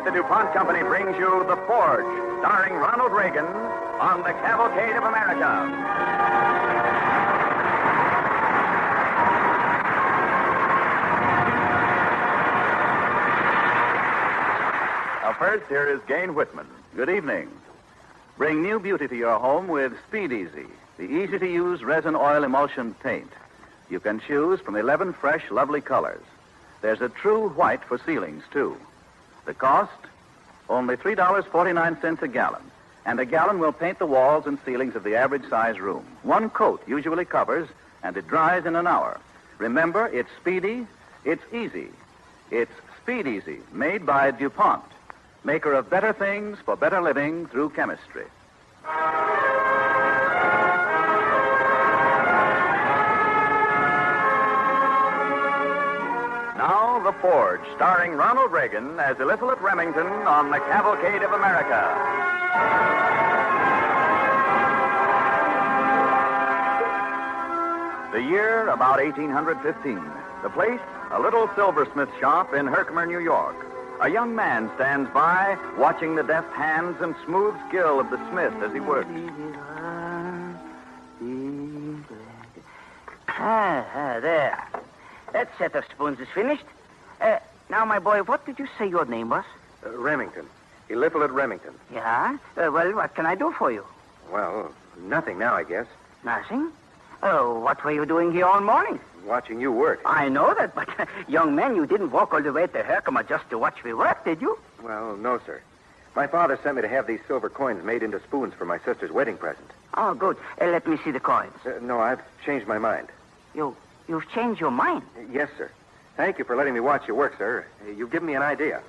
the DuPont Company brings you The Forge, starring Ronald Reagan on the Cavalcade of America. Now, first, here is Gain Whitman. Good evening. Bring new beauty to your home with Speed Easy, the easy-to-use resin oil emulsion paint. You can choose from 11 fresh, lovely colors. There's a true white for ceilings, too. The cost? Only $3.49 a gallon. And a gallon will paint the walls and ceilings of the average size room. One coat usually covers, and it dries in an hour. Remember, it's speedy, it's easy. It's Speed Easy, made by DuPont, maker of better things for better living through chemistry. Now, The Forge, starring Ronald Reagan as Eliphalet Remington on the Cavalcade of America. The year, about 1815. The place, a little silversmith shop in Herkimer, New York. A young man stands by, watching the deft hands and smooth skill of the smith as he works. There. That set of spoons is finished. Now, my boy, what did you say your name was? Remington. Eliphalet Remington. Yeah? Well, what can I do for you? Well, nothing now, I guess. Nothing? Oh, what were you doing here all morning? Watching you work. I know that, but, young man, you didn't walk all the way to Herkimer just to watch me work, did you? Well, no, sir. My father sent me to have these silver coins made into spoons for my sister's wedding present. Oh, good. Let me see the coins. No, I've changed my mind. You've changed your mind? Yes, sir. Thank you for letting me watch you work, sir. You've given me an idea.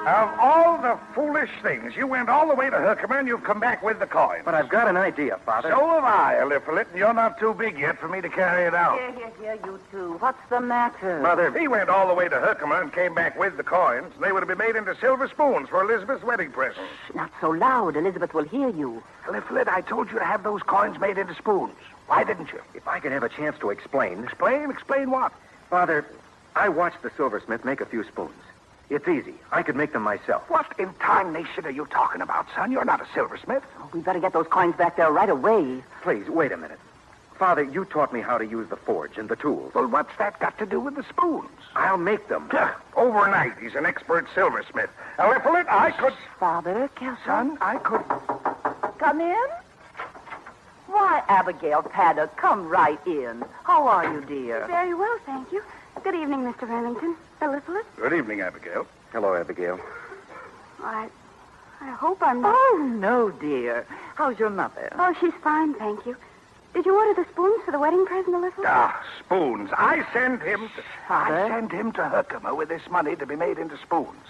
Of all the foolish things, you went all the way to Herkimer and you've come back with the coin. But I've got an idea, Father. So have I, Eliphalet, and you're not too big yet for me to carry it out. Here, you two. What's the matter? Mother, he went all the way to Herkimer and came back with the coins. They would have been made into silver spoons for Elizabeth's wedding present. Not so loud. Elizabeth will hear you. Eliphalet, I told you to have those coins made into spoons. Why didn't you? If I could have a chance to explain. Explain? Explain what? Father, I watched the silversmith make a few spoons. It's easy. I could make them myself. What in tarnation are you talking about, son? You're not a silversmith. Oh, we better get those coins back there right away. Please, wait a minute. Father, you taught me how to use the forge and the tools. Well, what's that got to do with the spoons? I'll make them. Overnight, he's an expert silversmith. Eliphalet, I could... Father, careful. Son, I could... Come in? Why, Abigail Paddock, come right in. How are you, dear? Very well, thank you. Good evening, Mr. Remington. Eliphalet? Good evening, Abigail. Hello, Abigail. I hope I'm not... Oh, no, dear. How's your mother? Oh, she's fine, thank you. Did you order the spoons for the wedding present, Eliphalet? Ah, spoons. I send him Father? to Herkimer with this money to be made into spoons.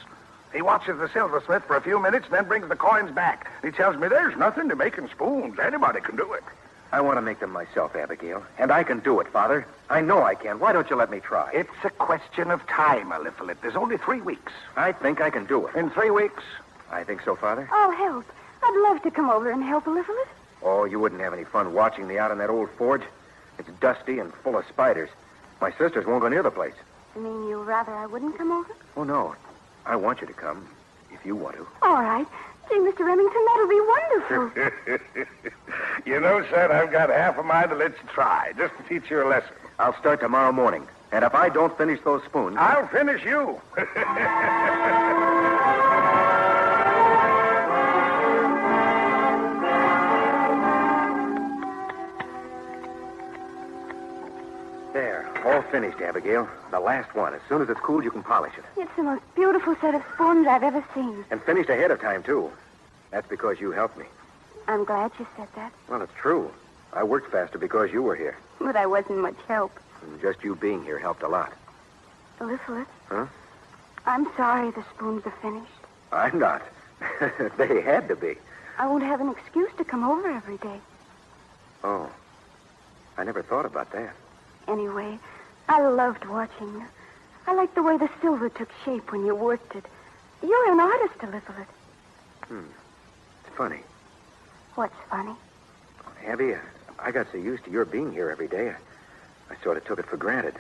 He watches the silversmith for a few minutes, then brings the coins back. He tells me there's nothing to making spoons. Anybody can do it. I want to make them myself, Abigail. And I can do it, Father. I know I can. Why don't you let me try? It's a question of time, Eliphalet. There's only 3 weeks. I think I can do it. In 3 weeks? I think so, Father. Oh, help. I'd love to come over and help, Eliphalet. Oh, you wouldn't have any fun watching me out in that old forge. It's dusty and full of spiders. My sisters won't go near the place. You mean you'd rather I wouldn't come over? Oh, no. I want you to come, if you want to. All right. Gee, Mr. Remington, that'll be wonderful. You know, son, I've got half a mind to let you try, just to teach you a lesson. I'll start tomorrow morning. And if I don't finish those spoons... I'll finish you. There, all finished, Abigail. The last one. As soon as it's cool, you can polish it. It's the most beautiful set of spoons I've ever seen. And finished ahead of time, too. That's because you helped me. I'm glad you said that. Well, it's true. I worked faster because you were here. But I wasn't much help. And just you being here helped a lot. Eliphalet? Huh? I'm sorry the spoons are finished. I'm not. They had to be. I won't have an excuse to come over every day. Oh. I never thought about that. Anyway, I loved watching you. I liked the way the silver took shape when you worked it. You're an artist, Eliphalet. It's funny. What's funny? Abby, I got so used to your being here every day, I sort of took it for granted.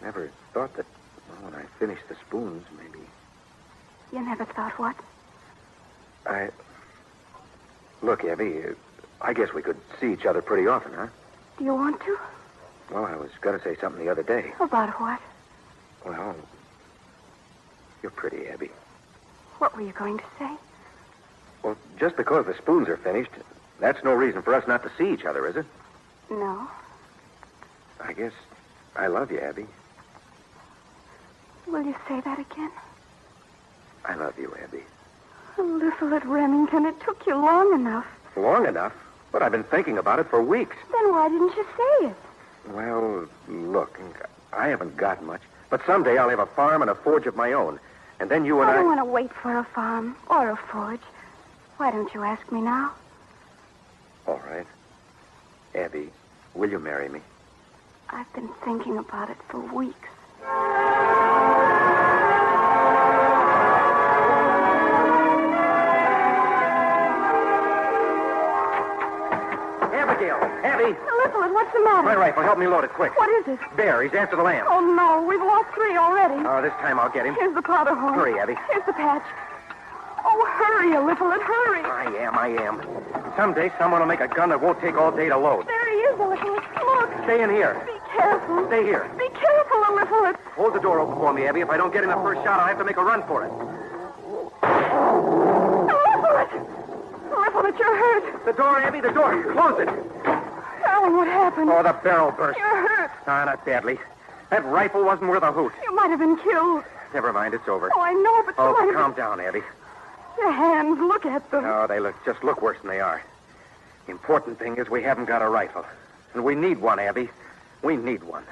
Never thought that, well, when I finished the spoons, maybe... You never thought what? Look, Abby, I guess we could see each other pretty often, huh? Do you want to? Well, I was going to say something the other day. About what? Well, you're pretty, Abby. What were you going to say? Well, just because the spoons are finished, that's no reason for us not to see each other, is it? No. I guess I love you, Abby. Will you say that again? I love you, Abby. Little at Remington, it took you long enough. Long enough? But I've been thinking about it for weeks. Then why didn't you say it? Well, look, I haven't got much. But someday I'll have a farm and a forge of my own. And then you and I don't want to wait for a farm or a forge. Why don't you ask me now? All right. Abby, will you marry me? I've been thinking about it for weeks. Abigail! Abby! Elizabeth, what's the matter? My rifle, help me load it quick. What is it? Bear, he's after the lamb. Oh, no, we've lost 3 already. Oh, this time I'll get him. Here's the powder horn. Hurry, Abby. Here's the patch. Oh, hurry, Elizabeth, hurry. I am. Someday someone will make a gun that won't take all day to load. There he is, Elizabeth. Look. Stay in here. Be careful. Stay here. Be careful, Elizabeth. Hold the door open for me, Abby. If I don't get in the first shot, I'll have to make a run for it. Elizabeth! Elizabeth, you're hurt. The door, Abby, the door. Close it. Darling, what happened? Oh, the barrel burst. You're hurt. Ah, not badly. That rifle wasn't worth a hoot. You might have been killed. Never mind, it's over. Oh, I know, but Oh, you might have calm down, Abby. Your hands, look at them. No, they look worse than they are. The important thing is we haven't got a rifle. And we need one, Abby. We need one.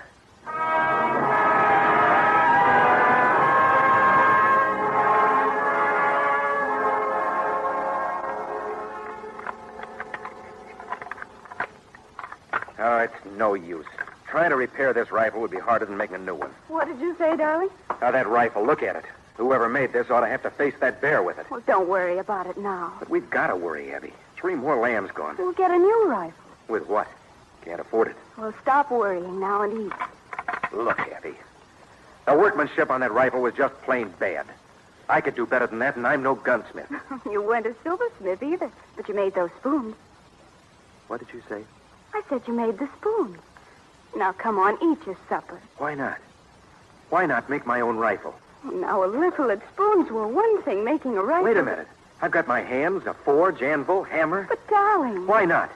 Oh, it's no use. Trying to repair this rifle would be harder than making a new one. What did you say, darling? Now, that rifle, look at it. Whoever made this ought to have to face that bear with it. Well, don't worry about it now. But we've got to worry, Abby. 3 more lambs gone. We'll get a new rifle. With what? Can't afford it. Well, stop worrying now and eat. Look, Abby. The workmanship on that rifle was just plain bad. I could do better than that, and I'm no gunsmith. You weren't a silversmith either, but you made those spoons. What did you say? I said you made the spoons. Now, come on, eat your supper. Why not? Why not make my own rifle? Now, a little at spoons were one thing, making a rifle... Wait a minute. I've got my hands, a forge, anvil, hammer. But, darling... Why not?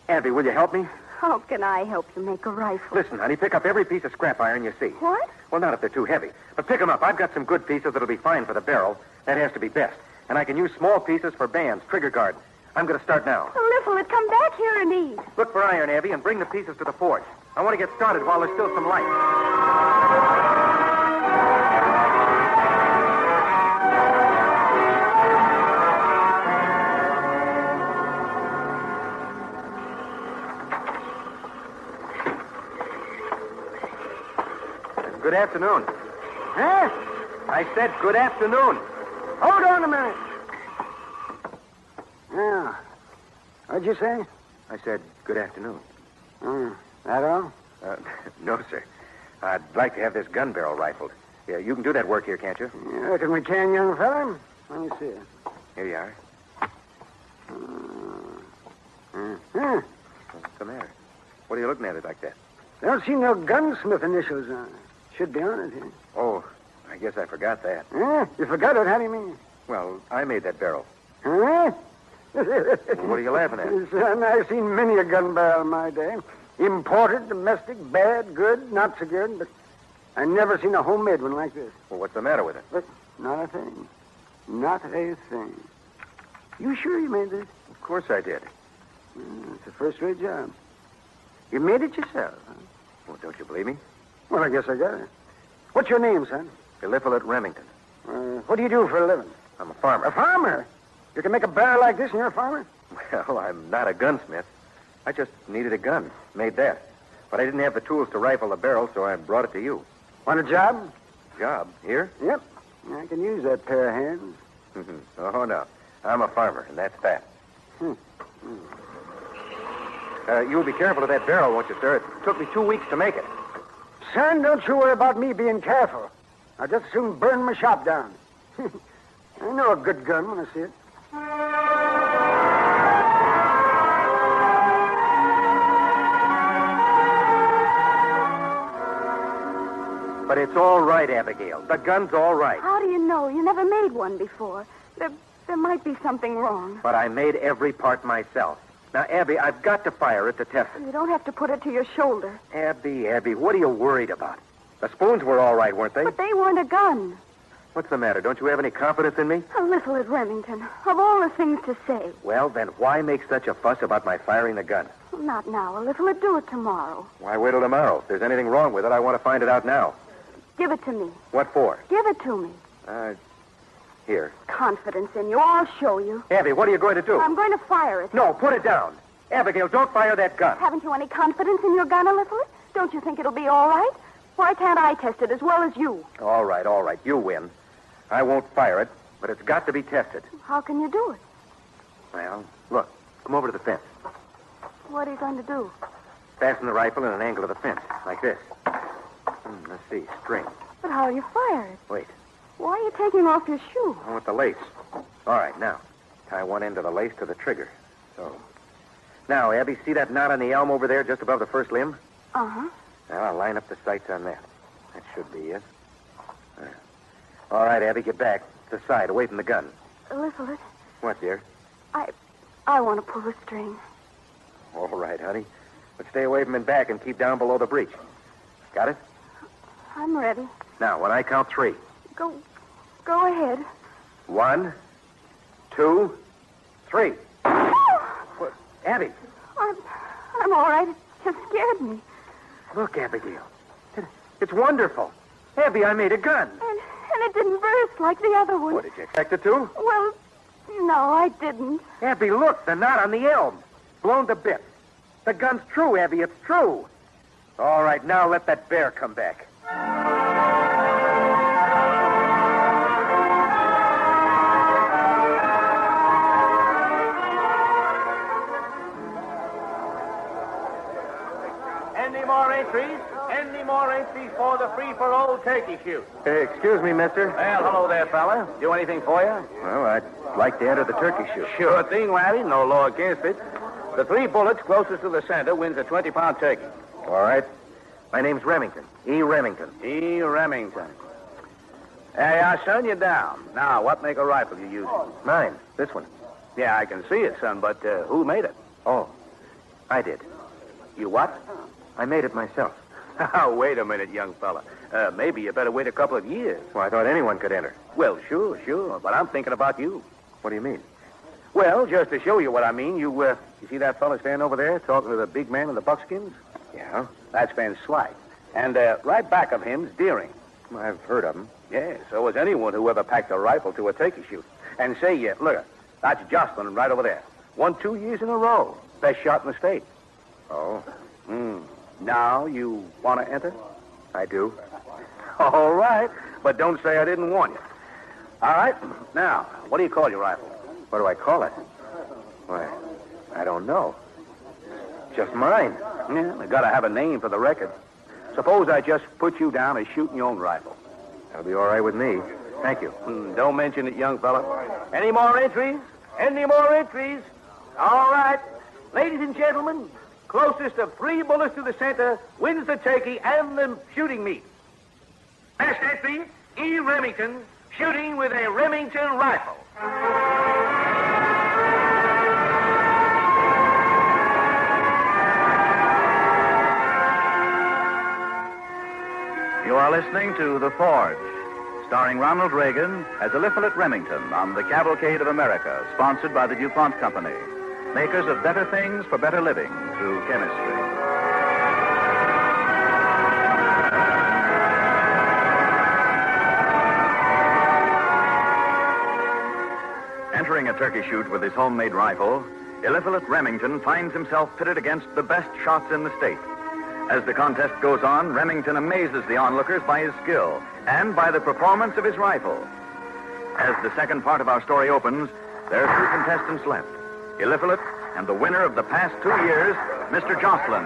Abby, will you help me? How can I help you make a rifle? Listen, honey, pick up every piece of scrap iron you see. What? Well, not if they're too heavy. But pick them up. I've got some good pieces that'll be fine for the barrel. That has to be best. And I can use small pieces for bands, trigger guard. I'm going to start now. Elizabeth, come back here and eat. Look for iron, Abby, and bring the pieces to the forge. I want to get started while there's still some light. Good afternoon. Huh? I said good afternoon. Hold on a minute. Yeah. What'd you say? I said good afternoon. That all? No, sir. I'd like to have this gun barrel rifled. Yeah, you can do that work here, can't you? You reckon we can, young fella? Let me see it. Here you are. What's the matter? What are you looking at it like that? Don't see no gunsmith initials on it. Should be on it here. Oh, I guess I forgot that. Huh? You forgot it? How do you mean? Well, I made that barrel. Huh? What are you laughing at? Son, I've seen many a gun barrel in my day. Imported, domestic, bad, good, not so good, but I never seen a homemade one like this. Well, what's the matter with it? But not a thing. Not a thing. You sure you made this? Of course I did. It's a first-rate job. You made it yourself, huh? Well, don't you believe me? Well, I guess I got it. What's your name, son? Eliphalet Remington. What do you do for a living? I'm a farmer. A farmer? You can make a barrel like this and you're a farmer? Well, I'm not a gunsmith. I just needed a gun. Made that. But I didn't have the tools to rifle the barrel, so I brought it to you. Want a job? Job? Here? Yep. I can use that pair of hands. Oh, no. I'm a farmer, and that's that. You'll be careful of that barrel, won't you, sir? It took me 2 weeks to make it. Son, don't you worry about me being careful. I'll just soon burn my shop down. I know a good gun when I see it. But it's all right, Abigail. The gun's all right. How do you know? You never made one before. There might be something wrong. But I made every part myself. Now, Abby, I've got to fire it to test it. You don't have to put it to your shoulder. Abby, what are you worried about? The spoons were all right, weren't they? But they weren't a gun. What's the matter? Don't you have any confidence in me? A little at Remington. Of all the things to say. Well, then why make such a fuss about my firing the gun? Not now. A little at do it tomorrow. Why wait till tomorrow? If there's anything wrong with it, I want to find it out now. Give it to me. What for? Give it to me. Here. Confidence in you. I'll show you. Abby, what are you going to do? I'm going to fire it. No, put it down. Abigail, don't fire that gun. Haven't you any confidence in your gun, Elizabeth? Don't you think it'll be all right? Why can't I test it as well as you? All right. You win. I won't fire it, but it's got to be tested. How can you do it? Well, look. Come over to the fence. What are you going to do? Fasten the rifle in an angle of the fence, like this. Let's see, string. But how'll you fire it? Wait. Why are you taking off your shoe? I want the lace. All right, now. Tie one end of the lace to the trigger. So. Now, Abby, see that knot on the elm over there just above the first limb? Uh-huh. Now, I'll line up the sights on that. That should be it. All right, Abby, get back. To the side, away from the gun. Elizabeth. What, dear? I want to pull the string. All right, honey. But stay away from him back and keep down below the breech. Got it? I'm ready. Now, when I count 3. Go ahead. 1, 2, 3. What? Abby. I'm all right. It just scared me. Look, Abigail. It's wonderful. Abby, I made a gun. And it didn't burst like the other one. What, did you expect it to? Well, no, I didn't. Abby, look, the knot on the elm. Blown to bits. The gun's true, Abby, it's true. All right, now let that bear come back. Any more entries? Any more entries for the free-for-all turkey shoot? Excuse me, mister. Well, hello there, fella. Do anything for you? Well, I'd like to enter the turkey shoot. Sure thing, laddie. No law against it. The 3 bullets closest to the center wins a 20-pound turkey. All right. My name's Remington. E. Remington. E. Remington. Hey, I'll send you down. Now, what make of rifle you using? Mine. This one. Yeah, I can see it, son, but who made it? Oh, I did. You what? I made it myself. Oh, wait a minute, young fella. Maybe you better wait a couple of years. Well, I thought anyone could enter. Well, sure. But I'm thinking about you. What do you mean? Well, just to show you what I mean, you see that fella standing over there talking to the big man in the buckskins? Yeah? That's Ben Slight. And right back of him's Deering. I've heard of him. Yeah, so was anyone who ever packed a rifle to a turkey shoot. And say, look, that's Jocelyn right over there. Won 2 years in a row. Best shot in the state. Oh? Now you want to enter? I do. All right. But don't say I didn't warn you. All right. Now, what do you call your rifle? What do I call it? Why, I don't know. Just mine. Yeah, I gotta have a name for the record. Suppose I just put you down as shooting your own rifle. That'll be all right with me. Thank you. Don't mention it, young fella. Any more entries? Any more entries? All right. Ladies and gentlemen, closest of 3 bullets to the center wins the turkey and the shooting meat. Best entry, E. Remington, shooting with a Remington rifle. You are listening to The Forge, starring Ronald Reagan as Eliphalet Remington on the Cavalcade of America, sponsored by the DuPont Company, makers of better things for better living through chemistry. Entering a turkey shoot with his homemade rifle, Eliphalet Remington finds himself pitted against the best shots in the state. As the contest goes on, Remington amazes the onlookers by his skill and by the performance of his rifle. As the second part of our story opens, there are 2 contestants left. Eliphalet and the winner of the past 2 years, Mr. Jocelyn.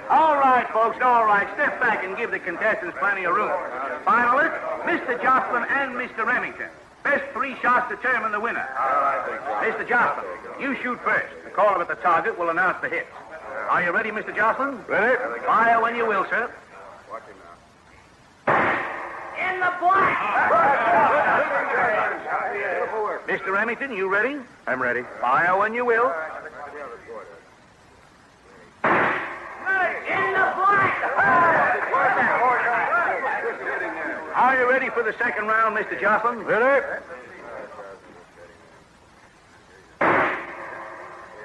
All right, folks, all right. Step back and give the contestants plenty of room. Finalists, Mr. Jocelyn and Mr. Remington. Best 3 shots determine the winner. Mr. Jocelyn, you shoot first. The caller at the target will announce the hits. Are you ready, Mr. Jocelyn? Ready? Fire when you will, sir. In the black! Mr. Remington, you ready? I'm ready. Fire when you will. In the black! Are you ready for the second round, Mr. Jocelyn? Ready?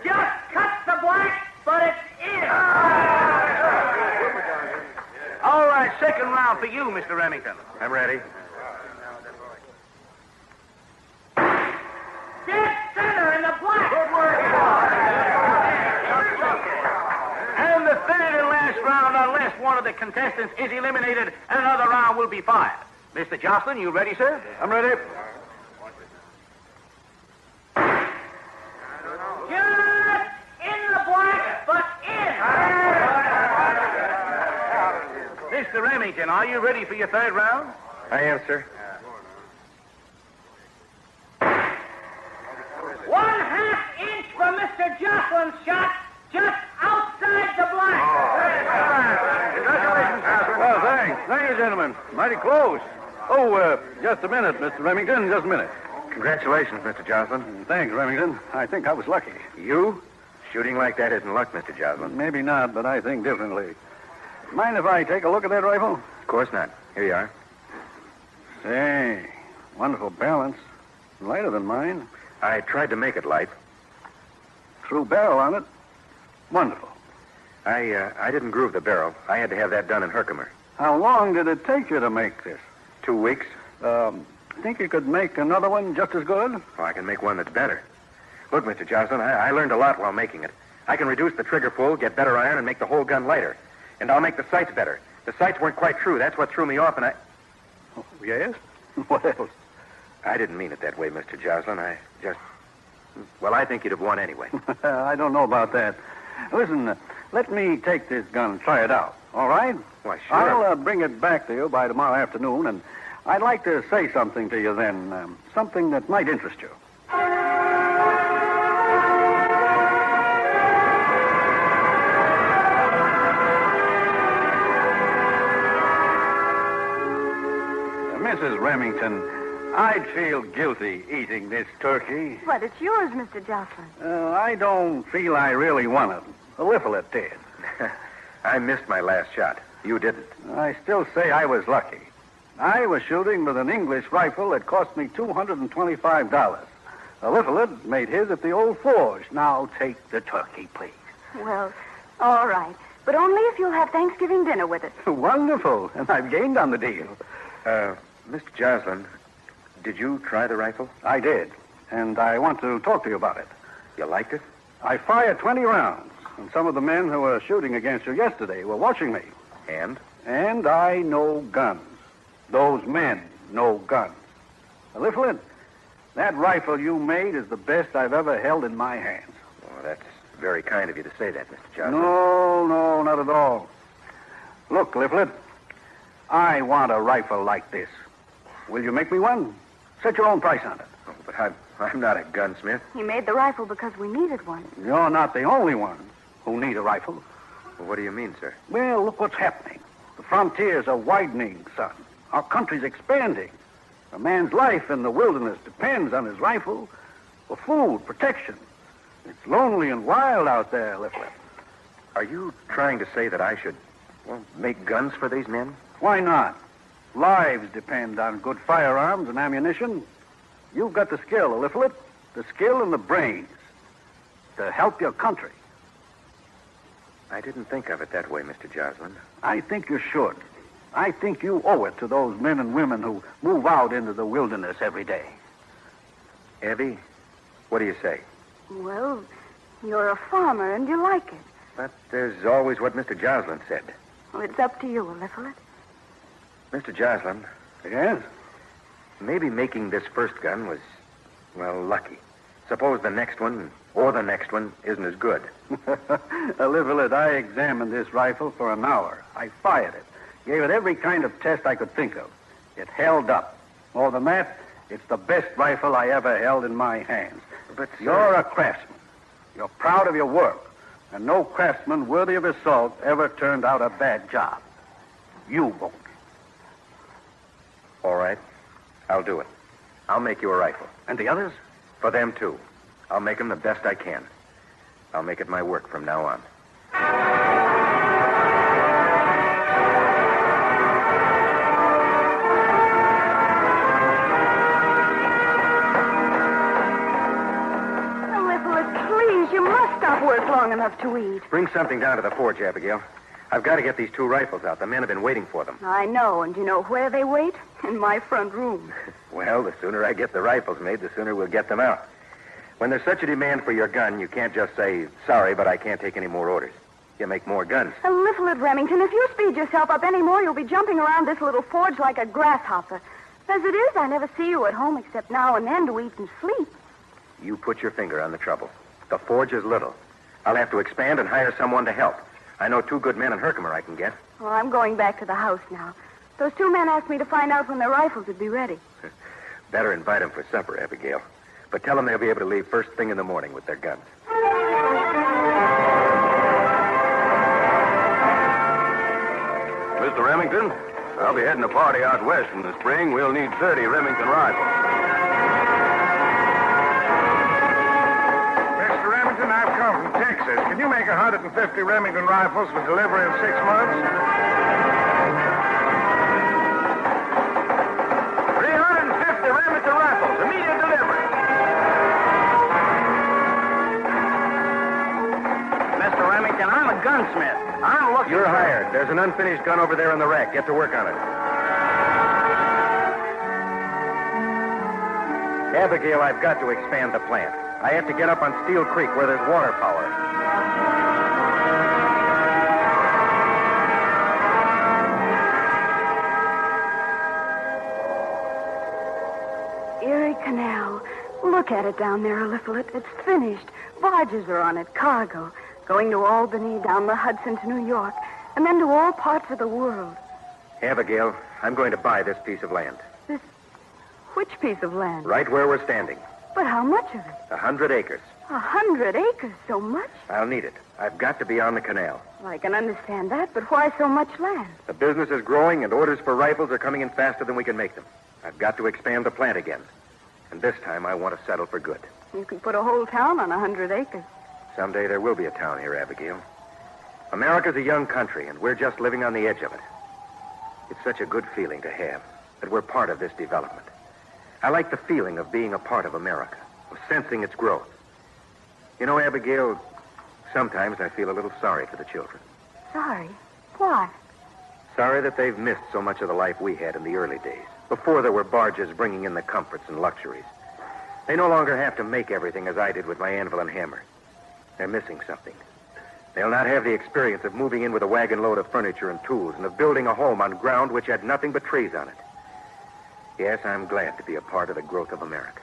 Just cut the black, but it's in. All right, second round for you, Mr. Remington. I'm ready. Dead center in the black. Good work. And the third and last round, unless one of the contestants is eliminated, another round will be fired. Mr. Jocelyn, you ready, sir? I'm ready. Just in the black, but in. Mr. Remington, are you ready for your third round? I am, sir. 1/2 inch for Mr. Jocelyn's shot, just outside the black. Congratulations, Well, thanks. Thank you, gentlemen. Mighty close. Oh, just a minute, Mr. Remington. Just a minute. Congratulations, Mr. Jocelyn. Thanks, Remington. I think I was lucky. You? Shooting like that isn't luck, Mr. Jocelyn. Maybe not, but I think differently. Mind if I take a look at that rifle? Of course not. Here you are. Say, wonderful balance. Lighter than mine. I tried to make it light. True barrel on it. Wonderful. I didn't groove the barrel. I had to have that done in Herkimer. How long did it take you to make this? 2 weeks. Think you could make another one just as good? Oh, I can make one that's better. Look, Mr. Jocelyn, I learned a lot while making it. I can reduce the trigger pull, get better iron, and make the whole gun lighter. And I'll make the sights better. The sights weren't quite true. That's what threw me off, and I... Oh, yes? What else? I didn't mean it that way, Mr. Jocelyn. I just... Well, I think you'd have won anyway. I don't know about that. Listen, let me take this gun and try it out, all right? Why, sure. I'll bring it back to you by tomorrow afternoon, and I'd like to say something to you then, something that might interest you. Mrs. Remington, I'd feel guilty eating this turkey. But it's yours, Mr. Jocelyn. I don't feel I really want it. A Liffelet did. I missed my last shot. You didn't. I still say I was lucky. I was shooting with an English rifle that cost me $225. A Liffelet made his at the old forge. Now take the turkey, please. Well, all right. But only if you'll have Thanksgiving dinner with it. Wonderful. And I've gained on the deal. Mr. Jocelyn, did you try the rifle? I did. And I want to talk to you about it. You liked it? I fired 20 rounds. And some of the men who were shooting against you yesterday were watching me. And? And I know guns. Those men know guns. Liffelet, that rifle you made is the best I've ever held in my hands. Oh, that's very kind of you to say that, Mr. Jocelyn. No, not at all. Look, Liffelet, I want a rifle like this. Will you make me one? Set your own price on it. Oh, but I'm not a gunsmith. He made the rifle because we needed one. You're not the only one who need a rifle. Well, what do you mean, sir? Well, look what's happening. The frontiers are widening, son. Our country's expanding. A man's life in the wilderness depends on his rifle for food, protection. It's lonely and wild out there, Liffelet. Are you trying to say that I should, make guns for these men? Why not? Lives depend on good firearms and ammunition. You've got the skill, Liffelet, the skill and the brains to help your country. I didn't think of it that way, Mr. Jocelyn. I think you should. I think you owe it to those men and women who move out into the wilderness every day. Evie, what do you say? Well, you're a farmer and you like it. But there's always what Mr. Jocelyn said. Well, it's up to you, Liffelet. Mr. Jocelyn. Yes? Maybe making this first gun was, lucky. Suppose the next one or the next one isn't as good. Eliphalet, I examined this rifle for an hour. I fired it. Gave it every kind of test I could think of. It held up. More than that, it's the best rifle I ever held in my hands. But, sir... You're a craftsman. You're proud of your work. And no craftsman worthy of his salt ever turned out a bad job. You won't. All right. I'll do it. I'll make you a rifle. And the others? For them, too. I'll make them the best I can. I'll make it my work from now on. You must stop work long enough to eat. Bring something down to the forge, Abigail. I've got to get these 2 rifles out. The men have been waiting for them. I know, and you know where they wait? In my front room. Well, the sooner I get the rifles made, the sooner we'll get them out. When there's such a demand for your gun, you can't just say, sorry, but I can't take any more orders. You make more guns. Eliphalet, Remington, if you speed yourself up any more, you'll be jumping around this little forge like a grasshopper. As it is, I never see you at home except now and then to eat and sleep. You put your finger on the trouble. The forge is little. I'll have to expand and hire someone to help. I know 2 good men in Herkimer I can get. Well, I'm going back to the house now. Those 2 men asked me to find out when their rifles would be ready. Better invite them for supper, Abigail. But tell them they'll be able to leave first thing in the morning with their guns. Mr. Remington, I'll be heading a party out west in the spring. We'll need 30 Remington rifles. I've come from Texas. Can you make 150 Remington rifles for delivery in 6 months? 350 Remington rifles, immediate delivery. Mr. Remington, I'm a gunsmith. I'm looking You're hired. There's an unfinished gun over there in the rack. Get to work on it. Abigail, I've got to expand the plant. I have to get up on Steel Creek where there's water power. Erie Canal. Look at it down there, Eliphalet. It's finished. Barges are on it, cargo. Going to Albany, down the Hudson to New York, and then to all parts of the world. Abigail, I'm going to buy this piece of land. Which piece of land? Right where we're standing. But how much of it? 100 acres. 100 acres? So much? I'll need it. I've got to be on the canal. Well, I can understand that, but why so much land? The business is growing, and orders for rifles are coming in faster than we can make them. I've got to expand the plant again. And this time I want to settle for good. You can put a whole town on 100 acres. Someday there will be a town here, Abigail. America's a young country, and we're just living on the edge of it. It's such a good feeling to have, that we're part of this development. I like the feeling of being a part of America, of sensing its growth. You know, Abigail, sometimes I feel a little sorry for the children. Sorry? Why? Sorry that they've missed so much of the life we had in the early days, before there were barges bringing in the comforts and luxuries. They no longer have to make everything as I did with my anvil and hammer. They're missing something. They'll not have the experience of moving in with a wagon load of furniture and tools and of building a home on ground which had nothing but trees on it. Yes, I'm glad to be a part of the growth of America.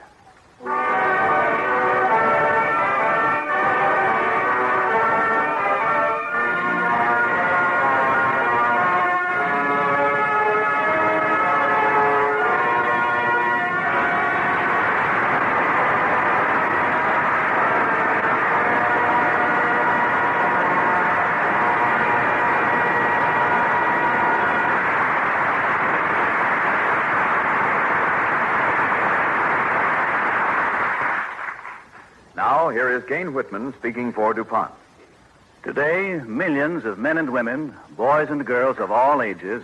Now, here is Gain Whitman speaking for DuPont. Today, millions of men and women, boys and girls of all ages,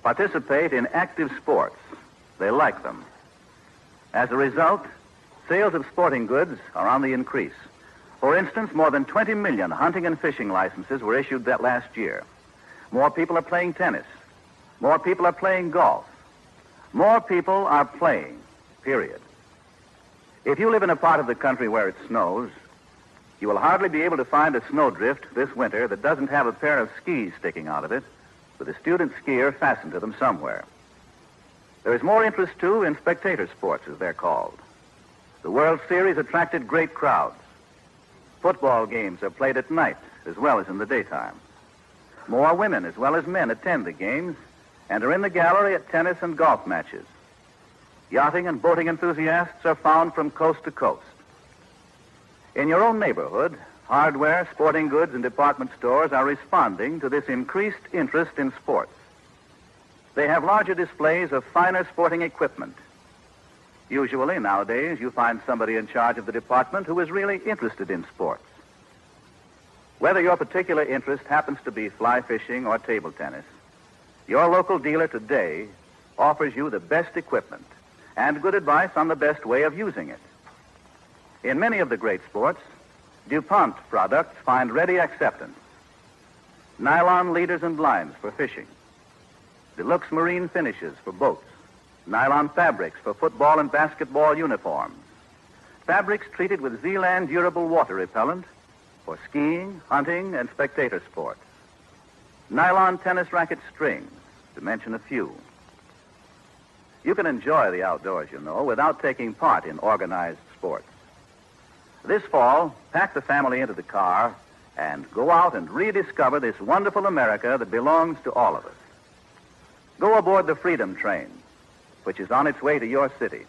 participate in active sports. They like them. As a result, sales of sporting goods are on the increase. For instance, more than 20 million hunting and fishing licenses were issued that last year. More people are playing tennis. More people are playing golf. More people are playing, period. If you live in a part of the country where it snows, you will hardly be able to find a snowdrift this winter that doesn't have a pair of skis sticking out of it, with a student skier fastened to them somewhere. There is more interest, too, in spectator sports, as they're called. The World Series attracted great crowds. Football games are played at night as well as in the daytime. More women as well as men attend the games and are in the gallery at tennis and golf matches. Yachting and boating enthusiasts are found from coast to coast. In your own neighborhood, hardware, sporting goods, and department stores are responding to this increased interest in sports. They have larger displays of finer sporting equipment. Usually, nowadays, you find somebody in charge of the department who is really interested in sports. Whether your particular interest happens to be fly fishing or table tennis, your local dealer today offers you the best equipment and good advice on the best way of using it. In many of the great sports, DuPont products find ready acceptance. Nylon leaders and lines for fishing, deluxe marine finishes for boats, nylon fabrics for football and basketball uniforms, fabrics treated with Zealand durable water repellent for skiing, hunting, and spectator sports, nylon tennis racket strings, to mention a few. You can enjoy the outdoors, you know, without taking part in organized sports. This fall, pack the family into the car and go out and rediscover this wonderful America that belongs to all of us. Go aboard the Freedom Train, which is on its way to your city.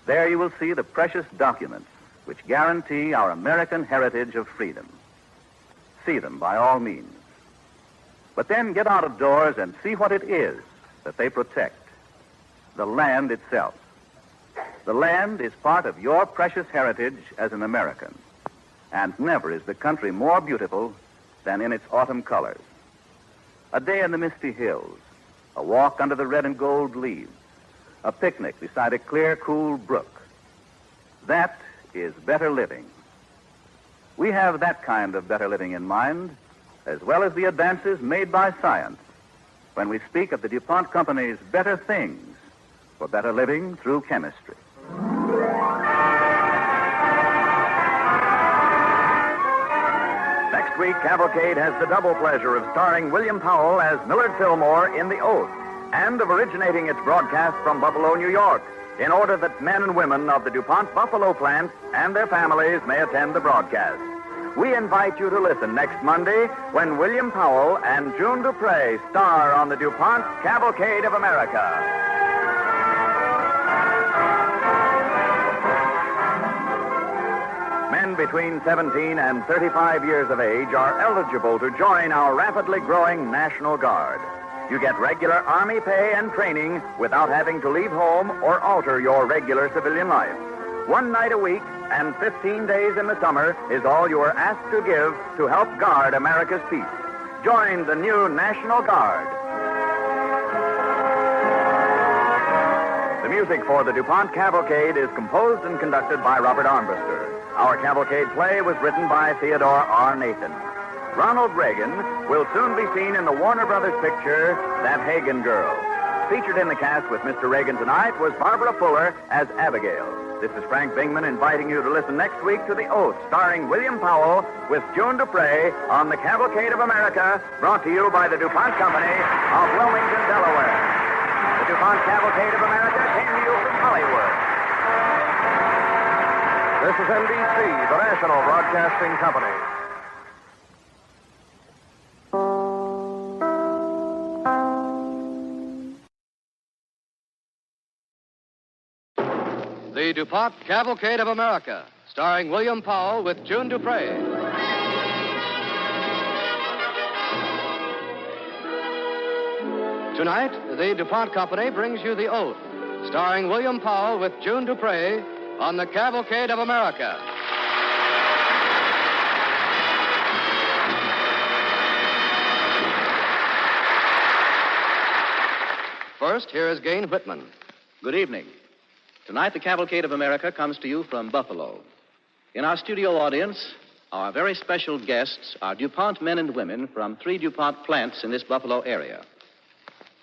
There you will see the precious documents which guarantee our American heritage of freedom. See them by all means. But then get out of doors and see what it is that they protect. The land itself. The land is part of your precious heritage as an American. And never is the country more beautiful than in its autumn colors. A day in the misty hills, a walk under the red and gold leaves, a picnic beside a clear, cool brook. That is better living. We have that kind of better living in mind, as well as the advances made by science, when we speak of the DuPont Company's better things for better living through chemistry. Next week, Cavalcade has the double pleasure of starring William Powell as Millard Fillmore in The Oath, and of originating its broadcast from Buffalo, New York, in order that men and women of the DuPont Buffalo plant and their families may attend the broadcast. We invite you to listen next Monday when William Powell and June Dupre star on the DuPont Cavalcade of America. Men between 17 and 35 years of age are eligible to join our rapidly growing National Guard. You get regular Army pay and training without having to leave home or alter your regular civilian life. 1 night a week and 15 days in the summer is all you are asked to give to help guard America's peace. Join the new National Guard. The music for the DuPont Cavalcade is composed and conducted by Robert Armbruster. Our Cavalcade play was written by Theodore R. Nathan. Ronald Reagan will soon be seen in the Warner Brothers picture, That Hagen Girl. Featured in the cast with Mr. Reagan tonight was Barbara Fuller as Abigail. This is Frank Bingman inviting you to listen next week to The Oath, starring William Powell with June Dupre on the Cavalcade of America, brought to you by the DuPont Company of Wilmington, Delaware. The DuPont Cavalcade of America came to you from Hollywood. This is NBC, the National Broadcasting Company. The DuPont Cavalcade of America, starring William Powell with June Dupre. Tonight, the DuPont Company brings you The Oath, starring William Powell with June Dupre on the Cavalcade of America. First, here is Gain Whitman. Good evening. Tonight, the Cavalcade of America comes to you from Buffalo. In our studio audience, our very special guests are DuPont men and women from 3 DuPont plants in this Buffalo area.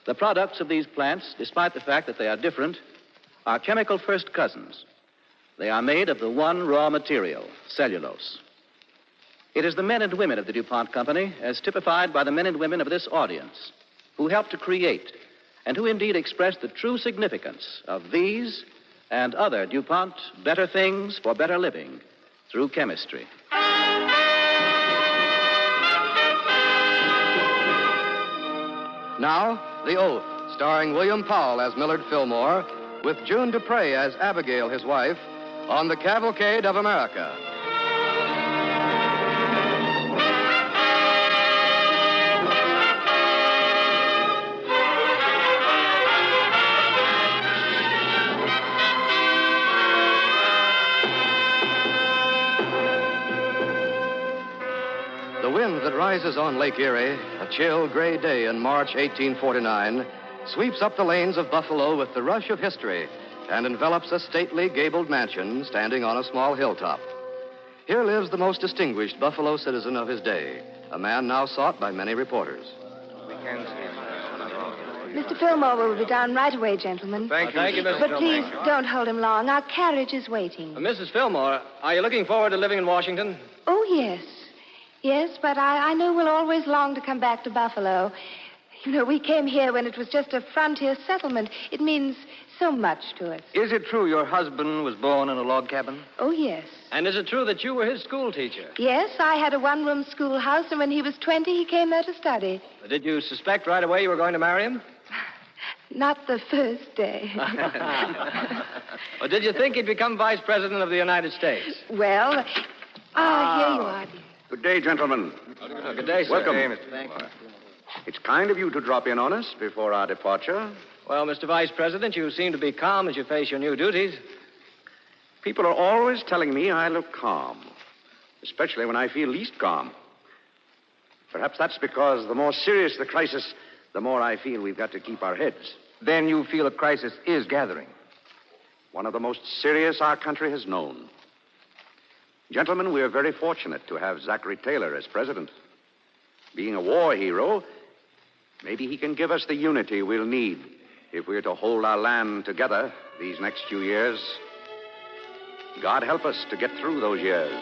The products of these plants, despite the fact that they are different, are chemical first cousins. They are made of the one raw material, cellulose. It is the men and women of the DuPont Company, as typified by the men and women of this audience, who help to create and who indeed express the true significance of these and other DuPont better things for better living through chemistry. Now, The Oath, starring William Powell as Millard Fillmore, with June Dupre as Abigail, his wife, on the Cavalcade of America. The wind that rises on Lake Erie, a chill, gray day in March 1849, sweeps up the lanes of Buffalo with the rush of history and envelops a stately gabled mansion standing on a small hilltop. Here lives the most distinguished Buffalo citizen of his day, a man now sought by many reporters. Mr. Fillmore will be down right away, gentlemen. Thank you, Mrs. But please don't hold him long. Our carriage is waiting. Mrs. Fillmore, are you looking forward to living in Washington? Oh, yes. Yes, but I know we'll always long to come back to Buffalo. You know, we came here when it was just a frontier settlement. It means so much to us. Is it true your husband was born in a log cabin? Oh, yes. And is it true that you were his school teacher? Yes, I had a one-room schoolhouse, and when he was 20, he came there to study. Did you suspect right away you were going to marry him? Not the first day. Or did you think he'd become vice president of the United States? Well, here you are, dear. Good day, gentlemen. Good day, sir. Welcome. Hey, Mr. Thank you. It's kind of you to drop in on us before our departure. Well, Mr. Vice President, you seem to be calm as you face your new duties. People are always telling me I look calm, especially when I feel least calm. Perhaps that's because the more serious the crisis, the more I feel we've got to keep our heads. Then you feel a crisis is gathering? One of the most serious our country has known. Gentlemen, we are very fortunate to have Zachary Taylor as president. Being a war hero, maybe he can give us the unity we'll need if we're to hold our land together these next few years. God help us to get through those years.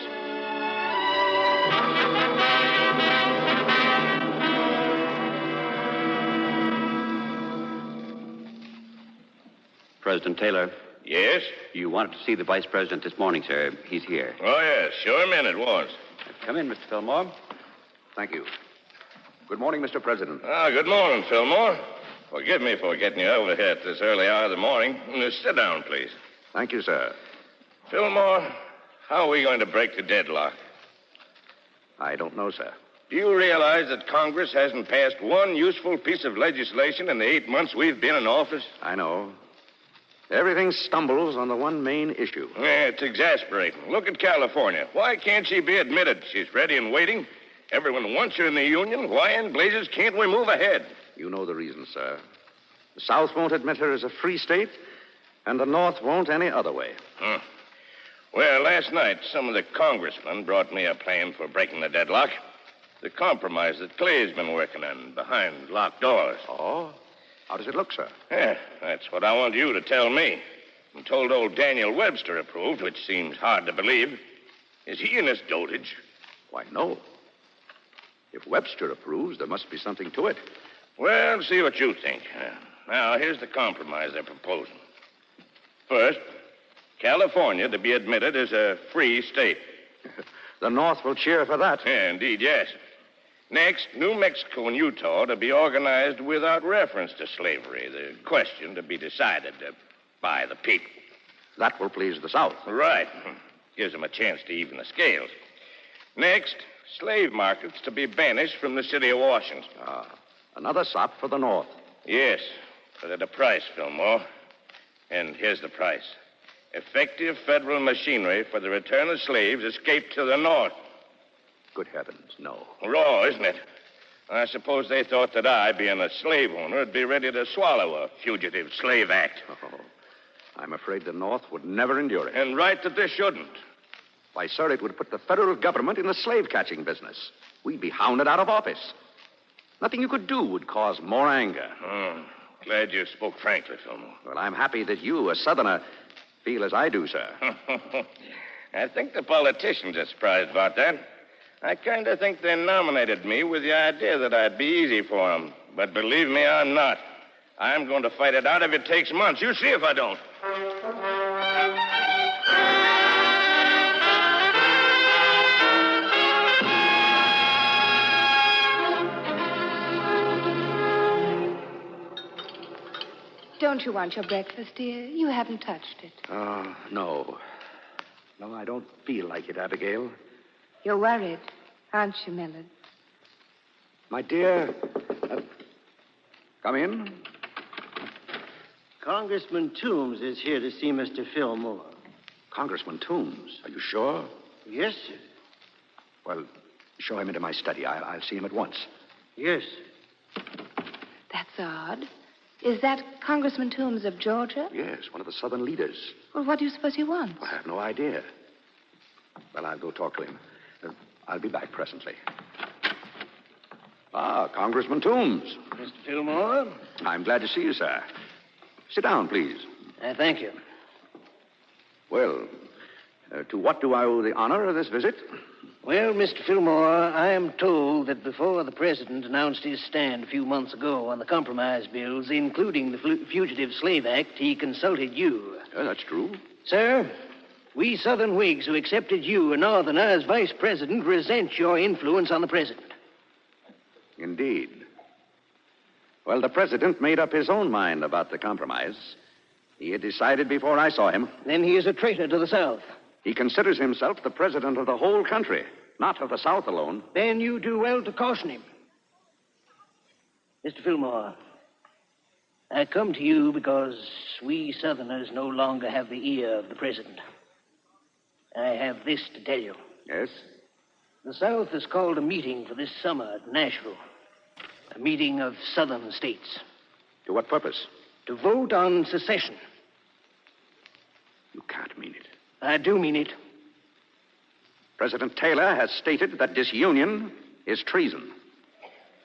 President Taylor. Yes? You wanted to see the Vice President this morning, sir. He's here. Oh, yes. Show him in at once. Come in, Mr. Fillmore. Thank you. Good morning, Mr. President. Good morning, Fillmore. Forgive me for getting you over here at this early hour of the morning. Sit down, please. Thank you, sir. Fillmore, how are we going to break the deadlock? I don't know, sir. Do you realize that Congress hasn't passed one useful piece of legislation in the 8 months we've been in office? I know. Everything stumbles on the one main issue. Yeah, it's exasperating. Look at California. Why can't she be admitted? She's ready and waiting. Everyone wants her in the Union. Why in blazes can't we move ahead? You know the reason, sir. The South won't admit her as a free state, and the North won't any other way. Well, last night, some of the congressmen brought me a plan for breaking the deadlock. The compromise that Clay's been working on behind locked doors. Oh? How does it look, sir? Yeah, that's what I want you to tell me. I'm told old Daniel Webster approved, which seems hard to believe. Is he in his dotage? Why, no. If Webster approves, there must be something to it. Well, see what you think. Now, here's the compromise they're proposing. First, California to be admitted as a free state. The North will cheer for that. Yeah, indeed, yes. Next, New Mexico and Utah to be organized without reference to slavery, the question to be decided by the people. That will please the South. Right. Gives them a chance to even the scales. Next, slave markets to be banished from the city of Washington. Another sop for the North. Yes, but at a price, Fillmore. And here's the price. Effective federal machinery for the return of slaves escaped to the North. Good heavens, no. Raw, isn't it? I suppose they thought that I, being a slave owner, would be ready to swallow a Fugitive Slave Act. Oh, I'm afraid the North would never endure it. And right that they shouldn't. Why, sir, it would put the federal government in the slave-catching business. We'd be hounded out of office. Nothing you could do would cause more anger. Glad you spoke frankly, Fillmore. Well, I'm happy that you, a Southerner, feel as I do, sir. I think the politicians are surprised about that. I kind of think they nominated me with the idea that I'd be easy for them. But believe me, I'm not. I'm going to fight it out if it takes months. You see if I don't. Don't you want your breakfast, dear? You haven't touched it. Oh, no. No, I don't feel like it, Abigail. You're worried, aren't you, Millard? My dear, come in. Congressman Toombs is here to see Mr. Fillmore. Congressman Toombs, are you sure? Yes, sir. Well, show him into my study. I'll see him at once. Yes. That's odd. Is that Congressman Toombs of Georgia? Yes, one of the Southern leaders. Well, what do you suppose he wants? I have no idea. Well, I'll go talk to him. I'll be back presently. Ah, Congressman Toombs. Mr. Fillmore? I'm glad to see you, sir. Sit down, please. Thank you. Well, to what do I owe the honor of this visit? Well, Mr. Fillmore, I am told that before the president announced his stand a few months ago on the compromise bills, including the Fugitive Slave Act, he consulted you. That's true. Sir, we Southern Whigs who accepted you, a Northerner, as vice president, resent your influence on the president. Indeed. Well, the president made up his own mind about the compromise. He had decided before I saw him. Then he is a traitor to the South. He considers himself the president of the whole country, not of the South alone. Then you do well to caution him. Mr. Fillmore, I come to you because we Southerners no longer have the ear of the president. I have this to tell you. Yes? The South has called a meeting for this summer at Nashville. A meeting of Southern states. To what purpose? To vote on secession. You can't mean it. I do mean it. President Taylor has stated that disunion is treason.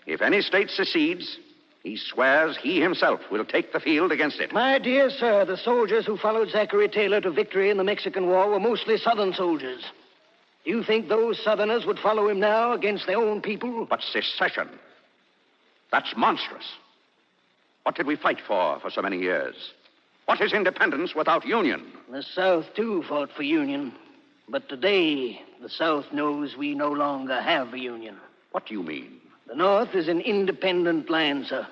If any state secedes, he swears he himself will take the field against it. My dear sir, the soldiers who followed Zachary Taylor to victory in the Mexican War were mostly Southern soldiers. Do you think those Southerners would follow him now against their own people? But secession, that's monstrous. What did we fight for so many years? What is independence without union? The South, too, fought for union. But today, the South knows we no longer have a union. What do you mean? The North is an independent land, sir.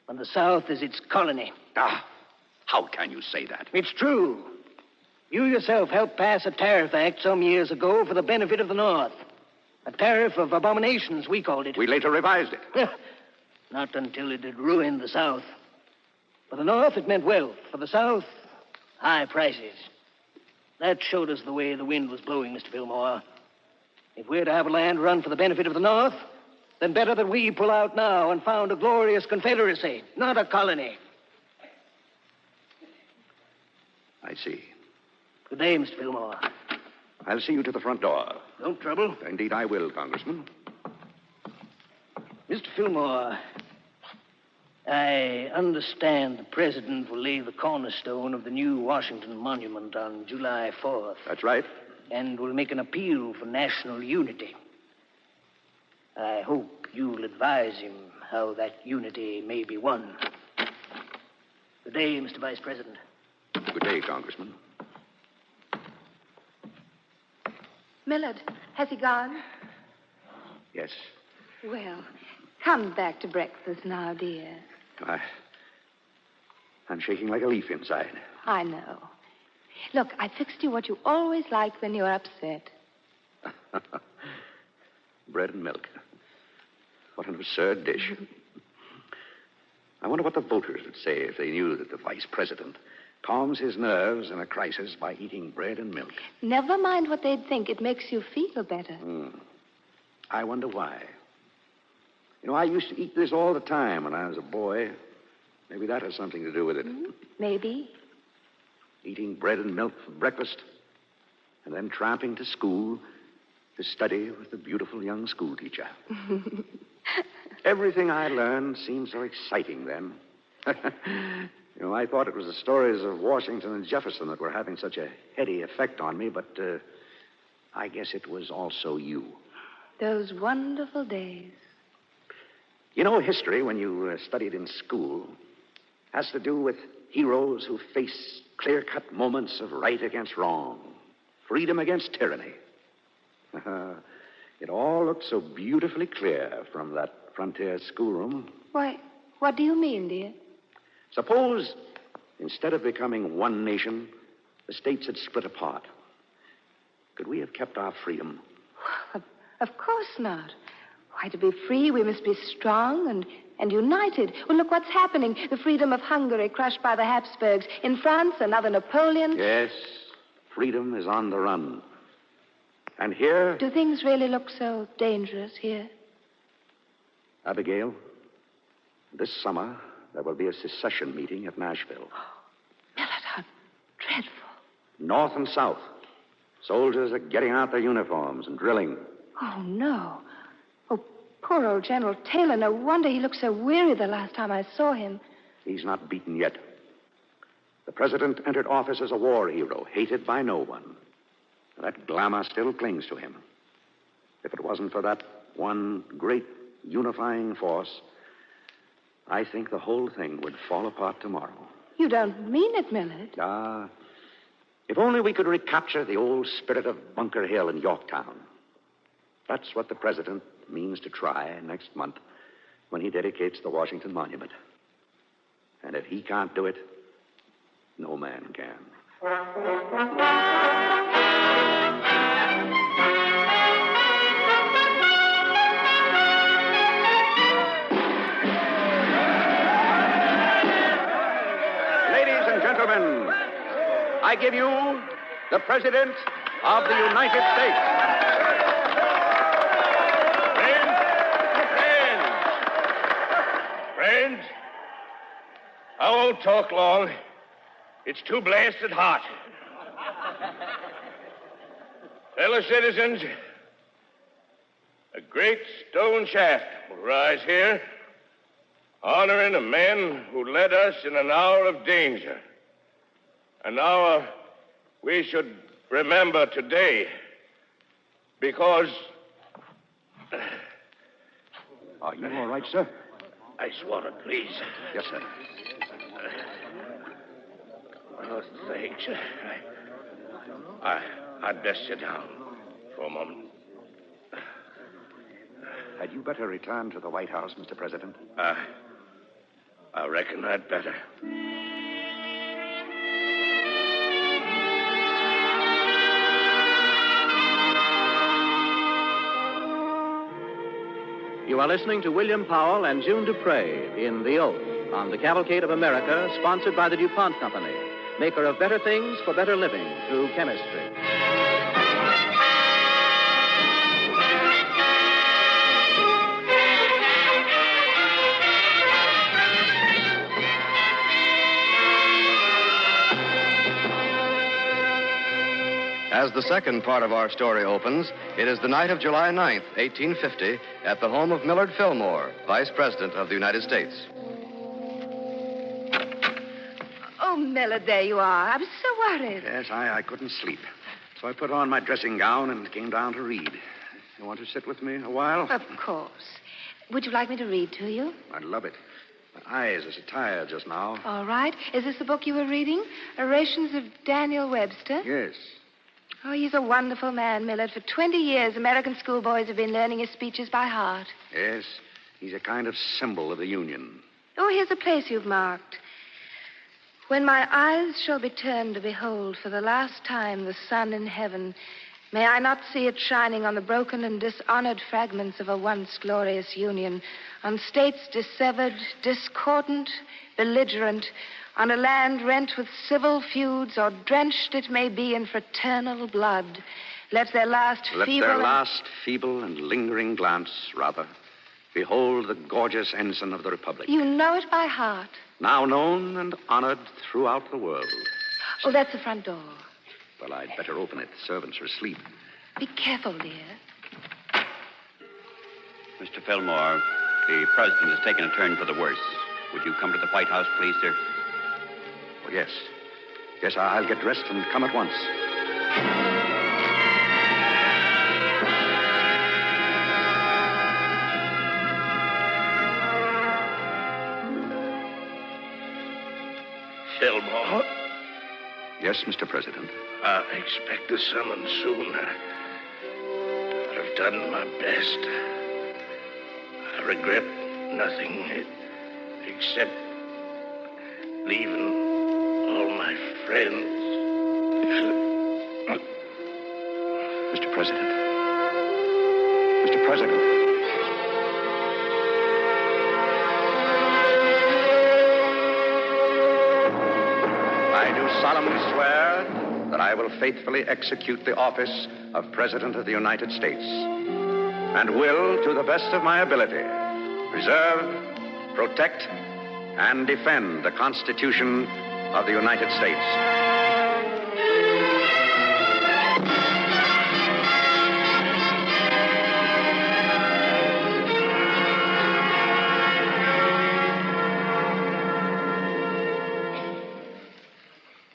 And the South is its colony. Ah, how can you say that? It's true. You yourself helped pass a tariff act some years ago for the benefit of the North. A tariff of abominations, we called it. We later revised it. Not until it had ruined the South. For the North, it meant wealth. For the South, high prices. That showed us the way the wind was blowing, Mr. Fillmore. If we're to have a land run for the benefit of the North, then better that we pull out now and found a glorious confederacy, not a colony. I see. Good day, Mr. Fillmore. I'll see you to the front door. Don't trouble. Indeed, I will, Congressman. Mr. Fillmore, I understand the president will lay the cornerstone of the new Washington Monument on July 4th. That's right. And will make an appeal for national unity. I hope you'll advise him how that unity may be won. Good day, Mr. Vice President. Good day, Congressman. Millard, has he gone? Yes. Well, come back to breakfast now, dear. I'm shaking like a leaf inside. I know. Look, I fixed you what you always like when you're upset. Bread and milk. What an absurd dish. I wonder what the voters would say if they knew that the vice president calms his nerves in a crisis by eating bread and milk. Never mind what they'd think. It makes you feel better. I wonder why. You know, I used to eat this all the time when I was a boy. Maybe that has something to do with it. Maybe. Eating bread and milk for breakfast, and then tramping to school to study with the beautiful young schoolteacher. Everything I learned seemed so exciting then. You know, I thought it was the stories of Washington and Jefferson that were having such a heady effect on me, but I guess it was also you. Those wonderful days. You know, history, when you studied in school, has to do with heroes who face clear-cut moments of right against wrong, freedom against tyranny. It all looked so beautifully clear from that frontier schoolroom. Why, what do you mean, dear? Suppose Instead of becoming one nation, the states had split apart. Could we have kept our freedom? Of course not. Why, to be free, we must be strong and united. Well, look what's happening. The freedom of Hungary crushed by the Habsburgs. In France, another Napoleon. Yes, freedom is on the run. And here... Do things really look so dangerous here? Abigail, this summer, there will be a secession meeting at Nashville. Millard, how dreadful. North and South. Soldiers are getting out their uniforms and drilling. Oh, no. Oh, poor old General Taylor. No wonder he looked so weary the last time I saw him. He's not beaten yet. The president entered office as a war hero, hated by no one. That glamour still clings to him. If it wasn't for that one great unifying force, I think the whole thing would fall apart tomorrow. You don't mean it, Millard. If only we could recapture the old spirit of Bunker Hill and Yorktown. That's what the president means to try next month when he dedicates the Washington Monument. And if he can't do it, no man can. Ladies and gentlemen, I give you the President of the United States. Friends, I won't talk long. It's too blasted hot. Fellow citizens, a great stone shaft will rise here, honoring a man who led us in an hour of danger. An hour we should remember today, because... Are you all right, sir? Ice water, please. Yes, sir. Oh, thanks. I'd best sit down for a moment. Had you better return to the White House, Mr. President? I reckon I'd better. You are listening to William Powell and June Dupre in The Oath on the Cavalcade of America, sponsored by the DuPont Company, maker of better things for better living through chemistry. As the second part of our story opens, it is the night of July 9th, 1850, at the home of Millard Fillmore, Vice President of the United States. Oh, Millard, there you are. I was so worried. Yes, I couldn't sleep. So I put on my dressing gown and came down to read. You want to sit with me a while? Of course. Would you like me to read to you? I'd love it. My eyes are so tired just now. All right. Is this the book you were reading? Orations of Daniel Webster? Yes. Oh, he's a wonderful man, Millard. For 20 years, American schoolboys have been learning his speeches by heart. Yes, he's a kind of symbol of the Union. Oh, here's a place you've marked. When my eyes shall be turned to behold for the last time the sun in heaven, may I not see it shining on the broken and dishonored fragments of a once glorious Union, on states dissevered, discordant, belligerent, on a land rent with civil feuds, or drenched, it may be, in fraternal blood. Let their last feeble and lingering glance, rather, behold the gorgeous ensign of the Republic. You know it by heart. Now known and honored throughout the world. Oh, that's the front door. Well, I'd better open it. The servants are asleep. Be careful, dear. Mr. Fillmore, the president has taken a turn for the worse. Would you come to the White House, please, sir? Oh, yes. Yes, I'll get dressed and come at once. Fillmore? Yes, Mr. President. I expect a summons soon. I've done my best. I regret nothing except leaving my friends. Mr. President. Mr. President. I do solemnly swear that I will faithfully execute the office of President of the United States and will, to the best of my ability, preserve, protect, and defend the Constitution of the United States.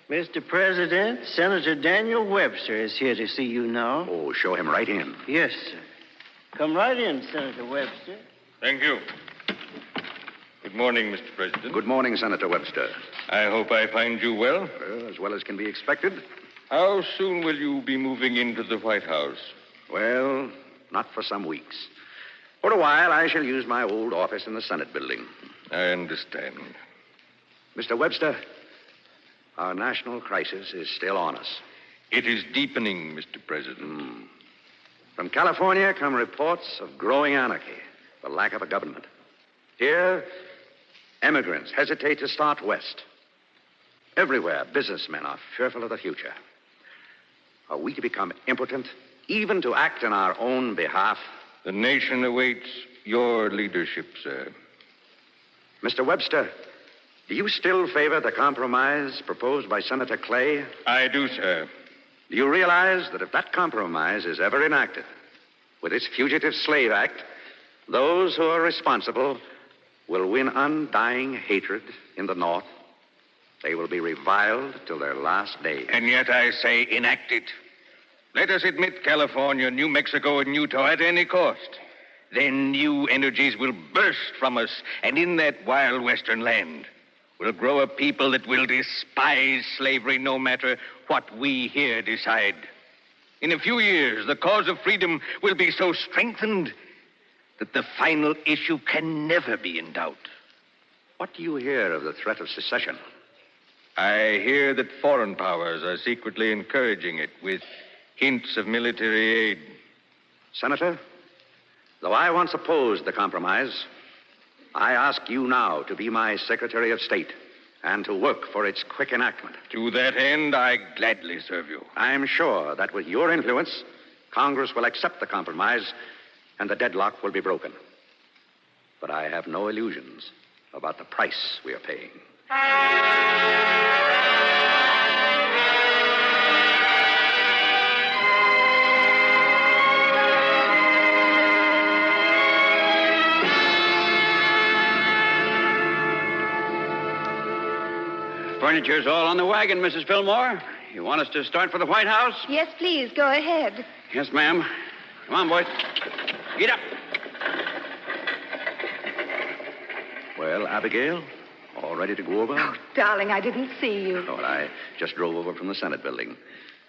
Mr. President, Senator Daniel Webster is here to see you now. Oh, show him right in. Yes, sir. Come right in, Senator Webster. Thank you. Good morning, Mr. President. Good morning, Senator Webster. I hope I find you well. Well as can be expected. How soon will you be moving into the White House? Well, not for some weeks. For a while, I shall use my old office in the Senate building. I understand. Mr. Webster, our national crisis is still on us. It is deepening, Mr. President. From California come reports of growing anarchy, the lack of a government. Here, immigrants hesitate to start west. Everywhere, businessmen are fearful of the future. Are we to become impotent, even to act in our own behalf? The nation awaits your leadership, sir. Mr. Webster, do you still favor the compromise proposed by Senator Clay? I do, sir. Do you realize that if that compromise is ever enacted, with its Fugitive Slave Act, those who are responsible will win undying hatred in the North? They will be reviled till their last day. And yet I say enact it. Let us admit California, New Mexico, and Utah at any cost. Then new energies will burst from us, and in that wild western land will grow a people that will despise slavery no matter what we here decide. In a few years, the cause of freedom will be so strengthened that the final issue can never be in doubt. What do you hear of the threat of secession? I hear that foreign powers are secretly encouraging it with hints of military aid. Senator, though I once opposed the compromise, I ask you now to be my Secretary of State and to work for its quick enactment. To that end, I gladly serve you. I'm sure that with your influence, Congress will accept the compromise and the deadlock will be broken. But I have no illusions about the price we are paying. Furniture's all on the wagon, Mrs. Fillmore. You want us to start for the White House? Yes, please, go ahead. Yes, ma'am. Come on, boys. Get up. Well, Abigail, all ready to go over? Oh, darling, I didn't see you. Well, I just drove over from the Senate building.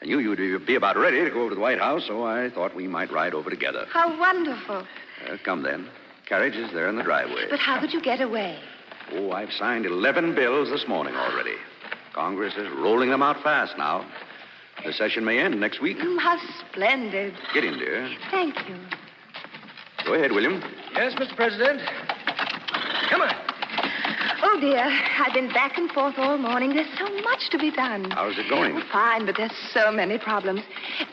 I knew you'd be about ready to go over to the White House, so I thought we might ride over together. How wonderful. Come then. Carriage is there in the driveway. But how could you get away? Oh, I've signed 11 bills this morning already. Congress is rolling them out fast now. The session may end next week. How splendid. Get in, dear. Thank you. Go ahead, William. Yes, Mr. President. Come on. Oh, dear. I've been back and forth all morning. There's so much to be done. How's it going? Fine, but there's so many problems.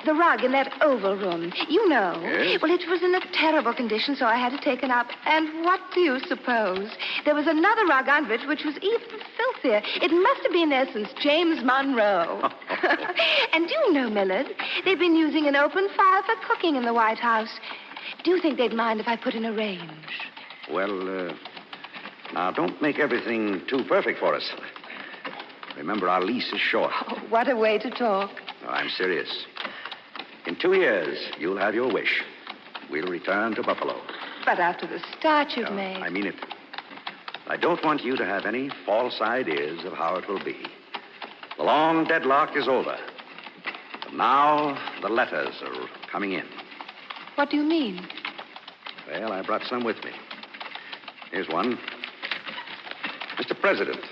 The rug in that oval room, you know. Yes? Well, it was in a terrible condition, so I had it taken up. And what do you suppose? There was another rug under it which was even filthier. It must have been there since James Monroe. And do you know, Millard, they've been using an open fire for cooking in the White House. Do you think they'd mind if I put in a range? Well, now, don't make everything too perfect for us. Remember, our lease is short. Oh, what a way to talk. No, I'm serious. In 2 years, you'll have your wish. We'll return to Buffalo. But after the start you've made. I mean it. I don't want you to have any false ideas of how it will be. The long deadlock is over. But now the letters are coming in. What do you mean? Well, I brought some with me. Here's one. Mr. President,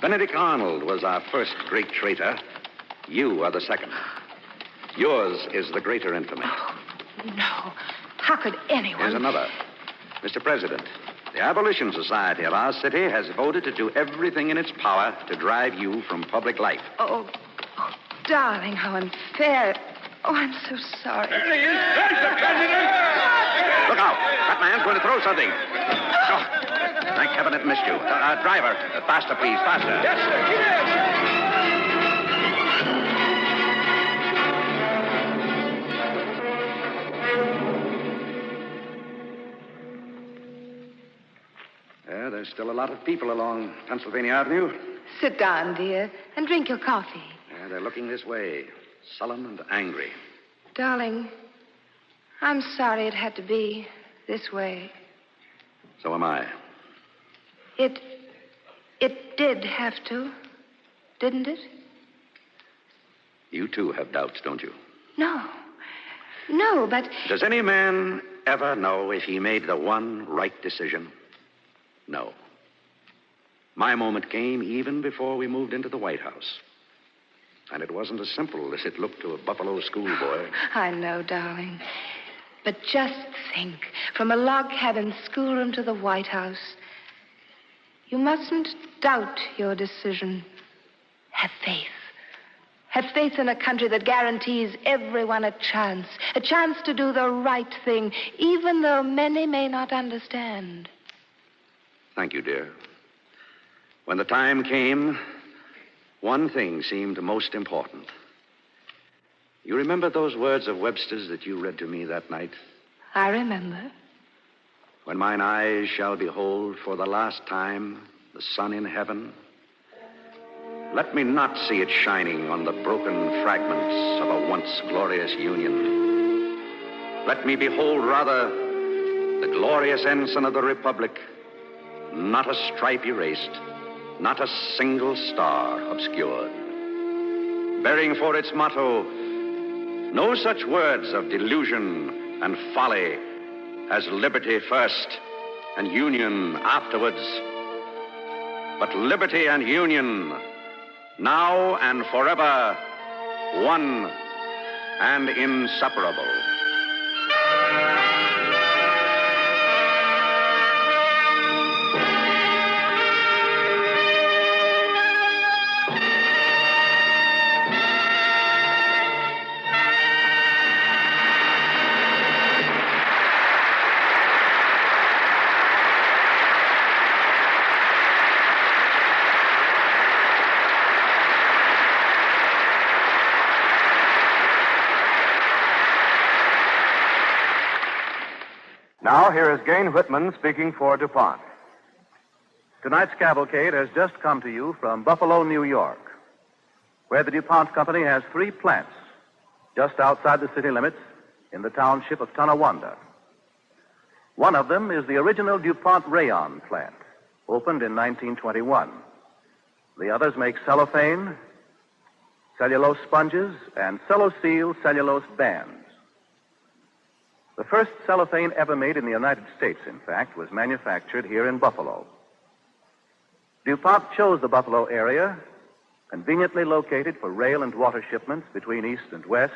Benedict Arnold was our first great traitor. You are the second. Yours is the greater infamy. No. How could anyone... Here's another. Mr. President, the Abolition Society of our city has voted to do everything in its power to drive you from public life. Oh, darling, how unfair. Oh, I'm so sorry. There he is. There's the president. Look out. That man's going to throw something. Oh, thank heaven it missed you. Driver, faster, please, faster. Yes, sir. There's still a lot of people along Pennsylvania Avenue. Sit down, dear, and drink your coffee. They're looking this way, sullen and angry. Darling, I'm sorry it had to be this way. So am I. It did have to, didn't it? You too have doubts, don't you? No, but... Does any man ever know if he made the one right decision? No. My moment came even before we moved into the White House. And it wasn't as simple as it looked to a Buffalo schoolboy. I know, darling. But just think, from a log cabin schoolroom to the White House. You mustn't doubt your decision. Have faith. Have faith in a country that guarantees everyone a chance to do the right thing, even though many may not understand. Thank you, dear. When the time came, one thing seemed most important. You remember those words of Webster's that you read to me that night? I remember. When mine eyes shall behold for the last time the sun in heaven, let me not see it shining on the broken fragments of a once glorious union. Let me behold rather the glorious ensign of the Republic, not a stripe erased, not a single star obscured, bearing for its motto no such words of delusion and folly as liberty first and union afterwards, but liberty and union now and forever one and inseparable. Now, here is Gain Whitman speaking for DuPont. Tonight's cavalcade has just come to you from Buffalo, New York, where the DuPont Company has 3 plants just outside the city limits in the township of Tonawanda. One of them is the original DuPont rayon plant, opened in 1921. The others make cellophane, cellulose sponges, and celloseal cellulose bands. The first cellophane ever made in the United States, in fact, was manufactured here in Buffalo. DuPont chose the Buffalo area, conveniently located for rail and water shipments between East and West,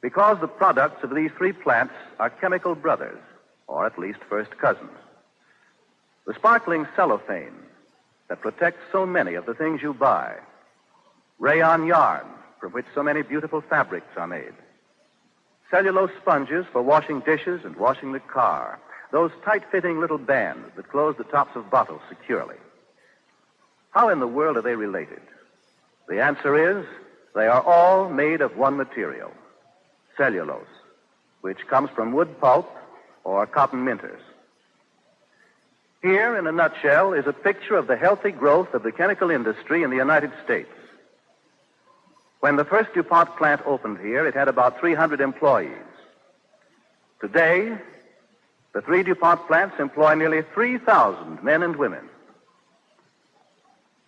because the products of these 3 plants are chemical brothers, or at least first cousins. The sparkling cellophane that protects so many of the things you buy, rayon yarn from which so many beautiful fabrics are made, cellulose sponges for washing dishes and washing the car, those tight-fitting little bands that close the tops of bottles securely. How in the world are they related? The answer is they are all made of one material, cellulose, which comes from wood pulp or cotton minters. Here, in a nutshell, is a picture of the healthy growth of the chemical industry in the United States. When the first DuPont plant opened here, it had about 300 employees. Today, the 3 DuPont plants employ nearly 3,000 men and women.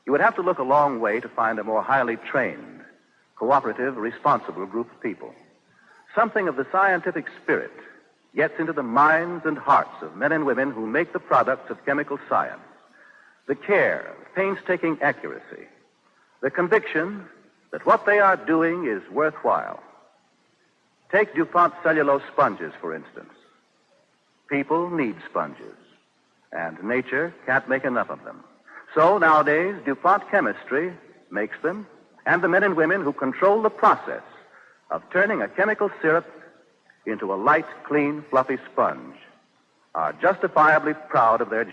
You would have to look a long way to find a more highly trained, cooperative, responsible group of people. Something of the scientific spirit gets into the minds and hearts of men and women who make the products of chemical science. the care, painstaking accuracy, the conviction that what they are doing is worthwhile. Take DuPont cellulose sponges, for instance. People need sponges, and nature can't make enough of them. So nowadays, DuPont Chemistry makes them, and the men and women who control the process of turning a chemical syrup into a light, clean, fluffy sponge are justifiably proud of their...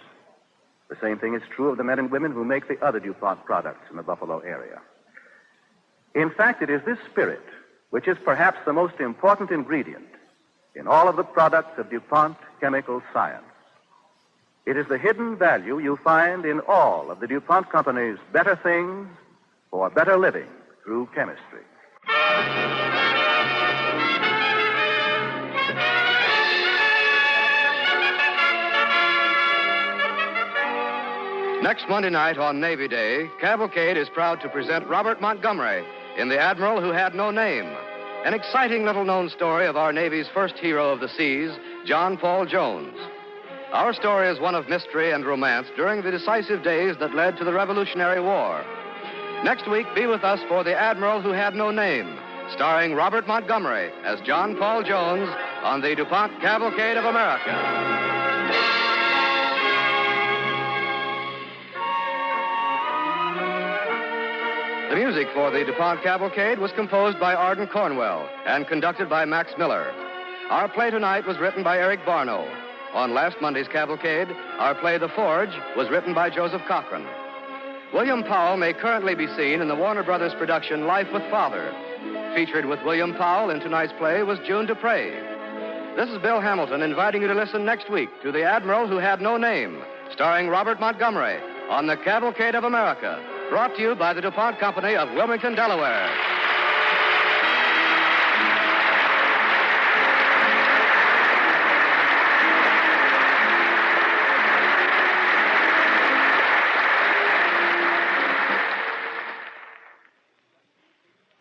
The same thing is true of the men and women who make the other DuPont products in the Buffalo area. In fact, it is this spirit which is perhaps the most important ingredient in all of the products of DuPont chemical science. It is the hidden value you find in all of the DuPont Company's better things for better living through chemistry. Next Monday night on Navy Day, Cavalcade is proud to present Robert Montgomery in The Admiral Who Had No Name, an exciting little-known story of our Navy's first hero of the seas, John Paul Jones. Our story is one of mystery and romance during the decisive days that led to the Revolutionary War. Next week, be with us for The Admiral Who Had No Name, starring Robert Montgomery as John Paul Jones on the DuPont Cavalcade of America. The music for the DuPont Cavalcade was composed by Arden Cornwell and conducted by Max Miller. Our play tonight was written by Eric Barnow. On last Monday's Cavalcade, our play The Forge was written by Joseph Cochran. William Powell may currently be seen in the Warner Brothers production Life with Father. Featured with William Powell in tonight's play was June Dupre. This is Bill Hamilton inviting you to listen next week to The Admiral Who Had No Name, starring Robert Montgomery on the Cavalcade of America. Brought to you by the DuPont Company of Wilmington, Delaware.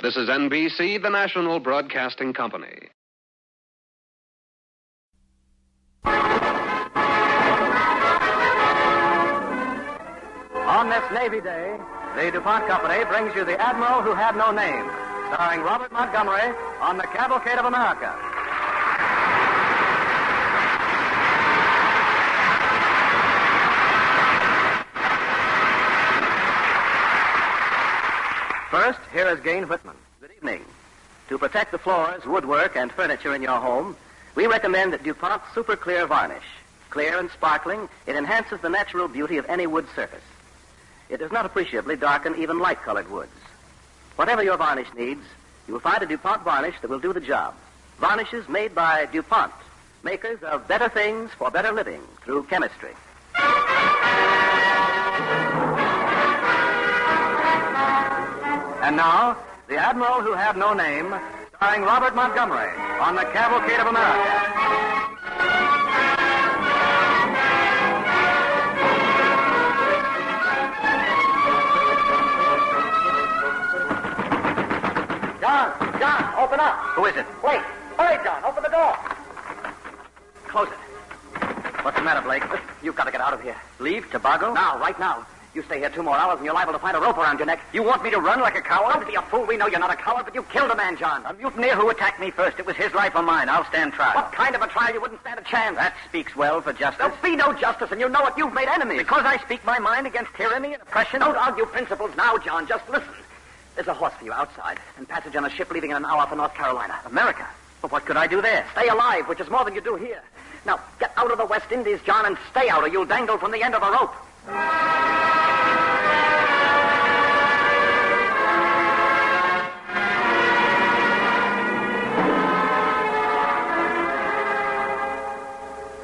This is NBC, the National Broadcasting Company. On this Navy Day, the DuPont Company brings you The Admiral Who Had No Name, starring Robert Montgomery on the Cavalcade of America. First, here is Gain Whitman. Good evening. To protect the floors, woodwork, and furniture in your home, we recommend DuPont Super Clear Varnish. Clear and sparkling, it enhances the natural beauty of any wood surface. It does not appreciably darken even light-colored woods. Whatever your varnish needs, you will find a DuPont varnish that will do the job. Varnishes made by DuPont, makers of better things for better living through chemistry. And now, The Admiral Who Had No Name, starring Robert Montgomery on the Cavalcade of America. John, open up. Who is it? Wait. Hurry, John. Open the door. Close it. What's the matter, Blake? You've got to get out of here. Leave Tobago? Now, right now. You stay here 2 more hours and you're liable to find a rope around your neck. You want me to run like a coward? Don't be a fool. We know you're not a coward, but you killed a man, John. A mutineer who attacked me first. It was his life or mine. I'll stand trial. What kind of a trial? You wouldn't stand a chance. That speaks well for justice. There'll be no justice, and you know it. You've made enemies. Because I speak my mind against tyranny and oppression. Don't argue principles now, John. Just listen. There's a horse for you outside, and passage on a ship leaving in an hour for North Carolina. America? But what could I do there? Stay alive, which is more than you do here. Now, get out of the West Indies, John, and stay out, or you'll dangle from the end of a rope.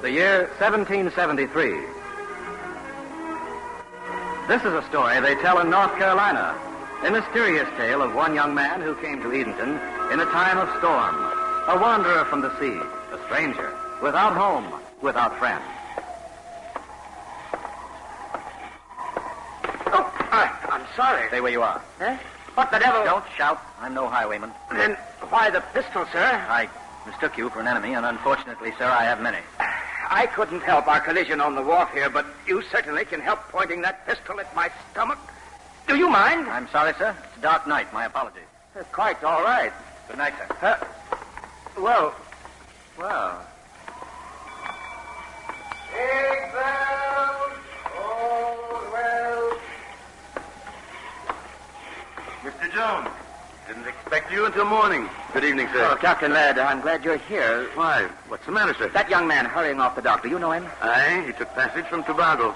The year 1773. This is a story they tell in North Carolina. A mysterious tale of one young man who came to Edenton in a time of storm. A wanderer from the sea, a stranger, without home, without friends. Oh, I'm sorry. Stay where you are. Eh? What the devil? Don't shout. I'm no highwayman. Then why the pistol, sir? I mistook you for an enemy, and unfortunately, sir, I have many. I couldn't help our collision on the wharf here, but you certainly can help pointing that pistol at my stomach. Do you mind? I'm sorry, sir. It's a dark night. My apologies. Quite all right. Good night, sir. Well. Big bells, all well. Mr. Jones, didn't expect you until morning. Good evening, sir. Oh, Captain Ladd, I'm glad you're here. Why? What's the matter, sir? That young man hurrying off the dock, do you know him? Aye, he took passage from Tobago.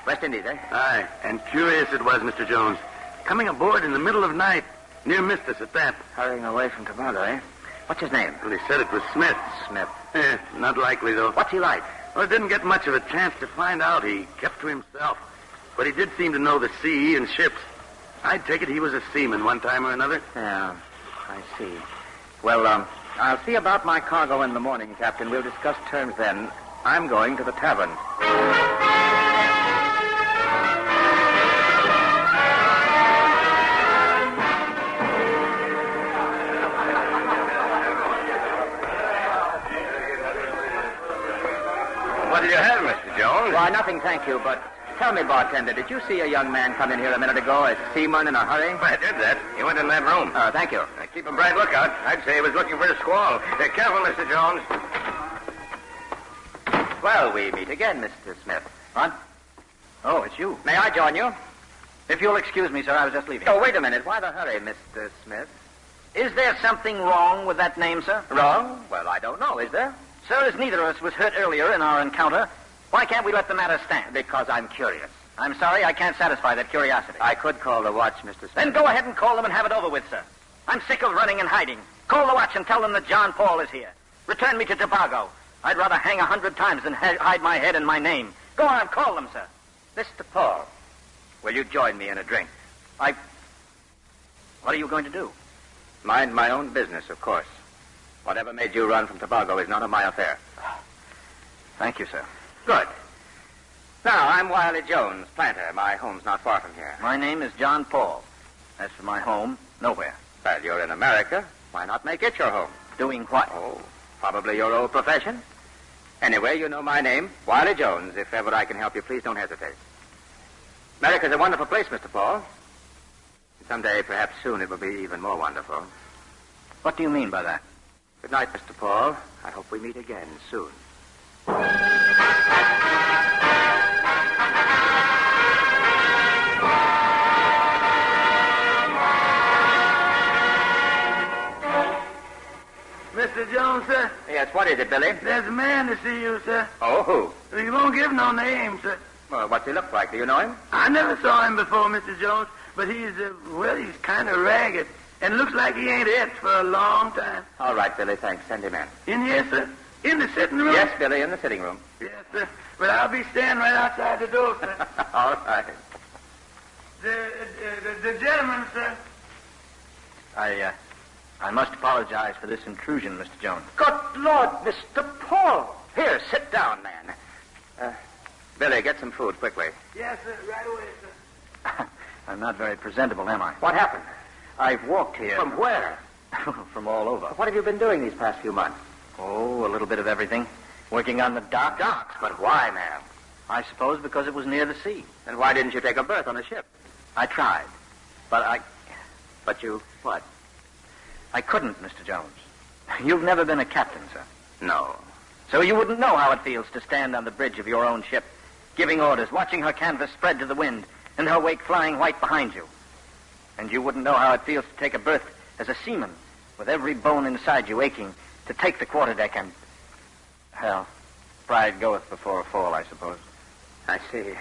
West Indies, eh? Aye, and curious it was, Mr. Jones. Coming aboard in the middle of night. Near missed us at that. Hurrying away from Tobago, eh? What's his name? Well, he said it was Smith. Smith. Not likely, though. What's he like? Well, didn't get much of a chance to find out. He kept to himself. But he did seem to know the sea and ships. I'd take it he was a seaman one time or another. Yeah, I see. Well, I'll see about my cargo in the morning, Captain. We'll discuss terms then. I'm going to the tavern. What do you have, Mr. Jones? Why, nothing, thank you, but tell me, bartender, did you see a young man come in here a minute ago, a seaman in a hurry? I did that. He went in that room. Thank you. Keep a bright lookout. I'd say he was looking for a squall. Careful, Mr. Jones. Well, we meet again, Mr. Smith. What? Oh, it's you. May I join you? If you'll excuse me, sir, I was just leaving. Oh, wait a minute. Why the hurry, Mr. Smith? Is there something wrong with that name, sir? Wrong? Well, I don't know. Is there? Sir, as neither of us was hurt earlier in our encounter, why can't we let the matter stand? Because I'm curious. I'm sorry, I can't satisfy that curiosity. I could call the watch, Mr. Smith. Then go ahead and call them and have it over with, sir. I'm sick of running and hiding. Call the watch and tell them that John Paul is here. Return me to Tobago. I'd rather hang 100 times than hide my head and my name. Go on, call them, sir. Mr. Paul, will you join me in a drink? What are you going to do? Mind my own business, of course. Whatever made you run from Tobago is none of my affair. Thank you, sir. Good. Now, I'm Wiley Jones, planter. My home's not far from here. My name is John Paul. As for my home, nowhere. Well, you're in America. Why not make it your home? Doing what? Oh, probably your old profession. Anyway, you know my name, Wiley Jones. If ever I can help you, please don't hesitate. America's a wonderful place, Mr. Paul. Someday, perhaps soon, it will be even more wonderful. What do you mean by that? Good night, Mr. Paul. I hope we meet again soon. Mr. Jones, sir? Yes, what is it, Billy? There's a man to see you, sir. Oh, who? He won't give no name, sir. Well, what's he look like? Do you know him? I never saw him before, Mr. Jones, but he's kind of ragged and looks like he ain't ate for a long time. All right, Billy, thanks. Send him in. In here, sir? In the sitting room? Yes, Billy, in the sitting room. Yes, sir. But I'll be standing right outside the door, sir. All right. The gentleman, sir. I must apologize for this intrusion, Mr. Jones. Good Lord, Mr. Paul. Here, sit down, man. Billy, get some food quickly. Yes, sir. Right away, sir. I'm not very presentable, am I? What happened? I've walked here. From where? From all over. What have you been doing these past few months? Oh, a little bit of everything. Working on the docks. Docks? But why, man? I suppose because it was near the sea. Then why didn't you take a berth on a ship? I tried. But you what? I couldn't, Mr. Jones. You've never been a captain, sir. No. So you wouldn't know how it feels to stand on the bridge of your own ship, giving orders, watching her canvas spread to the wind, and her wake flying white behind you. And you wouldn't know how it feels to take a berth as a seaman, with every bone inside you aching, to take the quarterdeck and... Well, pride goeth before a fall, I suppose. I see.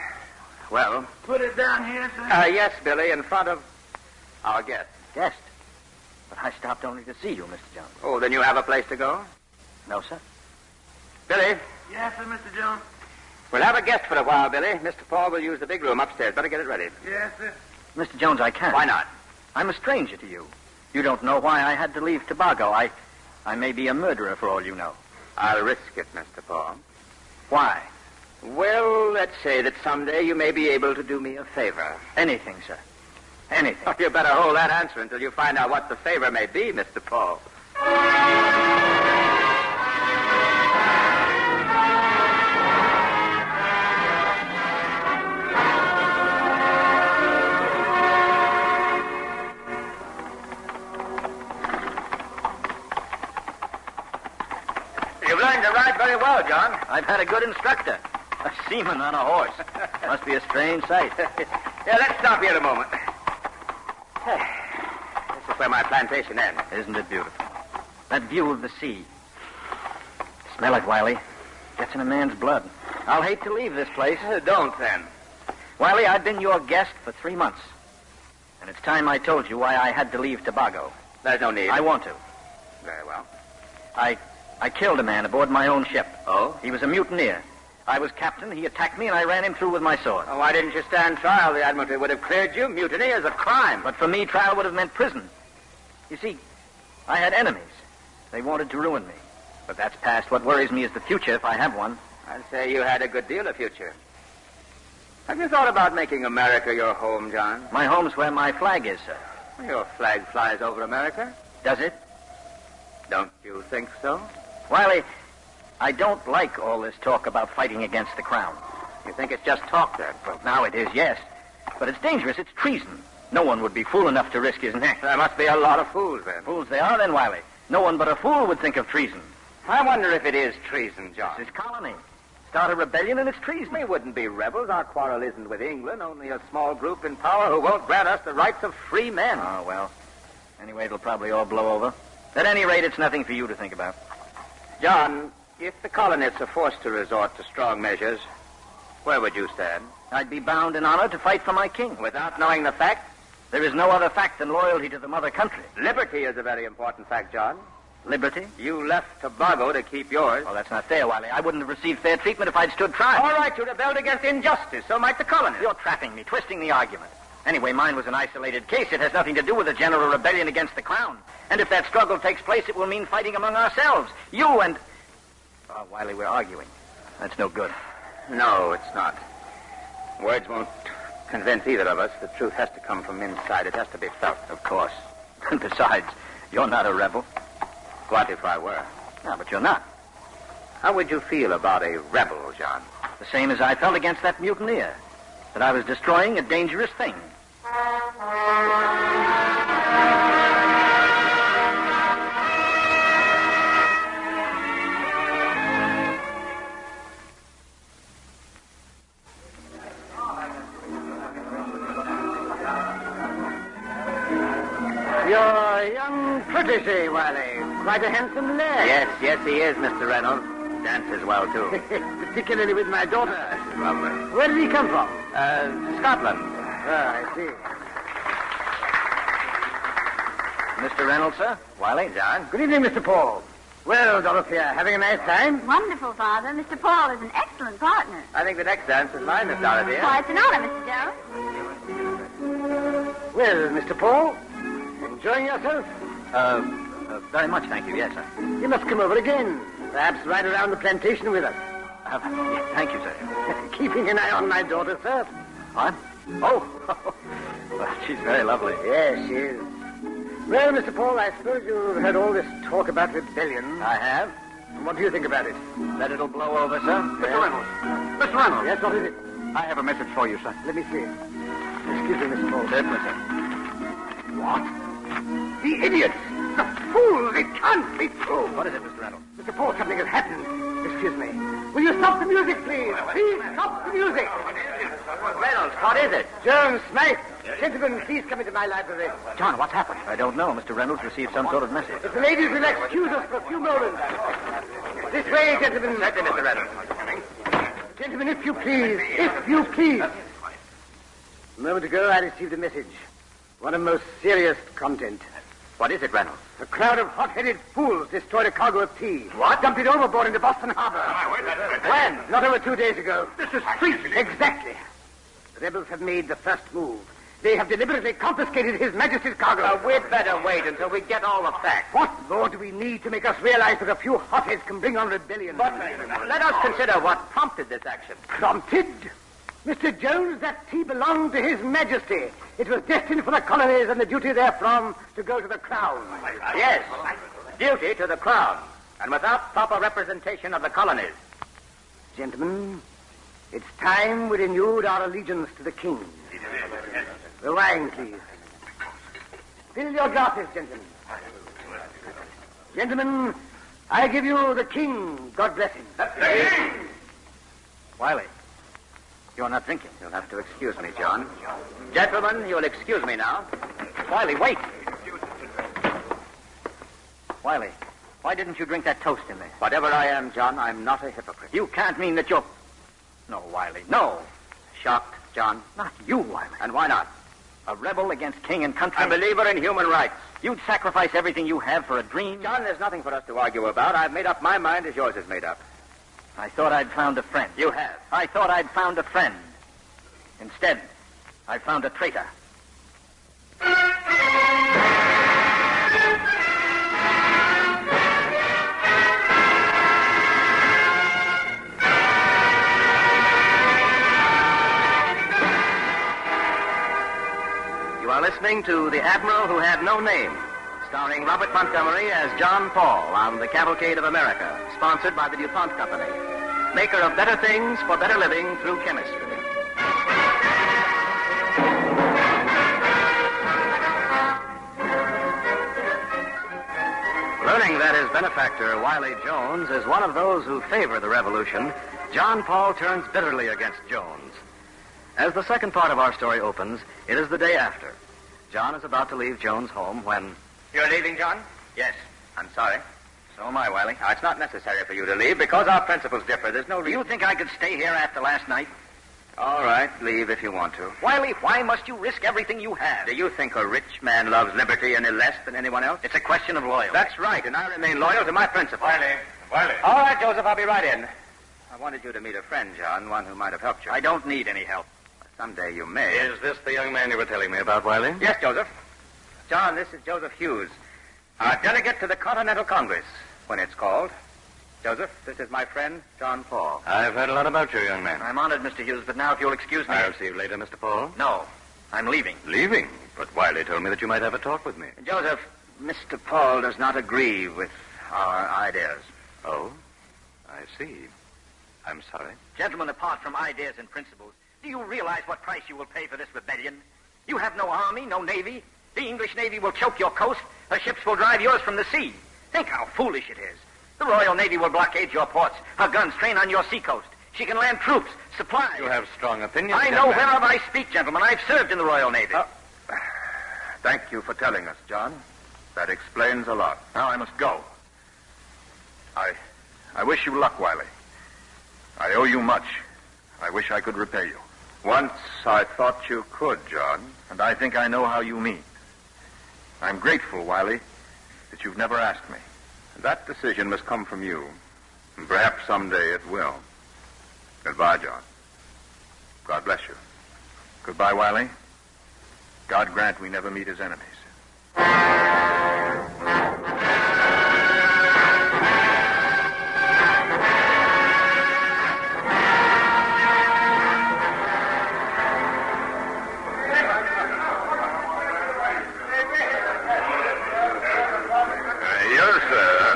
Well... Put it down here, sir? Yes, Billy, in front of our guest. Guest? But I stopped only to see you, Mr. Jones. Oh, then you have a place to go? No, sir. Billy? Yes, sir, Mr. Jones. We'll have a guest for a while, Billy. Mr. Paul will use the big room upstairs. Better get it ready. Yes, sir. Mr. Jones, I can't. Why not? I'm a stranger to you. You don't know why I had to leave Tobago. I may be a murderer for all you know. I'll risk it, Mr. Paul. Why? Well, let's say that someday you may be able to do me a favor. Anything, sir. Anything. Oh, you better hold that answer until you find out what the favor may be, Mr. Paul. learned to ride very well, John. I've had a good instructor. A seaman on a horse. Must be a strange sight. Yeah, let's stop here a moment. This is where my plantation ends. Isn't it beautiful? That view of the sea. Smell it, Wiley. Gets in a man's blood. I'll hate to leave this place. Don't, then. Wiley, I've been your guest for 3 months. And it's time I told you why I had to leave Tobago. There's no need. I want to. Very well. I killed a man aboard my own ship. Oh? He was a mutineer. I was captain, he attacked me, and I ran him through with my sword. Oh, why didn't you stand trial? The Admiralty would have cleared you. Mutiny is a crime. But for me, trial would have meant prison. You see, I had enemies. They wanted to ruin me. But that's past. What worries me is the future, if I have one. I'd say you had a good deal of future. Have you thought about making America your home, John? My home's where my flag is, sir. Your flag flies over America. Does it? Don't you think so? Wiley, I don't like all this talk about fighting against the crown. You think it's just talk, then? Well, now it is, yes. But it's dangerous. It's treason. No one would be fool enough to risk his neck. There must be a lot of fools, then. Fools they are, then, Wiley. No one but a fool would think of treason. I wonder if it is treason, John. This is colony. Start a rebellion and it's treason. We wouldn't be rebels. Our quarrel isn't with England, only a small group in power who won't grant us the rights of free men. Oh, well. Anyway, it'll probably all blow over. At any rate, it's nothing for you to think about. John, if the colonists are forced to resort to strong measures, where would you stand? I'd be bound in honor to fight for my king. Without knowing the fact? There is no other fact than loyalty to the mother country. Liberty is a very important fact, John. Liberty? You left Tobago to keep yours. Oh, that's not fair, Wiley. I wouldn't have received fair treatment if I'd stood trial. All right, you rebelled against injustice. So might the colonists. You're trapping me, twisting the argument. Anyway, mine was an isolated case. It has nothing to do with a general rebellion against the crown. And if that struggle takes place, it will mean fighting among ourselves. You and... Oh, Wiley, we're arguing. That's no good. No, it's not. Words won't convince either of us. The truth has to come from inside. It has to be felt. Of course. And besides, you're not a rebel. What if I were? No, but you're not. How would you feel about a rebel, John? The same as I felt against that mutineer. That I was destroying a dangerous thing. Your young protege, Wiley. Quite a handsome lad. Yes, he is, Mr. Reynolds. Dances well, too. Particularly with my daughter. She's lovely. Where did he come from? Scotland. Ah, I see. Mr. Reynolds, sir? Wiley? John? Good evening, Mr. Paul. Well, Dorothea, having a nice time? Wonderful, Father. Mr. Paul is an excellent partner. I think the next dance is mine, Miss Dorothea. Why, it's an honor, Mr. Jones. Well, Mr. Paul, enjoying yourself? Very much, thank you. Yes, sir. You must come over again. Perhaps ride around the plantation with us. Thank you, sir. Keeping an eye on my daughter, sir. What? Oh. Well, she's very lovely. Yes, she is. Well, Mr. Paul, I suppose you've heard all this talk about rebellion. I have. What do you think about it? That it'll blow over, sir? Mr. Reynolds. Mr. Reynolds. Yes, what is it? I have a message for you, sir. Let me see. Excuse me, Mr. Paul. Certainly, sir. What? The idiots! The fools! It can't be true! What is it, Mr. Reynolds? Mr. Paul, something has happened. Excuse me. Will you stop the music, please? Please, stop the music! Reynolds, what is it? Jones, Smythe, gentlemen, please come into my library. John, what's happened? I don't know. Mr. Reynolds received some sort of message. If the ladies will excuse us for a few moments. This way, gentlemen. Certainly, Mr. Reynolds. Gentlemen, if you please. If you please. A moment ago, I received a message. One of most serious content. What is it, Reynolds? A crowd of hot-headed fools destroyed a cargo of tea. What? Dumped it overboard into Boston Harbor. When? Not over 2 days ago. This is treason. Exactly. The rebels have made the first move. They have deliberately confiscated His Majesty's cargo. We'd better wait until we get all the facts. What more do we need to make us realize that a few hotheads can bring on rebellion? But let us consider what prompted this action. Prompted? Mr. Jones, that tea belonged to His Majesty. It was destined for the colonies and the duty therefrom to go to the crown. Yes, duty to the crown, and without proper representation of the colonies. Gentlemen, it's time we renewed our allegiance to the king. The wine, please. Fill your glasses, gentlemen. Gentlemen, I give you the king. God bless him. The king! Wiley, you're not drinking. You'll have to excuse me, John. Gentlemen, you'll excuse me now. Wiley, wait. Wiley, why didn't you drink that toast in there? Whatever I am, John, I'm not a hypocrite. You can't mean that you're... No, Wiley, no. Shocked, John? Not you, Wiley. And why not? A rebel against king and country? A believer in human rights. You'd sacrifice everything you have for a dream? John, there's nothing for us to argue about. I've made up my mind as yours is made up. I thought I'd found a friend. You have. I thought I'd found a friend. Instead, I found a traitor. You are listening to The Admiral Who Had No Name, starring Robert Montgomery as John Paul on the Cavalcade of America, sponsored by the DuPont Company, maker of better things for better living through chemistry. Learning that his benefactor, Wiley Jones, is one of those who favor the revolution, John Paul turns bitterly against Jones. As the second part of our story opens, it is the day after. John is about to leave Jones' home when... You're leaving, John? Yes. I'm sorry. So am I, Wiley. Now, it's not necessary for you to leave because our principles differ. There's no Do reason... you think I could stay here after last night? All right, leave if you want to. Wiley, why must you risk everything you have? Do you think a rich man loves liberty any less than anyone else? It's a question of loyalty. That's right, and I remain loyal to my principles. Wiley. All right, Joseph, I'll be right in. I wanted you to meet a friend, John, one who might have helped you. I don't need any help. Someday you may. Is this the young man you were telling me about, Wiley? Yes, Joseph. John, this is Joseph Hughes, our delegate to the Continental Congress, when it's called. Joseph, this is my friend, John Paul. I've heard a lot about you, young man. I'm honored, Mr. Hughes, but now if you'll excuse me... I'll see you later, Mr. Paul. No, I'm leaving. Leaving? But Wiley told me that you might have a talk with me. Joseph, Mr. Paul does not agree with our ideas. Oh? I see. I'm sorry. Gentlemen, apart from ideas and principles, do you realize what price you will pay for this rebellion? You have no army, no navy. The English Navy will choke your coast. Her ships will drive yours from the sea. Think how foolish it is. The Royal Navy will blockade your ports. Her guns train on your seacoast. She can land troops, supplies. You have strong opinions. I know whereof I speak, gentlemen. I've served in the Royal Navy. Thank you for telling us, John. That explains a lot. Now I must go. I wish you luck, Wiley. I owe you much. I wish I could repay you. Once I thought you could, John. And I think I know how you mean. I'm grateful, Wiley, that you've never asked me. That decision must come from you. And perhaps someday it will. Goodbye, John. God bless you. Goodbye, Wiley. God grant we never meet as enemies.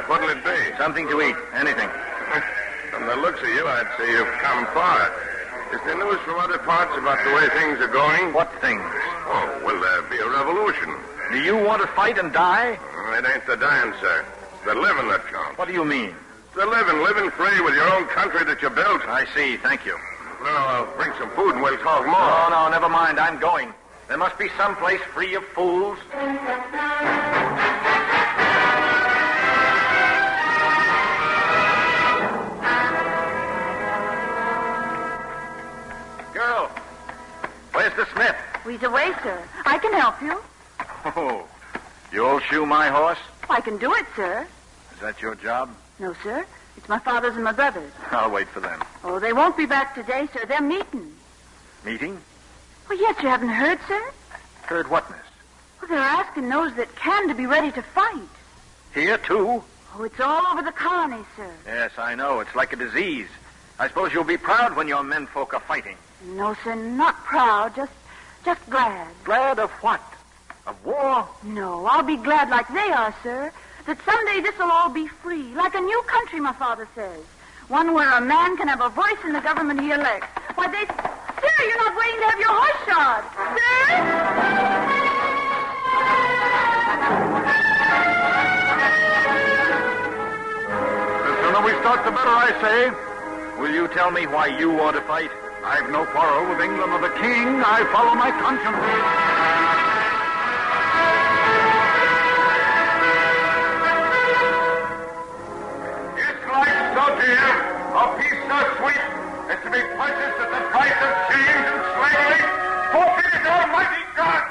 What'll it be? Something to eat. Anything. From the looks of you, I'd say you've come far. Is there news from other parts about the way things are going? What things? Oh, will there be a revolution? Do you want to fight and die? It ain't the dying, sir. It's the living that counts. What do you mean? The living free with your own country that you built. I see. Thank you. Now, I'll bring some food and we'll talk more. No, never mind. I'm going. There must be some place free of fools. Girl, where's the smith? He's away, sir. I can help you. Oh, you'll shoe my horse? I can do it, sir. Is that your job? No, sir. It's my father's and my brother's. I'll wait for them. Oh, they won't be back today, sir. They're meeting. Meeting? Oh, yes, you haven't heard, sir? Heard what, miss? Well, they're asking those that can to be ready to fight. Here, too? Oh, it's all over the colony, sir. Yes, I know. It's like a disease. I suppose you'll be proud when your menfolk are fighting. No, sir, not proud. Just glad. Glad of what? Of war? No, I'll be glad like they are, sir. That someday this'll all be free. Like a new country, my father says. One where a man can have a voice in the government he elects. Why, they... Sir, you're not waiting to have your horse shod. Sir? we start, the better, I say. Will you tell me why you want to fight? I've no quarrel with England or the king. I follow my conscience. It's life so dear, a peace so sweet, as to be purchased at the price of chains and slavery. Forfeit it, Almighty God!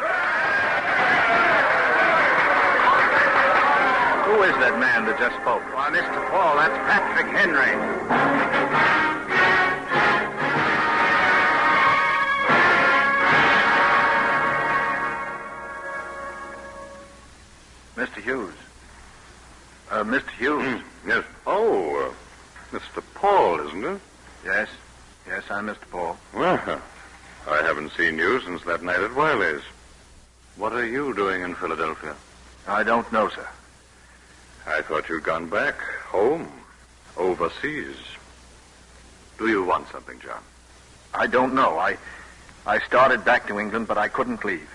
Who is that man that just spoke? Why, Mr. Paul, that's Patrick Henry. Mr. Hughes. Mr. Hughes. Yes. Oh, Mr. Paul, isn't it? Yes. Yes, I'm Mr. Paul. Well, I haven't seen you since that night at Wiley's. What are you doing in Philadelphia? I don't know, sir. I thought you'd gone back home, overseas. Do you want something, John? I don't know. I started back to England, but I couldn't leave.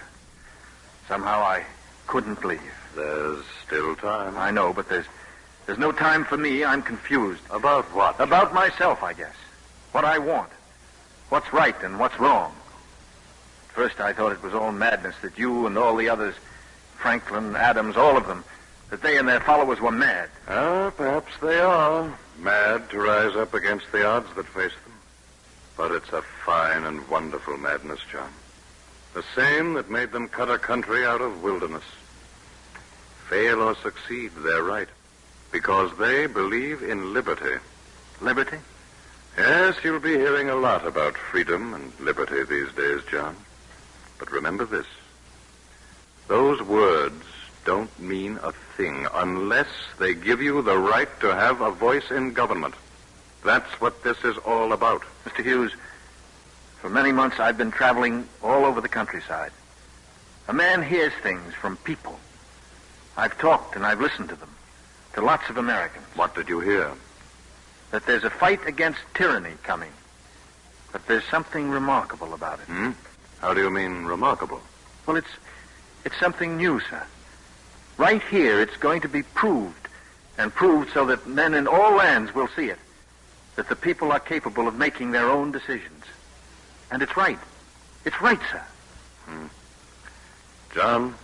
Somehow I couldn't leave. There's still time. I know, but there's no time for me. I'm confused. About what? About myself, I guess. What I want. What's right and what's wrong. At first I thought it was all madness, that you and all the others, Franklin, Adams, all of them, that they and their followers were mad. Perhaps they are. Mad to rise up against the odds that face them. But it's a fine and wonderful madness, John. The same that made them cut a country out of wilderness. Fail or succeed, they're right. Because they believe in liberty. Liberty? Yes, you'll be hearing a lot about freedom and liberty these days, John. But remember this. Those words don't mean a thing unless they give you the right to have a voice in government. That's what this is all about. Mr. Hughes, for many months I've been traveling all over the countryside. A man hears things from people. I've talked and I've listened to them, to lots of Americans. What did you hear? That there's a fight against tyranny coming. But there's something remarkable about it. How do you mean remarkable? Well, it's something new, sir. Right here, it's going to be proved, and proved so that men in all lands will see it, that the people are capable of making their own decisions. And it's right. It's right, sir. John,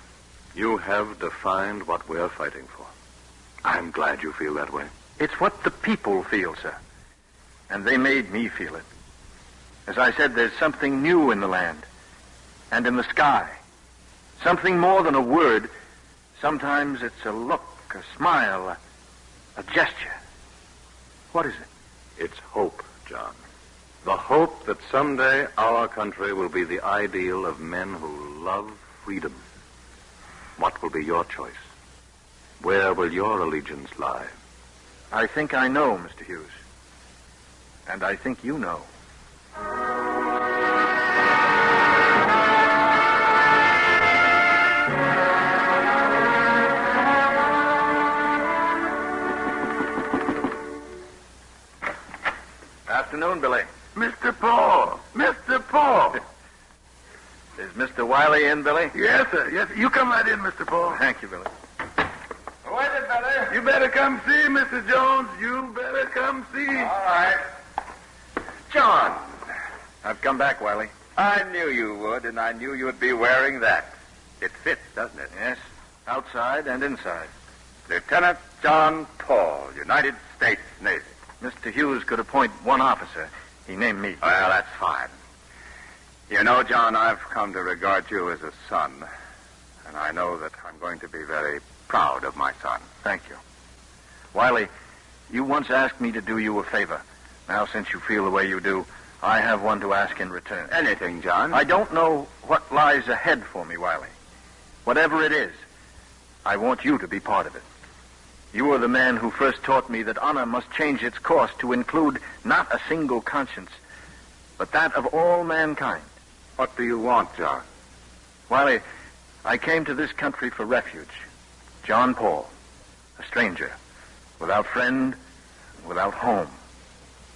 you have defined what we're fighting for. I'm glad you feel that way. It's what the people feel, sir. And they made me feel it. As I said, there's something new in the land and in the sky. Something more than a word. Sometimes it's a look, a smile, a gesture. What is it? It's hope, John. The hope that someday our country will be the ideal of men who love freedom. What will be your choice? Where will your allegiance lie? I think I know, Mr. Hughes. And I think you know. Afternoon, Billy. Mr. Paul! Mr. Paul! Is Mr. Wiley in, Billy? Yes, sir. Yes, sir. You come right in, Mr. Paul. Thank you, Billy. Who is it, Billy? You better come see, Mr. Jones. You better come see. All right. John. I've come back, Wiley. I knew you would, and I knew you'd be wearing that. It fits, doesn't it? Yes, outside and inside. Lieutenant John Paul, United States Navy. Mr. Hughes could appoint one officer. He named me. Well, that's fine. You know, John, I've come to regard you as a son, and I know that I'm going to be very proud of my son. Thank you. Wiley, you once asked me to do you a favor. Now, since you feel the way you do, I have one to ask in return. Anything, John. I don't know what lies ahead for me, Wiley. Whatever it is, I want you to be part of it. You were the man who first taught me that honor must change its course to include not a single conscience, but that of all mankind. What do you want, John? Wiley, I came to this country for refuge. John Paul, a stranger, without friend, without home.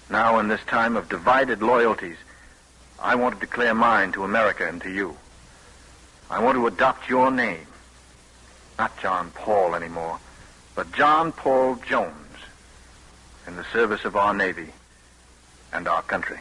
Now, in this time of divided loyalties, I want to declare mine to America and to you. I want to adopt your name. Not John Paul anymore, but John Paul Jones. in the service of our Navy and our country.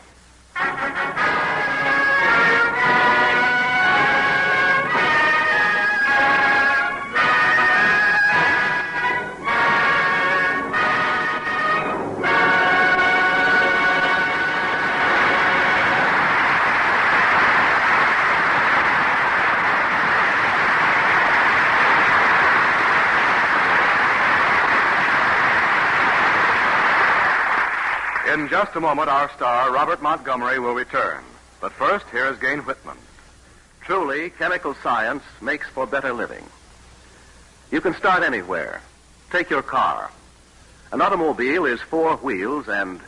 In just a moment, our star, Robert Montgomery, will return. But first, here is Gane Whitman. Truly, chemical science makes for better living. You can start anywhere. Take your car. An automobile is 4 wheels, and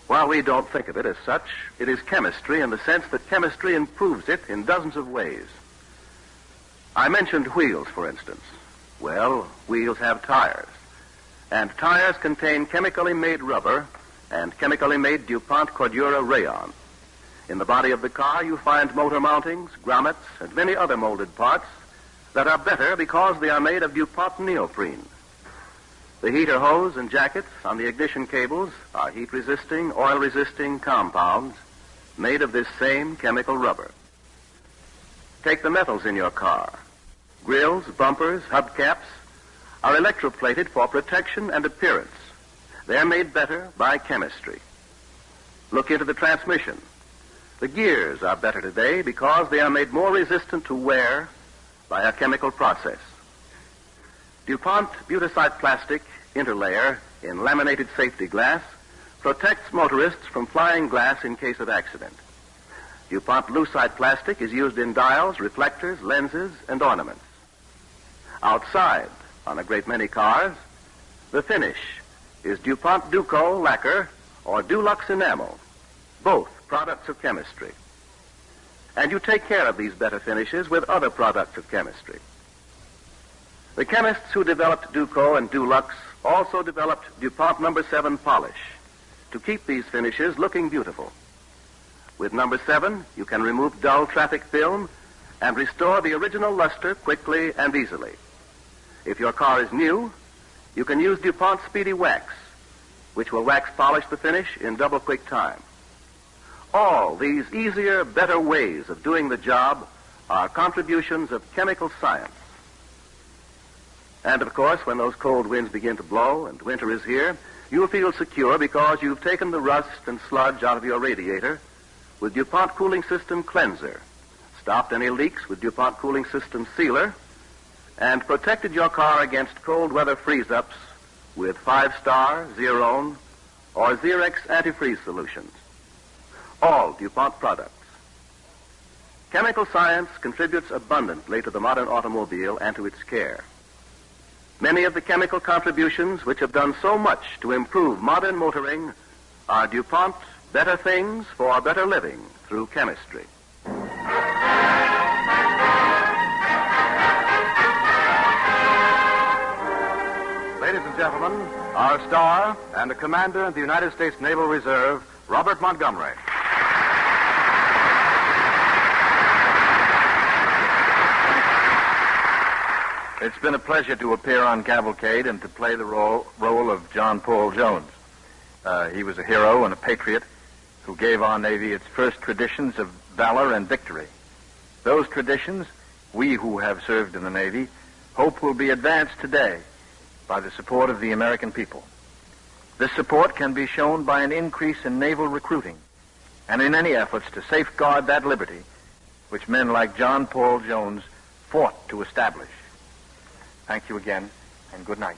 while we don't think of it as such, it is chemistry in the sense that chemistry improves it in dozens of ways. I mentioned wheels, for instance. Well, wheels have tires. And tires contain chemically made rubber and chemically made DuPont Cordura rayon. In the body of the car, you find motor mountings, grommets, and many other molded parts that are better because they are made of DuPont neoprene. The heater hose and jackets on the ignition cables are heat-resisting, oil-resisting compounds made of this same chemical rubber. Take the metals in your car. Grills, bumpers, hubcaps are electroplated for protection and appearance. They're made better by chemistry. Look into the transmission. The gears are better today because they are made more resistant to wear by a chemical process. DuPont Butacite plastic interlayer in laminated safety glass protects motorists from flying glass in case of accident. DuPont Lucite plastic is used in dials, reflectors, lenses, and ornaments. Outside, on a great many cars, the finish is DuPont Duco lacquer or Dulux enamel, both products of chemistry. And you take care of these better finishes with other products of chemistry. The chemists who developed Duco and Dulux also developed DuPont No. 7 polish to keep these finishes looking beautiful. With No. 7, you can remove dull traffic film and restore the original luster quickly and easily. If your car is new, you can use DuPont Speedy Wax, which will wax polish the finish in double quick time. All these easier, better ways of doing the job are contributions of chemical science. And, of course, when those cold winds begin to blow and winter is here, you'll feel secure because you've taken the rust and sludge out of your radiator with DuPont Cooling System Cleanser, stopped any leaks with DuPont Cooling System Sealer, and protected your car against cold weather freeze-ups with 5-star, Zerone, or Xerex antifreeze solutions. All DuPont products. Chemical science contributes abundantly to the modern automobile and to its care. Many of the chemical contributions which have done so much to improve modern motoring are DuPont better things for better living through chemistry. Ladies and gentlemen, our star and a commander in the United States Naval Reserve, Robert Montgomery. It's been a pleasure to appear on Cavalcade and to play the role of John Paul Jones. He was a hero and a patriot who gave our Navy its first traditions of valor and victory. Those traditions, we who have served in the Navy, hope will be advanced today by the support of the American people. This support can be shown by an increase in naval recruiting and in any efforts to safeguard that liberty which men like John Paul Jones fought to establish. Thank you again, and good night.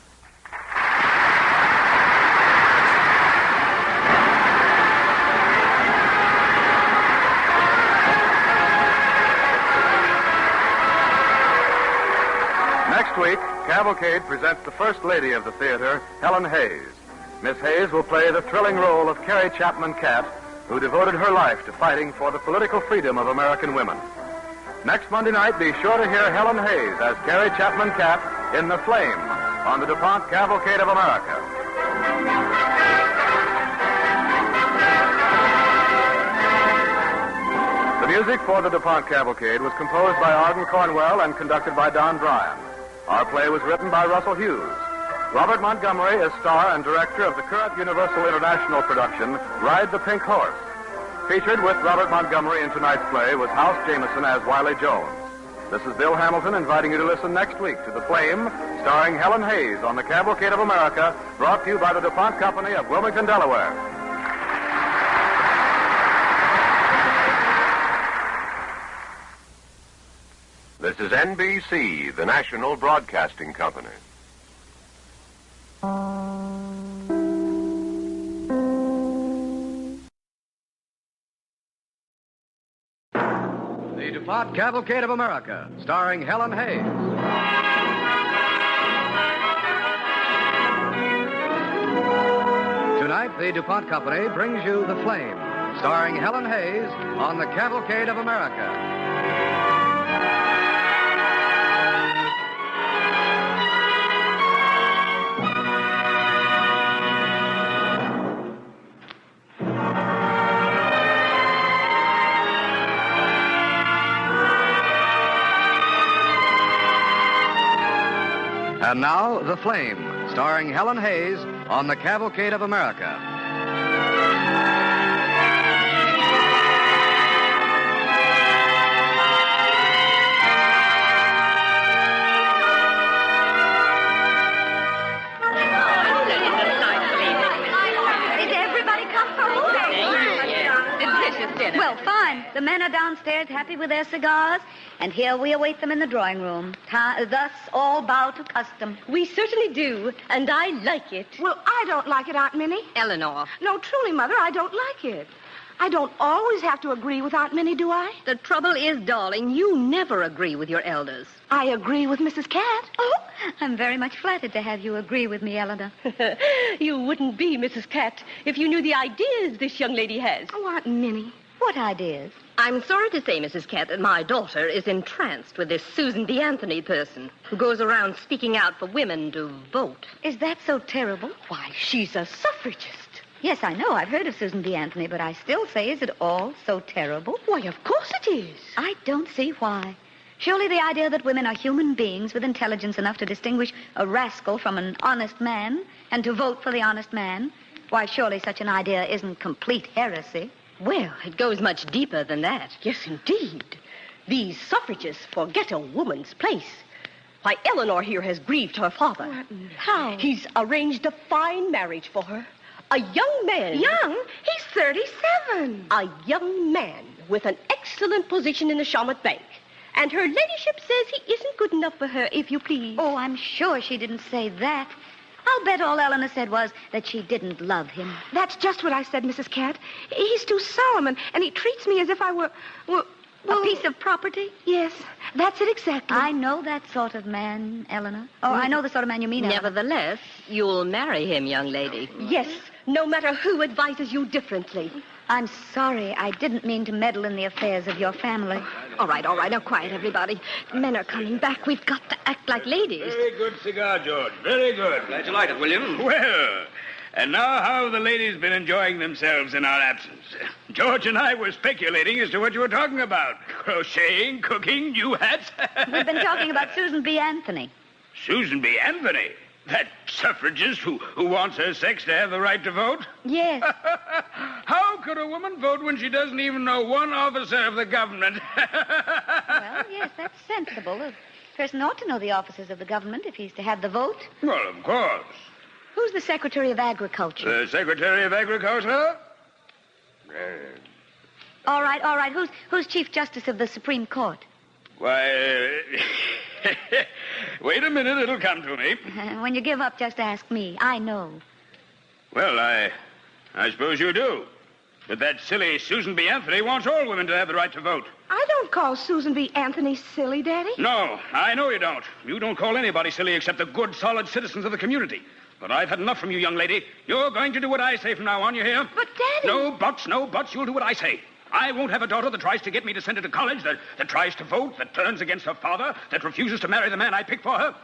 Next week, Cavalcade presents the First Lady of the theater, Helen Hayes. Miss Hayes will play the thrilling role of Carrie Chapman Catt, who devoted her life to fighting for the political freedom of American women. Next Monday night, be sure to hear Helen Hayes as Carrie Chapman Catt in The Flame on the DuPont Cavalcade of America. The music for the DuPont Cavalcade was composed by Arden Cornwell and conducted by Don Bryan. Our play was written by Russell Hughes. Robert Montgomery is star and director of the current Universal International production, Ride the Pink Horse. Featured with Robert Montgomery in tonight's play was House Jameson as Wiley Jones. This is Bill Hamilton inviting you to listen next week to The Flame, starring Helen Hayes on the Cavalcade of America, brought to you by the DuPont Company of Wilmington, Delaware. This is NBC, the national broadcasting company. The DuPont Cavalcade of America, starring Helen Hayes. Tonight, the DuPont Company brings you The Flame, starring Helen Hayes on the Cavalcade of America. And now, The Flame, starring Helen Hayes on the Cavalcade of America. Did everybody come home? Delicious dinner. Well, fine. The men are downstairs happy with their cigars, and here we await them in the drawing room. Thus, all bow to custom. We certainly do, and I like it. Well, I don't like it, Aunt Minnie. Eleanor. No, truly, Mother, I don't like it. I don't always have to agree with Aunt Minnie, do I? The trouble is, darling, you never agree with your elders. I agree with Mrs. Cat. Oh, I'm very much flattered to have you agree with me, Eleanor. You wouldn't be Mrs. Cat if you knew the ideas this young lady has. Oh, Aunt Minnie. What ideas? I'm sorry to say, Mrs. Cat, that my daughter is entranced with this Susan B. Anthony person who goes around speaking out for women to vote. Is that so terrible? Why, she's a suffragist. Yes, I know. I've heard of Susan B. Anthony, but I still say, is it all so terrible? Why, of course it is. I don't see why. Surely the idea that women are human beings with intelligence enough to distinguish a rascal from an honest man and to vote for the honest man, why, surely such an idea isn't complete heresy. Well, it goes much deeper than that. Yes, indeed. These suffragists forget a woman's place. Why, Eleanor here has grieved her father. How? He's arranged a fine marriage for her. A young man. Young? He's 37. A young man with an excellent position in the Shawmut Bank. And her ladyship says he isn't good enough for her, if you please. Oh, I'm sure she didn't say that. I'll bet all Eleanor said was that she didn't love him. That's just what I said, Mrs. Cat. He's too solemn, and he treats me as if I were... Well, a piece of property? Yes, that's it exactly. I know that sort of man, Eleanor. Oh, I know the sort of man you mean, Eleanor. Nevertheless, you'll marry him, young lady. Yes, no matter who advises you differently. I'm sorry. I didn't mean to meddle in the affairs of your family. All right. Now quiet, everybody. Men are coming back. We've got to act like ladies. Very good cigar, George. Very good. Glad you like it, William. Well, and now how have the ladies been enjoying themselves in our absence? George and I were speculating as to what you were talking about. Crocheting, cooking, new hats. We've been talking about Susan B. Anthony. Susan B. Anthony? That suffragist who wants her sex to have the right to vote? Yes. How could a woman vote when she doesn't even know one officer of the government? Well, yes, that's sensible. A person ought to know the officers of the government if he's to have the vote. Well, of course. Who's the Secretary of Agriculture? The Secretary of Agriculture? All right. Who's Chief Justice of the Supreme Court? Why, wait a minute, it'll come to me. When you give up, just ask me. I know. Well, I suppose you do. But that silly Susan B. Anthony wants all women to have the right to vote. I don't call Susan B. Anthony silly, Daddy. No, I know you don't. You don't call anybody silly except the good, solid citizens of the community. But I've had enough from you, young lady. You're going to do what I say from now on, you hear? But, Daddy... No buts. You'll do what I say. I won't have a daughter that tries to get me to send her to college, that tries to vote, that turns against her father, that refuses to marry the man I pick for her.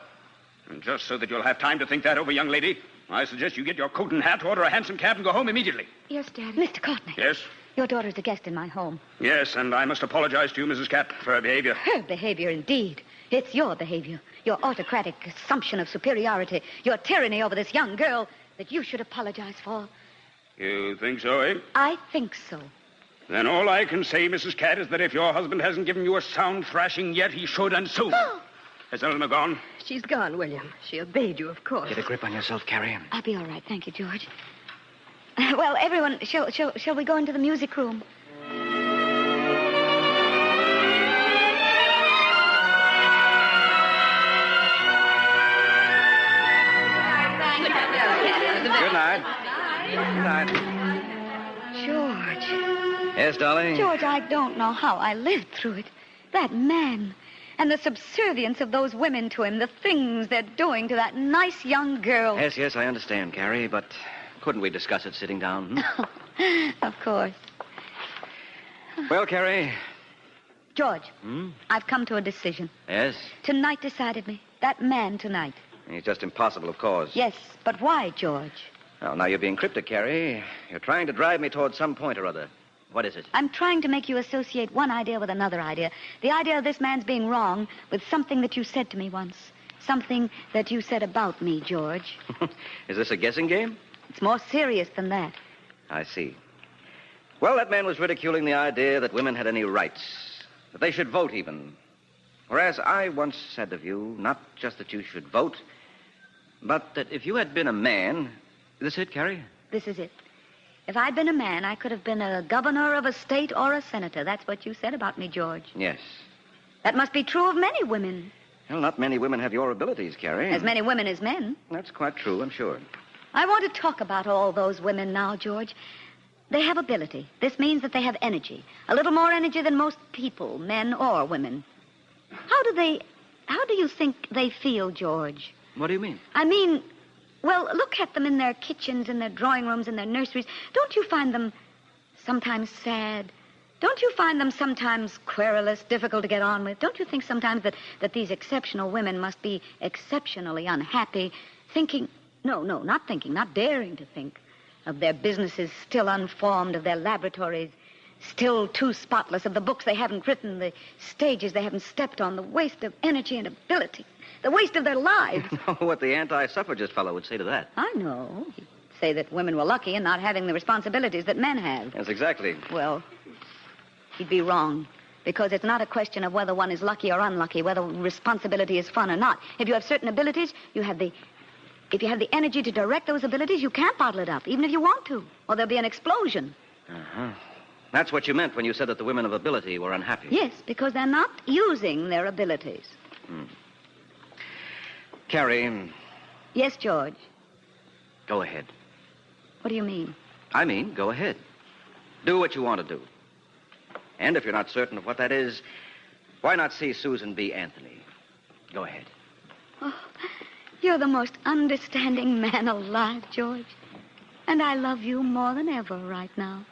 And just so that you'll have time to think that over, young lady, I suggest you get your coat and hat, order a hansom cab, and go home immediately. Yes, Daddy. Mr. Courtney. Yes? Your daughter's a guest in my home. Yes, and I must apologize to you, Mrs. Cat, for her behavior. Her behavior, indeed. It's your behavior, your autocratic assumption of superiority, your tyranny over this young girl that you should apologize for. You think so, eh? I think so. Then all I can say, Mrs. Cat, is that if your husband hasn't given you a sound thrashing yet, he should, and soon. Has Eleanor gone? She's gone, William. She obeyed you, of course. Get a grip on yourself, Carrie. I'll be all right. Thank you, George. Well, everyone, shall we go into the music room? Good night. Good night. George. Yes, darling? George, I don't know how I lived through it. That man. And the subservience of those women to him. The things they're doing to that nice young girl. Yes, I understand, Carrie, but couldn't we discuss it sitting down? Of course. Well, Carrie. George, I've come to a decision. Yes? Tonight decided me. That man tonight. It's just impossible, of course. Yes, but why, George? Well, now you're being cryptic, Carrie. You're trying to drive me towards some point or other. What is it? I'm trying to make you associate one idea with another idea. The idea of this man's being wrong with something that you said to me once. Something that you said about me, George. Is this a guessing game? It's more serious than that. I see. Well, that man was ridiculing the idea that women had any rights, that they should vote even. Whereas I once said of you, not just that you should vote, but that if you had been a man... Is this it, Carrie? This is it. If I'd been a man, I could have been a governor of a state or a senator. That's what you said about me, George. Yes. That must be true of many women. Well, not many women have your abilities, Carrie. As many women as men. That's quite true, I'm sure. I want to talk about all those women now, George. They have ability. This means that they have energy. A little more energy than most people, men or women. How do you think they feel, George? What do you mean? I mean, well, look at them in their kitchens, in their drawing rooms, in their nurseries. Don't you find them sometimes sad? Don't you find them sometimes querulous, difficult to get on with? Don't you think sometimes that these exceptional women must be exceptionally unhappy, thinking... No, not thinking, not daring to think of their businesses still unformed, of their laboratories still too spotless, of the books they haven't written, the stages they haven't stepped on, the waste of energy and ability, the waste of their lives. What the anti-suffragist fellow would say to that. I know. He'd say that women were lucky in not having the responsibilities that men have. Yes, exactly. Well, he'd be wrong. Because it's not a question of whether one is lucky or unlucky, whether responsibility is fun or not. If you have certain abilities, if you have the energy to direct those abilities, you can't bottle it up, even if you want to, or there'll be an explosion. Uh-huh. That's what you meant when you said that the women of ability were unhappy. Yes, because they're not using their abilities. Carrie. Yes, George. Go ahead. What do you mean? I mean, go ahead. Do what you want to do. And if you're not certain of what that is, why not see Susan B. Anthony? Go ahead. Oh, you're the most understanding man alive, George. And I love you more than ever right now.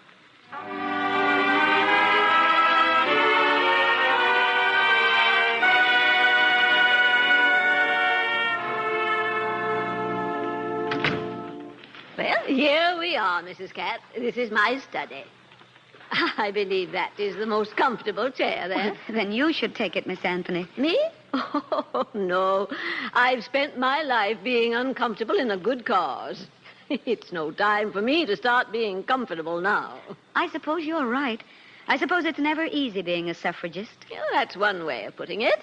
Well, here we are, Mrs. Cat. This is my study. I believe that is the most comfortable chair there. Well, then you should take it, Miss Anthony. Me? Oh, no. I've spent my life being uncomfortable in a good cause. It's no time for me to start being comfortable now. I suppose you're right. I suppose it's never easy being a suffragist. Yeah, that's one way of putting it.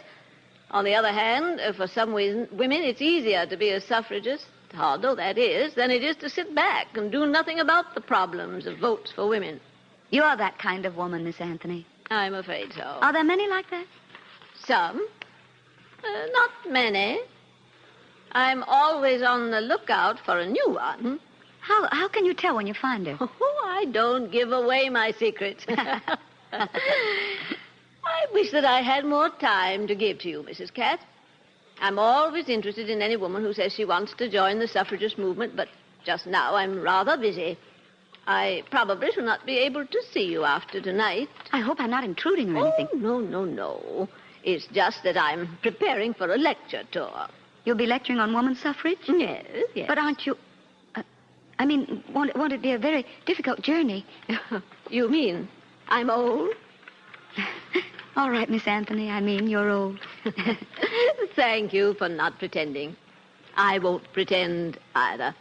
On the other hand, for some women, it's easier to be a suffragist, hard though that is, than it is to sit back and do nothing about the problems of votes for women. You're that kind of woman, Miss Anthony. I'm afraid so. Are there many like that? Some. Not many. I'm always on the lookout for a new one. How can you tell when you find her? Oh, I don't give away my secrets. I wish that I had more time to give to you, Mrs. Cat. I'm always interested in any woman who says she wants to join the suffragist movement, but just now I'm rather busy. I probably shall not be able to see you after tonight. I hope I'm not intruding or anything. Oh, no. It's just that I'm preparing for a lecture tour. You'll be lecturing on woman suffrage? Yes. But aren't you... won't it be a very difficult journey? You mean I'm old? All right, Miss Anthony, you're old. Thank you for not pretending. I won't pretend either.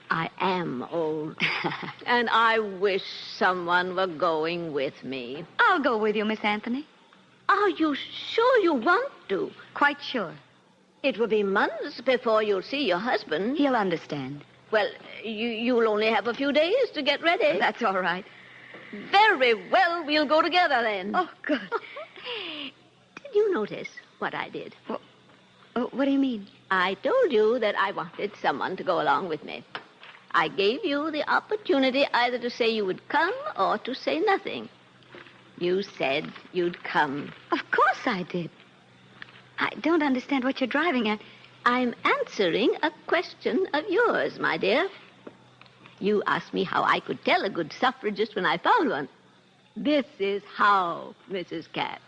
I am old. And I wish someone were going with me. I'll go with you, Miss Anthony. Are you sure you want to? Quite sure. It will be months before you'll see your husband. He'll understand. Well, you'll only have a few days to get ready. That's all right. Very well, we'll go together then. Oh, good. Did you notice what I did? What do you mean? I told you that I wanted someone to go along with me. I gave you the opportunity either to say you would come or to say nothing. You said you'd come. Of course I did. I don't understand what you're driving at. I'm answering a question of yours, my dear. You asked me how I could tell a good suffragist when I found one. This is how, Mrs. Cat.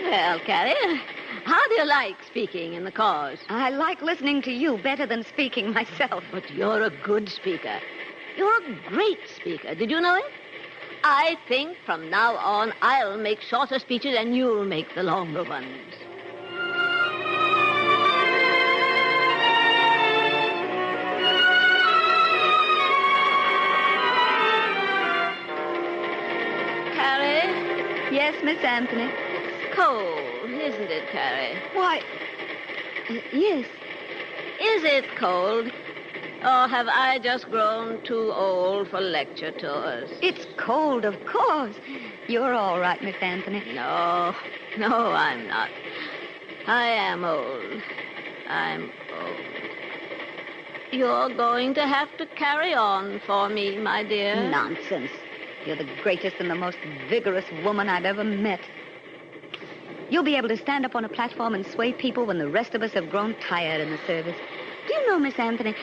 Well, Carrie, how do you like speaking in the cause? I like listening to you better than speaking myself. But you're a good speaker. You're a great speaker. Did you know it? I think from now on I'll make shorter speeches and you'll make the longer ones. Carrie? Yes, Miss Anthony? It's cold, isn't it, Carrie? Why, yes. Is it cold? Or have I just grown too old for lecture tours? It's cold, of course. You're all right, Miss Anthony. No, I'm not. I am old. I'm old. You're going to have to carry on for me, my dear. Nonsense. You're the greatest and the most vigorous woman I've ever met. You'll be able to stand up on a platform and sway people when the rest of us have grown tired in the service. Do you know, Miss Anthony...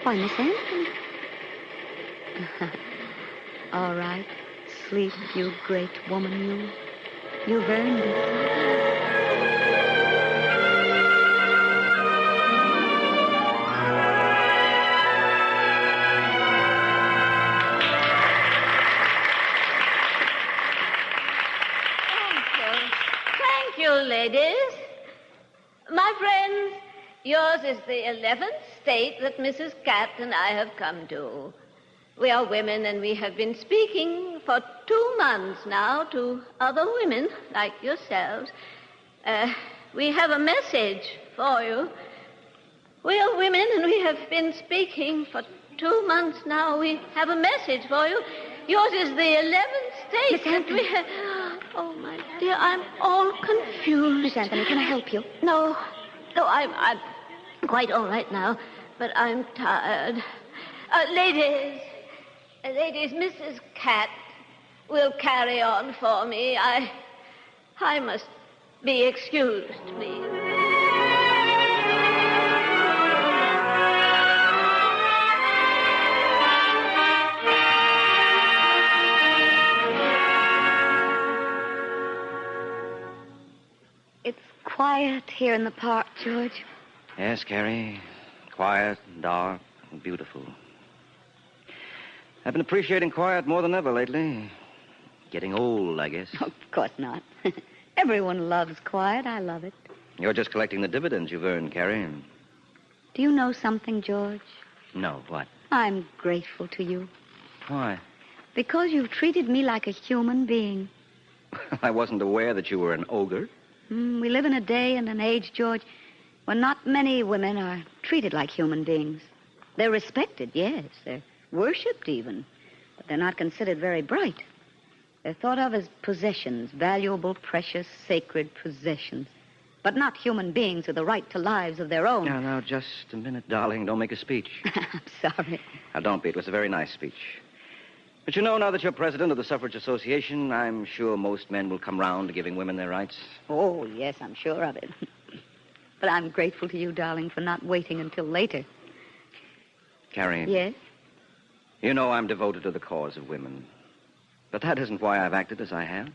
Why, Miss Anthony. All right. Sleep, you great woman, you. You've earned it. Thank you, ladies. My friends, yours is the 11th state that Mrs. Cat and I have come to. We are women, and we have been speaking for 2 months now to other women like yourselves. We have a message for you. We are women, and we have been speaking for 2 months now. We have a message for you. Yours is the 11th state. Miss Anthony. Oh, my dear, I'm all confused. Miss Anthony, can I help you? No, I'm quite all right now, but I'm tired. Ladies, Mrs. Cat will carry on for me. I must be excused, please. It's quiet here in the park, George. Yes, Carrie. Quiet and dark and beautiful. I've been appreciating quiet more than ever lately. Getting old, I guess. Of course not. Everyone loves quiet. I love it. You're just collecting the dividends you've earned, Carrie. Do you know something, George? No, what? I'm grateful to you. Why? Because you've treated me like a human being. I wasn't aware that you were an ogre. We live in a day and an age, George, when not many women are treated like human beings. They're respected, yes. They're worshipped even. But they're not considered very bright. They're thought of as possessions, valuable, precious, sacred possessions. But not human beings with a right to lives of their own. Now, just a minute, darling. Don't make a speech. I'm sorry. Now, don't be. It was a very nice speech. But you know, now that you're president of the Suffrage Association, I'm sure most men will come round to giving women their rights. Oh, yes, I'm sure of it. But I'm grateful to you, darling, for not waiting until later. Carrie. Yes? You know I'm devoted to the cause of women. But that isn't why I've acted as I have.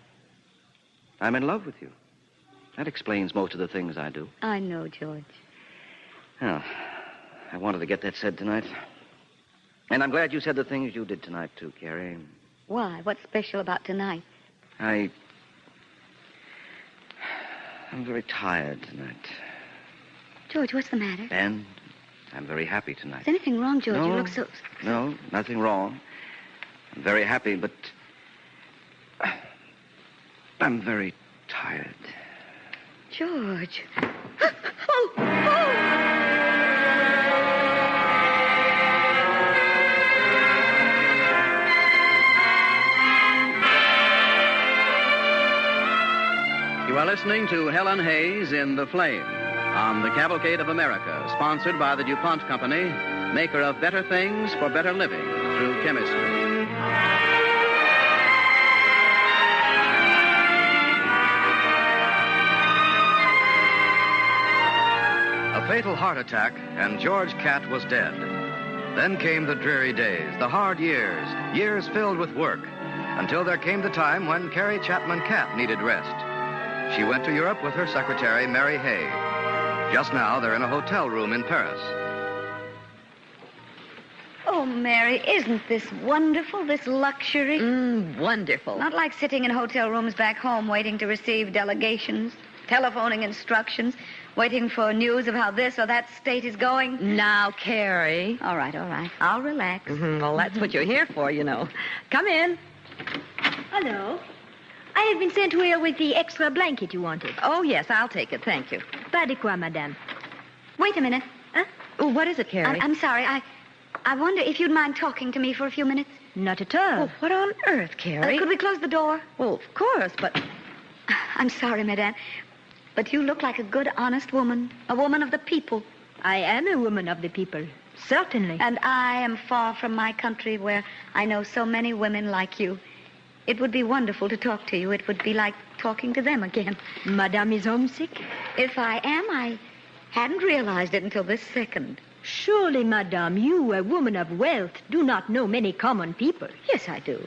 I'm in love with you. That explains most of the things I do. I know, George. Well, I wanted to get that said tonight. And I'm glad you said the things you did tonight, too, Carrie. Why? What's special about tonight? I'm very tired tonight. George, what's the matter? And I'm very happy tonight. Is anything wrong, George? No, You look so... No, nothing wrong. I'm very happy, but I'm very tired. George. You are listening to Helen Hayes in The Flame on the Cavalcade of America, sponsored by the DuPont Company, maker of better things for better living through chemistry. A fatal heart attack, and George Catt was dead. Then came the dreary days, the hard years, years filled with work, until there came the time when Carrie Chapman Catt needed rest. She went to Europe with her secretary, Mary Hay. Just now, they're in a hotel room in Paris. Oh, Mary, isn't this wonderful, this luxury? Wonderful. Not like sitting in hotel rooms back home waiting to receive delegations, telephoning instructions, waiting for news of how this or that state is going. Now, Carrie. All right. I'll relax. Well, that's what you're here for, you know. Come in. Hello. I have been sent here with the extra blanket you wanted. Oh, yes, I'll take it. Thank you. Pas de quoi, madame. Wait a minute. Huh? Oh, what is it, Carrie? I'm sorry. I wonder if you'd mind talking to me for a few minutes. Not at all. Oh, what on earth, Carrie? Could we close the door? Well, of course, but... I'm sorry, madame, but you look like a good, honest woman. A woman of the people. I am a woman of the people. Certainly. And I am far from my country where I know so many women like you. It would be wonderful to talk to you. It would be like talking to them again. Madame is homesick? If I am, I hadn't realized it until this second. Surely, madame, you, a woman of wealth, do not know many common people. Yes, I do.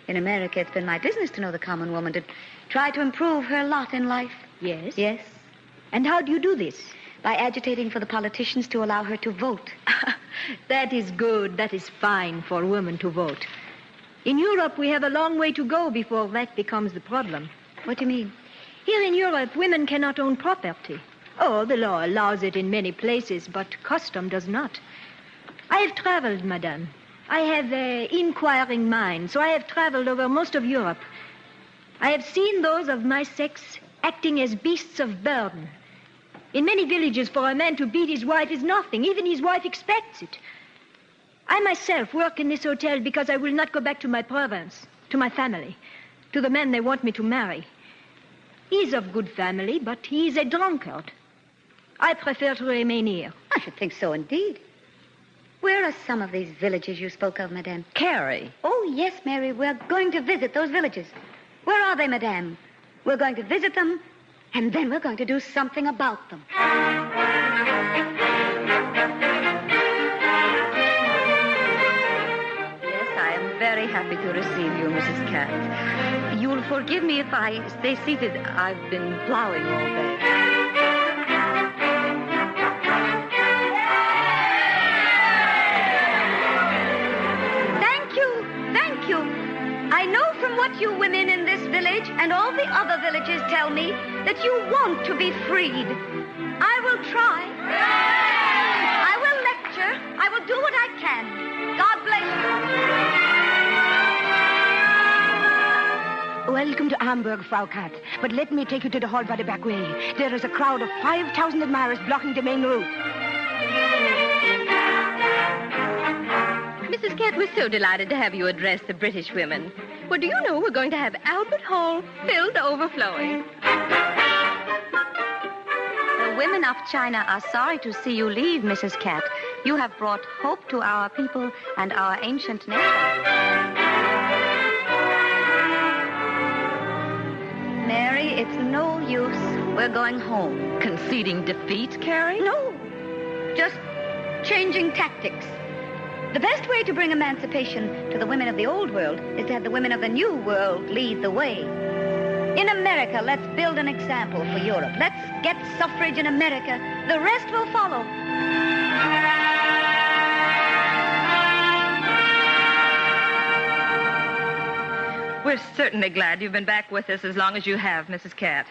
In America, it's been my business to know the common woman, to try to improve her lot in life. Yes? Yes. And how do you do this? By agitating for the politicians to allow her to vote. That is good. That is fine for women to vote. In Europe, we have a long way to go before that becomes the problem. What do you mean? Here in Europe, women cannot own property. Oh, the law allows it in many places, but custom does not. I have traveled, madame. I have an inquiring mind, so I have traveled over most of Europe. I have seen those of my sex acting as beasts of burden. In many villages, for a man to beat his wife is nothing. Even his wife expects it. I myself work in this hotel because I will not go back to my province, to my family, to the man they want me to marry. He's of good family, but he's a drunkard. I prefer to remain here. I should think so, indeed. Where are some of these villages you spoke of, madame? Carrie. Oh, yes, Mary, we're going to visit those villages. Where are they, madame? We're going to visit them, and then we're going to do something about them. Very happy to receive you, Mrs. Catt. You'll forgive me if I stay seated. I've been plowing all day. Thank you. I know from what you women in this village and all the other villages tell me that you want to be freed. I will try. I will lecture. I will do what I can. God bless you. Welcome to Hamburg, Frau Catt. But let me take you to the hall by the back way. There is a crowd of 5,000 admirers blocking the main route. Mrs. Catt, we're so delighted to have you address the British women. Well, do you know we're going to have Albert Hall filled to overflowing? The women of China are sorry to see you leave, Mrs. Catt. You have brought hope to our people and our ancient nation. Mary, it's no use. We're going home. Conceding defeat, Carrie? No. Just changing tactics. The best way to bring emancipation to the women of the old world is to have the women of the new world lead the way. In America, let's build an example for Europe. Let's get suffrage in America. The rest will follow. We're certainly glad you've been back with us as long as you have, Mrs. Catt.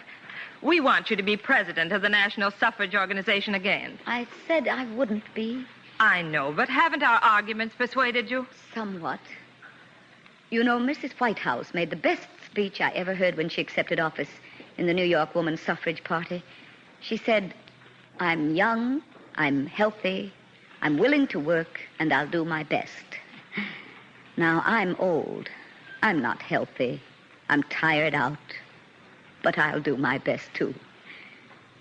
We want you to be president of the National Suffrage Organization again. I said I wouldn't be. I know, but haven't our arguments persuaded you? Somewhat. You know, Mrs. Whitehouse made the best speech I ever heard when she accepted office in the New York Women's Suffrage Party. She said, I'm young, I'm healthy, I'm willing to work, and I'll do my best. Now, I'm old. I'm not healthy. I'm tired out. But I'll do my best, too.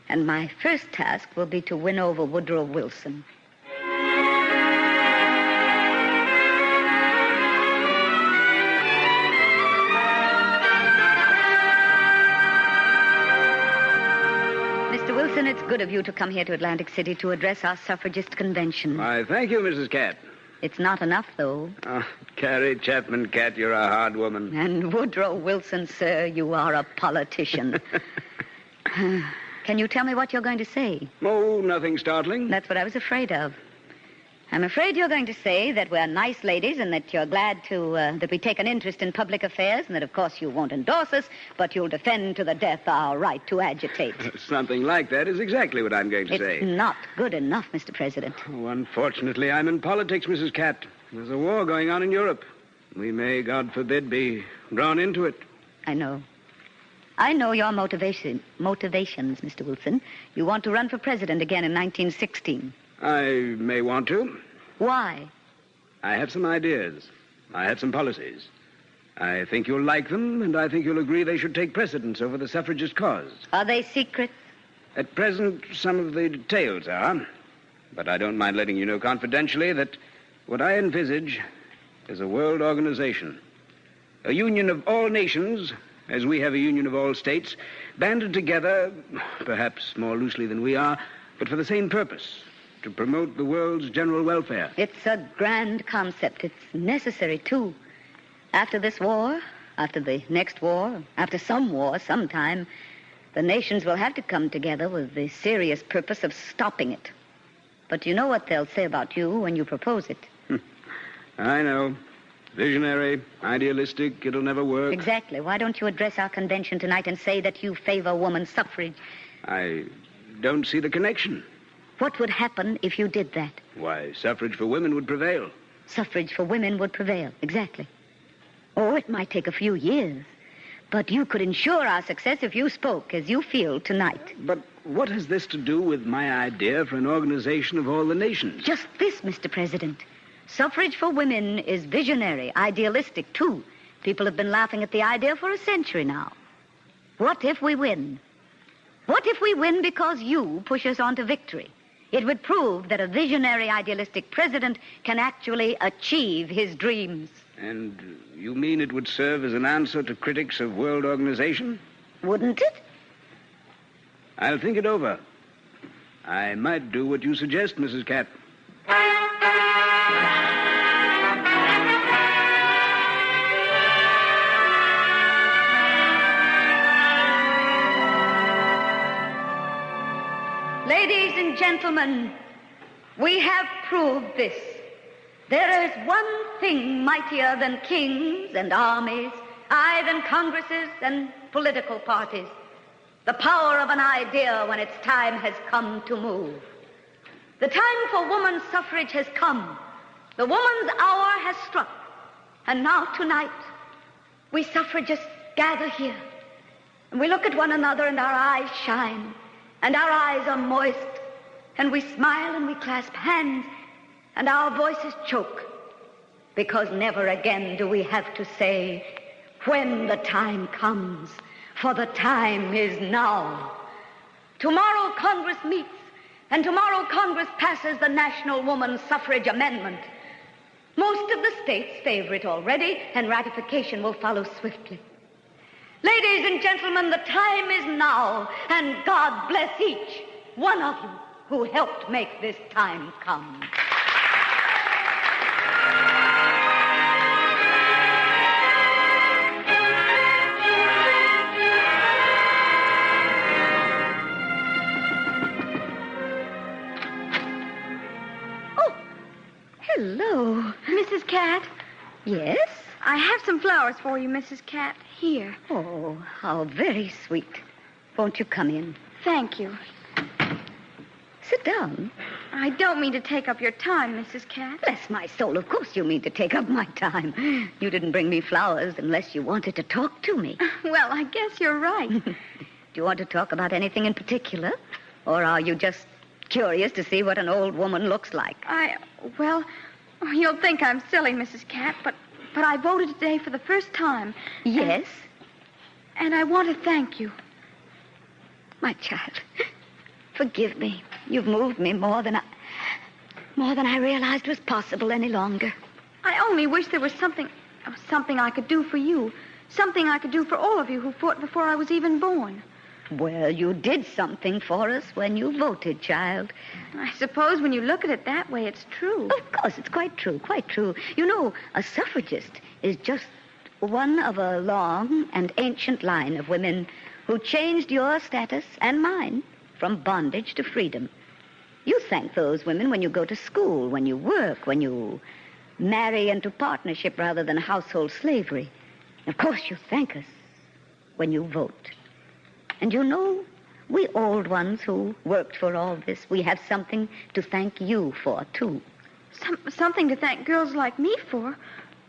And my first task will be to win over Woodrow Wilson. Mr. Wilson, it's good of you to come here to Atlantic City to address our suffragist convention. Why, thank you, Mrs. Catt. It's not enough, though. Oh, Carrie Chapman Catt, you're a hard woman. And Woodrow Wilson, sir, you are a politician. Can you tell me what you're going to say? Oh, nothing startling. That's what I was afraid of. I'm afraid you're going to say that we're nice ladies and that you're glad that we take an interest in public affairs and that, of course, you won't endorse us, but you'll defend to the death our right to agitate. Something like that is exactly what I'm going to say. It's not good enough, Mr. President. Oh, unfortunately, I'm in politics, Mrs. Catt. There's a war going on in Europe. We may, God forbid, be drawn into it. I know. I know your motivations, Mr. Wilson. You want to run for president again in 1916. I may want to. Why? I have some ideas. I have some policies. I think you'll like them, and I think you'll agree they should take precedence over the suffragist cause. Are they secret? At present, some of the details are. But I don't mind letting you know confidentially that what I envisage is a world organization. A union of all nations, as we have a union of all states, banded together, perhaps more loosely than we are, but for the same purpose. To promote the world's general welfare. It's a grand concept. It's necessary, too. After this war, after the next war, after some war, sometime, the nations will have to come together with the serious purpose of stopping it. But you know what they'll say about you when you propose it. I know. Visionary, idealistic, it'll never work. Exactly. Why don't you address our convention tonight and say that you favor woman's suffrage? I don't see the connection. What would happen if you did that? Why, suffrage for women would prevail. Suffrage for women would prevail, exactly. Oh, it might take a few years. But you could ensure our success if you spoke as you feel tonight. But what has this to do with my idea for an organization of all the nations? Just this, Mr. President. Suffrage for women is visionary, idealistic, too. People have been laughing at the idea for a century now. What if we win? What if we win because you push us on to victory? It would prove that a visionary, idealistic president can actually achieve his dreams. And you mean it would serve as an answer to critics of world organization? Wouldn't it? I'll think it over. I might do what you suggest, Mrs. Catt. Ladies and gentlemen, we have proved this. There is one thing mightier than kings and armies, aye, than congresses and political parties. The power of an idea when its time has come to move. The time for woman's suffrage has come. The woman's hour has struck. And now tonight, we suffragists gather here. And we look at one another and our eyes shine. And our eyes are moist, and we smile and we clasp hands, and our voices choke, because never again do we have to say, when the time comes, for the time is now. Tomorrow Congress meets, and tomorrow Congress passes the National Woman Suffrage Amendment. Most of the states favor it already, and ratification will follow swiftly. Ladies and gentlemen, the time is now, and God bless each one of you who helped make this time come. Hello. Mrs. Cat, Yes? I have some flowers for you, Mrs. Cat. Here. Oh, how very sweet. Won't you come in? Thank you. Sit down. I don't mean to take up your time, Mrs. Cat. Bless my soul, of course you mean to take up my time. You didn't bring me flowers unless you wanted to talk to me. Well, I guess you're right. Do you want to talk about anything in particular? Or are you just curious to see what an old woman looks like? Well, you'll think I'm silly, Mrs. Cat, but I voted today for the first time. Yes? And I want to thank you. My child, forgive me. You've moved me more than I realized was possible any longer. I only wish there was something I could do for you. Something I could do for all of you who fought before I was even born. Well, you did something for us when you voted, child. I suppose when you look at it that way, it's true. Of course, it's quite true, quite true. You know, a suffragist is just one of a long and ancient line of women who changed your status and mine from bondage to freedom. You thank those women when you go to school, when you work, when you marry into partnership rather than household slavery. Of course, you thank us when you vote. And you know, we old ones who worked for all this, we have something to thank you for, too. Something to thank girls like me for?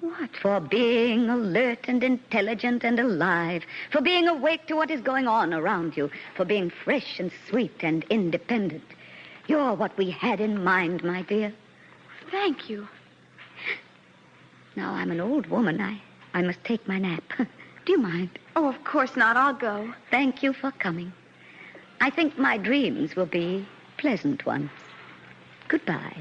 What? For being alert and intelligent and alive. For being awake to what is going on around you. For being fresh and sweet and independent. You're what we had in mind, my dear. Thank you. Now, I'm an old woman. I must take my nap. Do you mind? Oh, of course not. I'll go. Thank you for coming. I think my dreams will be pleasant ones. Goodbye.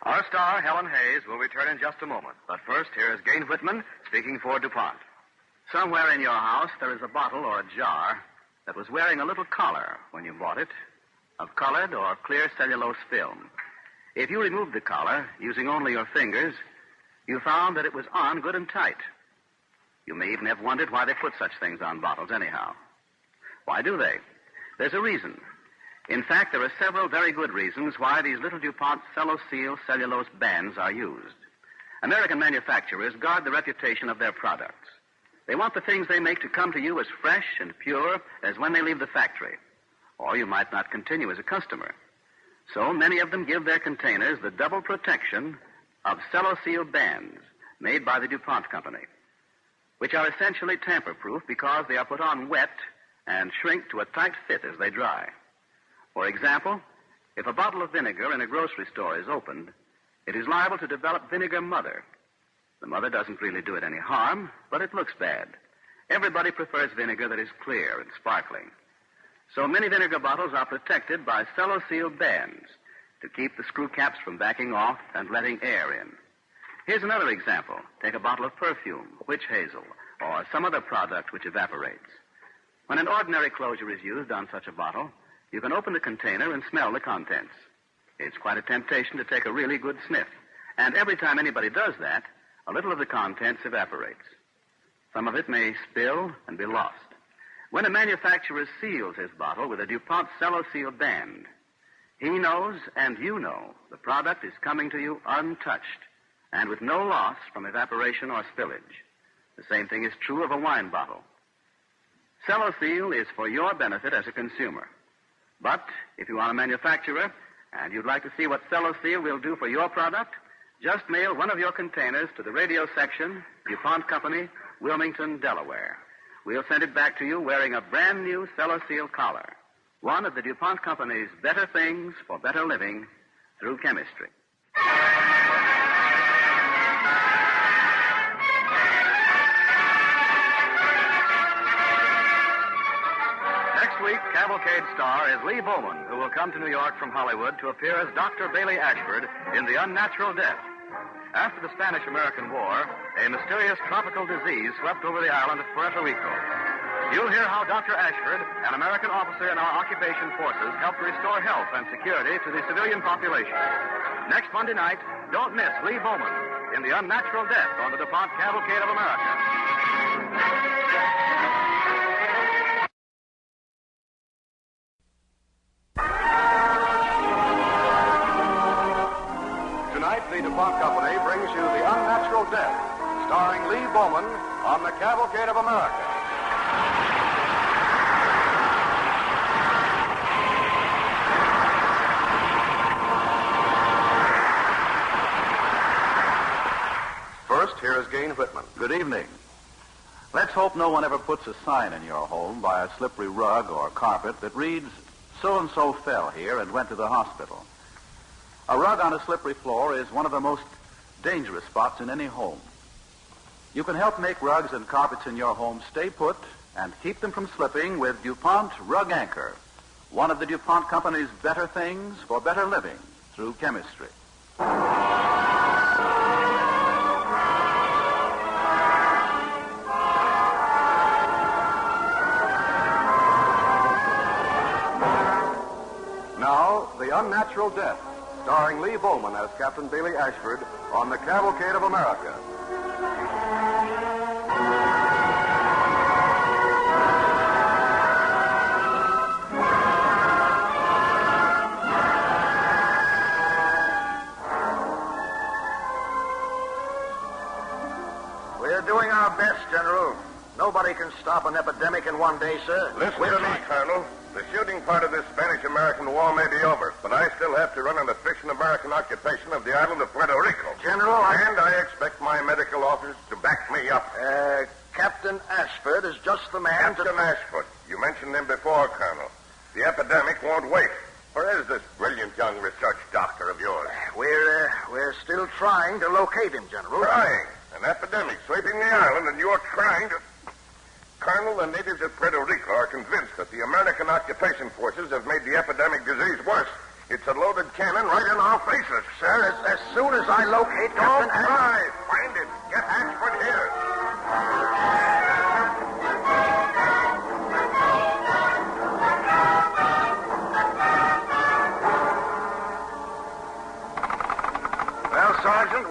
Our star, Helen Hayes, will return in just a moment. But first, here is Gain Whitman speaking for DuPont. Somewhere in your house, there is a bottle or a jar that was wearing a little collar when you bought it, of colored or clear cellulose film. If you removed the collar, using only your fingers, you found that it was on good and tight. You may even have wondered why they put such things on bottles anyhow. Why do they? There's a reason. In fact, there are several very good reasons why these little DuPont Celloseal cellulose bands are used. American manufacturers guard the reputation of their products. They want the things they make to come to you as fresh and pure as when they leave the factory. Or you might not continue as a customer. So many of them give their containers the double protection of Celloseal bands made by the DuPont Company, which are essentially tamper-proof because they are put on wet and shrink to a tight fit as they dry. For example, if a bottle of vinegar in a grocery store is opened, it is liable to develop vinegar mother. The mother doesn't really do it any harm, but it looks bad. Everybody prefers vinegar that is clear and sparkling. So many vinegar bottles are protected by Celloseal bands to keep the screw caps from backing off and letting air in. Here's another example. Take a bottle of perfume, witch hazel, or some other product which evaporates. When an ordinary closure is used on such a bottle, you can open the container and smell the contents. It's quite a temptation to take a really good sniff. And every time anybody does that, a little of the contents evaporates. Some of it may spill and be lost. When a manufacturer seals his bottle with a DuPont Celloseal band, he knows and you know the product is coming to you untouched and with no loss from evaporation or spillage. The same thing is true of a wine bottle. Celloseal is for your benefit as a consumer. But if you are a manufacturer and you'd like to see what Celloseal will do for your product, just mail one of your containers to the radio section, DuPont Company, Wilmington, Delaware. We'll send it back to you wearing a brand new Celloseal collar, one of the DuPont Company's better things for better living through chemistry. Next week, Cavalcade star is Lee Bowman, who will come to New York from Hollywood to appear as Dr. Bailey Ashford in The Unnatural Death. After the Spanish-American War, a mysterious tropical disease swept over the island of Puerto Rico. You'll hear how Dr. Ashford, an American officer in our occupation forces, helped restore health and security to the civilian population. Next Monday night, don't miss Lee Bowman in The Unnatural Death on the DuPont Cavalcade of America. Tonight, the DuPont Company brings you The Unnatural Death, starring Lee Bowman on the Cavalcade of America. First, here is Gain Whitman. Good evening. Let's hope no one ever puts a sign in your home by a slippery rug or carpet that reads, "So-and-so fell here and went to the hospital." A rug on a slippery floor is one of the most dangerous spots in any home. You can help make rugs and carpets in your home stay put and keep them from slipping with DuPont Rug Anchor, one of the DuPont Company's better things for better living through chemistry. Now, The Unnatural Death, starring Lee Bowman as Captain Bailey Ashford on the Cavalcade of America. We're doing our best, General. Nobody can stop an epidemic in one day, sir. Listen to me, Colonel. The shooting part of this Spanish-American war may be over, but I still have to run on the fiction-American occupation of the island of Puerto Rico. General, And I expect my medical officers to back me up. Captain Ashford is just the man Captain Ashford. You mentioned him before, Colonel. The epidemic won't wait. Where is this brilliant young research doctor of yours? We're still trying to locate him, General. Trying? An epidemic sweeping the island, and you're trying to... Colonel, the natives of Puerto Rico are convinced that the American occupation forces have made the epidemic disease worse. It's a loaded cannon right in our faces. Sir, as soon as I locate Don't Captain try. Find it. Get Ashford here. Well, Sergeant,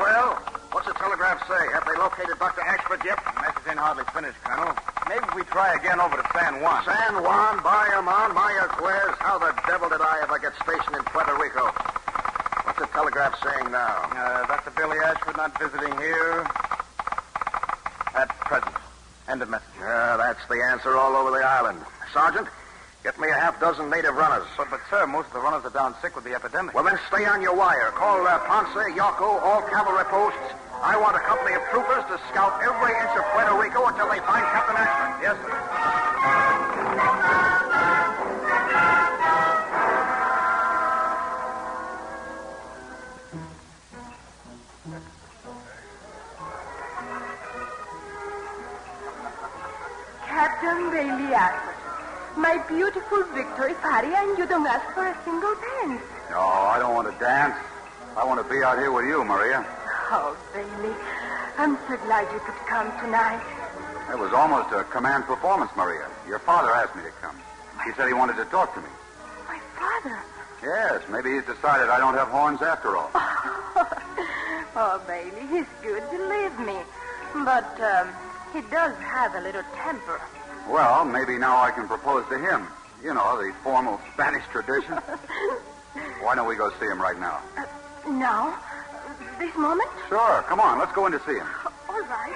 what's the telegraph say? Have they located Dr. Ashford yet? Message ain't hardly finished, Colonel. Maybe we try again over to San Juan. San Juan, Bayamon, Mayaguez. How the devil did I ever get stationed in Puerto Rico? What's the telegraph saying now? Dr. Billy Ashford not visiting here at present. End of message. That's the answer all over the island. Sergeant, get me a half-dozen native runners. But, sir, most of the runners are down sick with the epidemic. Well, then stay on your wire. Call Ponce, Yauco, all cavalry posts. I want a company of troopers to scout every inch of Puerto Rico until they find Captain Ashford. Yes, sir. Captain Bailey Ashford, my beautiful victory party, and you don't ask for a single dance. No, I don't want to dance. I want to be out here with you, Maria. Oh, Bailey, I'm so glad you could come tonight. It was almost a command performance, Maria. Your father asked me to come. He said he wanted to talk to me. My father? Yes, maybe he's decided I don't have horns after all. Oh, Bailey, he's good, believe me. But he does have a little temper. Well, maybe now I can propose to him. You know, the formal Spanish tradition. Why don't we go see him right now? Now? This moment? Sure. Come on, let's go in to see him. All right.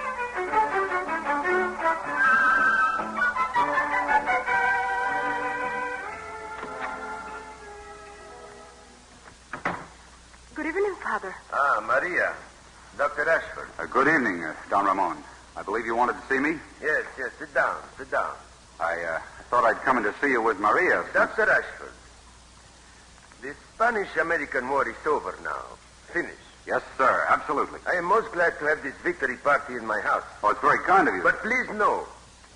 Good evening, Father. Ah, Maria. Dr. Ashford. Good evening, Don Ramon. I believe you wanted to see me? Yes. Sit down. I thought I'd come in to see you with Maria. Dr. Ashford. The Spanish-American War is over now. Finished. Yes, sir. Absolutely. I am most glad to have this victory party in my house. Oh, it's very kind of you. But please know,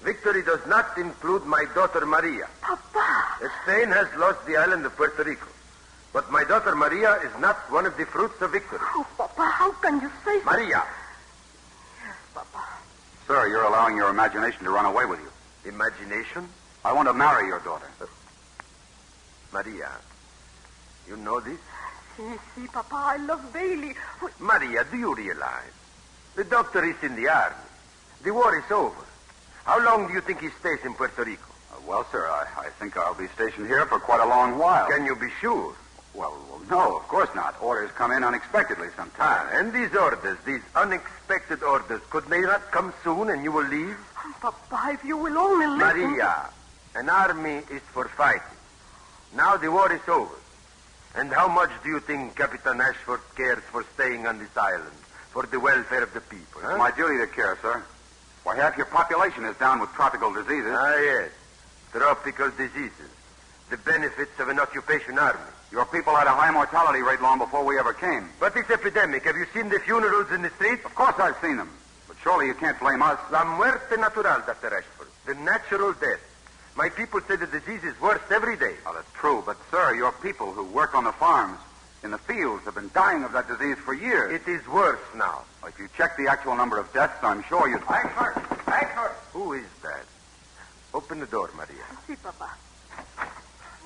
victory does not include my daughter Maria. Papa. Spain has lost the island of Puerto Rico. But my daughter Maria is not one of the fruits of victory. Oh, Papa, how can you say so? Maria. Yes, Papa. Sir, you're allowing your imagination to run away with you. Imagination? I want to marry your daughter. Maria, you know this? See, Papa, I love Bailey. Maria, do you realize? The doctor is in the army. The war is over. How long do you think he stays in Puerto Rico? Well, sir, I think I'll be stationed here for quite a long while. Can you be sure? Well, no, of course not. Orders come in unexpectedly sometimes. And these orders, these unexpected orders, could they not come soon and you will leave? Papa, if you will only listen... Maria, an army is for fighting. Now the war is over. And how much do you think Captain Ashford cares for staying on this island, for the welfare of the people? Huh? It's my duty to care, sir. Why, half your population is down with tropical diseases. Ah, yes. Tropical diseases. The benefits of an occupation army. Your people had a high mortality rate long before we ever came. But this epidemic, have you seen the funerals in the streets? Of course I've seen them. But surely you can't blame us. La muerte natural, Dr. Ashford. The natural death. My people say the disease is worse every day. Oh, that's true. But, sir, your people who work on the farms, in the fields, have been dying of that disease for years. It is worse now. If you check the actual number of deaths, I'm sure you'd... Ashford! Who is that? Open the door, Maria. See, Papa.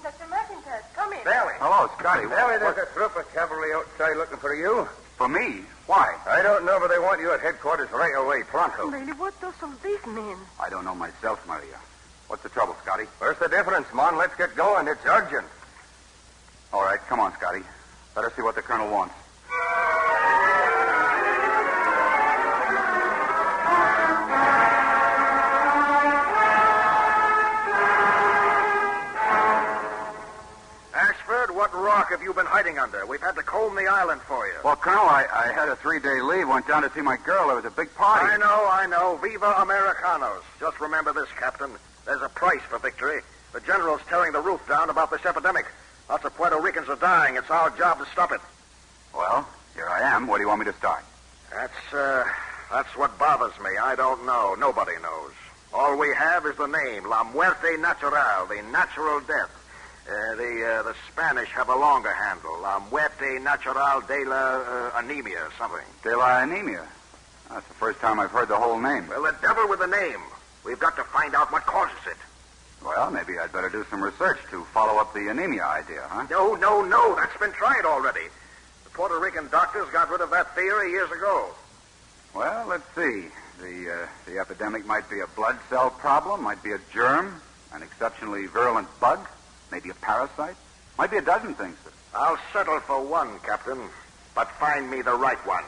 Dr. McIntyre, come in. Bailey. Hello, Scotty. Bailey, there's a troop of cavalry outside looking for you. For me? Why? I don't know, but they want you at headquarters right away, pronto. Bailey, what does all this mean? I don't know myself, Maria. What's the trouble, Scotty? Where's the difference, Mon? Let's get going. It's urgent. All right, come on, Scotty. Let us see what the colonel wants. Ashford, what rock have you been hiding under? We've had to comb the island for you. Well, Colonel, I had a 3-day leave, went down to see my girl. There was a big party. I know. Viva Americanos. Just remember this, Captain. There's a price for victory. The general's tearing the roof down about this epidemic. Lots of Puerto Ricans are dying. It's our job to stop it. Well, here I am. Where do you want me to start? That's what bothers me. I don't know. Nobody knows. All we have is the name, La Muerte Natural, the natural death. The Spanish have a longer handle, La Muerte Natural de la Anemia, something. De la Anemia? That's the first time I've heard the whole name. Well, the devil with the name. We've got to find out what causes it. Well, maybe I'd better do some research to follow up the anemia idea, huh? No. That's been tried already. The Puerto Rican doctors got rid of that theory years ago. Well, let's see. The epidemic might be a blood cell problem, might be a germ, an exceptionally virulent bug, maybe a parasite, might be a dozen things. I'll settle for one, Captain, but find me the right one.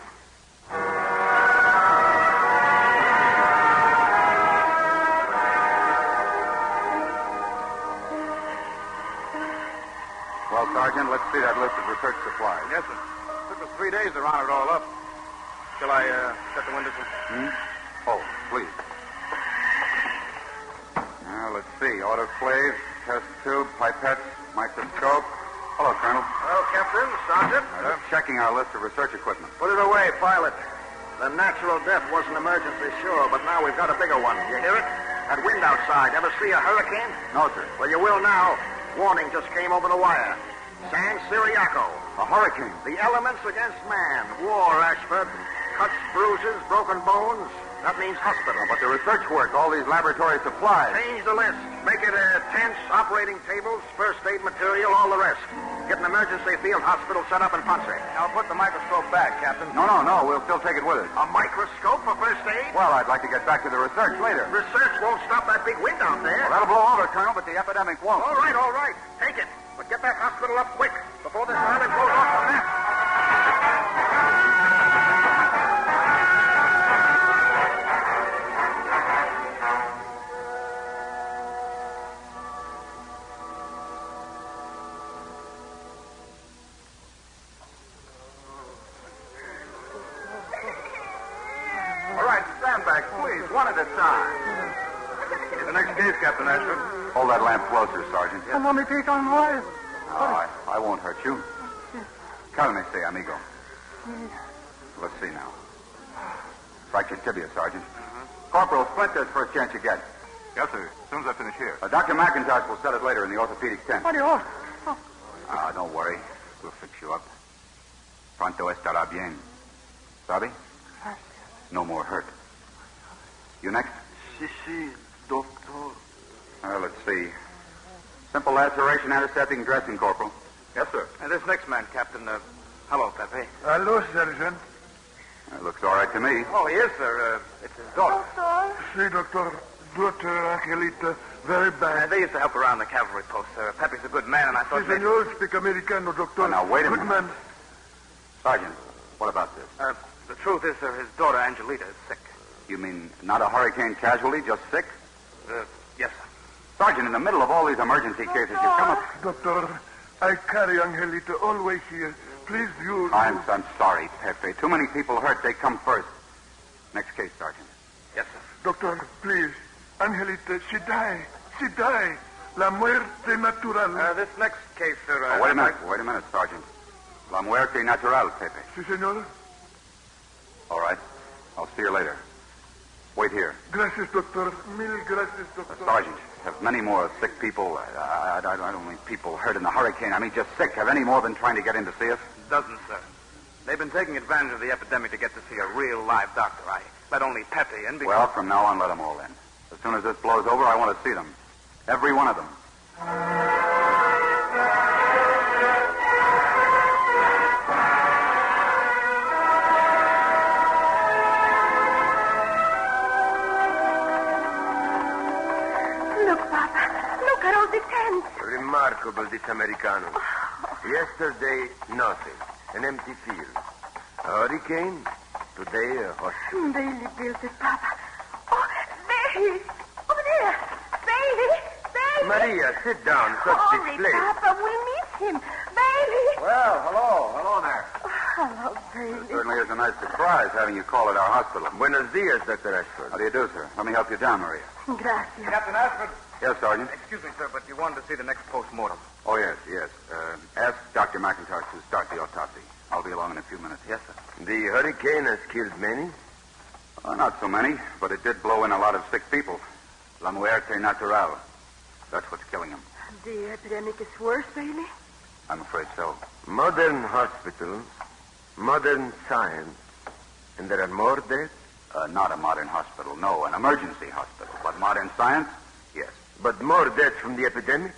Well, Sergeant, let's see that list of research supplies. Yes, sir. Took us 3 days to round it all up. Shall I shut the windows? Oh, please. Now, let's see. Autoclave, test tube, pipettes, microscope. Hello, Colonel. Hello, Captain, Sergeant. Just checking our list of research equipment. Put it away, pilot. The natural death was an emergency, sure, but now we've got a bigger one. You hear it? That wind outside. Ever see a hurricane? No, sir. Well, you will now. Warning just came over the wire. San Siriaco. A hurricane. The elements against man. War, Ashford. Cuts, bruises, broken bones. That means hospital. But the research work, all these laboratory supplies. Change the list. Make it tents, operating tables, first aid material, all the rest. Get an emergency field hospital set up in Ponce. I'll put the microscope back, Captain. No. We'll still take it with us. A microscope for first aid? Well, I'd like to get back to the research later. Research won't stop that big wind out there. Well, that'll blow over, Colonel, but the epidemic won't. All right. Take it. But get that hospital up quick before this island goes off the map. All right, stand back, please, one at a time. The next case, Captain Ashford. Hold that lamp closer, Sergeant. Yes. No, I won't hurt you. Calme, amigo. Let's see now. Fractured tibia, Sergeant. Corporal, splint this first chance you get. Yes, sir. As soon as I finish here. Dr. McIntosh will set it later in the orthopedic tent. Adios. Don't worry. We'll fix you up. Pronto estará bien. Sabe? No more hurt. You next? Si. Doctor. Let's see. Simple laceration, antiseptic, and dressing, Corporal. Yes, sir. And this next man, Captain. Hello, Pepe. Hello, Sergeant. Looks all right to me. Oh, he is, sir. It's his daughter. See, Doctor. Daughter Angelita, very bad. They used to help around the cavalry post, sir. Pepe's a good man, and I thought... Si, senor, speak Americano, Doctor. Now, wait a good minute. man. Sergeant, what about this? The truth is, sir, his daughter, Angelita, is sick. You mean not a hurricane casualty, just sick? Yes, sir. Sergeant, in the middle of all these emergency cases, you come up... Doctor, I carry Angelita always here. Please, you... I'm sorry, Pepe. Too many people hurt. They come first. Next case, Sergeant. Yes, sir. Doctor, please. Angelita, she die. She die. La muerte natural. This next case, sir... wait a minute, Sergeant. La muerte natural, Pepe. Si, senor. All right. I'll see you later. Wait here. Gracias, doctor. Mil gracias, doctor. Sergeant, have many more sick people... I don't mean people hurt in the hurricane. I mean just sick. Have any more been trying to get in to see us? Dozens, sir. They've been taking advantage of the epidemic to get to see a real live doctor. I let only Pepe in because... Well, from now on, let them all in. As soon as this blows over, I want to see them. Every one of them. Look, Papa. Look at all the tents. Remarkable, this Americano. Yesterday, nothing. An empty field. A hurricane. Today, a hospital. Bailey built it, Papa. Oh, there he is. Over there. Bailey. Bailey. Maria, sit down. Such Hurry, display. Papa. We'll miss him. Bailey. Well, hello. Hello there. Hello, Bailey. It certainly is a nice surprise having you call at our hospital. Buenos dias, Dr. Ashford. How do you do, sir? Let me help you down, Maria. Gracias. Captain Ashford. Yes, Sergeant? Excuse me, sir, but you wanted to see the next post-mortem. Oh, yes. Ask Dr. McIntosh to start the autopsy. I'll be along in a few minutes. Yes, sir. The hurricane has killed many? Not so many, but it did blow in a lot of sick people. La muerte natural. That's what's killing them. The epidemic is worse, Bailey? I'm afraid so. Modern hospitals, modern science, and there are more deaths? Not a modern hospital, no. An emergency hospital. But modern science? Yes. But more deaths from the epidemic?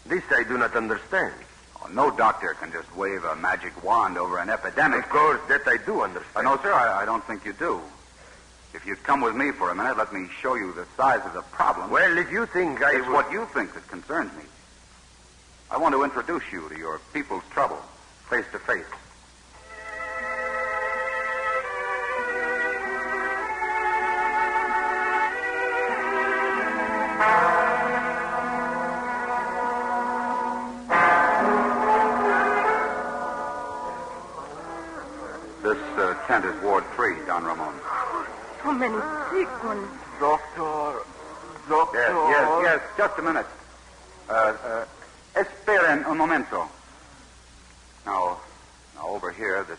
This I do not understand. Oh, no doctor can just wave a magic wand over an epidemic. Of course, that I do understand. No, sir, I don't think you do. If you'd come with me for a minute, let me show you the size of the problem. Well, if you think It's what you think that concerns me. I want to introduce you to your people's trouble, face to face. This tent is Ward 3, Don Ramon. So many sick ones. Doctor. Yes. Just a minute. Esperen un momento. Now, over here, this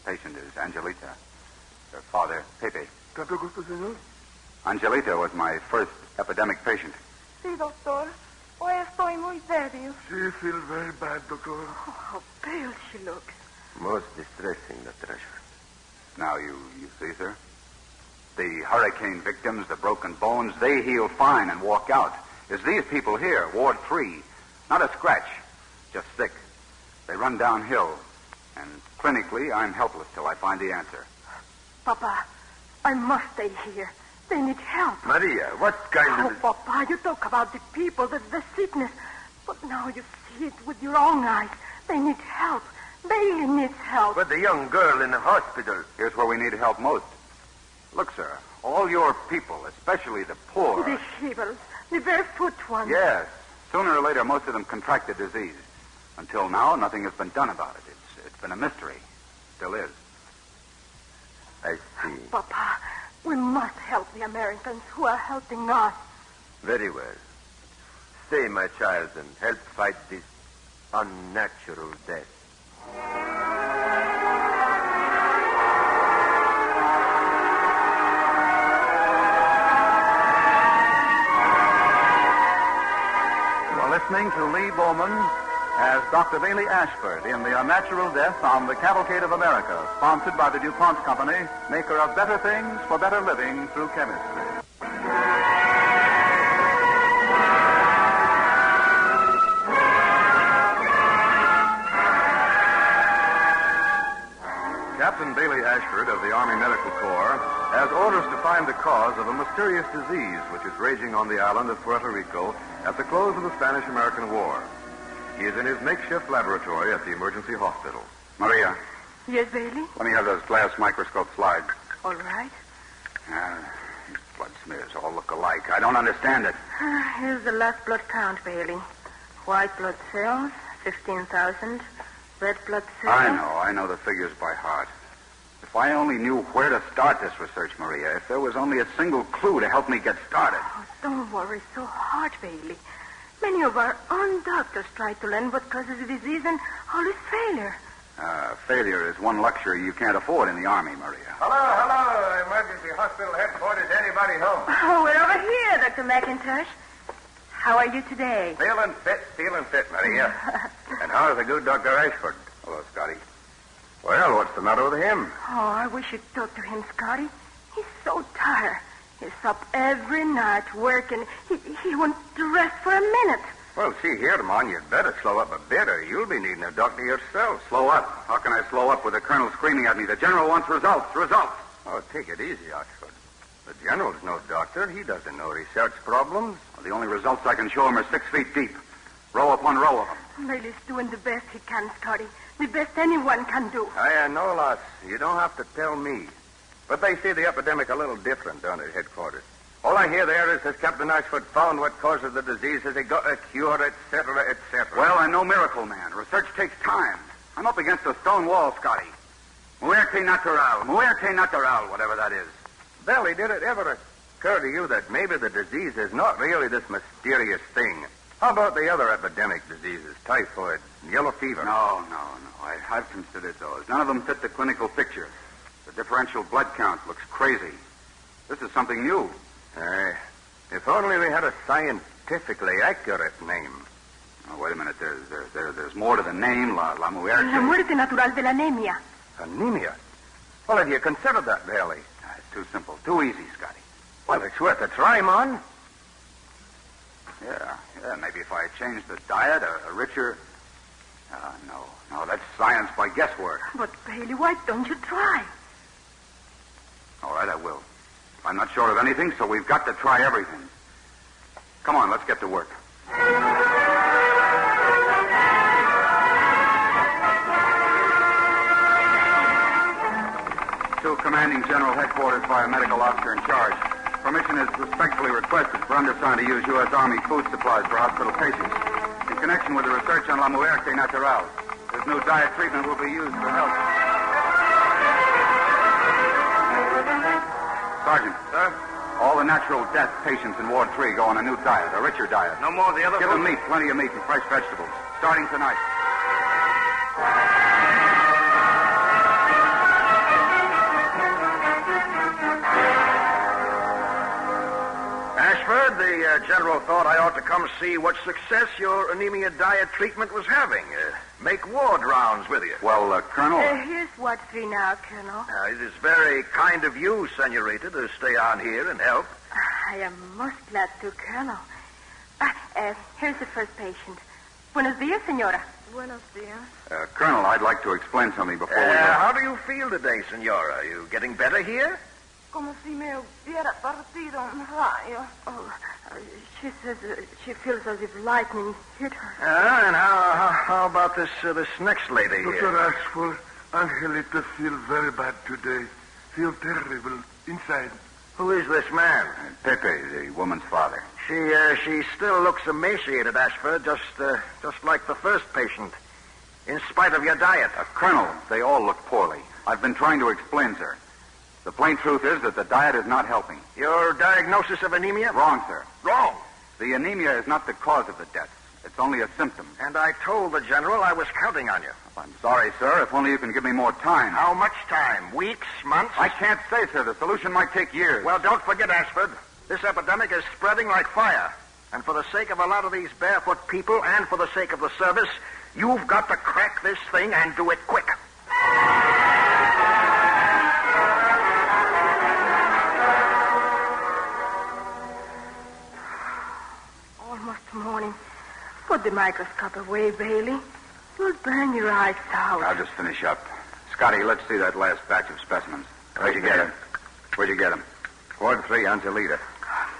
patient is Angelita. Her father, Pepe. ¿Tanto gusto, señor? Angelita was my first epidemic patient. Sí, doctor. Hoy estoy muy débil. She feels very bad, doctor. Oh, how pale she looks. Most distressing, Dr. Ashford. Now, you see, sir? The hurricane victims, the broken bones, they heal fine and walk out. It's these people here, Ward 3. Not a scratch, just sick. They run downhill. And clinically, I'm helpless till I find the answer. Papa, I must stay here. They need help. Maria, what kind of... Oh, Papa, you talk about the people, the sickness. But now you see it with your own eyes. They need help. Bailey needs help. But the young girl in the hospital... Here's where we need help most. Look, sir, all your people, especially the poor... The shivers, the barefoot ones. Yes. Sooner or later, most of them contract the disease. Until now, nothing has been done about it. It's been a mystery. Still is. I see. Papa, we must help the Americans who are helping us. Very well. Stay, my child, and help fight this unnatural death. You're listening to Lee Bowman as Dr. Bailey Ashford in The Unnatural Death on the Cavalcade of America, sponsored by the DuPont Company, maker of better things for better living through chemistry. Captain Bailey Ashford of the Army Medical Corps has orders to find the cause of a mysterious disease which is raging on the island of Puerto Rico at the close of the Spanish-American War. He is in his makeshift laboratory at the emergency hospital. Maria, Yes, Bailey? let me have those glass microscope slides. All right. These blood smears all look alike. I don't understand it. Here's the last blood count, Bailey. White blood cells, 15,000. Red blood cells. I know the figures by heart. If I only knew where to start this research, Maria, if there was only a single clue to help me get started. Oh, don't worry so hard, Bailey. Many of our own doctors try to learn what causes the disease, and all is failure. Failure is one luxury you can't afford in the Army, Maria. Hello. Emergency hospital headquarters. Anybody home? Oh, we're over here, Dr. McIntosh. How are you today? Feeling fit, Maria. And how's the good Dr. Ashford? Hello, Scotty. Well, what's the matter with him? Oh, I wish you'd talk to him, Scotty. He's so tired. He's up every night working. He won't rest for a minute. Well, see here, Mon, you'd better slow up a bit, or you'll be needing a doctor yourself. Slow up? How can I slow up with the colonel screaming at me? The general wants results. Results! Oh, take it easy, Ashford. The general's no doctor. He doesn't know research problems. Well, the only results I can show him are 6 feet deep. Row upon row of them. Bailey's doing the best he can, Scotty. The best anyone can do. I know, lass. You don't have to tell me. But they see the epidemic a little different down at headquarters. All I hear there is that Captain Ashford found what causes the disease, has he got a cure, etc., etc. Well, I'm no miracle man. Research takes time. I'm up against a stone wall, Scotty. Muerte natural, whatever that is. Belly, did it ever occur to you that maybe the disease is not really this mysterious thing? How about the other epidemic diseases, typhoid, yellow fever? No. I've considered those. None of them fit the clinical picture. The differential blood count looks crazy. This is something new. If only we had a scientifically accurate name. Oh, wait a minute. There's more to the name. La muerte. La muerte natural de la anemia. Anemia? Well, have you considered that, Bailey? It's too simple. Too easy, Scotty. Well, it's worth a try, Mon. Yeah. Maybe if I changed the diet, a richer... No, that's science by guesswork. But, Bailey, why don't you try? All right, I will. I'm not sure of anything, so we've got to try everything. Come on, let's get to work. To Commanding General Headquarters by a medical officer in charge. Permission is respectfully requested for undersigned to use U.S. Army food supplies for hospital patients. In connection with the research on la muerte natural, this new diet treatment will be used for health. Sergeant. Sir? All the natural death patients in Ward 3 go on a new diet, a richer diet. No more of the other Give food? them meat, plenty of meat and fresh vegetables. Starting tonight. Ashford, the general thought I ought to come see what success your anemia diet treatment was having. Make ward rounds with you. Well, Colonel... Here's Ward 3 now, Colonel. It is very kind of you, Senorita, to stay on here and help. I am most glad to, Colonel. Here's the first patient. Buenos dias, senora. Buenos dias. Colonel, I'd like to explain something before we... How do you feel today, senora? Are you getting better here? Como si me hubiera partido un rayo. Oh, she says she feels as if lightning hit her. And how about this next lady here? Dr. Ashford, Angelita feels very bad today. Feel terrible inside. Who is this man? Pepe, the woman's father. She still looks emaciated, Ashford, just like the first patient, in spite of your diet. Colonel, they all look poorly. I've been trying to explain, sir. The plain truth is that the diet is not helping. Your diagnosis of anemia? Wrong, sir. Wrong. The anemia is not the cause of the death. It's only a symptom. And I told the general I was counting on you. I'm sorry, sir. If only you can give me more time. How much time? Weeks? Months? I can't say, sir. The solution might take years. Well, don't forget, Ashford. This epidemic is spreading like fire. And for the sake of a lot of these barefoot people and for the sake of the service, you've got to crack this thing and do it quick. Almost morning. Put the microscope away, Bailey. You'll burn your eyes out. I'll just finish up. Scotty, let's see that last batch of specimens. Where'd you get him? Where'd you get him? Ward 3, Angelita.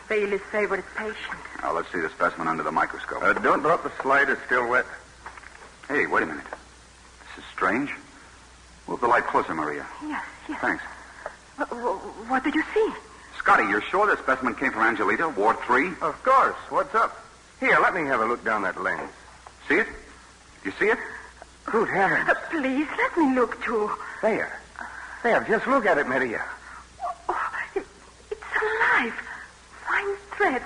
Bailey's favorite patient. Now, let's see the specimen under the microscope. Don't drop the slide. It's still wet. Hey, wait a minute. This is strange. Move the light closer, Maria. Yes. Thanks. What did you see? Scotty, you're sure this specimen came from Angelita, Ward 3? Of course. What's up? Here, let me have a look down that lens. See it? You see it? Good heavens. Please, let me look, too. There. Just look at it, Maria. It's alive. Fine threads.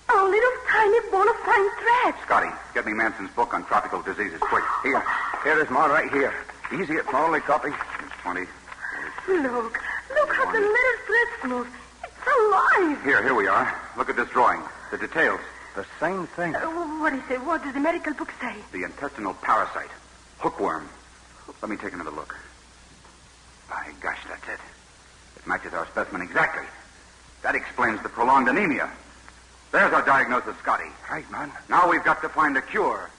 A little tiny ball of fine threads. Scotty, get me Manson's book on tropical diseases, quick. Here is more right here. Easy, it's my only copy. 20. Look how the little threads move. It's alive. Here we are. Look at this drawing. The details. The same thing. What is it? What does the medical book say? The intestinal parasite. Hookworm. Let me take another look. By gosh, that's it. It matches our specimen exactly. That explains the prolonged anemia. There's our diagnosis, Scotty. Right, man. Now we've got to find a cure.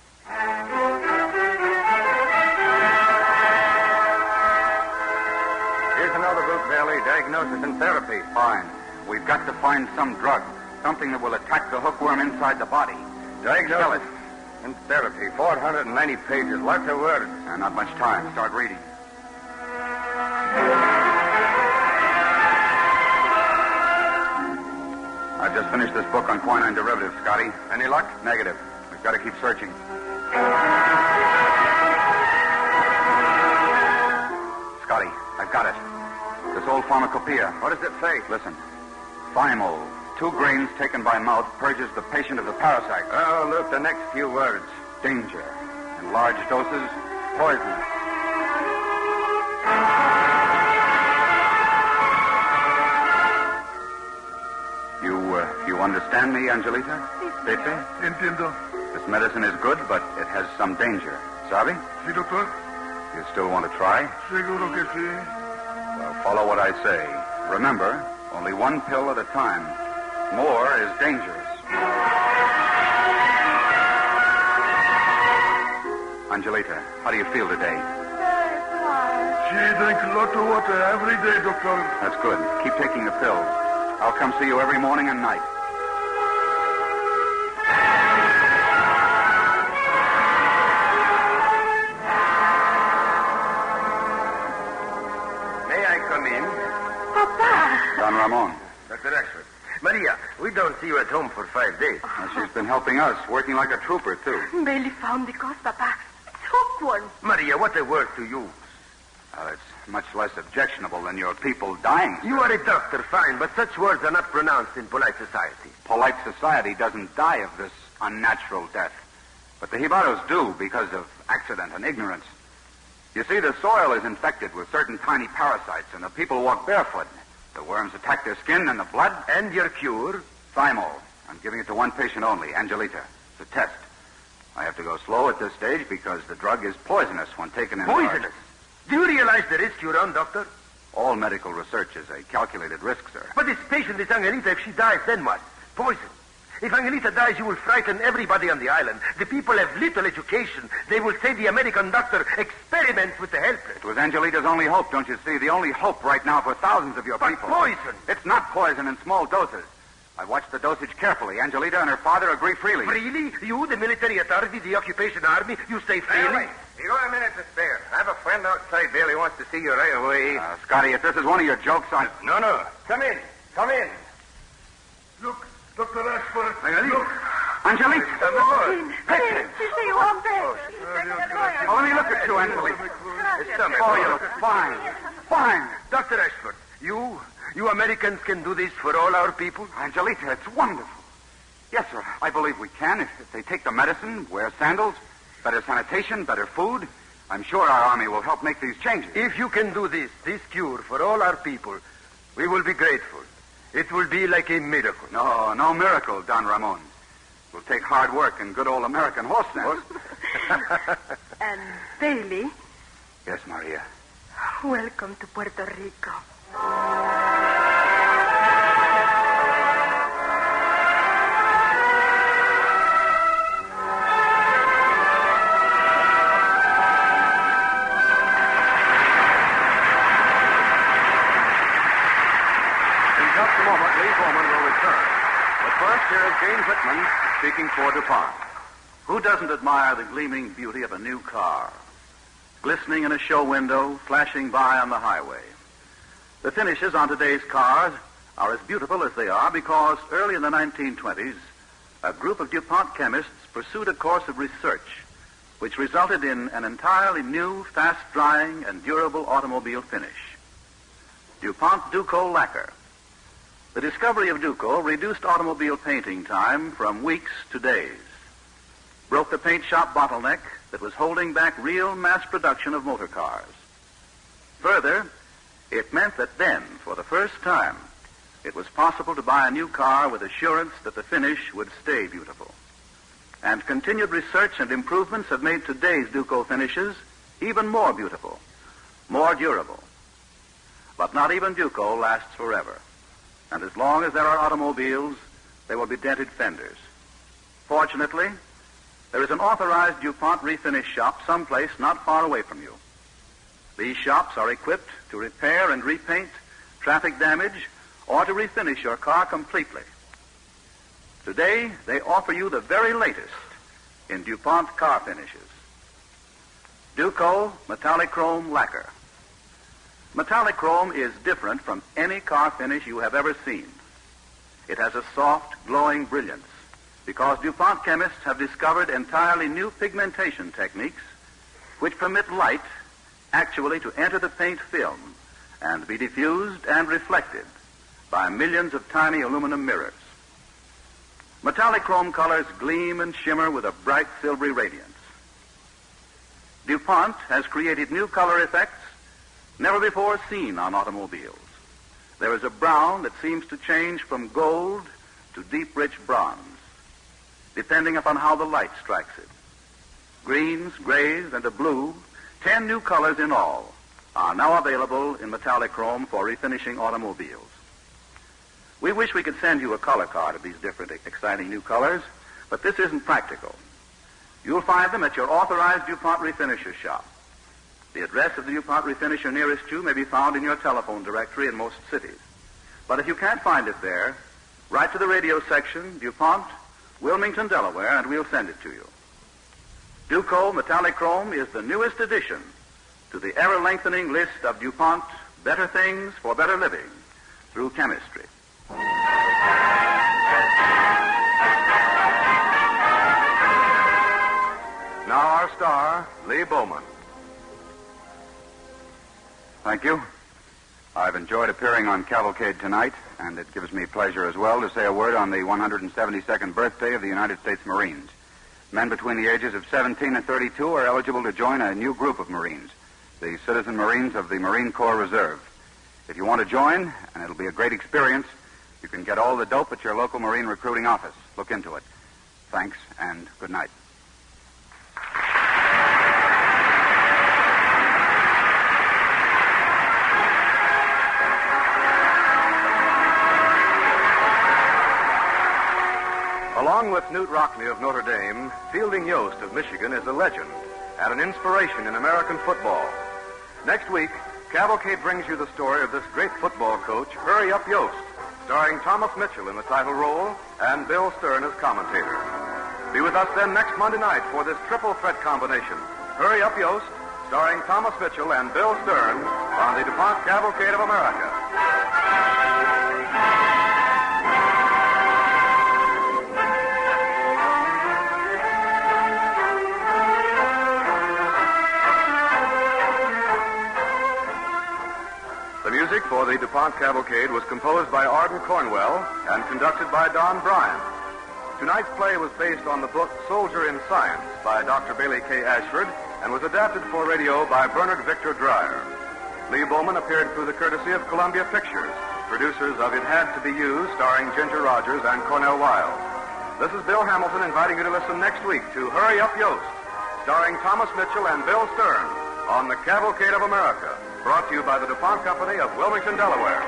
Here's another book, Bailey. Diagnosis and therapy. Fine. We've got to find some drug. Something that will attack the hookworm inside the body. Diagnosis and therapy. 490 pages. Lots of words. Not much time. Start reading. I've just finished this book on quinine derivatives, Scotty. Any luck? Negative. We've got to keep searching. Scotty, I've got it. This old pharmacopoeia. What does it say? Listen. Thymol. 2 grains taken by mouth purges the patient of the parasite. Oh, look, the next few words. Danger. In large doses, poison. You understand me, Angelita? Pepe? Entiendo. This medicine is good, but it has some danger. Sabe? Sí, doctor. You still want to try? Seguro que sí. Well, follow what I say. Remember, only 1 pill at a time. More is dangerous. Angelita, how do you feel today? She drinks a lot of water every day, doctor. That's good. Keep taking the pills. I'll come see you every morning and night. May I come in? Papa. Don Ramon. Dr. Ashford. Maria, we don't see you at home for 5 days. Well, she's been helping us, working like a trooper, too. Bailey found the cause, Papa. It's hookworm. Maria, what a word to use. It's much less objectionable than your people dying, sir. You are a doctor, fine, but such words are not pronounced in polite society. Polite society doesn't die of this unnatural death. But the jibaros do because of accident and ignorance. You see, the soil is infected with certain tiny parasites, and the people walk barefoot. The worms attack their skin and the blood. And your cure? Thymol. I'm giving it to 1 patient only, Angelita. It's a test. I have to go slow at this stage because the drug is poisonous when taken in large. Poisonous? Do you realize the risk you run, doctor? All medical research is a calculated risk, sir. But this patient is Angelita. If she dies, then what? Poison. If Angelita dies, you will frighten everybody on the island. The people have little education. They will say the American doctor experiments with the helpless. It was Angelita's only hope, don't you see? The only hope right now for thousands of your people. But poison! It's not poison in small doses. I watched the dosage carefully. Angelita and her father agree freely. Freely? You, the military authority, the occupation army, you say freely? You got a minute to spare. I have a friend outside. Bailey wants to see you right away. Scotty, if this is one of your jokes, No. Come in. Look, Dr. Ashford. Look. Angelita. You say you want better. Oh, let me look at you, Angelita. Oh, you look fine. Fine. Dr. Ashford, you Americans can do this for all our people? Angelita, it's wonderful. Yes, sir. I believe we can if they take the medicine, wear sandals, better sanitation, better food. I'm sure our army will help make these changes. If you can do this cure for all our people, we will be grateful. It will be like a miracle. No miracle, Don Ramon. It will take hard work and good old American horse sense. And Bailey, Yes, Maria. welcome to Puerto Rico. just a moment, Lee Bowman will return. But first, here is Jane Whitman speaking for DuPont. Who doesn't admire the gleaming beauty of a new car? Glistening in a show window, flashing by on the highway. The finishes on today's cars are as beautiful as they are because early in the 1920s, a group of DuPont chemists pursued a course of research which resulted in an entirely new, fast-drying, and durable automobile finish. DuPont Duco Lacquer. The discovery of Duco reduced automobile painting time from weeks to days, broke the paint shop bottleneck that was holding back real mass production of motor cars. Further, it meant that then, for the first time, it was possible to buy a new car with assurance that the finish would stay beautiful. And continued research and improvements have made today's Duco finishes even more beautiful, more durable. But not even Duco lasts forever. And as long as there are automobiles, there will be dented fenders. Fortunately, there is an authorized DuPont refinish shop someplace not far away from you. These shops are equipped to repair and repaint traffic damage or to refinish your car completely. Today, they offer you the very latest in DuPont car finishes. Duco Metallic Chrome Lacquer. Metallic chrome is different from any car finish you have ever seen. It has a soft, glowing brilliance because DuPont chemists have discovered entirely new pigmentation techniques which permit light actually to enter the paint film and be diffused and reflected by millions of tiny aluminum mirrors. Metallic chrome colors gleam and shimmer with a bright silvery radiance. DuPont has created new color effects never before seen on automobiles. There is a brown that seems to change from gold to deep, rich bronze, depending upon how the light strikes it. Greens, grays, and a blue, 10 new colors in all, are now available in metallic chrome for refinishing automobiles. We wish we could send you a color card of these different, exciting new colors, but this isn't practical. You'll find them at your authorized DuPont refinisher shop. The address of the DuPont refinisher nearest you may be found in your telephone directory in most cities. But if you can't find it there, write to the radio section, DuPont, Wilmington, Delaware, and we'll send it to you. Duco Metallic Chrome is the newest addition to the ever-lengthening list of DuPont better things for better living through chemistry. Now our star, Lee Bowman. Thank you. I've enjoyed appearing on Cavalcade tonight, and it gives me pleasure as well to say a word on the 172nd birthday of the United States Marines. Men between the ages of 17 and 32 are eligible to join a new group of Marines, the Citizen Marines of the Marine Corps Reserve. If you want to join, and it'll be a great experience, you can get all the dope at your local Marine recruiting office. Look into it. Thanks, and good night. Along with Newt Rockley of Notre Dame, Fielding Yost of Michigan is a legend and an inspiration in American football. Next week, Cavalcade brings you the story of this great football coach, Hurry Up Yost, starring Thomas Mitchell in the title role and Bill Stern as commentator. Be with us then next Monday night for this triple threat combination, Hurry Up Yost, starring Thomas Mitchell and Bill Stern on the DuPont Cavalcade of America. Music for the DuPont Cavalcade was composed by Arden Cornwell and conducted by Don Bryan. Tonight's play was based on the book Soldier in Science by Dr. Bailey K. Ashford and was adapted for radio by Bernard Victor Dreyer. Lee Bowman appeared through the courtesy of Columbia Pictures, producers of It Had to Be You, starring Ginger Rogers and Cornell Wilde. This is Bill Hamilton inviting you to listen next week to Hurry Up Yost, starring Thomas Mitchell and Bill Stern on the Cavalcade of America. Brought to you by the DuPont Company of Wilmington, Delaware.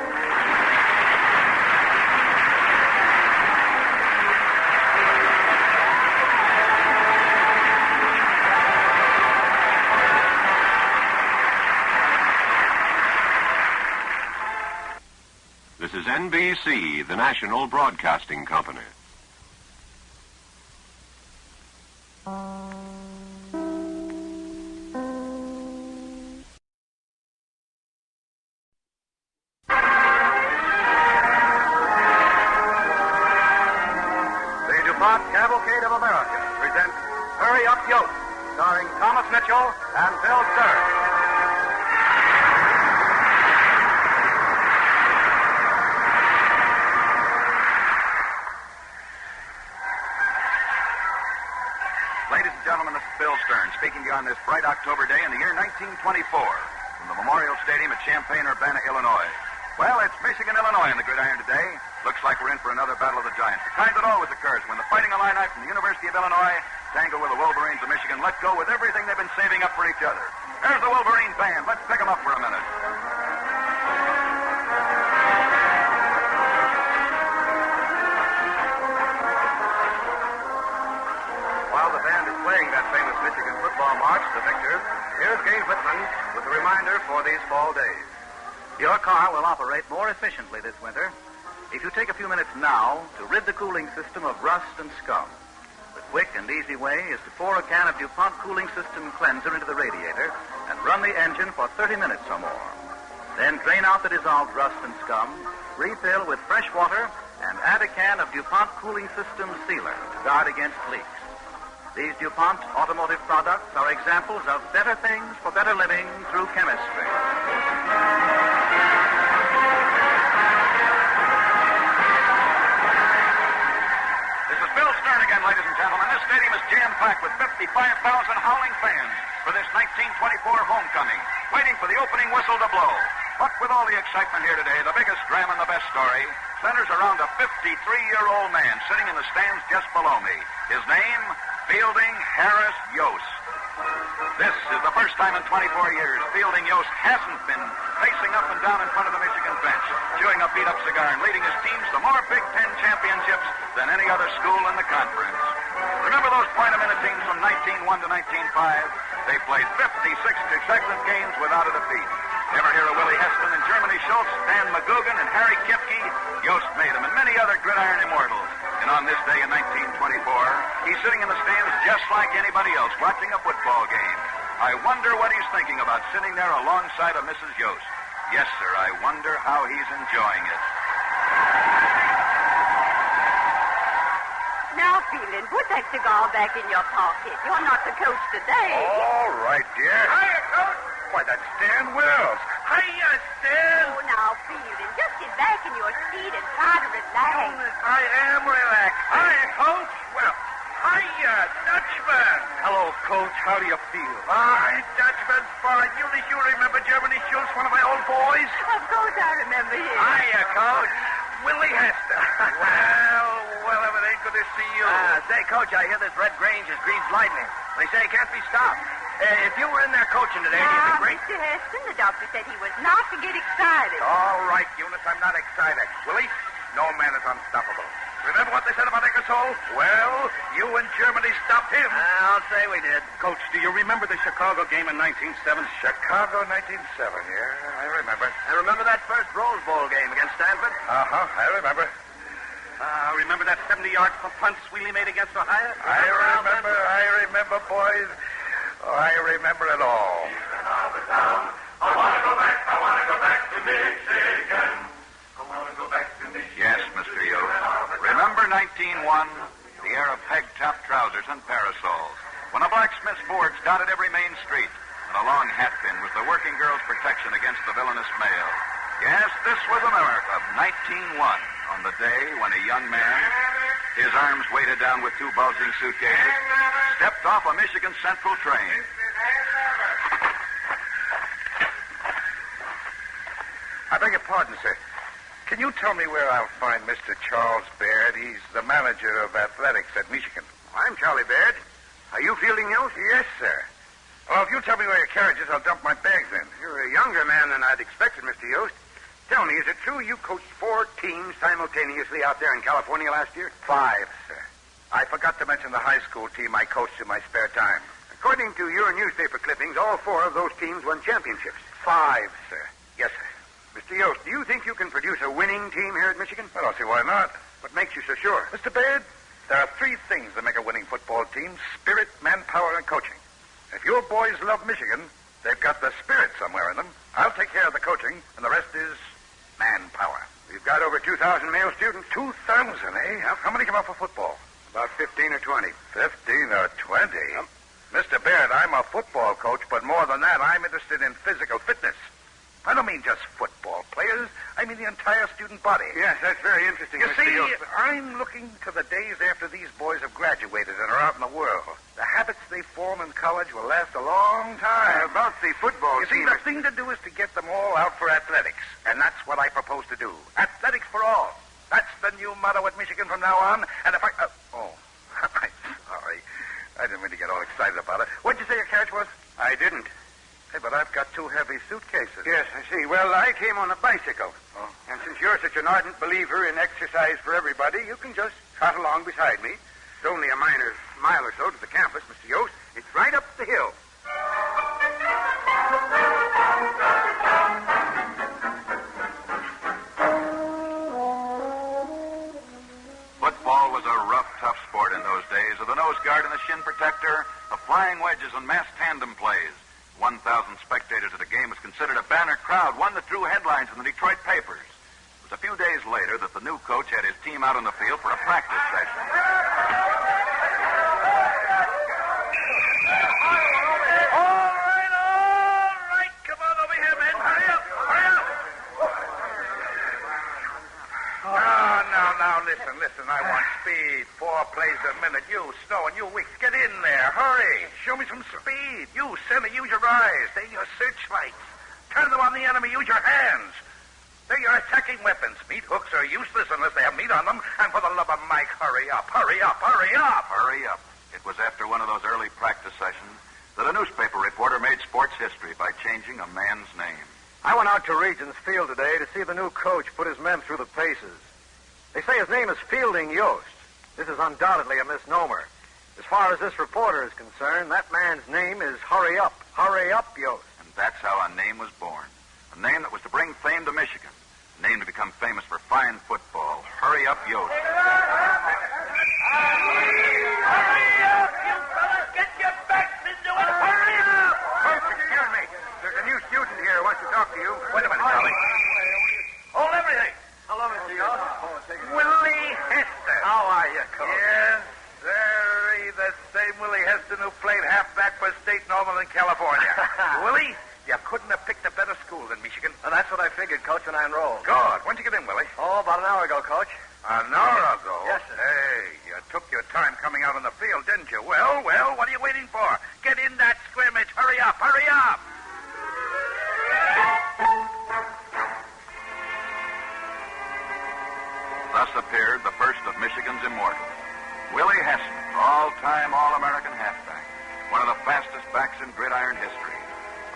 This is NBC, the national broadcasting company. The DuPont Cavalcade of America presents Hurry Up Yost, starring Thomas Mitchell and Bill Stern. Ladies and gentlemen, this is Bill Stern speaking to you on this bright October day in the year 1924 from the Memorial Stadium at Champaign-Urbana, Illinois. Well, it's Michigan-Illinois in the gridiron today. Looks like we're in for another battle of the giants. The kind that always occurs when the Fighting Illini from the University of Illinois tangle with the Wolverines of Michigan, let go with everything they've been saving up for each other. There's the Wolverine band. Let's pick them up for a minute. While the band is playing that famous Michigan football march, The Victors, here's Gabe Whitman with a reminder for these fall days. Your car will operate more efficiently this winter if you take a few minutes now to rid the cooling system of rust and scum. The quick and easy way is to pour a can of DuPont Cooling System Cleanser into the radiator and run the engine for 30 minutes or more. Then drain out the dissolved rust and scum, refill with fresh water, and add a can of DuPont Cooling System Sealer to guard against leaks. These DuPont automotive products are examples of better things for better living through chemistry. This is Bill Stern again, ladies and gentlemen. This stadium is jam-packed with 55,000 howling fans for this 1924 homecoming, waiting for the opening whistle to blow. But with all the excitement here today, the biggest dram and the best story centers around a 53-year-old man sitting in the stands just below me. His name, Fielding Harris Yost. This is the first time in 24 years Fielding Yost hasn't been pacing up and down in front of the Michigan bench, chewing a beat-up cigar and leading his teams to more Big Ten championships than any other school in the conference. Remember those point-a-minute teams from 1901 to 1905? They played 56 consecutive games without a defeat. Ever hear of Willie Heston and Germany Schultz, Dan McGugan, and Harry Kipke? Yost made them, and many other gridiron immortals. And on this day in 1924, he's sitting in the stands just like anybody else, watching a football game. I wonder what he's thinking about sitting there alongside of Mrs. Yost. Yes, sir, I wonder how he's enjoying it. Now, Phelan, put that cigar back in your pocket. You're not the coach today. All right, dear. Hiya, Coach. Why, that's Stan Wells. Hiya, Stan. Oh, now, Phelan, just get back in your seat and try to relax. I am relaxed. Hiya, Coach. Well, hiya, Dutchman. Hello, Coach. How do you feel? Dutchman, fine. You remember Germany Schultz, one of my old boys? Of course I remember him. Hiya, Coach. Willie Hester. well, it ain't good to see you. Say, Coach, I hear this Red Grange is Greaves Lightning. They say it can't be stopped. If you were in there coaching today, do you think... Mr. Heston, the doctor said he was not to get excited. All right, Eunice, I'm not excited. Willie, no man is unstoppable. Remember what they said about Ingersoll? Well, you and Germany stopped him. I'll say we did. Coach, do you remember the Chicago game in 1907? Chicago 1907, yeah, I remember. And remember that first Rose Bowl game against Stanford? I remember. Remember that 70-yard punt Sweely made against Ohio? I remember, boys. Oh, I remember it all. I want to go back to Michigan. I want to go back to Michigan. Yes, Mr. Yost. Remember 1901? The era of peg-top trousers and parasols. When a blacksmith's boards dotted every main street, and a long hat pin was the working girl's protection against the villainous male. Yes, this was America, 1901, on the day when a young man, his arms weighted down with two bulging suitcases, stepped off a Michigan Central train. I beg your pardon, sir. Can you tell me where I'll find Mr. Charles Baird? He's the manager of athletics at Michigan. I'm Charlie Baird. Are you Fielding Yost? Yes, sir. Well, if you tell me where your carriage is, I'll dump my bags in. You're a younger man than I'd expected, Mr. Yost. Tell me, is it true you coached 4 teams simultaneously out there in California last year? 5, sir. I forgot to mention the high school team I coached in my spare time. According to your newspaper clippings, all 4 of those teams won championships. 5, sir. Yes, sir. Mr. Yost, do you think you can produce a winning team here at Michigan? I don't see why not. What makes you so sure? Mr. Baird, there are three things that make a winning football team: spirit, manpower, and coaching. If your boys love Michigan, they've got the spirit somewhere in them. I'll take care of the coaching, and the rest is manpower. We've got over 2,000 male students. 2,000, eh? How many come out for football? About 15 or 20. 15 or 20? Yep. Mr. Baird, I'm a football coach, but more than that, I'm interested in physical fitness. I don't mean just football players. I mean the entire student body. Yes, that's very interesting. You Mr. see, Yost. I'm looking to the days after these boys have graduated and are out in the world. The habits they form in college will last a long time. About the football You see, team. the thing to do is to get them all out for athletics, and that's what I propose to do. Athletics for all. That's the new motto at Michigan from now on. And if I... I'm sorry. I didn't mean to get all excited about it. What'd you say your catch was? I didn't. Hey, but I've got two heavy suitcases. Yes, I see. Well, I came on a bicycle. Oh. And since you're such an ardent believer in exercise for everybody, you can just trot along beside me. It's only a mile or so to the campus, Mr. Yost. It's right up the hill. Football was a rough, tough sport in those days, with a nose guard and a shin protector, of flying wedges and mass tandem plays. 1,000 spectators at a game was considered a banner crowd, one that drew headlines in the Detroit papers. It was a few days later that the new coach had his team out on the field for a practice session. All right. Come on over here, men. Hurry up. Now, listen. I want speed. 4 plays a minute. You, Snow, and you, Wicks, get in there. Hurry. Show me some speed. You, Center, use your eyes. They're your searchlights. Turn them on the enemy. Use your hands. They're your attacking weapons. Meat hooks are useless unless they have meat on them. And for the love of Mike, hurry up. Hurry up. It was after one of those early practice sessions that a newspaper reporter made sports history by changing a man's name. I went out to Regents Field today to see the new coach put his men through the paces. They say his name is Fielding Yost. This is undoubtedly a misnomer. As far as this reporter is concerned, that man's name is Hurry Up Yost. And that's how a name was born. A name that was to bring fame to Michigan. A name to become famous for fine football. Hurry Up Yost. Hurry up, you fellas. Get your backs into it. Hurry up. Excuse me. There's a new student here who wants to talk to you. Wait a minute, Charlie. Hold everything. Hello, Mr. Yost. Willie Hester. How are you, Coach? Yes, sir. The same Willie Hester who played halfback for State Northern California. Willie, you couldn't have picked a better school than Michigan. Well, that's what I figured, Coach, when I enrolled. Good. When'd you get in, Willie? Oh, about an hour ago, Coach. An hour ago? Yes, sir. Hey, you took your time coming out on the field, didn't you? Well, what are you waiting for? Get in that scrimmage. Hurry up. Thus appeared the first of Michigan's immortals, Willie Hester, all-time All-American halfback, one of the fastest backs in gridiron history,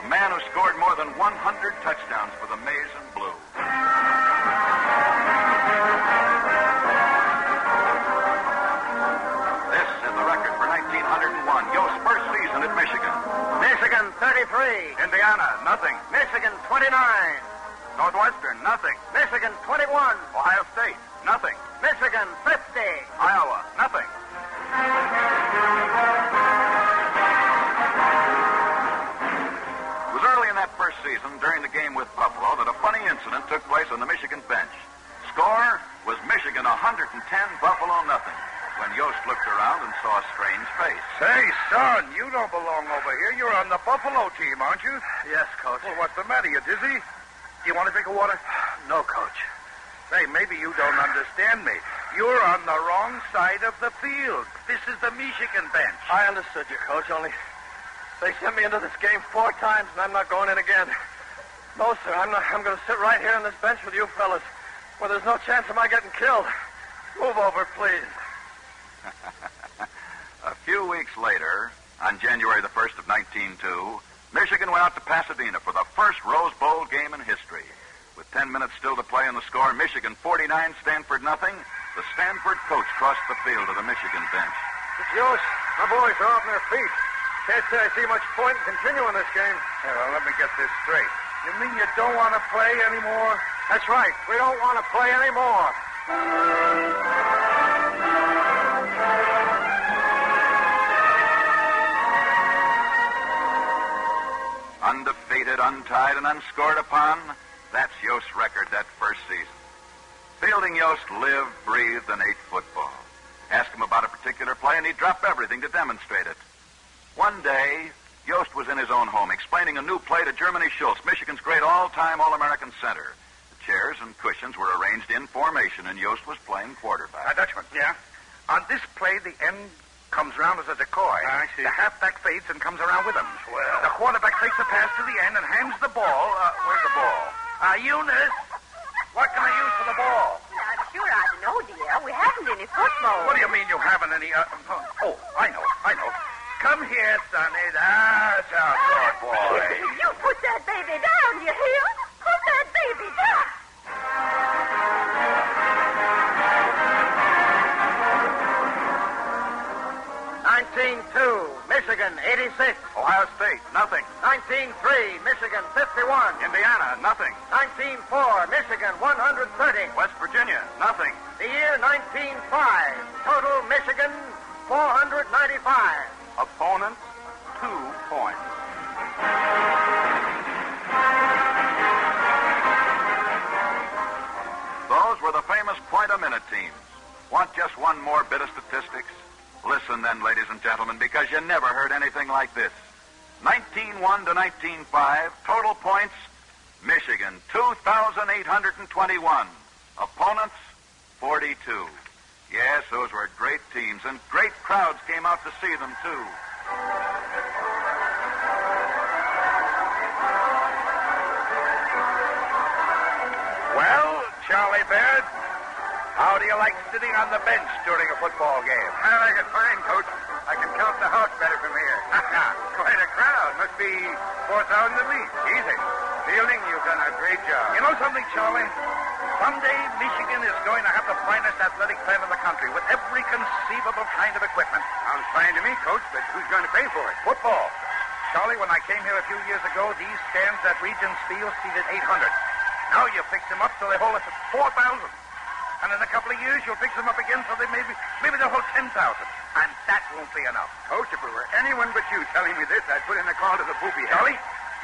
a man who scored more than 100 touchdowns for the Maize and Blue. This is the record for 1901, Yost's first season at Michigan. Michigan 33. Indiana, nothing. Michigan 29. Northwestern, nothing. Michigan 21. Ohio State, nothing. Michigan 50. Iowa, nothing. It was early in that first season, during the game with Buffalo, that a funny incident took place on the Michigan bench. Score was Michigan 110, Buffalo nothing, when Yost looked around and saw a strange face. Say, son, you don't belong over here. You're on the Buffalo team, aren't you? Yes, Coach. Well, what's the matter? You dizzy? Do you want a drink of water? No, Coach. Say, maybe you don't understand me. You're on the wrong side of the field. This is the Michigan bench. I understood you, Coach, only they sent me into this game 4 times, and I'm not going in again. No, sir, I'm going to sit right here on this bench with you fellas, where there's no chance of my getting killed. Move over, please. A few weeks later, on January the 1st of 1902, Michigan went out to Pasadena for the first Rose Bowl game in history. With 10 minutes still to play on the score, Michigan 49, Stanford nothing, the Stanford coach crossed the field to the Michigan bench. It's Yost. My boys are off their feet. Can't say I see much point in continuing this game. Well, let me get this straight. You mean you don't want to play anymore? That's right. We don't want to play anymore. Undefeated, untied, and unscored upon, that's Yost's record that first season. Fielding Yost lived, breathed, and ate football. Ask him about a particular play, and he'd drop everything to demonstrate it. One day, Yost was in his own home explaining a new play to Germany Schultz, Michigan's great all-time All-American center. The chairs and cushions were arranged in formation, and Yost was playing quarterback. Dutchman. Yeah? On this play, the end comes around as a decoy. I see. The halfback fades and comes around with him. Well. The quarterback takes the pass to the end and hands the ball. Where's the ball? Eunice, what can I use for the ball? I'm sure I know, dear. We haven't any football. What do you mean you haven't any? I know. Come here, Sonny. That's our good boy. You put that baby down, you hear? Put that baby down. 19-2, Michigan 86. Ohio State, nothing. 19-3, Michigan 51. Indiana, nothing. 19-4, Michigan 130. West Virginia, nothing. The year 1905, total Michigan 495. Opponents, 2 points. Those were the famous point-a-minute teams. Want just one more bit of statistics? Listen then, ladies and gentlemen, because you never heard anything like this. 19-1 to 19-5, total points, Michigan, 2,821. Opponents, 42. Yes, those were great teams, and great crowds came out to see them, too. Well, Charlie Baird, how do you like sitting on the bench during a football game? I like it fine, Coach. I can count the house better from here. Quite a crowd. Must be 4,000 at least. Easy. Fielding, you've done a great job. You know something, Charlie? Someday, Michigan is going to have the finest athletic plant in the country with every conceivable kind of equipment. Sounds fine to me, Coach, but who's going to pay for it? Football. Charlie, when I came here a few years ago, these stands at Regents Field seated 800. Now you fix them up so they hold us at 4,000. And in a couple of years, you'll fix them up again so they maybe they'll hold 10,000. And that won't be enough. Coach, if it were anyone but you telling me this, I'd put in a call to the booby head. Charlie,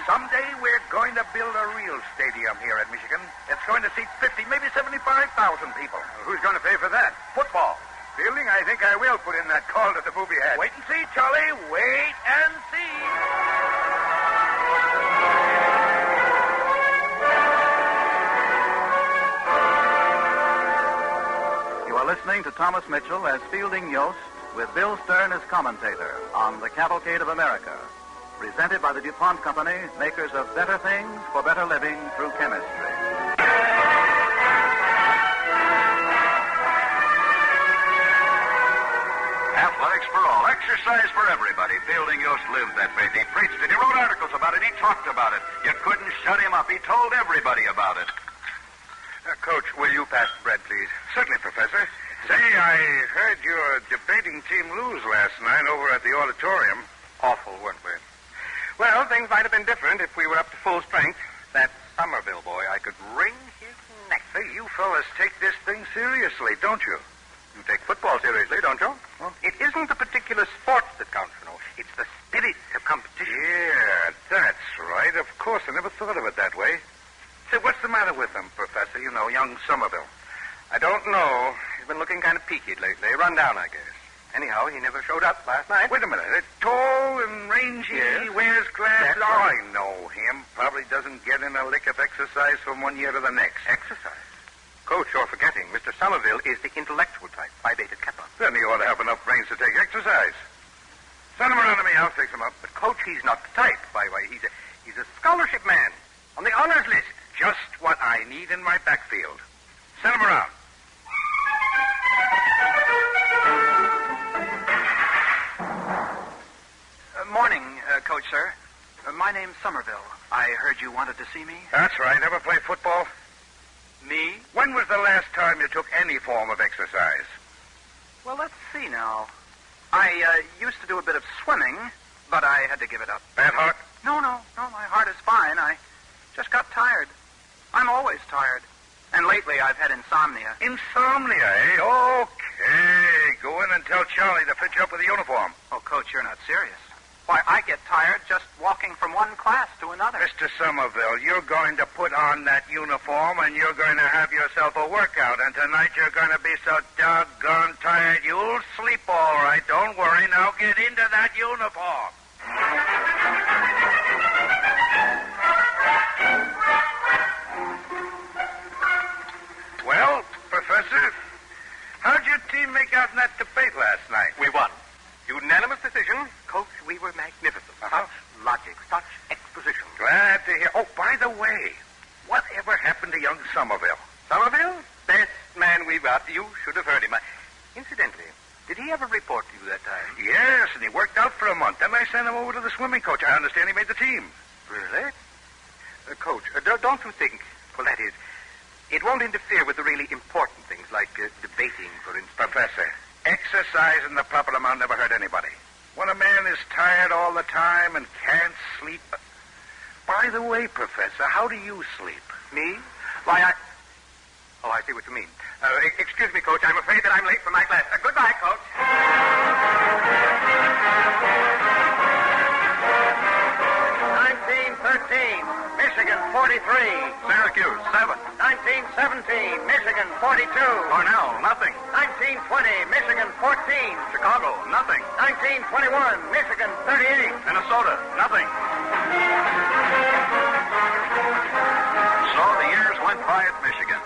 someday we're going to build a real stadium here at Michigan. It's going to seat 50, maybe 75,000 people. Who's going to pay for that? Football. Fielding, I think I will put in that call to the booby head. Wait and see, Charlie. Wait and see. You are listening to Thomas Mitchell as Fielding Yost with Bill Stern as commentator on the Cavalcade of America. Presented by the DuPont Company, makers of better things for better living through chemistry. Athletics for all, exercise for everybody. Fielding Yost lived that faith. He preached it. He wrote articles about it. He talked about it. You couldn't shut him up. He told everybody about it. Coach, will you pass the bread, please? Certainly, Professor. Say, I heard your debating team lose last night over at the auditorium. Awful, weren't we? Well, things might have been different if we were up to full strength. That Somerville boy, I could wring his neck. Hey, you fellas take this thing seriously, don't you? You take football seriously, don't you? Well, it isn't the particular sports that counts, you know. It's the spirit of competition. Yeah, that's right. Of course, I never thought of it that way. Say, what's the matter with him, Professor? You know, young Somerville. I don't know. He's been looking kind of peaked lately. Run down, I guess. Anyhow, he never showed up last night. Wait a minute. Tall and rangy, yes. Wears glasses. Oh, I know him. Probably doesn't get in a lick of exercise from one year to the next. Exercise? Coach, you're forgetting. Mr. Somerville is the intellectual type. Phi Beta Kappa. Then he ought to have enough brains to take exercise. Send him around to me. I'll fix him up. But, Coach, he's not the type. By the way, he's a scholarship man. On the honors list. Just what I need in my backfield. Send him around. Morning, Coach, sir. My name's Somerville. I heard you wanted to see me. That's right. Ever play football? Me? When was the last time you took any form of exercise? Well, let's see now. I used to do a bit of swimming, but I had to give it up. Bad heart? No. My heart is fine. Just got tired. I'm always tired. And lately I've had insomnia. Insomnia, eh? Okay. Go in and tell Charlie to fit you up with a uniform. Oh, Coach, you're not serious. Why, I get tired just walking from one class to another. Mr. Somerville, you're going to put on that uniform and you're going to have yourself a workout. And tonight you're going to be so doggone tired you'll sleep all right. Don't worry. Now get into that uniform. Well, Professor, how'd your team make out in that debate last night? We won. Unanimous decision. Coach, we were magnificent. Such logic, such exposition. Glad to hear. Oh, by the way, whatever happened to young Somerville? Somerville? Best man we've got. You should have heard him. Incidentally, did he ever report to you that time? Yes, and he worked out for a month. Then I sent him over to the swimming coach. I understand he made the team. Really? Coach, don't you think, well, that is, it won't interfere with the really important things like debating, for instance? Professor, exercise in the proper amount never hurt anybody. When a man is tired all the time and can't sleep... By the way, Professor, how do you sleep? Me? Why, Oh, I see what you mean. Excuse me, Coach. I'm afraid that I'm late for my class. Goodbye, Coach. 1913, Michigan 43. Syracuse, 7. 1917, Michigan 42. Cornell, nothing. 1920, Michigan 14. Chicago, nothing. 1921, Michigan 38. Minnesota, nothing. So the years went by at Michigan.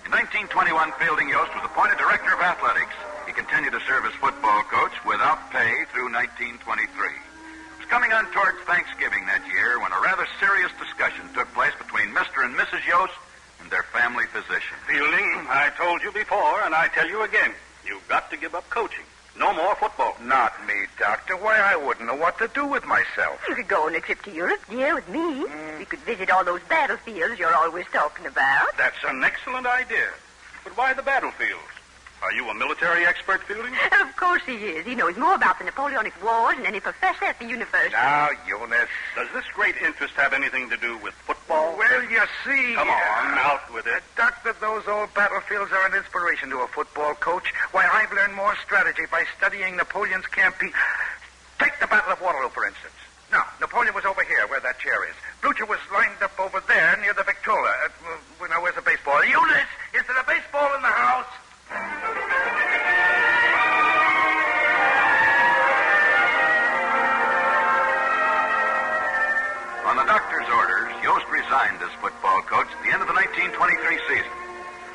In 1921, Fielding Yost was appointed director of athletics. He continued to serve as football coach without pay through 1923. It was coming on towards Thanksgiving that year when a rather serious discussion took place between Mr. and Mrs. Yost and their family physician. Fielding, I told you before, and I tell you again, you've got to give up coaching. No more football. Not me, Doctor. Why, I wouldn't know what to do with myself. You could go on a trip to Europe, dear, with me. We could visit all those battlefields you're always talking about. That's an excellent idea. But why the battlefields? Are you a military expert, Fielding? Of course he is. He knows more about the Napoleonic Wars than any professor at the university. Now, Eunice. Does this great interest have anything to do with football? Well, you see... Come on, out with it. Doctor, those old battlefields are an inspiration to a football coach. Why, I've learned more strategy by studying Napoleon's campaign. Take the Battle of Waterloo, for instance. Now, Napoleon was over here, where that chair is. Blucher was lined up over there near the Victrola. Now, where's the baseball? Eunice, is there a baseball in the house? On the doctor's orders, Yost resigned as football coach at the end of the 1923 season.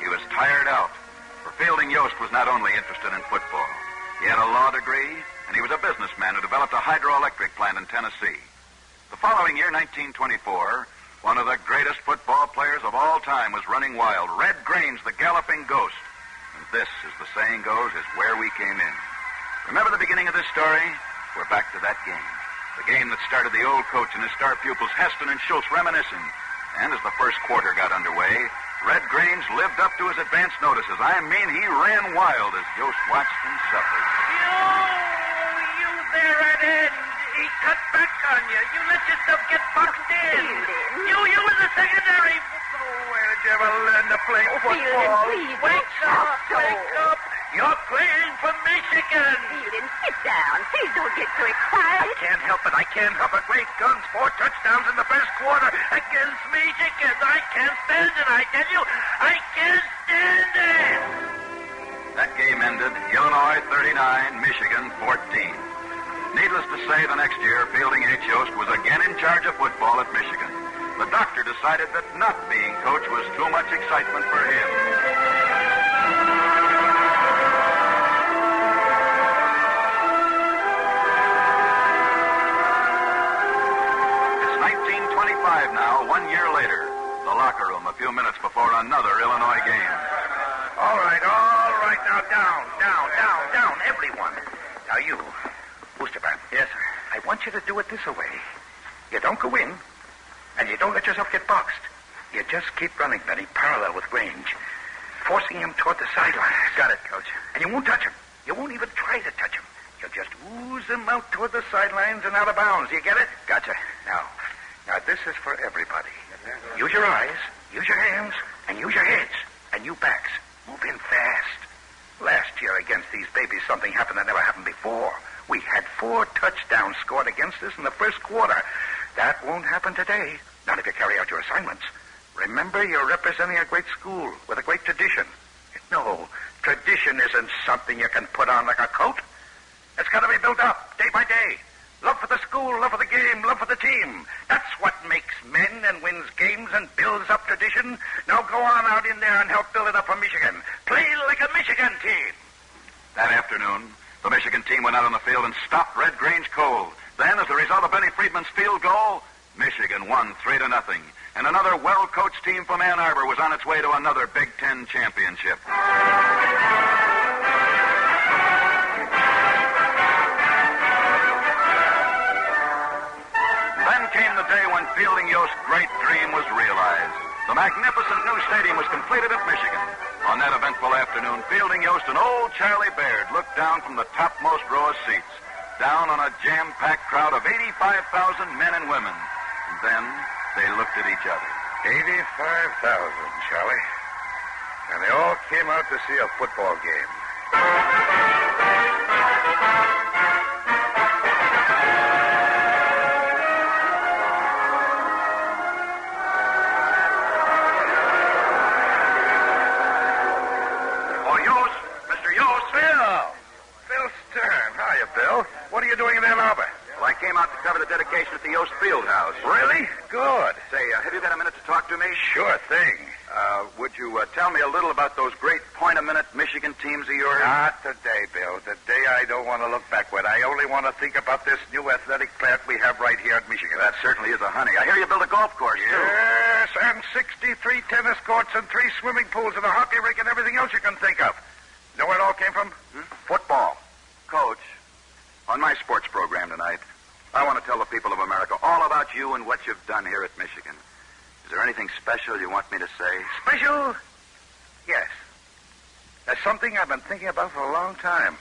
He was tired out, for Fielding Yost was not only interested in football. He had a law degree, and he was a businessman who developed a hydroelectric plant in Tennessee. The following year, 1924, one of the greatest football players of all time was running wild. Red Grange, the galloping ghost. And this, as the saying goes, is where we came in. Remember the beginning of this story? We're back to that game. The game that started the old coach and his star pupils, Heston and Schultz, reminiscing. And as the first quarter got underway, Red Grange lived up to his advance notices. I mean, he ran wild as Yost watched and suffered. You there at end. He cut back on you. You let yourself get boxed in. You were the secondary. Where did you ever learn to play football? Please, Wake up, wake up. You're playing for Michigan. Fielding, sit down. Please don't get so excited. I can't help it. Great guns. 4 touchdowns in the first quarter against Michigan. I can't stand it, I tell you. I can't stand it. That game ended, Illinois 39, Michigan 14. Needless to say, the next year, Fielding H. Yost was again in charge of football at Michigan. The doctor decided that not being coach was too much excitement for him. It's 1925 now, 1 year later. The locker room a few minutes before another Illinois game. All right. Now, down, everyone. Now, you, Boosterman. Yes, sir. I want you to do it this way. You don't go in, and you don't let yourself get boxed. You just keep running, Benny, parallel with Grange, forcing him toward the sidelines. Got it, Coach. And you won't touch him. You won't even try to touch him. You'll just ooze him out toward the sidelines and out of bounds. You get it? Gotcha. Now, this is for everybody. Use your eyes, use your hands, and use your heads. And you backs, move in fast. Last year against these babies, something happened that never happened before. We had 4 touchdowns scored against us in the first quarter. That won't happen today, not if you carry out your assignments. Remember, you're representing a great school with a great tradition. No, tradition isn't something you can put on like a coat. It's got to be built up day by day. Love for the school, love for the game, love for the team. That's what makes men and wins games and builds up tradition. Now go on out in there and help build it up for Michigan. Play like a Michigan team. That afternoon, the Michigan team went out on the field and stopped Red Grange cold. Then, as a result of Benny Friedman's field goal, Michigan won 3-0. And another well-coached team from Ann Arbor was on its way to another Big Ten championship. Then came the day when Fielding Yost's great dream was realized. The magnificent new stadium was completed at Michigan. On that eventful afternoon, Fielding Yost and old Charlie Baird looked down from the topmost row of seats, down on a jam-packed crowd of 85,000 men and women. And then they looked at each other. 85,000, Charlie. And they all came out to see a football game. Oh, Yost, Mr. Yost. Phil Stern. Hiya, Bill. What are you doing in Ann Arbor? Well, I came out to cover the dedication at the Yost Field House. Really? Good. Say, have you got a minute to talk to me? Sure thing. Would you tell me a little about those great point-a-minute Michigan teams of yours? Not today, Bill. Today I don't want to look backward. I only want to think about this new athletic plant we have right here at Michigan. That certainly is a honey. I hear you built a golf course, too. Yes, and 63 tennis courts and 3 swimming pools and a hockey rink and everything else you can think of. You know where it all came from? Football. Coach, on my sports program tonight, I want to tell the people of America all about you and what you've done here at Michigan. Is there anything special you want me to say? Special? Yes. There's something I've been thinking about for a long time.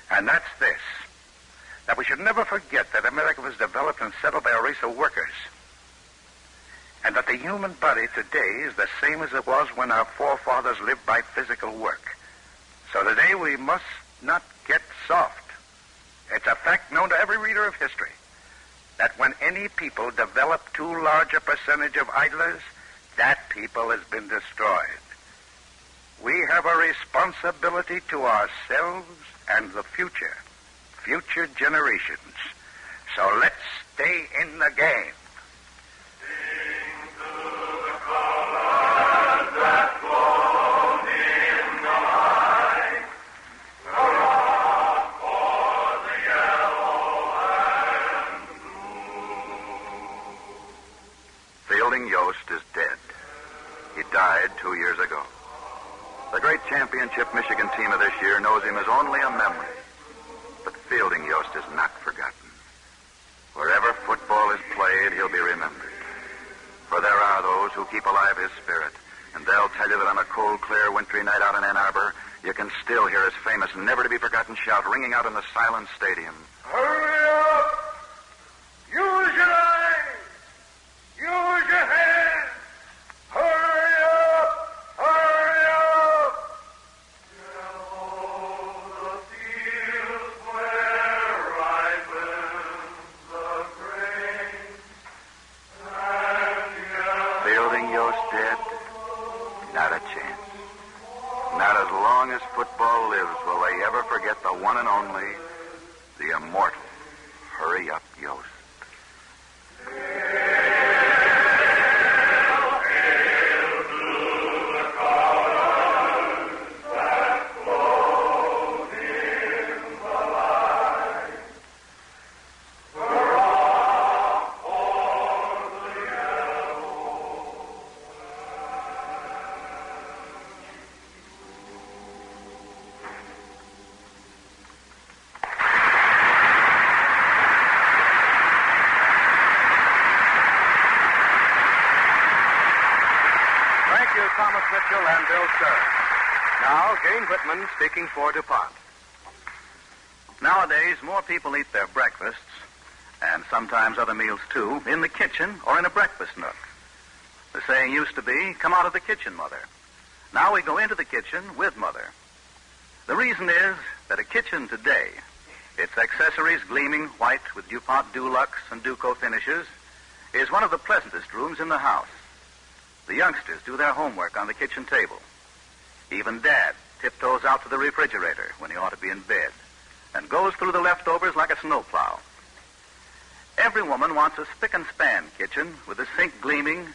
And that's this. That we should never forget that America was developed and settled by a race of workers. And that the human body today is the same as it was when our forefathers lived by physical work. So today we must not get soft. It's a fact known to every reader of history that when any people develop too large a percentage of idlers, that people has been destroyed. We have a responsibility to ourselves and the future generations. So let's stay in the game. Yost is dead. He died 2 years ago. The great championship Michigan team of this year knows him as only a memory. But Fielding Yost is not forgotten. Wherever football is played, he'll be remembered. For there are those who keep alive his spirit, and they'll tell you that on a cold, clear, wintry night out in Ann Arbor, you can still hear his famous, never-to-be-forgotten shout ringing out in the silent stadium. Hurry up! Use your eyes! Use your hands! Hurry up! Hurry up! Yellow the fields where ripens the grain, and yellow... Fielding Yost dead? Not a chance. Not as long as football lives will they ever forget the one and only, the immortal, Hurry Up Yost. Thomas Mitchell and Bill Stern. Now, Gene Whitman speaking for DuPont. Nowadays, more people eat their breakfasts, and sometimes other meals too, in the kitchen or in a breakfast nook. The saying used to be, come out of the kitchen, Mother. Now we go into the kitchen with Mother. The reason is that a kitchen today, its accessories gleaming white with DuPont Dulux and Duco finishes, is one of the pleasantest rooms in the house. The youngsters do their homework on the kitchen table. Even Dad tiptoes out to the refrigerator when he ought to be in bed and goes through the leftovers like a snowplow. Every woman wants a spick and span kitchen with the sink gleaming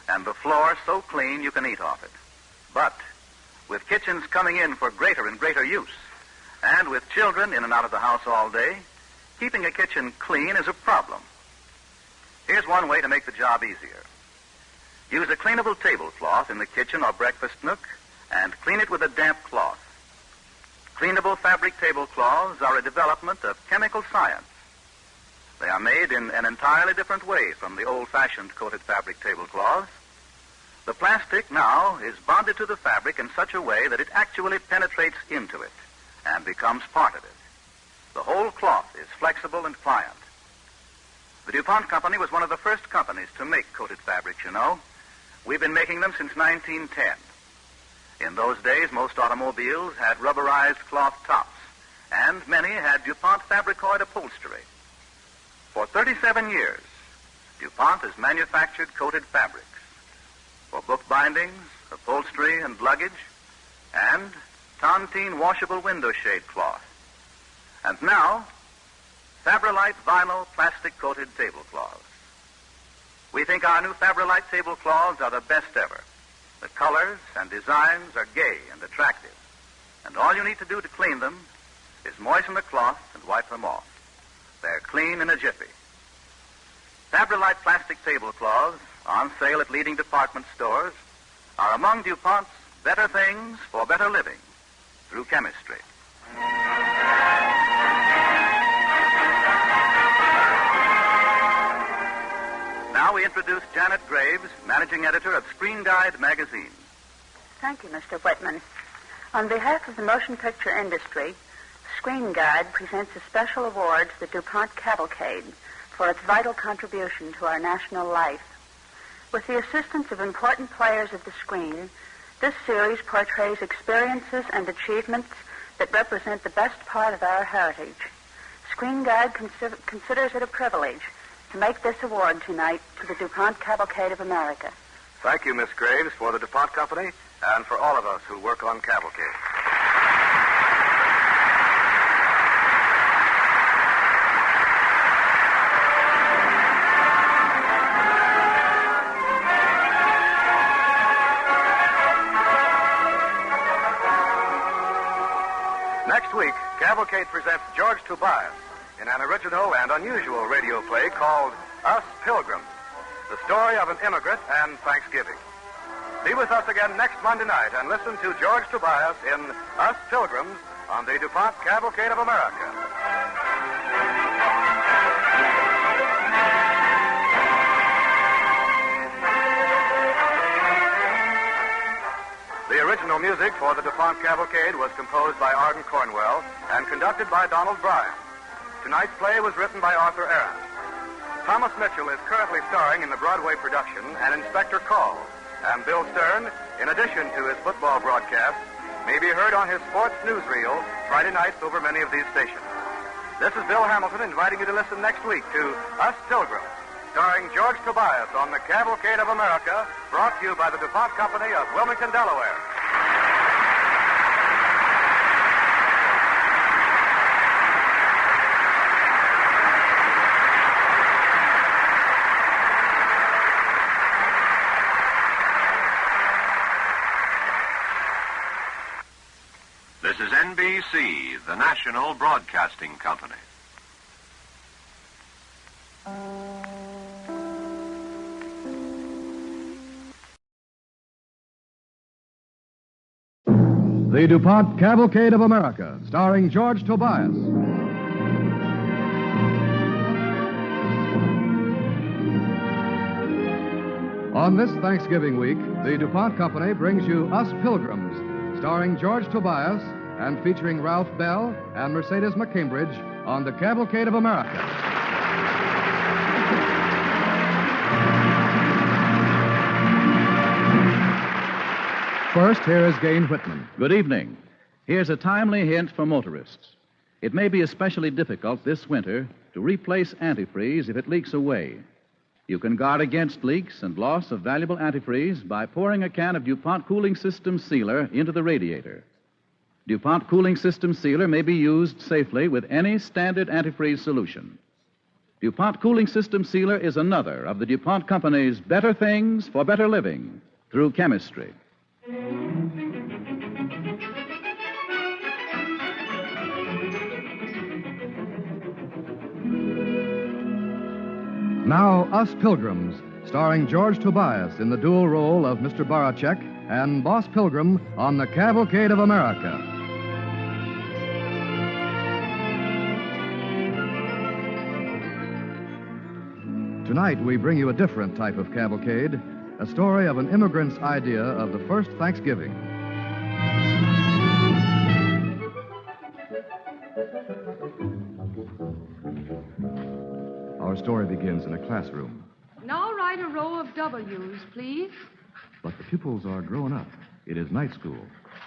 and the floor so clean you can eat off it. But with kitchens coming in for greater and greater use, and with children in and out of the house all day, keeping a kitchen clean is a problem. Here's one way to make the job easier. Use a cleanable tablecloth in the kitchen or breakfast nook and clean it with a damp cloth. Cleanable fabric tablecloths are a development of chemical science. They are made in an entirely different way from the old-fashioned coated fabric tablecloths. The plastic now is bonded to the fabric in such a way that it actually penetrates into it and becomes part of it. The whole cloth is flexible and pliant. The DuPont Company was one of the first companies to make coated fabrics, you know. We've been making them since 1910. In those days, most automobiles had rubberized cloth tops, and many had DuPont Fabricoid upholstery. For 37 years, DuPont has manufactured coated fabrics for book bindings, upholstery and luggage, and tontine washable window shade cloth. And now, Fabrilite vinyl plastic-coated tablecloths. We think our new Fabrilite tablecloths are the best ever. The colors and designs are gay and attractive. And all you need to do to clean them is moisten the cloth and wipe them off. They're clean in a jiffy. Fabrilite plastic tablecloths, on sale at leading department stores, are among DuPont's better things for better living through chemistry. Now we introduce Janet Graves, managing editor of Screen Guide magazine. Thank you, Mr. Whitman. On behalf of the motion picture industry, Screen Guide presents a special award to the DuPont Cavalcade for its vital contribution to our national life. With the assistance of important players of the screen, this series portrays experiences and achievements that represent the best part of our heritage. Screen Guide considers it a privilege to make this award tonight to the DuPont Cavalcade of America. Thank you, Miss Graves, for the DuPont Company and for all of us who work on Cavalcade. Next week, Cavalcade presents George Tobias in an original and unusual radio play called Us Pilgrims, the story of an immigrant and Thanksgiving. Be with us again next Monday night and listen to George Tobias in Us Pilgrims on the DuPont Cavalcade of America. The original music for the DuPont Cavalcade was composed by Arden Cornwell and conducted by Donald Bryan. Tonight's play was written by Arthur Aaron. Thomas Mitchell is currently starring in the Broadway production and Inspector Call. And Bill Stern, in addition to his football broadcast, may be heard on his sports newsreel Friday nights over many of these stations. This is Bill Hamilton inviting you to listen next week to Us Pilgrims, starring George Tobias on the Cavalcade of America, brought to you by the DuPont Company of Wilmington, Delaware. This is NBC, the national broadcasting company. The DuPont Cavalcade of America, starring George Tobias. On this Thanksgiving week, the DuPont Company brings you Us Pilgrims, starring George Tobias and featuring Ralph Bell and Mercedes McCambridge on the Cavalcade of America. First, here is Gain Whitman. Good evening. Here's a timely hint for motorists. It may be especially difficult this winter to replace antifreeze if it leaks away. You can guard against leaks and loss of valuable antifreeze by pouring a can of DuPont Cooling System Sealer into the radiator. DuPont Cooling System Sealer may be used safely with any standard antifreeze solution. DuPont Cooling System Sealer is another of the DuPont Company's better things for better living through chemistry. Now, Us Pilgrims, starring George Tobias in the dual role of Mr. Baracek and Boss Pilgrim on the Cavalcade of America. Tonight, we bring you a different type of cavalcade, a story of an immigrant's idea of the first Thanksgiving. Our story begins in a classroom. Now write a row of W's, please. But the pupils are grown up. It is night school.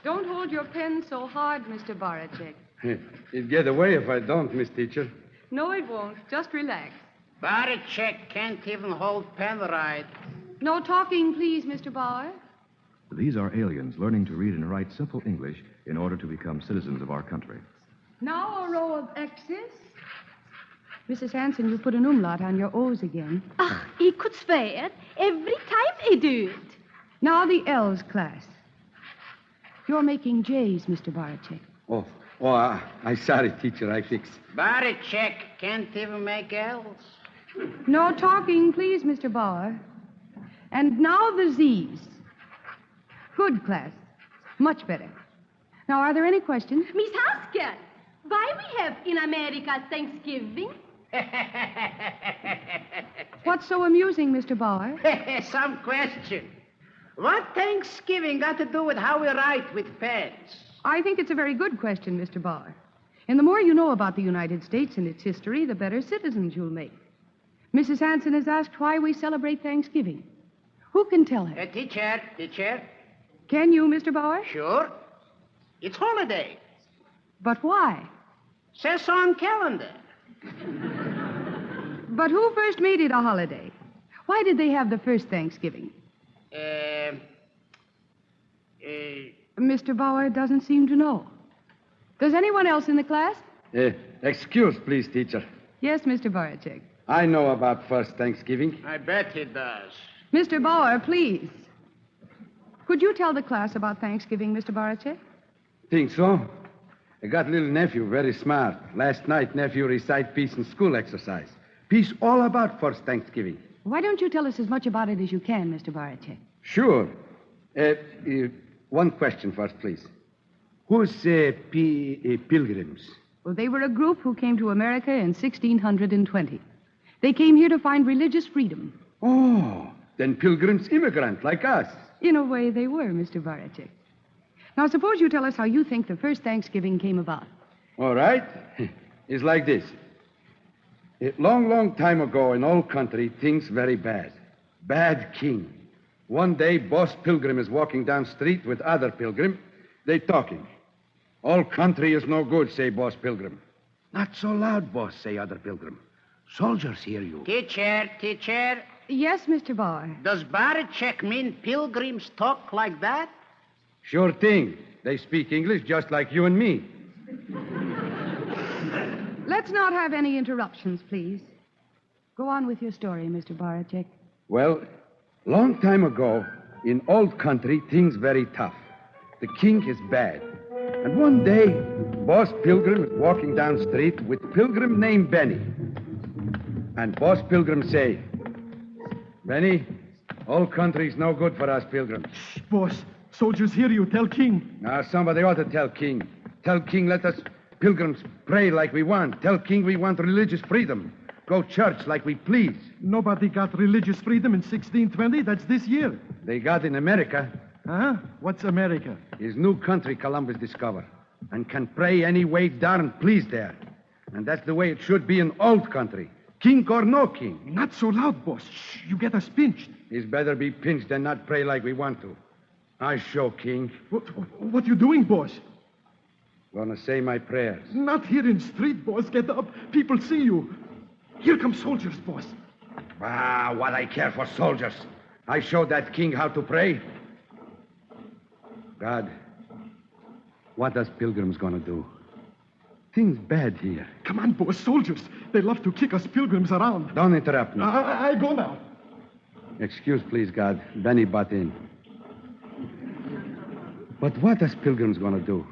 Don't hold your pen so hard, Mr. Baracek. It'll get away if I don't, Miss Teacher. No, it won't. Just relax. Baracek can't even hold pen right. No talking, please, Mr. Bauer. These are aliens learning to read and write simple English in order to become citizens of our country. Now a row of X's. Mrs. Hanson, you put an umlaut on your O's again. Ich could swear every time I do it. Now the L's, class. You're making J's, Mr. Baracek. I sorry, teacher. I fix. Baracek can't even make L's. No talking, please, Mr. Bauer. And now the Z's. Good, class. Much better. Now, are there any questions? Miss Haskell, why we have in America Thanksgiving? What's so amusing, Mr. Bauer? Some question. What Thanksgiving got to do with how we write with pens? I think it's a very good question, Mr. Bauer. And the more you know about the United States and its history, the better citizens you'll make. Mrs. Hanson has asked why we celebrate Thanksgiving. Who can tell her? Teacher. Can you, Mr. Bauer? Sure. It's holiday. But why? Says on calendar. But who first made it a holiday? Why did they have the first Thanksgiving? Mr. Bauer doesn't seem to know. Does anyone else in the class? Excuse, please, teacher. Yes, Mr. Baracek. I know about first Thanksgiving. I bet he does. Mr. Bauer, please. Could you tell the class about Thanksgiving, Mr. Baracek? Think so? I got a little nephew, very smart. Last night, nephew recite piece in school exercise. Piece all about first Thanksgiving. Why don't you tell us as much about it as you can, Mr. Baracek? Sure. One question first, please. Who's Pilgrims? Well, they were a group who came to America in 1620. They came here to find religious freedom. Oh, then Pilgrims immigrant like us. In a way, they were, Mr. Baracek. Now, suppose you tell us how you think the first Thanksgiving came about. All right. It's like this. A long time ago in old country, things very bad. Bad king. One day, Boss Pilgrim is walking down street with other Pilgrim. They talking. All country is no good, say Boss Pilgrim. Not so loud, boss, say other Pilgrim. Soldiers hear you. Teacher. Yes, Mr. Bauer. Does Baracek mean Pilgrims talk like that? Sure thing. They speak English just like you and me. Let's not have any interruptions, please. Go on with your story, Mr. Baracek. Well, long time ago, in old country, things very tough. The king is bad. And one day, Boss Pilgrim is walking down street with Pilgrim named Benny. And Boss Pilgrim say, Benny, old country's no good for us, Pilgrim. Shh, boss. Soldiers hear you. Tell King. Now, somebody ought to tell King. Tell King let us Pilgrims pray like we want. Tell King we want religious freedom. Go church like we please. Nobody got religious freedom in 1620. That's this year. They got in America. Huh? What's America? His new country Columbus discovered. And can pray any way darn please there. And that's the way it should be in old country. King or no king. Not so loud, boss. Shh, you get us pinched. It's better be pinched than not pray like we want to. I show, King. What you doing, boss? Gonna say my prayers. Not here in street, boss. Get up. People see you. Here come soldiers, boss. Ah, what I care for soldiers. I showed that king how to pray. God, what us pilgrims gonna do? Things bad here. Come on, boss. Soldiers. They love to kick us pilgrims around. Don't interrupt me. I go now. Excuse, please, God. Benny butt in. But what us pilgrims gonna do?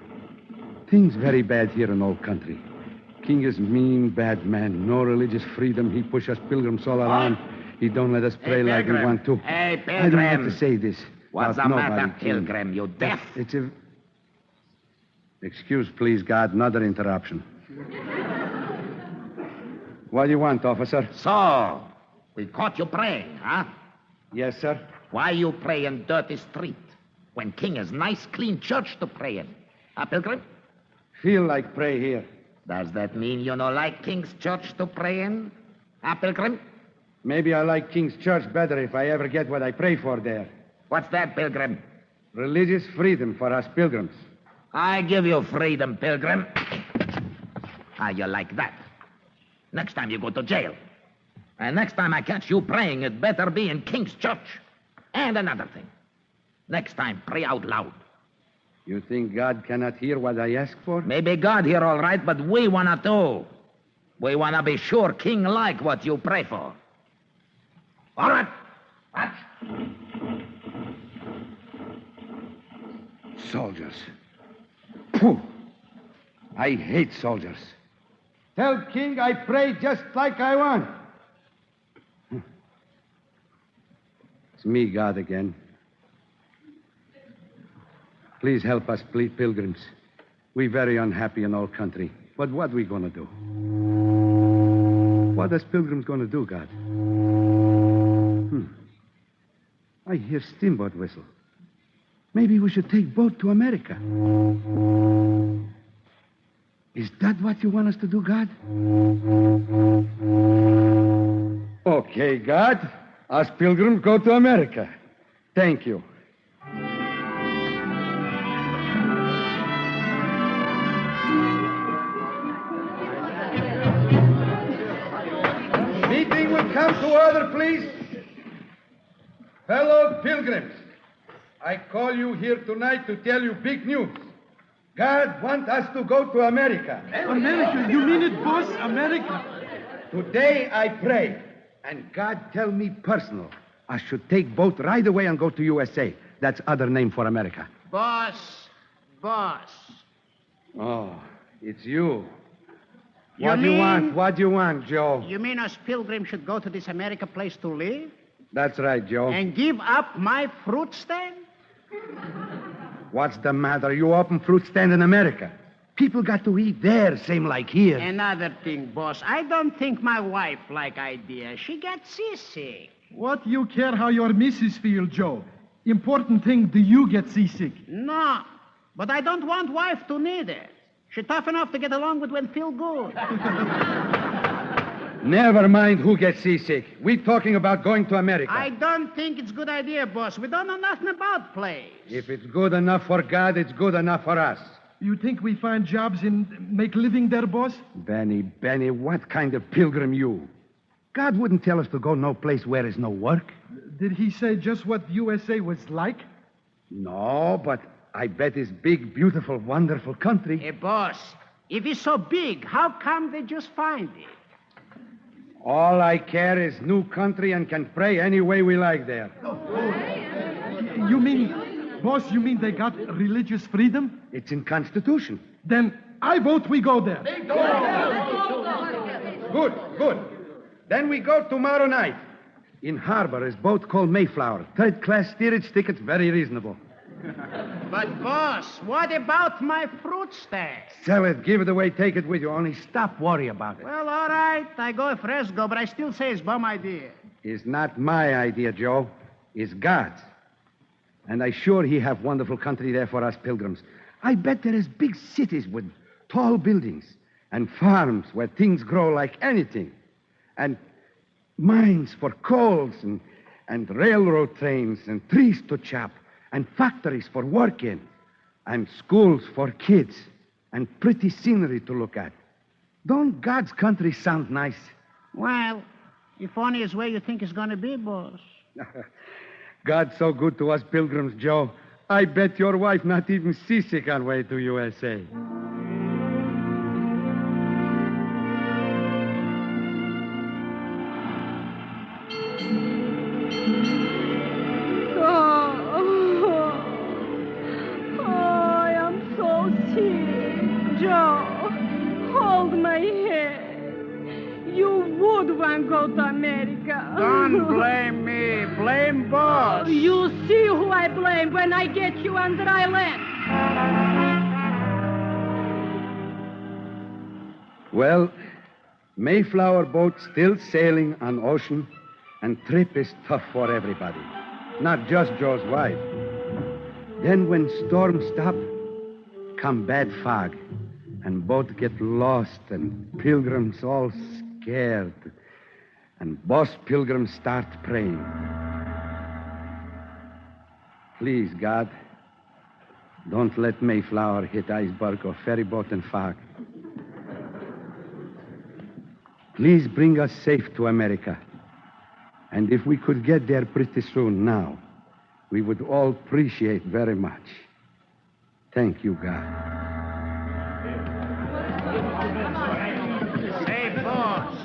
Things very bad here in old country. King is mean, bad man. No religious freedom. He push us pilgrims all around. He don't let us pray like we want to. Hey, Pilgrim. I don't have to say this. What's the nobody, matter, King. Pilgrim? You deaf? It's a... Excuse, please, God. Another interruption. What do you want, officer? So, we caught you praying, huh? Yes, sir. Why you pray in dirty street when King is nice, clean church to pray in? Huh, Pilgrim? Feel like pray here. Does that mean you no like King's church to pray in? Huh, Pilgrim? Maybe I like King's church better if I ever get what I pray for there. What's that, Pilgrim? Religious freedom for us pilgrims. I give you freedom, Pilgrim. How you like that? Next time you go to jail. And next time I catch you praying, it better be in King's church. And another thing. Next time, pray out loud. You think God cannot hear what I ask for? Maybe God hear all right, but we wanna too. We wanna be sure King like what you pray for. All right. Watch. Soldiers. Pooh. I hate soldiers. Tell King I pray just like I want. It's me, God, again. Please help us, please, pilgrims. We very unhappy in our country. But what we gonna do? What us pilgrims gonna do, God? I hear steamboat whistle. Maybe we should take boat to America. Is that what you want us to do, God? Okay, God. Us pilgrims go to America. Thank you. Meeting will come to order, please. Fellow pilgrims, I call you here tonight to tell you big news. God wants us to go to America. America? You mean it, boss? America? Today I pray, and God tell me personal, I should take boat right away and go to USA. That's other name for America. Boss. Oh, it's you. You What do you mean- want? What do you want, Joe? You mean us pilgrims should go to this America place to live? That's right, Joe. And give up my fruit stand? What's the matter? You open fruit stand in America. People got to eat there, same like here. Another thing, boss. I don't think my wife like idea. She gets seasick. What you care how your missus feel, Joe? Important thing, do you get seasick? No, but I don't want wife to need it. She tough enough to get along with when feel good. Never mind who gets seasick. We're talking about going to America. I don't think it's good idea, boss. We don't know nothing about place. If it's good enough for God, it's good enough for us. You think we find jobs and make living there, boss? Benny, what kind of pilgrim you? God wouldn't tell us to go no place where there's no work. Did he say just what USA was like? No, but I bet it's big, beautiful, wonderful country. Hey, boss, if it's so big, how come they just find it? All I care is new country and can pray any way we like there. You mean, boss, you mean they got religious freedom? It's in Constitution. Then I vote we go there. Good. Then we go tomorrow night. In harbor is boat called Mayflower. Third-class steerage tickets, very reasonable. But, boss, what about my fruit stand? Sell it, give it away, take it with you. Only stop worry about it. Well, all right. I go Fresco, but I still say it's bum idea. It's not my idea, Joe. It's God's. And I sure he have wonderful country there for us pilgrims. I bet there is big cities with tall buildings and farms where things grow like anything. And mines for coals and railroad trains and trees to chop and factories for work in, and schools for kids, and pretty scenery to look at. Don't God's country sound nice? Well, if only is where you think it's going to be, boss. God's so good to us pilgrims, Joe. I bet your wife not even seasick on way to USA. I am so sick. Joe, hold my head. You would want to go to America. Don't blame me. Blame boss. You see who I blame when I get you on dry land. Well, Mayflower boat still sailing on ocean, and trip is tough for everybody, not just Joe's wife. Then when storm stop, come bad fog, and boat get lost, and pilgrims all scared, and boss pilgrims start praying. Please, God, don't let Mayflower hit iceberg or ferry boat and fog. Please bring us safe to America. And if we could get there pretty soon now, we would all appreciate very much. Thank you, God. Hey, boss.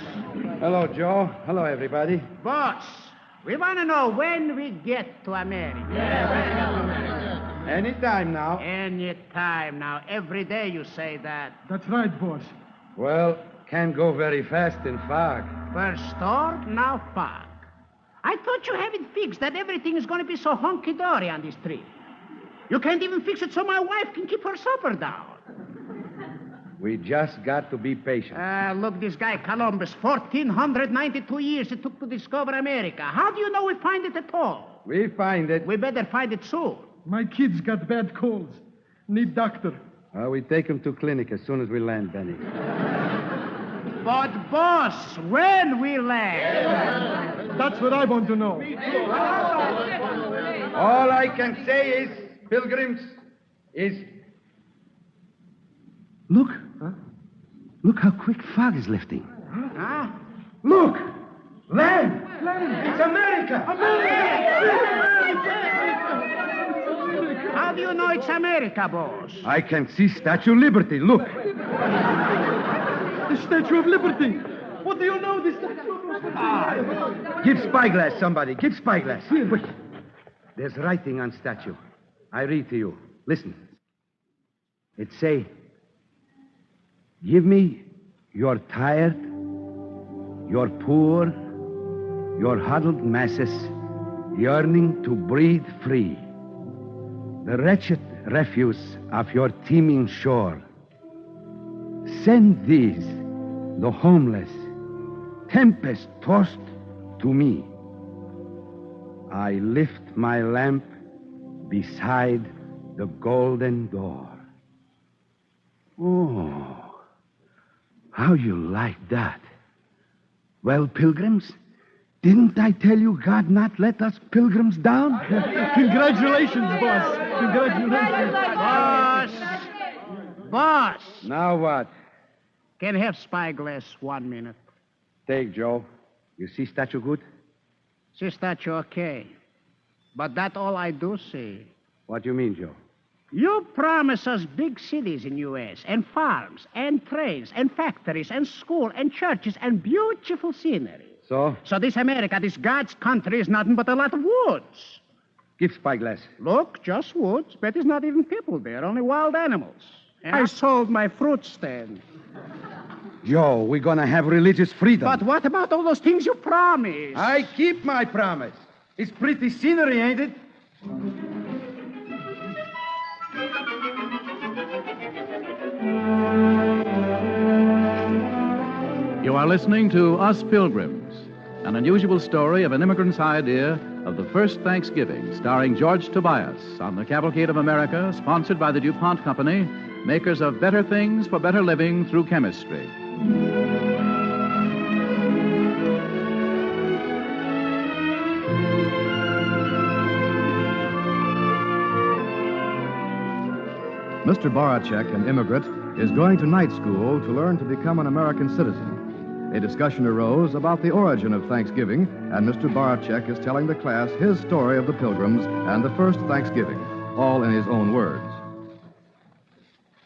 Hello, Joe. Hello, everybody. Boss, we want to know when we get to America. Anytime now. Anytime now. Every day you say that. That's right, boss. Well, can't go very fast in fog. First storm, now fog. I thought you have it fixed that everything is going to be so hunky-dory on this trip. You can't even fix it so my wife can keep her supper down. We just got to be patient. Look, this guy Columbus, 1,492 years it took to discover America. How do you know we find it at all? We find it. We better find it soon. My kids got bad colds. Need doctor. We take them to clinic as soon as we land, Benny. But, boss, when we land? That's what I want to know. All I can say is, pilgrims, is... Look. Huh? Look how quick fog is lifting. Huh? Look! Land! It's America! How do you know it's America, boss? I can see Statue of Liberty. Look. The Statue of Liberty. What do you know, the Statue of Liberty? Give spyglass, somebody. Give spyglass. Quick. There's writing on statue. I read to you. Listen. It say, give me your tired, your poor, your huddled masses yearning to breathe free. The wretched refuse of your teeming shore. Send these, the homeless, tempest-tossed, to me. I lift my lamp beside the golden door. Oh, how you like that? Well, pilgrims, didn't I tell you God not let us pilgrims down? Congratulations, boss. Congratulations. Boss. Now what? Can I have spyglass 1 minute? Take, Joe. You see statue good? See statue okay. But that all I do see. What do you mean, Joe? You promise us big cities in U.S. and farms and trains and factories and school and churches and beautiful scenery. So? So this America, this God's country, is nothing but a lot of woods. Give spyglass. Look, just woods, but there's not even people there, only wild animals. And I sold my fruit stand. Joe, we're gonna have religious freedom. But what about all those things you promised? I keep my promise. It's pretty scenery, ain't it? You are listening to Us Pilgrims, an unusual story of an immigrant's idea of the first Thanksgiving, starring George Tobias on the Cavalcade of America, sponsored by the DuPont Company, makers of better things for better living through chemistry. Mr. Baracek, an immigrant, is going to night school to learn to become an American citizen. A discussion arose about the origin of Thanksgiving, and Mr. Baracek is telling the class his story of the Pilgrims and the first Thanksgiving, all in his own words.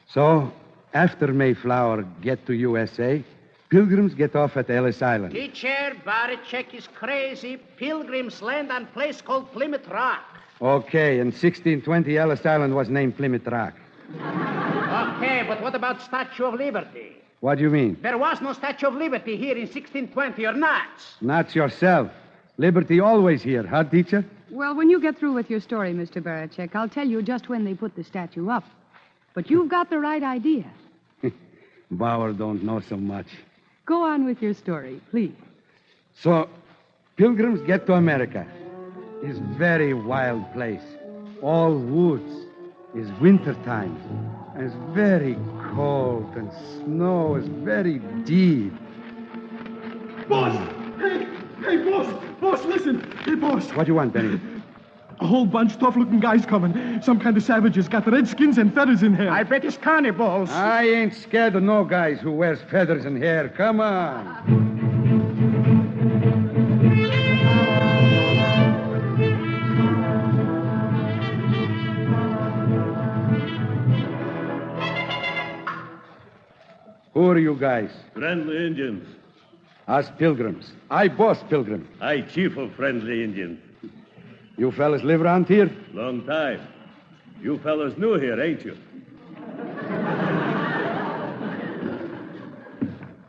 So, after Mayflower get to USA, Pilgrims get off at Ellis Island. Teacher, Baracek is crazy. Pilgrims land on place called Plymouth Rock. Okay, in 1620, Ellis Island was named Plymouth Rock. Okay, but what about Statue of Liberty? What do you mean? There was no Statue of Liberty here in 1620, or not? Not yourself. Liberty always here, huh, teacher? Well, when you get through with your story, Mr. Baracek, I'll tell you just when they put the statue up. But you've got the right idea. Bauer don't know so much. Go on with your story, please. So, Pilgrims get to America. It's very wild place. All woods. It's winter time. And it's very cold, and snow is very deep. Boss! Hey, boss! Boss, listen! Hey, boss! What do you want, Benny? A whole bunch tough-looking guys coming. Some kind of savages. Got red skins and feathers in hair. I bet it's cannibals. I ain't scared of no guys who wears feathers and hair. Come on. Who are you guys? Friendly Indians. Us Pilgrims. I boss Pilgrim. I chief of friendly Indians. You fellas live around here? Long time. You fellas new here, ain't you?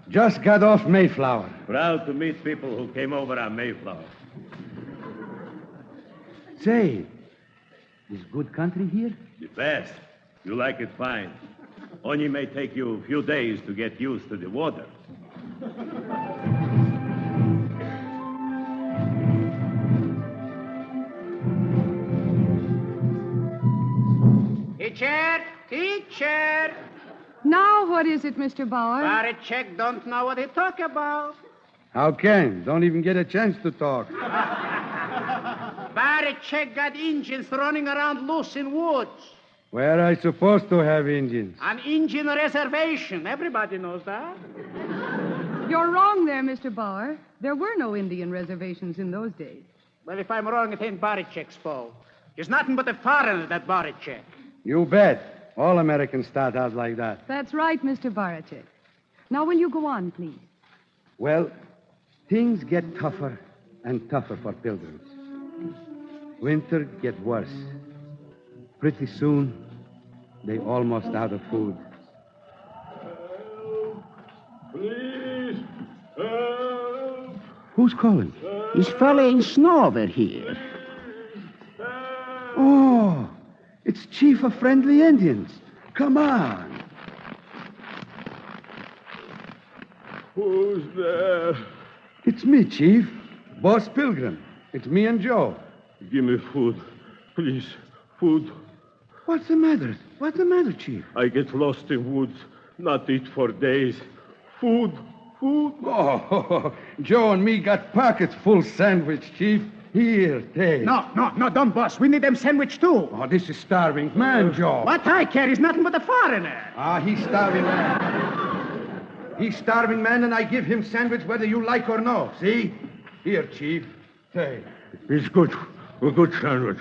Just got off Mayflower. Proud to meet people who came over on Mayflower. Say, is good country here? The best. You like it fine. Only may take you a few days to get used to the water. Teacher! Now, what is it, Mr. Bauer? Baracek don't know what he talk about. How can? Don't even get a chance to talk. Baracek got Indians running around loose in woods. Where I supposed to have Indians? An Indian reservation. Everybody knows that. You're wrong there, Mr. Bauer. There were no Indian reservations in those days. Well, if I'm wrong, it ain't Baracek's fault. There's nothing but a foreigner, that Baracek. You bet. All Americans start out like that. That's right, Mr. Baracek. Now, will you go on, please? Well, things get tougher and tougher for Pilgrims. Winter get worse. Pretty soon, they almost out of food. Please, help. Who's calling? He's following snow over here. Oh, it's Chief of Friendly Indians. Come on. Who's there? It's me, Chief. Boss Pilgrim. It's me and Joe. Give me food. Please, food. What's the matter? What's the matter, Chief? I get lost in woods. Not eat for days. Food. Oh, Joe and me got pockets full sandwich, Chief. Here, take. No, don't, boss. We need them sandwich, too. Oh, this is starving man, Joe. What I care is nothing but a foreigner. He's starving man. He's starving man, and I give him sandwich whether you like or no. See? Here, Chief. Take. It's good. A good sandwich.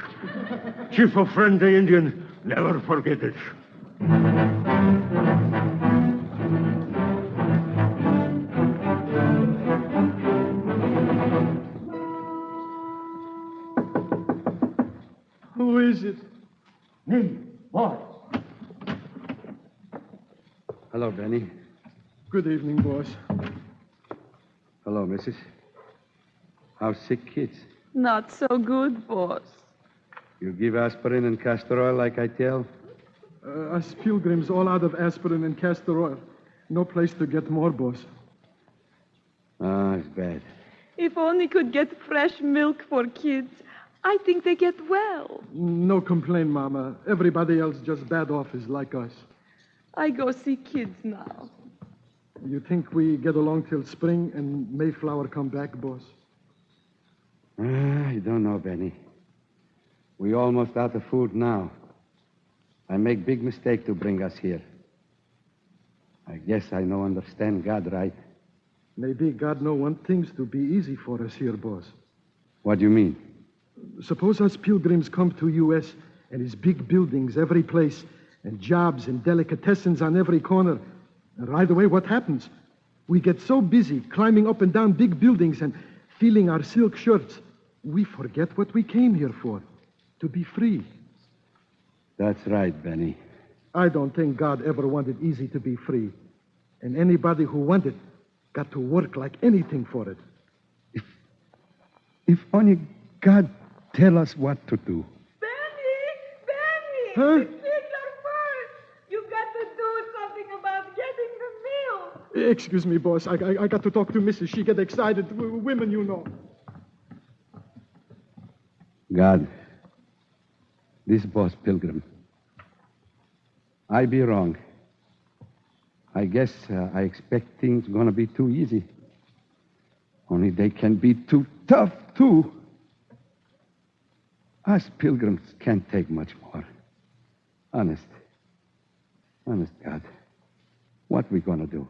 Chief of Friendly Indian, never forget it. Who is it? Me, boss. Hello, Benny. Good evening, boss. Hello, Mrs. How's sick kids? Not so good, boss. You give aspirin and castor oil like I tell? Us Pilgrims all out of aspirin and castor oil. No place to get more, boss. It's bad. If only could get fresh milk for kids, I think they get well. No complaint, Mama. Everybody else just bad off is like us. I go see kids now. You think we get along till spring and Mayflower come back, boss? I don't know, Benny. We almost out of food now. I make big mistake to bring us here. I guess I no understand God right. Maybe God no want things to be easy for us here, boss. What do you mean? Suppose us pilgrims come to U.S. and his big buildings every place, and jobs and delicatessens on every corner. And right away, what happens? We get so busy climbing up and down big buildings and feeling our silk shirts, we forget what we came here for, to be free. That's right, Benny. I don't think God ever wanted easy to be free. And anybody who wanted got to work like anything for it. If only God tell us what to do. Huh? It's your first. You've got to do something about getting the milk. Excuse me, boss. I got to talk to Mrs. She get excited. Women, you know. God, this boss Pilgrim. I be wrong. I guess I expect things gonna be too easy. Only they can be too tough, too. Us pilgrims can't take much more. Honest, God. What we gonna do?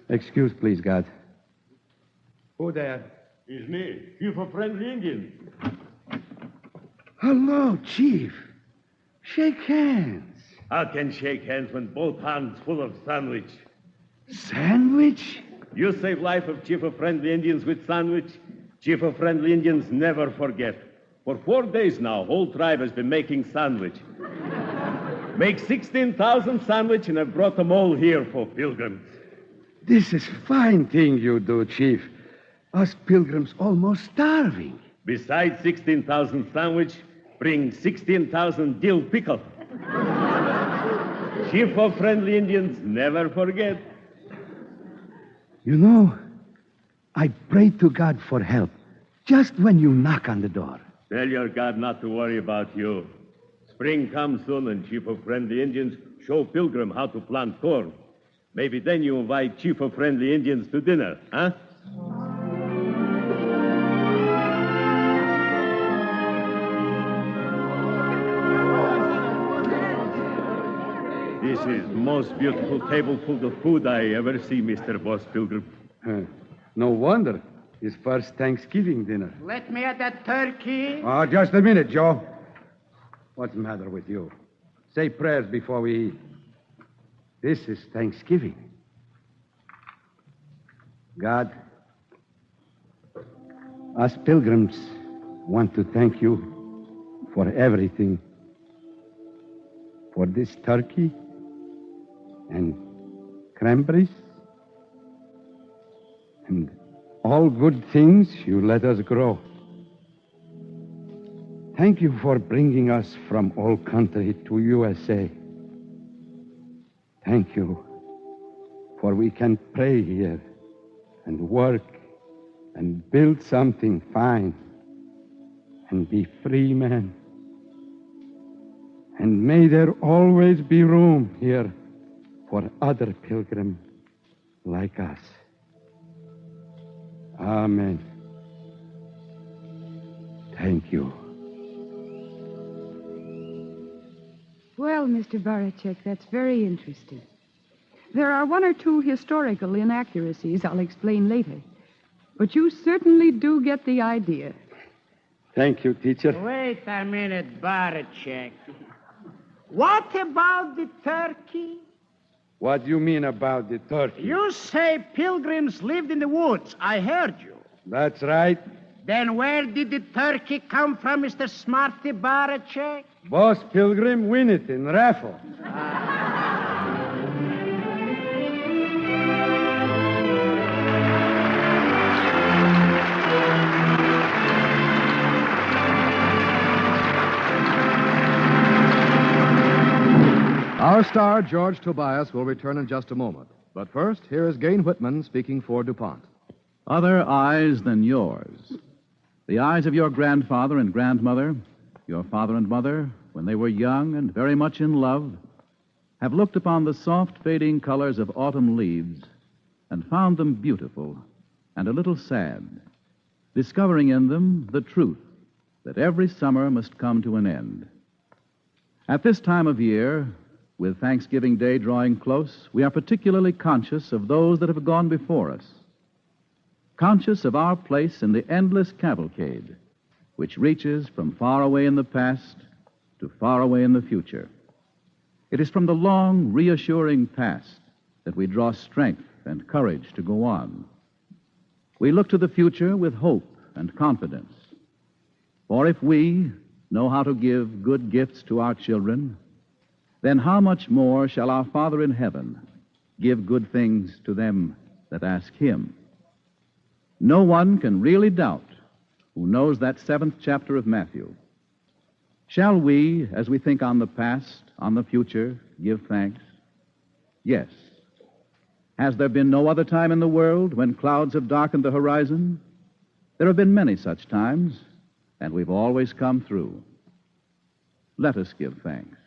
Excuse, please, God. Who there? It's me, Chief of Friendly Indians. Hello, Chief. Shake hands. I can shake hands when both hands full of sandwich. Sandwich? You save life of Chief of Friendly Indians with sandwich. Chief of Friendly Indians never forget. For 4 days now, whole tribe has been making sandwich. Make 16,000 sandwich, and I've brought them all here for pilgrims. This is fine thing you do, Chief. Us pilgrims almost starving. Besides 16,000 sandwich, bring 16,000 dill pickle. Chief of Friendly Indians never forget. You know, I pray to God for help just when you knock on the door. Tell your God not to worry about you. Spring comes soon, and Chief of Friendly Indians show Pilgrim how to plant corn. Maybe then you invite Chief of Friendly Indians to dinner, huh? This is most beautiful table full of food I ever see, Mr. Boss Pilgrim. No wonder. His first Thanksgiving dinner. Let me at that turkey. Oh, just a minute, Joe. What's the matter with you? Say prayers before we eat. This is Thanksgiving. God, us pilgrims want to thank you for everything. For this turkey and cranberries and all good things you let us grow. Thank you for bringing us from all country to USA. Thank you for we can pray here and work and build something fine and be free men. And may there always be room here for other pilgrims like us. Amen. Thank you. Well, Mr. Barachek, that's very interesting. There are one or two historical inaccuracies I'll explain later. But you certainly do get the idea. Thank you, teacher. Wait a minute, Barachek. What about the turkey? What do you mean about the turkey? You say pilgrims lived in the woods. I heard you. That's right. Then where did the turkey come from, Mr. Smarty Barachek? Boss Pilgrim win it in raffle. Our star, George Tobias, will return in just a moment. But first, here is Gain Whitman speaking for DuPont. Other eyes than yours. The eyes of your grandfather and grandmother, your father and mother, when they were young and very much in love, have looked upon the soft fading colors of autumn leaves and found them beautiful and a little sad, discovering in them the truth that every summer must come to an end. At this time of year, with Thanksgiving Day drawing close, we are particularly conscious of those that have gone before us, conscious of our place in the endless cavalcade, which reaches from far away in the past to far away in the future. It is from the long, reassuring past that we draw strength and courage to go on. We look to the future with hope and confidence. For if we know how to give good gifts to our children, then how much more shall our Father in heaven give good things to them that ask him? No one can really doubt who knows that 7th chapter of Matthew. Shall we, as we think on the past, on the future, give thanks? Yes. Has there been no other time in the world when clouds have darkened the horizon? There have been many such times, and we've always come through. Let us give thanks.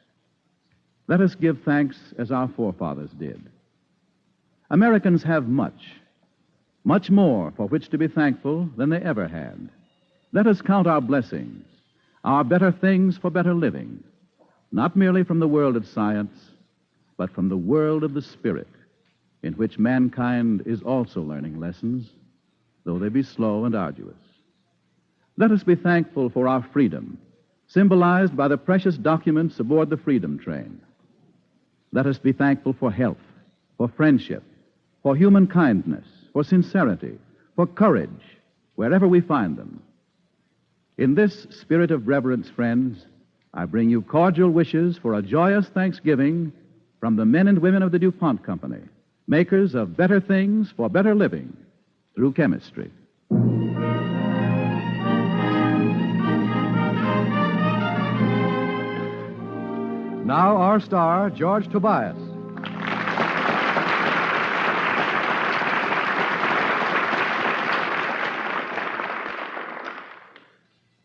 Let us give thanks as our forefathers did. Americans have much more for which to be thankful than they ever had. Let us count our blessings, our better things for better living, not merely from the world of science, but from the world of the spirit, in which mankind is also learning lessons, though they be slow and arduous. Let us be thankful for our freedom, symbolized by the precious documents aboard the Freedom Train. Let us be thankful for health, for friendship, for human kindness, for sincerity, for courage, wherever we find them. In this spirit of reverence, friends, I bring you cordial wishes for a joyous Thanksgiving from the men and women of the DuPont Company, makers of better things for better living through chemistry. Now our star, George Tobias.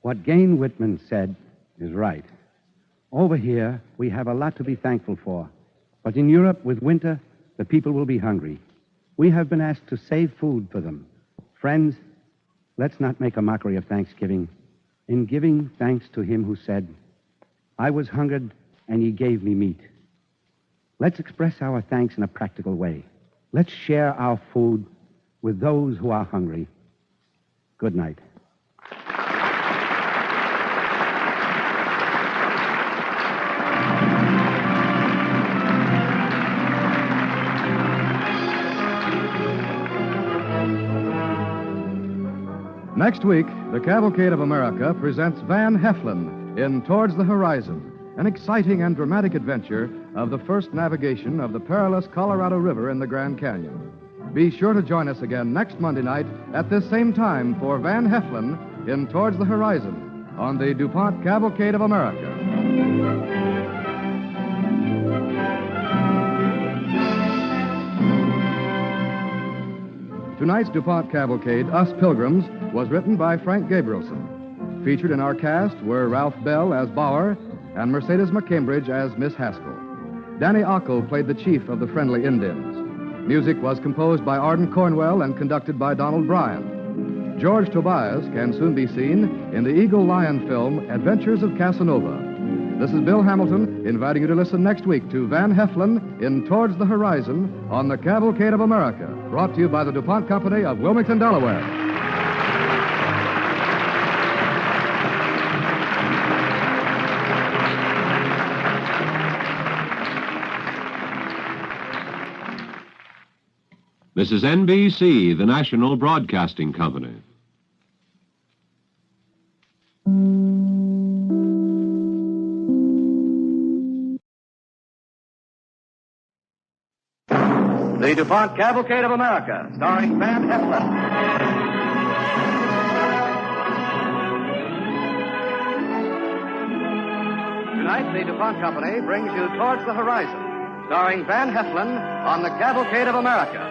What Gain Whitman said is right. Over here, we have a lot to be thankful for. But in Europe, with winter, the people will be hungry. We have been asked to save food for them. Friends, let's not make a mockery of Thanksgiving. In giving thanks to him who said, "I was hungered, and ye gave me meat." Let's express our thanks in a practical way. Let's share our food with those who are hungry. Good night. Next week, the Cavalcade of America presents Van Heflin in Towards the Horizon, an exciting and dramatic adventure of the first navigation of the perilous Colorado River in the Grand Canyon. Be sure to join us again next Monday night at this same time for Van Heflin in Towards the Horizon on the DuPont Cavalcade of America. Tonight's DuPont Cavalcade, Us Pilgrims, was written by Frank Gabrielson. Featured in our cast were Ralph Bell as Bauer and Mercedes McCambridge as Miss Haskell. Danny Ockel played the chief of the Friendly Indians. Music was composed by Arden Cornwell and conducted by Donald Bryan. George Tobias can soon be seen in the Eagle Lion film Adventures of Casanova. This is Bill Hamilton inviting you to listen next week to Van Heflin in Towards the Horizon on the Cavalcade of America, brought to you by the DuPont Company of Wilmington, Delaware. This is NBC, the National Broadcasting Company. The DuPont Cavalcade of America, starring Van Heflin. Tonight, the DuPont Company brings you Towards the Horizon, starring Van Heflin on the Cavalcade of America.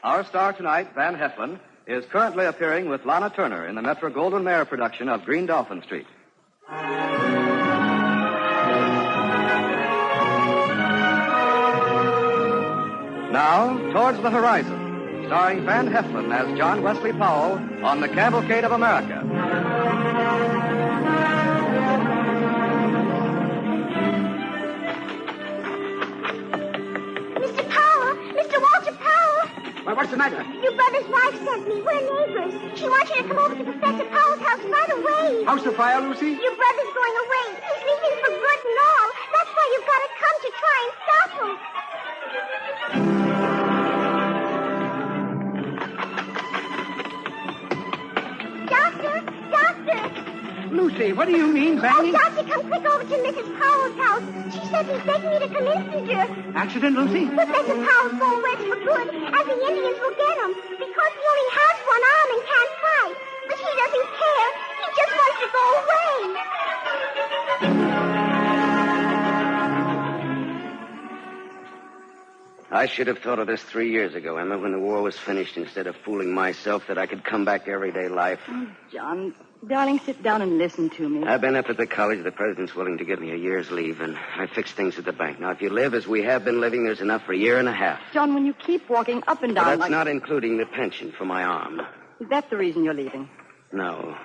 Our star tonight, Van Heflin, is currently appearing with Lana Turner in the Metro-Goldwyn-Mayer production of Green Dolphin Street. Now, Towards the Horizon, starring Van Heflin as John Wesley Powell on the Cavalcade of America. Mr. Powell! Mr. Walter Powell! Why, what's the matter? Your brother's wife sent me. We're neighbors. She wants you to come over to Professor Powell's house right away. House of fire, Lucy? Your brother's going away. He's leaving for good and all. That's why you've got to come to try and stop him. Doctor! Lucy, what do you mean, Oh, banging? Doctor, come quick over to Mrs. Powell's house. She says he's begging you to come in, Sister. Accident, Lucy? Professor Powell's going west for good, and the Indians will get him, because he only has one arm and can't fight. But he doesn't care. He just wants to go away. I should have thought of this 3 years ago, Emma, when the war was finished, instead of fooling myself that I could come back to everyday life. Oh, John, darling, sit down and listen to me. I've been up at the college. The president's willing to give me a year's leave, and I fixed things at the bank. Now, if you live as we have been living, there's enough for a year and a half. John, when you keep walking up and But down that's like... not including the pension for my arm. Is that the reason you're leaving? No.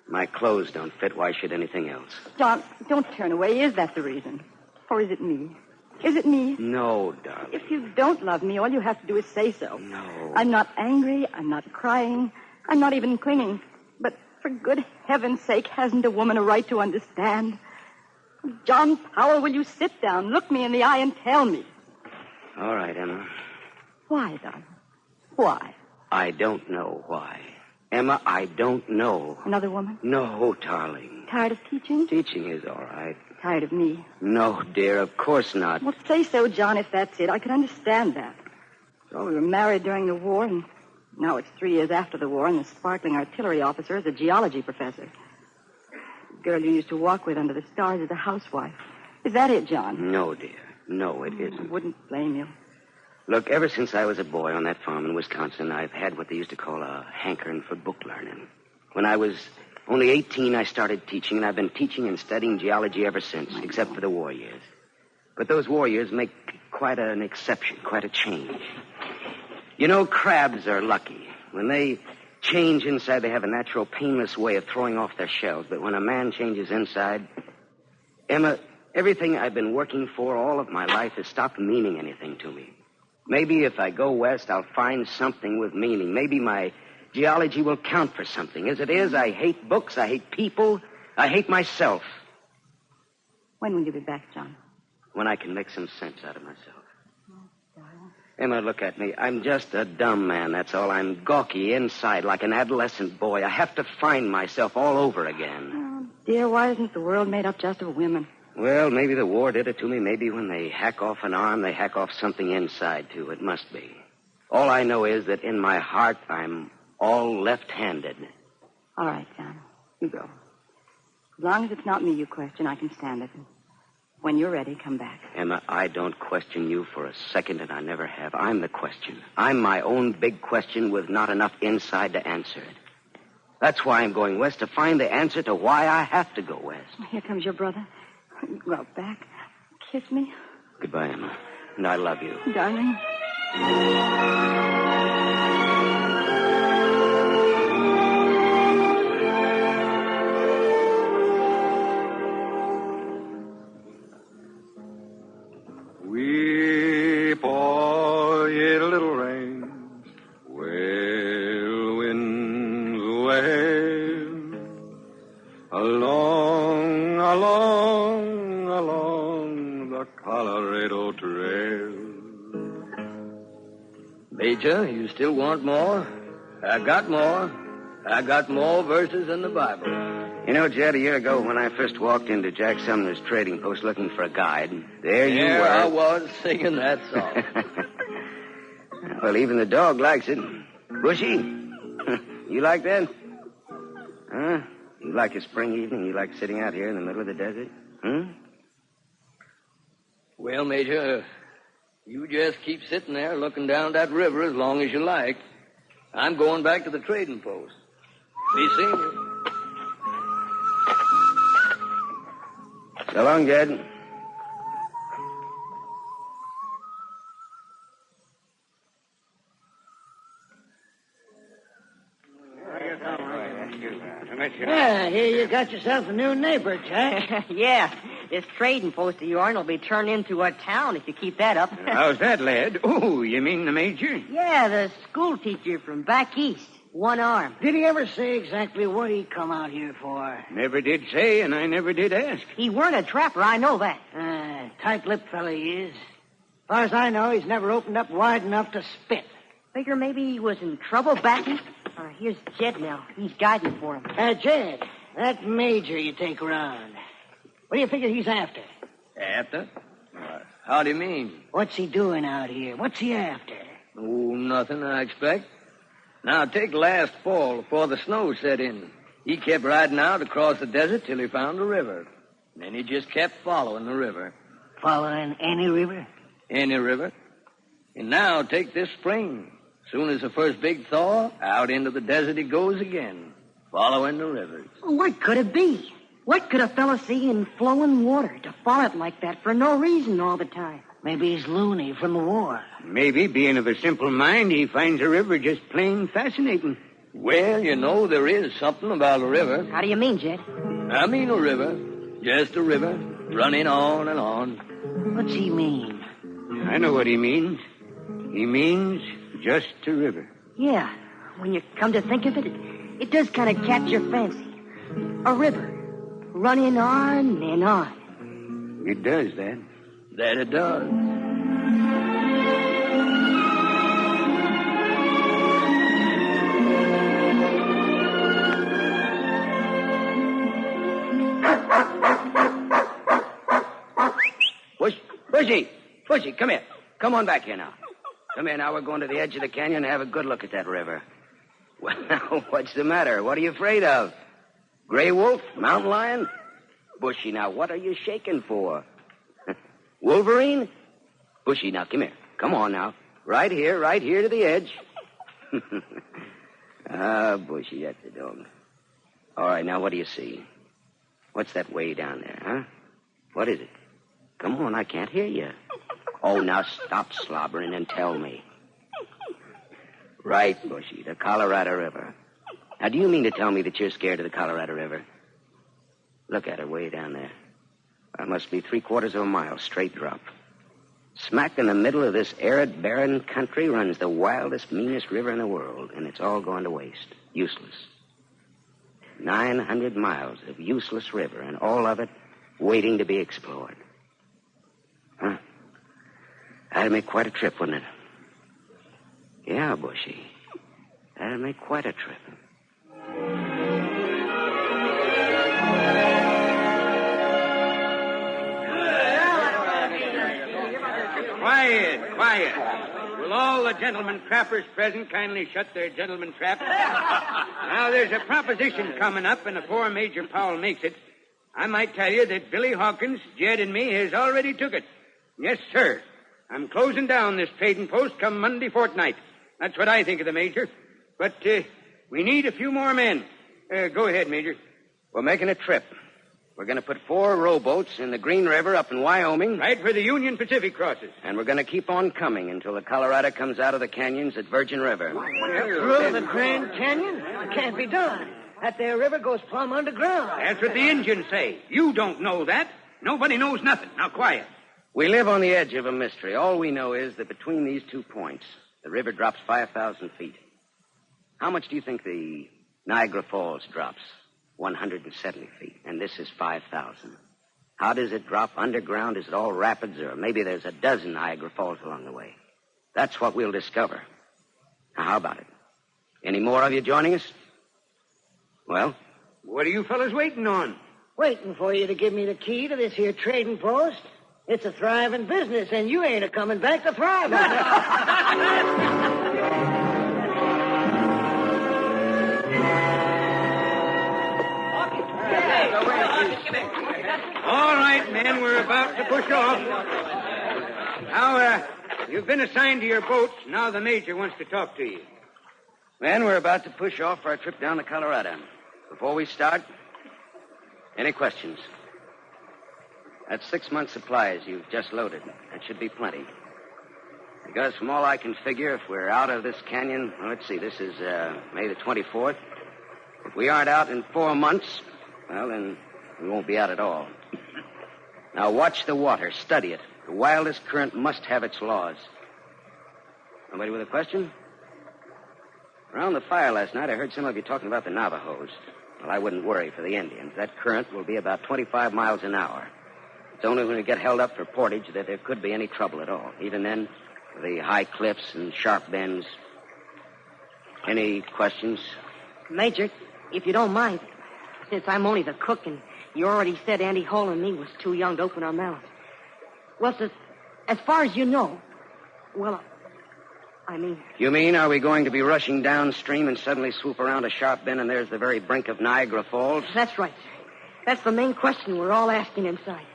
My clothes don't fit. Why should anything else? John, don't turn away. Is that the reason? Or is it me? Is it me? No, darling. If you don't love me, all you have to do is say so. No. I'm not angry. I'm not crying. I'm not even clinging. But for good heaven's sake, hasn't a woman a right to understand? John Powell, will you sit down, look me in the eye, and tell me? All right, Emma. Why, darling? Why? I don't know why. Emma, I don't know. Another woman? No, darling. Tired of teaching? Teaching is all right. Tired of me? No, dear, of course not. Well, say so, John, if that's it. I could understand that. So we were married during the war, and now it's 3 years after the war, and the sparkling artillery officer is a geology professor. The girl you used to walk with under the stars is a housewife. Is that it, John? No, dear. No, it I isn't. wouldn't blame you. Look, ever since I was a boy on that farm in Wisconsin, I've had what they used to call a hankering for book learning. When I was only 18, I started teaching, and I've been teaching and studying geology ever since, except for the war years. But those war years make quite an exception, quite a change. You know, crabs are lucky. When they change inside, they have a natural, painless way of throwing off their shells. But when a man changes inside, Emma, everything I've been working for all of my life has stopped meaning anything to me. Maybe if I go west, I'll find something with meaning. Maybe my geology will count for something. As it is, I hate books, I hate people, I hate myself. When will you be back, John? When I can make some sense out of myself. Emma, look at me. I'm just a dumb man, that's all. I'm gawky inside, like an adolescent boy. I have to find myself all over again. Oh, dear, why isn't the world made up just of women? Well, maybe the war did it to me. Maybe when they hack off an arm, they hack off something inside, too. It must be. All I know is that in my heart, I'm all left-handed. All right, John. You go. As long as it's not me you question, I can stand it. When you're ready, come back. Emma, I don't question you for a second, and I never have. I'm the question. I'm my own big question with not enough inside to answer it. That's why I'm going west, to find the answer to why I have to go west. Here comes your brother. Go out back. Kiss me. Goodbye, Emma. And I love you. Darling. Weep, all ye little rains, wail, winds, wail, along, along, along the Colorado Trail. Major, you still want more? I got more. I got more verses in the Bible. You know, Jed, a year ago when I first walked into Jack Sumner's trading post looking for a guide, there you were. I was singing that song. Well, even the dog likes it. Bushy, you like that? Huh? You like a spring evening? You like sitting out here in the middle of the desert? Well, Major, you just keep sitting there looking down that river as long as you like. I'm going back to the trading post. Be seeing you. So long, Jed. Yeah, here you got yourself a new neighbor, Jack. Yeah, this trading post of yours will be turned into a town if you keep that up. How's that, lad? Oh, you mean the major? Yeah, the school teacher from back east. One arm. Did he ever say exactly what he come out here for? Never did say, and I never did ask. He weren't a trapper, I know that. Tight-lipped fella he is. As far as I know, he's never opened up wide enough to spit. Figure maybe he was in trouble back east? Here's Jed now. He's guiding for him. Jed, that major you take around. What do you figure he's after? After? How do you mean? What's he doing out here? What's he after? Oh, nothing, I expect. Now, take last fall, before the snow set in. He kept riding out across the desert till he found a river. Then he just kept following the river. Following any river? Any river. And now, take this spring. Soon as the first big thaw, out into the desert he goes again, following the rivers. What could it be? What could a fella see in flowing water to follow it like that for no reason all the time? Maybe he's loony from the war. Maybe, being of a simple mind, he finds a river just plain fascinating. Well, you know, there is something about a river. How do you mean, Jed? I mean a river. Just a river, running on and on. What's he mean? I know what he means. He means just a river. Yeah, when you come to think of it, it does kind of catch your fancy. A river, running on and on. It does that. That it does. Bushy, come here. Come on back here now. Come here now. We're going to the edge of the canyon and have a good look at that river. Well, now, what's the matter? What are you afraid of? Gray wolf? Mountain lion? Bushy, now, what are you shaking for? Wolverine? Bushy, now, come here. Come on now. Right here to the edge. Bushy, that's the dog. All right, now, what do you see? What's that way down there, huh? What is it? Come on, I can't hear you. Oh, now stop slobbering and tell me. Right, Bushy, the Colorado River. Now, do you mean to tell me that you're scared of the Colorado River? Look at it way down there. That must be 3/4 of a mile, straight drop. Smack in the middle of this arid, barren country runs the wildest, meanest river in the world, and it's all gone to waste. Useless. 900 miles of useless river, and all of it waiting to be explored. Huh? That'd make quite a trip, wouldn't it? Yeah, Bushy. That'd make quite a trip. Quiet. Will all the gentlemen trappers present kindly shut their gentlemen traps? Now, there's a proposition coming up, and before Major Powell makes it, I might tell you that Billy Hawkins, Jed, and me has already took it. Yes, sir. I'm closing down this trading post come Monday fortnight. That's what I think of the Major. But we need a few more men. Go ahead, Major. We're making a trip. We're going to put 4 rowboats in the Green River up in Wyoming. Right where the Union Pacific crosses. And we're going to keep on coming until the Colorado comes out of the canyons at Virgin River. Through the Grand Canyon? It can't be done. That there river goes plumb underground. That's what the Indians say. You don't know that. Nobody knows nothing. Now, quiet. We live on the edge of a mystery. All we know is that between these 2 points, the river drops 5,000 feet. How much do you think the Niagara Falls drops? 170 feet. And this is 5,000. How does it drop underground? Is it all rapids, or maybe there's a dozen Niagara Falls along the way? That's what we'll discover. Now, how about it? Any more of you joining us? Well? What are you fellas waiting on? Waiting for you to give me the key to this here trading post. It's a thriving business, and you ain't a-coming back to thrive on it. All right, men, we're about to push off. Now, you've been assigned to your boats. Now the Major wants to talk to you. Men, we're about to push off for our trip down the Colorado. Before we start, any questions? That's 6 months' supplies you've just loaded. That should be plenty. Because from all I can figure, if we're out of this canyon, well, let's see, this is May the 24th. If we aren't out in 4 months, well, then we won't be out at all. Now watch the water. Study it. The wildest current must have its laws. Somebody with a question? Around the fire last night, I heard some of you talking about the Navajos. Well, I wouldn't worry for the Indians. That current will be about 25 miles an hour. It's only when we get held up for portage that there could be any trouble at all. Even then, the high cliffs and sharp bends. Any questions? Major, if you don't mind, since I'm only the cook and you already said Andy Hall and me was too young to open our mouths. Well, as far as you know, well, I mean... You mean, are we going to be rushing downstream and suddenly swoop around a sharp bend and there's the very brink of Niagara Falls? That's right, sir. That's the main question we're all asking inside.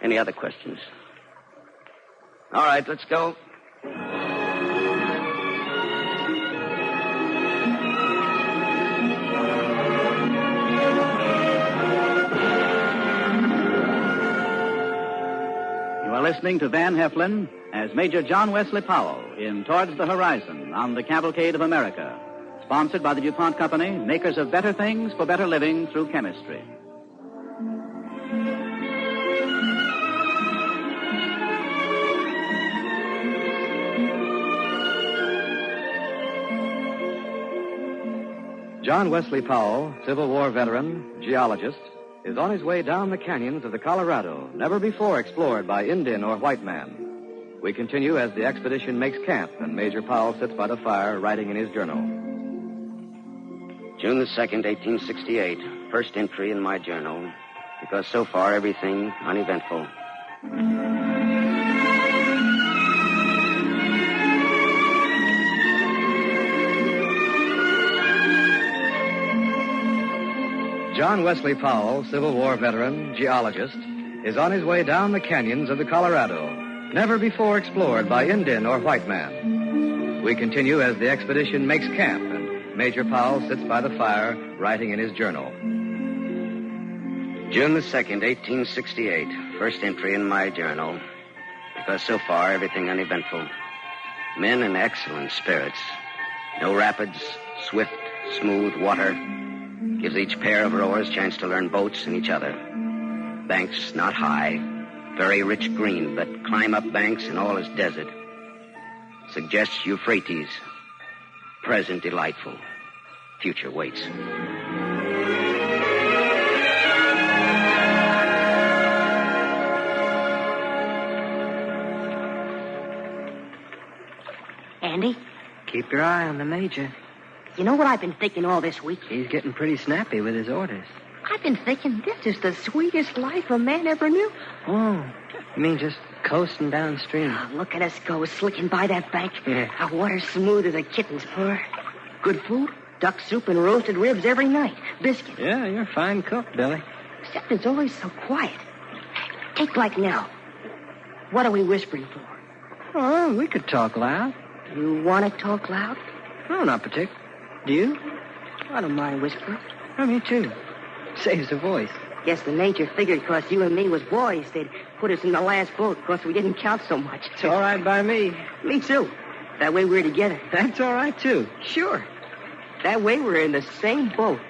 Any other questions? All right, let's go. You are listening to Van Heflin as Major John Wesley Powell in Towards the Horizon on the Cavalcade of America, sponsored by the DuPont Company, makers of better things for better living through chemistry. John Wesley Powell, Civil War veteran, geologist, is on his way down the canyons of the Colorado, never before explored by Indian or white man. We continue as the expedition makes camp, and Major Powell sits by the fire writing in his journal. June the 2nd, 1868. First entry in my journal, because so far everything uneventful. John Wesley Powell, Civil War veteran, geologist, is on his way down the canyons of the Colorado, never before explored by Indian or white man. We continue as the expedition makes camp, and Major Powell sits by the fire writing in his journal. June the 2nd, 1868. First entry in my journal, because so far everything uneventful. Men in excellent spirits. No rapids, swift, smooth water. Gives each pair of rowers chance to learn boats and each other. Banks not high, very rich green, but climb up banks and all is desert. Suggests Euphrates. Present delightful. Future waits. Andy? Keep your eye on the Major. You know what I've been thinking all this week? He's getting pretty snappy with his orders. I've been thinking this is the sweetest life a man ever knew. Oh, you mean just coasting downstream? Oh, look at us go, slicking by that bank. Yeah. Our water's smooth as a kitten's purr. Good food, duck soup and roasted ribs every night. Biscuits. Yeah, you're a fine cook, Billy. Except it's always so quiet. Take like now. What are we whispering for? Oh, we could talk loud. You want to talk loud? No, not particular. Do you? I don't mind whispering. Oh, me too. Saves the voice. Guess the Major figured because you and me was boys, they'd put us in the last boat because we didn't count so much. It's all right by me. Me too. That way we're together. That's all right, too. Sure. That way we're in the same boat.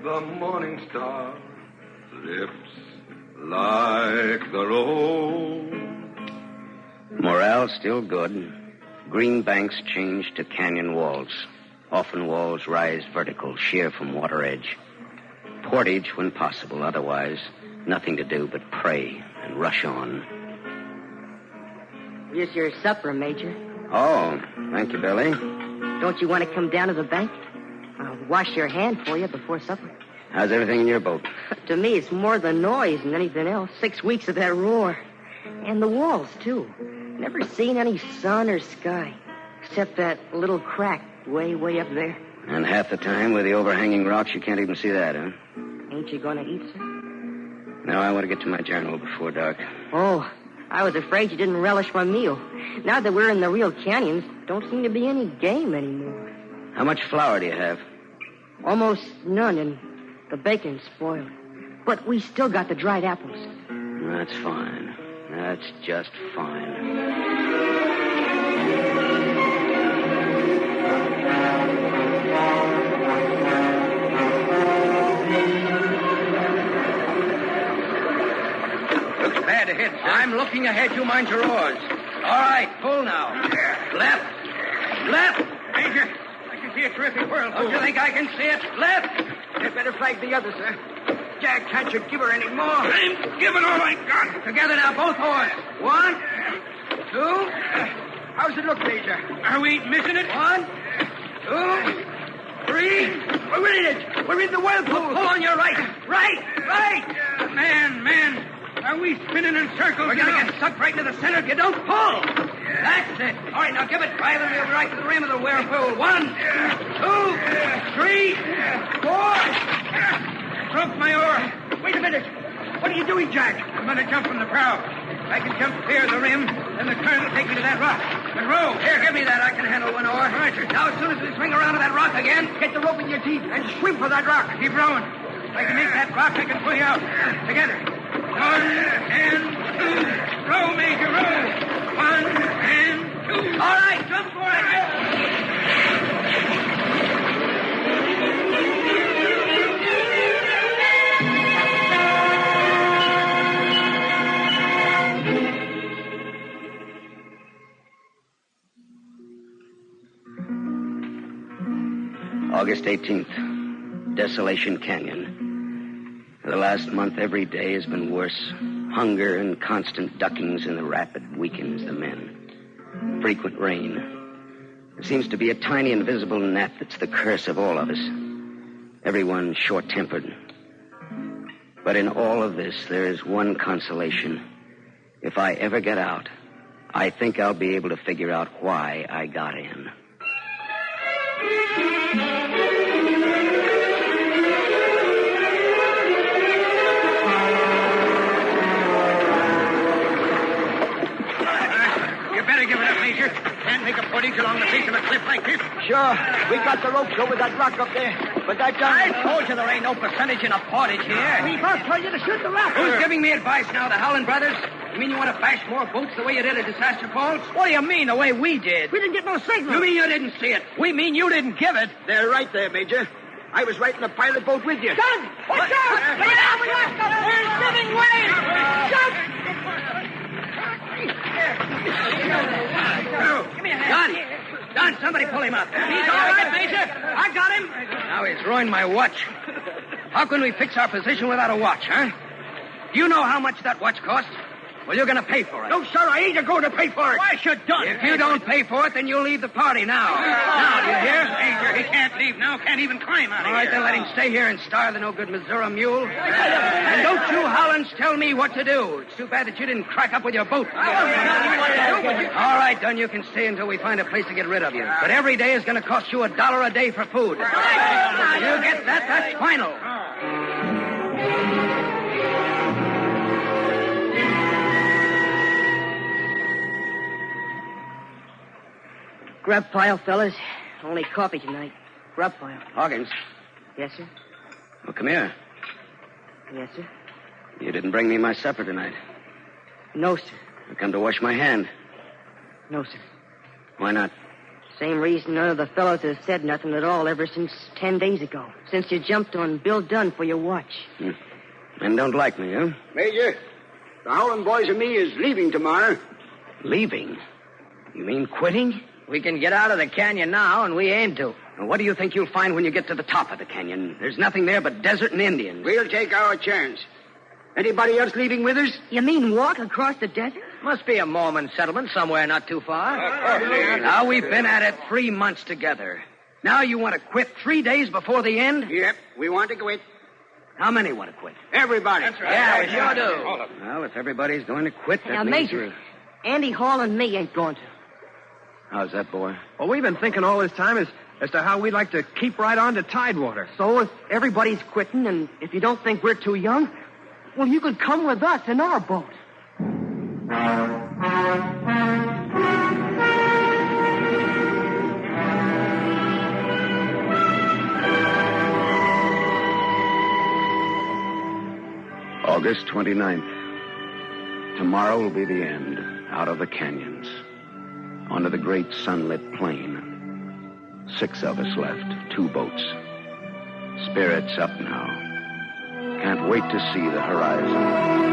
The morning star, lips like the rose. Morale still good. Green banks change to canyon walls. Often walls rise vertical, sheer from water edge. Portage when possible, otherwise nothing to do but pray and rush on. Here's your supper, Major. Oh, thank you, Billy. Don't you want to come down to the bank? I'll wash your hand for you before supper. How's everything in your boat? To me, it's more the noise than anything else. 6 weeks of that roar. And the walls, too. Never seen any sun or sky. Except that little crack way up there. And half the time with the overhanging rocks, you can't even see that, huh? Ain't you going to eat, sir? No, I want to get to my journal before dark. Oh, I was afraid you didn't relish my meal. Now that we're in the real canyons, don't seem to be any game anymore. How much flour do you have? Almost none, and the bacon's spoiled. But we still got the dried apples. That's fine. That's just fine. Looks bad ahead, sir. I'm looking ahead. You mind your oars. All right, pull now. Left. Left. Major, I can see a terrific whirlpool. Don't you think I can see it? Left. You'd better flag the other, sir. Jack can't you give her any more. I'm giving all I got. Together now, both oars. 1, 2. How's it look, Major? Are we missing it? 1, 2, 3. We're in it. We're in the whirlpool. Pull on your right. Right. Man. Are we spinning in circles We're going to get sucked right into the center if you don't pull. That's it. All right, now give it. Drive it right to the rim of the whirlpool. 1, 2, 3, 4. Broke my oar. Wait a minute. What are you doing, Jack? I'm going to jump from the prow. I can jump clear of the rim, then the current will take me to that rock. And row. Here, give me that. I can handle one oar. All right, sir. Now, as soon as we swing around to that rock again, Get the rope in your teeth and swim for that rock. Keep rowing. If I can make that rock, I can pull you out. Together. 1 and 2. Row, Major, row. 1 and 2. All right, jump for it. August 18th, Desolation Canyon. For the last month, every day has been worse. Hunger and constant duckings in the rapid weakens the men. Frequent rain. There seems to be a tiny invisible net that's the curse of all of us. Everyone short-tempered. But in all of this, there is one consolation. If I ever get out, I think I'll be able to figure out why I got in. Give it up, Major. Can't make a portage along the face of a cliff like this. Sure. We got the ropes over that rock up there. But that I told you there ain't no percentage in a portage here. We first told you to shoot the rock. Who's giving me advice now? The Howland brothers? You mean you want to bash more boats the way you did at Disaster Falls? What do you mean, the way we did? We didn't get no signal. You mean you didn't see it? We mean you didn't give it. They're right there, Major. I was right in the pilot boat with you. Done! Watch out! Look out! We lost them! There's giving way! Jump! Don, somebody pull him up. He's all right, Major. I got him. Now he's ruined my watch. How can we fix our position without a watch, huh? Do you know how much that watch costs? Well, you're going to pay for it. No, sir, I ain't going to pay for it. Why should Don? If you don't pay for it, then you'll leave the party now. Now, do you hear? Major, he can't leave now. Can't even climb out of here. All right, then let him stay here and starve the no-good Missouri mule. And don't you Howlands tell me what to do. It's too bad that you didn't crack up with your boat. All right, Don, you can stay until we find a place to get rid of you. But every day is going to cost you $1 a day for food. You get that? That's final. Grub pile, fellas. Only coffee tonight. Grub pile. Hawkins. Yes, sir? Well, come here. Yes, sir? You didn't bring me my supper tonight. No, sir. I come to wash my hand. No, sir. Why not? Same reason none of the fellows has said nothing at all ever since 10 days ago. Since you jumped on Bill Dunn for your watch. Men don't like me, huh? Major, the Howland boys and me is leaving tomorrow. Leaving? You mean quitting? We can get out of the canyon now, and we aim to. Well, what do you think you'll find when you get to the top of the canyon? There's nothing there but desert and Indians. We'll take our chance. Anybody else leaving with us? You mean walk across the desert? Must be a Mormon settlement somewhere not too far. Now, we've been at it 3 months together. Now you want to quit 3 days before the end? Yep, we want to quit. How many want to quit? Everybody. That's right. Yeah, we sure do. Well, if everybody's going to quit, that Now, means Major, Andy Hall and me ain't going to. How's that, boy? Well, we've been thinking all this time as to how we'd like to keep right on to Tidewater. So if everybody's quitting, and if you don't think we're too young, well, you could come with us in our boat. August 29th. Tomorrow will be the end. Out of the canyons. Onto the great sunlit plain. 6 of us left. 2 boats. Spirits up now. Can't wait to see the horizon.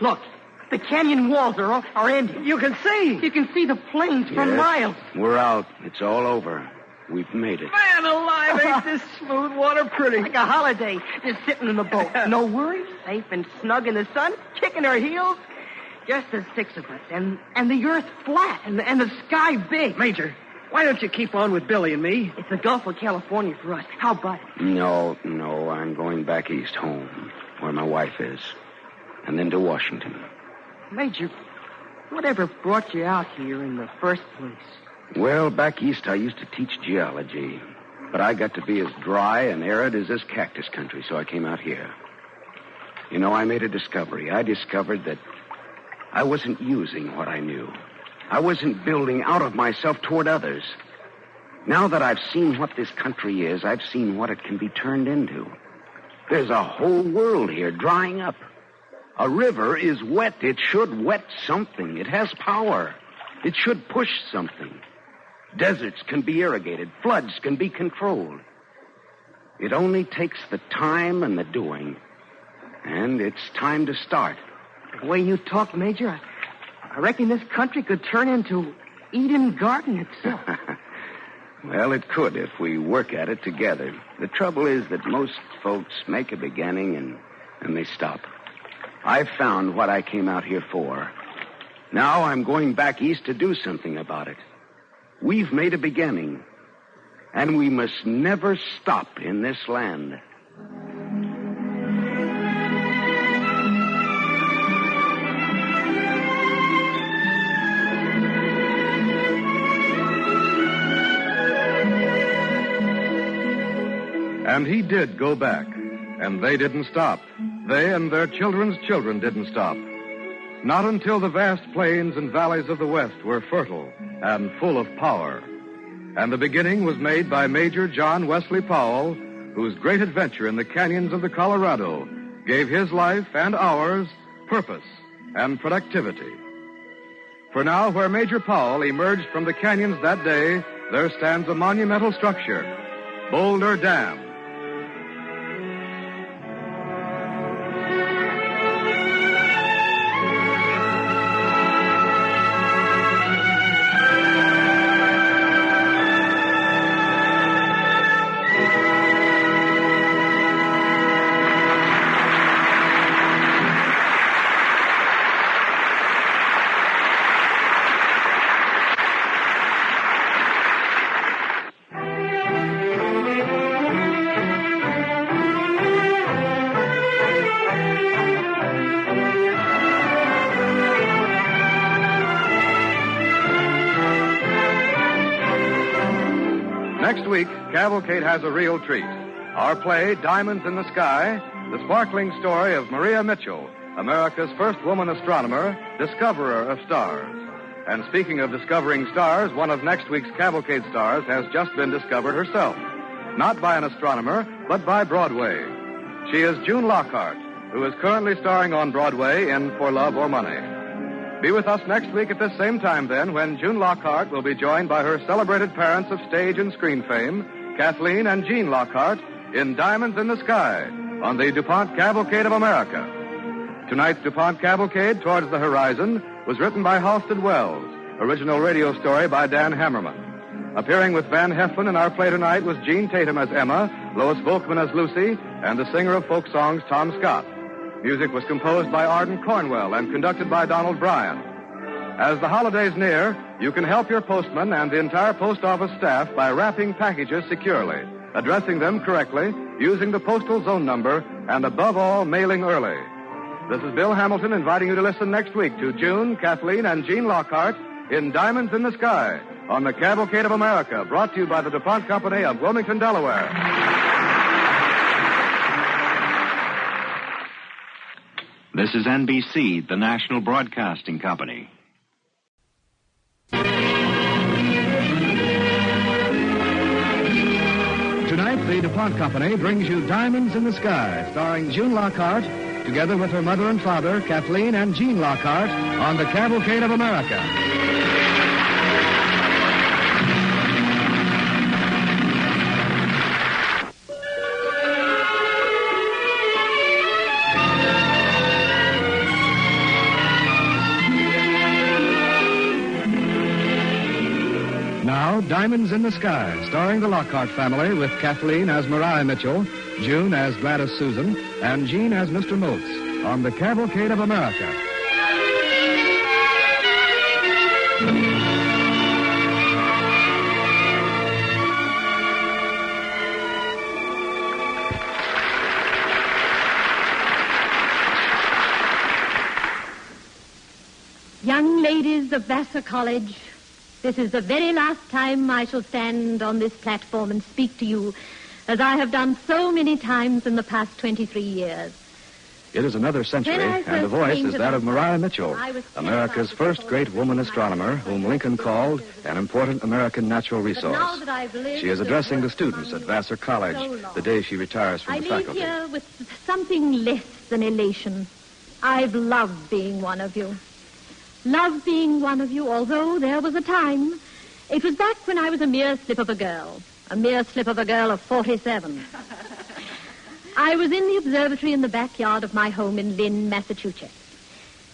Look, the canyon walls are ending. You can see. You can see the plains for Yes, miles. We're out. It's all over. We've made it. Man alive, ain't this smooth water pretty? Like a holiday, just sitting in the boat. No worries, safe and snug in the sun, kicking our heels. Just the 6 of us, and the earth flat, and the sky big. Major, why don't you keep on with Billy and me? It's the Gulf of California for us. How about it? No, I'm going back east home, where my wife is. And then to Washington. Major, whatever brought you out here in the first place? Well, back east I used to teach geology. But I got to be as dry and arid as this cactus country, so I came out here. You know, I made a discovery. I discovered that I wasn't using what I knew. I wasn't building out of myself toward others. Now that I've seen what this country is, I've seen what it can be turned into. There's a whole world here drying up. A river is wet. It should wet something. It has power. It should push something. Deserts can be irrigated. Floods can be controlled. It only takes the time and the doing. And it's time to start. The way you talk, Major, I reckon this country could turn into Eden Garden itself. Well, it could if we work at it together. The trouble is that most folks make a beginning and they stop. I've found what I came out here for. Now I'm going back east to do something about it. We've made a beginning, and we must never stop in this land. And he did go back, and they didn't stop. They and their children's children didn't stop. Not until the vast plains and valleys of the West were fertile and full of power. And the beginning was made by Major John Wesley Powell, whose great adventure in the canyons of the Colorado gave his life and ours purpose and productivity. For now, where Major Powell emerged from the canyons that day, there stands a monumental structure, Boulder Dam. Next week, Cavalcade has a real treat. Our play, Diamonds in the Sky, the sparkling story of Maria Mitchell, America's first woman astronomer, discoverer of stars. And speaking of discovering stars, one of next week's Cavalcade stars has just been discovered herself. Not by an astronomer, but by Broadway. She is June Lockhart, who is currently starring on Broadway in For Love or Money. Be with us next week at this same time, then, when June Lockhart will be joined by her celebrated parents of stage and screen fame, Kathleen and Jean Lockhart, in Diamonds in the Sky on the DuPont Cavalcade of America. Tonight's DuPont Cavalcade, Towards the Horizon, was written by Halstead Wells. Original radio story by Dan Hammerman. Appearing with Van Heflin in our play tonight was Jean Tatum as Emma, Lois Volkman as Lucy, and the singer of folk songs, Tom Scott. Music was composed by Arden Cornwell and conducted by Donald Bryan. As the holidays near, you can help your postman and the entire post office staff by wrapping packages securely, addressing them correctly, using the postal zone number, and above all, mailing early. This is Bill Hamilton inviting you to listen next week to June, Kathleen, and Jean Lockhart in Diamonds in the Sky on the Cavalcade of America, brought to you by the DuPont Company of Wilmington, Delaware. This is NBC, the National Broadcasting Company. Tonight, the DuPont Company brings you Diamonds in the Sky, starring June Lockhart, together with her mother and father, Kathleen and Jean Lockhart, on the Cavalcade of America. Now, Diamonds in the Sky, starring the Lockhart family with Kathleen as Maria Mitchell, June as Gladys Susan, and Jean as Mr. Moats on the Cavalcade of America. Young ladies of Vassar College, this is the very last time I shall stand on this platform and speak to you, as I have done so many times in the past 23 years. It is another century, and the voice is that of Maria Mitchell, America's first great woman astronomer, whom Lincoln called an important American natural resource. She is addressing the students at Vassar College the day she retires from the faculty. I leave here with something less than elation. I've loved being one of you. Loved being one of you, although there was a time. It was back when I was a mere slip of a girl. A mere slip of a girl of 47. I was in the observatory in the backyard of my home in Lynn, Massachusetts.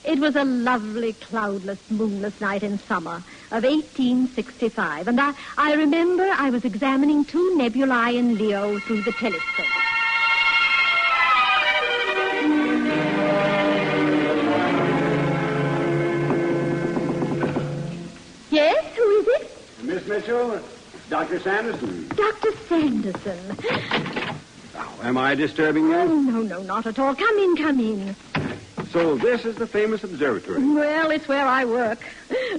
It was a lovely, cloudless, moonless night in summer of 1865, and I remember I was examining two nebulae in Leo through the telescope. Yes, who is it? Miss Mitchell, Dr. Sanderson. Dr. Sanderson. Am I disturbing you? Oh, no, not at all. Come in. So this is the famous observatory. Well, it's where I work.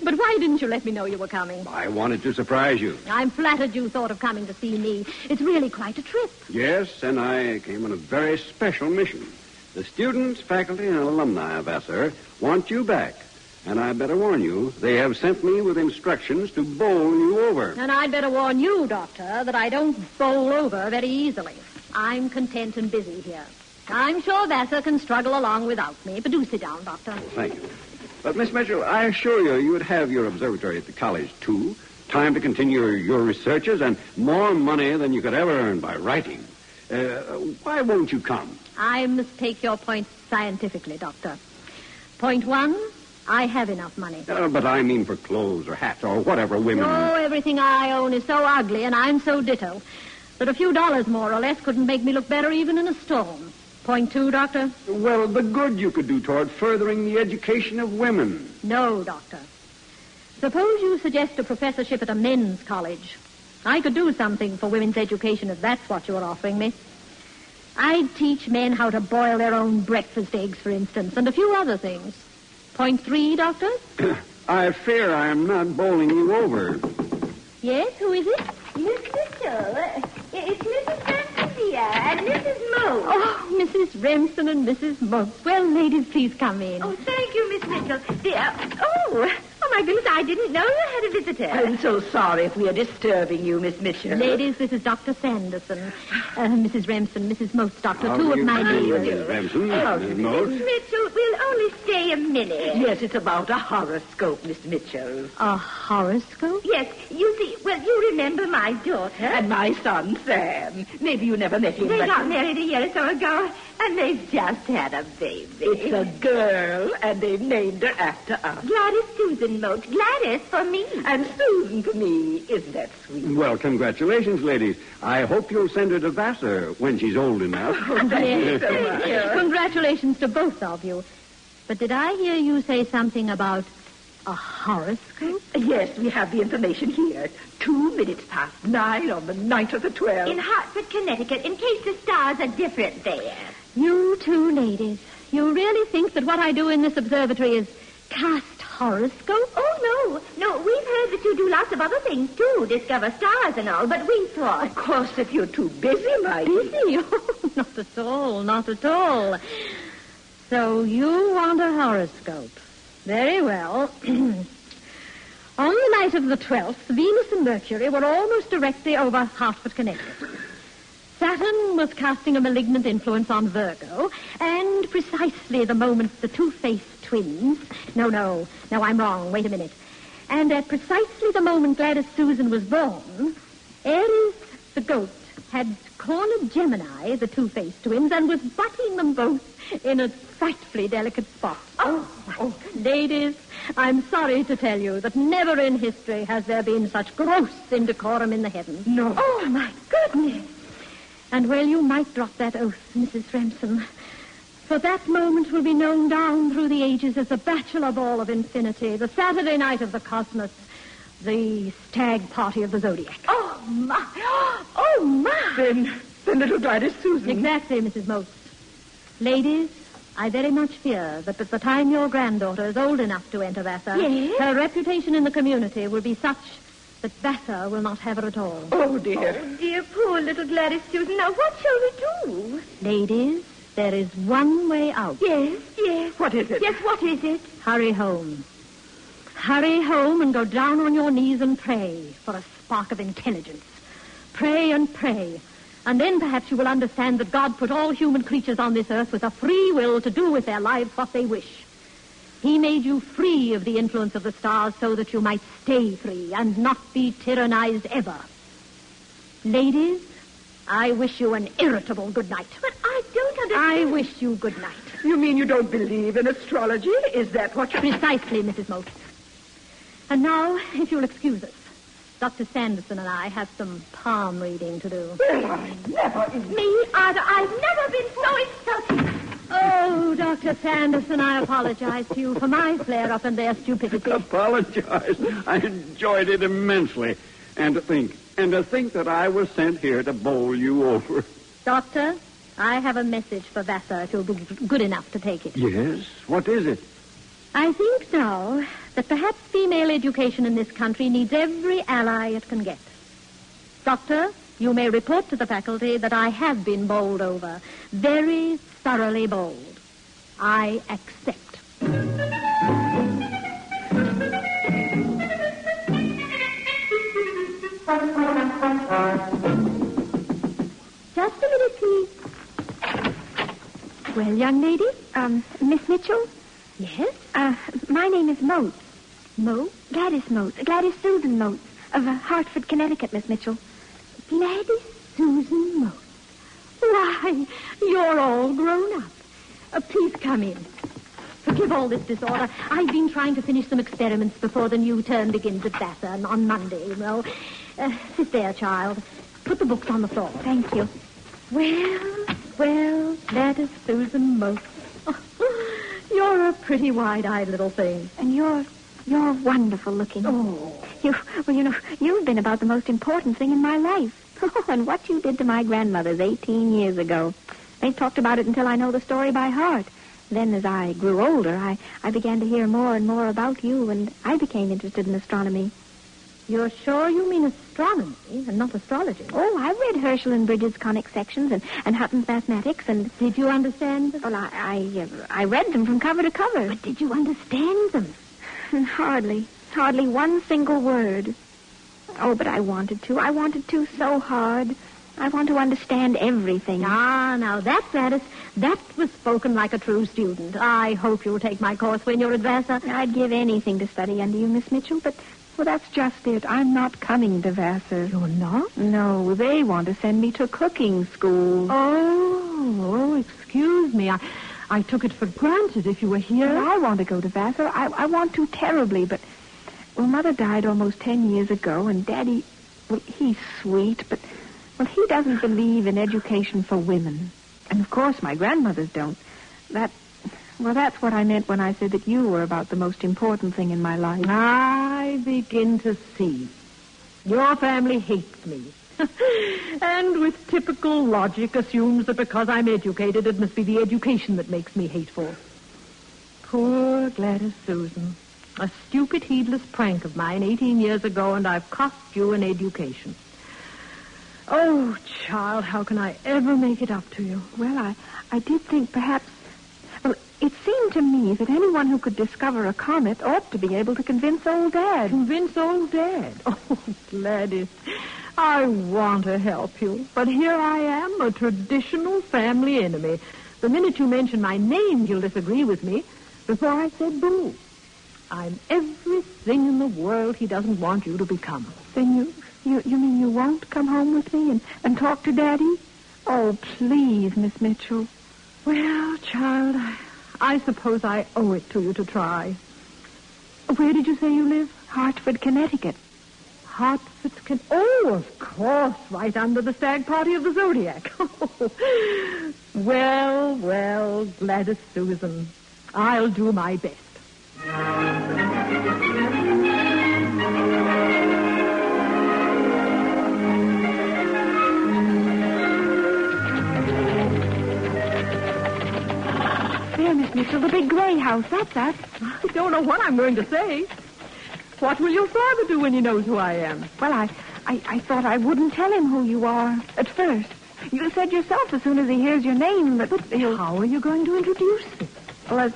But why didn't you let me know you were coming? I wanted to surprise you. I'm flattered you thought of coming to see me. It's really quite a trip. Yes, and I came on a very special mission. The students, faculty, and alumni of Vassar want you back. And I better warn you, they have sent me with instructions to bowl you over. And I'd better warn you, Doctor, that I don't bowl over very easily. I'm content and busy here. I'm sure Vassar can struggle along without me, but do sit down, Doctor. Thank you. But, Miss Mitchell, I assure you, you would have your observatory at the college, too. Time to continue your researches and more money than you could ever earn by writing. Why won't you come? I must take your point scientifically, Doctor. Point one, I have enough money. But I mean for clothes or hats or whatever women... Oh, everything I own is so ugly, and I'm so ditto, that a few dollars more or less couldn't make me look better even in a storm. Point two, Doctor? Well, the good you could do toward furthering the education of women. No, Doctor. Suppose you suggest a professorship at a men's college. I could do something for women's education if that's what you're offering me. I'd teach men how to boil their own breakfast eggs, for instance, and a few other things. Point three, Doctor? I fear I am not bowling you over. Yes, who is it? Miss Mitchell, it's Mrs. Remsen here and Mrs. Moe. Oh, Mrs. Remsen and Mrs. Moats. Well, ladies, please come in. Oh, thank you, Miss Mitchell. Oh, my goodness, I didn't know you had a visitor. I'm so sorry if we are disturbing you, Miss Mitchell. Ladies, this is Dr. Sanderson. Mrs. Remsen, Mrs. Moats, Doctor, two of my neighbors. Mrs. Remsen, Mrs. Moats. Miss Mitchell, we'll only stay a minute. Yes, it's about a horoscope, Miss Mitchell. A horoscope? Yes, you see, well, you remember my daughter. And my son, Sam. Maybe you never met him. They got married a year or so ago, and they've just had a baby. It's a girl, and they've named her after us. Gladys Susan Moat. Gladys for me. And Susan for me. Isn't that sweet? Well, congratulations, ladies. I hope you'll send her to Vassar when she's old enough. Yes, so much. Congratulations to both of you. But did I hear you say something about a horoscope? Yes, we have the information here. 2 minutes past 9 on the night of the 12th. In Hartford, Connecticut, in case the stars are different there. You two ladies, you really think that what I do in this observatory is cast horoscope? Oh, no, we've heard that you do lots of other things, too, discover stars and all, but we thought... Of course, if you're too busy, my dear. Busy? Oh, not at all. So you want a horoscope. Very well. On the night of the 12th, Venus and Mercury were almost directly over Hartford, Connecticut. Saturn was casting a malignant influence on Virgo, and precisely the moment the two-faced twins... No, I'm wrong. Wait a minute. And at precisely the moment Gladys Susan was born, Aries, the goat, had cornered Gemini, the two-faced twins, and was butting them both in a frightfully delicate spot. Oh, ladies, I'm sorry to tell you that never in history has there been such gross indecorum in the heavens. No. Oh, my goodness. And well, you might drop that oath, Mrs. Remsen. For that moment will be known down through the ages as the Bachelor Ball of Infinity, the Saturday night of the cosmos, the stag party of the zodiac. Oh, my. Oh, my. Then little Gladys Susan. Exactly, Mrs. Motes. Ladies, I very much fear that at the time your granddaughter is old enough to enter Vassar, yes? Her reputation in the community will be such that Vassar will not have her at all. Oh, dear. Oh, dear, poor little Gladys Susan. Now, what shall we do? Ladies, there is one way out. Yes. What is it? Yes, what is it? Hurry home. Hurry home and go down on your knees and pray for a spark of intelligence. Pray and pray. And then perhaps you will understand that God put all human creatures on this earth with a free will to do with their lives what they wish. He made you free of the influence of the stars so that you might stay free and not be tyrannized ever. Ladies, I wish you an irritable good night. But I don't understand. I wish you good night. You mean you don't believe in astrology? Is that what you... Precisely, Mrs. Motes. And now, if you'll excuse us, Dr. Sanderson and I have some palm reading to do. Well, I never... Me either. I've never been so insulted. Oh, Dr. Sanderson, I apologize to you for my flare-up and their stupidity. Apologize? I enjoyed it immensely. And to think that I was sent here to bowl you over. Doctor, I have a message for Vassar if you'll be good enough to take it. Yes? What is it? I think now that perhaps female education in this country needs every ally it can get. Doctor, you may report to the faculty that I have been bowled over. Very thoroughly bowled. I accept. Just a minute, please. Well, young lady? Miss Mitchell? Yes? My name is Motes. Motes? Gladys Motes. Gladys Susan Motes of Hartford, Connecticut, Miss Mitchell. Gladys Susan Motes. Why, you're all grown up. Please come in. Forgive all this disorder. I've been trying to finish some experiments before the new term begins at Vassar on Monday, you know. Sit there, child. Put the books on the floor. Thank you. Well, Gladys Susan Motes. You're a pretty wide-eyed little thing. And you're wonderful looking. Oh. You've been about the most important thing in my life. And what you did to my grandmother's 18 years ago. They talked about it until I know the story by heart. Then as I grew older, I began to hear more and more about you, and I became interested in astronomy. You're sure you mean astronomy and not astrology? Oh, I read Herschel and Bridges' conic sections and Hutton's mathematics, and... Did you understand them? Well, I read them from cover to cover. But did you understand them? Hardly one single word. Oh, but I wanted to. I wanted to so hard. I want to understand everything. Ah, now that, Gladys, that was spoken like a true student. I hope you'll take my course when you're at Vassar. I'd give anything to study under you, Miss Mitchell, but... Well, that's just it. I'm not coming to Vassar. You're not? No, they want to send me to cooking school. Oh, excuse me. I took it for granted if you were here. Well, I want to go to Vassar. I want to terribly, but... Well, Mother died almost 10 years ago, and Daddy... Well, he's sweet, but... Well, he doesn't believe in education for women. And, of course, my grandmothers don't. Well, that's what I meant when I said that you were about the most important thing in my life. I begin to see. Your family hates me. And with typical logic assumes that because I'm educated, it must be the education that makes me hateful. Poor Gladys Susan. A stupid, heedless prank of mine 18 years ago, and I've cost you an education. Oh, child, how can I ever make it up to you? Well, I did think perhaps... Well, It seemed to me that anyone who could discover a comet ought to be able to convince old Dad. Convince old Dad? Oh, Gladys, I want to help you, but here I am, a traditional family enemy. The minute you mention my name, you'll disagree with me. Before I said boo. I'm everything in the world he doesn't want you to become. Then you mean you won't come home with me and talk to Daddy? Oh, please, Miss Mitchell. Well, child, I suppose I owe it to you to try. Where did you say you live? Hartford, Connecticut. Hartford, Oh, of course, right under the stag party of the Zodiac. Well, Gladys Susan, I'll do my best. There, Miss Mitchell, the big gray house. That's us. I don't know what I'm going to say. What will your father do when he knows who I am? Well, I thought I wouldn't tell him who you are at first. You said yourself as soon as he hears your name that he'll... How are you going to introduce me? Well,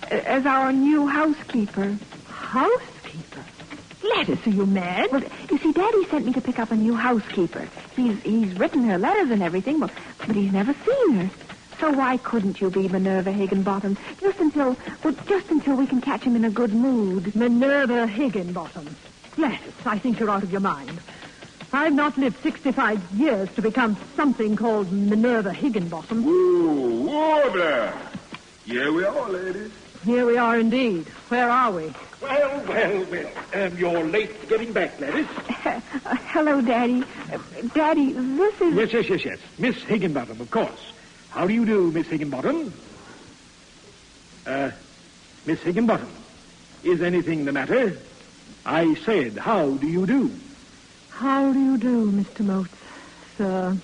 as our new housekeeper. Housekeeper? Gladys, are you mad? Well, you see, Daddy sent me to pick up a new housekeeper. He's written her letters and everything, but he's never seen her. So why couldn't you be Minerva Higginbottom? Just until we can catch him in a good mood. Minerva Higginbottom. Gladys, I think you're out of your mind. I've not lived 65 years to become something called Minerva Higginbottom. Whoa there. Here we are, ladies. Here we are indeed. Where are we? Well. You're late getting back, Gladys. Hello, Daddy. Daddy, this is... Yes. Miss Higginbottom, of course. How do you do, Miss Higginbottom? Miss Higginbottom, is anything the matter? I said, how do you do? How do you do, Mr. Motes, sir?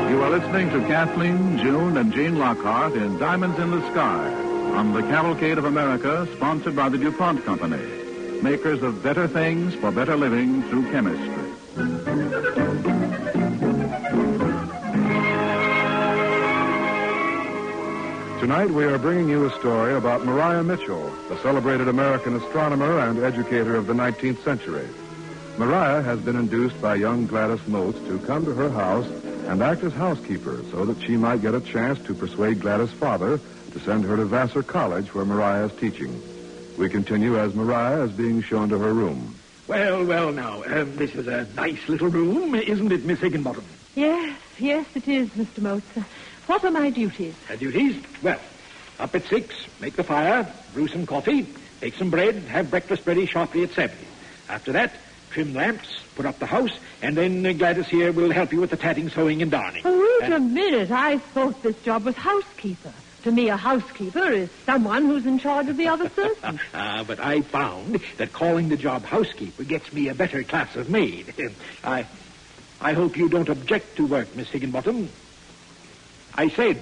You are listening to Kathleen, June, and Jean Lockhart in Diamonds in the Sky on the Cavalcade of America, sponsored by the DuPont Company, makers of better things for better living through chemistry. Tonight we are bringing you a story about Maria Mitchell, the celebrated American astronomer and educator of the 19th century. Maria has been induced by young Gladys Motes to come to her house and act as housekeeper so that she might get a chance to persuade Gladys' father to send her to Vassar College where Maria is teaching. We continue as Maria is being shown to her room. Well, now, this is a nice little room, isn't it, Miss Higginbottom? Yes, it is, Mr. Motes. What are my duties? Duties? Well, up at 6, make the fire, brew some coffee, bake some bread, have breakfast ready sharply at 7. After that, trim lamps, put up the house, and then Gladys here will help you with the tatting, sewing, and darning. Oh, wait a minute. I thought this job was housekeeper. To me, a housekeeper is someone who's in charge of the other servants. But I found that calling the job housekeeper gets me a better class of maid. I hope you don't object to work, Miss Higginbottom. I said,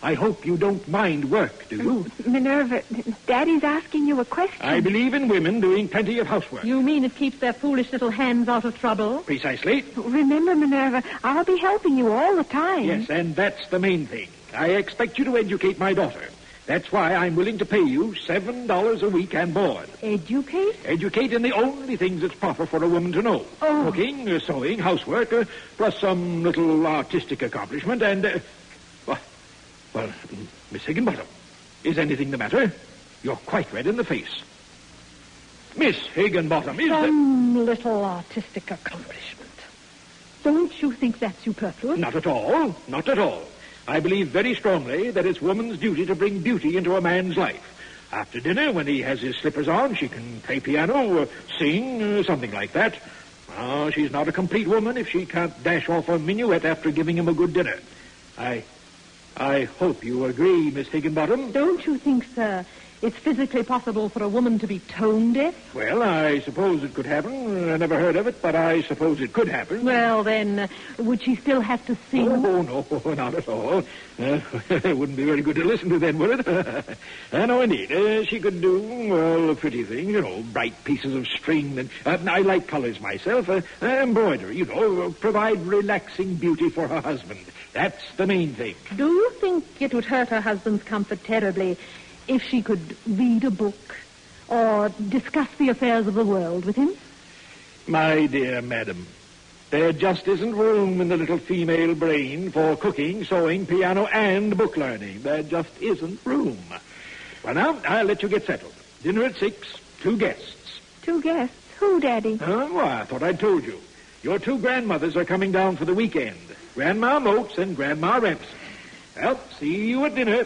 I hope you don't mind work, do you? Minerva, Daddy's asking you a question. I believe in women doing plenty of housework. You mean it keeps their foolish little hands out of trouble? Precisely. Remember, Minerva, I'll be helping you all the time. Yes, and that's the main thing. I expect you to educate my daughter. That's why I'm willing to pay you $7 a week and board. Educate? Educate in the only things that's proper for a woman to know. Oh. Cooking, sewing, housework, plus some little artistic accomplishment, and... Well, Miss Higginbottom, is anything the matter? You're quite red in the face. Miss Higginbottom, is some little artistic accomplishment. Don't you think that's superfluous? Not at all. Not at all. I believe very strongly that it's woman's duty to bring beauty into a man's life. After dinner, when he has his slippers on, she can play piano, sing, something like that. Oh, she's not a complete woman if she can't dash off a minuet after giving him a good dinner. I hope you agree, Miss Higginbottom. Don't you think, sir, it's physically possible for a woman to be tone deaf? Well, I suppose it could happen. I never heard of it, but I suppose it could happen. Well, then, would she still have to sing? Oh, no, not at all. It wouldn't be very good to listen to then, would it? No, indeed. She could do, well, pretty things, bright pieces of string. And I like colors myself. Embroidery, provide relaxing beauty for her husband. That's the main thing. Do you think it would hurt her husband's comfort terribly if she could read a book or discuss the affairs of the world with him? My dear madam, there just isn't room in the little female brain for cooking, sewing, piano, and book learning. There just isn't room. Well, now, I'll let you get settled. Dinner at 6, 2 guests. 2 guests? Who, Daddy? Well, I thought I'd told you. Your 2 grandmothers are coming down for the weekend. Grandma Moats and Grandma Remsen. Well, see you at dinner.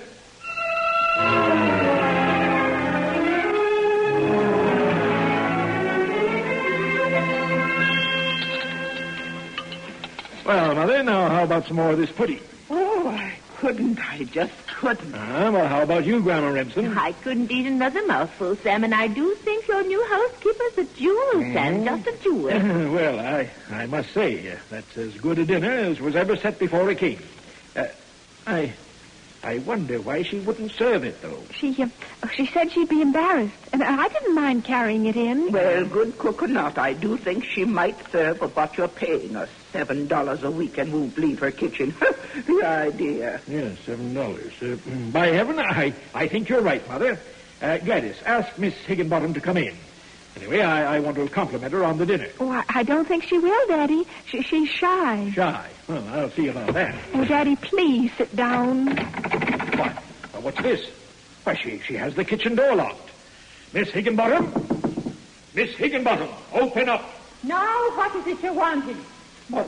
Well, Mother, now how about some more of this pudding? Oh, I couldn't. I just couldn't. Well, how about you, Grandma Remsen? I couldn't eat another mouthful, Sam, and I do think your new housekeeper's a jewel, Sam, just a jewel. Well, I must say, that's as good a dinner as was ever set before a king. I wonder why she wouldn't serve it, though. She said she'd be embarrassed, and I didn't mind carrying it in. Well, good cook or not, I do think she might serve for what you're paying us. $7 a week and won't leave her kitchen. The idea. Yes, $7. By heaven, I think you're right, Mother. Gladys, ask Miss Higginbottom to come in. Anyway, I want to compliment her on the dinner. Oh, I don't think she will, Daddy. She's shy. Shy? Well, I'll see about that. Oh, Daddy, please sit down. What? What's this? Why, she has the kitchen door locked. Miss Higginbottom? Miss Higginbottom, open up. Now, what is it you're wanting? What?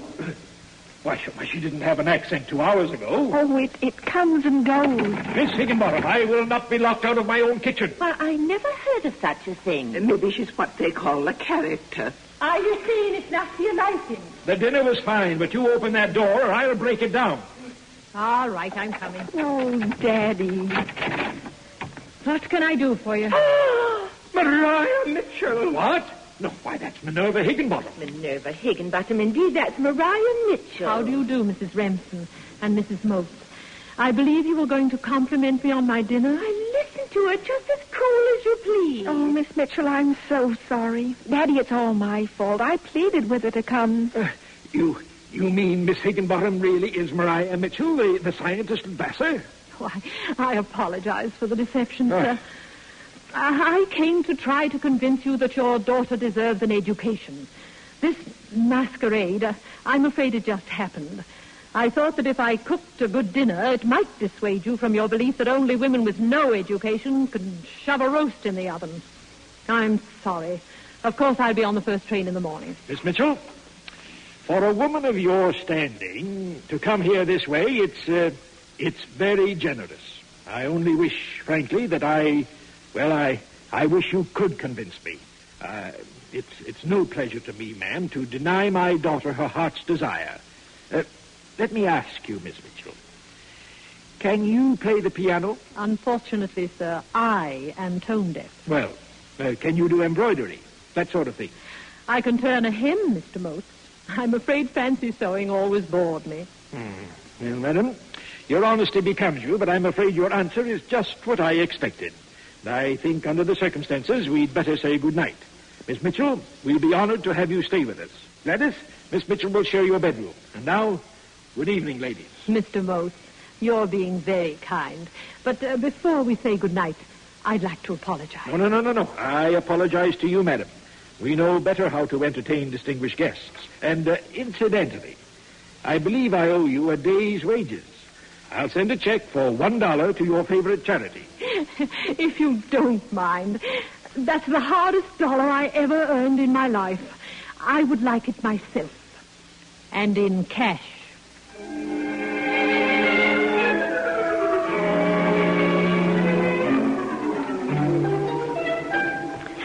Why, she didn't have an accent 2 hours ago. Oh, it comes and goes. Miss Higginbottom, I will not be locked out of my own kitchen. Well, I never heard of such a thing. Maybe she's what they call a character. Are you saying it's not to your liking? The dinner was fine, but you open that door or I'll break it down. All right, I'm coming. Oh, Daddy. What can I do for you? Mariah Mitchell. What? No, why, that's Minerva Higginbottom. Minerva Higginbottom, indeed. That's Mariah Mitchell. How do you do, Mrs. Remsen and Mrs. Moats? I believe you were going to compliment me on my dinner. I listened to it just as cool as you please. Oh, Miss Mitchell, I'm so sorry. Daddy, it's all my fault. I pleaded with her to come. You mean Miss Higginbottom really is Mariah Mitchell, the scientist at Vassar? Oh, I apologize for the deception, sir. I came to try to convince you that your daughter deserves an education. This masquerade, I'm afraid it just happened. I thought that if I cooked a good dinner, it might dissuade you from your belief that only women with no education could shove a roast in the oven. I'm sorry. Of course, I'll be on the first train in the morning. Miss Mitchell, for a woman of your standing to come here this way, it's very generous. I only wish, frankly, that I wish you could convince me. It's no pleasure to me, ma'am, to deny my daughter her heart's desire. Let me ask you, Miss Mitchell, can you play the piano? Unfortunately, sir, I am tone deaf. Well, can you do embroidery? That sort of thing. I can turn a hem, Mr. Moats. I'm afraid fancy sewing always bored me. Well, madam, your honesty becomes you, but I'm afraid your answer is just what I expected. I think under the circumstances, we'd better say good night. Miss Mitchell, we'll be honored to have you stay with us. Gladys, Miss Mitchell will share your bedroom. And now, good evening, ladies. Mr. Moats, you're being very kind. But before we say good night, I'd like to apologize. No. I apologize to you, madam. We know better how to entertain distinguished guests. And incidentally, I believe I owe you a day's wages. I'll send a check for $1 to your favorite charity. If you don't mind. That's the hardest dollar I ever earned in my life. I would like it myself. And in cash.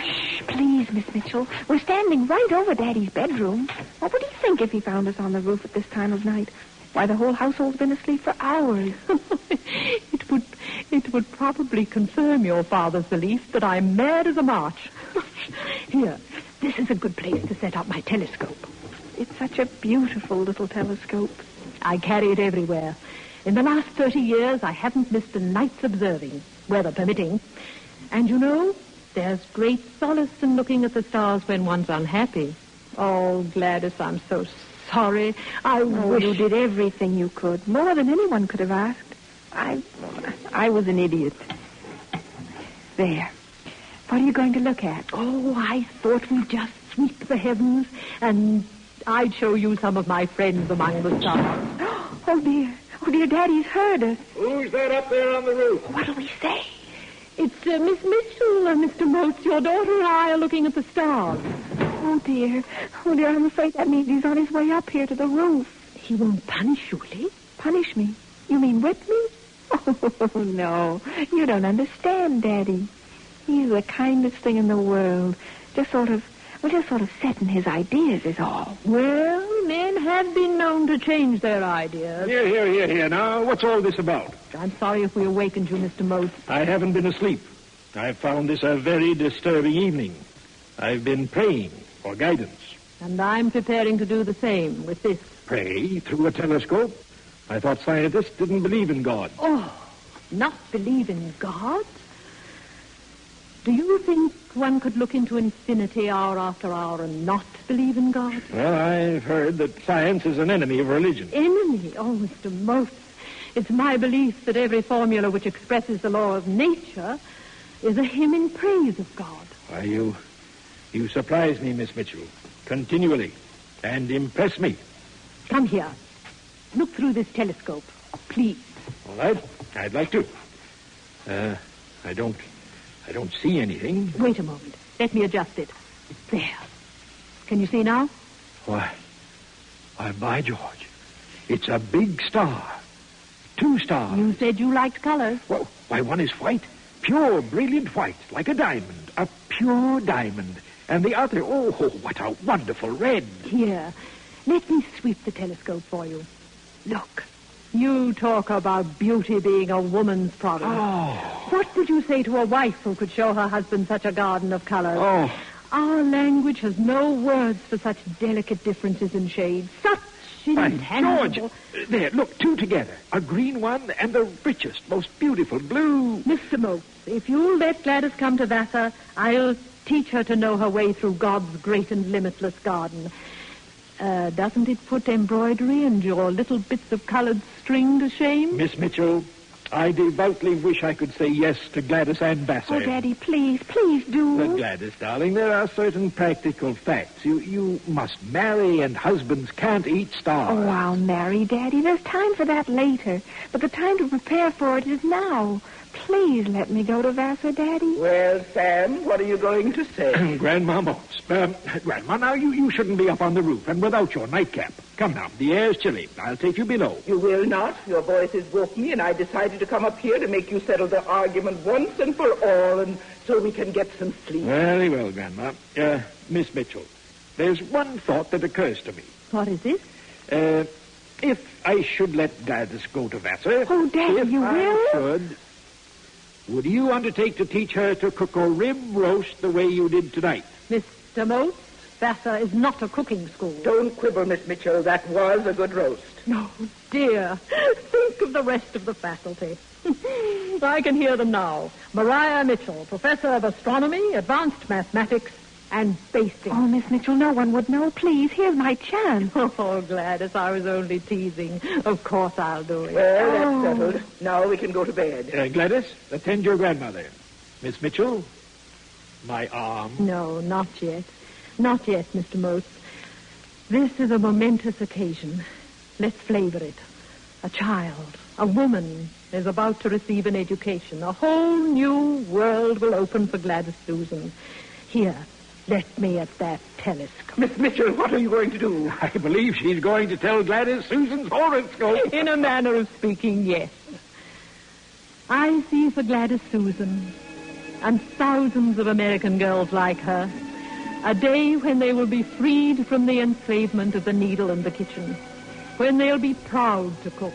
Shh, please, Miss Mitchell. We're standing right over Daddy's bedroom. What would he think if he found us on the roof at this time of night? Why, the whole household's been asleep for hours. It would probably confirm your father's belief that I'm mad as a march. Here, this is a good place to set up my telescope. It's such a beautiful little telescope. I carry it everywhere. In the last 30 years, I haven't missed a night's observing, weather permitting. And you know, there's great solace in looking at the stars when one's unhappy. Oh, Gladys, I'm so sorry. I wish you did everything you could, more than anyone could have asked. I was an idiot. There. What are you going to look at? Oh, I thought we'd just sweep the heavens, and I'd show you some of my friends among the stars. Oh, dear. Oh, dear, Daddy's heard us. Who's that up there on the roof? What do we say? It's Miss Mitchell and Mr. Motes. Your daughter and I are looking at the stars. Oh, dear. Oh, dear, I'm afraid that means he's on his way up here to the roof. He won't punish you, will he? Punish me? You mean whip me? Oh, no. You don't understand, Daddy. He's the kindest thing in the world. Just sort of setting his ideas is all. Well, men have been known to change their ideas. Here. Now, what's all this about? I'm sorry if we awakened you, Mr. Motes. I haven't been asleep. I've found this a very disturbing evening. I've been praying for guidance. And I'm preparing to do the same with this. Pray through a telescope? I thought scientists didn't believe in God. Oh, not believe in God? Do you think one could look into infinity hour after hour and not believe in God? Well, I've heard that science is an enemy of religion. Enemy? Oh, Mr. Motes, it's my belief that every formula which expresses the law of nature is a hymn in praise of God. Why, you surprise me, Miss Mitchell, continually, and impress me. Come here. Look through this telescope, please. All right, I'd like to. I don't see anything. Wait a moment. Let me adjust it. There. Can you see now? Why, by George, it's a big star. 2 stars. You said you liked colors. Well, why, one is white. Pure, brilliant white, like a diamond. A pure diamond. And the other, oh, what a wonderful red. Here, let me sweep the telescope for you. Look, you talk about beauty being a woman's problem. Oh. What would you say to a wife who could show her husband such a garden of colors? Oh. Our language has no words for such delicate differences in shade. Such intangible... George, there, look, 2 together. A green one and the richest, most beautiful blue. Mr. Motes, if you'll let Gladys come to Vassar, I'll teach her to know her way through God's great and limitless garden. Doesn't it put embroidery and your little bits of colored string to shame? Miss Mitchell, I devoutly wish I could say yes to Gladys and Vassar. Oh, Daddy, please do. But Gladys, darling, there are certain practical facts. You must marry, and husbands can't eat stars. Oh, I'll marry, Daddy. There's time for that later. But the time to prepare for it is now. Please let me go to Vassar, Daddy. Well, Sam, what are you going to say? Grandma Motes. Grandma, now you shouldn't be up on the roof and without your nightcap. Come now, the air's chilly. I'll take you below. You will not. Your voices woke me, and I decided to come up here to make you settle the argument once and for all, and so we can get some sleep. Very well, Grandma. Miss Mitchell, there's one thought that occurs to me. What is it? If I should let Gladys go to Vassar... Oh, Daddy, you will? Would you undertake to teach her to cook a rib roast the way you did tonight? Mr. Motes, Vassar is not a cooking school. Don't quibble, Miss Mitchell. That was a good roast. Oh, dear. Think of the rest of the faculty. I can hear them now. Maria Mitchell, professor of astronomy, advanced mathematics, and basic. Oh, Miss Mitchell, no one would know. Please, here's my chance. Oh, Gladys, I was only teasing. Of course I'll do it. Well, that's settled. Now we can go to bed. Gladys, attend your grandmother. Miss Mitchell, my arm. No, not yet. Not yet, Mr. Motes. This is a momentous occasion. Let's flavor it. A child, a woman, is about to receive an education. A whole new world will open for Gladys Susan. Here, let me at that telescope. Miss Mitchell, what are you going to do? I believe she's going to tell Gladys Susan's horoscope. In a manner of speaking, yes. I see for Gladys Susan and thousands of American girls like her a day when they will be freed from the enslavement of the needle and the kitchen, when they'll be proud to cook,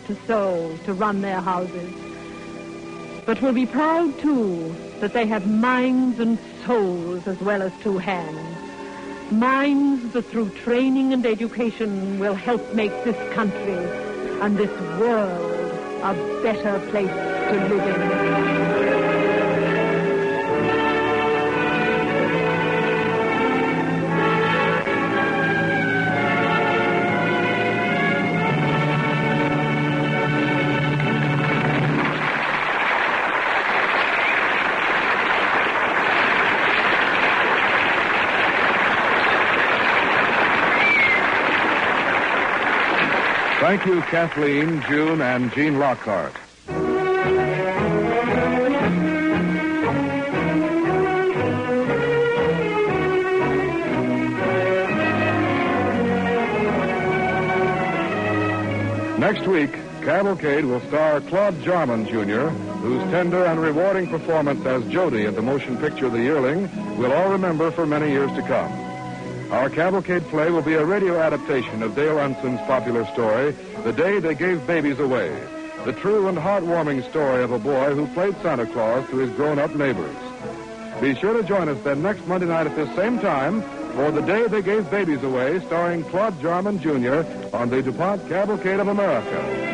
to sew, to run their houses. but will be proud, too, that they have minds and souls as well as two hands. Minds that through training and education will help make this country and this world a better place to live in. Thank you, Kathleen, June, and Jean Lockhart. Next week, Cavalcade will star Claude Jarman, Jr., whose tender and rewarding performance as Jody in the motion picture The Yearling we'll all remember for many years to come. Our Cavalcade play will be a radio adaptation of Dale Unson's popular story, The Day They Gave Babies Away, the true and heartwarming story of a boy who played Santa Claus to his grown-up neighbors. Be sure to join us then next Monday night at this same time for The Day They Gave Babies Away, starring Claude Jarman, Jr. on the DuPont Cavalcade of America.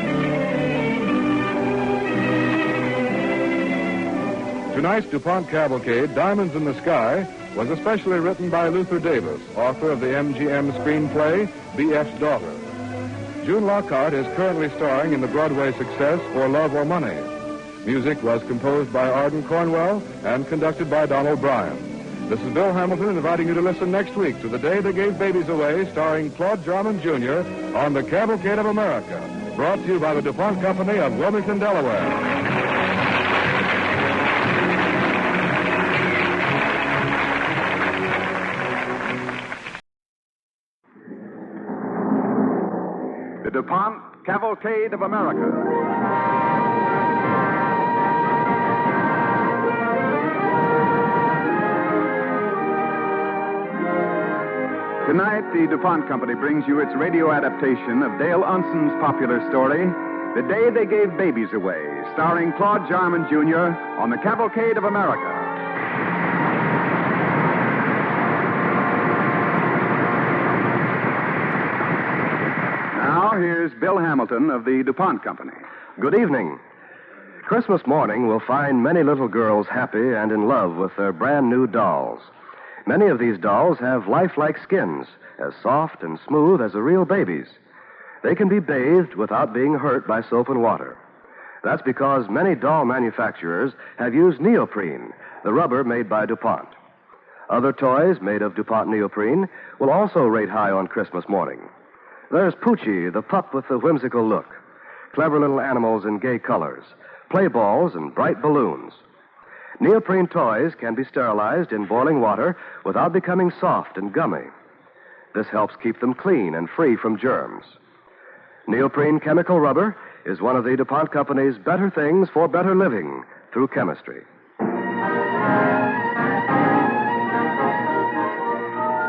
Tonight's DuPont Cavalcade, Diamonds in the Sky, was especially written by Luther Davis, author of the MGM screenplay, B.F.'s Daughter. June Lockhart is currently starring in the Broadway success For Love or Money. Music was composed by Arden Cornwell and conducted by Donald Bryan. This is Bill Hamilton inviting you to listen next week to The Day They Gave Babies Away, starring Claude Jarman, Jr. on the Cavalcade of America, brought to you by the DuPont Company of Wilmington, Delaware. DuPont Cavalcade of America. Tonight, the DuPont Company brings you its radio adaptation of Dale Unson's popular story, The Day They Gave Babies Away, starring Claude Jarman, Jr. on the Cavalcade of America. Now, here's Bill Hamilton of the DuPont Company. Good evening. Christmas morning will find many little girls happy and in love with their brand new dolls. Many of these dolls have lifelike skins, as soft and smooth as a real baby's. They can be bathed without being hurt by soap and water. That's because many doll manufacturers have used neoprene, the rubber made by DuPont. Other toys made of DuPont neoprene will also rate high on Christmas morning. There's Poochie, the pup with the whimsical look, clever little animals in gay colors, play balls, and bright balloons. Neoprene toys can be sterilized in boiling water without becoming soft and gummy. This helps keep them clean and free from germs. Neoprene chemical rubber is one of the DuPont Company's better things for better living through chemistry.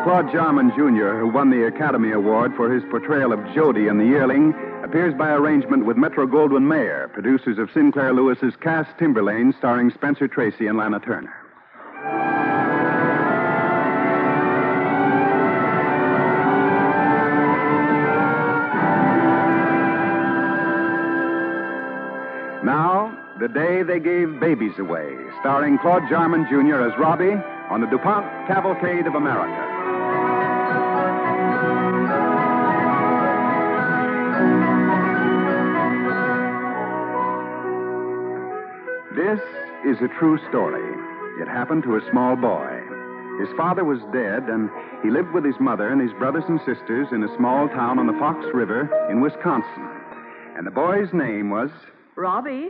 Claude Jarman, Jr., who won the Academy Award for his portrayal of Jody in The Yearling, appears by arrangement with Metro-Goldwyn-Mayer, producers of Sinclair Lewis's Cass Timberlane, starring Spencer Tracy and Lana Turner. Now, The Day They Gave Babies Away, starring Claude Jarman, Jr. as Robbie on the DuPont Cavalcade of America. This is a true story. It happened to a small boy. His father was dead, and he lived with his mother and his brothers and sisters in a small town on the Fox River in Wisconsin. And the boy's name was... Robbie?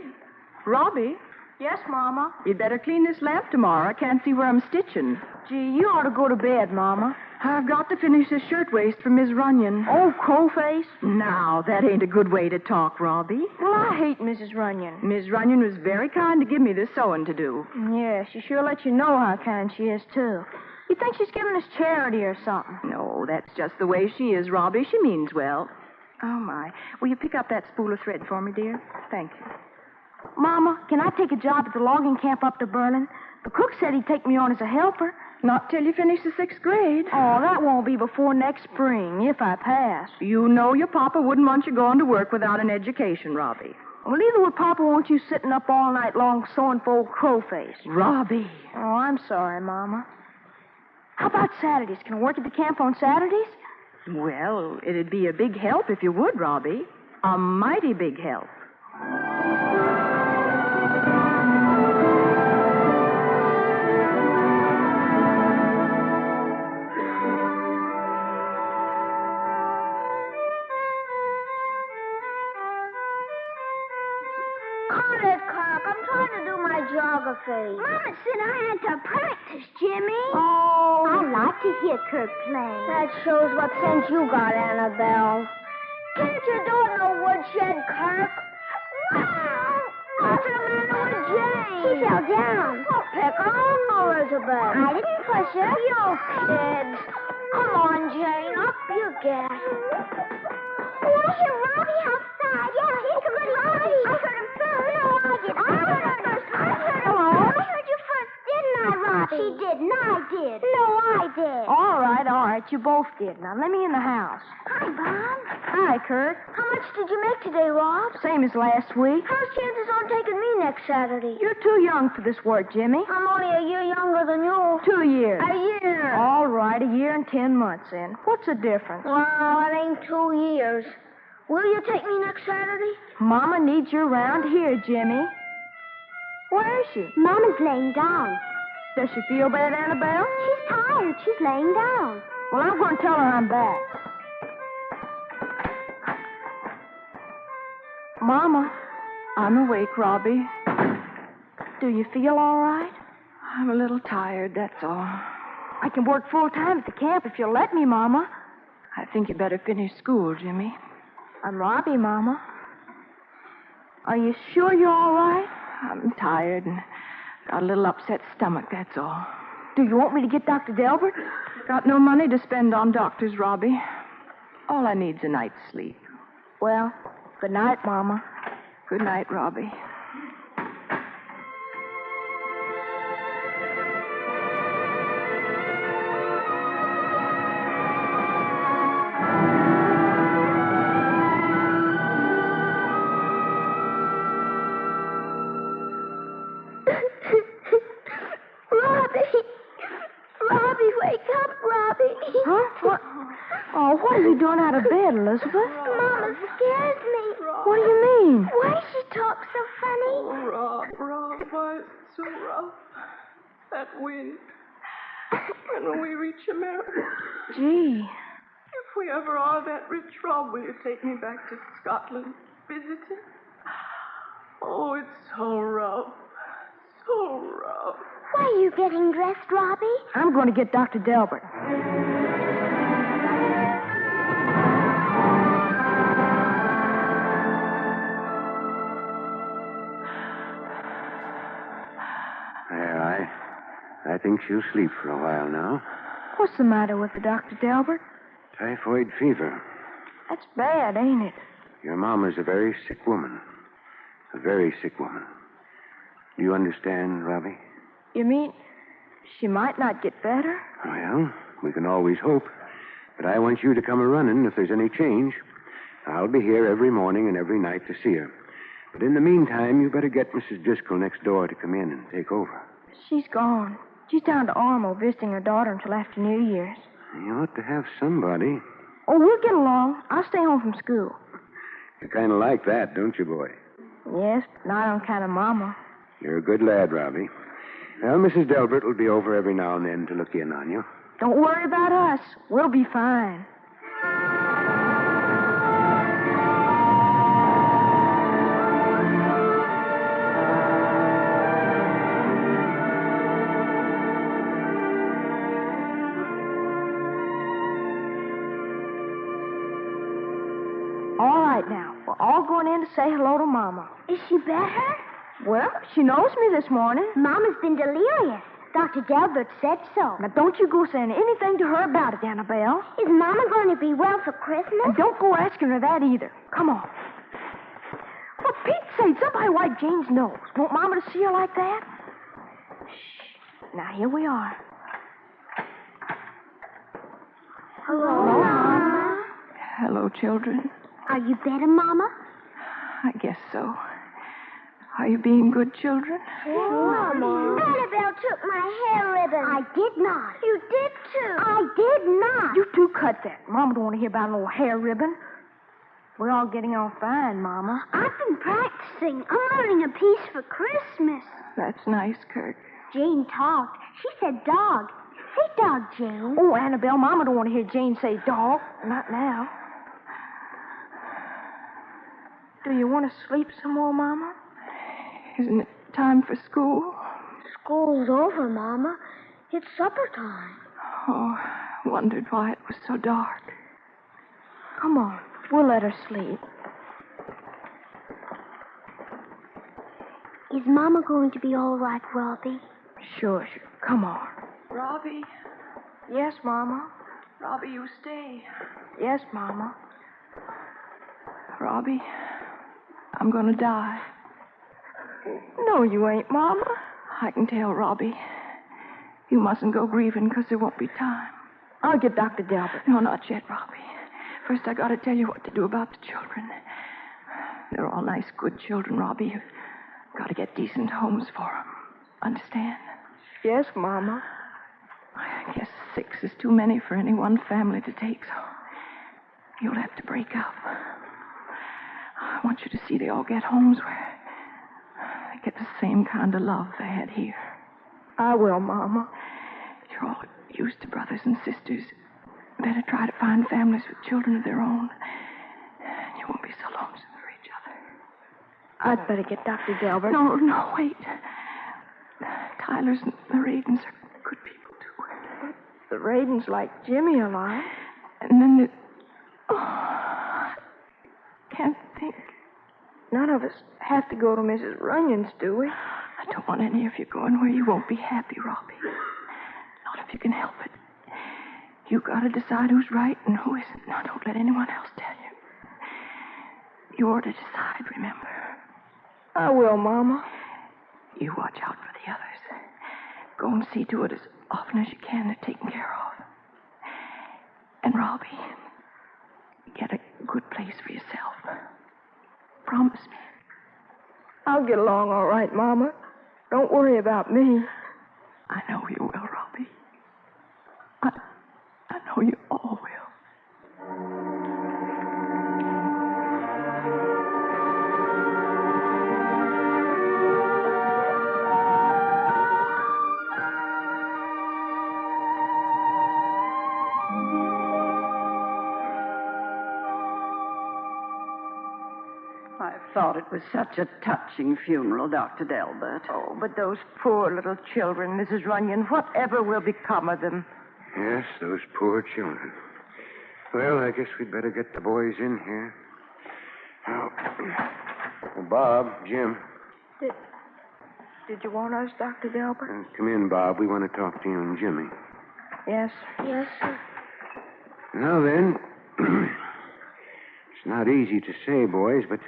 Robbie? Yes, Mama? You'd better clean this lamp tomorrow. I can't see where I'm stitching. Gee, you ought to go to bed, Mama. I've got to finish this shirtwaist for Miss Runyon. Oh, Crowface? Now, that ain't a good way to talk, Robbie. Well, I hate Mrs. Runyon. Miss Runyon was very kind to give me this sewing to do. Yeah, she sure lets you know how kind she is, too. You think she's giving us charity or something? No, that's just the way she is, Robbie. She means well. Oh, my. Will you pick up that spool of thread for me, dear? Thank you. Mama, can I take a job at the logging camp up to Berlin? The cook said he'd take me on as a helper. Not till you finish the 6th grade. Oh, that won't be before next spring, if I pass. You know your papa wouldn't want you going to work without an education, Robbie. Well, neither would Papa want you sitting up all night long sewing for old Crowface. Robbie. Oh, I'm sorry, Mama. How about Saturdays? Can I work at the camp on Saturdays? Well, it'd be a big help if you would, Robbie. A mighty big help. Geography. Mama said I had to practice, Jimmy. Oh. I like to hear Kirk play. That shows what sense you got, Annabelle. Can't you do it in a woodshed, Kirk? Wow! What's the matter with Jane? She fell down. Well, pick her up, Elizabeth. I didn't push her. You kids. Come on, Jane. Up you get. Oh, I hear Robbie outside. Yeah, he's a good Robbie. I heard him first. No, I did. I heard him first. Hello? I heard you first, didn't I, Robbie? She didn't. I did. No, I did. All right. You both did. Now, let me in the house. Hi, Bob. Hi, Kurt. How much did you make today, Rob? Same as last week. How's chances on taking me next Saturday? You're too young for this work, Jimmy. I'm only a year younger than you. 2 years. A year. All right, a year and 10 months in. What's the difference? Well, it ain't 2 years. Will you take me next Saturday? Mama needs you around here, Jimmy. Where is she? Mama's laying down. Does she feel bad, Annabelle? She's tired. She's laying down. Well, I'm going to tell her I'm back. Mama. I'm awake, Robbie. Do you feel all right? I'm a little tired, that's all. I can work full time at the camp if you'll let me, Mama. I think you better finish school, Jimmy. I'm Robbie, Mama. Are you sure you're all right? I'm tired and got a little upset stomach, that's all. Do you want me to get Dr. Delbert? Got no money to spend on doctors, Robbie. All I need's a night's sleep. Well, good night, Mama. Good night, Robbie. What are you doing out of bed, Elizabeth? Mama scares me. What do you mean? Why does she talk so funny? Oh, Rob, why it's so rough. That wind. And when we reach America. Gee. If we ever are that rich, Rob, will you take me back to Scotland, visiting? Oh, it's so rough. So rough. Why are you getting dressed, Robbie? I'm going to get Dr. Delbert. I think she'll sleep for a while now. What's the matter with the Dr. Delbert? Typhoid fever. That's bad, ain't it? Your mama's a very sick woman. A very sick woman. Do you understand, Robbie? You mean she might not get better? Well, we can always hope. But I want you to come a-running if there's any change. I'll be here every morning and every night to see her. But in the meantime, you better get Mrs. Driscoll next door to come in and take over. She's gone. She's down to Ormo visiting her daughter until after New Year's. You ought to have somebody. Oh, we'll get along. I'll stay home from school. You kind of like that, don't you, boy? Yes, but not on account of Mama. You're a good lad, Robbie. Well, Mrs. Delbert will be over every now and then to look in on you. Don't worry about us. We'll be fine. All right, now. We're all going in to say hello to Mama. Is she better? Well, she knows me this morning. Mama's been delirious. Dr. Delbert said so. Now, don't you go saying anything to her about it, Annabelle. Is Mama going to be well for Christmas? And don't go asking her that either. Come on. For Pete's sake, somebody wipe Jane's nose. Want Mama to see her like that? Shh. Now, here we are. Hello, Mama. Hello, children. Are you better, Mama? I guess so. Are you being good children? Mama. Annabelle took my hair ribbon. I did not. You did, too. I did not. You two cut that. Mama don't want to hear about an old hair ribbon. We're all getting on fine, Mama. I've been practicing. I'm learning a piece for Christmas. That's nice, Kirk. Jane talked. She said dog. Say dog, Jane. Oh, Annabelle, Mama don't want to hear Jane say dog. Not now. Do you want to sleep some more, Mama? Isn't it time for school? School's over, Mama. It's supper time. Oh, I wondered why it was so dark. Come on. We'll let her sleep. Is Mama going to be all right, Robbie? Sure. Come on. Robbie? Yes, Mama. Robbie, you stay. Yes, Mama. Robbie, I'm going to die. No, you ain't, Mama. I can tell, Robbie. You mustn't go grieving because there won't be time. I'll get Dr. Delbert. No, not yet, Robbie. First, I got to tell you what to do about the children. They're all nice, good children, Robbie. You've got to get decent homes for them. Understand? Yes, Mama. I guess 6 is too many for any one family to take, so you'll have to break up. I want you to see they all get homes where they get the same kind of love they had here. I will, Mama. You're all used to brothers and sisters. Better try to find families with children of their own. You won't be so lonesome for each other. I'd better get Dr. Delbert. No, wait. Tyler's and the Ravens are good people, too. The Ravens like Jimmy a lot. And then the... Oh, can't think. None of us have to go to Mrs. Runyon's, do we? I don't want any of you going where you won't be happy, Robbie. Not if you can help it. You got to decide who's right and who isn't. Now, don't let anyone else tell you. You're to decide, remember. I will, Mama. You watch out for the others. Go and see to it as often as you can they're taken care of. And, Robbie, get a good place for yourself. Promise me. I'll get along all right, Mama. Don't worry about me. I know you will, Robbie. I know you all will. I thought it was such a touching funeral, Dr. Delbert. Oh, but those poor little children, Mrs. Runyon, whatever will become of them? Yes, those poor children. Well, I guess we'd better get the boys in here. Now, Bob, Jim. Did you want us, Dr. Delbert? Come in, Bob. We want to talk to you and Jimmy. Yes. Yes, sir. Now then, it's not easy to say, boys, but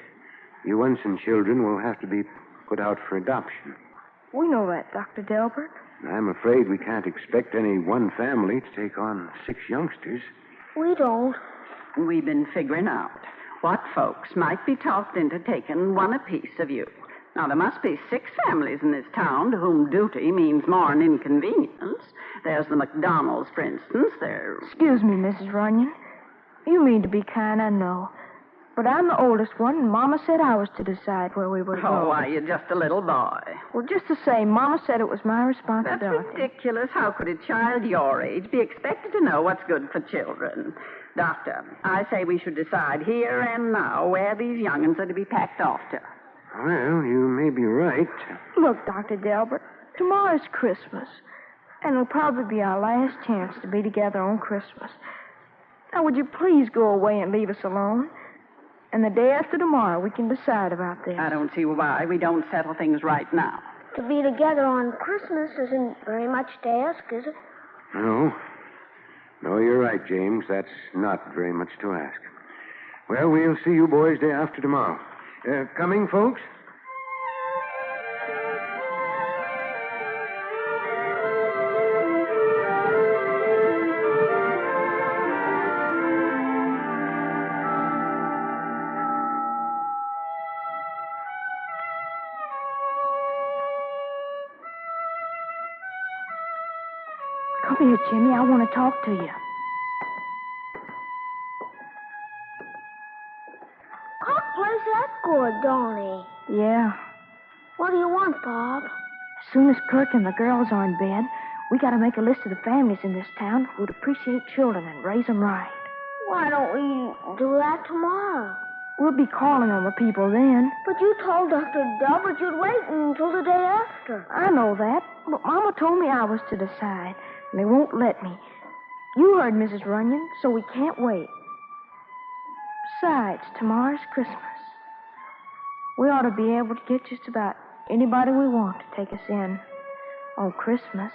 you Unson children will have to be put out for adoption. We know that, Dr. Delbert. I'm afraid we can't expect any one family to take on 6 youngsters. We don't. We've been figuring out what folks might be talked into taking one apiece of you. Now, there must be 6 families in this town to whom duty means more than inconvenience. There's the McDonalds, for instance. Excuse me, Mrs. Runyon. You mean to be kind, I know. But I'm the oldest one, and Mama said I was to decide where we were going. Oh, why, you're just a little boy. Well, just the same, Mama said it was my responsibility. That's ridiculous. How could a child your age be expected to know what's good for children? Doctor, I say we should decide here and now where these young'uns are to be packed off to. Well, you may be right. Look, Dr. Delbert, tomorrow's Christmas, and it'll probably be our last chance to be together on Christmas. Now, would you please go away and leave us alone? And the day after tomorrow, we can decide about this. I don't see why we don't settle things right now. To be together on Christmas isn't very much to ask, is it? No. No, you're right, James. That's not very much to ask. Well, we'll see you boys day after tomorrow. Coming, folks? Come here, Jimmy. I want to talk to you. Kirk plays that good, don't he? Yeah. What do you want, Bob? As soon as Kirk and the girls are in bed, we got to make a list of the families in this town who'd appreciate children and raise them right. Why don't we do that tomorrow? We'll be calling on the people then. But you told Dr. Delbert you'd wait until the day after. I know that, but Mama told me I was to decide, and they won't let me. You heard Mrs. Runyon, so we can't wait. Besides, tomorrow's Christmas. We ought to be able to get just about anybody we want to take us in on Christmas.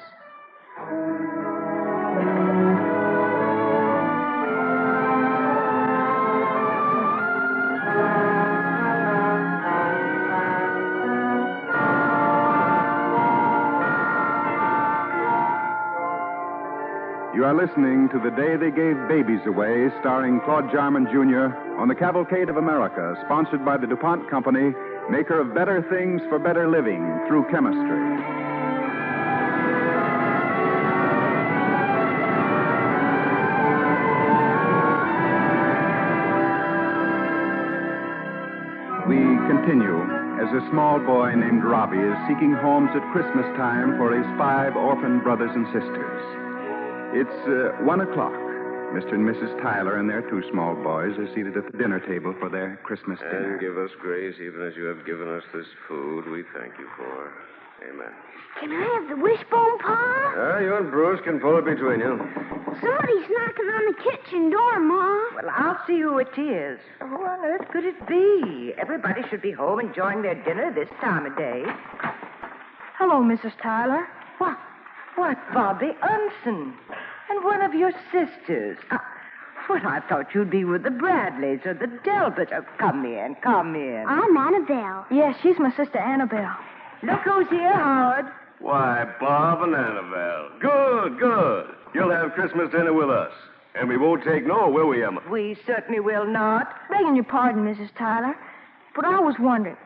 You are listening to The Day They Gave Babies Away, starring Claude Jarman, Jr., on the Cavalcade of America, sponsored by the DuPont Company, maker of better things for better living through chemistry. We continue as a small boy named Robbie is seeking homes at Christmas time for his 5 orphan brothers and sisters. It's 1 o'clock. Mr. and Mrs. Tyler and their 2 small boys are seated at the dinner table for their Christmas dinner. And give us grace even as you have given us this food we thank you for. Amen. Can I have the wishbone, Pa? You and Bruce can pull it between you. Somebody's knocking on the kitchen door, Ma. Well, I'll see who it is. Who on earth could it be? Everybody should be home enjoying their dinner this time of day. Hello, Mrs. Tyler. What, Bobby Unson? And one of your sisters? Well, I thought you'd be with the Bradleys or the Delberts. Oh, come in. I'm Annabelle. Yes, she's my sister Annabelle. Look who's here, Howard. Why, Bob and Annabelle. Good. You'll have Christmas dinner with us. And we won't take no, will we, Emma? We certainly will not. Begging your pardon, Mrs. Tyler, but I was wondering,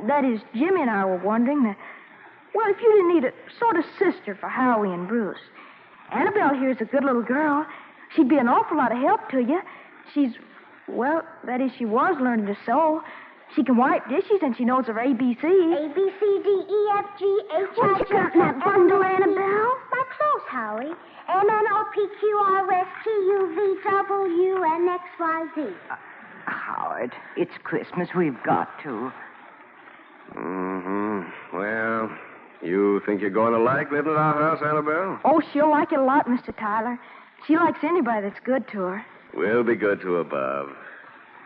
that is, Jimmy and I were wondering that, well, if you didn't need a sort of sister for Howie and Bruce. Annabelle here's a good little girl. She'd be an awful lot of help to you. She was learning to sew. She can wipe dishes, and she knows her ABC. A, B, C, D, E, F, G, H, What you got in that bundle, Annabelle? My clothes, Howie. M, N, O, P, Q, R, S, T, U, V, W, and X, Y, Z. Howard, it's Christmas. We've got to. Mm-hmm. Well, you think you're going to like living at our house, Annabelle? Oh, she'll like it a lot, Mr. Tyler. She likes anybody that's good to her. We'll be good to her, Bob.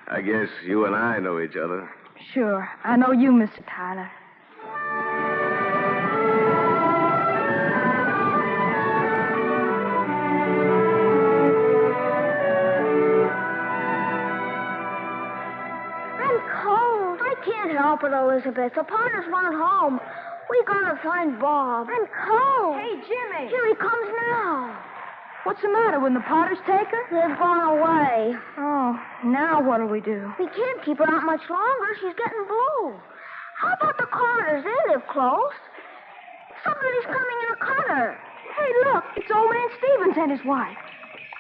I guess you and I know each other. Sure. I know you, Mr. Tyler. I'm cold. I can't help it, Elizabeth. The Potters weren't home. We gotta find Bob. I'm cold. Hey, Jimmy. Here he comes now. What's the matter? When the Potters take her? They've gone away. Oh, now what'll we do? We can't keep her out much longer. She's getting blue. How about the Carters? They live close. Somebody's coming in a cutter. Hey, look. It's old man Stevens and his wife.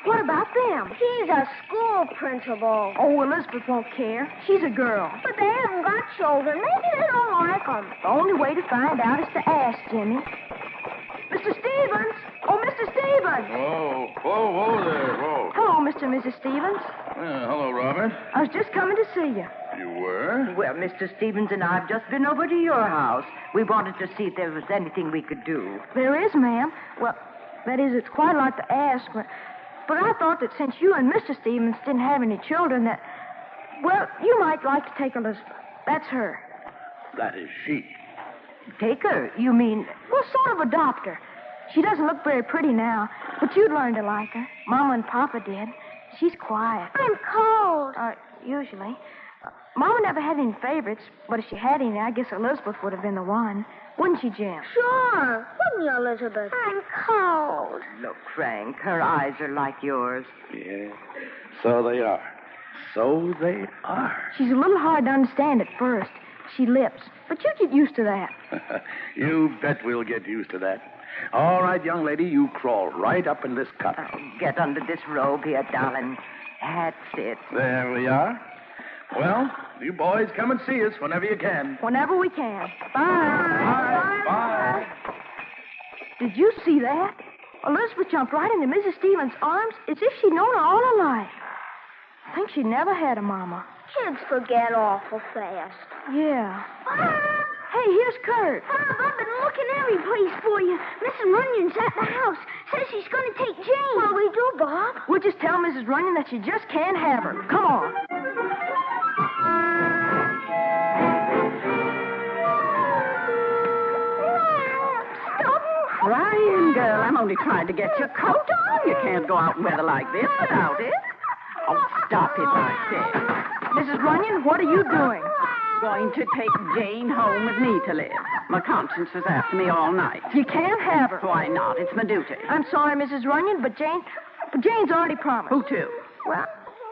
What about them? He's a school principal. Oh, Elizabeth won't care. She's a girl. But they haven't got children. Maybe they don't like them. The only way to find out is to ask, Jimmy. Mr. Stevens! Oh, Mr. Stevens! Whoa there, whoa. Hello, Mr. and Mrs. Stevens. Hello, Robert. I was just coming to see you. You were? Well, Mr. Stevens and I have just been over to your house. We wanted to see if there was anything we could do. There is, ma'am. Well, that is, it's quite a lot to ask, but I thought that since you and Mr. Stevens didn't have any children, that, well, you might like to take Elizabeth. That's her. That is she. Take her? You mean... Well, sort of adopt her. She doesn't look very pretty now, but you'd learn to like her. Mama and Papa did. She's quiet. I'm cold. Usually. Mama never had any favorites, but if she had any, I guess Elizabeth would have been the one. Wouldn't she, Jim? Sure. Wouldn't you, Elizabeth? I'm cold. Look, Frank, her eyes are like yours. Yeah, so they are. So they are. She's a little hard to understand at first. She lips, but you get used to that. You bet we'll get used to that. All right, young lady, you crawl right up in this cup. Oh, get under this robe here, darling. That's it. There we are. Well, you boys come and see us whenever you can. Whenever we can. Bye. Bye. Did you see that? Elizabeth jumped right into Mrs. Stevens' arms as if she'd known her all her life. I think she never had a mama. Kids forget awful fast. Yeah. Hey, here's Kurt. Bob, I've been looking every place for you. Mrs. Runyon's at the house. Says she's going to take Jane. What'll we do, Bob? We'll just tell Mrs. Runyon that she just can't have her. Come on. Stop crying, girl. I'm only trying to get your coat on. You can't go out in weather like this without it. Oh, stop it, I say. Mrs. Runyon, what are you doing? Going to take Jane home with me to live. My conscience was after me all night. You can't have her. Why not? It's my duty. I'm sorry, Mrs. Runyon, but Jane's already promised. Who to? Well,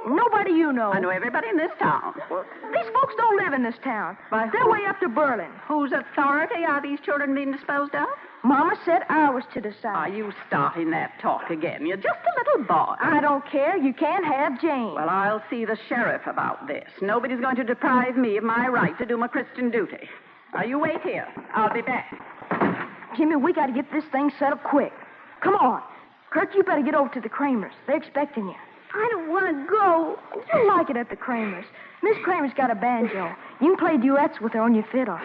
nobody you know. I know everybody in this town. Well, these folks don't live in this town. They're way up to Berlin. Whose authority are these children being disposed of? Mama said I was to decide. Are you starting that talk again? You're just a little boy. I don't care. You can't have Jane. Well, I'll see the sheriff about this. Nobody's going to deprive me of my right to do my Christian duty. Now, you wait here. I'll be back. Jimmy, we got to get this thing set up quick. Come on. Kurt, you better get over to the Kramers. They're expecting you. I don't want to go. You'll like it at the Kramers. Miss Kramer's got a banjo. You can play duets with her on your fiddle.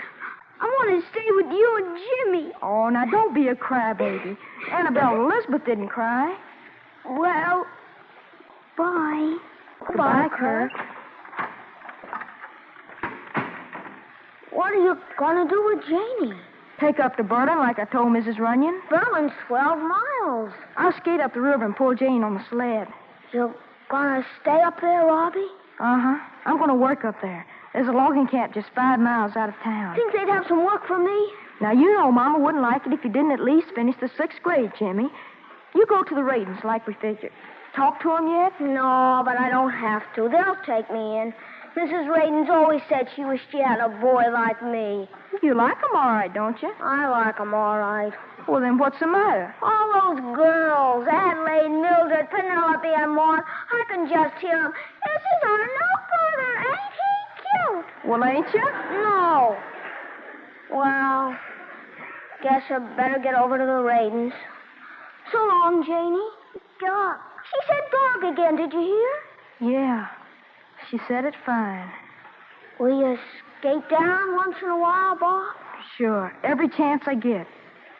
I want to stay with you and Jimmy. Oh, now don't be a crybaby. Annabelle and Elizabeth didn't cry. Well, bye. Goodbye, Kurt. What are you going to do with Janie? Take up to Berlin like I told Mrs. Runyon. Berlin's 12 miles. I'll skate up the river and pull Jane on the sled. You're going to stay up there, Robbie? Uh-huh. I'm going to work up there. There's a logging camp just 5 miles out of town. Think they'd have some work for me? Now, you know Mama wouldn't like it if you didn't at least finish the 6th grade, Jimmy. You go to the Radens like we figured. Talk to them yet? No, but I don't have to. They'll take me in. Mrs. Radens always said she wished she had a boy like me. You like 'em all right, don't you? I like 'em all right. Well, then what's the matter? All those girls, Adelaide, Mildred, Penelope, and Maud, I can just hear 'em. This is our new brother. Ain't he cute? Well, ain't you? No. Well, guess I better get over to the Radens. So long, Janie. Dog. She said dog again, did you hear? Yeah. She said it fine. Will you skate down once in a while, Bob? Sure. Every chance I get.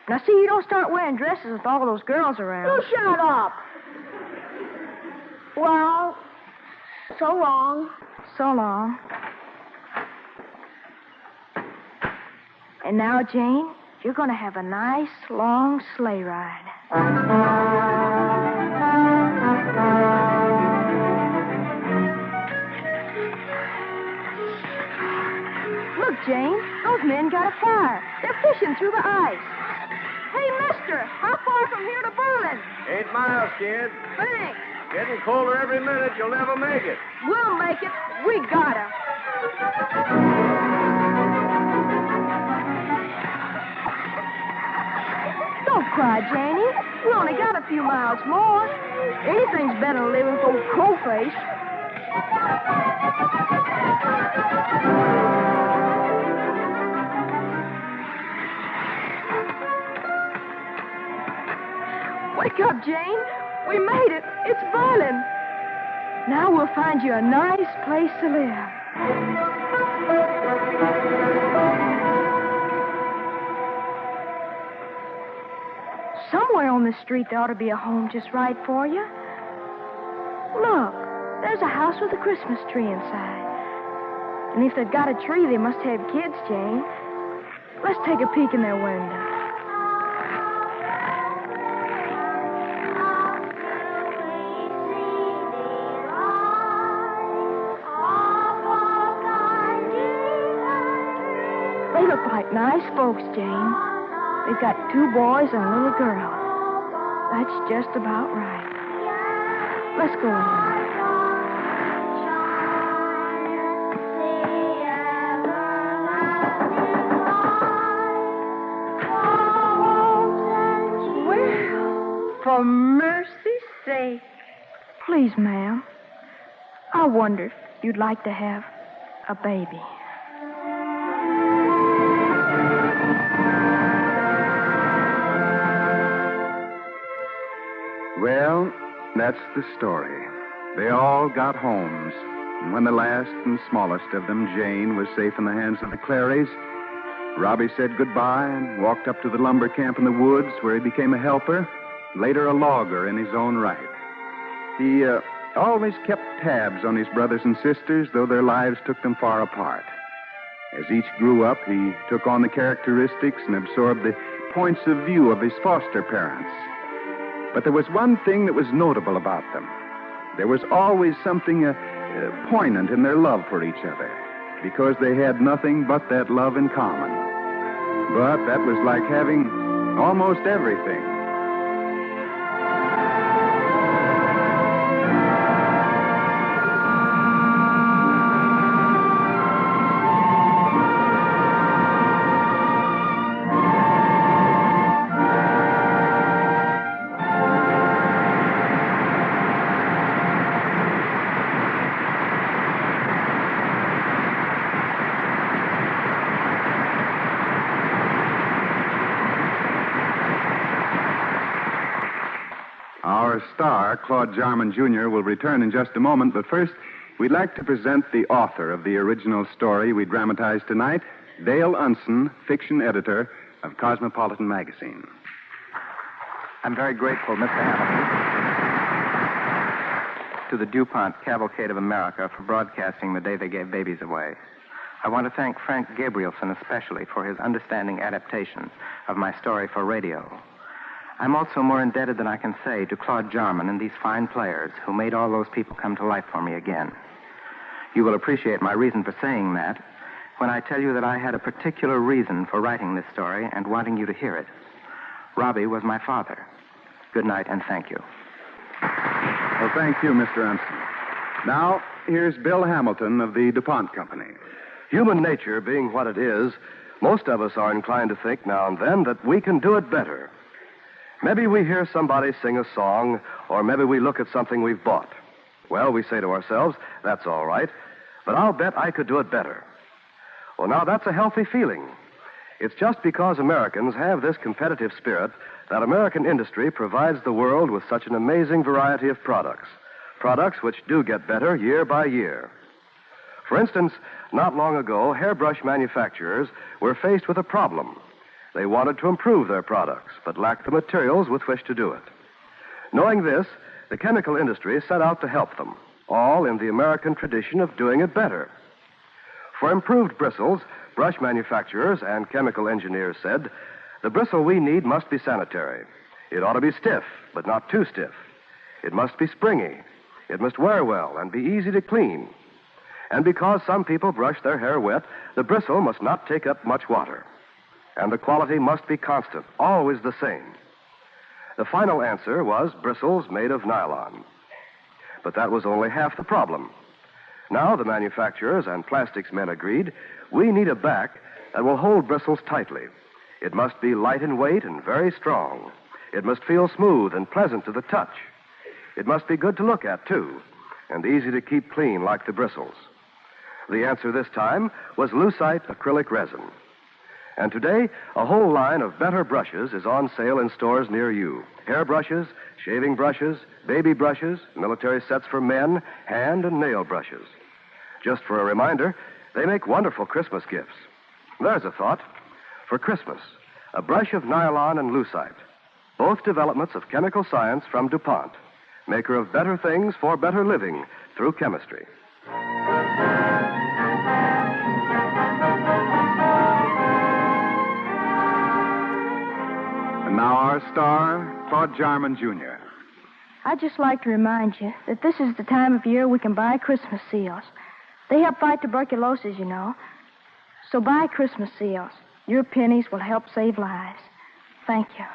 Now, see, you don't start wearing dresses with all those girls around. You shut up. Well, so long. So long. And now, Jane, you're going to have a nice, long sleigh ride. Look, Jane, those men got a fire. They're fishing through the ice. Hey, mister, how far from here to Berlin? 8 miles, kid. Thanks. Getting colder every minute. You'll never make it. We'll make it. We gotta. Don't cry, Janie. We only got a few miles more. Anything's better than living with old Crowface. Wake up, Jane. We made it. It's Berlin. Now we'll find you a nice place to live. Somewhere on this street there ought to be a home just right for you. Look, there's a house with a Christmas tree inside. And if they've got a tree, they must have kids, Jane. Let's take a peek in their window. look like nice folks, Jane. They've got 2 boys and a little girl. That's just about right. Let's go in. For mercy's sake. Please, ma'am. I wonder if you'd like to have a baby. Well, that's the story. They all got homes. And when the last and smallest of them, Jane, was safe in the hands of the Clarys, Robbie said goodbye and walked up to the lumber camp in the woods where he became a helper, later a logger in his own right. He always kept tabs on his brothers and sisters, though their lives took them far apart. As each grew up, he took on the characteristics and absorbed the points of view of his foster parents. But there was one thing that was notable about them. There was always something poignant in their love for each other, because they had nothing but that love in common. But that was like having almost everything. Our star, Claude Jarman, Jr., will return in just a moment, but first, we'd like to present the author of the original story we dramatized tonight, Dale Unson, fiction editor of Cosmopolitan Magazine. I'm very grateful, Mr. Hamilton, to the DuPont Cavalcade of America for broadcasting the day they gave babies away. I want to thank Frank Gabrielson especially for his understanding adaptation of my story for radio. I'm also more indebted than I can say to Claude Jarman and these fine players who made all those people come to life for me again. You will appreciate my reason for saying that when I tell you that I had a particular reason for writing this story and wanting you to hear it. Robbie was my father. Good night and thank you. Well, thank you, Mr. Unson. Now, here's Bill Hamilton of the DuPont Company. Human nature being what it is, most of us are inclined to think now and then that we can do it better. Maybe we hear somebody sing a song, or maybe we look at something we've bought. Well, we say to ourselves, that's all right, but I'll bet I could do it better. Well, now that's a healthy feeling. It's just because Americans have this competitive spirit that American industry provides the world with such an amazing variety of products. Products which do get better year by year. For instance, not long ago, hairbrush manufacturers were faced with a problem. They wanted to improve their products, but lacked the materials with which to do it. Knowing this, the chemical industry set out to help them, all in the American tradition of doing it better. For improved bristles, brush manufacturers and chemical engineers said, the bristle we need must be sanitary. It ought to be stiff, but not too stiff. It must be springy. It must wear well and be easy to clean. And because some people brush their hair wet, the bristle must not take up much water. And the quality must be constant, always the same. The final answer was bristles made of nylon. But that was only half the problem. Now the manufacturers and plastics men agreed, we need a back that will hold bristles tightly. It must be light in weight and very strong. It must feel smooth and pleasant to the touch. It must be good to look at, too, and easy to keep clean like the bristles. The answer this time was lucite acrylic resin. And today, a whole line of better brushes is on sale in stores near you. Hair brushes, shaving brushes, baby brushes, military sets for men, hand and nail brushes. Just for a reminder, they make wonderful Christmas gifts. There's a thought. For Christmas, a brush of nylon and lucite, both developments of chemical science from DuPont, maker of better things for better living through chemistry. And now our star, Claude Jarman, Jr. I'd just like to remind you that this is the time of year we can buy Christmas seals. They help fight tuberculosis, you know. So buy Christmas seals. Your pennies will help save lives. Thank you.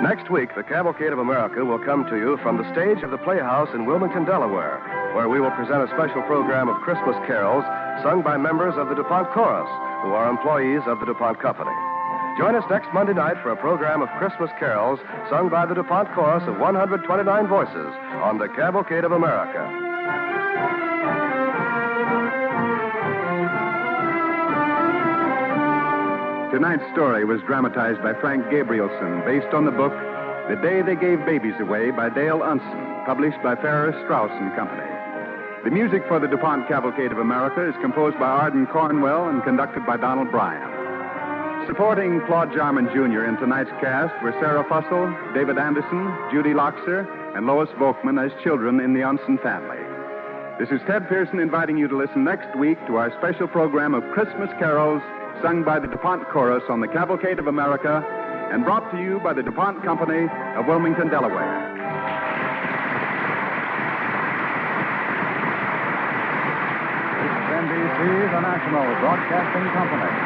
Next week, the Cavalcade of America will come to you from the stage of the Playhouse in Wilmington, Delaware, where we will present a special program of Christmas carols sung by members of the DuPont Chorus, who are employees of the DuPont Company. Join us next Monday night for a program of Christmas carols sung by the DuPont Chorus of 129 voices on the Cavalcade of America. Tonight's story was dramatized by Frank Gabrielson, based on the book The Day They Gave Babies Away by Dale Unson, published by Farrar, Straus and Company. The music for the DuPont Cavalcade of America is composed by Arden Cornwell and conducted by Donald Bryan. Supporting Claude Jarman Jr. in tonight's cast were Sarah Fussell, David Anderson, Judy Loxer, and Lois Volkman as children in the Unson family. This is Ted Pearson inviting you to listen next week to our special program of Christmas carols sung by the DuPont Chorus on the Cavalcade of America and brought to you by the DuPont Company of Wilmington, Delaware. This is NBC, the National Broadcasting Company.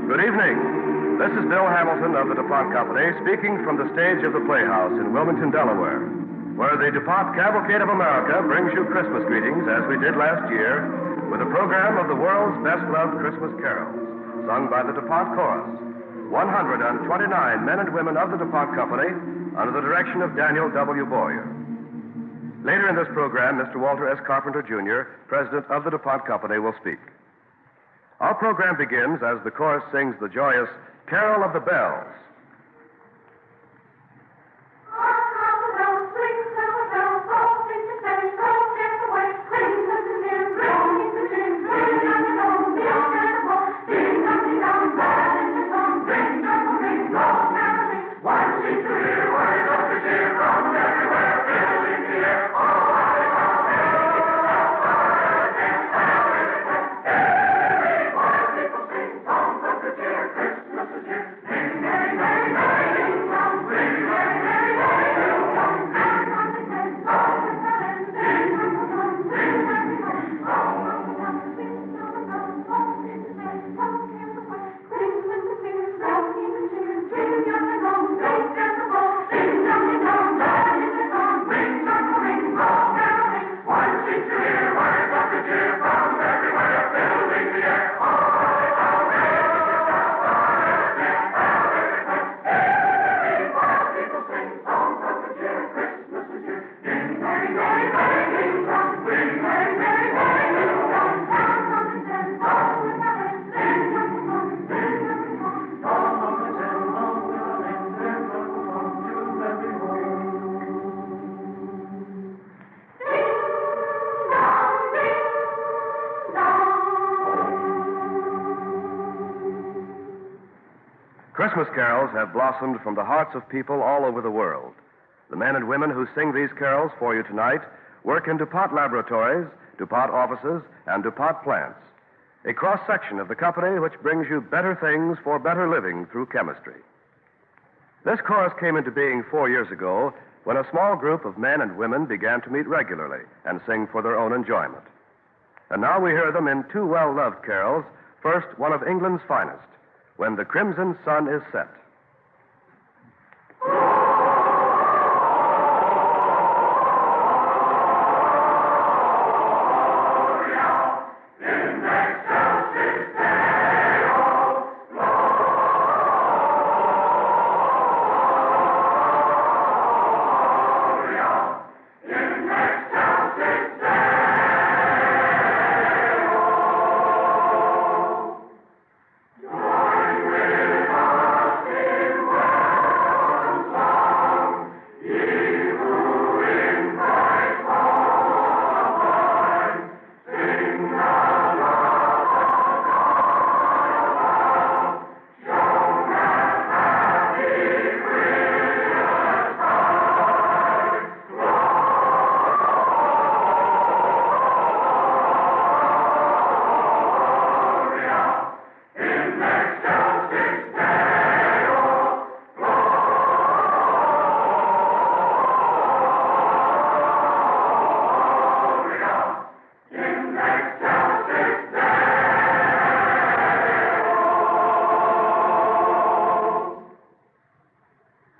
Good evening. This is Bill Hamilton of the DuPont Company speaking from the stage of the Playhouse in Wilmington, Delaware, where the DuPont Cavalcade of America brings you Christmas greetings, as we did last year, with a program of the world's best-loved Christmas carols, sung by the DuPont Chorus. 129 men and women of the DuPont Company under the direction of Daniel W. Boyer. Later in this program, Mr. Walter S. Carpenter, Jr., president of the DuPont Company, will speak. Our program begins as the chorus sings the joyous Carol of the Bells. Christmas carols have blossomed from the hearts of people all over the world. The men and women who sing these carols for you tonight work in DuPont laboratories, DuPont offices, and DuPont plants, a cross-section of the company which brings you better things for better living through chemistry. This chorus came into being 4 years ago when a small group of men and women began to meet regularly and sing for their own enjoyment. And now we hear them in two well-loved carols. First, one of England's finest, When the Crimson Sun is Set. Yeah.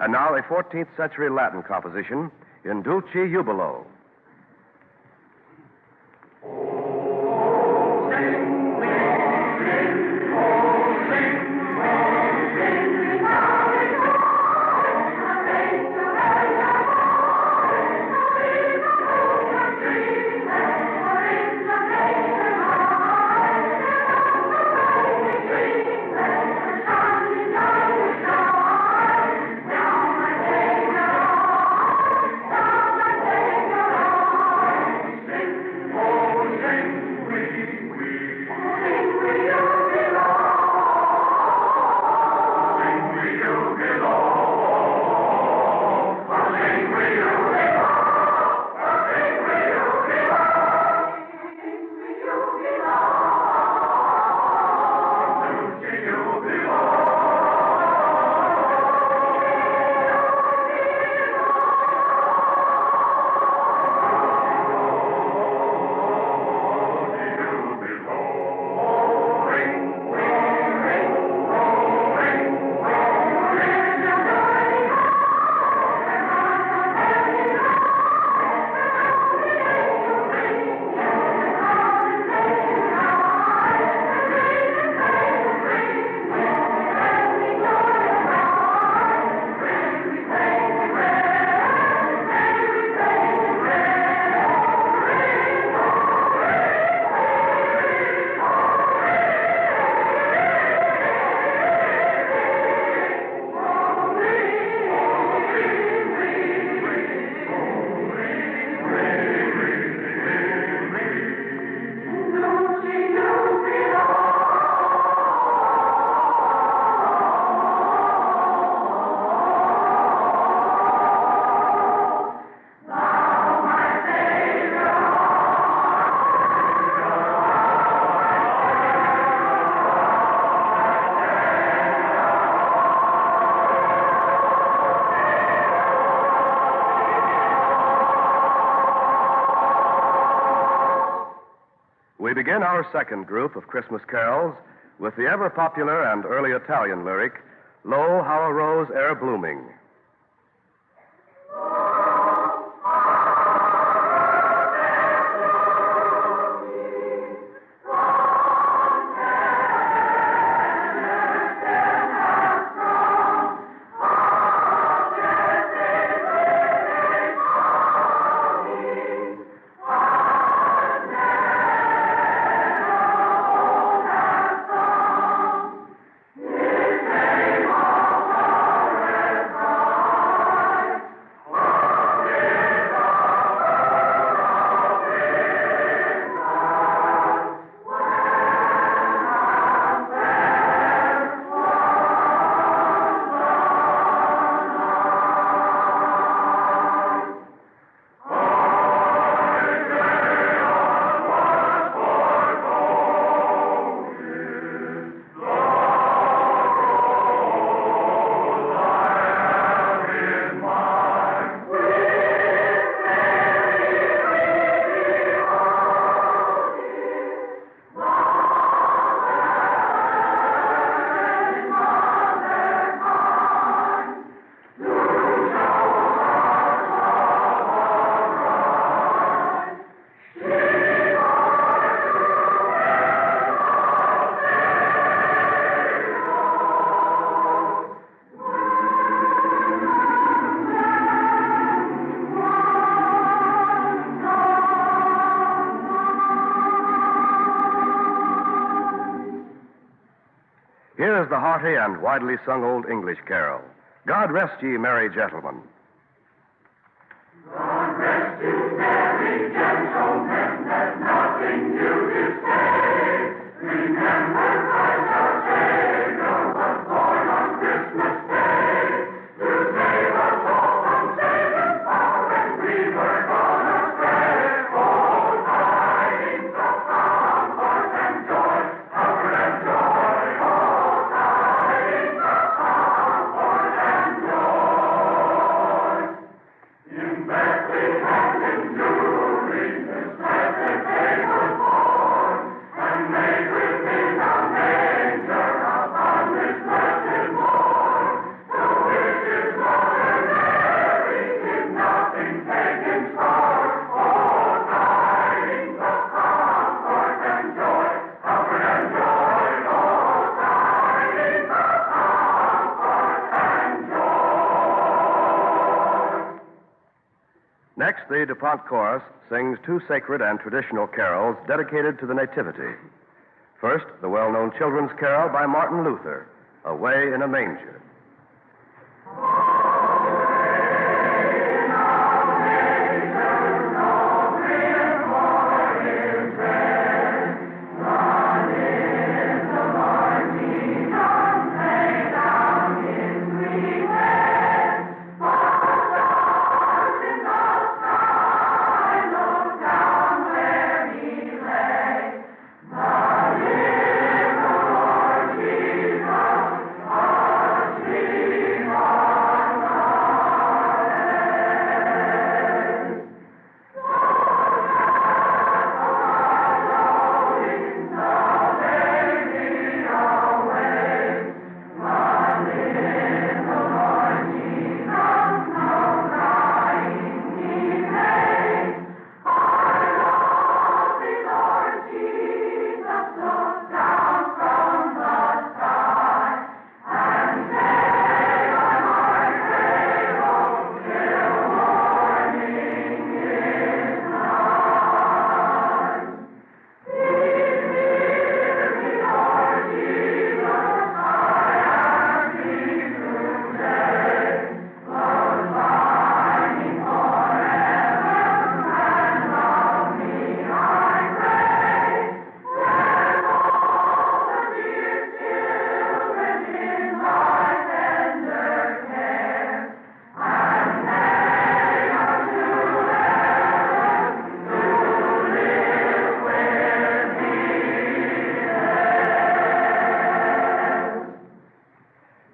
And now a 14th century Latin composition in Dulce Jubilo. We begin our second group of Christmas carols with the ever-popular and early Italian lyric, Lo, how a rose e'er blooming. Here is the hearty and widely sung Old English carol, God Rest Ye Merry Gentlemen. God rest you merry gentlemen, there's nothing new to say. Remember Christ our Savior was born on Christmas Day to save us all from Satan's power when we were gone astray. Oh, tidings of comfort and joy, comfort and joy. Oh, tidings of comfort and joy. In Bethlehem in Jewry, this blessed babe was born, and made within our Next, the DuPont Chorus sings two sacred and traditional carols dedicated to the Nativity. First, the well-known children's carol by Martin Luther, Away in a Manger.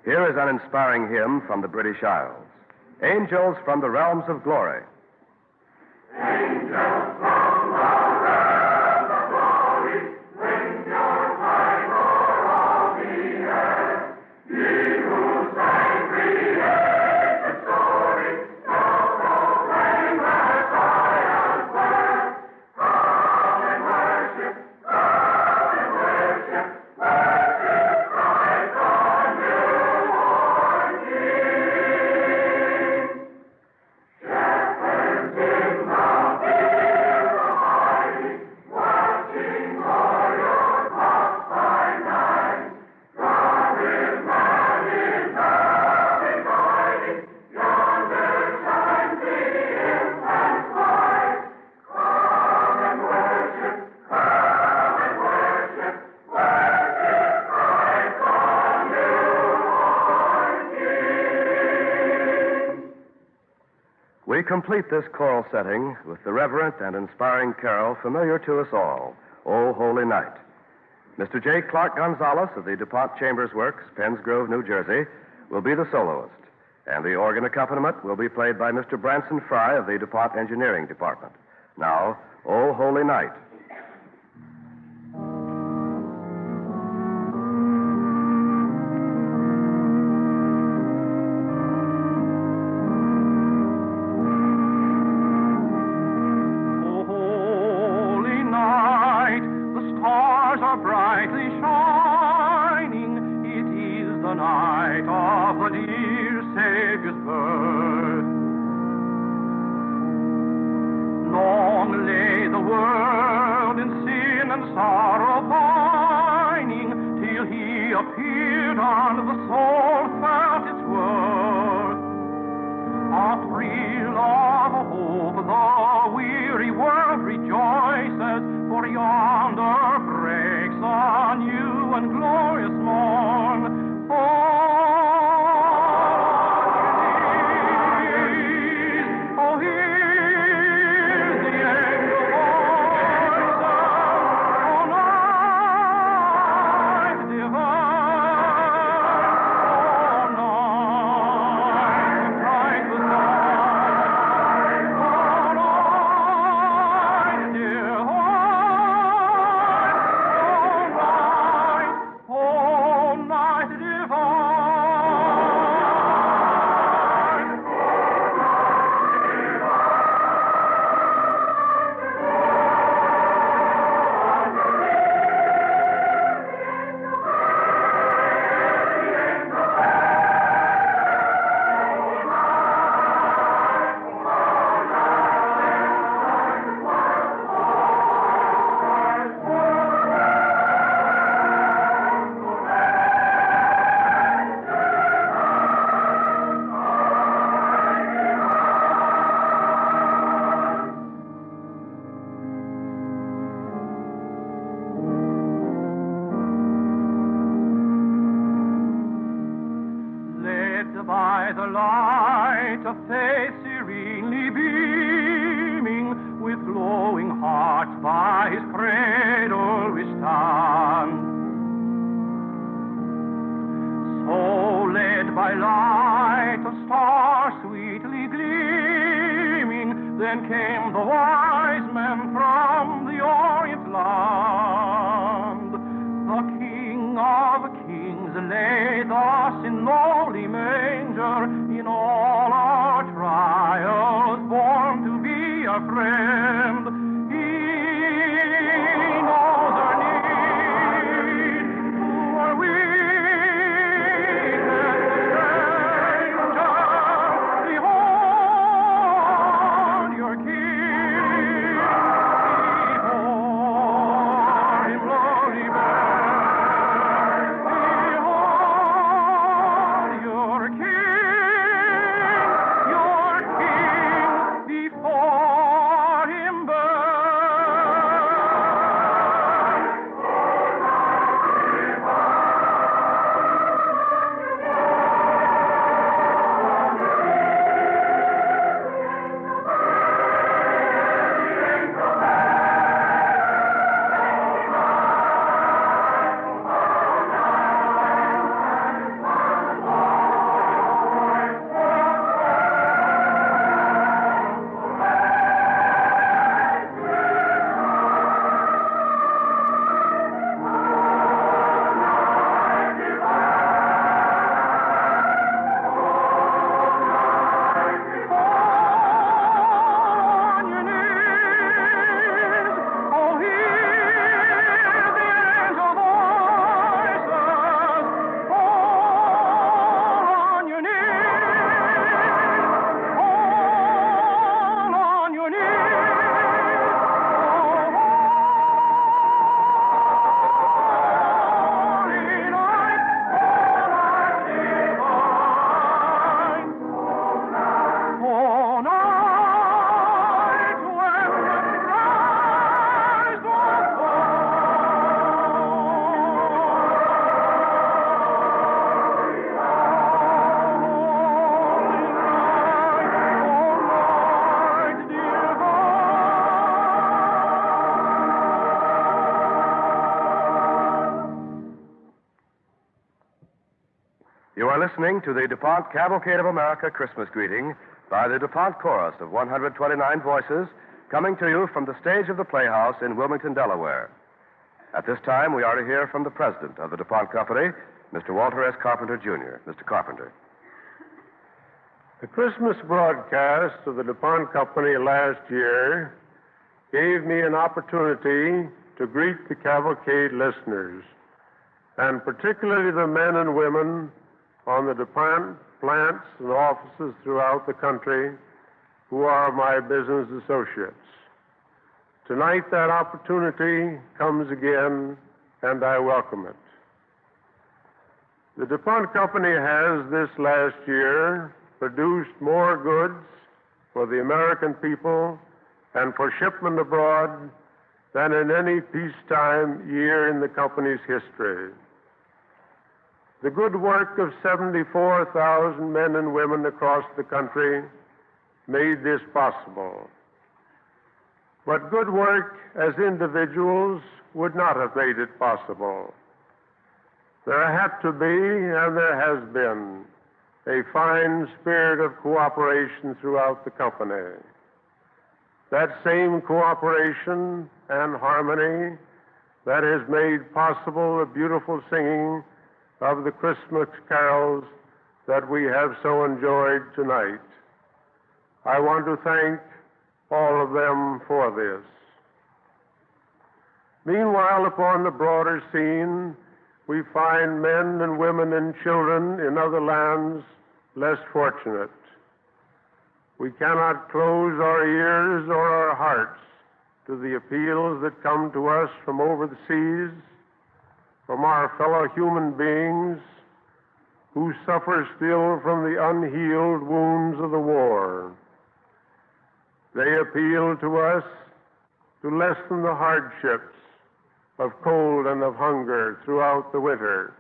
Here is an inspiring hymn from the British Isles. Angels from the Realms of Glory. Angels from the realms of glory, bring your light o'er all the earth. Ye who sang created story, now proclaim Messiah's birth. Come and worship, worship Christ the newborn King. Shepherds in the field abiding, watching o'er your flocks by night. God with man in loving guiding, yonder shines the infant's light. Come and worship Christ the newborn King. We complete this choral setting with the reverent and inspiring carol familiar to us all, O Holy Night. Mr. J. Clark Gonzalez of the DuPont Chambers Works, Penns Grove, New Jersey, will be the soloist, and the organ accompaniment will be played by Mr. Branson Fry of the DuPont Engineering Department. Now, O Holy Night. Holy night, the stars are brightly shining. It is the night of the dear Savior's birth. Long lay the world in sin and sorrow pining, till he appeared and the soul felt its worth. A thrill of hope, the weary world rejoices, for yonder breaks a new and glorious morn. Oh, hear the angel voices, oh, night divine. by the light, a face serenely beaming, with glowing hearts by his cradle we stand. So led by light, a star sweetly gleaming, then came the wise men from the Orient land. The King of Kings lay thus in lowly manger, in all our trials born to be a friend. He knows our need, who are we? You are listening to the DuPont Cavalcade of America Christmas greeting by the DuPont Chorus of 129 voices, coming to you from the stage of the Playhouse in Wilmington, Delaware. At this time, we are to hear from the president of the DuPont Company, Mr. Walter S. Carpenter, Jr. Mr. Carpenter. The Christmas broadcast of the DuPont Company last year gave me an opportunity to greet the Cavalcade listeners, and particularly the men and women on the DuPont plants and offices throughout the country who are my business associates. Tonight, that opportunity comes again, and I welcome it. The DuPont Company has this last year produced more goods for the American people and for shipment abroad than in any peacetime year in the company's history. The good work of 74,000 men and women across the country made this possible. But good work as individuals would not have made it possible. There had to be, and there has been, a fine spirit of cooperation throughout the company. That same cooperation and harmony that has made possible the beautiful singing of the Christmas carols that we have so enjoyed tonight. I want to thank all of them for this. Meanwhile, upon the broader scene, we find men and women and children in other lands less fortunate. We cannot close our ears or our hearts to the appeals that come to us from over the seas, from our fellow human beings who suffer still from the unhealed wounds of the war. They appeal to us to lessen the hardships of cold and of hunger throughout the winter.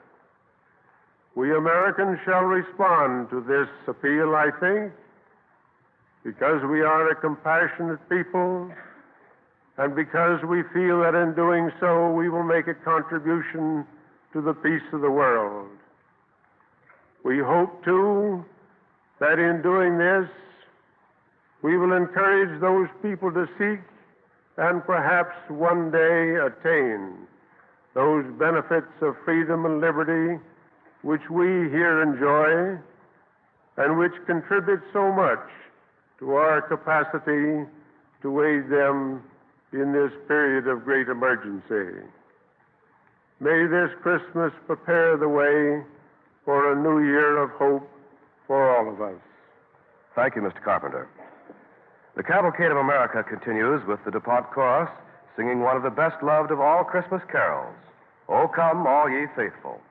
We Americans shall respond to this appeal, I think, because we are a compassionate people and because we feel that in doing so we will make a contribution to the peace of the world. We hope, too, that in doing this we will encourage those people to seek and perhaps one day attain those benefits of freedom and liberty which we here enjoy and which contribute so much to our capacity to aid them in this period of great emergency. May this Christmas prepare the way for a new year of hope for all of us. Thank you, Mr. Carpenter. The Cavalcade of America continues with the DuPont Chorus singing one of the best loved of all Christmas carols, O Come All Ye Faithful.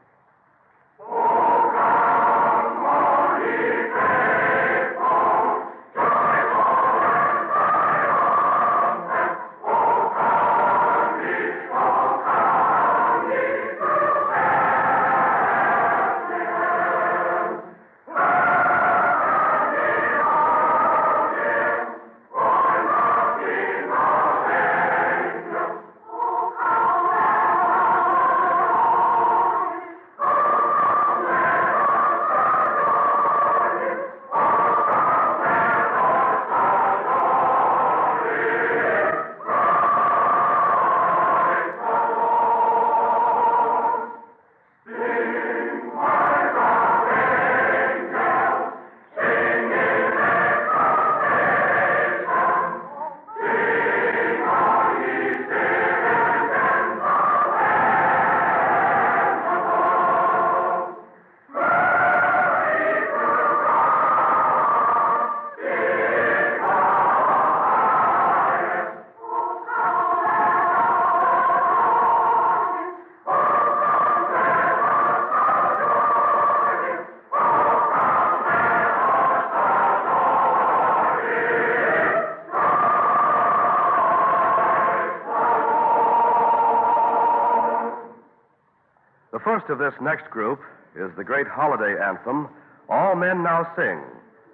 The first of this next group is the great holiday anthem, All Men Now Sing,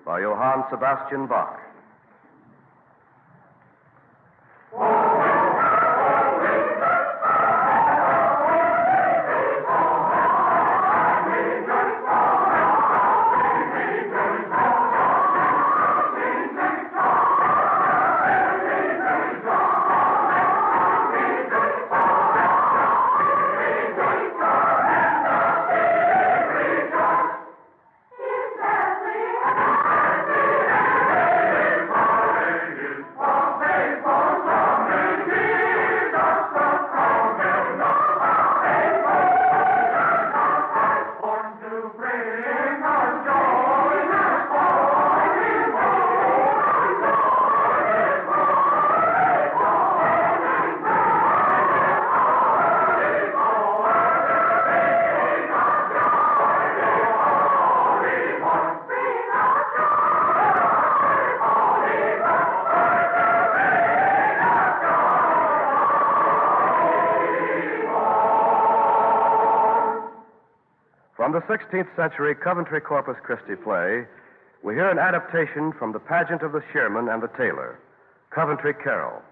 by Johann Sebastian Bach. From the 16th century Coventry Corpus Christi play, we hear an adaptation from the pageant of the Shearman and the Tailor, Coventry Carol.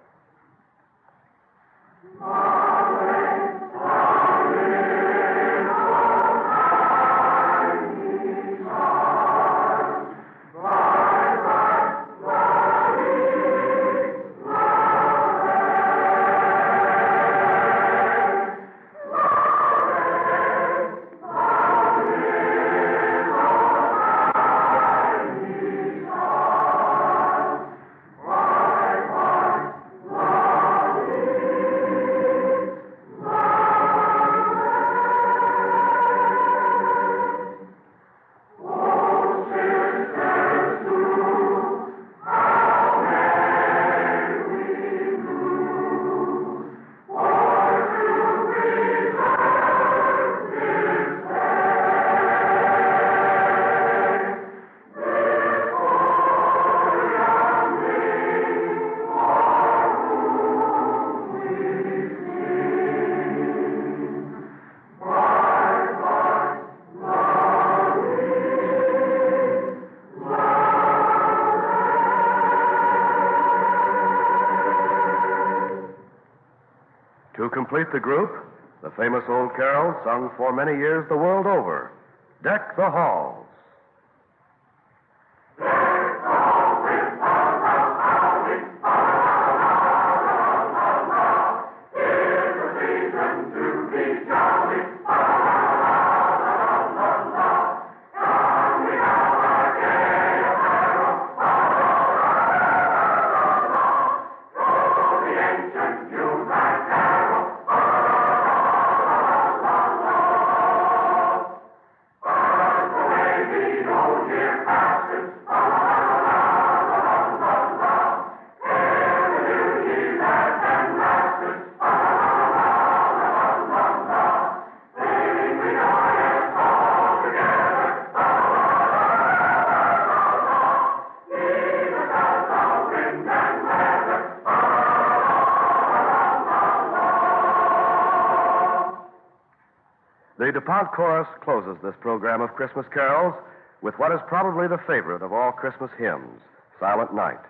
complete the group, the famous old carol sung for many years the world over, Deck the Halls. The DuPont Chorus closes this program of Christmas carols with what is probably the favorite of all Christmas hymns, Silent Night.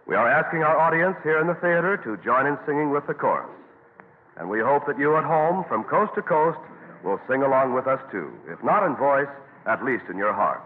We are asking our audience here in the theater to join in singing with the chorus. And we hope that you at home, from coast to coast, will sing along with us too, if not in voice, at least in your hearts.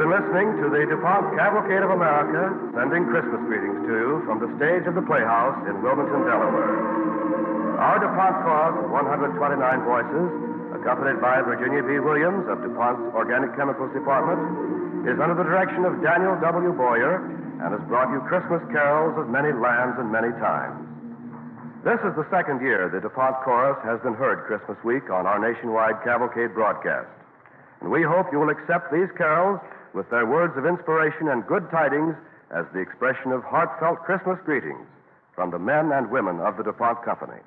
Listening to the DuPont Cavalcade of America, sending Christmas greetings to you from the stage of the Playhouse in Wilmington, Delaware. Our DuPont chorus of 129 voices, accompanied by Virginia B. Williams of DuPont's Organic Chemicals Department, is under the direction of Daniel W. Boyer and has brought you Christmas carols of many lands and many times. This is the second year the DuPont chorus has been heard Christmas week on our nationwide Cavalcade broadcast. And we hope you will accept these carols with their words of inspiration and good tidings as the expression of heartfelt Christmas greetings from the men and women of the DuPont Company.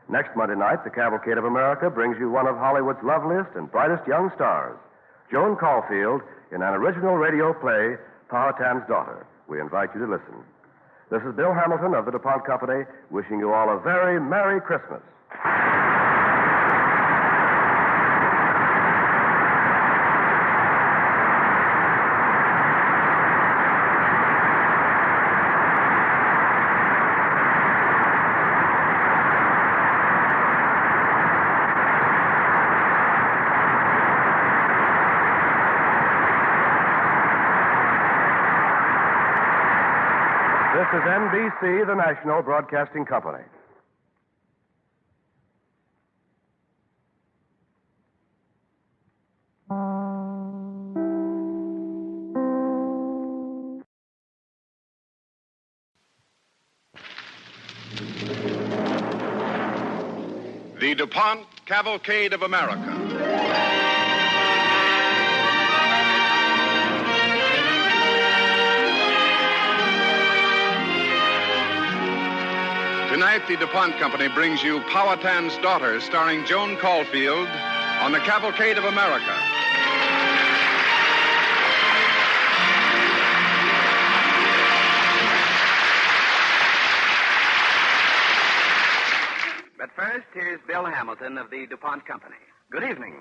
Next Monday night, the Cavalcade of America brings you one of Hollywood's loveliest and brightest young stars, Joan Caulfield, in an original radio play, Powhatan's Daughter. We invite you to listen. This is Bill Hamilton of the DuPont Company, wishing you all a very Merry Christmas. This is NBC, the National Broadcasting Company. The DuPont Cavalcade of America. Tonight, the DuPont Company brings you Powhatan's Daughter, starring Joan Caulfield, on the Cavalcade of America. But first, here's Bill Hamilton of the DuPont Company. Good evening.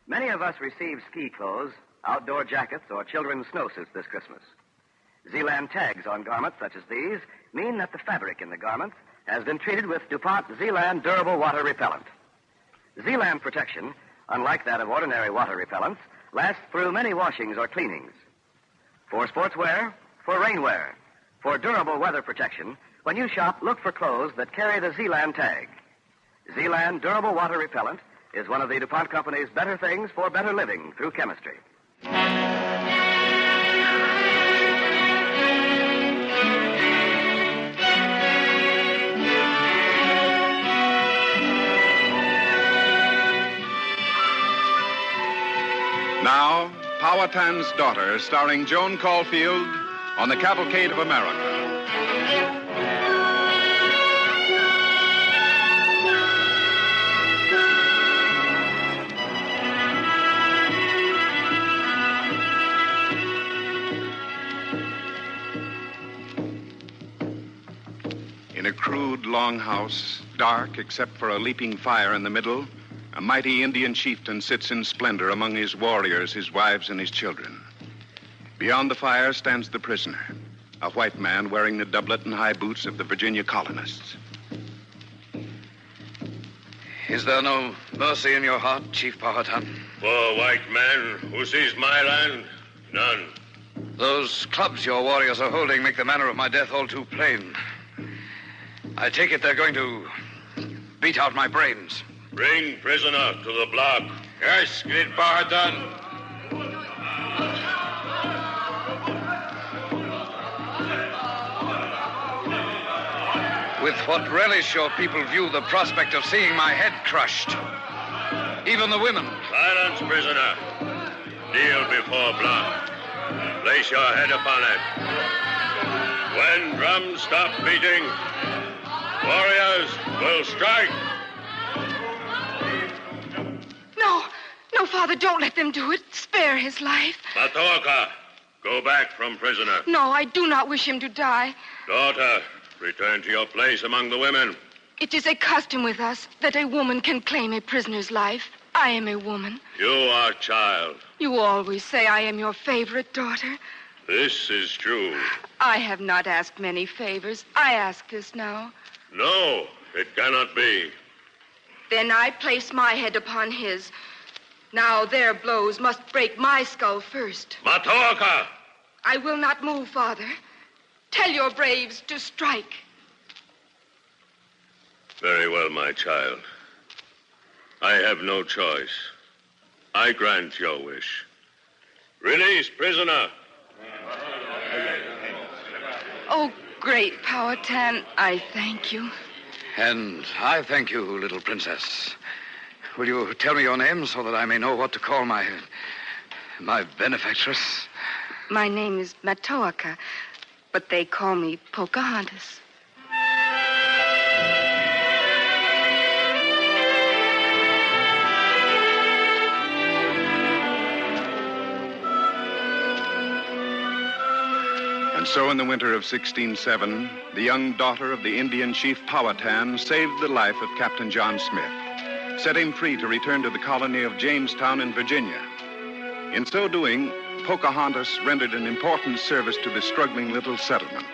Many of us receive ski clothes, outdoor jackets, or children's snowsuits this Christmas. Zealand tags on garments such as these mean that the fabric in the garment has been treated with DuPont Zealand Durable Water Repellent. Zealand protection, unlike that of ordinary water repellents, lasts through many washings or cleanings. For sportswear, for rainwear, for durable weather protection, when you shop, look for clothes that carry the Zealand tag. Zealand Durable Water Repellent is one of the DuPont Company's better things for better living through chemistry. Now, Powhatan's Daughter, starring Joan Caulfield, on the Cavalcade of America. In a crude longhouse, dark except for a leaping fire in the middle, a mighty Indian chieftain sits in splendor among his warriors, his wives, and his children. Beyond the fire stands the prisoner, a white man wearing the doublet and high boots of the Virginia colonists. Is there no mercy in your heart, Chief Powhatan? For white man who sees my land, none. Those clubs your warriors are holding make the manner of my death all too plain. I take it they're going to beat out my brains. Bring prisoner to the block. Yes, great Powhatan. With what relish your people view the prospect of seeing my head crushed. Even the women. Silence, prisoner. Kneel before block. Place your head upon it. When drums stop beating, warriors will strike. No, Father, don't let them do it. Spare his life. Matoaka, go back from prisoner. No, I do not wish him to die. Daughter, return to your place among the women. It is a custom with us that a woman can claim a prisoner's life. I am a woman. You are child. You always say I am your favorite daughter. This is true. I have not asked many favors. I ask this now. No, it cannot be. Then I place my head upon his. Now their blows must break my skull first. Matoaka! I will not move, Father. Tell your braves to strike. Very well, my child. I have no choice. I grant your wish. Release prisoner. Oh, great Powhatan, I thank you. And I thank you, little princess. Will you tell me your name so that I may know what to call my benefactress? My name is Matoaka, but they call me Pocahontas. And so in the winter of 1607, the young daughter of the Indian chief Powhatan saved the life of Captain John Smith, set him free to return to the colony of Jamestown in Virginia. In so doing, Pocahontas rendered an important service to the struggling little settlement,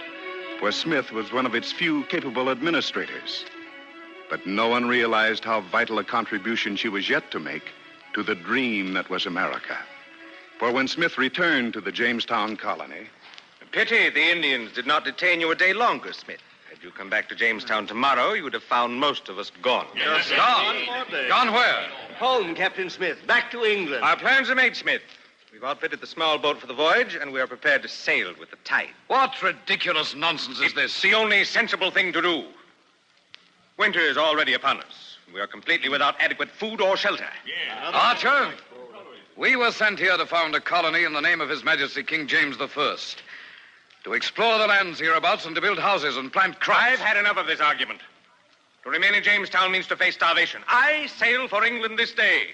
for Smith was one of its few capable administrators. But no one realized how vital a contribution she was yet to make to the dream that was America. For when Smith returned to the Jamestown colony... Pity the Indians did not detain you a day longer, Smith. Had you come back to Jamestown tomorrow, you would have found most of us gone. Yes, gone? Gone where? Home, Captain Smith. Back to England. Our plans are made, Smith. We've outfitted the small boat for the voyage, and we are prepared to sail with the tide. What ridiculous nonsense is this? It's the only sensible thing to do. Winter is already upon us. We are completely without adequate food or shelter. Archer, we were sent here to found a colony in the name of His Majesty King James I. To explore the lands hereabouts and to build houses and plant crops. I've had enough of this argument. To remain in Jamestown means to face starvation. I sail for England this day.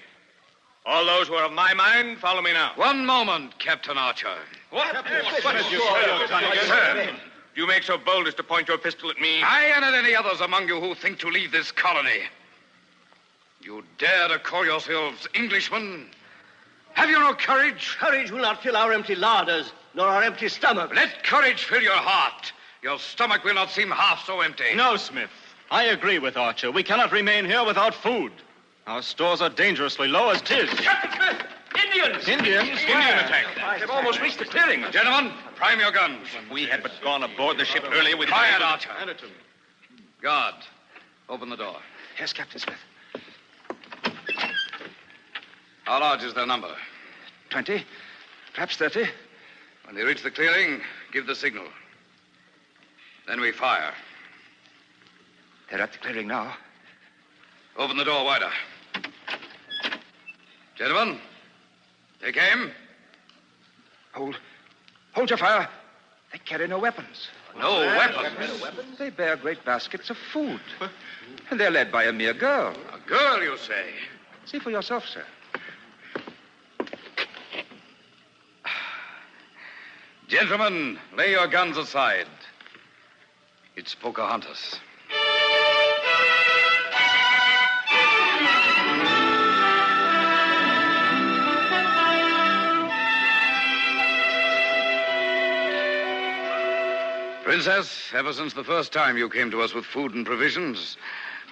All those who are of my mind, follow me now. One moment, Captain Archer. What? Sir, do you make so bold as to point your pistol at me? I and any others among you who think to leave this colony. You dare to call yourselves Englishmen? Have you no courage? Courage will not fill our empty larders, nor our empty stomachs. Let courage fill your heart. Your stomach will not seem half so empty. No, Smith. I agree with Archer. We cannot remain here without food. Our stores are dangerously low as 'tis. Captain Smith! Indians! Indians? Indian attack. They've almost reached the clearing. Gentlemen, prime your guns. We had but gone aboard the ship earlier with... Quiet, Archer. Guard, open the door. Yes, Captain Smith. How large is their number? 20, perhaps 30. When they reach the clearing, give the signal. Then we fire. They're at the clearing now. Open the door wider. Gentlemen, take aim. Hold your fire. They carry no weapons. No weapons? They bear great baskets of food. And they're led by a mere girl. A girl, you say? See for yourself, sir. Gentlemen, lay your guns aside. It's Pocahontas. Princess, ever since the first time you came to us with food and provisions,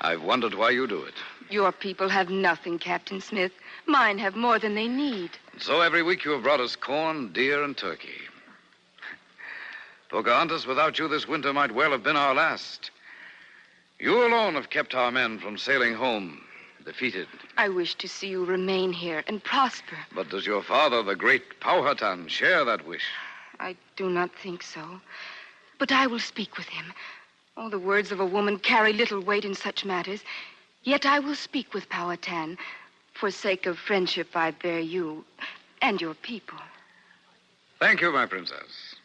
I've wondered why you do it. Your people have nothing, Captain Smith. Mine have more than they need. And so every week you have brought us corn, deer, and turkey. Pocahontas, without you this winter might well have been our last. You alone have kept our men from sailing home, defeated. I wish to see you remain here and prosper. But does your father, the great Powhatan, share that wish? I do not think so. But I will speak with him. Oh, the words of a woman carry little weight in such matters. Yet I will speak with Powhatan. For sake of friendship, I bear you and your people. Thank you, my princess.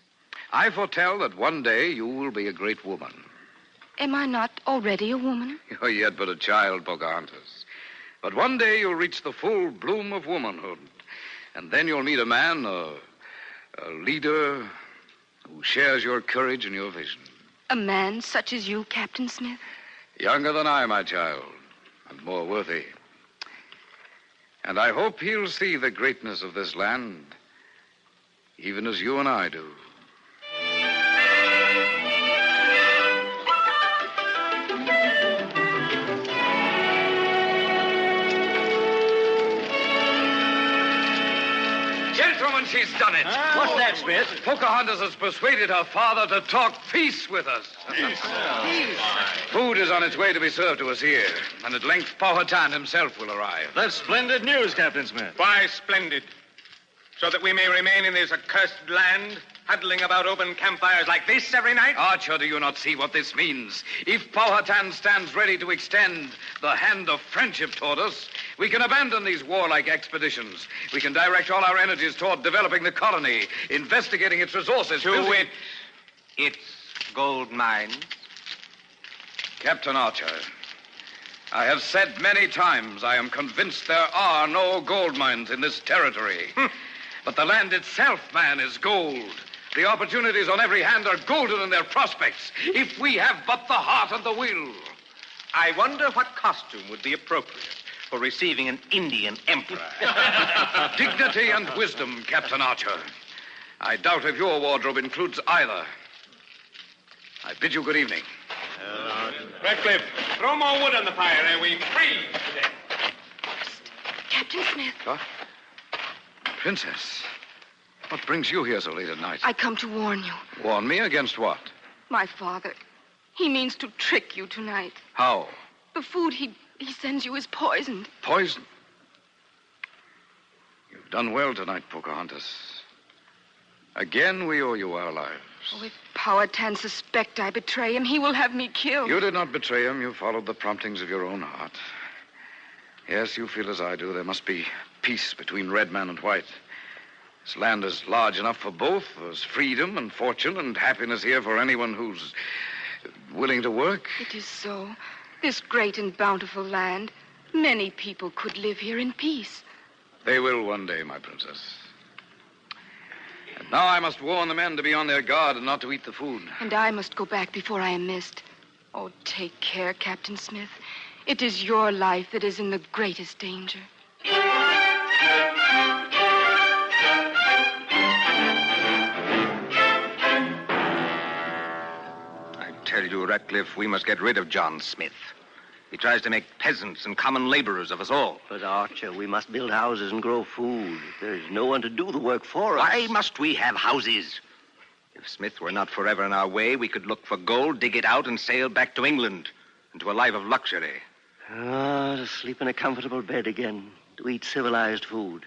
I foretell that one day you will be a great woman. Am I not already a woman? You're yet but a child, Pocahontas. But one day you'll reach the full bloom of womanhood. And then you'll meet a man, a leader who shares your courage and your vision. A man such as you, Captain Smith? Younger than I, my child, and more worthy. And I hope he'll see the greatness of this land, even as you and I do. Gentlemen, she's done it. What's that, Smith? Pocahontas has persuaded her father to talk peace with us. Peace? Food is on its way to be served to us here, and at length Powhatan himself will arrive. That's splendid news, Captain Smith. Why splendid? So that we may remain in this accursed land, huddling about open campfires like this every night? Archer, do you not see what this means? If Powhatan stands ready to extend the hand of friendship toward us, we can abandon these warlike expeditions. We can direct all our energies toward developing the colony, investigating its resources. To wit, its gold mines. Captain Archer, I have said many times I am convinced there are no gold mines in this territory. But the land itself, man, is gold. The opportunities on every hand are golden in their prospects, if we have but the heart and the will. I wonder what costume would be appropriate for receiving an Indian emperor. Dignity and wisdom, Captain Archer. I doubt if your wardrobe includes either. I bid you good evening. Redcliffe, throw more wood on the fire and we freeze to death. Captain Smith. What? Princess, what brings you here so late at night? I come to warn you. Warn me against what? My father. He means to trick you tonight. How? The food he sends you is poisoned. Poison? You've done well tonight, Pocahontas. Again, we owe you our lives. Oh, if Powhatan suspect I betray him, he will have me killed. You did not betray him. You followed the promptings of your own heart. Yes, you feel as I do. There must be peace between red man and white. This land is large enough for both. There's freedom and fortune and happiness here for anyone who's willing to work. It is so. This great and bountiful land, many people could live here in peace. They will one day, my princess. And now I must warn the men to be on their guard and not to eat the food. And I must go back before I am missed. Oh, take care, Captain Smith. It is your life that is in the greatest danger. I tell you, Ratcliffe, we must get rid of John Smith. He tries to make peasants and common laborers of us all. But, Archer, we must build houses and grow food. There's no one to do the work for us. Why must we have houses? If Smith were not forever in our way, we could look for gold, dig it out, and sail back to England, into a life of luxury. To sleep in a comfortable bed again, to eat civilized food.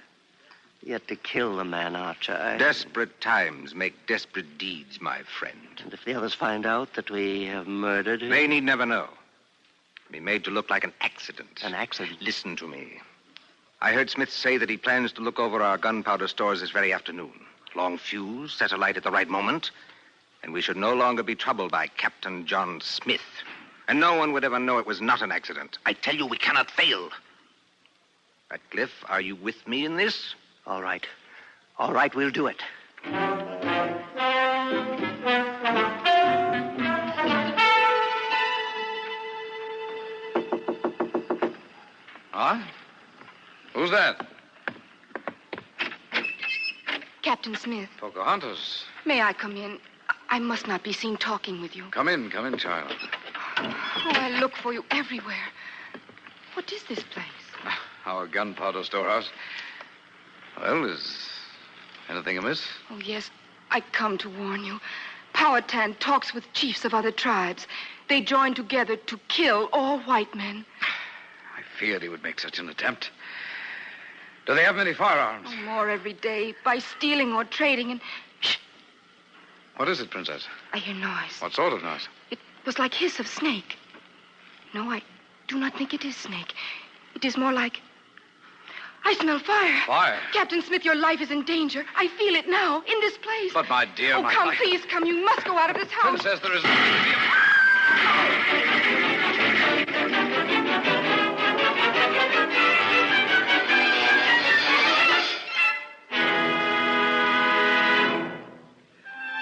Yet to kill the man, Archer. Desperate times make desperate deeds, my friend. And if the others find out that we have murdered him? They need never know. Be made to look like an accident. An accident? Listen to me. I heard Smith say that he plans to look over our gunpowder stores this very afternoon. Long fuse, set alight at the right moment, and we should no longer be troubled by Captain John Smith. And no one would ever know it was not an accident. I tell you, we cannot fail. Ratcliffe, are you with me in this? All right. All right, we'll do it. Huh? Who's that? Captain Smith. Pocahontas. May I come in? I must not be seen talking with you. Come in, child. Oh, I look for you everywhere. What is this place? Our gunpowder storehouse. Well, is anything amiss? Oh, yes. I come to warn you. Powhatan talks with chiefs of other tribes. They join together to kill all white men. I feared he would make such an attempt. Do they have many firearms? Oh, more every day, by stealing or trading, and... Shh! What is it, Princess? I hear noise. What sort of noise? It was like hiss of snake. No, I do not think it is snake. It is more like... I smell fire. Fire? Captain Smith, your life is in danger. I feel it now, in this place. But, my dear, Oh, come, please, come. You must go out of this house. Princess, there is nothing to be...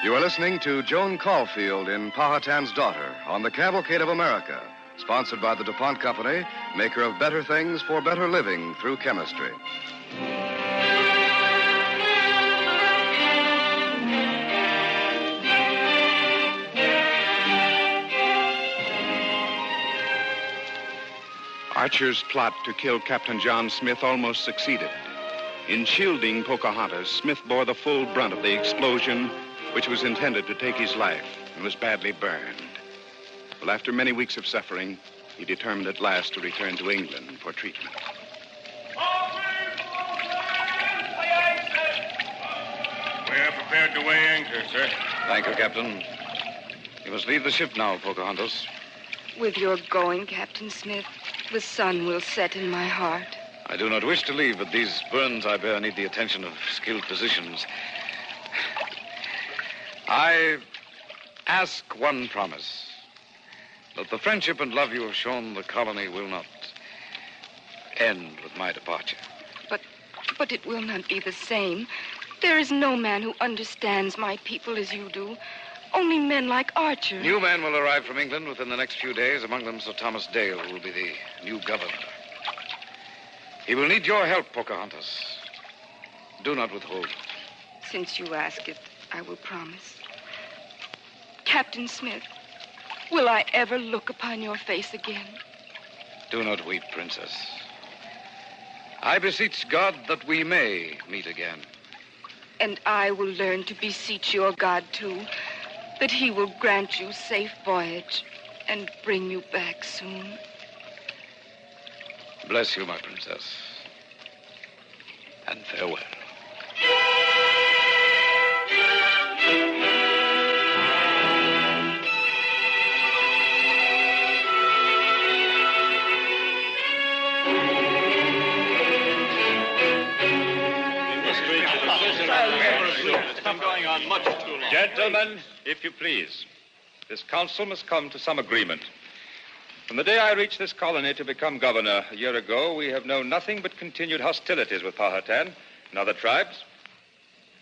You are listening to Joan Caulfield in Powhatan's Daughter on the Cavalcade of America, sponsored by the DuPont Company, maker of better things for better living through chemistry. Archer's plot to kill Captain John Smith almost succeeded. In shielding Pocahontas, Smith bore the full brunt of the explosion, which was intended to take his life, and was badly burned. Well, after many weeks of suffering, he determined at last to return to England for treatment. We're prepared to weigh anchor, sir. Thank you, Captain. You must leave the ship now, Pocahontas. With your going, Captain Smith, the sun will set in my heart. I do not wish to leave, but these burns I bear need the attention of skilled physicians. I ask one promise. That the friendship and love you have shown the colony will not end with my departure. But it will not be the same. There is no man who understands my people as you do. Only men like Archer. New men will arrive from England within the next few days, among them Sir Thomas Dale, who will be the new governor. He will need your help, Pocahontas. Do not withhold. Since you ask it, I will promise. Captain Smith, will I ever look upon your face again? Do not weep, Princess. I beseech God that we may meet again. And I will learn to beseech your God, too, that he will grant you safe voyage and bring you back soon. Bless you, my princess. And farewell. too long. Gentlemen, if you please, this council must come to some agreement. From the day I reached this colony to become governor a year ago, we have known nothing but continued hostilities with Powhatan and other tribes.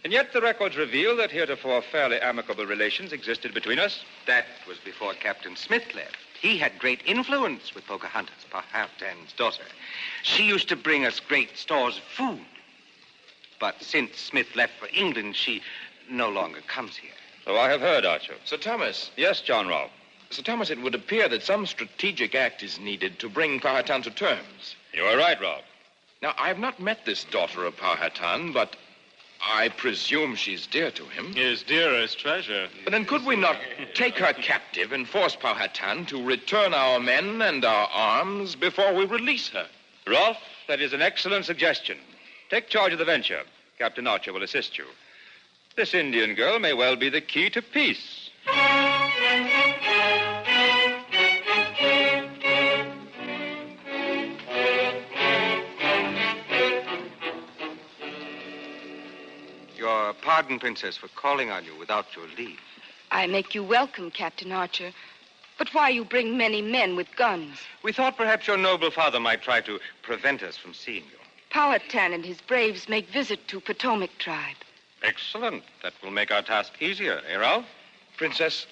And yet the records reveal that heretofore fairly amicable relations existed between us. That was before Captain Smith left. He had great influence with Pocahontas, Powhatan's daughter. She used to bring us great stores of food. But since Smith left for England, she no longer comes here. So I have heard, Archer. Sir Thomas. Yes, John Rolfe. Sir Thomas, it would appear that some strategic act is needed to bring Powhatan to terms. You are right, Rolfe. Now, I have not met this daughter of Powhatan, but I presume she's dear to him. His dearest treasure. But then could we not take her captive and force Powhatan to return our men and our arms before we release her? Rolfe, that is an excellent suggestion. Take charge of the venture. Captain Archer will assist you. This Indian girl may well be the key to peace. Your pardon, Princess, for calling on you without your leave. I make you welcome, Captain Archer. But why you bring many men with guns? We thought perhaps your noble father might try to prevent us from seeing you. Powhatan and his braves make visit to Potomac tribe. Excellent. That will make our task easier, eh, Ralph? Princess,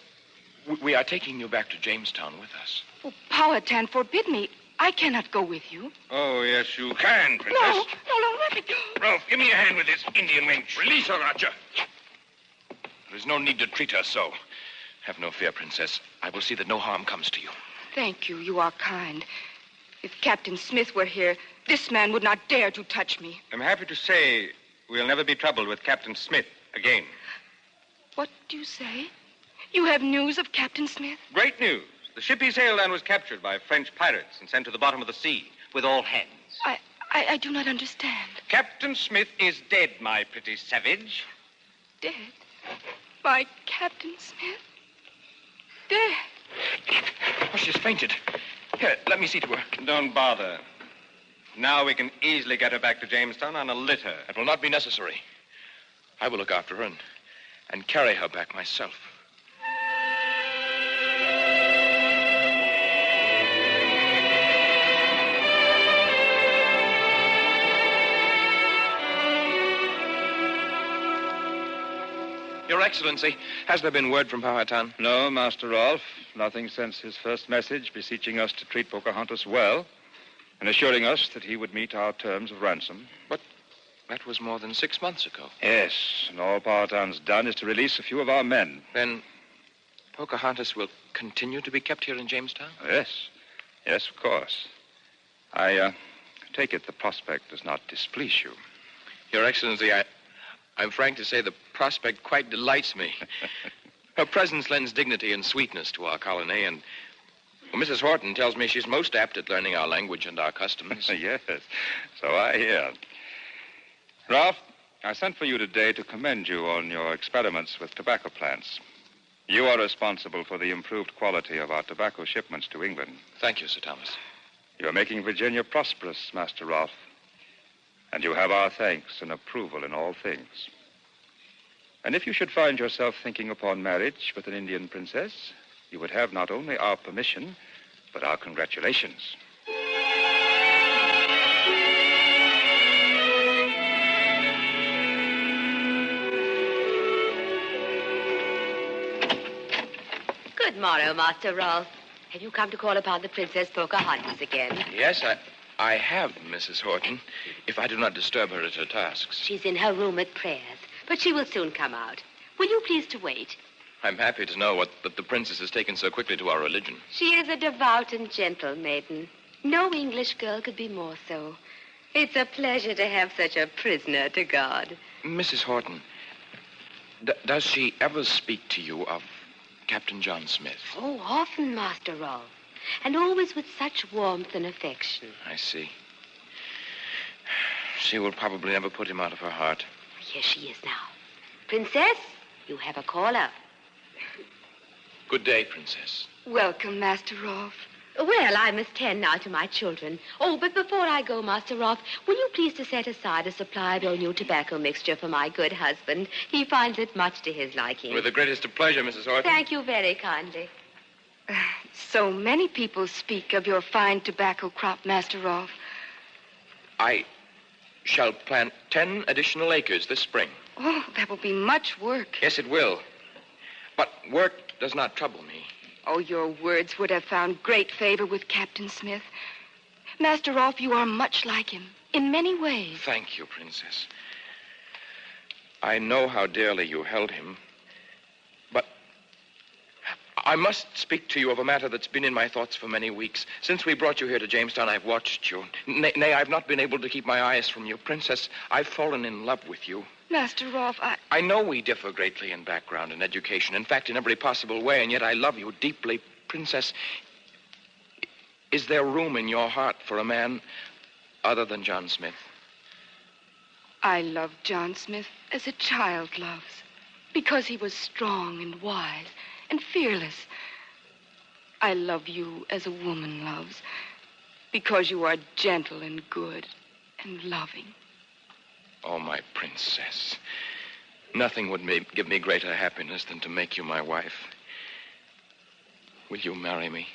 we are taking you back to Jamestown with us. Oh, Powhatan forbid me. I cannot go with you. Oh, yes, you can, Princess. No, let me go. Rolfe, give me a hand with this Indian wench. Release her, Archer. There is no need to treat her so. Have no fear, Princess. I will see that no harm comes to you. Thank you. You are kind. If Captain Smith were here, this man would not dare to touch me. I'm happy to say we'll never be troubled with Captain Smith again. What do you say? You have news of Captain Smith? Great news. The ship he sailed on was captured by French pirates and sent to the bottom of the sea with all hands. I do not understand. Captain Smith is dead, my pretty savage. Dead? My Captain Smith? Dead? Oh, she's fainted. Here, let me see to her. Don't bother. Now we can easily get her back to Jamestown on a litter. It will not be necessary. I will look after her and carry her back myself. Your Excellency, has there been word from Powhatan? No, Master Rolfe. Nothing since his first message beseeching us to treat Pocahontas well and assuring us that he would meet our terms of ransom. But that was more than 6 months ago. Yes, and all Powhatan's done is to release a few of our men. Then Pocahontas will continue to be kept here in Jamestown? Yes, of course. I take it the prospect does not displease you. Your Excellency, I'm frank to say the prospect quite delights me. Her presence lends dignity and sweetness to our colony, and Mrs. Horton tells me she's most apt at learning our language and our customs. Yes, so I hear. Ralph, I sent for you today to commend you on your experiments with tobacco plants. You are responsible for the improved quality of our tobacco shipments to England. Thank you, Sir Thomas. You're making Virginia prosperous, Master Rolfe. And you have our thanks and approval in all things. And if you should find yourself thinking upon marriage with an Indian princess, you would have not only our permission, but our congratulations. Good morrow, Master Rolfe. Have you come to call upon the Princess Pocahontas again? Yes, I have, Mrs. Horton, if I do not disturb her at her tasks. She's in her room at prayers, but she will soon come out. Will you please to wait? I'm happy to know that the princess has taken so quickly to our religion. She is a devout and gentle maiden. No English girl could be more so. It's a pleasure to have such a prisoner to God. Mrs. Horton, does she ever speak to you of Captain John Smith? Oh, often, Master Rolfe. And always with such warmth and affection. I see. She will probably never put him out of her heart. Here she is now. Princess, you have a caller. Good day, Princess. Welcome, Master Rolfe. Well, I must tend now to my children. Oh, but before I go, Master Rolfe, will you please to set aside a supply of your new tobacco mixture for my good husband? He finds it much to his liking. With the greatest of pleasure, Mrs. Horton. Thank you very kindly. So many people speak of your fine tobacco crop, Master Rolfe. I shall plant 10 additional acres this spring. Oh, that will be much work. Yes, it will. But work does not trouble me. Oh, your words would have found great favor with Captain Smith. Master Rolfe, you are much like him, in many ways. Thank you, Princess. I know how dearly you held him, but I must speak to you of a matter that's been in my thoughts for many weeks. Since we brought you here to Jamestown, I've watched you. Nay, I've not been able to keep my eyes from you. Princess, I've fallen in love with you. Master Rolfe, I know we differ greatly in background and education. In fact, in every possible way, and yet I love you deeply. Princess, is there room in your heart for a man other than John Smith? I loved John Smith as a child loves, because he was strong and wise and fearless. I love you as a woman loves, because you are gentle and good and loving. Oh, my princess. Nothing would give me greater happiness than to make you my wife. Will you marry me?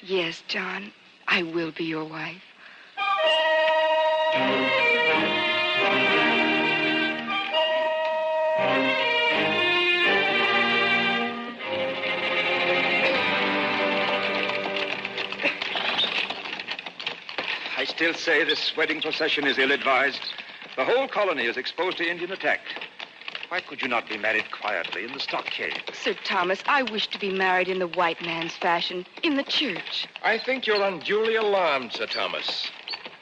Yes, John, I will be your wife. I still say this wedding procession is ill-advised. The whole colony is exposed to Indian attack. Why could you not be married quietly in the stockade? Sir Thomas, I wish to be married in the white man's fashion, in the church. I think you're unduly alarmed, Sir Thomas.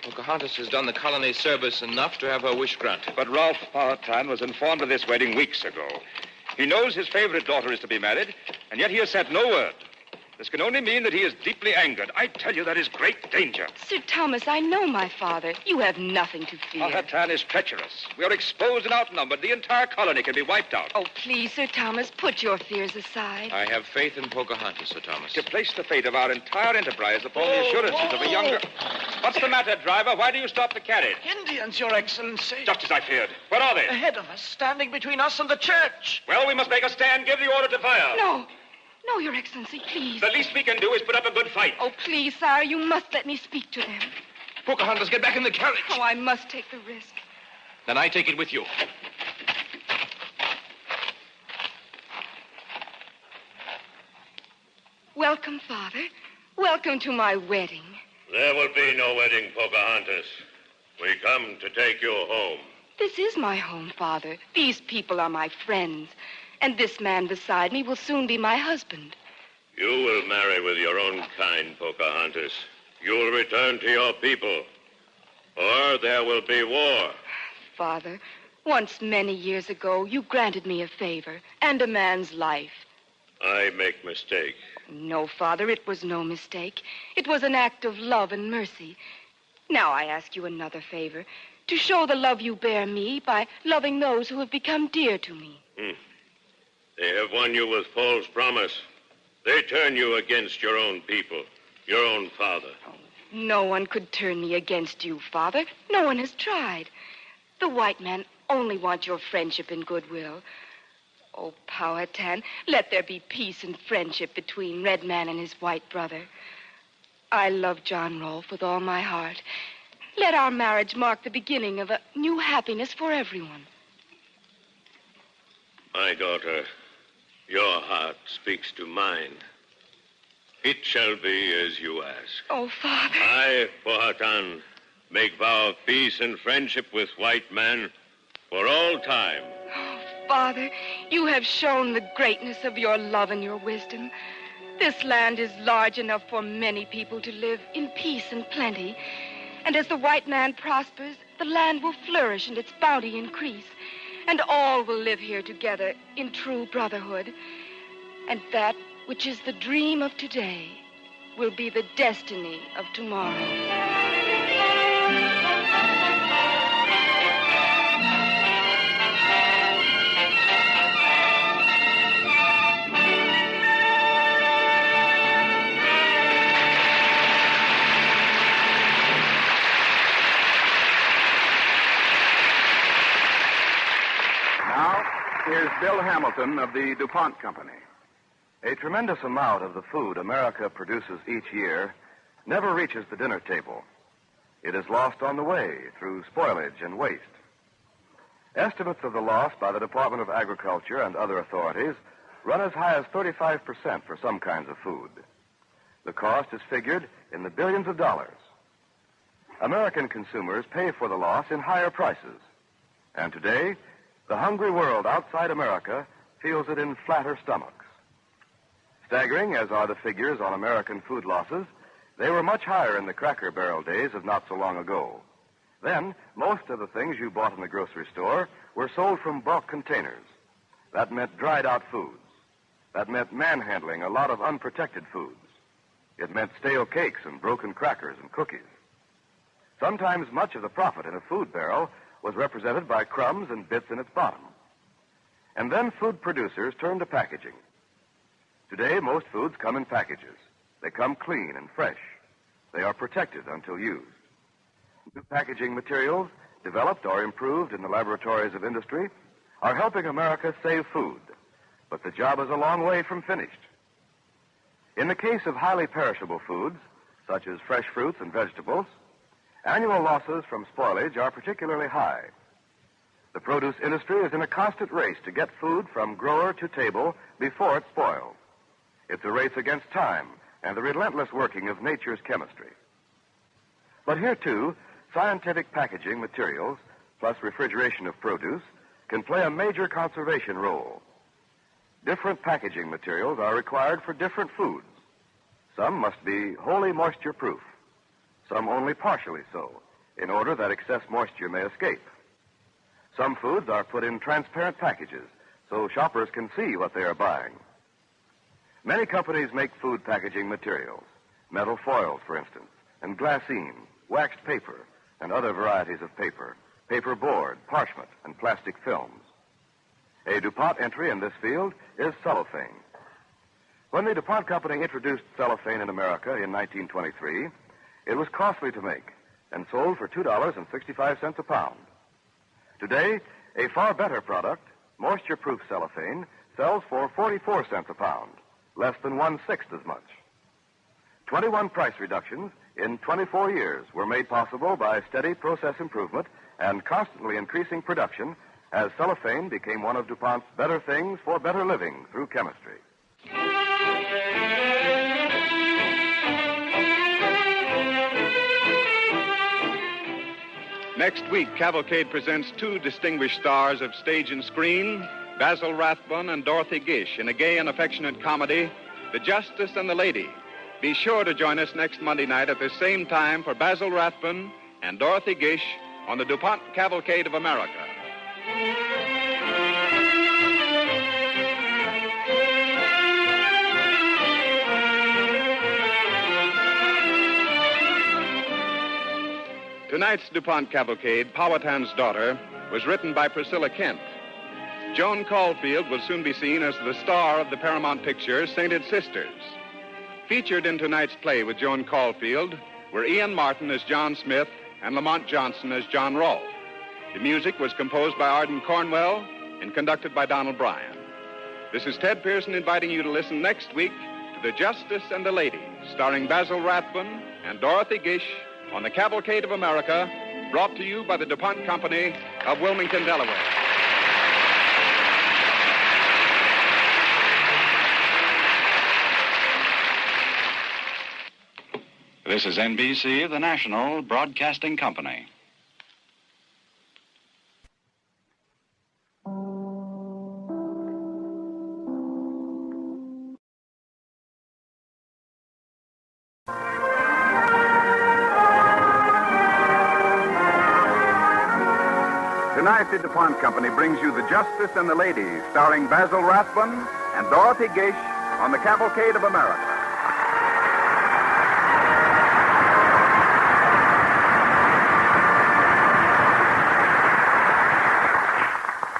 Pocahontas has done the colony service enough to have her wish granted. But Ralph Powhatan was informed of this wedding weeks ago. He knows his favorite daughter is to be married, and yet he has sent no word. This can only mean that he is deeply angered. I tell you, that is great danger. Sir Thomas, I know my father. You have nothing to fear. Powhatan is treacherous. We are exposed and outnumbered. The entire colony can be wiped out. Oh, please, Sir Thomas, put your fears aside. I have faith in Pocahontas, Sir Thomas. To place the fate of our entire enterprise upon the assurances of a younger... What's the matter, driver? Why do you stop the carriage? Indians, Your Excellency. Just as I feared. Where are they? Ahead of us, standing between us and the church. Well, we must make a stand. Give the order to fire. No, Your Excellency, please. The least we can do is put up a good fight. Oh, please, sire, you must let me speak to them. Pocahontas, get back in the carriage. Oh, I must take the risk. Then I take it with you. Welcome, Father. Welcome to my wedding. There will be no wedding, Pocahontas. We come to take you home. This is my home, Father. These people are my friends. And this man beside me will soon be my husband. You will marry with your own kind, Pocahontas. You will return to your people. Or there will be war. Father, once many years ago, you granted me a favor and a man's life. I make mistake. No, Father, it was no mistake. It was an act of love and mercy. Now I ask you another favor, to show the love you bear me by loving those who have become dear to me. They have won you with false promise. They turn you against your own people, your own father. No one could turn me against you, Father. No one has tried. The white men only want your friendship and goodwill. Oh, Powhatan, let there be peace and friendship between Red Man and his white brother. I love John Rolfe with all my heart. Let our marriage mark the beginning of a new happiness for everyone. My daughter, your heart speaks to mine. It shall be as you ask. Oh, Father. I, Powhatan, make vow of peace and friendship with white man for all time. Oh, Father, you have shown the greatness of your love and your wisdom. This land is large enough for many people to live in peace and plenty. And as the white man prospers, the land will flourish and its bounty increase. And all will live here together in true brotherhood. And that which is the dream of today will be the destiny of tomorrow. Hamilton of the DuPont Company. A tremendous amount of the food America produces each year never reaches the dinner table. It is lost on the way through spoilage and waste. Estimates of the loss by the Department of Agriculture and other authorities run as high as 35% for some kinds of food. The cost is figured in the billions of dollars. American consumers pay for the loss in higher prices. And today, the hungry world outside America feels it in flatter stomachs. Staggering as are the figures on American food losses, they were much higher in the Cracker Barrel days of not so long ago. Then, most of the things you bought in the grocery store were sold from bulk containers. That meant dried-out foods. That meant manhandling a lot of unprotected foods. It meant stale cakes and broken crackers and cookies. Sometimes much of the profit in a food barrel was represented by crumbs and bits in its bottom. And then food producers turned to packaging. Today, most foods come in packages. They come clean and fresh. They are protected until used. New packaging materials, developed or improved in the laboratories of industry, are helping America save food. But the job is a long way from finished. In the case of highly perishable foods, such as fresh fruits and vegetables, annual losses from spoilage are particularly high. The produce industry is in a constant race to get food from grower to table before it spoils. It's a race against time and the relentless working of nature's chemistry. But here, too, scientific packaging materials, plus refrigeration of produce, can play a major conservation role. Different packaging materials are required for different foods. Some must be wholly moisture-proof, some only partially so, in order that excess moisture may escape. Some foods are put in transparent packages so shoppers can see what they are buying. Many companies make food packaging materials, metal foils, for instance, and glassine, waxed paper, and other varieties of paper, paper board, parchment, and plastic films. A DuPont entry in this field is cellophane. When the DuPont Company introduced cellophane in America in 1923, it was costly to make and sold for $2.65 a pound. Today, a far better product, moisture-proof cellophane, sells for 44 cents a pound, less than 1/6 as much. 21 price reductions in 24 years were made possible by steady process improvement and constantly increasing production as cellophane became one of DuPont's better things for better living through chemistry. Next week, Cavalcade presents two distinguished stars of stage and screen, Basil Rathbun and Dorothy Gish, in a gay and affectionate comedy, The Justice and the Lady. Be sure to join us next Monday night at the same time for Basil Rathbun and Dorothy Gish on the DuPont Cavalcade of America. Tonight's DuPont Cavalcade, Powhatan's Daughter, was written by Priscilla Kent. Joan Caulfield will soon be seen as the star of the Paramount picture, Sainted Sisters. Featured in tonight's play with Joan Caulfield were Ian Martin as John Smith and Lamont Johnson as John Rolfe. The music was composed by Arden Cornwell and conducted by Donald Bryan. This is Ted Pearson inviting you to listen next week to The Justice and the Lady, starring Basil Rathbun and Dorothy Gish on the Cavalcade of America, brought to you by the DuPont Company of Wilmington, Delaware. This is NBC, the National Broadcasting Company. Tonight, the DuPont Company brings you The Justice and the Lady, starring Basil Rathbun and Dorothy Gish on the Cavalcade of America.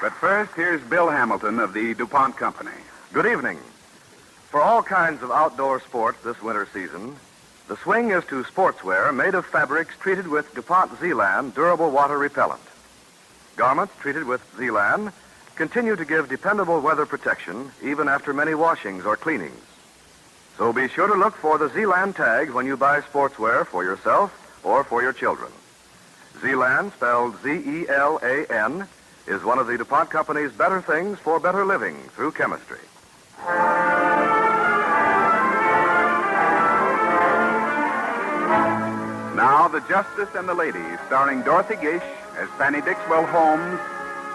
But first, here's Bill Hamilton of the DuPont Company. Good evening. For all kinds of outdoor sports this winter season, the swing is to sportswear made of fabrics treated with DuPont Zealand durable water repellent. Garments treated with Zealand continue to give dependable weather protection even after many washings or cleanings. So be sure to look for the Zealand tag when you buy sportswear for yourself or for your children. Zealand, spelled Z-E-L-A-N, is one of the DuPont Company's better things for better living through chemistry. Now, The Justice and the Lady, starring Dorothy Gish as Fanny Dixwell Holmes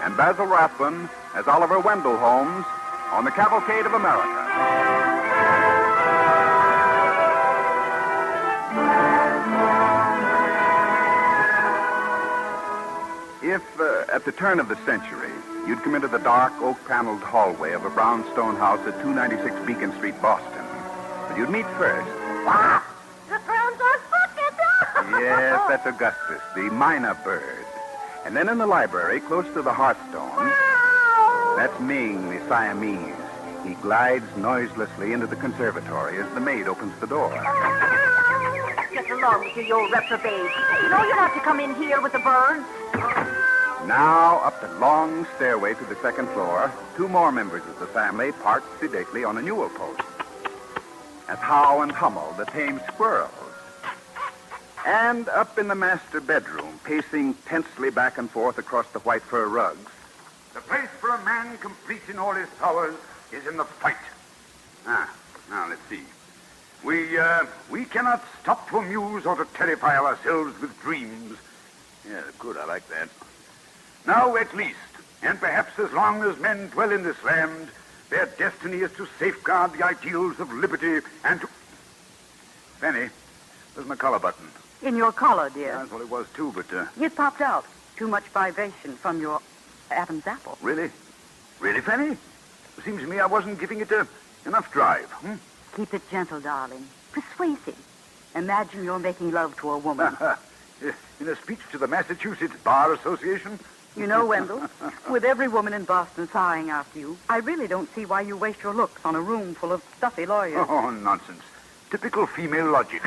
and Basil Rathbun as Oliver Wendell Holmes on the Cavalcade of America. If, at the turn of the century, you'd come into the dark, oak-paneled hallway of a brownstone house at 296 Beacon Street, Boston, but you'd meet first... The crown's on bucket! Yes, that's Augustus, the mynah bird. And then in the library, close to the hearthstone, that's Ming, the Siamese. He glides noiselessly into the conservatory as the maid opens the door. Get along with you, you old reprobate. You know you're not to come in here with the birds. Now, up the long stairway to the second floor, two more members of the family parked sedately on a newel post. That's How and Hummel, the tame squirrels. And up in the master bedroom, pacing tensely back and forth across the white fur rugs. The place for a man complete in all his powers is in the fight. Now let's see. We cannot stop to amuse or to terrify ourselves with dreams. Yeah, good, I like that. Now, at least, and perhaps as long as men dwell in this land, their destiny is to safeguard the ideals of liberty and to... Fanny, where's my collar button? In your collar, dear. Yeah, well, it was too, but... It popped out. Too much vibration from your Adam's apple. Really? Really, Fanny? It seems to me I wasn't giving it enough drive. Keep it gentle, darling. Persuasive. Imagine you're making love to a woman. In a speech to the Massachusetts Bar Association? You know, Wendell, with every woman in Boston sighing after you, I really don't see why you waste your looks on a room full of stuffy lawyers. Oh, nonsense. Typical female logic.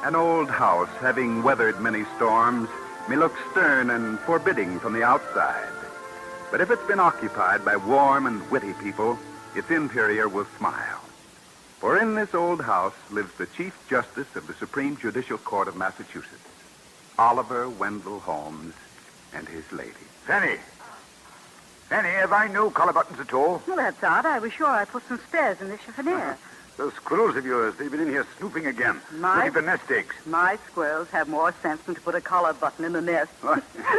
An old house, having weathered many storms, may look stern and forbidding from the outside. But if it's been occupied by warm and witty people, its interior will smile. For in this old house lives the Chief Justice of the Supreme Judicial Court of Massachusetts, Oliver Wendell Holmes and his lady. Fanny, have I no collar buttons at all? Well, that's odd. I was sure I put some spares in the chiffonier. Those squirrels of yours, they've been in here snooping again. Looking for nest eggs. My squirrels have more sense than to put a collar button in the nest.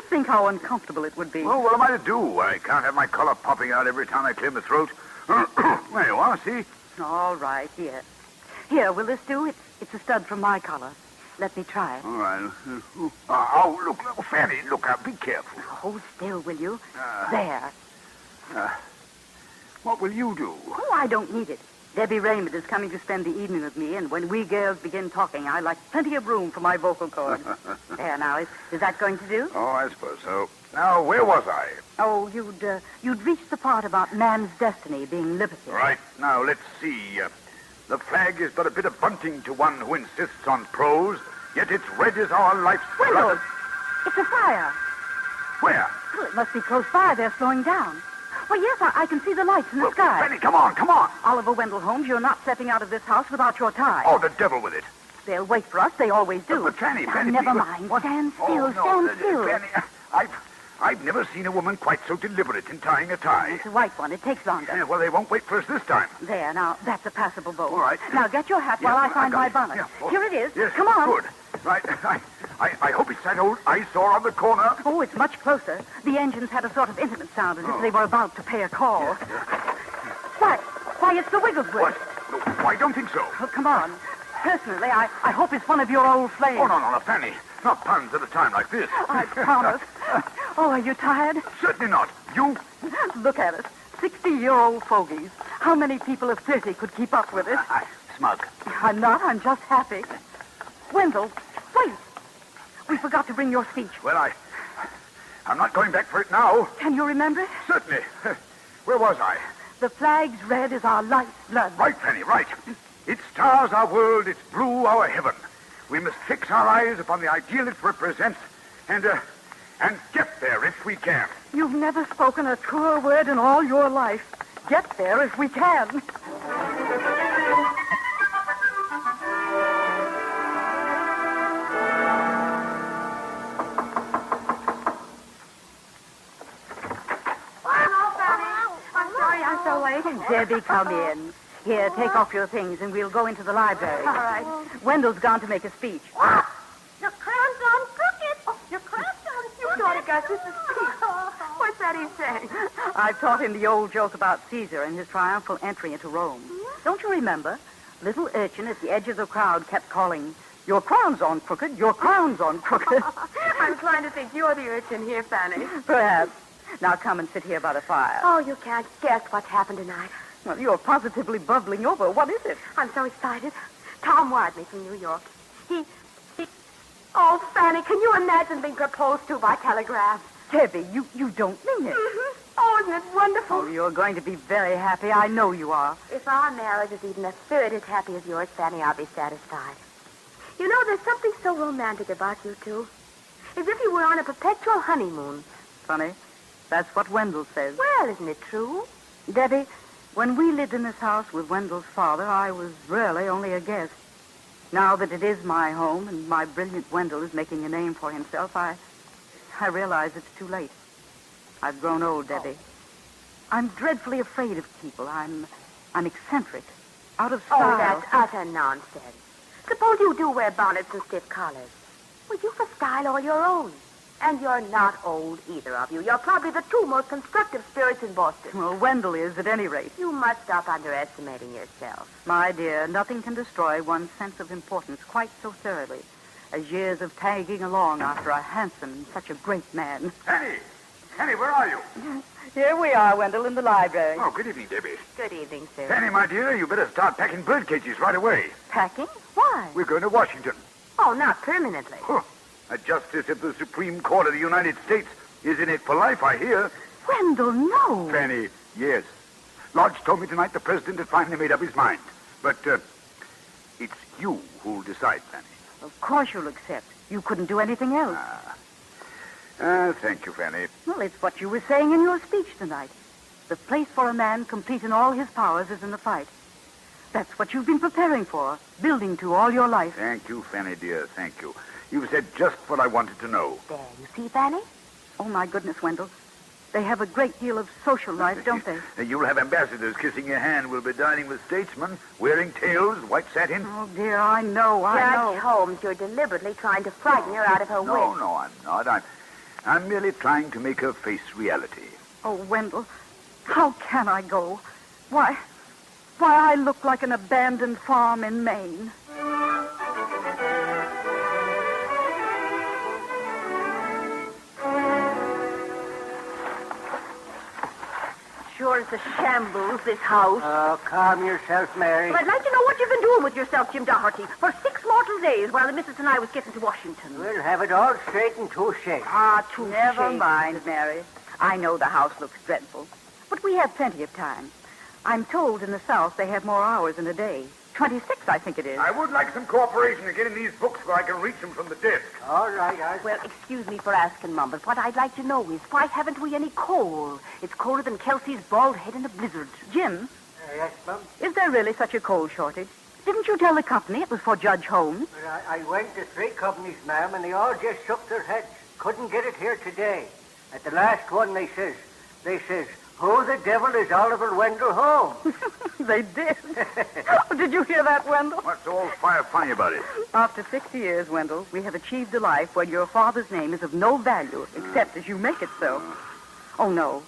Think how uncomfortable it would be. Well, what am I to do? I can't have my collar popping out every time I clear my throat. There you are, see? All right, here. Here, will this do? It's a stud from my collar. Let me try it. All right. Look, Fanny, look, be careful. Hold still, will you? There. What will you do? Oh, I don't need it. Debbie Raymond is coming to spend the evening with me, and when we girls begin talking, I like plenty of room for my vocal cords. There, now, is that going to do? Oh, I suppose so. Now, where was I? Oh, you'd reached the part about man's destiny being liberty. Right. Now, let's see. The flag is but a bit of bunting to one who insists on prose, yet it's red as our life's blood. It's a fire. Where? Well, it must be close by. They're slowing down. Well, yes, I can see the lights in the sky. Fanny, come on. Oliver Wendell Holmes, you're not stepping out of this house without your tie. Oh, the devil with it. They'll wait for us. They always do. But Fanny, never mind. Stand still. Stand still. Fanny, I've never seen a woman quite so deliberate in tying a tie. It's a white one. It takes longer. Yeah, well, they won't wait for us this time. There, now, that's a passable boat. All right. Now, get your hat while I find my bonnet. Yeah. Here it is. Yes, come on. Good. Right. I hope it's that old eyesore on the corner. Oh, it's much closer. The engines had a sort of intimate sound as if they were about to pay a call. Why, it's the Wigglesworth. What? No, I don't think so. Oh, come on. Personally, I hope it's one of your old flames. Oh, no, Fanny. Not puns at a time like this. I promise. Oh, are you tired? Certainly not. You? Look at us. 60-year-old fogies. How many people of 30 could keep up with us? Smug. I'm not. I'm just happy. Wendell, wait. We forgot to bring your speech. Well, I'm not going back for it now. Can you remember it? Certainly. Where was I? The flag's red is our life's blood. Right, Fanny, right. It stars our world, it's blue our heaven. We must fix our eyes upon the ideal it represents and get there if we can. You've never spoken a truer word in all your life. Get there if we can. So late. Debbie, come in. Here, take off your things and we'll go into the library. All right. Wendell's gone to make a speech. Your crown's on crooked. Oh, your crown's on crooked. You taught Augustus to speak. What's that he's saying? I've taught him the old joke about Caesar and his triumphal entry into Rome. Don't you remember? Little urchin at the edge of the crowd kept calling, "Your crown's on crooked, your crown's on crooked." I'm inclined to think you're the urchin here, Fanny. Perhaps. Now come and sit here by the fire. Oh, you can't guess what's happened tonight. Well, you're positively bubbling over. What is it? I'm so excited. Tom wired me from New York. He... Oh, Fanny, can you imagine being proposed to by telegraph? Debbie, you don't mean it. Mm-hmm. Oh, isn't it wonderful? Oh, you're going to be very happy. I know you are. If our marriage is even a third as happy as yours, Fanny, I'll be satisfied. You know, there's something so romantic about you two. As if you were on a perpetual honeymoon. Funny. That's what Wendell says. Well, isn't it true? Debbie, when we lived in this house with Wendell's father, I was really only a guest. Now that it is my home and my brilliant Wendell is making a name for himself, I realize it's too late. I've grown old, Debbie. I'm dreadfully afraid of people. I'm eccentric, out of style. Oh, that's utter nonsense. Suppose you do wear bonnets and stiff collars. Well, you've a style all your own. And you're not old, either of you. You're probably the two most constructive spirits in Boston. Well, Wendell is, at any rate. You must stop underestimating yourself. My dear, nothing can destroy one's sense of importance quite so thoroughly as years of tagging along after a handsome and such a great man. Penny, where are you? Here we are, Wendell, in the library. Oh, good evening, Debbie. Good evening, sir. Penny, my dear, you better start packing bird cages right away. Packing? Why? We're going to Washington. Oh, not permanently. A justice of the Supreme Court of the United States is in it for life, I hear. Wendell, no. Fanny, yes. Lodge told me tonight the president had finally made up his mind. But it's you who'll decide, Fanny. Of course you'll accept. You couldn't do anything else. Thank you, Fanny. Well, it's what you were saying in your speech tonight. The place for a man complete in all his powers is in the fight. That's what you've been preparing for, building to all your life. Thank you, Fanny, dear. Thank you. You've said just what I wanted to know. There, you see, Fanny? Oh, my goodness, Wendell. They have a great deal of social life, don't they? You'll have ambassadors kissing your hand. We'll be dining with statesmen, wearing tails, white satin. Oh, dear, I know. Judge Holmes, you're deliberately trying to frighten her out of her wits. No, I'm not. I'm merely trying to make her face reality. Oh, Wendell, how can I go? Why, I look like an abandoned farm in Maine. Sure, it's a shambles, this house. Oh, calm yourself, Mary. Well, I'd like to know what you've been doing with yourself, Jim Doherty, for 6 mortal days while the missus and I was getting to Washington. We'll have it all straight and touche. Touche. Never mind, Mary. I know the house looks dreadful, but we have plenty of time. I'm told in the South they have more hours in a day. 26, I think it is. I would like some cooperation in getting these books where I can reach them from the desk. All right, Well, excuse me for asking, Mum, but what I'd like to know is why haven't we any coal? It's colder than Kelsey's bald head in a blizzard. Jim? Yes, Mum? Is there really such a coal shortage? Didn't you tell the company it was for Judge Holmes? Well, I went to 3 companies, ma'am, and they all just shook their heads. Couldn't get it here today. At the last one, they says, who the devil is Oliver Wendell Holmes? They did. Did you hear that, Wendell? What's all funny about it? After 60 years, Wendell, we have achieved a life where your father's name is of no value, except as you make it so. Oh, no.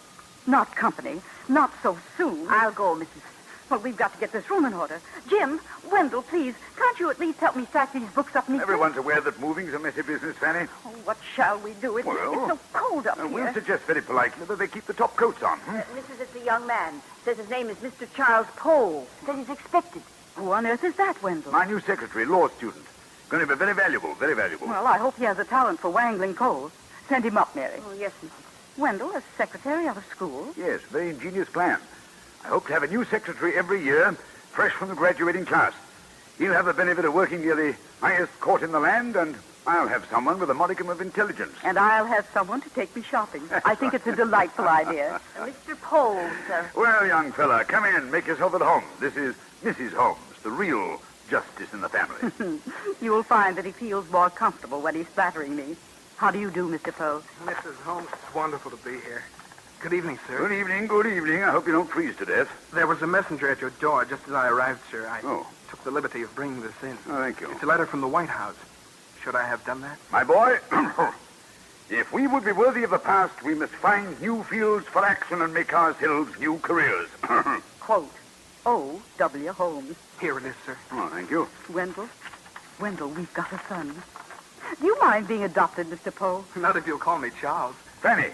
Not company. Not so soon. I'll go, Mrs. Well, we've got to get this room in order. Jim, Wendell, please, can't you at least help me stack these books up neatly? Everyone's aware that moving's a messy business, Fanny. Oh, what shall we do? It's so cold up here. We'll suggest very politely that they keep the top coats on. Mrs., it's a young man. Says his name is Mr. Charles Poe. Says he's expected. Who on earth is that, Wendell? My new secretary, law student. Going to be very valuable, very valuable. Well, I hope he has a talent for wangling coals. Send him up, Mary. Oh, yes, Mrs. Wendell, a secretary out of school? Yes, very ingenious plan. I hope to have a new secretary every year, fresh from the graduating class. He'll have the benefit of working near the highest court in the land, and I'll have someone with a modicum of intelligence. And I'll have someone to take me shopping. I think it's a delightful idea. Mr. Pohl, sir. Well, young fella, come in. Make yourself at home. This is Mrs. Holmes, the real justice in the family. You will find that he feels more comfortable when he's flattering me. How do you do, Mr. Poe? Mrs. Holmes, it's wonderful to be here. Good evening, sir. Good evening, good evening. I hope you don't freeze to death. There was a messenger at your door just as I arrived, sir. I took the liberty of bringing this in. Oh, thank you. It's a letter from the White House. Should I have done that? My boy, if we would be worthy of the past, we must find new fields for action and make ourselves new careers. Quote, O.W. Holmes. Here it is, sir. Oh, thank you. Wendell, we've got a son. Do you mind being adopted, Mr. Poe? Not if you'll call me Charles. Fanny,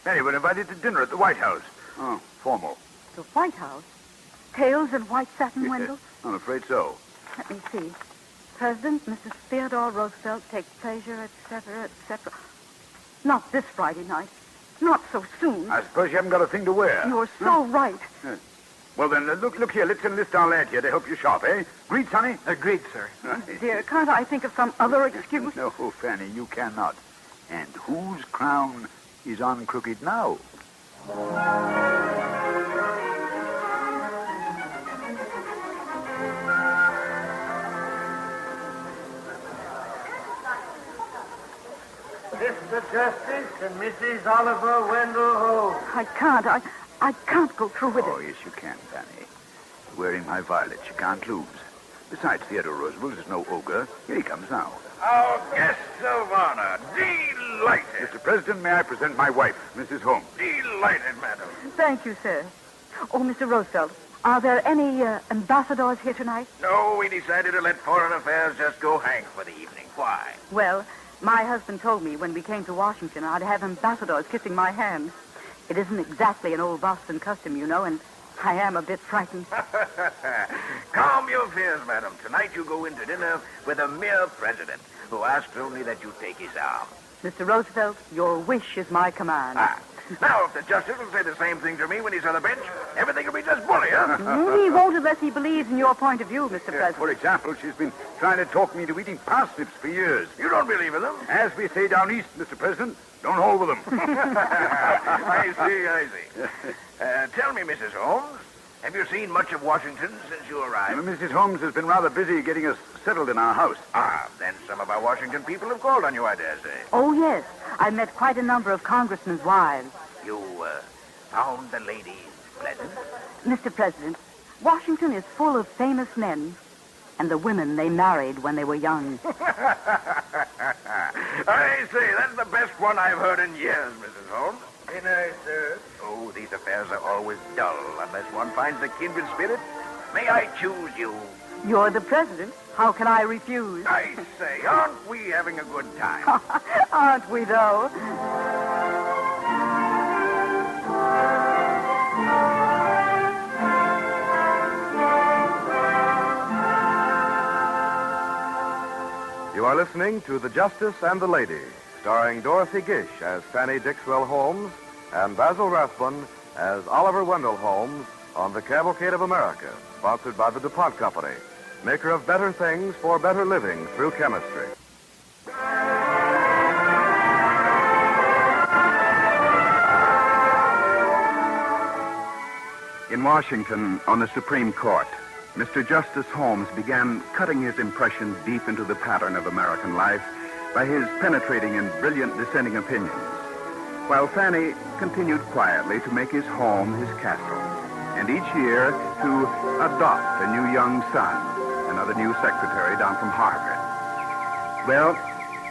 we're invited to dinner at the White House. Oh, formal. The White House? Tails and white satin, Wendell? I'm afraid so. Let me see. President Mrs. Theodore Roosevelt takes pleasure, etc., etc. Not this Friday night. Not so soon. I suppose you haven't got a thing to wear. You're so right. Well, then, look here. Let's enlist our lad here to help you shop, eh? Agreed, Sonny? Agreed, sir. Dear, can't I think of some other excuse? No, Fanny, you cannot. And whose crown is on crooked now? Mr. Justice and Mrs. Oliver Wendell Holmes. I can't go through with it. Oh, yes, you can, Fanny. Wearing my violets, you can't lose. Besides, Theodore Roosevelt is no ogre. Here he comes now. Our guests of honor. Delighted. Mr. President, may I present my wife, Mrs. Holmes? Delighted, madam. Thank you, sir. Oh, Mr. Roosevelt, are there any ambassadors here tonight? No, we decided to let foreign affairs just go hang for the evening. Why? Well, my husband told me when we came to Washington I'd have ambassadors kissing my hand. It isn't exactly an old Boston custom, you know, and I am a bit frightened. Calm your fears, madam. Tonight you go into dinner with a mere president who asks only that you take his arm. Mr. Roosevelt, your wish is my command. Now, if the justice will say the same thing to me when he's on the bench, everything will be just bully, huh? He won't unless he believes in your point of view, Mr. President. For example, she's been trying to talk me into eating parsnips for years. You don't believe in them? As we say down east, Mr. President, don't hold with them. I see. Tell me, Mrs. Holmes, have you seen much of Washington since you arrived? Mrs. Holmes has been rather busy getting us settled in our house. Then some of our Washington people have called on you, I dare say. Oh, yes. I met quite a number of congressmen's wives. You found the ladies pleasant? Mr. President, Washington is full of famous men, and the women they married when they were young. I say, that's the best one I've heard in years, Mrs. Holmes. Dinner, sir. Oh, these affairs are always dull unless one finds a kindred spirit. May I choose you? You're the president. How can I refuse? I say, aren't we having a good time? Aren't we, though? You are listening to The Justice and the Lady, starring Dorothy Gish as Fanny Dixwell Holmes and Basil Rathbun as Oliver Wendell Holmes on the Cavalcade of America, sponsored by the DuPont Company, maker of better things for better living through chemistry. In Washington, on the Supreme Court, Mr. Justice Holmes began cutting his impression deep into the pattern of American life by his penetrating and brilliant dissenting opinions, while Fanny continued quietly to make his home his castle, and each year to adopt a new young son, another new secretary down from Harvard. Well,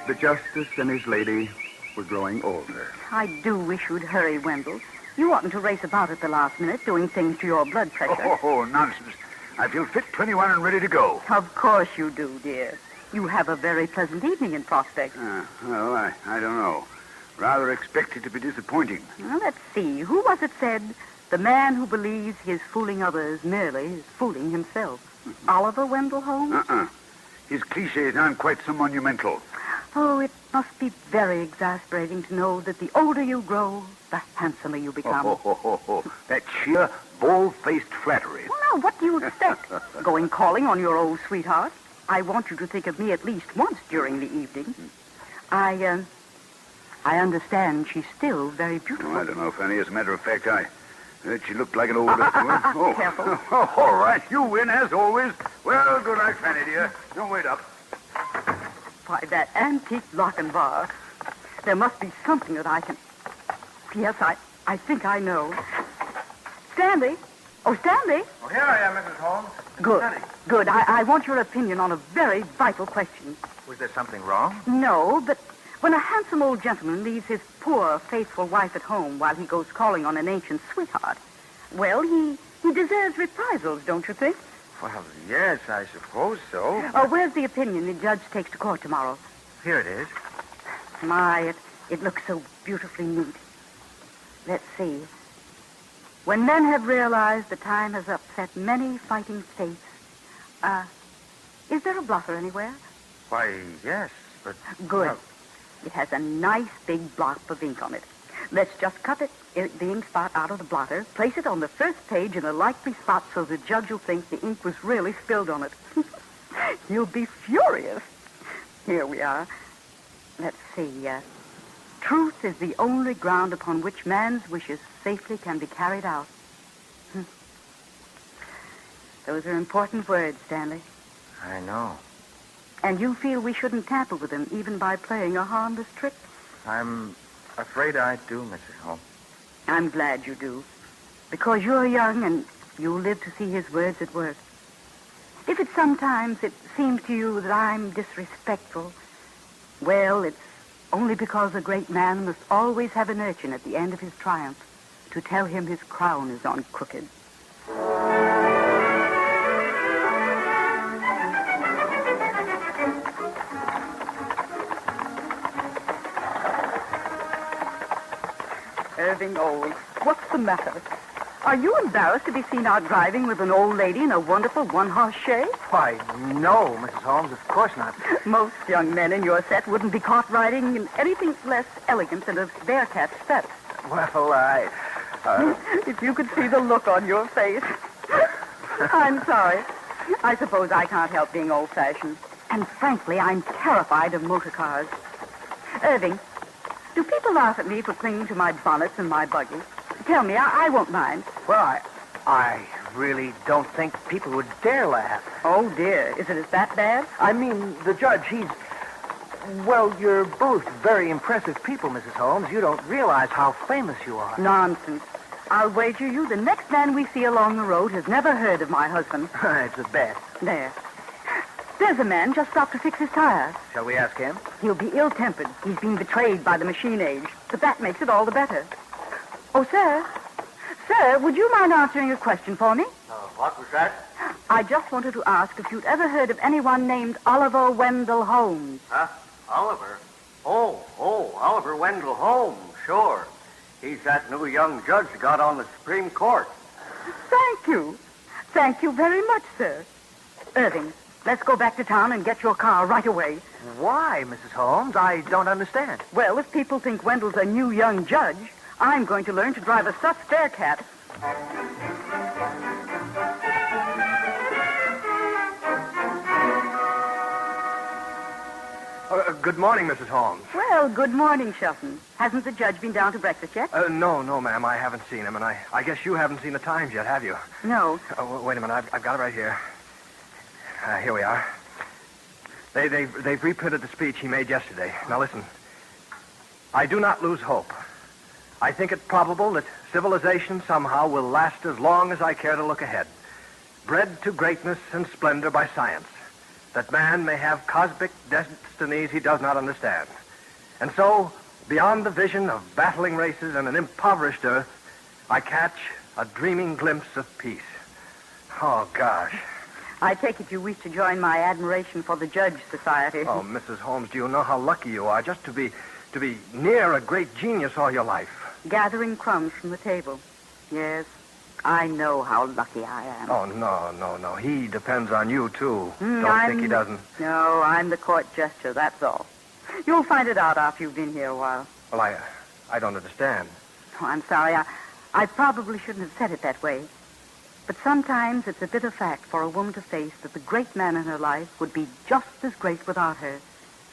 the Justice and his lady were growing older. I do wish you'd hurry, Wendell. You oughtn't to race about at the last minute doing things to your blood pressure. Oh, nonsense. I feel fit 21 and ready to go. Of course you do, dear. You have a very pleasant evening in prospect. Well, I don't know. Rather expected to be disappointing. Well, let's see. Who was it said, the man who believes he's fooling others merely is fooling himself? Oliver Wendell Holmes? His cliches aren't quite so monumental. Oh, it must be very exasperating to know that the older you grow, the handsomer you become. That sheer, bald-faced flattery. Well, now, what do you expect? Going calling on your old sweetheart? I want you to think of me at least once during the evening. I understand she's still very beautiful. Oh, I don't know, Fanny. As a matter of fact, she looked like an old... Careful. All right, you win, as always. Well, good night, Fanny, dear. Don't wait up. Why, that antique lock and bar. There must be something that I can... Yes, I think I know. Stanley? Oh, Stanley? Oh, here I am, Mrs. Holmes. Good. Stanley. Good. I want your opinion on a very vital question. Was there something wrong? No, but when a handsome old gentleman leaves his poor, faithful wife at home while he goes calling on an ancient sweetheart, well, he deserves reprisals, don't you think? Well, yes, I suppose so. Where's the opinion the judge takes to court tomorrow? Here it is. My, it looks so beautifully neat. Let's see. When men have realized the time has upset many fighting states, is there a blotter anywhere? Why, yes, but... Good. Well, it has a nice big block of ink on it. Let's just cut the ink spot out of the blotter, place it on the first page in a likely spot so the judge will think the ink was really spilled on it. You'll be furious. Here we are. Let's see. Truth is the only ground upon which man's wishes safely can be carried out. Those are important words, Stanley. I know. And you feel we shouldn't tamper with them, even by playing a harmless trick? I'm afraid I do, Mrs. Holmes. I'm glad you do. Because you're young and you'll live to see his words at work. If sometimes it seems to you that I'm disrespectful, well, it's only because a great man must always have an urchin at the end of his triumph to tell him his crown is on crooked. Irving Old, what's the matter? Are you embarrassed to be seen out driving with an old lady in a wonderful one-horse shay? Why, no, Mrs. Holmes, of course not. Most young men in your set wouldn't be caught riding in anything less elegant than a bear-cat steps. Well, If you could see the look on your face. I'm sorry. I suppose I can't help being old-fashioned. And frankly, I'm terrified of motor cars. Irving, do people laugh at me for clinging to my bonnets and my buggy? Tell me, I won't mind. Well, I really don't think people would dare laugh. Oh, dear. Is it that bad? I mean, the judge, well, you're both very impressive people, Mrs. Holmes. You don't realize how famous you are. Nonsense. I'll wager you the next man we see along the road has never heard of my husband. It's a bet. There. There's a man just stopped to fix his tires. Shall we ask him? He'll be ill-tempered. He's been betrayed by the machine age. But that makes it all the better. Oh, sir. Sir, would you mind answering a question for me? What was that? I just wanted to ask if you'd ever heard of anyone named Oliver Wendell Holmes. Huh? Oliver? Oh, Oliver Wendell Holmes, sure. He's that new young judge that got on the Supreme Court. Thank you. Thank you very much, sir. Irving, let's go back to town and get your car right away. Why, Mrs. Holmes? I don't understand. Well, if people think Wendell's a new young judge, I'm going to learn to drive a stuffed bear-cat. Good morning, Mrs. Holmes. Well, good morning, Shelton. Hasn't the judge been down to breakfast yet? No, ma'am. I haven't seen him, and I guess you haven't seen the Times yet, have you? No. Wait a minute. I've got it right here. Here we are. They've reprinted the speech he made yesterday. Now, listen. I do not lose hope. I think it probable that civilization somehow will last as long as I care to look ahead. Bred to greatness and splendor by science, that man may have cosmic destinies he does not understand. And so, beyond the vision of battling races and an impoverished earth, I catch a dreaming glimpse of peace. Oh, gosh. I take it you wish to join my admiration for the Judge Society. Oh, Mrs. Holmes, do you know how lucky you are just to be near a great genius all your life? Gathering crumbs from the table. Yes, I know how lucky I am. Oh, no. He depends on you, too. Don't think he doesn't. No, I'm the court jester, that's all. You'll find it out after you've been here a while. Well, I don't understand. Oh, I'm sorry. I probably shouldn't have said it that way. But sometimes it's a bitter fact for a woman to face that the great man in her life would be just as great without her.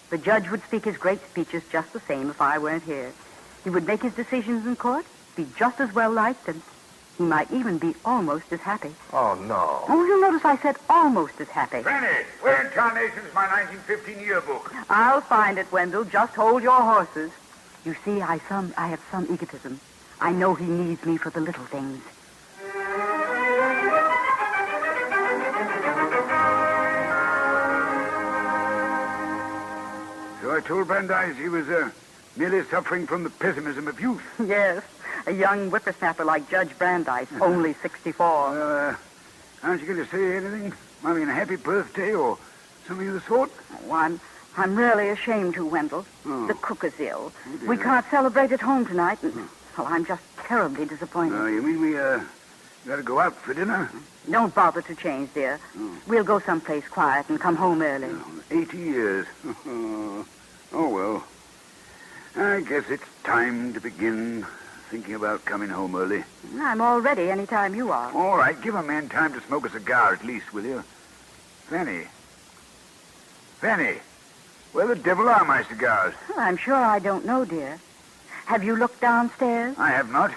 The judge would speak his great speeches just the same if I weren't here. He would make his decisions in court, be just as well liked, and he might even be almost as happy. Oh, no. Oh, you'll notice I said almost as happy. Fanny, where in tarnation's my 1915 yearbook? I'll find it, Wendell. Just hold your horses. You see, I have some egotism. I know he needs me for the little things. So I told Brandeis he was merely suffering from the pessimism of youth. Yes, a young whippersnapper like Judge Brandeis, only 64. Aren't you going to say anything? I mean, a happy birthday or something of the sort? Oh, I'm really ashamed to, Wendell. Oh. The cook is ill. Oh, dear. We can't celebrate at home tonight, and well, I'm just terribly disappointed. You mean we got to go out for dinner? Don't bother to change, dear. We'll go someplace quiet and come home early. 80 years. Oh, well. I guess it's time to begin thinking about coming home early. I'm all ready any time you are. All right, give a man time to smoke a cigar at least, will you? Fanny, where the devil are my cigars? Well, I'm sure I don't know, dear. Have you looked downstairs? I have not.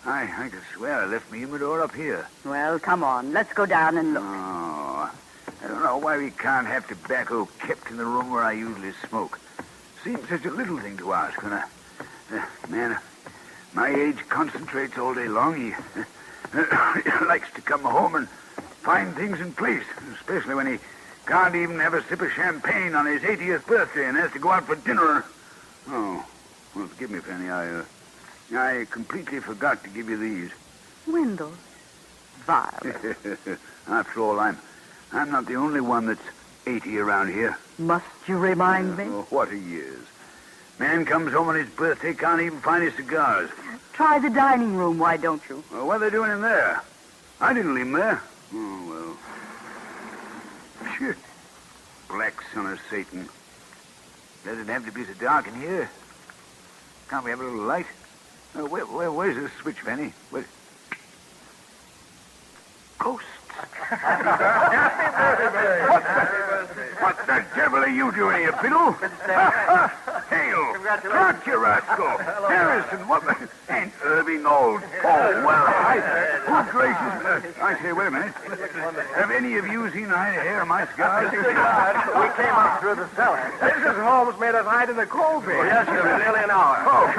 I could swear I left my humidor up here. Well, come on. Let's go down and look. Oh, I don't know why we can't have tobacco kept in the room where I usually smoke. Seems such a little thing to ask when man my age concentrates all day long. He likes to come home and find things in place, especially when he can't even have a sip of champagne on his 80th birthday and has to go out for dinner. Oh, well, forgive me, Fanny. I completely forgot to give you these. Wendell. Violet. After all, I'm not the only one that's 80 around here. Must you remind me? Oh, what a years. Man comes home on his birthday, can't even find his cigars. Try the dining room, why don't you? Well, what are they doing in there? I didn't leave them there. Oh, well. Phew. Black son of Satan. Does it have to be so dark in here? Can't we have a little light? Where's the switch, Fanny? Where? Ghosts. What the devil are you doing here, Fiddle? Hail! Crouch, you rascal! Harrison, what the... And Irving Old. Oh, well, good gracious. I say, wait a minute. Have any of you seen I hair my cigars? We came up through the cellar. Mrs. Holmes made us hide in the coal bin. Yes, it was nearly an hour. Oh,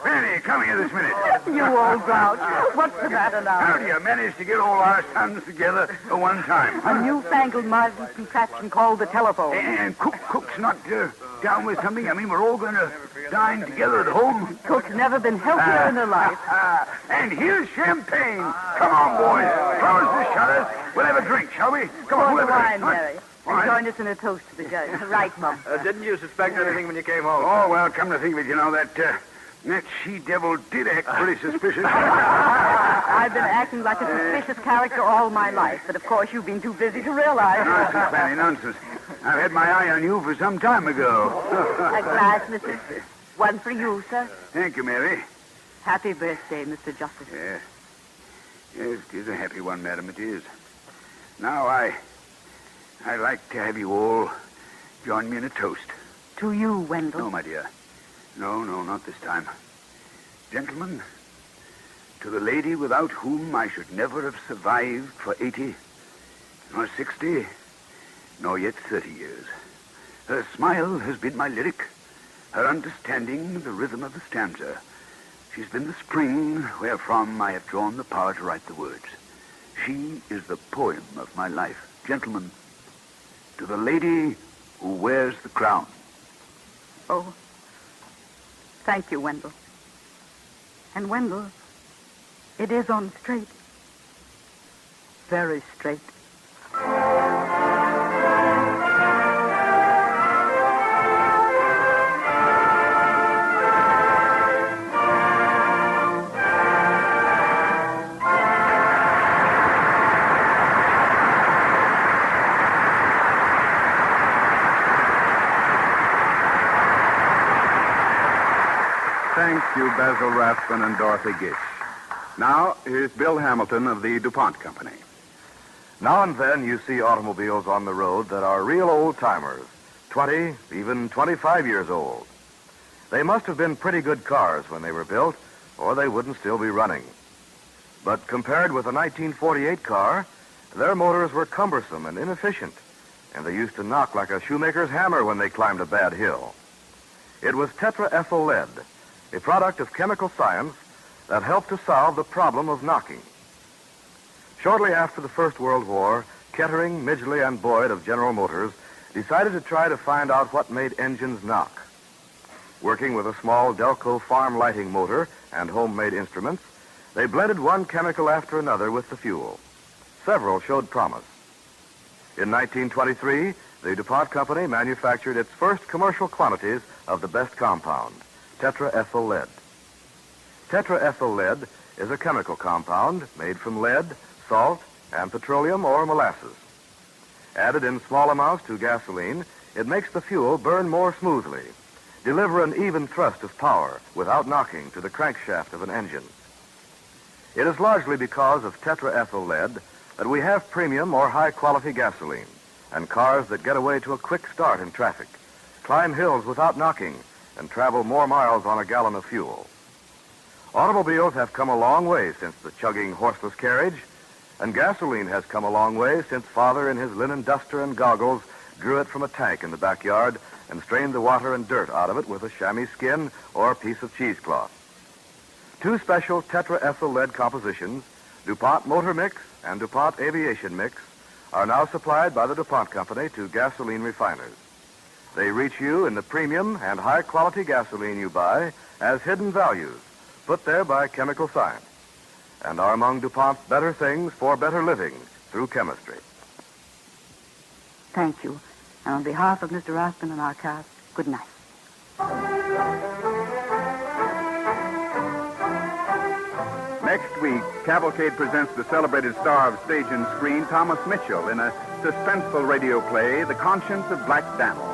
Fanny, come here this minute. You old grouch. What's the matter now? How do you manage to get all our sons together at one time? A newfangled modern contraption called the telephone. And Cook's not down with something? I mean, we're all going to dine together at home? Cook's never been healthier in her life. And here's champagne. Come on, boys. Close the shutters. We'll have a drink, shall we? Come on, we'll have a wine, drink. Mary. And join us in a toast to the judge. Right, Mum. Didn't you suspect anything when you came home? Oh, well, come to think of it, you know, that she-devil did act pretty suspicious. I've been acting like a suspicious character all my life, but of course you've been too busy to realize. Nonsense, Fanny, nonsense. I've had my eye on you for some time ago. A glass, Mrs. One for you, sir. Thank you, Mary. Happy birthday, Mr. Justice. Yes. Yes, it is a happy one, madam, it is. Now, I'd like to have you all join me in a toast. To you, Wendell. No, my dear. No, not this time. Gentlemen, to the lady without whom I should never have survived for 80, nor 60, nor yet 30 years. Her smile has been my lyric, her understanding the rhythm of the stanza. She's been the spring wherefrom I have drawn the power to write the words. She is the poem of my life. Gentlemen, to the lady who wears the crown. Oh, thank you, Wendell. And Wendell, it is on straight. Very straight. Thank you, Basil Rathbun and Dorothy Gish. Now, here's Bill Hamilton of the DuPont Company. Now and then you see automobiles on the road that are real old-timers, 20, even 25 years old. They must have been pretty good cars when they were built, or they wouldn't still be running. But compared with a 1948 car, their motors were cumbersome and inefficient, and they used to knock like a shoemaker's hammer when they climbed a bad hill. It was tetraethyl lead, a product of chemical science that helped to solve the problem of knocking. Shortly after the First World War, Kettering, Midgley, and Boyd of General Motors decided to try to find out what made engines knock. Working with a small Delco farm lighting motor and homemade instruments, they blended one chemical after another with the fuel. Several showed promise. In 1923, the DuPont Company manufactured its first commercial quantities of the best compound, tetraethyl lead. Tetraethyl lead is a chemical compound made from lead, salt, and petroleum or molasses. Added in small amounts to gasoline, it makes the fuel burn more smoothly, deliver an even thrust of power without knocking to the crankshaft of an engine. It is largely because of tetraethyl lead that we have premium or high-quality gasoline and cars that get away to a quick start in traffic, climb hills without knocking, and travel more miles on a gallon of fuel. Automobiles have come a long way since the chugging horseless carriage, and gasoline has come a long way since Father in his linen duster and goggles drew it from a tank in the backyard and strained the water and dirt out of it with a chamois skin or a piece of cheesecloth. Two special tetraethyl lead compositions, DuPont Motor Mix and DuPont Aviation Mix, are now supplied by the DuPont Company to gasoline refiners. They reach you in the premium and high-quality gasoline you buy as hidden values, put there by chemical science, and are among DuPont's better things for better living through chemistry. Thank you. And on behalf of Mr. Rathbun and our cast, good night. Next week, Cavalcade presents the celebrated star of stage and screen, Thomas Mitchell, in a suspenseful radio play, The Conscience of Black Danl.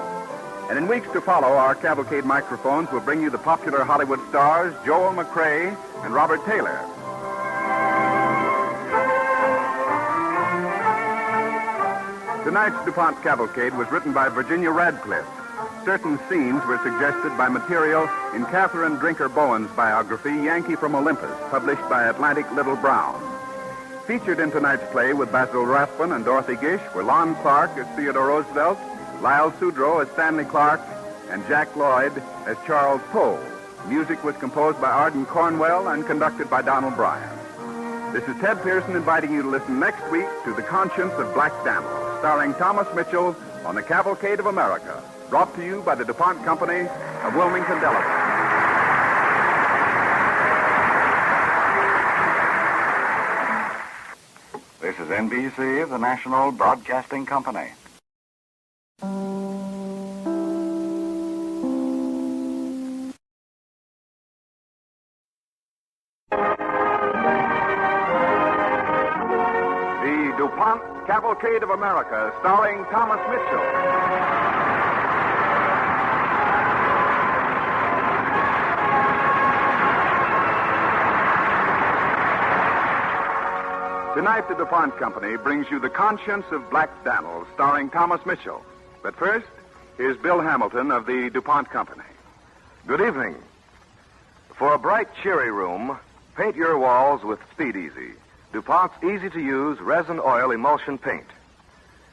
And in weeks to follow, our Cavalcade microphones will bring you the popular Hollywood stars Joel McCrea and Robert Taylor. Tonight's DuPont Cavalcade was written by Virginia Radcliffe. Certain scenes were suggested by material in Catherine Drinker Bowen's biography, Yankee from Olympus, published by Atlantic Little Brown. Featured in tonight's play with Basil Rathbun and Dorothy Gish were Lon Clark as Theodore Roosevelt, Lyle Sudrow as Stanley Clark, and Jack Lloyd as Charles Poe. Music was composed by Arden Cornwell and conducted by Donald Bryan. This is Ted Pearson inviting you to listen next week to The Conscience of Black Danl, starring Thomas Mitchell on the Cavalcade of America, brought to you by the DuPont Company of Wilmington, Delaware. This is NBC, the National Broadcasting Company. The DuPont Cavalcade of America, starring Thomas Mitchell. Tonight, the DuPont Company brings you The Conscience of Black Danl, starring Thomas Mitchell. But first, here's Bill Hamilton of the DuPont Company. Good evening. For a bright, cheery room, paint your walls with Speed Easy, DuPont's easy-to-use resin oil emulsion paint.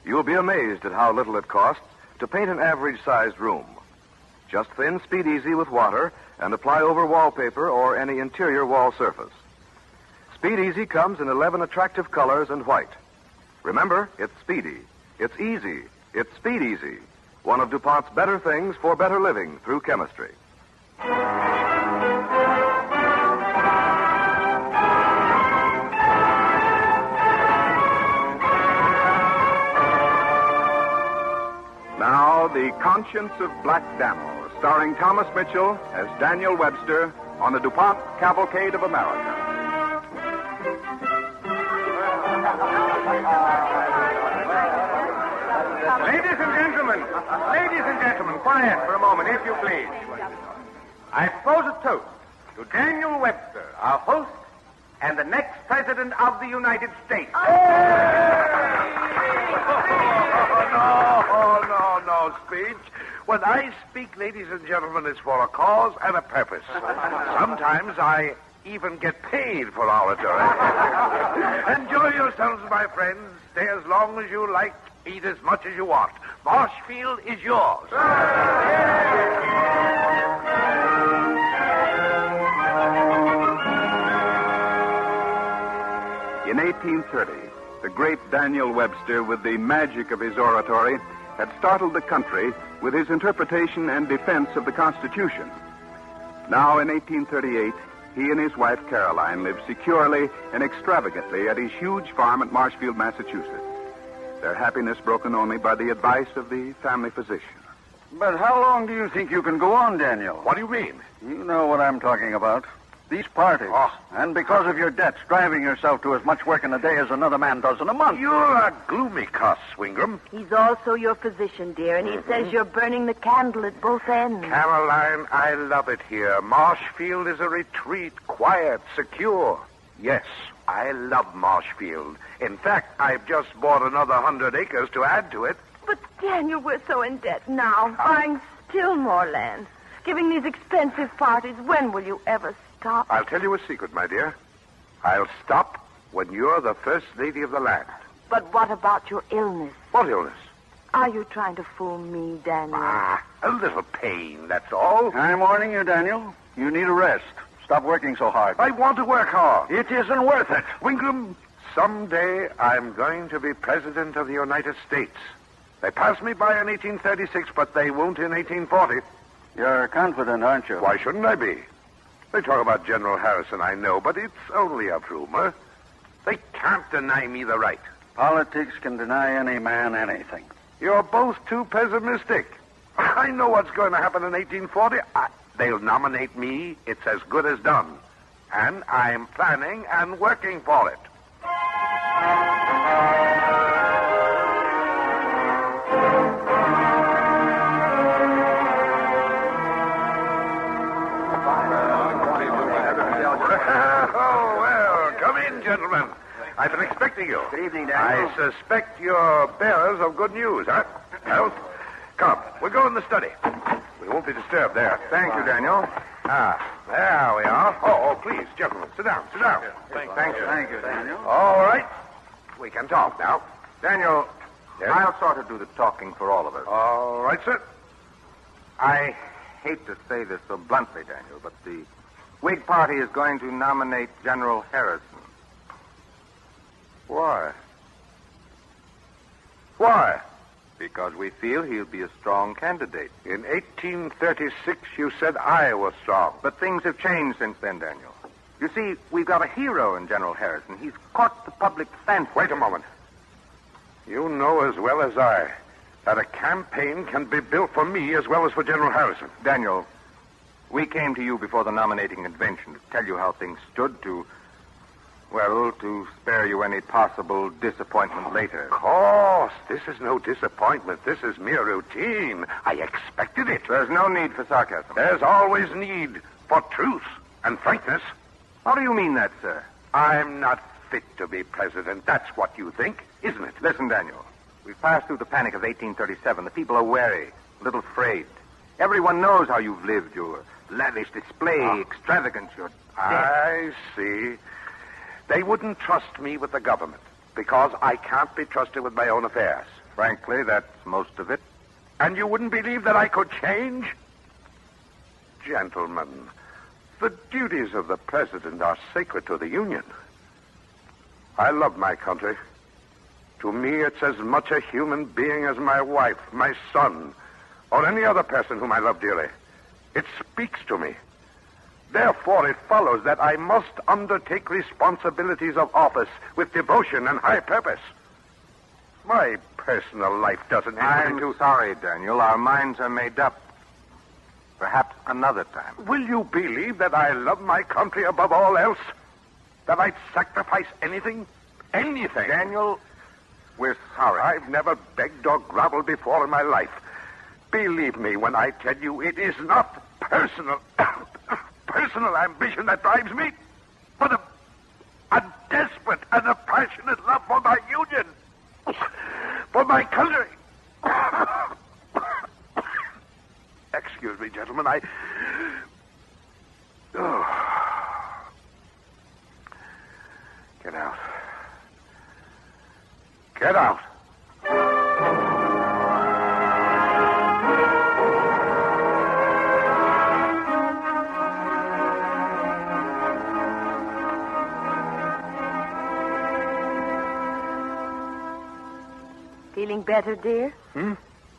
You'll be amazed at how little it costs to paint an average-sized room. Just thin Speed Easy with water and apply over wallpaper or any interior wall surface. Speed Easy comes in 11 attractive colors and white. Remember, it's speedy, it's easy, it's Speed Easy, one of DuPont's better things for better living through chemistry. Now, The Conscience of Black Danl, starring Thomas Mitchell as Daniel Webster on the DuPont Cavalcade of America. Ladies and gentlemen, quiet for a moment, if you please. I propose a toast to Daniel Webster, our host and the next President of the United States. No, speech. When I speak, ladies and gentlemen, it's for a cause and a purpose. Sometimes I even get paid for oratory. Enjoy yourselves, my friends. Stay as long as you like. Eat as much as you want. Marshfield is yours. In 1830, the great Daniel Webster, with the magic of his oratory, had startled the country with his interpretation and defense of the Constitution. Now, in 1838, he and his wife Caroline lived securely and extravagantly at his huge farm at Marshfield, Massachusetts. Their happiness broken only by the advice of the family physician. But how long do you think you can go on, Daniel? What do you mean? You know what I'm talking about. These parties. And because of your debts, driving yourself to as much work in a day as another man does in a month. You're a gloomy cuss, Wingram. He's also your physician, dear, and he says you're burning the candle at both ends. Caroline, I love it here. Marshfield is a retreat, quiet, secure. Yes, I love Marshfield. In fact, I've just bought another 100 acres to add to it. But, Daniel, we're so in debt now, buying still more land, giving these expensive parties. When will you ever stop? I'll tell you a secret, my dear. I'll stop when you're the first lady of the land. But what about your illness? What illness? Are you trying to fool me, Daniel? A little pain, that's all. I'm warning you, Daniel. You need a rest. Stop working so hard. I want to work hard. It isn't worth it. Wingram, someday I'm going to be President of the United States. They passed me by in 1836, but they won't in 1840. You're confident, aren't you? Why shouldn't I be? They talk about General Harrison, I know, but it's only a rumor. They can't deny me the right. Politics can deny any man anything. You're both too pessimistic. I know what's going to happen in 1840. They'll nominate me. It's as good as done. And I'm planning and working for it. Oh, well, come in, gentlemen. I've been expecting you. Good evening, Daniel. I suspect you're bearers of good news, huh? Well, come, we'll go in the study. We won't be disturbed there. Thank you, Daniel. There we are. Oh, please, gentlemen, sit down, sit down. Thank you. Thank you, Daniel. All right. We can talk now. Daniel, Yes? I'll sort of do the talking for all of us. All right, sir. I hate to say this so bluntly, Daniel, but the Whig Party is going to nominate General Harrison. Why? Why? Because we feel he'll be a strong candidate. In 1836, you said I was strong. But things have changed since then, Daniel. You see, we've got a hero in General Harrison. He's caught the public fancy. Wait a moment. You know as well as I that a campaign can be built for me as well as for General Harrison. Daniel, we came to you before the nominating convention to tell you how things stood, to spare you any possible disappointment later. Of course. This is no disappointment. This is mere routine. I expected it. There's no need for sarcasm. There's always need for truth and frankness. How do you mean that, sir? I'm not fit to be president. That's what you think, isn't it? Listen, Daniel. We've passed through the panic of 1837. The people are wary, a little afraid. Everyone knows how you've lived. Your lavish display, extravagance, your I see. They wouldn't trust me with the government because I can't be trusted with my own affairs. Frankly, that's most of it. And you wouldn't believe that I could change? Gentlemen, the duties of the president are sacred to the Union. I love my country. To me, it's as much a human being as my wife, my son, or any other person whom I love dearly. It speaks to me. Therefore, it follows that I must undertake responsibilities of office with devotion and high purpose. My personal life doesn't enter into... I'm sorry, Daniel. Our minds are made up. Perhaps another time. Will you believe that I love my country above all else? That I'd sacrifice anything? Anything? Daniel, we're sorry. I've never begged or groveled before in my life. Believe me when I tell you it is not personal ambition that drives me, but desperate and a passionate love for my union, for my country. Excuse me, gentlemen, Oh. Get out. Get out. Feeling better, dear?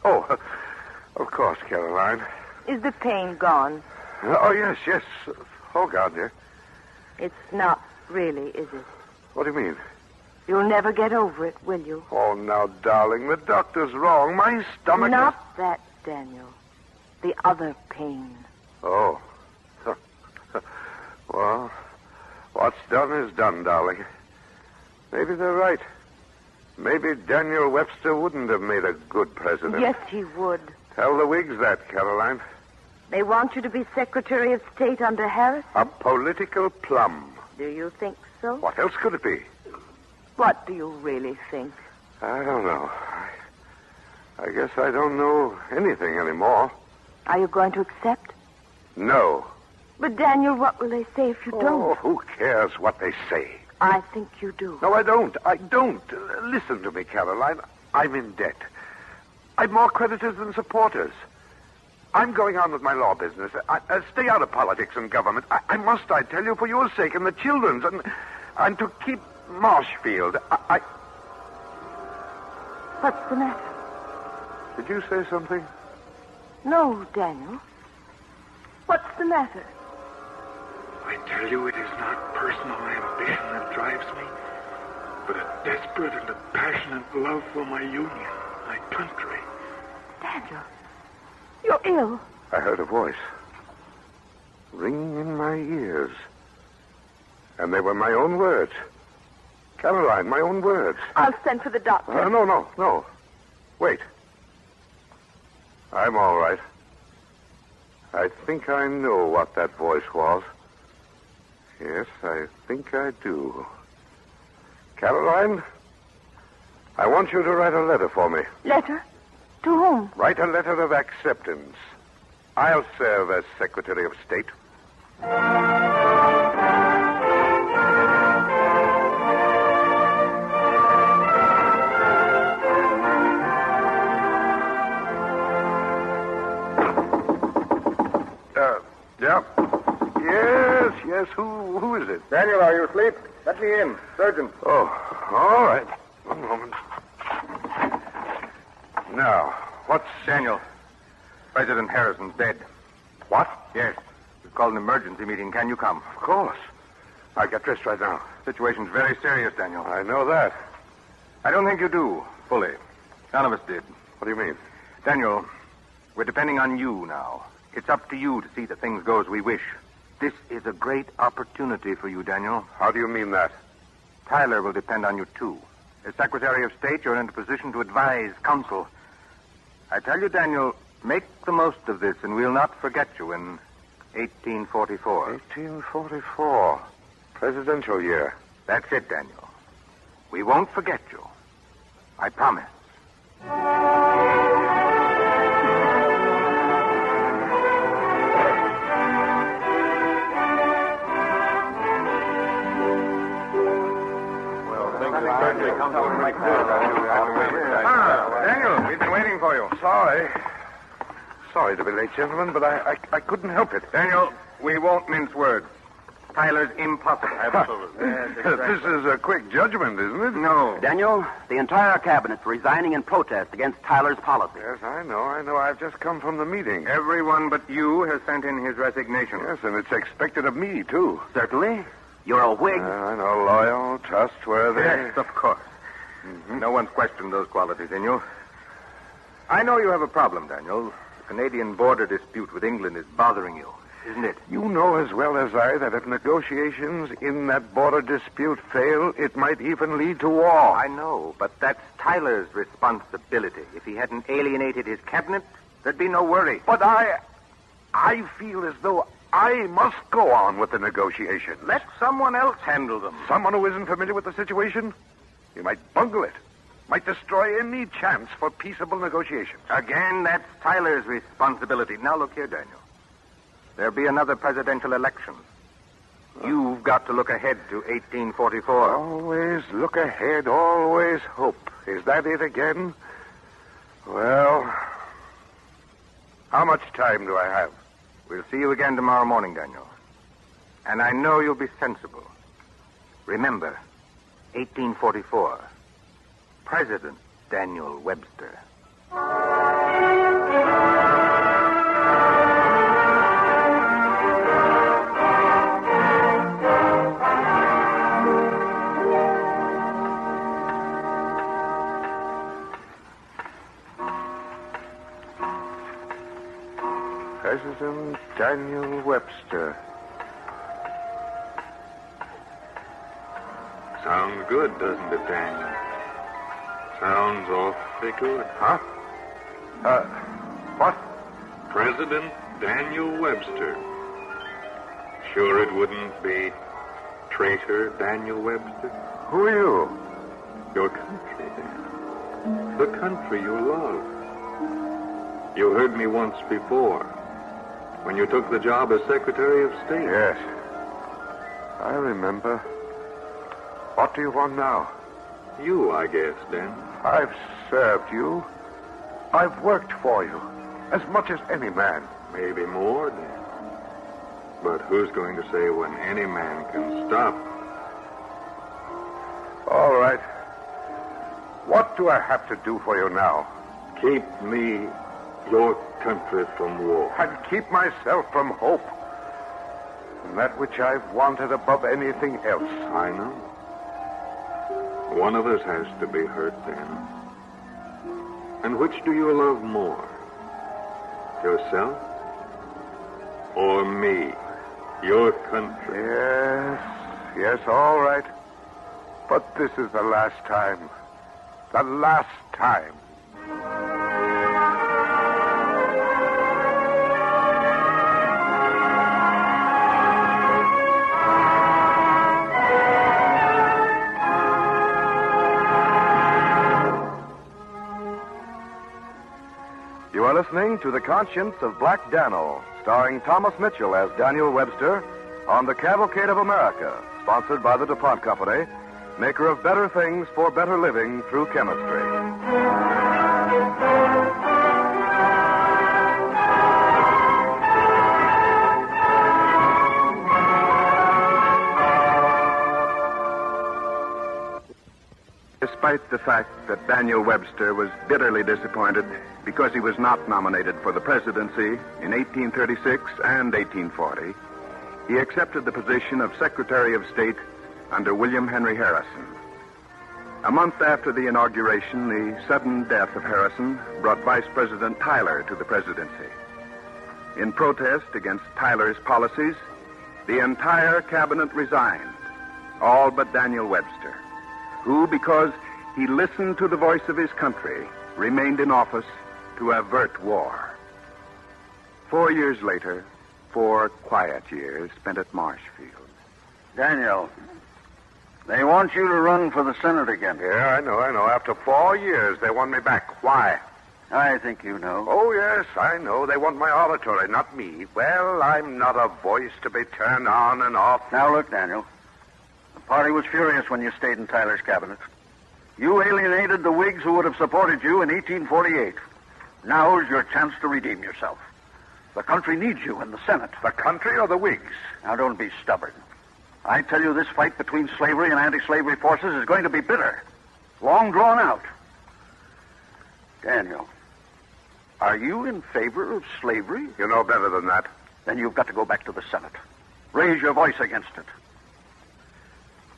Oh, of course, Caroline. Is the pain gone? Oh, yes. Oh, God, dear. It's not really, is it? What do you mean? You'll never get over it, will you? Oh, now, darling, the doctor's wrong. My stomach Not that, Daniel. The other pain. Oh. Well, what's done is done, darling. Maybe they're right. Maybe Daniel Webster wouldn't have made a good president. Yes, he would. Tell the Whigs that, Caroline. They want you to be Secretary of State under Harris? A political plum. Do you think so? What else could it be? What do you really think? I don't know. I guess I don't know anything anymore. Are you going to accept? No. But, Daniel, what will they say if you Oh, don't? who cares what they say? I think you do. No, I don't. Listen to me, Caroline. I'm in debt. I've more creditors than supporters. I'm going on with my law business. I stay out of politics and government. I must, I tell you, for your sake and the children's, and to keep Marshfield. What's the matter? Did you say something? No, Daniel. What's the matter? I tell you, it is not personal ambition that drives me, but a desperate and a passionate love for my union, my country. Daniel, you're ill. I heard a voice ringing in my ears. And they were my own words. Caroline, my own words. I'll send for the doctor. No. Wait. I'm all right. I think I know what that voice was. Yes, I think I do. Caroline, I want you to write a letter for me. Letter? To whom? Write a letter of acceptance. I'll serve as Secretary of State. Yeah. Yes. Who is it? Daniel, are you asleep? Let me in. Surgeon. Oh, all right. One moment. Now, what's... Daniel, President Harrison's dead. What? Yes. We've called an emergency meeting. Can you come? Of course. I'll get dressed right now. Situation's very serious, Daniel. I know that. I don't think you do, fully. None of us did. What do you mean? Daniel, we're depending on you now. It's up to you to see that things go as we wish. This is a great opportunity for you, Daniel. How do you mean that? Tyler will depend on you, too. As Secretary of State, you're in a position to advise, counsel. I tell you, Daniel, make the most of this, and we'll not forget you in 1844. 1844. Presidential year. That's it, Daniel. We won't forget you. I promise. Daniel, we've been waiting for you. Sorry to be late, gentlemen, but I couldn't help it. Daniel, we won't mince words. Tyler's impossible. Absolutely. This is a quick judgment, isn't it? No. Daniel, the entire cabinet's resigning in protest against Tyler's policy. Yes, I know. I've just come from the meeting. Everyone but you has sent in his resignation. Yes, and it's expected of me, too. Certainly. You're a Whig. I know, loyal, trustworthy. Yes, of course. Mm-hmm. No one's questioned those qualities in you. I know you have a problem, Daniel. The Canadian border dispute with England is bothering you, isn't it? You know as well as I that if negotiations in that border dispute fail, it might even lead to war. I know, but that's Tyler's responsibility. If he hadn't alienated his cabinet, there'd be no worry. But I feel as though I must go on with the negotiations. Let someone else handle them. Someone who isn't familiar with the situation? You might bungle it. Might destroy any chance for peaceable negotiations. Again, that's Tyler's responsibility. Now, look here, Daniel. There'll be another presidential election. You've got to look ahead to 1844. Always look ahead, always hope. Is that it again? Well, how much time do I have? We'll see you again tomorrow morning, Daniel. And I know you'll be sensible. Remember, 1844. President Daniel Webster. President Daniel Webster. Sounds good, doesn't it, Daniel? Sounds awfully good. Huh? What? President Daniel Webster. Sure it wouldn't be traitor Daniel Webster? Who are you? Your country, Dan. The country you love. You heard me once before, when you took the job as Secretary of State. Yes. I remember. What do you want now? You, I guess, Dan. I've served you. I've worked for you. As much as any man. Maybe more, Dan. But who's going to say when any man can stop? All right. What do I have to do for you now? Keep me, your country, from war. And keep myself from hope. And that which I've wanted above anything else. I know. One of us has to be hurt, Dan. And which do you love more? Yourself? Or me? Your country? Yes, all right. But this is the last time. The last time. You are listening to The Conscience of Black Danl, starring Thomas Mitchell as Daniel Webster on the Cavalcade of America, sponsored by the DuPont Company, maker of better things for better living through chemistry. Despite the fact that Daniel Webster was bitterly disappointed because he was not nominated for the presidency in 1836 and 1840, he accepted the position of Secretary of State under William Henry Harrison. A month after the inauguration, the sudden death of Harrison brought Vice President Tyler to the presidency. In protest against Tyler's policies, the entire cabinet resigned, all but Daniel Webster, who, because he listened to the voice of his country, remained in office to avert war. 4 years later, 4 quiet years spent at Marshfield. Daniel, they want you to run for the Senate again. Yeah, I know. After 4 years, they want me back. Why? I think you know. Oh, yes, I know. They want my oratory, not me. Well, I'm not a voice to be turned on and off. Now, look, Daniel. The party was furious when you stayed in Tyler's cabinet. You alienated the Whigs who would have supported you in 1848. Now's your chance to redeem yourself. The country needs you in the Senate. The country or the Whigs? Now, don't be stubborn. I tell you, this fight between slavery and anti-slavery forces is going to be bitter. Long drawn out. Daniel, are you in favor of slavery? You know better than that. Then you've got to go back to the Senate. Raise your voice against it.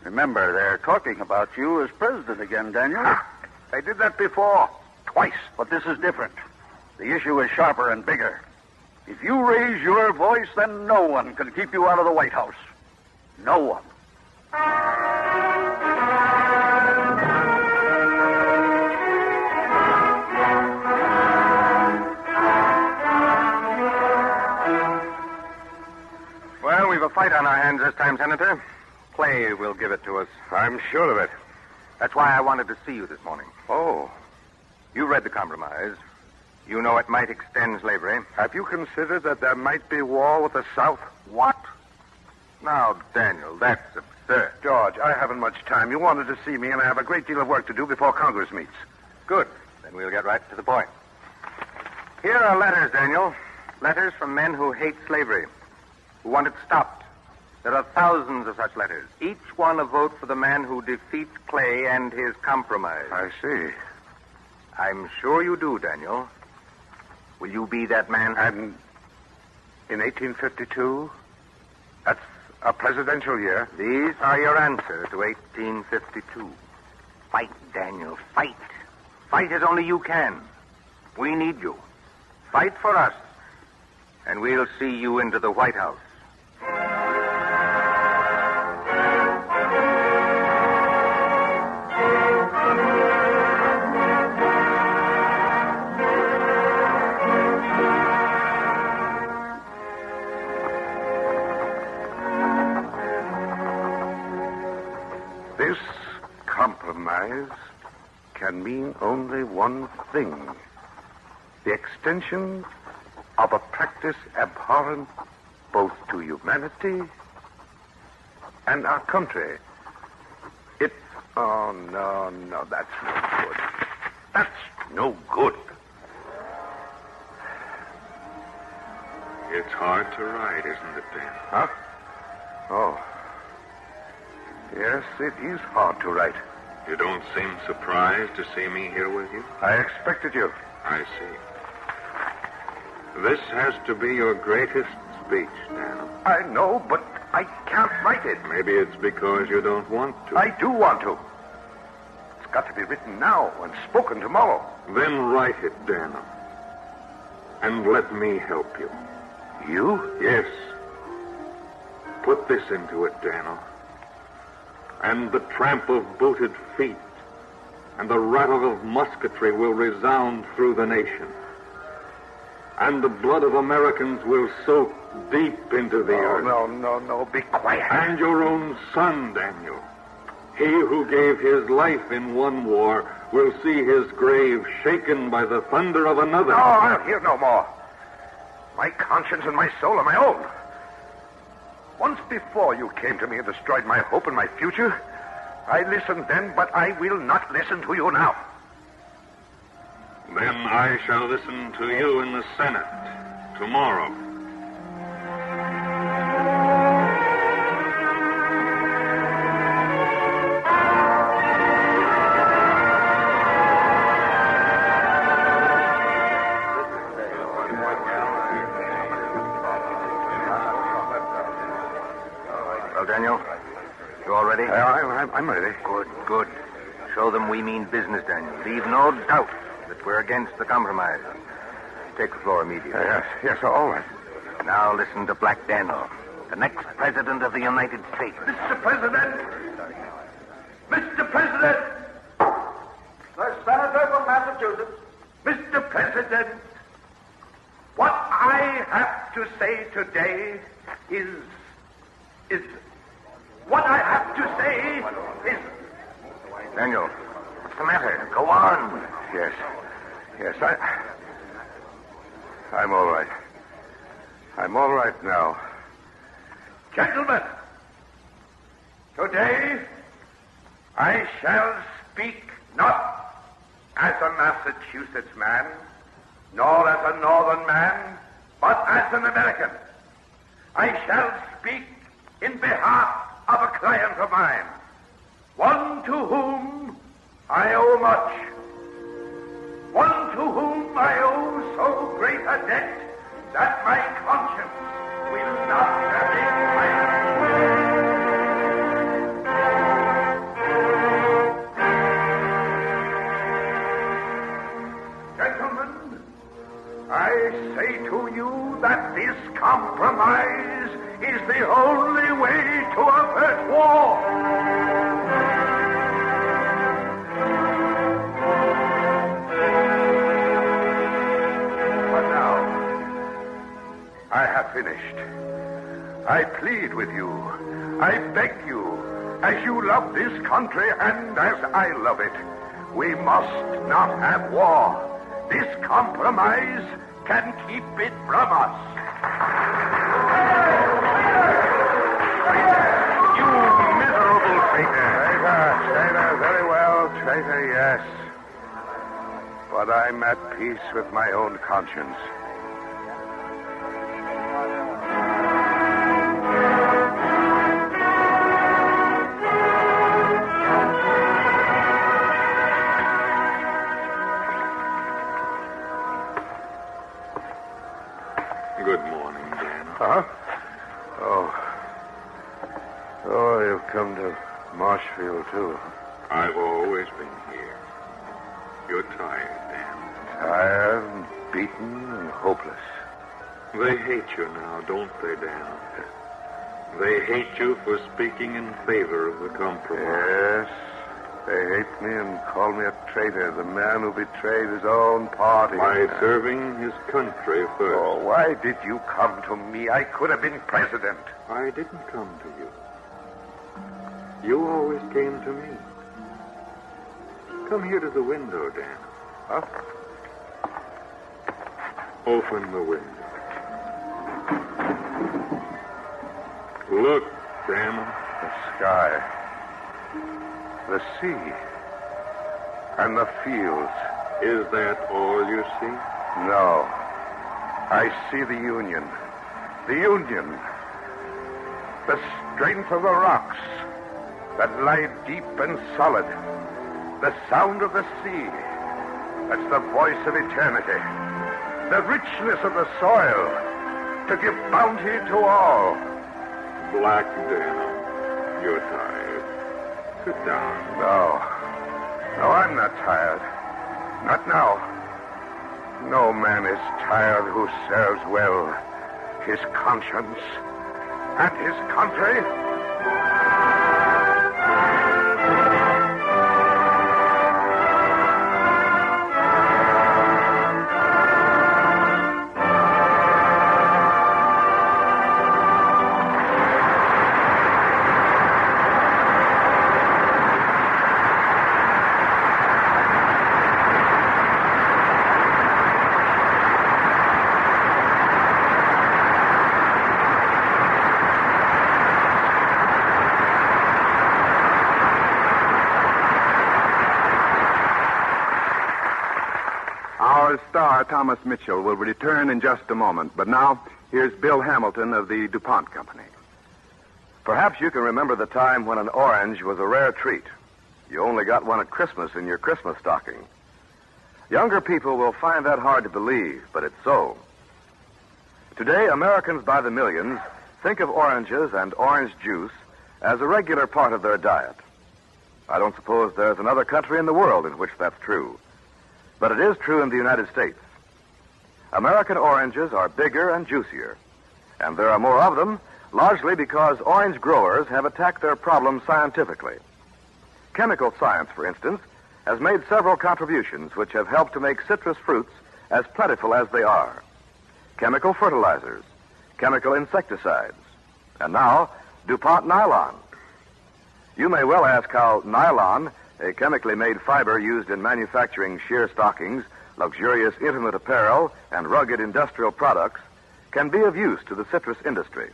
Remember, they're talking about you as president again, Daniel. They did that before. Twice. But this is different. The issue is sharper and bigger. If you raise your voice, then no one can keep you out of the White House. No one. fight on our hands this time, Senator. Clay will give it to us. I'm sure of it. That's why I wanted to see you this morning. Oh. You read the compromise. You know it might extend slavery. Have you considered that there might be war with the South? What? Now, Daniel, that's absurd. George, I haven't much time. You wanted to see me, and I have a great deal of work to do before Congress meets. Good. Then we'll get right to the point. Here are letters, Daniel. Letters from men who hate slavery, who want it stopped. There are thousands of such letters. Each one a vote for the man who defeats Clay and his compromise. I see. I'm sure you do, Daniel. Will you be that man? And in 1852? That's a presidential year. These are your answers to 1852. Fight, Daniel, fight. Fight as only you can. We need you. Fight for us, and we'll see you into the White House. This compromise can mean only one thing. The extension of a practice abhorrent both to humanity and our country. Oh, no, that's no good. That's no good. It's hard to write, isn't it, Dan? Huh? Oh. Yes, it is hard to write. You don't seem surprised to see me here with you? I expected you. I see. This has to be your greatest speech, Danl. I know, but I can't write it. Maybe it's because you don't want to. I do want to. It's got to be written now and spoken tomorrow. Then write it, Danl. And let me help you. You? Yes. Put this into it, Danl. And the tramp of booted feet and the rattle of musketry will resound through the nation. And the blood of Americans will soak deep into the earth. No, be quiet. And your own son, Daniel. He who gave his life in one war will see his grave shaken by the thunder of another. No, I'll hear no more. My conscience and my soul are my own. Once before you came to me and destroyed my hope and my future. I listened then, but I will not listen to you now. Then I shall listen to you in the Senate tomorrow. Well, Daniel, you all ready? I'm ready. Good. Show them we mean business, Daniel. Leave no doubt that we're against the compromise. Take the floor immediately. Yes, all right. Now listen to Black Danl, the next president of the United States. Mr. President! Mr. President! The senator from Massachusetts. Mr. President, what I have to say today is... What I have to say is... Daniel, what's the matter? Go on. Yes, I'm all right. I'm all right now. Gentlemen, today I shall speak not as a Massachusetts man, nor as a Northern man, but as an American. I shall speak in behalf of a client of mine, one to whom I owe much. One to whom I owe so great a debt that my conscience will not permit my Gentlemen, I say to you that this compromise is the only way to avert war. I have finished. I plead with you. I beg you, as you love this country and as I love it, we must not have war. This compromise can keep it from us. You miserable traitor. Traitor, very well, traitor, yes. But I'm at peace with my own conscience. Good morning, Dan. Huh? Oh, you've come to Marshfield, too. I've always been here. You're tired, Dan. Tired and beaten and hopeless. They hate you now, don't they, Dan? They hate you for speaking in favor of the compromise. Yes. They hate me and call me a traitor, the man who betrayed his own party. By serving his country first. Oh, why did you come to me? I could have been president. I didn't come to you. You always came to me. Come here to the window, Dan. Huh? Open the window. Look, Dan. The sky. The sea. And the fields. Is that all you see? No. I see the Union. The Union. The strength of the rocks that lie deep and solid. The sound of the sea. That's the voice of eternity. The richness of the soil to give bounty to all. Black Dan, you're tired. Sit down. No, I'm not tired. Not now. No man is tired who serves well his conscience and his country. Our star, Thomas Mitchell, will return in just a moment. But now, here's Bill Hamilton of the DuPont Company. Perhaps you can remember the time when an orange was a rare treat. You only got one at Christmas in your Christmas stocking. Younger people will find that hard to believe, but it's so. Today, Americans by the millions think of oranges and orange juice as a regular part of their diet. I don't suppose there's another country in the world in which that's true. But it is true in the United States. American oranges are bigger and juicier, and there are more of them, largely because orange growers have attacked their problem scientifically. Chemical science, for instance, has made several contributions which have helped to make citrus fruits as plentiful as they are. Chemical fertilizers, chemical insecticides, and now DuPont nylon. You may well ask how nylon, a chemically made fiber used in manufacturing sheer stockings, luxurious intimate apparel, and rugged industrial products, can be of use to the citrus industry.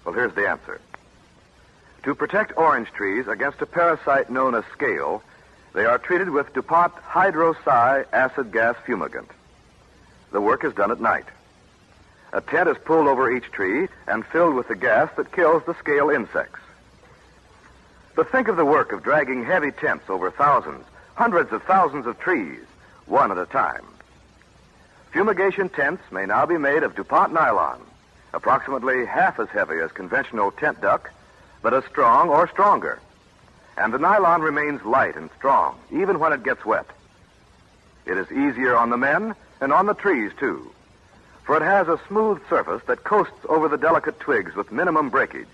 Well, here's the answer. To protect orange trees against a parasite known as scale, they are treated with DuPont hydroxy acid gas fumigant. The work is done at night. A tent is pulled over each tree and filled with the gas that kills the scale insects. But think of the work of dragging heavy tents over thousands, hundreds of thousands of trees, one at a time. Fumigation tents may now be made of DuPont nylon, approximately half as heavy as conventional tent duck, but as strong or stronger. And the nylon remains light and strong, even when it gets wet. It is easier on the men and on the trees, too, for it has a smooth surface that coasts over the delicate twigs with minimum breakage.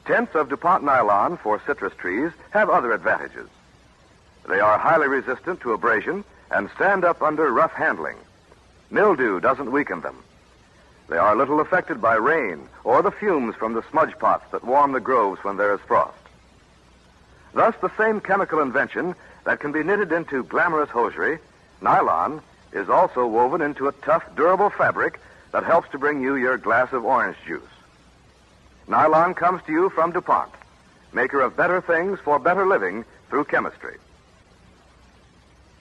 Tents of DuPont nylon for citrus trees have other advantages. They are highly resistant to abrasion and stand up under rough handling. Mildew doesn't weaken them. They are little affected by rain or the fumes from the smudge pots that warm the groves when there is frost. Thus, the same chemical invention that can be knitted into glamorous hosiery, nylon, is also woven into a tough, durable fabric that helps to bring you your glass of orange juice. Nylon comes to you from DuPont, maker of better things for better living through chemistry.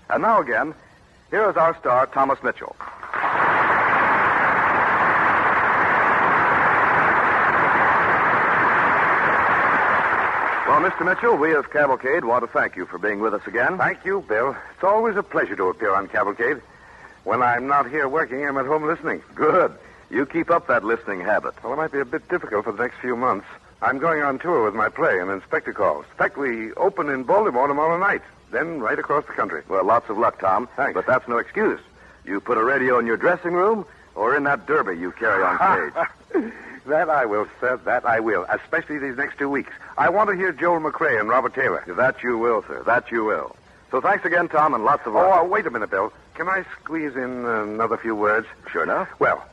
And now again, here is our star, Thomas Mitchell. Well, Mr. Mitchell, we of Cavalcade want to thank you for being with us again. Thank you, Bill. It's always a pleasure to appear on Cavalcade. When I'm not here working, I'm at home listening. Good. You keep up that listening habit. Well, it might be a bit difficult for the next few months. I'm going on tour with my play and inspector calls. In fact, we open in Baltimore tomorrow night, then right across the country. Well, lots of luck, Tom. Thanks. But that's no excuse. You put a radio in your dressing room or in that derby you carry on stage. That I will, sir. That I will. Especially these next 2 weeks. I want to hear Joel McRae and Robert Taylor. That you will, sir. That you will. So thanks again, Tom, and lots of luck. Oh, wait a minute, Bill. Can I squeeze in another few words? Sure enough. Well,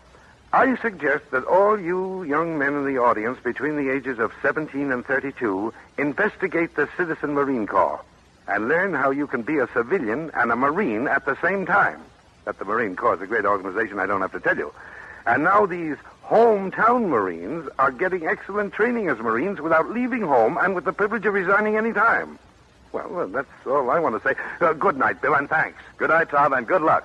I suggest that all you young men in the audience between the ages of 17 and 32 investigate the Citizen Marine Corps and learn how you can be a civilian and a Marine at the same time. That the Marine Corps is a great organization, I don't have to tell you. And now these hometown Marines are getting excellent training as Marines without leaving home and with the privilege of resigning any time. Well, that's all I want to say. Good night, Bill, and thanks. Good night, Tom, and good luck.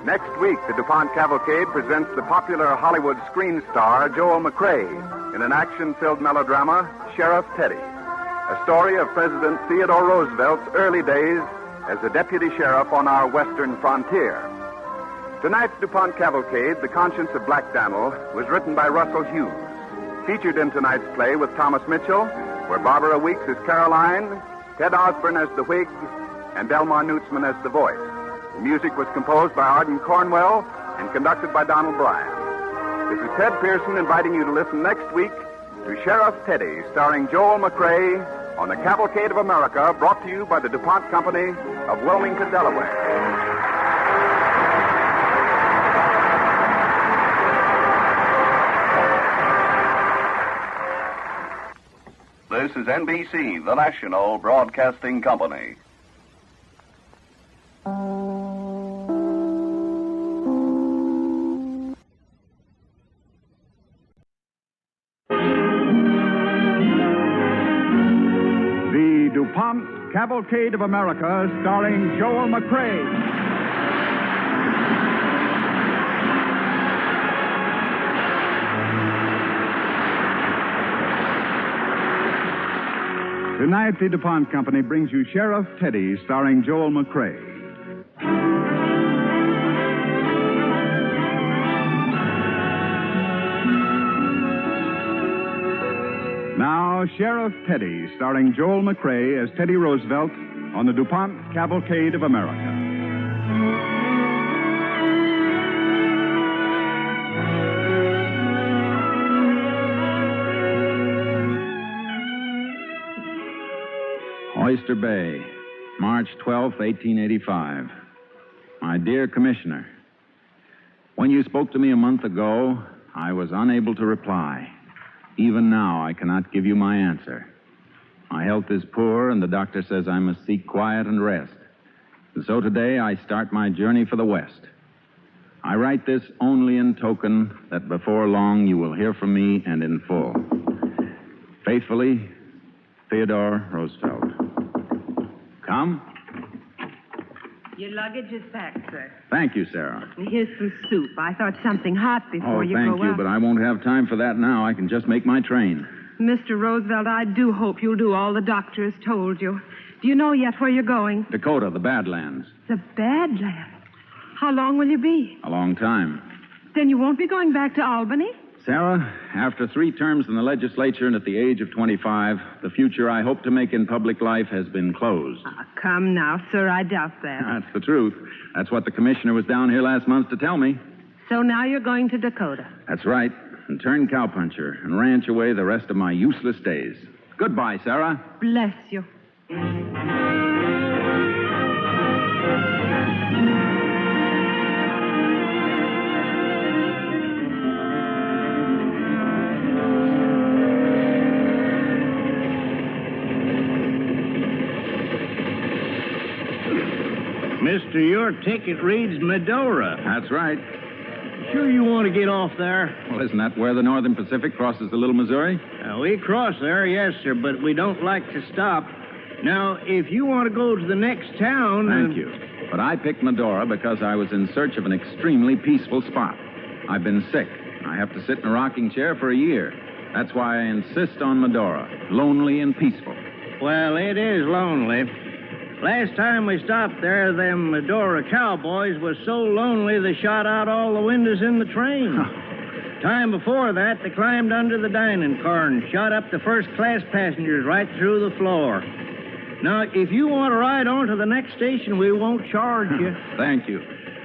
Next week, the DuPont Cavalcade presents the popular Hollywood screen star Joel McRae in an action-filled melodrama, Sheriff Teddy, a story of President Theodore Roosevelt's early days as a deputy sheriff on our western frontier. Tonight's DuPont Cavalcade, The Conscience of Black Danl, was written by Russell Hughes. Featured in tonight's play with Thomas Mitchell were Barbara Weeks as Caroline, Ted Osborne as the Whig, and Delmar Knudtzman as the voice. The music was composed by Arden Cornwell and conducted by Donald Bryan. This is Ted Pearson inviting you to listen next week to Sheriff Teddy, starring Joel McRae on the Cavalcade of America, brought to you by the DuPont Company of Wilmington, Delaware. This is NBC, the national broadcasting company. The DuPont Cavalcade of America, starring Joel McRae. Tonight, the DuPont Company brings you Sheriff Teddy, starring Joel McRae. Now, Sheriff Teddy, starring Joel McRae as Teddy Roosevelt on the DuPont Cavalcade of America. Oyster Bay, March 12, 1885. My dear Commissioner, when you spoke to me a month ago, I was unable to reply. Even now, I cannot give you my answer. My health is poor, and the doctor says I must seek quiet and rest. And so today, I start my journey for the West. I write this only in token that before long you will hear from me and in full. Faithfully, Theodore Roosevelt. Come. Your luggage is packed, sir. Thank you, Sarah. Here's some soup. I thought something hot before you go thank you, out. but I won't have time for that now. I can just make my train. Mr. Roosevelt, I do hope you'll do all the doctor has told you. Do you know yet where you're going? Dakota, the Badlands. The Badlands. How long will you be? A long time. Then you won't be going back to Albany? Sarah, after 3 terms in the legislature and at the age of 25, the future I hope to make in public life has been closed. Come now, sir, I doubt that. That's the truth. That's what the commissioner was down here last month to tell me. So now you're going to Dakota. That's right. And turn cowpuncher and ranch away the rest of my useless days. Goodbye, Sarah. Bless you. Mister, your ticket reads Medora. That's right. Sure you want to get off there? Well, isn't that where the Northern Pacific crosses the Little Missouri? We cross there, yes, sir, but we don't like to stop. Now, if you want to go to the next town... Thank you. But I picked Medora because I was in search of an extremely peaceful spot. I've been sick. I have to sit in a rocking chair for a year. That's why I insist on Medora. Lonely and peaceful. Well, it is lonely. Last time we stopped there, them Medora cowboys was so lonely they shot out all the windows in the train. Time before that, they climbed under the dining car and shot up the first-class passengers right through the floor. Now, if you want to ride on to the next station, we won't charge you. Thank you.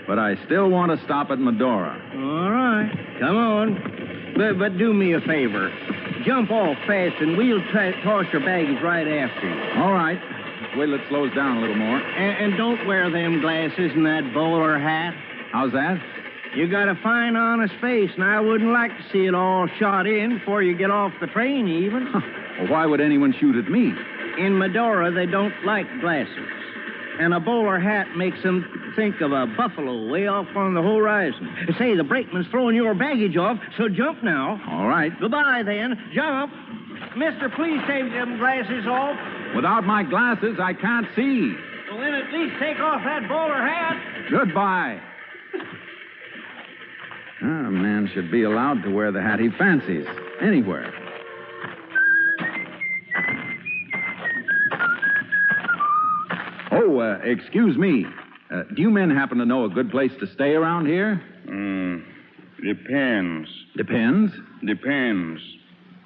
But I still want to stop at Medora. All right. Come on. But do me a favor. Jump off fast, and we'll toss your baggage right after you. All right. Wait till it slows down a little more. And don't wear them glasses and that bowler hat. How's that? You got a fine, honest face, and I wouldn't like to see it all shot in before you get off the train, even. Well, why would anyone shoot at me? In Medora, they don't like glasses. And a bowler hat makes them think of a buffalo way off on the horizon. Say, the brakeman's throwing your baggage off, so jump now. All right. Goodbye, then. Jump. Mister, please take them glasses off. Without my glasses, I can't see. Well, then at least take off that bowler hat. Goodbye. A man should be allowed to wear the hat he fancies, anywhere. Oh, excuse me. Do you men happen to know a good place to stay around here? Depends. Depends? Depends.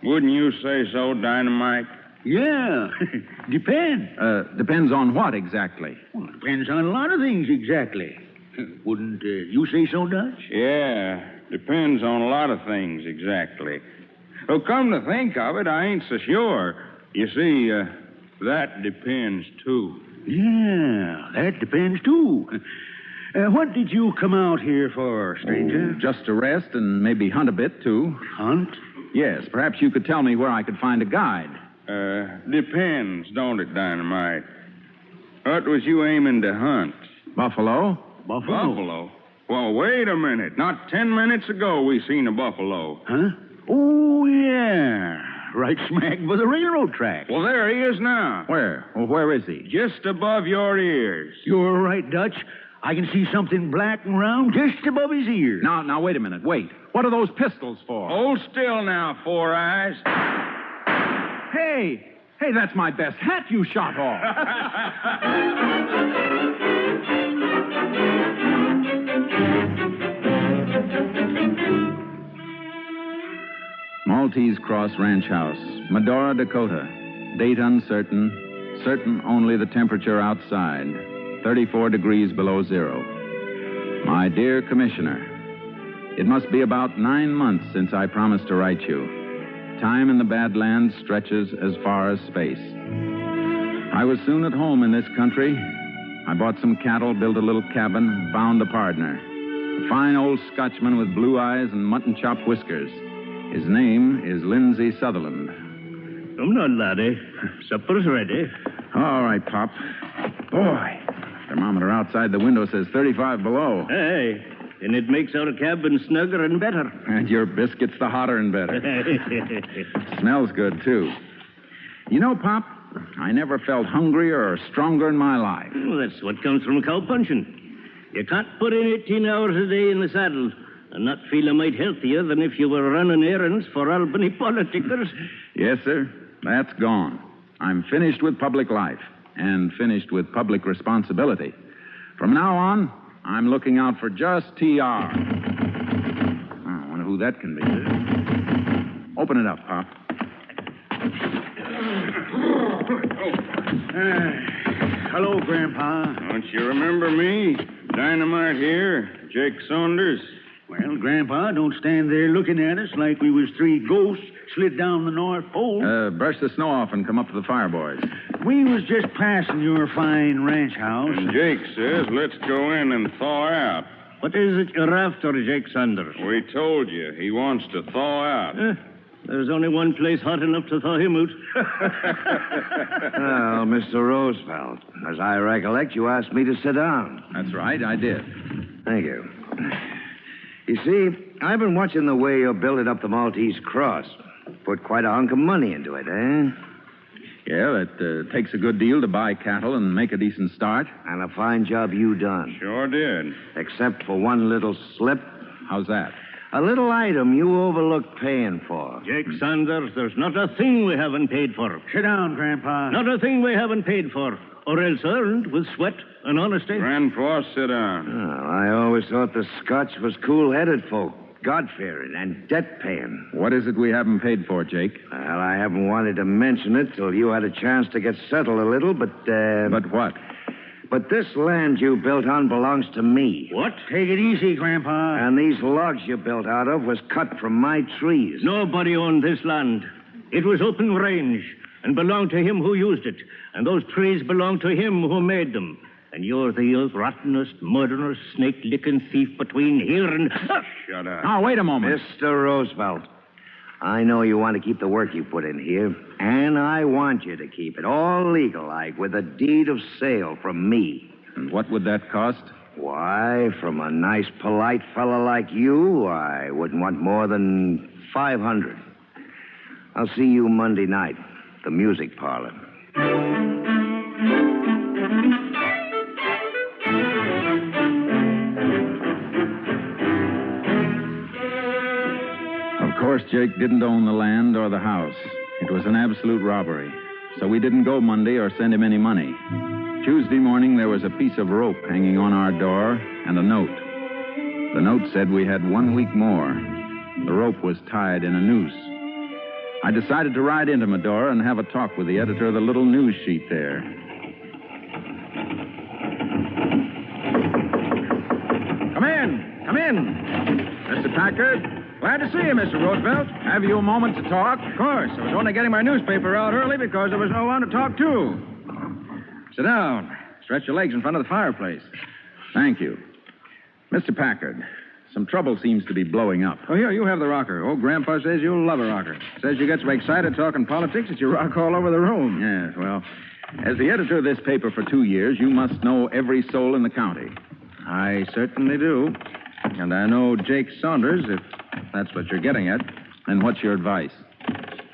Wouldn't you say so, Dynamite? Yeah, depends. Depends on what exactly? Well, depends on a lot of things exactly. Wouldn't you say so, Dutch? Yeah, depends on a lot of things exactly. Well, come to think of it, I ain't so sure. You see, that depends, too. Yeah, that depends, too. What did you come out here for, stranger? Just to rest and maybe hunt a bit, too. Hunt? Yes, perhaps you could tell me where I could find a guide. Depends, don't it, Dynamite? What was you aiming to hunt? Buffalo? Buffalo? Well, wait a minute. Not 10 minutes ago we seen a buffalo. Huh? Oh, yeah. Right smack by the railroad track. Well, there he is now. Where? Well, where is he? Just above your ears. You're right, Dutch. I can see something black and round just above his ears. Now, wait a minute. Wait. What are those pistols for? Hold still now, Four Eyes. Hey, that's my best hat you shot off. Maltese Cross Ranch House, Medora, Dakota. Date uncertain. Certain only the temperature outside. 34 degrees below zero. My dear Commissioner, it must be about 9 months since I promised to write you. Time in the Badlands stretches as far as space. I was soon at home in this country. I bought some cattle, built a little cabin, found a partner. A fine old Scotchman with blue eyes and mutton chop whiskers. His name is Lindsay Sutherland. Come on, laddie. Supper's ready. All right, Pop. Boy, thermometer outside the window says 35 below. Hey, and it makes our cabin snugger and better. And your biscuits the hotter and better. Smells good, too. You know, Pop, I never felt hungrier or stronger in my life. Well, that's what comes from cow punching. You can't put in 18 hours a day in the saddle and not feel a mite healthier than if you were running errands for Albany politicers. Yes, sir. That's gone. I'm finished with public life and finished with public responsibility. From now on, I'm looking out for just TR. I wonder who that can be. Open it up, Pop. Hello, Grandpa. Don't you remember me? Dynamite here, Jake Saunders. Well, Grandpa, don't stand there looking at us like we was three ghosts slid down the North Pole. Brush the snow off and come up to the fire, boys. We was just passing your fine ranch house. And Jake says, let's go in and thaw out. What is it you're after, Jake Saunders? We told you, he wants to thaw out. There's only one place hot enough to thaw him out. Well, Mr. Roosevelt, as I recollect, you asked me to sit down. That's right, I did. Thank you. You see, I've been watching the way you're building up the Maltese Cross. Put quite a hunk of money into it, eh? Yeah, it takes a good deal to buy cattle and make a decent start. And a fine job you done. Sure did. Except for one little slip. How's that? A little item you overlooked paying for. Jake Saunders, there's not a thing we haven't paid for. Sit down, Grandpa. Not a thing we haven't paid for. Or else earned with sweat and honesty. Grandpa, sit down. Oh, I always thought the Scotch was cool-headed folk. God-fearing and debt-paying. What is it we haven't paid for, Jake? Well, I haven't wanted to mention it till you had a chance to get settled a little, but, But what? But this land you built on belongs to me. What? Take it easy, Grandpa. And these logs you built out of was cut from my trees. Nobody owned this land. It was open range and belonged to him who used it. And those trees belonged to him who made them. And you're the rottenest, murderous, snake-licking thief between here and... Shut up. Now, wait a moment. Mr. Roosevelt, I know you want to keep the work you put in here, and I want you to keep it all legal-like with a deed of sale from me. And what would that cost? Why, from a nice, polite fella like you, I wouldn't want more than $500. I'll see you Monday night, the music parlor. Of course, Jake didn't own the land or the house. It was an absolute robbery. So we didn't go Monday or send him any money. Tuesday morning, there was a piece of rope hanging on our door and a note. The note said we had 1 week more. The rope was tied in a noose. I decided to ride into Medora and have a talk with the editor of the little news sheet there. Come in. Come in. Mr. Packard? Glad to see you, Mr. Roosevelt. Have you a moment to talk? Of course. I was only getting my newspaper out early because there was no one to talk to. Sit down. Stretch your legs in front of the fireplace. Thank you. Mr. Packard, some trouble seems to be blowing up. Oh, here, you have the rocker. Old Grandpa says you'll love a rocker. Says you get so excited talking politics that you rock all over the room. Yes, well, as the editor of this paper for 2 years, you must know every soul in the county. I certainly do. And I know Jake Saunders, if that's what you're getting at. And what's your advice?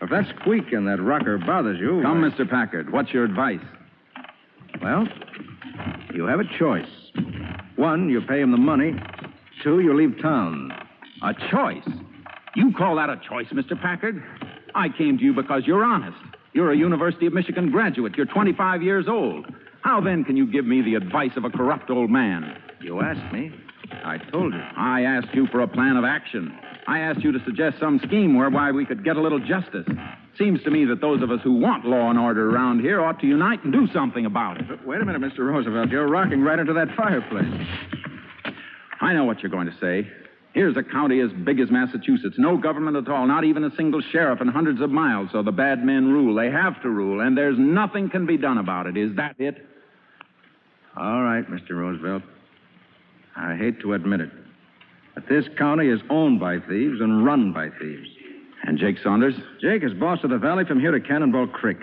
If that squeak in that rocker bothers you... Come, Mr. Packard, what's your advice? Well, you have a choice. 1, you pay him the money. 2, you leave town. A choice? You call that a choice, Mr. Packard? I came to you because you're honest. You're a University of Michigan graduate. You're 25 years old. How then can you give me the advice of a corrupt old man? You asked me. I told you. I asked you for a plan of action. I asked you to suggest some scheme whereby we could get a little justice. Seems to me that those of us who want law and order around here ought to unite and do something about it. But wait a minute, Mr. Roosevelt. You're rocking right into that fireplace. I know what you're going to say. Here's a county as big as Massachusetts. No government at all, not even a single sheriff in hundreds of miles. So the bad men rule. They have to rule, and there's nothing can be done about it. Is that it? All right, Mr. Roosevelt. I hate to admit it, but this county is owned by thieves and run by thieves. And Jake Saunders? Jake is boss of the valley from here to Cannonball Creek.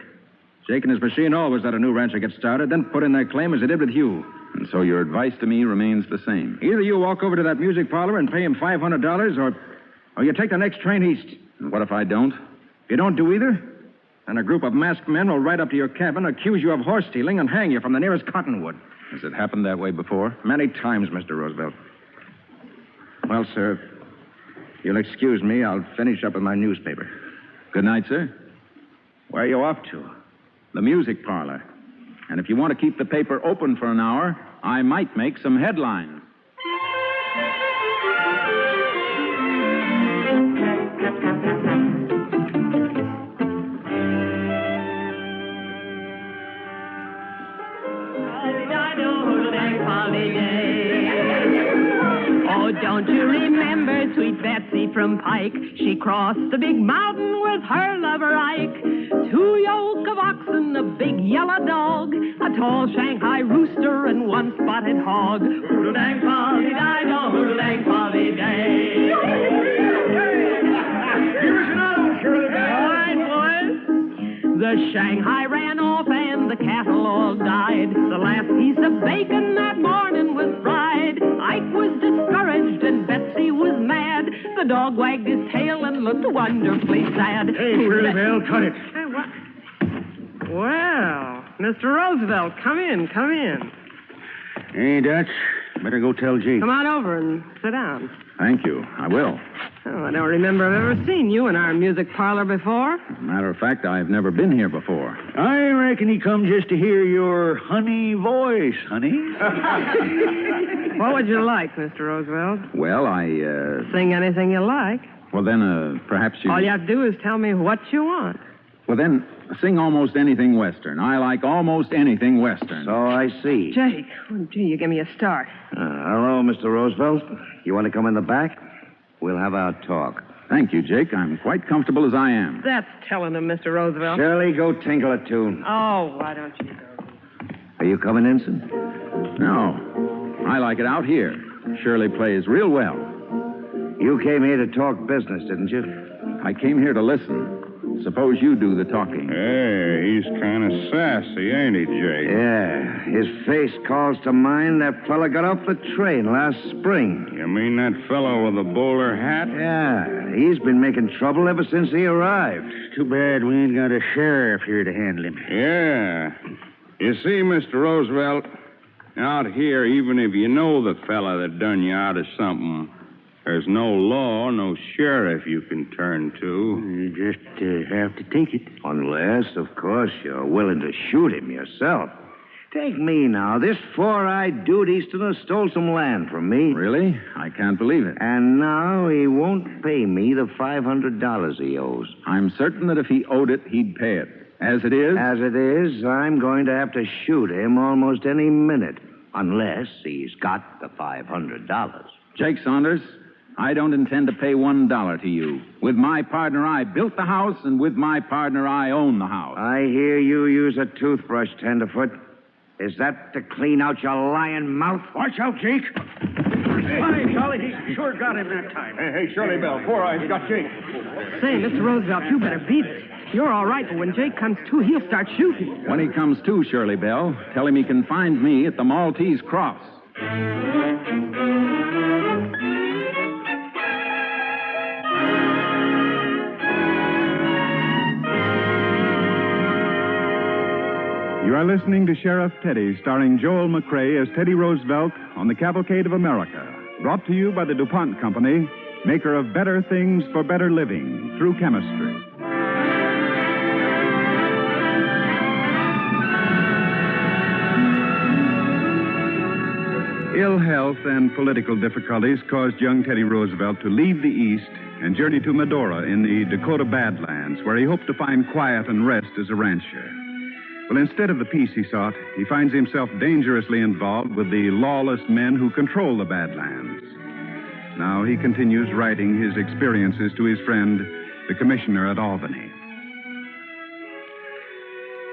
Jake and his machine always let a new rancher get started, then put in their claim as they did with Hugh. And so your advice to me remains the same. Either you walk over to that music parlor and pay him $500, or you take the next train east. And what if I don't? If you don't do either, then a group of masked men will ride up to your cabin, accuse you of horse stealing, and hang you from the nearest cottonwood. Has it happened that way before? Many times, Mr. Roosevelt. Well, sir, if you'll excuse me, I'll finish up with my newspaper. Good night, sir. Where are you off to? The music parlor. And if you want to keep the paper open for an hour, I might make some headlines. Don't you remember sweet Betsy from Pike? She crossed the big mountain with her lover Ike. 2 yoke of oxen, a big yellow dog, a tall Shanghai rooster, and 1 spotted hog. Hoodle-dang-polly-di-do, hoodle-dang-polly-day. Give us another, Shirley Bell. All right, boys. The Shanghai ran off and the cattle all died. The last piece of bacon that morning was fried. Ike was discouraged and Betsy was mad. The dog wagged his tail and looked wonderfully sad. Hey, Shirley Bell, cut it. Hey, what? Well, Mr. Roosevelt, come in. Hey, Dutch. Better go tell Jake. Come on over and sit down. Thank you. I will. Oh, I don't remember I've ever seen you in our music parlor before. Matter of fact, I've never been here before. I reckon he come just to hear your honey voice, honey. What would you like, Mr. Roosevelt? Well, Sing anything you like. Well, then, perhaps you... All you have to do is tell me what you want. Well, then, sing almost anything Western. I like almost anything Western. So I see. Jake, oh, gee, you give me a start. Hello, Mr. Roosevelt. You want to come in the back? We'll have our talk. Thank you, Jake. I'm quite comfortable as I am. That's telling him, Mr. Roosevelt. Shirley, go tinkle a tune. Oh, why don't you go? Are you coming, Ensign? No. I like it out here. Shirley plays real well. You came here to talk business, didn't you? I came here to listen. Suppose you do the talking. Hey, he's kind of sassy, ain't he, Jake? Yeah. His face calls to mind that fella got off the train last spring. You mean that fellow with the bowler hat? Yeah. He's been making trouble ever since he arrived. Too bad we ain't got a sheriff here to handle him. Yeah. You see, Mr. Roosevelt, out here, even if you know the fella that done you out of something, there's no law, no sheriff you can turn to. You just have to take it. Unless, of course, you're willing to shoot him yourself. Take me now. This four-eyed dude Easterner stole some land from me. Really? I can't believe it. And now he won't pay me the $500 he owes. I'm certain that if he owed it, he'd pay it. As it is? As it is, I'm going to have to shoot him almost any minute. Unless he's got the $500. Jake Saunders, I don't intend to pay $1 to you. With my partner, I built the house, and with my partner, I own the house. I hear you use a toothbrush, Tenderfoot. Is that to clean out your lying mouth? Watch out, Jake. Hi, Charlie. He sure got him that time. Hey, Shirley Bell, Four Eyes got Jake. Say, Mr. Roosevelt, you better beat it. You're all right, but when Jake comes to, he'll start shooting. When he comes to, Shirley Bell, tell him he can find me at the Maltese Cross. You are listening to Sheriff Teddy, starring Joel McRae as Teddy Roosevelt on the Cavalcade of America. Brought to you by the DuPont Company, maker of better things for better living through chemistry. Ill health and political difficulties caused young Teddy Roosevelt to leave the East and journey to Medora in the Dakota Badlands, where he hoped to find quiet and rest as a rancher. Well, instead of the peace he sought, he finds himself dangerously involved with the lawless men who control the Badlands. Now he continues writing his experiences to his friend, the commissioner at Albany.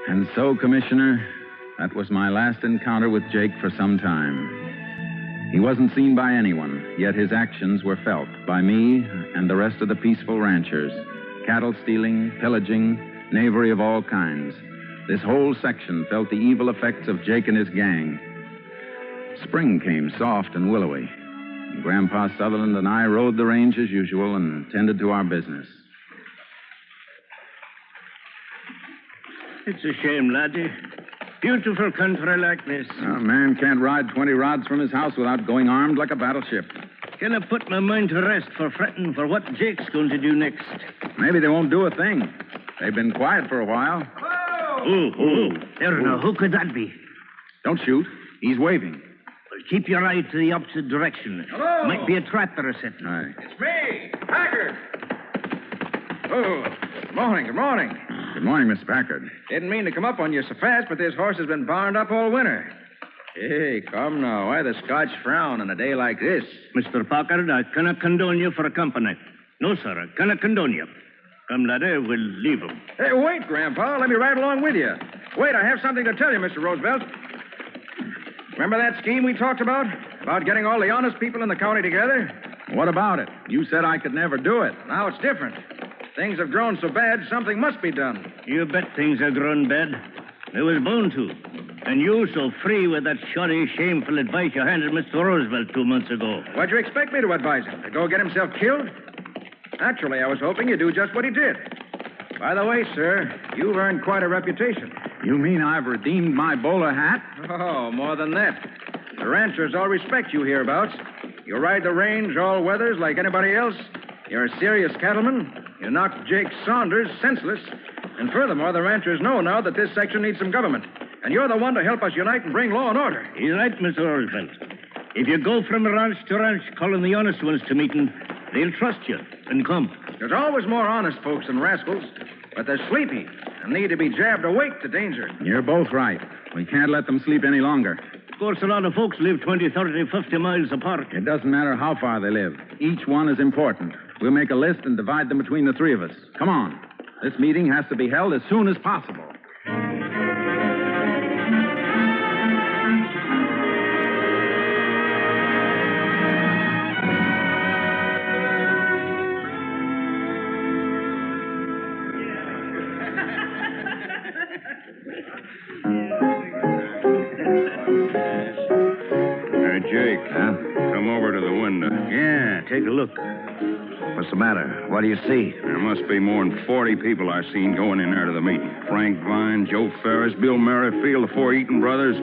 And so, Commissioner, that was my last encounter with Jake for some time. He wasn't seen by anyone, yet his actions were felt by me and the rest of the peaceful ranchers. Cattle stealing, pillaging, knavery of all kinds. This whole section felt the evil effects of Jake and his gang. Spring came soft and willowy. Grandpa Sutherland and I rode the range as usual and tended to our business. It's a shame, laddie. Beautiful country like this. A man can't ride 20 rods from his house without going armed like a battleship. Can I put my mind to rest for fretting for what Jake's going to do next? Maybe they won't do a thing. They've been quiet for a while. Oh, there now. Who could that be? Don't shoot. He's waving. Well, keep your eye to the opposite direction. Hello? Might be a trap they're setting. All right. It's me, Packard. Oh, good morning, good morning. Good morning, Miss Packard. Didn't mean to come up on you so fast, but this horse has been barned up all winter. Hey, come now. Why the Scotch frown on a day like this? Mr. Packard, I cannot condone you for a company. No, sir, I cannot condone you. Come, laddie, we'll leave him. Hey, wait, Grandpa. Let me ride along with you. Wait, I have something to tell you, Mr. Roosevelt. Remember that scheme we talked about? About getting all the honest people in the county together? What about it? You said I could never do it. Now it's different. Things have grown so bad, something must be done. You bet things have grown bad. They was bound to. And you so free with that shoddy, shameful advice you handed Mr. Roosevelt 2 months ago. What'd you expect me to advise him? To go get himself killed? Naturally, I was hoping you'd do just what he did. By the way, sir, you've earned quite a reputation. You mean I've redeemed my bowler hat? Oh, more than that. The ranchers all respect you hereabouts. You ride the range all weathers like anybody else. You're a serious cattleman. You knocked Jake Saunders senseless. And furthermore, the ranchers know now that this section needs some government. And you're the one to help us unite and bring law and order. He's right, Mr. Roosevelt. If you go from ranch to ranch calling the honest ones to meeting, they'll trust you and come. There's always more honest folks than rascals. But they're sleepy and need to be jabbed awake to danger. You're both right. We can't let them sleep any longer. Of course, a lot of folks live 20, 30, 50 miles apart. It doesn't matter how far they live. Each one is important. We'll make a list and divide them between the three of us. Come on. This meeting has to be held as soon as possible. Jake. Huh? Come over to the window. Yeah, take a look. What's the matter? What do you see? There must be more than 40 people I've seen going in there to the meeting. Frank Vine, Joe Ferris, Bill Merrifield, the four Eaton brothers,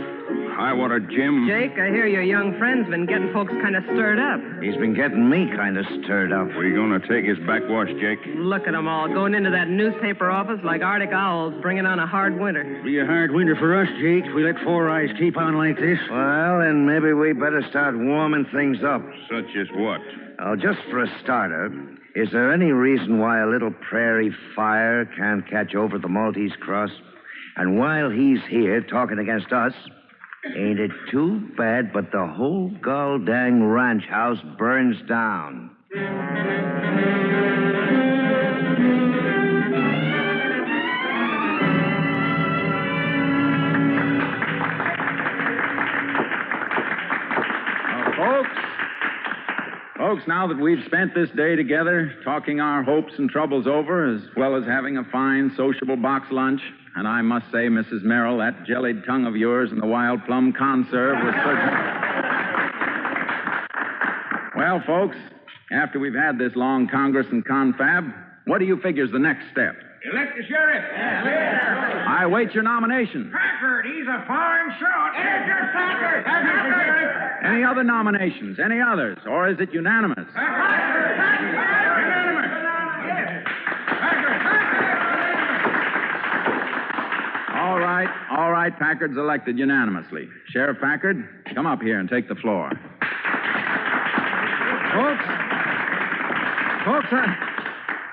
Highwater Jim. Jake, I hear your young friend's been getting folks kind of stirred up. He's been getting me kind of stirred up. We're going to take his backwash, Jake. Look at them all going into that newspaper office like Arctic owls bringing on a hard winter. Be a hard winter for us, Jake. We let Four Eyes keep on like this. Well, then maybe we better start warming things up. Such as what? Well, just for a starter, is there any reason why a little prairie fire can't catch over the Maltese Cross? And while he's here talking against us, ain't it too bad but the whole gall-dang ranch house burns down? Folks, now that we've spent this day together, talking our hopes and troubles over, as well as having a fine, sociable box lunch, and I must say, Mrs. Merrill, that jellied tongue of yours and the wild plum conserve was certain. Well, folks, after we've had this long Congress and confab, what do you figure's the next step? Elect the sheriff. I await your nomination. Packard, he's a fine shot. Here's Packard. Any other nominations? Any others? Or is it unanimous? All right, Packard's elected unanimously. Sheriff Packard, come up here and take the floor. Folks,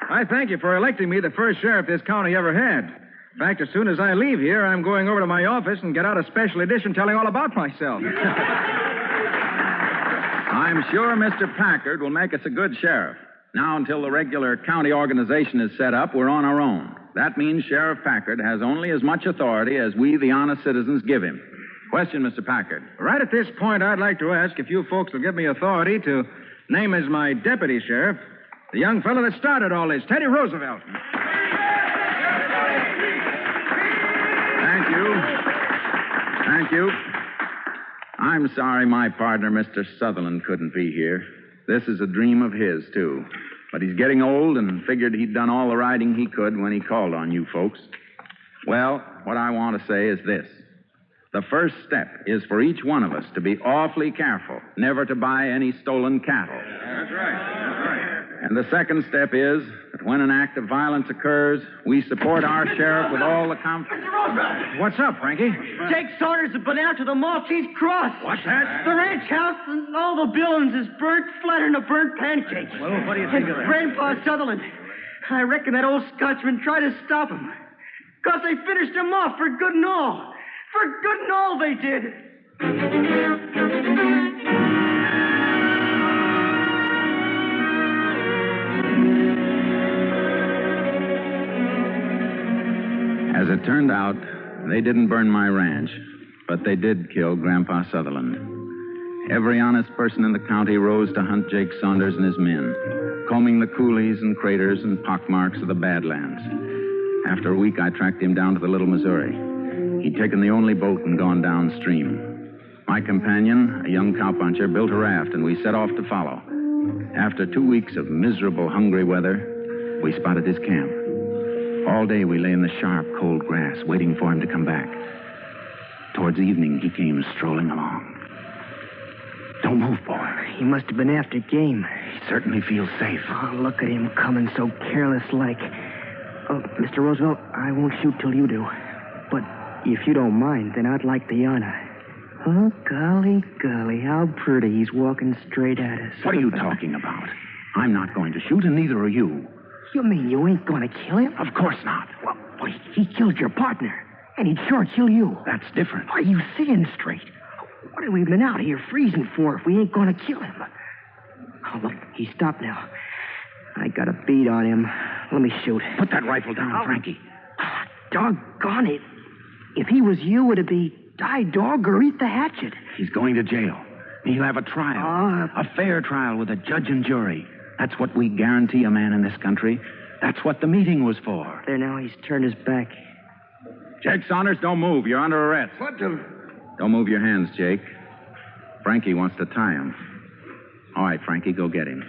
I thank you for electing me the first sheriff this county ever had. In fact, as soon as I leave here, I'm going over to my office and get out a special edition telling all about myself. I'm sure Mr. Packard will make us a good sheriff. Now, until the regular county organization is set up, we're on our own. That means Sheriff Packard has only as much authority as we, the honest citizens, give him. Question, Mr. Packard. Right at this point, I'd like to ask if you folks will give me authority to name as my deputy sheriff the young fellow that started all this, Teddy Roosevelt. Thank you. I'm sorry my partner, Mr. Sutherland, couldn't be here. This is a dream of his, too. But he's getting old and figured he'd done all the riding he could when he called on you folks. Well, what I want to say is this. The first step is for each one of us to be awfully careful, never to buy any stolen cattle. That's right. And the second step is that when an act of violence occurs, we support our sheriff with all the confidence. What's up, Frankie? Jake Saunders has been out to the Maltese Cross. What's that? The ranch house and all the buildings is burnt flatter than a burnt pancake. Well, what do you think of that? Grandpa Sutherland. I reckon that old Scotchman tried to stop him. Because they finished him off for good and all. For good and all they did. As it turned out, they didn't burn my ranch, but they did kill Grandpa Sutherland. Every honest person in the county rose to hunt Jake Saunders and his men, combing the coulees and craters and pockmarks of the Badlands. After a week, I tracked him down to the Little Missouri. He'd taken the only boat and gone downstream. My companion, a young cowpuncher, built a raft, and we set off to follow. After 2 weeks of miserable, hungry weather, we spotted his camp. All day we lay in the sharp, cold grass, waiting for him to come back. Towards evening, he came strolling along. Don't move, boy. He must have been after game. He certainly feels safe. Oh, look at him coming so careless-like. Oh, Mr. Roosevelt, I won't shoot till you do. But if you don't mind, then I'd like the honor. Oh, golly, how pretty he's walking straight at us. What are you talking about? I'm not going to shoot, and neither are you. You mean you ain't going to kill him? Of course not. Well, he killed your partner, and he'd sure kill you. That's different. Are you seeing straight? What have we been out here freezing for if we ain't going to kill him? Oh, look, he stopped now. I got a bead on him. Let me shoot. Put that rifle down, Frankie. Doggone it. If he was you, would it be die dog or eat the hatchet? He's going to jail. He'll have a trial. A fair trial with a judge and jury. That's what we guarantee a man in this country. That's what the meeting was for. There, now he's turned his back. Jake Saunders, don't move. You're under arrest. What the... Don't move your hands, Jake. Frankie wants to tie him. All right, Frankie, go get him.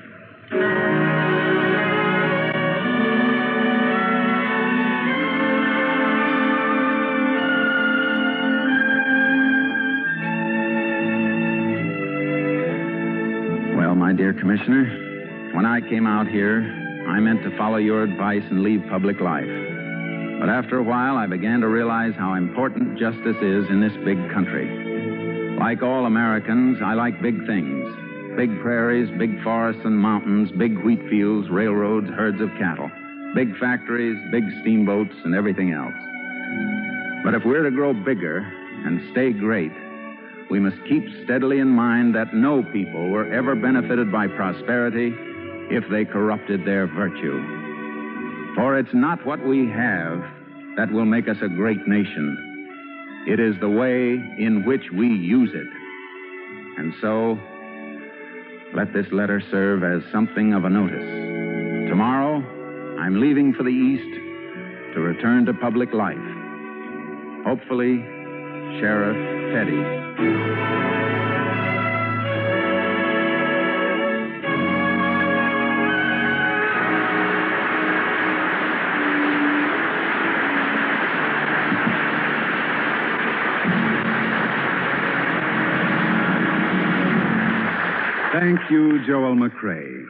Well, my dear Commissioner, when I came out here, I meant to follow your advice and leave public life. But after a while, I began to realize how important justice is in this big country. Like all Americans, I like big things. Big prairies, big forests and mountains, big wheat fields, railroads, herds of cattle. Big factories, big steamboats, and everything else. But if we're to grow bigger and stay great, we must keep steadily in mind that no people were ever benefited by prosperity if they corrupted their virtue. For it's not what we have that will make us a great nation. It is the way in which we use it. And so, let this letter serve as something of a notice. Tomorrow, I'm leaving for the East to return to public life. Hopefully, Sheriff Teddy. Thank you, Joel McCrae.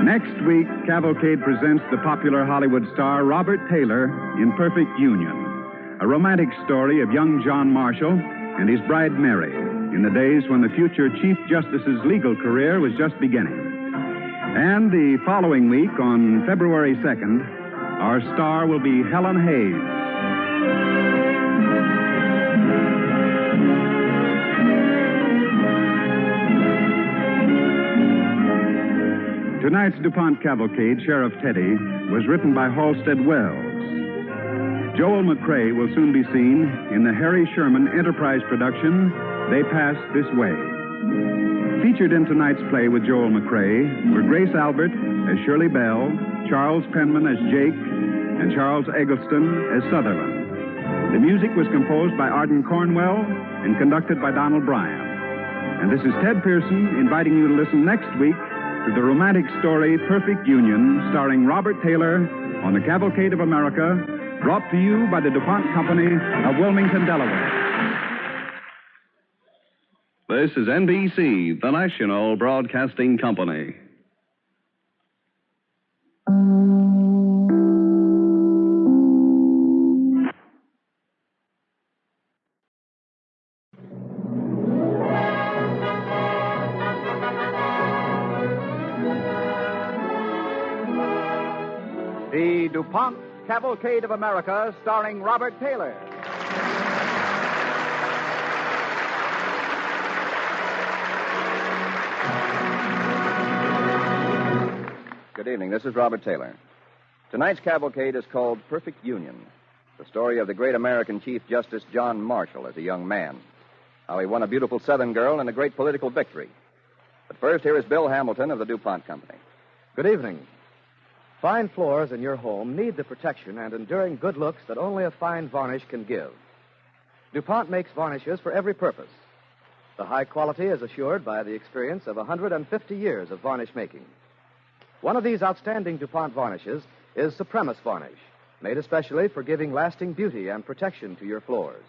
Next week, Cavalcade presents the popular Hollywood star Robert Taylor in Perfect Union, a romantic story of young John Marshall and his bride Mary in the days when the future Chief Justice's legal career was just beginning. And the following week, on February 2nd, our star will be Helen Hayes. Tonight's DuPont Cavalcade, Sheriff Teddy, was written by Halstead Wells. Joel McCrae will soon be seen in the Harry Sherman Enterprise production, They Passed This Way. Featured in tonight's play with Joel McCrae were Grace Albert as Shirley Bell, Charles Penman as Jake, and Charles Eggleston as Sutherland. The music was composed by Arden Cornwell and conducted by Donald Bryan. And this is Ted Pearson inviting you to listen next week to the romantic story Perfect Union, starring Robert Taylor on the Cavalcade of America, brought to you by the DuPont Company of Wilmington, Delaware. This is NBC, the National Broadcasting Company. The DuPont Cavalcade of America, starring Robert Taylor. Good evening. This is Robert Taylor. Tonight's cavalcade is called Perfect Union, the story of the great American Chief Justice John Marshall as a young man, how he won a beautiful Southern girl and a great political victory. But first, here is Bill Hamilton of the DuPont Company. Good evening. Fine floors in your home need the protection and enduring good looks that only a fine varnish can give. DuPont makes varnishes for every purpose. The high quality is assured by the experience of 150 years of varnish making. One of these outstanding DuPont varnishes is Supremacist varnish, made especially for giving lasting beauty and protection to your floors.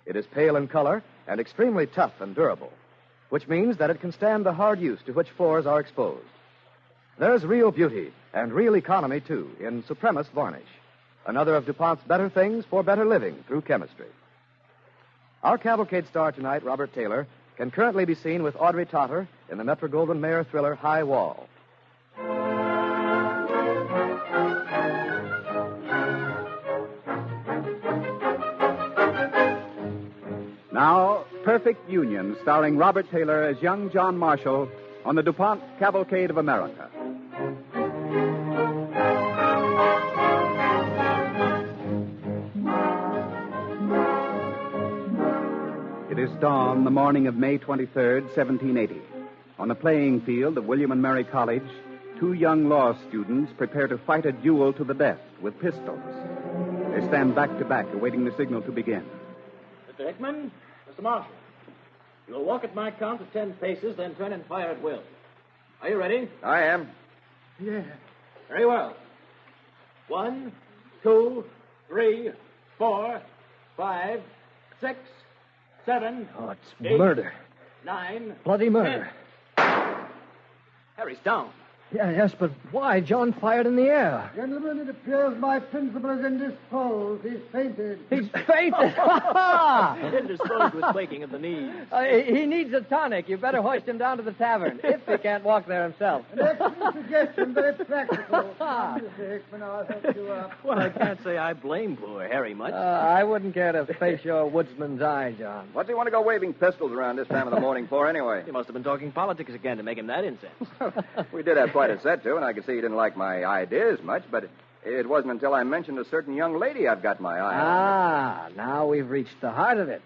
It is pale in color and extremely tough and durable, which means that it can stand the hard use to which floors are exposed. There's real beauty and real economy, too, in Supremacist varnish, another of DuPont's better things for better living through chemistry. Our cavalcade star tonight, Robert Taylor, can currently be seen with Audrey Totter in the Metro-Goldwyn-Mayer thriller High Wall. Now, Perfect Union, starring Robert Taylor as young John Marshall on the DuPont Cavalcade of America. It is dawn, the morning of May 23rd, 1780. On the playing field of William and Mary College, two young law students prepare to fight a duel to the death with pistols. They stand back to back, awaiting the signal to begin. Mr. Hickman, Mr. Marshall, you will walk at my count of 10 paces, then turn and fire at will. Are you ready? I am. Yeah. Very well. 1, 2, 3, 4, 5, 6, 7. Oh, it's 8, murder. 9. Bloody murder. 10. Harry's down. Yes, but why? John fired in the air. Gentlemen, it appears my principal is indisposed. He's fainted. He's fainted? Indisposed with quaking of the knees. He needs a tonic. You better hoist him down to the tavern, if he can't walk there himself. An excellent suggestion, very practical. Mr. Hickman, I'll help you up. Well, I can't say I blame poor Harry much. I wouldn't care to face your woodsman's eye, John. What do you want to go waving pistols around this time of the morning for, anyway? You must have been talking politics again to make him that incensed. We did have quite a set to, and I could see you didn't like my ideas much, but it wasn't until I mentioned a certain young lady I've got my eye on. Now we've reached the heart of it.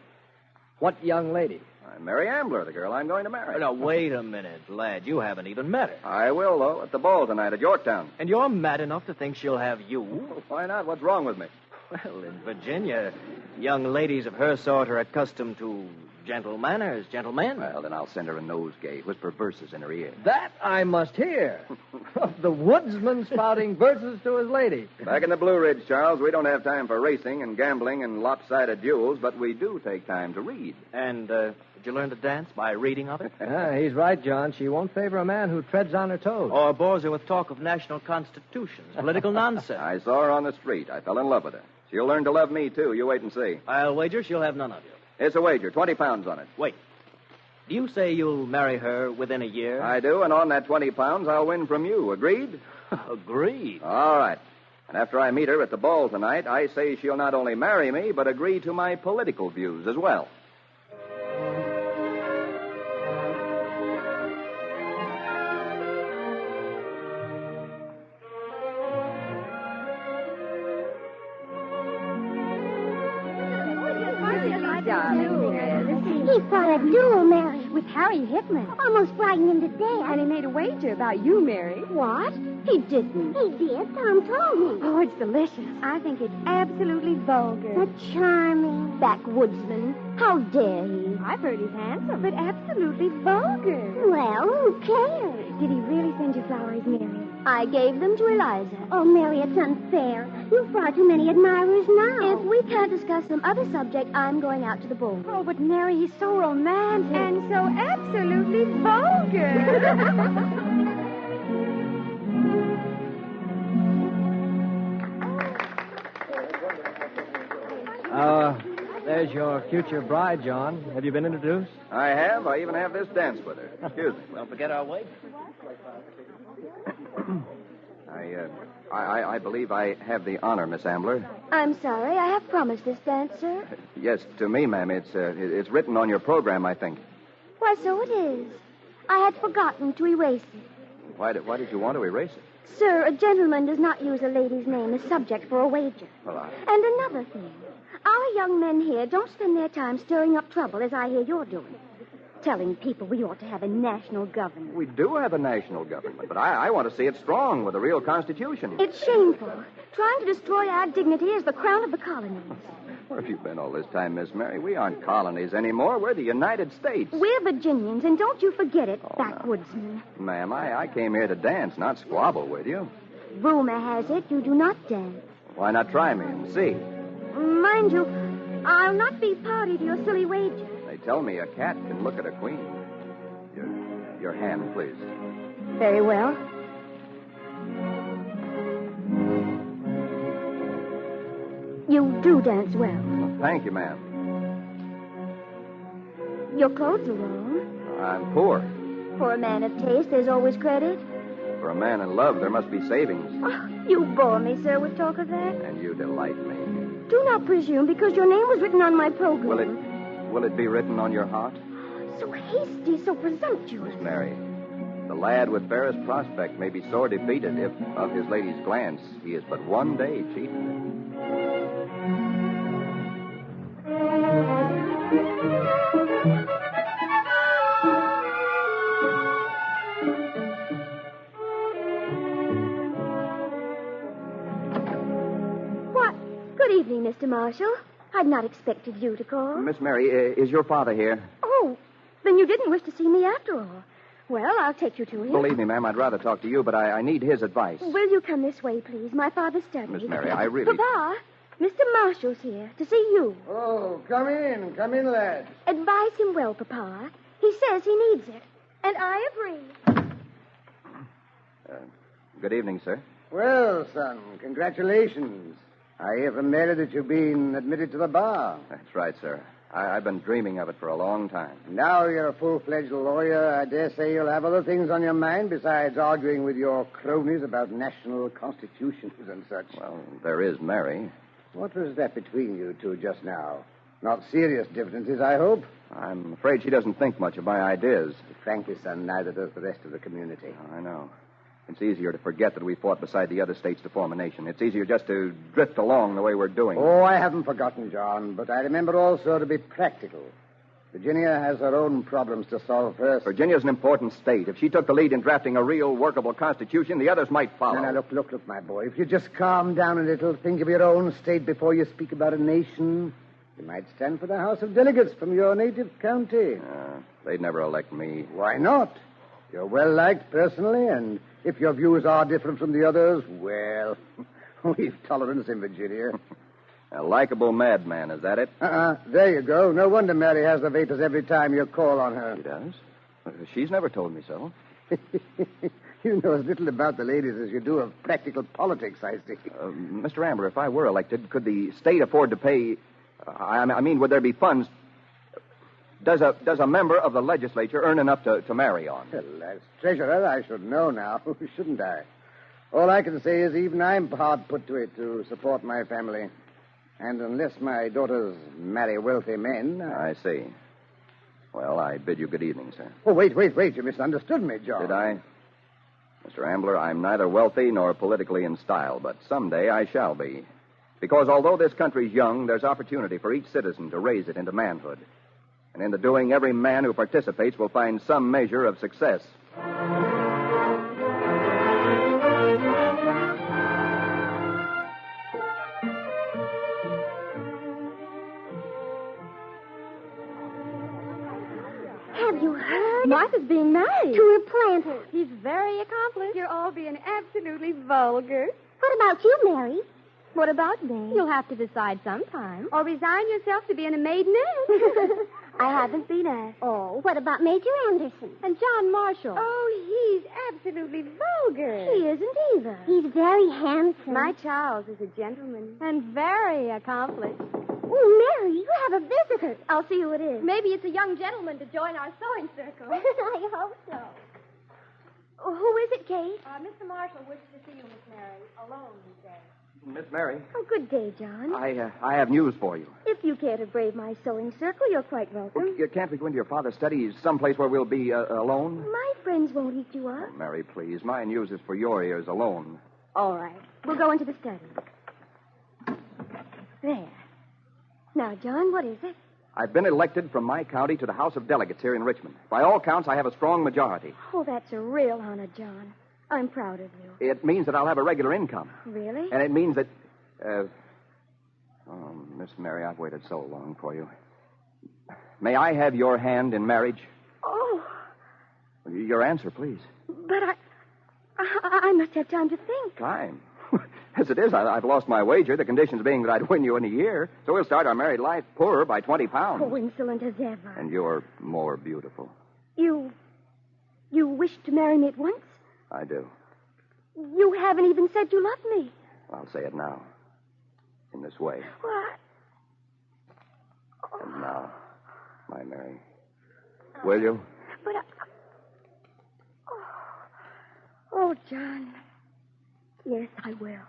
What young lady? Mary Ambler, the girl I'm going to marry. Now, wait a minute, lad. You haven't even met her. I will, though, at the ball tonight at Yorktown. And you're mad enough to think she'll have you? Well, why not? What's wrong with me? Well, in Virginia, young ladies of her sort are accustomed to gentle manners, gentlemen. Well, then I'll send her a nosegay, whisper verses in her ear. That I must hear. The woodsman spouting verses to his lady. Back in the Blue Ridge, Charles, we don't have time for racing and gambling and lopsided duels, but we do take time to read. And, did you learn to dance by reading of it? He's right, John. She won't favor a man who treads on her toes. Or bores her with talk of national constitutions, political nonsense. I saw her on the street. I fell in love with her. She'll learn to love me, too. You wait and see. I'll wager she'll have none of you. It's a wager. 20 pounds on it. Wait. Do you say you'll marry her within a year? I do, and on that 20 pounds, I'll win from you. Agreed? Agreed. All right. And after I meet her at the ball tonight, I say she'll not only marry me, but agree to my political views as well. He fought a duel, Mary, with Harry Hickman. Almost frightened him to death. And he made a wager about you, Mary. What? He didn't. He did. Tom told me. Oh, it's delicious. I think it's absolutely vulgar. A charming backwoodsman. How dare he? I've heard he's handsome, but absolutely vulgar. Well, who cares? Did he really send you flowers, Mary? I gave them to Eliza. Oh, Mary, it's unfair. You've far too many admirers now. If we can't discuss some other subject, I'm going out to the ball. Oh, but Mary, he's so romantic. And so absolutely vulgar. There's your future bride, John. Have you been introduced? I have. I even have this dance with her. Excuse me. Don't forget our wager. I believe I have the honor, Miss Ambler. I'm sorry. I have promised this dance, sir. Yes, to me, ma'am. It's written on your program, I think. Why, so it is. I had forgotten to erase it. Why did you want to erase it? Sir, a gentleman does not use a lady's name as subject for a wager. Well, And another thing. Our young men here don't spend their time stirring up trouble as I hear you're doing. Telling people we ought to have a national government. We do have a national government, but I want to see it strong with a real constitution. It's shameful. Trying to destroy our dignity is the crown of the colonies. Where have you been all this time, Miss Mary? We aren't colonies anymore. We're the United States. We're Virginians, and don't you forget it, backwoodsmen. No. Ma'am, I came here to dance, not squabble with you. Rumor has it you do not dance. Why not try me and see? Mind you, I'll not be party to your silly wager. They tell me a cat can look at a queen. Your hand, please. Very well. You do dance well. Thank you, ma'am. Your clothes are wrong. I'm poor. For a man of taste, there's always credit. For a man in love, there must be savings. Oh, you bore me, sir, with talk of that. And you delight me. Do not presume, because your name was written on my program. Will it be written on your heart? So hasty, so presumptuous. Miss Mary, the lad with fairest prospect may be sore defeated if, of his lady's glance, he is but one day cheated. What? Good evening, Mr. Marshall. I'd not expected you to call. Miss Mary, is your father here? Oh, then you didn't wish to see me after all. Well, I'll take you to him. Believe me, ma'am, I'd rather talk to you, but I need his advice. Will you come this way, please? My father's study. Miss Mary, I really... Papa, Mr. Marshall's here to see you. Oh, come in, lad. Advise him well, Papa. He says he needs it. And I agree. Good evening, sir. Well, son, congratulations. I hear from Mary that you've been admitted to the bar. That's right, sir. I've been dreaming of it for a long time. Now you're a full-fledged lawyer, I dare say you'll have other things on your mind besides arguing with your cronies about national constitutions and such. Well, there is Mary. What was that between you two just now? Not serious differences, I hope? I'm afraid she doesn't think much of my ideas. Frankly, son, neither does the rest of the community. I know. It's easier to forget that we fought beside the other states to form a nation. It's easier just to drift along the way we're doing. Oh, I haven't forgotten, John, but I remember also to be practical. Virginia has her own problems to solve first. Virginia's an important state. If she took the lead in drafting a real workable constitution, the others might follow. Now, look, my boy. If you just calm down a little, think of your own state before you speak about a nation, you might stand for the House of Delegates from your native county. They'd never elect me. Why not? You're well-liked personally, and if your views are different from the others, well, we've tolerance in Virginia. A likable madman, is that it? There you go. No wonder Mary has the vapors every time you call on her. She does? She's never told me so. You know as little about the ladies as you do of practical politics, I see. Mr. Amber, if I were elected, could the state afford to pay... would there be funds... Does a member of the legislature earn enough to marry on? Well, as treasurer, I should know now, shouldn't I? All I can say is even I'm hard put to it to support my family. And unless my daughters marry wealthy men... I see. Well, I bid you good evening, sir. Oh, wait. You misunderstood me, John. Did I? Mr. Ambler, I'm neither wealthy nor politically in style, but someday I shall be. Because although this country's young, there's opportunity for each citizen to raise it into manhood. And in the doing, every man who participates will find some measure of success. Have you heard? Martha's being married. To a planter. He's very accomplished. You're all being absolutely vulgar. What about you, Mary? What about me? You'll have to decide sometime. Or resign yourself to being a maid nurse. I haven't been asked. Oh, what about Major Anderson? And John Marshall. Oh, he's absolutely vulgar. He isn't either. He's very handsome. My Charles is a gentleman. And very accomplished. Oh, Mary, you have a visitor. I'll see who it is. Maybe it's a young gentleman to join our sewing circle. I hope so. Oh, who is it, Kate? Mr. Marshall wishes to see you, Miss Mary. Alone, he says. Miss Mary, Oh, good day, John. I have news for you. If you care to brave my sewing circle, you're quite welcome. Can't we go into your father's study, someplace where we'll be alone? My friends won't eat you up. Oh, Mary, please. My news is for your ears alone. All right. We'll go into the study. There. Now, John, what is it? I've been elected from my county to the House of Delegates here in Richmond. By all counts, I have a strong majority. Oh, that's a real honor, John. I'm proud of you. It means that I'll have a regular income. Really? And it means that... Miss Mary, I've waited so long for you. May I have your hand in marriage? Oh. Your answer, please. But I must have time to think. Time? As it is, I've lost my wager, the conditions being that I'd win you in a year. So we'll start our married life poorer by 20 pounds. Oh, insolent as ever. And you're more beautiful. You wish to marry me at once? I do. You haven't even said you love me. I'll say it now. In this way. What? And now, my Mary. Will you? But Oh, John. Yes, I will.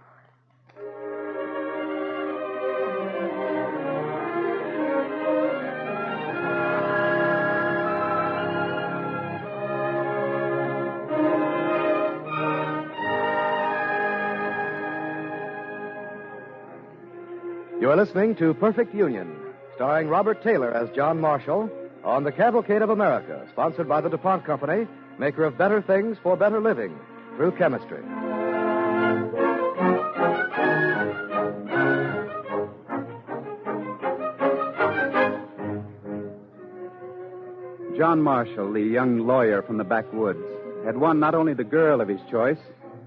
You are listening to Perfect Union, starring Robert Taylor as John Marshall on the Cavalcade of America, sponsored by the DuPont Company, maker of better things for better living through chemistry. John Marshall, the young lawyer from the backwoods, had won not only the girl of his choice,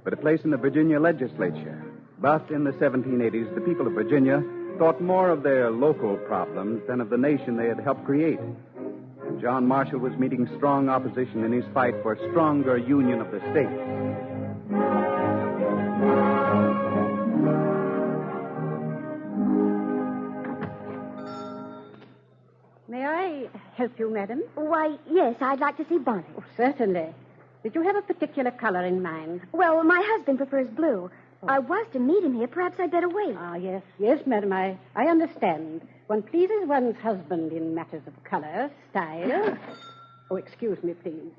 but a place in the Virginia legislature. But in the 1780s, the people of Virginia thought more of their local problems than of the nation they had helped create. And John Marshall was meeting strong opposition in his fight for a stronger union of the states. May I help you, madam? Why, yes, I'd like to see Bonnie. Oh, certainly. Did you have a particular color in mind? Well, my husband prefers blue. I was to meet him here. Perhaps I'd better wait. Ah, yes. Yes, madam, I understand. One pleases one's husband in matters of color, style. Oh, excuse me, please.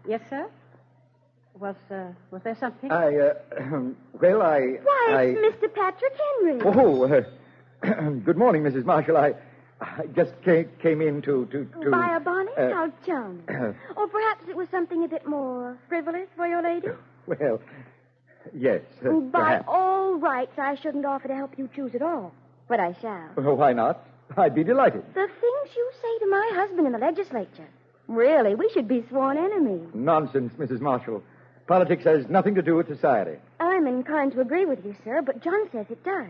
Yes, sir? Was there something? Why, it's Mr. Patrick Henry. Oh, good morning, Mrs. Marshall. I just came in to... Buy a bonnet? How charming. Or perhaps it was something a bit more frivolous for your lady? Well, yes. By perhaps. all rights, I shouldn't offer to help you choose at all. But I shall. Well, why not? I'd be delighted. The things you say to my husband in the legislature. Really, we should be sworn enemies. Nonsense, Mrs. Marshall. Politics has nothing to do with society. I'm inclined to agree with you, sir, but John says it does.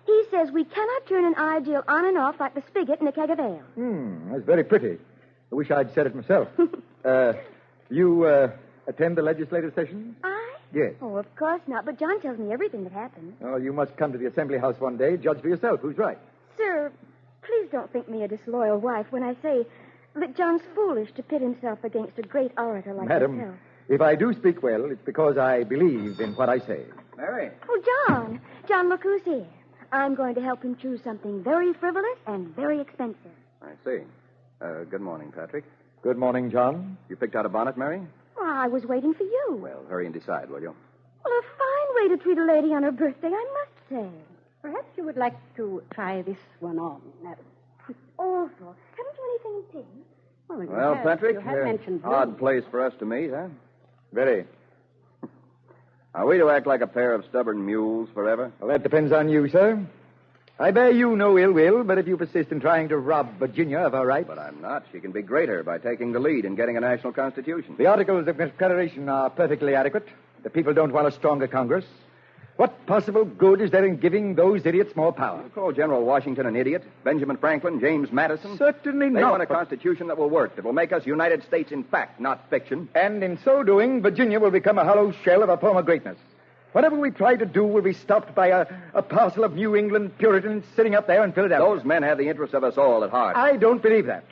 He says we cannot turn an ideal on and off like the spigot in a keg of ale. That's very pretty. I wish I'd said it myself. You attend the legislative session? I? Yes. Oh, of course not, but John tells me everything that happens. Oh, you must come to the Assembly House one day. Judge for yourself who's right. Sir, please don't think me a disloyal wife when I say that John's foolish to pit himself against a great orator like Madam, yourself. if I do speak well, it's because I believe in what I say. Mary. Oh, John. John, look who's here. I'm going to help him choose something very frivolous and very expensive. I see. Good morning, Patrick. Good morning, John. You picked out a bonnet, Mary? Well, I was waiting for you. Well, hurry and decide, will you? Well, a fine way to treat a lady on her birthday, I must say. Perhaps you would like to try this one on, madam. It's awful. Haven't you anything in pink? Well, Patrick, you had mentioned blue. odd place for us to meet, huh? Very. Are we to act like a pair of stubborn mules forever? Well, that depends on you, sir. I bear you no ill will, but if you persist in trying to rob Virginia of her rights... But I'm not. She can be greater by taking the lead in getting a national constitution. The Articles of Confederation are perfectly adequate. The people don't want a stronger Congress. What possible good is there in giving those idiots more power? You call General Washington an idiot? Benjamin Franklin? James Madison? Certainly They not. want a constitution that will work, that will make us United States in fact, not fiction. And in so doing, Virginia will become a hollow shell of her former greatness. Whatever we try to do will be stopped by a parcel of New England Puritans sitting up there in Philadelphia. Those men have the interests of us all at heart. I don't believe that.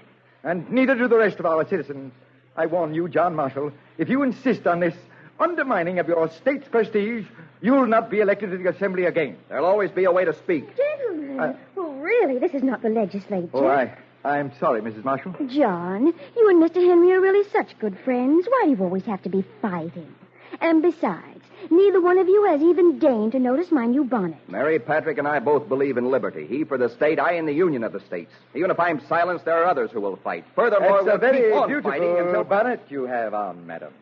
And neither do the rest of our citizens. I warn you, John Marshall, If you insist on this undermining of your state's prestige, you'll not be elected to the Assembly again. There'll always be a way to speak. Gentlemen, really, this is not the legislature. Oh, I'm sorry, Mrs. Marshall. John, you and Mr. Henry are really such good friends. Why do you always have to be fighting? And besides, neither one of you has even deigned to notice my new bonnet. Mary, Patrick, and I both believe in liberty. He for the state, I in the union of the states. Even if I'm silenced, there are others who will fight. Furthermore, It's a we'll keep very on beautiful fighting until... bonnet you have on, madam.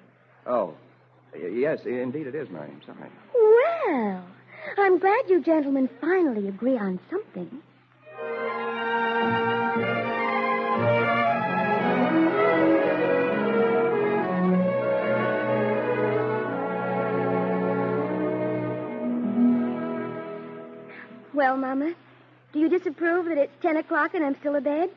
Oh, yes, indeed it is, Mary. I'm sorry. Well, I'm glad you gentlemen finally agree on something. Well, Mama, do you disapprove that it's 10 o'clock and I'm still abed?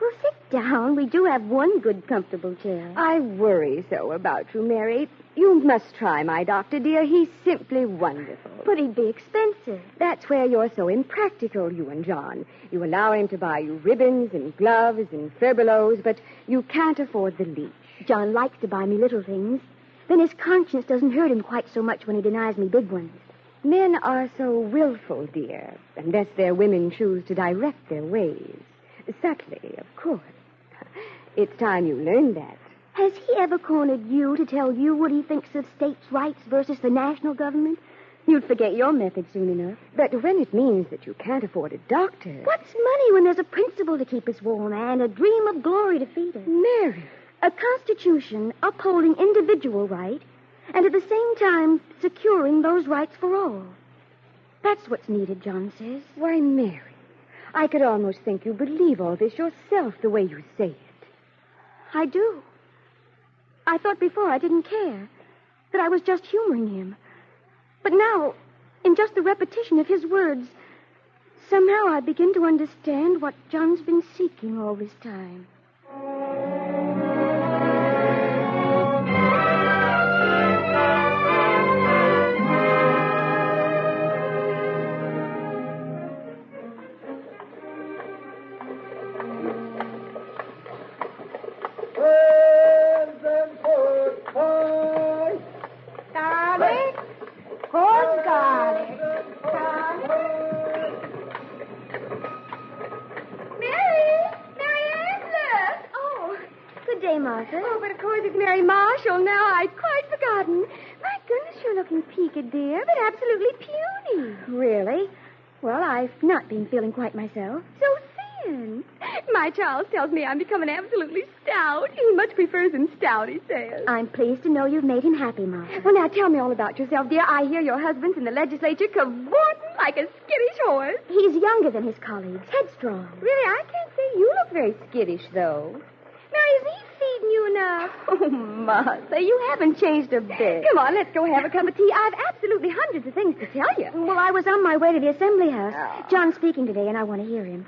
Well, sit down. We do have one good, comfortable chair. I worry so about you, Mary. You must try my doctor, dear. He's simply wonderful. But he'd be expensive. That's where you're so impractical, you and John. You allow him to buy you ribbons and gloves and furbelows, but you can't afford the leech. John likes to buy me little things. Then his conscience doesn't hurt him quite so much when he denies me big ones. Men are so willful, dear, unless their women choose to direct their ways. Subtly, of course. It's time you learned that. Has he ever cornered you to tell you what he thinks of states' rights versus the national government? You'd forget your method soon enough. But when it means that you can't afford a doctor... What's money when there's a principle to keep us warm and a dream of glory to feed us? Mary. A constitution upholding individual right and at the same time securing those rights for all. That's what's needed, John says. Why, Mary, I could almost think you believe all this yourself the way you say it. I do. I thought before I didn't care, that I was just humoring him. But now, in just the repetition of his words, somehow I begin to understand what John's been seeking all this time. Martha. Oh, but of course it's Mary Marshall now. I'd quite forgotten. My goodness, you're looking peaked, dear, but absolutely puny. Really? Well, I've not been feeling quite myself. So thin. My Charles tells me I'm becoming absolutely stout. He much prefers him stout, he says. I'm pleased to know you've made him happy, Martha. Well, now tell me all about yourself, dear. I hear your husband's in the legislature cavorting like a skittish horse. He's younger than his colleagues, headstrong. Really, I can't say you look very skittish, though. Mary, isn't he feeding you enough? Oh, Martha, you haven't changed a bit. Come on, let's go have a cup of tea. I've absolutely hundreds of things to tell you. Well, I was on my way to the Assembly House. Oh. John's speaking today, and I want to hear him.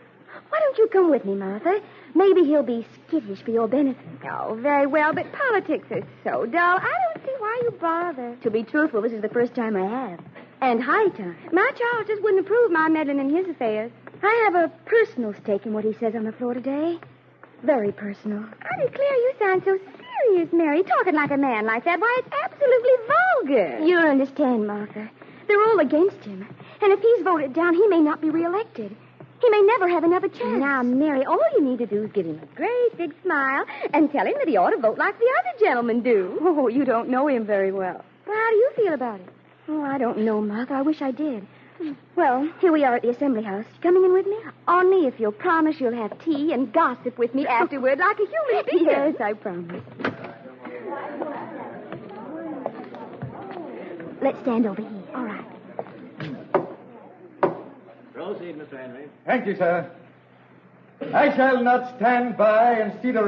Why don't you come with me, Martha? Maybe he'll be skittish for your benefit. Oh, very well, but politics are so dull. I don't see why you bother. To be truthful, this is the first time I have. And high time. My Charles just wouldn't approve my meddling in his affairs. I have a personal stake in what he says on the floor today. Very personal. I declare you sound so serious, Mary, talking like a man like that. Why, it's absolutely vulgar. You don't understand, Martha. They're all against him. And if he's voted down, he may not be reelected. He may never have another chance. Now, Mary, all you need to do is give him a great big smile and tell him that he ought to vote like the other gentlemen do. Oh, you don't know him very well. Well, how do you feel about it? Oh, I don't know, Martha. I wish I did. Well, here we are at the Assembly House. Coming in with me? Only if you'll promise you'll have tea and gossip with me afterward like a human being. Yes, I promise. Let's stand over here. All right. Proceed, Mr. Henry. Thank you, sir. I shall not stand by and see the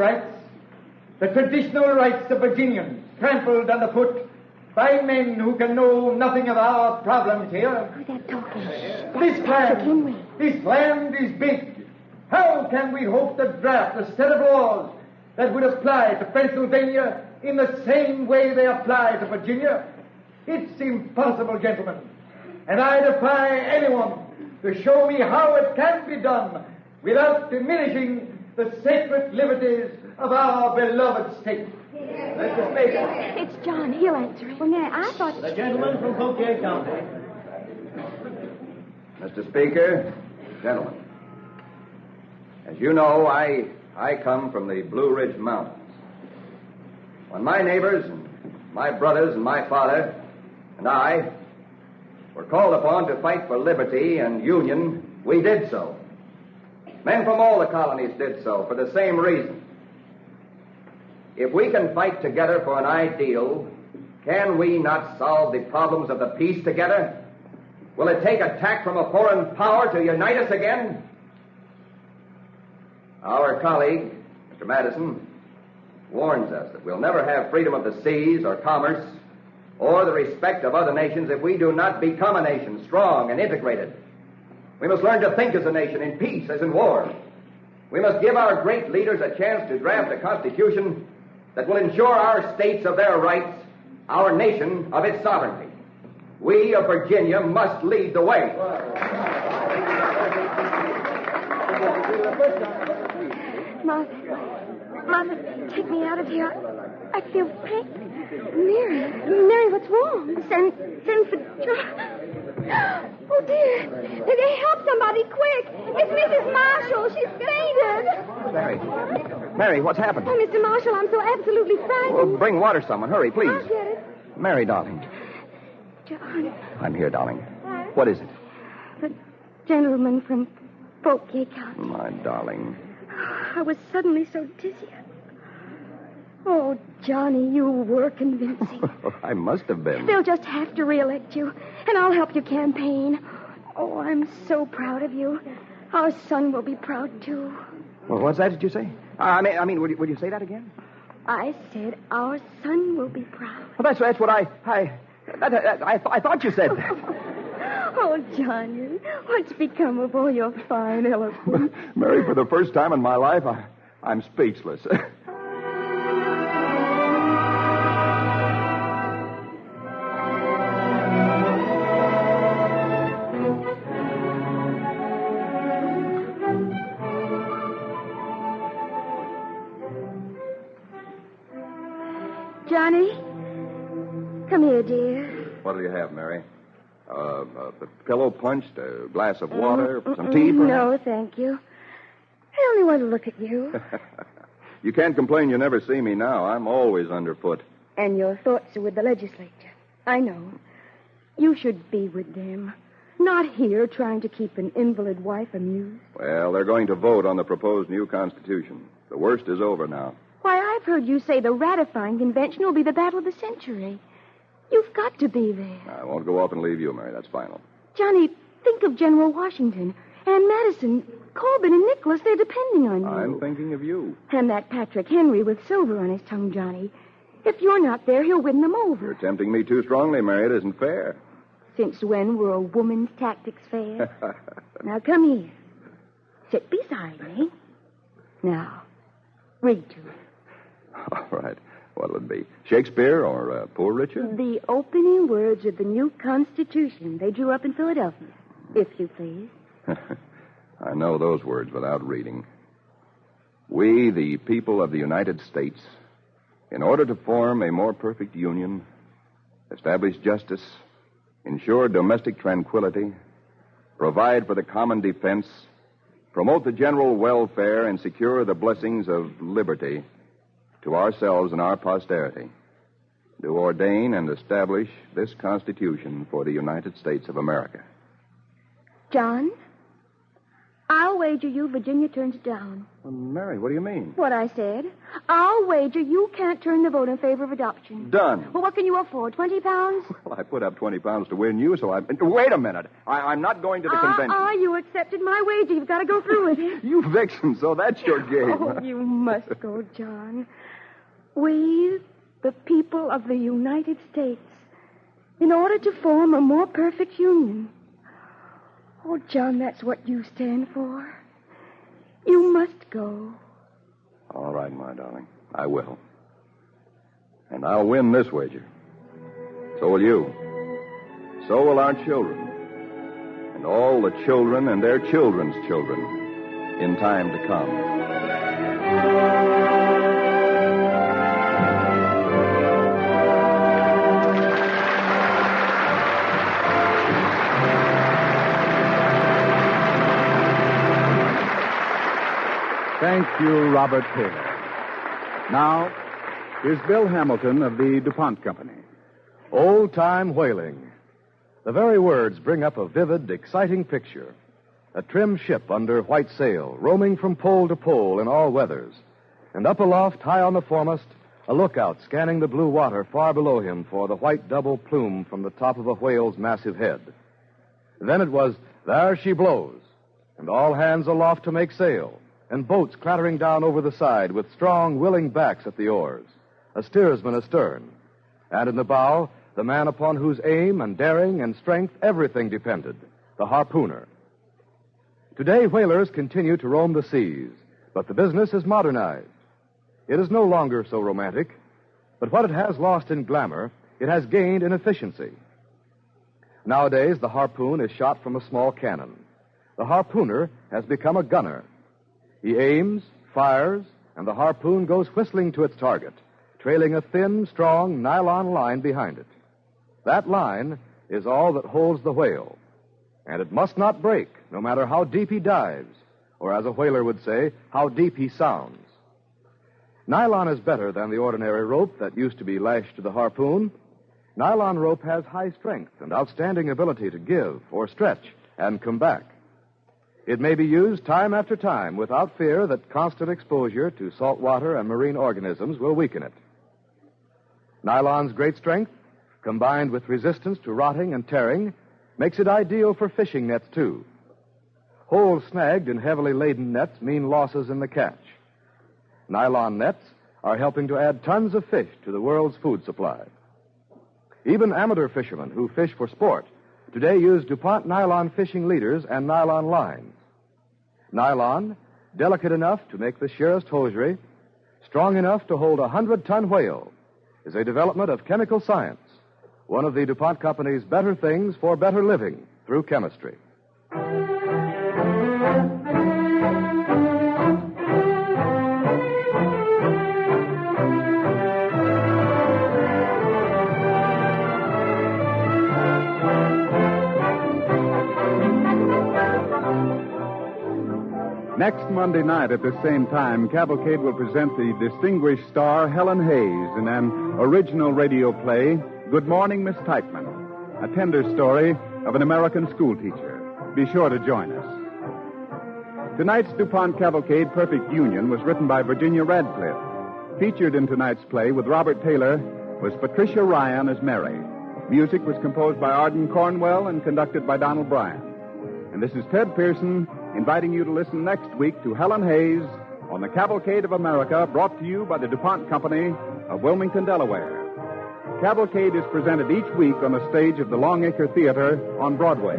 traditional rights of Virginians trampled underfoot by men who can know nothing of our problems here. Who's that talking? This land is big. How can we hope to draft a set of laws that would apply to Pennsylvania in the same way they apply to Virginia? It's impossible, gentlemen. And I defy anyone to show me how it can be done without diminishing the sacred liberties of our beloved state. Mr. Speaker. It's John. He'll answer it. Well, Mary, I thought... The gentleman from Cavalcade County. Mr. Speaker, gentlemen, as you know, I come from the Blue Ridge Mountains. When my neighbors and my brothers and my father and I were called upon to fight for liberty and union, we did so. Men from all the colonies did so for the same reason. If we can fight together for an ideal, can we not solve the problems of the peace together? Will it take attack from a foreign power to unite us again? Our colleague, Mr. Madison, warns us that we'll never have freedom of the seas or commerce or the respect of other nations if we do not become a nation, strong and integrated. We must learn to think as a nation in peace as in war. We must give our great leaders a chance to draft a constitution that will ensure our states of their rights, our nation of its sovereignty. We of Virginia must lead the way. Martha, take me out of here. I feel pain. Mary, what's wrong? Send for John. Oh, dear. Help somebody, quick. It's Mrs. Marshall. She's fainted. Mary, what's happened? Oh, Mr. Marshall, I'm so absolutely frightened. Well, bring water, someone. Hurry, please. I'll get it. Mary, darling. John. I'm here, darling. What is it? The gentleman from Cavalcade County. My darling. I was suddenly so dizzy. Oh, Johnny, you were convincing. I must have been. They'll just have to reelect you, and I'll help you campaign. Oh, I'm so proud of you. Our son will be proud, too. Well, what's that did you say? I mean, would you say that again? I said our son will be proud. Well, that's what I thought you said that. Oh, Johnny, what's become of all your fine eloquence? Mary, for the first time in my life, I'm speechless. Johnny, come here, dear. What'll you have, Mary? A pillow punched, a glass of water, some tea, perhaps? No, thank you. I only want to look at you. You can't complain you never see me now. I'm always underfoot. And your thoughts are with the legislature. I know. You should be with them. Not here trying to keep an invalid wife amused. Well, they're going to vote on the proposed new Constitution. The worst is over now. Why, I've heard you say the ratifying convention will be the battle of the century. You've got to be there. I won't go off and leave you, Mary. That's final. Johnny, think of General Washington, and Madison, Corbin, and Nicholas. They're depending on you. I'm thinking of you. And that Patrick Henry with silver on his tongue, Johnny. If you're not there, he'll win them over. You're tempting me too strongly, Mary. It isn't fair. Since when were a woman's tactics fair? Now, come here. Sit beside me. Now, read to me. All right. What'll it be? Shakespeare or Poor Richard? The opening words of the new Constitution they drew up in Philadelphia, if you please. I know those words without reading. We, the people of the United States, in order to form a more perfect union, establish justice, ensure domestic tranquility, provide for the common defense, promote the general welfare, and secure the blessings of liberty to ourselves and our posterity, do ordain and establish this Constitution for the United States of America. John, I'll wager you Virginia turns it down. Well, Mary, what do you mean? What I said. I'll wager you can't turn the vote in favor of adoption. Done. Well, what can you afford, 20 pounds? Well, I put up 20 pounds to win you, so I... Wait a minute. I'm not going to the convention. You accepted my wager. You've got to go through with it. You vixen, so that's your game. Oh, you must go, John. We, the people of the United States, in order to form a more perfect union. Oh, John, that's what you stand for. You must go. All right, my darling. I will. And I'll win this wager. So will you. So will our children. And all the children and their children's children in time to come. Thank you, Robert Taylor. Now, here's Bill Hamilton of the DuPont Company. Old-time whaling. The very words bring up a vivid, exciting picture. A trim ship under white sail, roaming from pole to pole in all weathers. And up aloft, high on the foremast, a lookout scanning the blue water far below him for the white double plume from the top of a whale's massive head. Then it was, there she blows, and all hands aloft to make sail, and boats clattering down over the side with strong, willing backs at the oars, a steersman astern, and in the bow, the man upon whose aim and daring and strength everything depended, the harpooner. Today, whalers continue to roam the seas, but the business is modernized. It is no longer so romantic, but what it has lost in glamour, it has gained in efficiency. Nowadays, the harpoon is shot from a small cannon. The harpooner has become a gunner. He aims, fires, and the harpoon goes whistling to its target, trailing a thin, strong nylon line behind it. That line is all that holds the whale, and it must not break, no matter how deep he dives, or as a whaler would say, how deep he sounds. Nylon is better than the ordinary rope that used to be lashed to the harpoon. Nylon rope has high strength and outstanding ability to give or stretch and come back. It may be used time after time without fear that constant exposure to salt water and marine organisms will weaken it. Nylon's great strength, combined with resistance to rotting and tearing, makes it ideal for fishing nets, too. Holes snagged in heavily laden nets mean losses in the catch. Nylon nets are helping to add tons of fish to the world's food supply. Even amateur fishermen who fish for sport today use DuPont nylon fishing leaders and nylon lines. Nylon, delicate enough to make the sheerest hosiery, strong enough to hold a 100-ton whale, is a development of chemical science, one of the DuPont Company's better things for better living through chemistry. Next Monday night at the same time, Cavalcade will present the distinguished star Helen Hayes in an original radio play, Good Morning, Miss Tyckman, a tender story of an American schoolteacher. Be sure to join us. Tonight's DuPont Cavalcade Perfect Union was written by Virginia Radcliffe. Featured in tonight's play with Robert Taylor was Patricia Ryan as Mary. Music was composed by Arden Cornwell and conducted by Donald Bryan. And this is Ted Pearson inviting you to listen next week to Helen Hayes on the Cavalcade of America, brought to you by the DuPont Company of Wilmington, Delaware. Cavalcade is presented each week on the stage of the Longacre Theater on Broadway.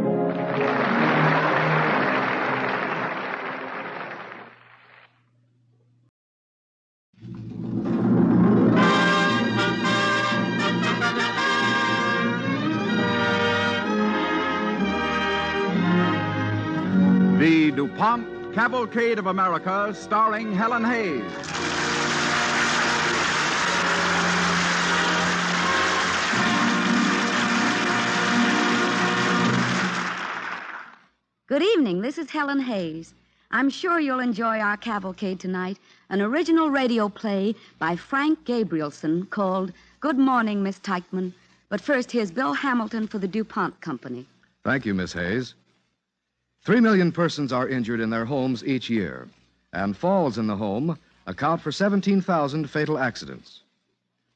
The DuPont Cavalcade of America, starring Helen Hayes. Good evening. This is Helen Hayes. I'm sure you'll enjoy our cavalcade tonight, an original radio play by Frank Gabrielson called Good Morning, Miss Tyckman. But first, here's Bill Hamilton for the DuPont Company. Thank you, Miss Hayes. 3 million persons are injured in their homes each year, and falls in the home account for 17,000 fatal accidents.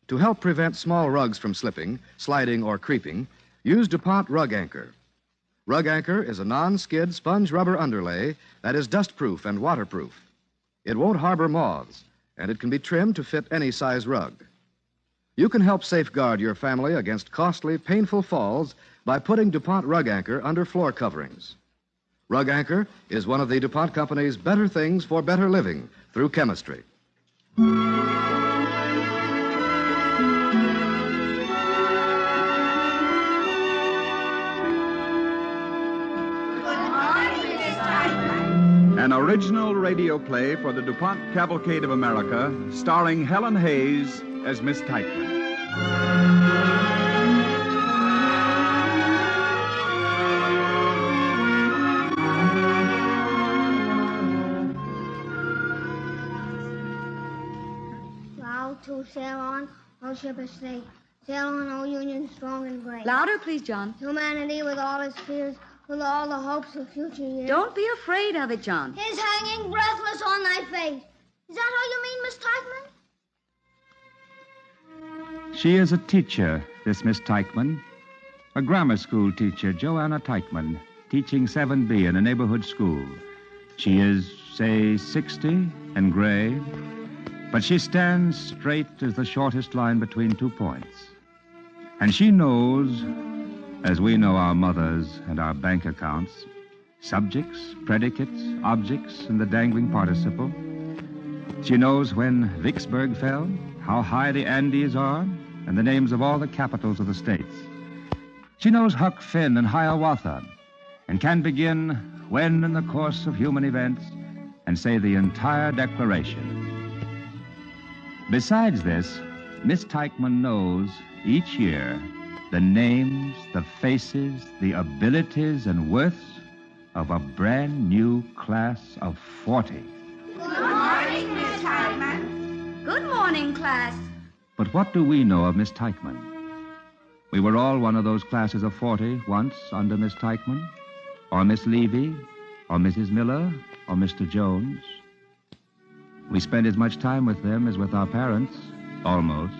To help prevent small rugs from slipping, sliding, or creeping, use DuPont Rug Anchor. Rug Anchor is a non-skid sponge rubber underlay that is dust-proof and waterproof. It won't harbor moths, and it can be trimmed to fit any size rug. You can help safeguard your family against costly, painful falls by putting DuPont Rug Anchor under floor coverings. Rug Anchor is one of the DuPont Company's better things for better living through chemistry. An original radio play for the DuPont Cavalcade of America, starring Helen Hayes as Miss Tyckman. Oh, sail on, oh ship of state. Sail on, oh Union, strong and great. Louder, please, John. Humanity with all its fears, with all the hopes of future years. Don't be afraid of it, John. Is hanging breathless on thy face. Is that all you mean, Miss Tyckman? She is a teacher, this Miss Tyckman. A grammar school teacher, Joanna Tyckman, teaching 7B in a neighborhood school. She is, say, 60 and gray, but she stands straight as the shortest line between 2 points. And she knows, as we know our mothers and our bank accounts, subjects, predicates, objects, and the dangling participle. She knows when Vicksburg fell, how high the Andes are, and the names of all the capitals of the states. She knows Huck Finn and Hiawatha, and can begin when in the course of human events and say the entire declaration. Besides this, Miss Tyckman knows each year the names, the faces, the abilities, and worths of a brand new class of 40. Good morning, Miss Tyckman. Good morning, class. But what do we know of Miss Tyckman? We were all one of those classes of 40 once under Miss Tyckman, or Miss Levy, or Mrs. Miller, or Mr. Jones. We spend as much time with them as with our parents, almost,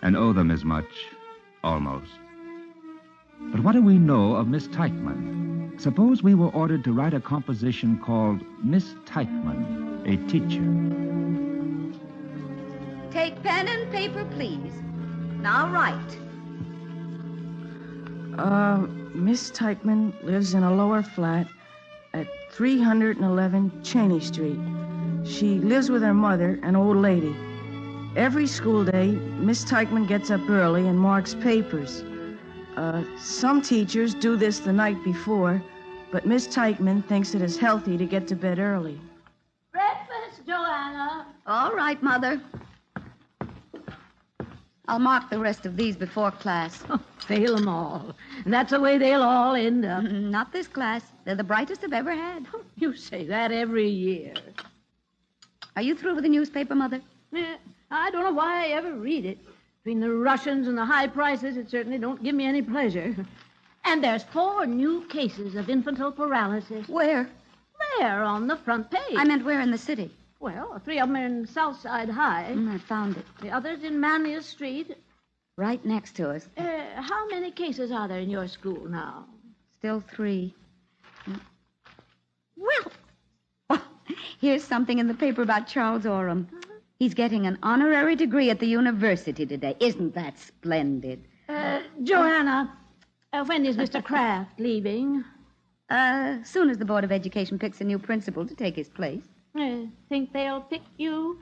and owe them as much, almost. But what do we know of Miss Tyckman? Suppose we were ordered to write a composition called Miss Tyckman, a Teacher. Take pen and paper, please. Now write. Miss Tyckman lives in a lower flat at 311 Cheney Street. She lives with her mother, an old lady. Every school day, Miss Tyckman gets up early and marks papers. Some teachers do this the night before, but Miss Tyckman thinks it is healthy to get to bed early. Breakfast, Joanna. All right, Mother. I'll mark the rest of these before class. Oh, fail them all. That's the way they'll all end up. Not this class. They're the brightest I've ever had. You say that every year. Are you through with the newspaper, Mother? I don't know why I ever read it. Between the Russians and the high prices, it certainly don't give me any pleasure. And there's 4 new cases of infantile paralysis. Where? There, on the front page. I meant where in the city? Well, 3 of them are in Southside High. I found it. The others in Manlius Street. Right next to us. How many cases are there in your school now? Still 3. Well, here's something in the paper about Charles Orham. He's getting an honorary degree at the university today. Isn't that splendid? Joanna, when is Mr. Kraft leaving? Soon as the Board of Education picks a new principal to take his place. Think they'll pick you?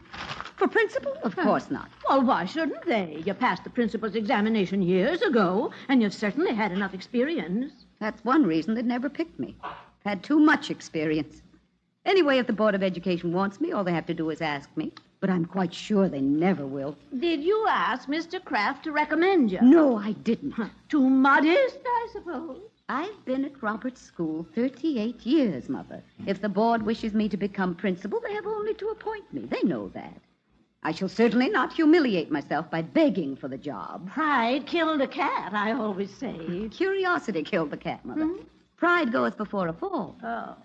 For principal? Of course not. Well, why shouldn't they? You passed the principal's examination years ago, and you've certainly had enough experience. That's one reason they'd never picked me. Had too much experience. Anyway, if the Board of Education wants me, all they have to do is ask me. But I'm quite sure they never will. Did you ask Mr. Kraft to recommend you? No, I didn't. Too modest, I suppose. I've been at Robert's school 38 years, Mother. If the board wishes me to become principal, they have only to appoint me. They know that. I shall certainly not humiliate myself by begging for the job. Pride killed a cat, I always say. Curiosity killed the cat, Mother. Hmm? Pride goeth before a fall. Oh.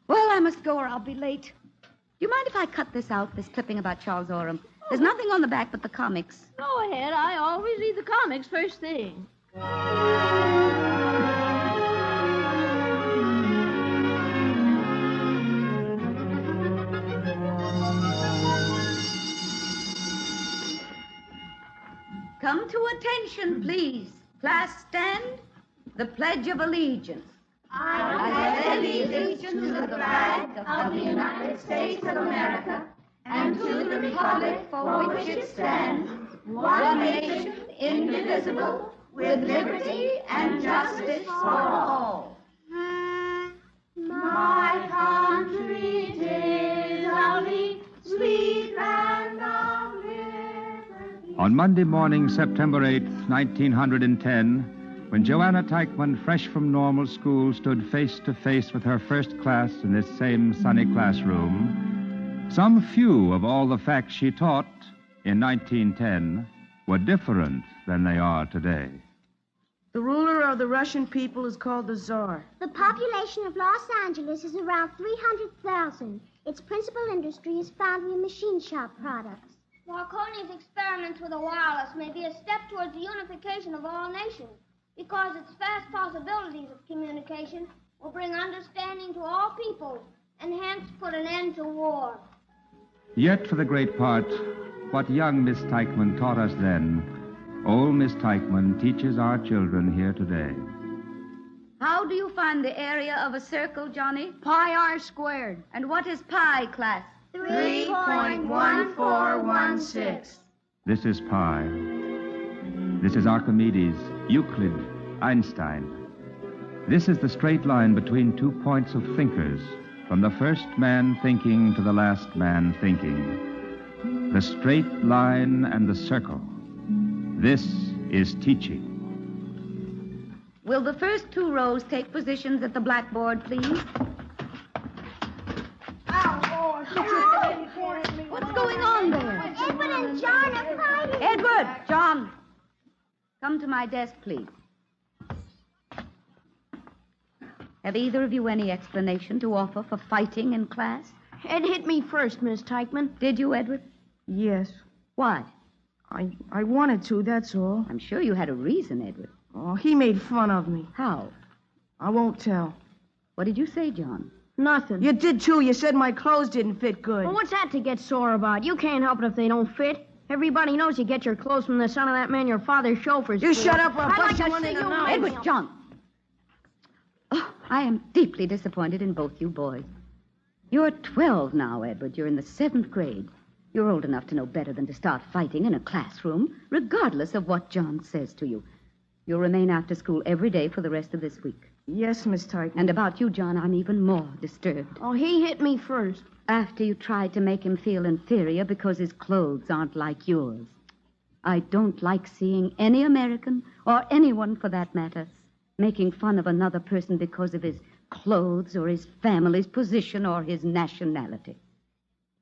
Well, I must go or I'll be late. Do you mind if I cut this out, this clipping about Charles Orham? There's nothing on the back but the comics. Go ahead. I always read the comics first thing. Come to attention, please. Class, stand. The Pledge of Allegiance. I pledge allegiance to the flag of the United States of America and to the republic for which it stands, one nation, indivisible, with liberty and justice for all. My country, 'tis of thee, sweet land of liberty. On Monday morning, September 8th, 1910, when Joanna Tyckman, fresh from normal school, stood face to face with her first class in this same sunny classroom, Some few of all the facts she taught in 1910 were different than they are today. The ruler of the Russian people is called the Tsar. The population of Los Angeles is around 300,000. Its principal industry is foundry and machine shop products. Marconi's experiments with the wireless may be a step towards the unification of all nations, because its vast possibilities of communication will bring understanding to all peoples and hence put an end to war. Yet, for the great part, what young Miss Tyckman taught us then, old Miss Tyckman teaches our children here today. How do you find the area of a circle, Johnny? Pi r squared. And what is pi, class? 3.1416. This is pi. This is Archimedes, Euclid, Einstein. This is the straight line between 2 points of thinkers, from the first man thinking to the last man thinking. The straight line and the circle. This is teaching. Will the first 2 rows take positions at the blackboard, please? What's going on there? Edward and John are fighting. Edward, John, come to my desk, please. Have either of you any explanation to offer for fighting in class? Ed hit me first, Miss Tyckman. Did you, Edward? Yes. Why? I wanted to, that's all. I'm sure you had a reason, Edward. Oh, he made fun of me. How? I won't tell. What did you say, John? Nothing. You did, too. You said my clothes didn't fit good. Well, what's that to get sore about? You can't help it if they don't fit. Everybody knows you get your clothes from the son of that man your father's chauffeurs. You shut up or I'll I'd bust like you to see in the you nose. Edward, John. Oh, I am deeply disappointed in both you boys. You're 12 now, Edward. You're in the 7th grade. You're old enough to know better than to start fighting in a classroom, regardless of what John says to you. You'll remain after school every day for the rest of this week. Yes, Miss Tyckman. And about you, John, I'm even more disturbed. Oh, he hit me first. After you tried to make him feel inferior because his clothes aren't like yours. I don't like seeing any American, or anyone for that matter, making fun of another person because of his clothes or his family's position or his nationality.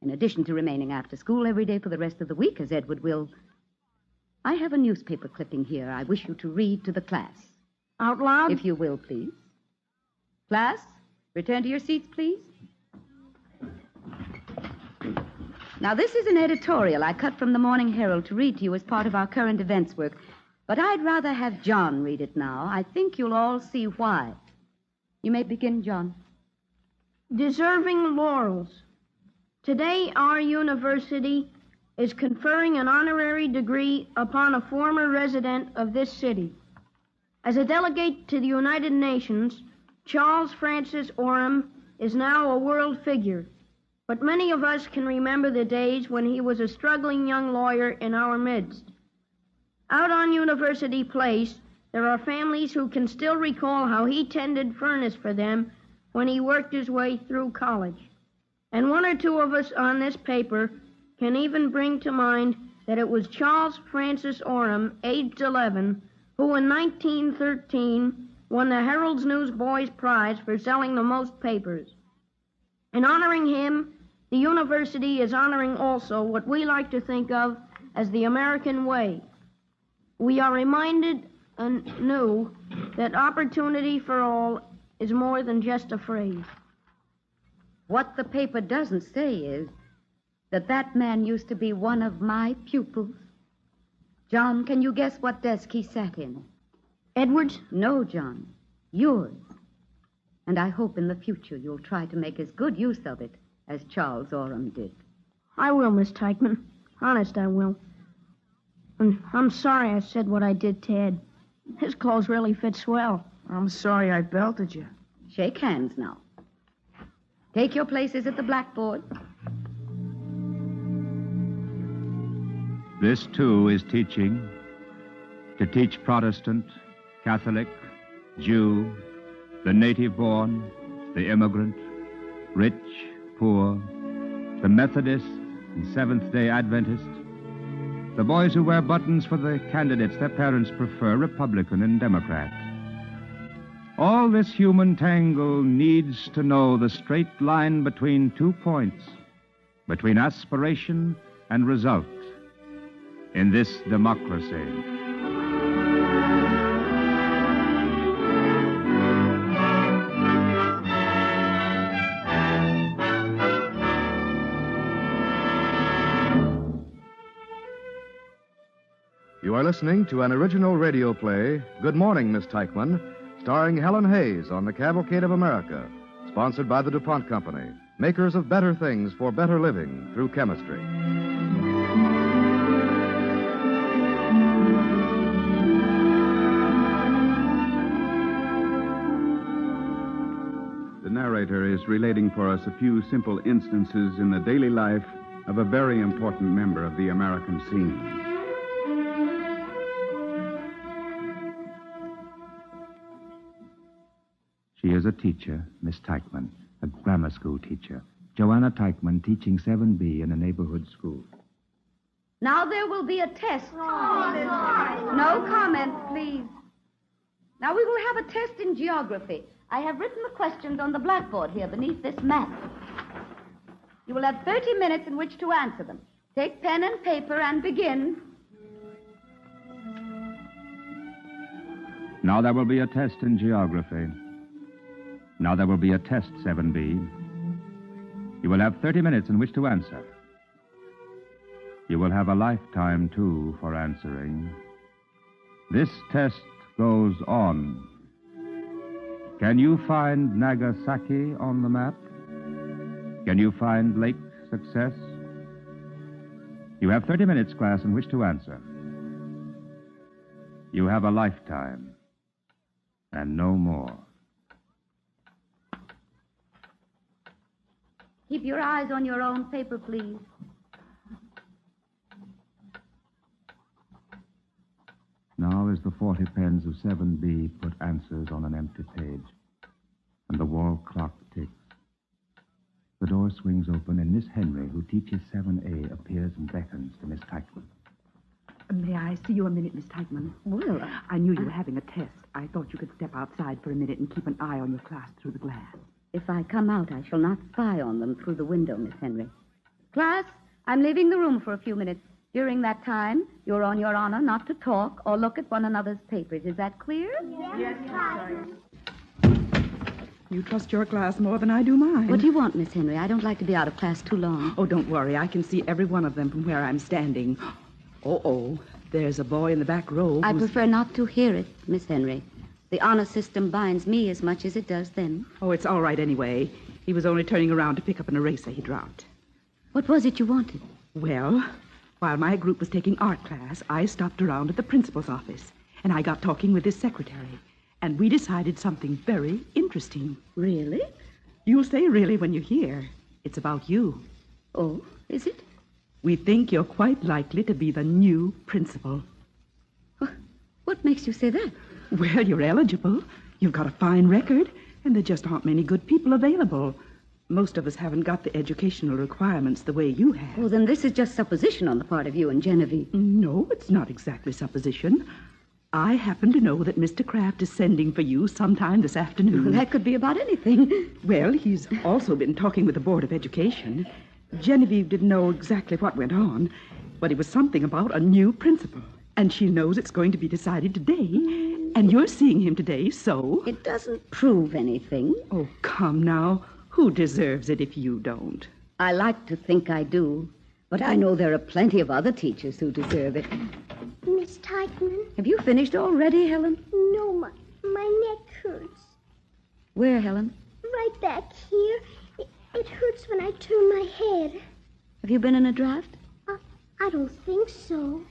In addition to remaining after school every day for the rest of the week, as Edward will, I have a newspaper clipping here I wish you to read to the class. Out loud? If you will, please. Class, return to your seats, please. Now, this is an editorial I cut from the Morning Herald to read to you as part of our current events work. But I'd rather have John read it now. I think you'll all see why. You may begin, John. Deserving laurels. Today, our university is conferring an honorary degree upon a former resident of this city. As a delegate to the United Nations, Charles Francis Orem is now a world figure, but many of us can remember the days when he was a struggling young lawyer in our midst. Out on University Place, there are families who can still recall how he tended furnace for them when he worked his way through college. And 1 or 2 of us on this paper can even bring to mind that it was Charles Francis Orem, aged 11, who in 1913 won the Herald's Newsboys Prize for selling the most papers. In honoring him, the university is honoring also what we like to think of as the American way. We are reminded anew that opportunity for all is more than just a phrase. What the paper doesn't say is that that man used to be one of my pupils. John, can you guess what desk he sat in? Edwards? No, John. Yours. And I hope in the future you'll try to make as good use of it as Charles Orem did. I will, Miss Tyckman. Honest, I will. And I'm sorry I said what I did to Ed. His clothes really fit swell. I'm sorry I belted you. Shake hands now. Take your places at the blackboard. This, too, is teaching. To teach Protestant, Catholic, Jew, the native-born, the immigrant, rich, poor, the Methodist and Seventh-day Adventist, the boys who wear buttons for the candidates their parents prefer, Republican and Democrat. All this human tangle needs to know the straight line between 2 points, between aspiration and result in this democracy. You are listening to an original radio play, Good Morning, Miss Tyckman, starring Helen Hayes on the Cavalcade of America, sponsored by the DuPont Company, makers of better things for better living through chemistry. The narrator is relating for us a few simple instances in the daily life of a very important member of the American scene. She is a teacher, Miss Tyckman, a grammar school teacher. Joanna Tyckman teaching 7B in a neighborhood school. Now there will be a test. No comments, please. Now we will have a test in geography. I have written the questions on the blackboard here beneath this map. You will have 30 minutes in which to answer them. Take pen and paper and begin. Now there will be a test in geography. Now there will be a test, 7B. You will have 30 minutes in which to answer. You will have a lifetime, too, for answering. This test goes on. Can you find Nagasaki on the map? Can you find Lake Success? You have 30 minutes, class, in which to answer. You have a lifetime, and no more. Keep your eyes on your own paper, please. Now, as the 40 pens of 7B put answers on an empty page, and the wall clock ticks, the door swings open, and Miss Henry, who teaches 7A, appears and beckons to Miss Tyckman. May I see you a minute, Miss Tyckman? Well, I knew you were having a test. I thought you could step outside for a minute and keep an eye on your class through the glass. if I come out, I shall not spy on them through the window, Miss Henry. Class, I'm leaving the room for a few minutes. During that time, you're on your honor not to talk or look at one another's papers. Is that clear? Yes, sir. You trust your class more than I do mine. What do you want, Miss Henry? I don't like to be out of class too long. Oh, don't worry. I can see every one of them from where I'm standing. Oh, there's a boy in the back row. I prefer not to hear it, Miss Henry. The honor system binds me as much as it does them. Oh, it's all right anyway. He was only turning around to pick up an eraser he dropped. What was it you wanted? Well, while my group was taking art class, I stopped around at the principal's office, and I got talking with his secretary, and we decided something very interesting. Really? You'll say really when you hear. It's about you. Oh, is it? We think you're quite likely to be the new principal. What makes you say that? Well, you're eligible. You've got a fine record, and there just aren't many good people available. Most of us haven't got the educational requirements the way you have. Well, then this is just supposition on the part of you and Genevieve. No, it's not exactly supposition. I happen to know that Mr. Kraft is sending for you sometime this afternoon. Well, that could be about anything. Well, he's also been talking with the Board of Education. Genevieve didn't know exactly what went on, but it was something about a new principal. And she knows it's going to be decided today. And you're seeing him today, so... It doesn't prove anything. Oh, come now. Who deserves it if you don't? I like to think I do. But I know there are plenty of other teachers who deserve it. Miss Tyckman? Have you finished already, Helen? No, my neck hurts. Where, Helen? Right back here. It hurts when I turn my head. Have you been in a draft? I don't think so.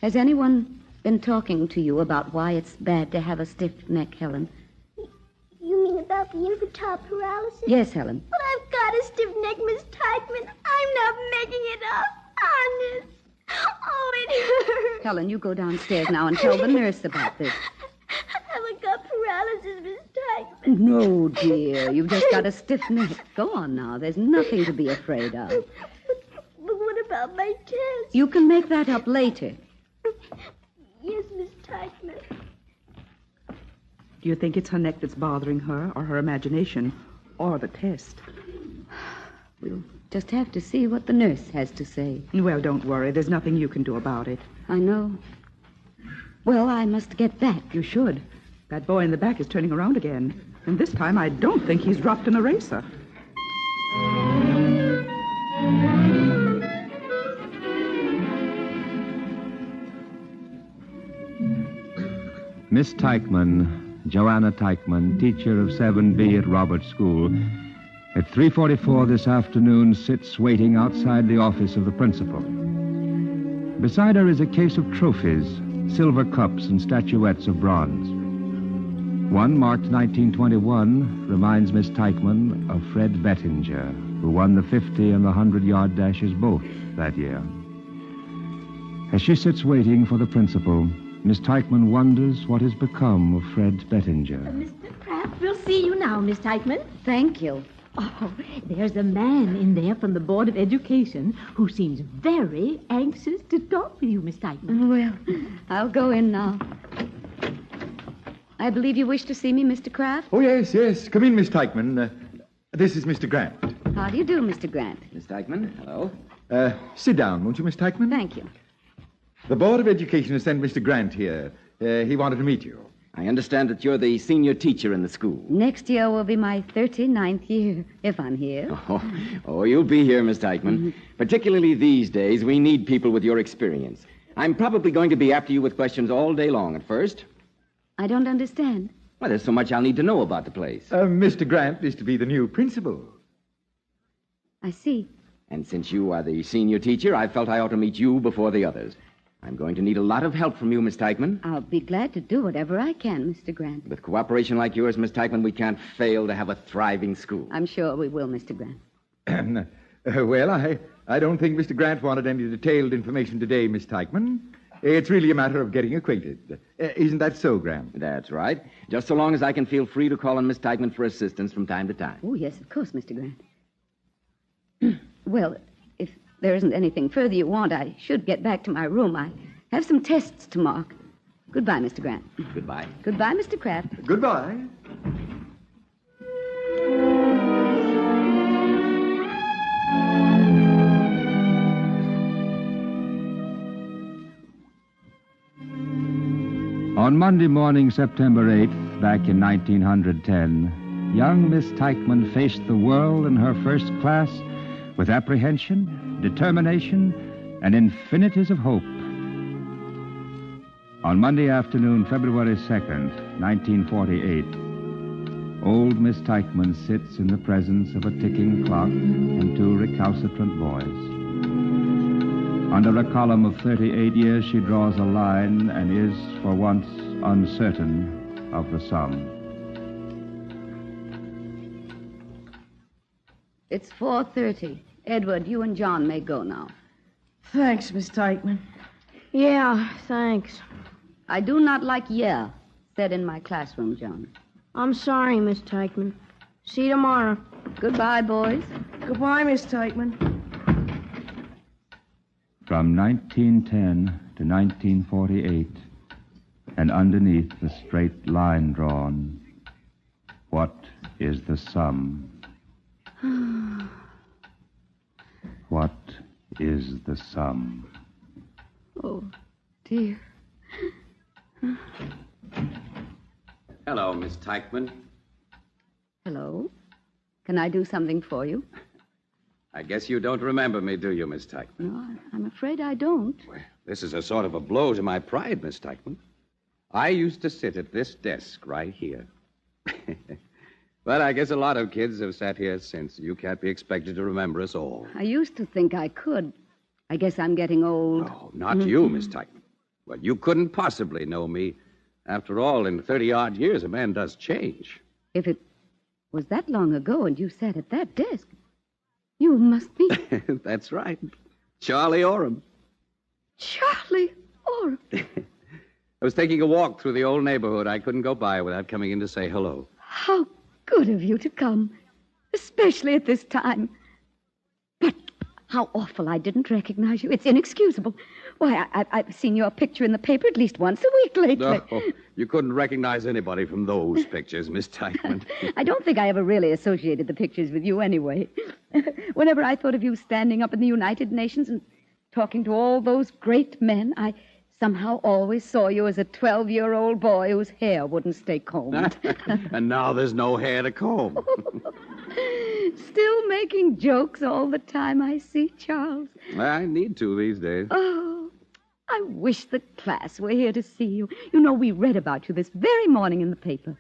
Has anyone been talking to you about why it's bad to have a stiff neck, Helen? You mean about the infantile paralysis? Yes, Helen. But I've got a stiff neck, Miss Tyckman. I'm not making it up. Honest. Oh, it hurts. Helen, you go downstairs now and tell the nurse about this. I haven't got paralysis, Miss Tyckman. No, dear. You've just got a stiff neck. Go on now. There's nothing to be afraid of. But what about my test? You can make that up later. Yes, Miss Tyckman. Do you think it's her neck that's bothering her, or her imagination, or the test? We'll Just have to see what the nurse has to say. Well, don't worry. There's nothing you can do about it. I know. Well, I must get back. You should. That boy in the back is turning around again. And this time I don't think he's dropped an eraser. Miss Tyckman, Joanna Tyckman, teacher of 7B at Roberts School, at 3:44 this afternoon sits waiting outside the office of the principal. Beside her is a case of trophies, silver cups and statuettes of bronze. One marked 1921 reminds Miss Tyckman of Fred Bettinger, who won the 50 and the 100-yard dashes both that year. As she sits waiting for the principal, Miss Tyckman wonders what has become of Fred Bettinger. Mr. Kraft will see you now, Miss Tyckman. Thank you. Oh, there's a man in there from the Board of Education who seems very anxious to talk with you, Miss Tyckman. Well, I'll go in now. I believe you wish to see me, Mr. Kraft? Oh, yes. Come in, Miss Tyckman. This is Mr. Grant. How do you do, Mr. Grant? Miss Tyckman, hello. Sit down, won't you, Miss Tyckman? Thank you. The Board of Education has sent Mr. Grant here. He wanted to meet you. I understand that you're the senior teacher in the school. Next year will be my 39th year, if I'm here. Oh, you'll be here, Miss Tyckman. Particularly these days, we need people with your experience. I'm probably going to be after you with questions all day long at first. I don't understand. Well, there's so much I'll need to know about the place. Mr. Grant is to be the new principal. I see. And since you are the senior teacher, I felt I ought to meet you before the others. I'm going to need a lot of help from you, Miss Tyckman. I'll be glad to do whatever I can, Mr. Grant. With cooperation like yours, Miss Tyckman, we can't fail to have a thriving school. I'm sure we will, Mr. Grant. Well, I don't think Mr. Grant wanted any detailed information today, Miss Tyckman. It's really a matter of getting acquainted. Isn't that so, Grant? That's right. Just so long as I can feel free to call on Miss Tyckman for assistance from time to time. Oh, yes, of course, Mr. Grant. Well, if there isn't anything further you want, I should get back to my room. I have some tests to mark. Goodbye, Mr. Grant. Goodbye. Goodbye, Mr. Kraft. Goodbye. On Monday morning, September 8th, back in 1910, young Miss Tyckman faced the world in her first class with apprehension, determination, and infinities of hope. On Monday afternoon, February 2nd, 1948, old Miss Tyckman sits in the presence of a ticking clock and two recalcitrant boys. Under a column of 38 years, she draws a line and is, for once, uncertain of the sum. It's 4:30. Edward, you and John may go now. Thanks, Miss Tyckman. Yeah, thanks. I do not like yeah said in my classroom, John. I'm sorry, Miss Tyckman. See you tomorrow. Goodbye, boys. Goodbye, Miss Tyckman. From 1910 to 1948, and underneath the straight line drawn, what is the sum? What is the sum? Oh, dear. Hello, Miss Tyckman. Hello. Can I do something for you? I guess you don't remember me, do you, Miss Tyckman? No, I'm afraid I don't. This is a sort of a blow to my pride, Miss Tyckman. I used to sit at this desk right here. But I guess a lot of kids have sat here since. You can't be expected to remember us all. I used to think I could. I guess I'm getting old. Oh, not you, Miss Tyckman. Well, you couldn't possibly know me. After all, in 30-odd years, a man does change. If it was that long ago and you sat at that desk, you must be... That's right. Charlie Orem. Charlie Orem. I was taking a walk through the old neighborhood. I couldn't go by without coming in to say hello. How good of you to come, especially at this time. But how awful I didn't recognize you. It's inexcusable. Why, I've seen your picture in the paper at least once a week lately. Oh, You couldn't recognize anybody from those pictures, Miss Tyckman. I don't think I ever really associated the pictures with you anyway. Whenever I thought of you standing up in the United Nations and talking to all those great men, I somehow always saw you as a 12-year-old boy whose hair wouldn't stay combed. And now there's no hair to comb. Still making jokes all the time, I see, Charles. I need to these days. Oh, I wish the class were here to see you. You know, we read about you this very morning in the paper.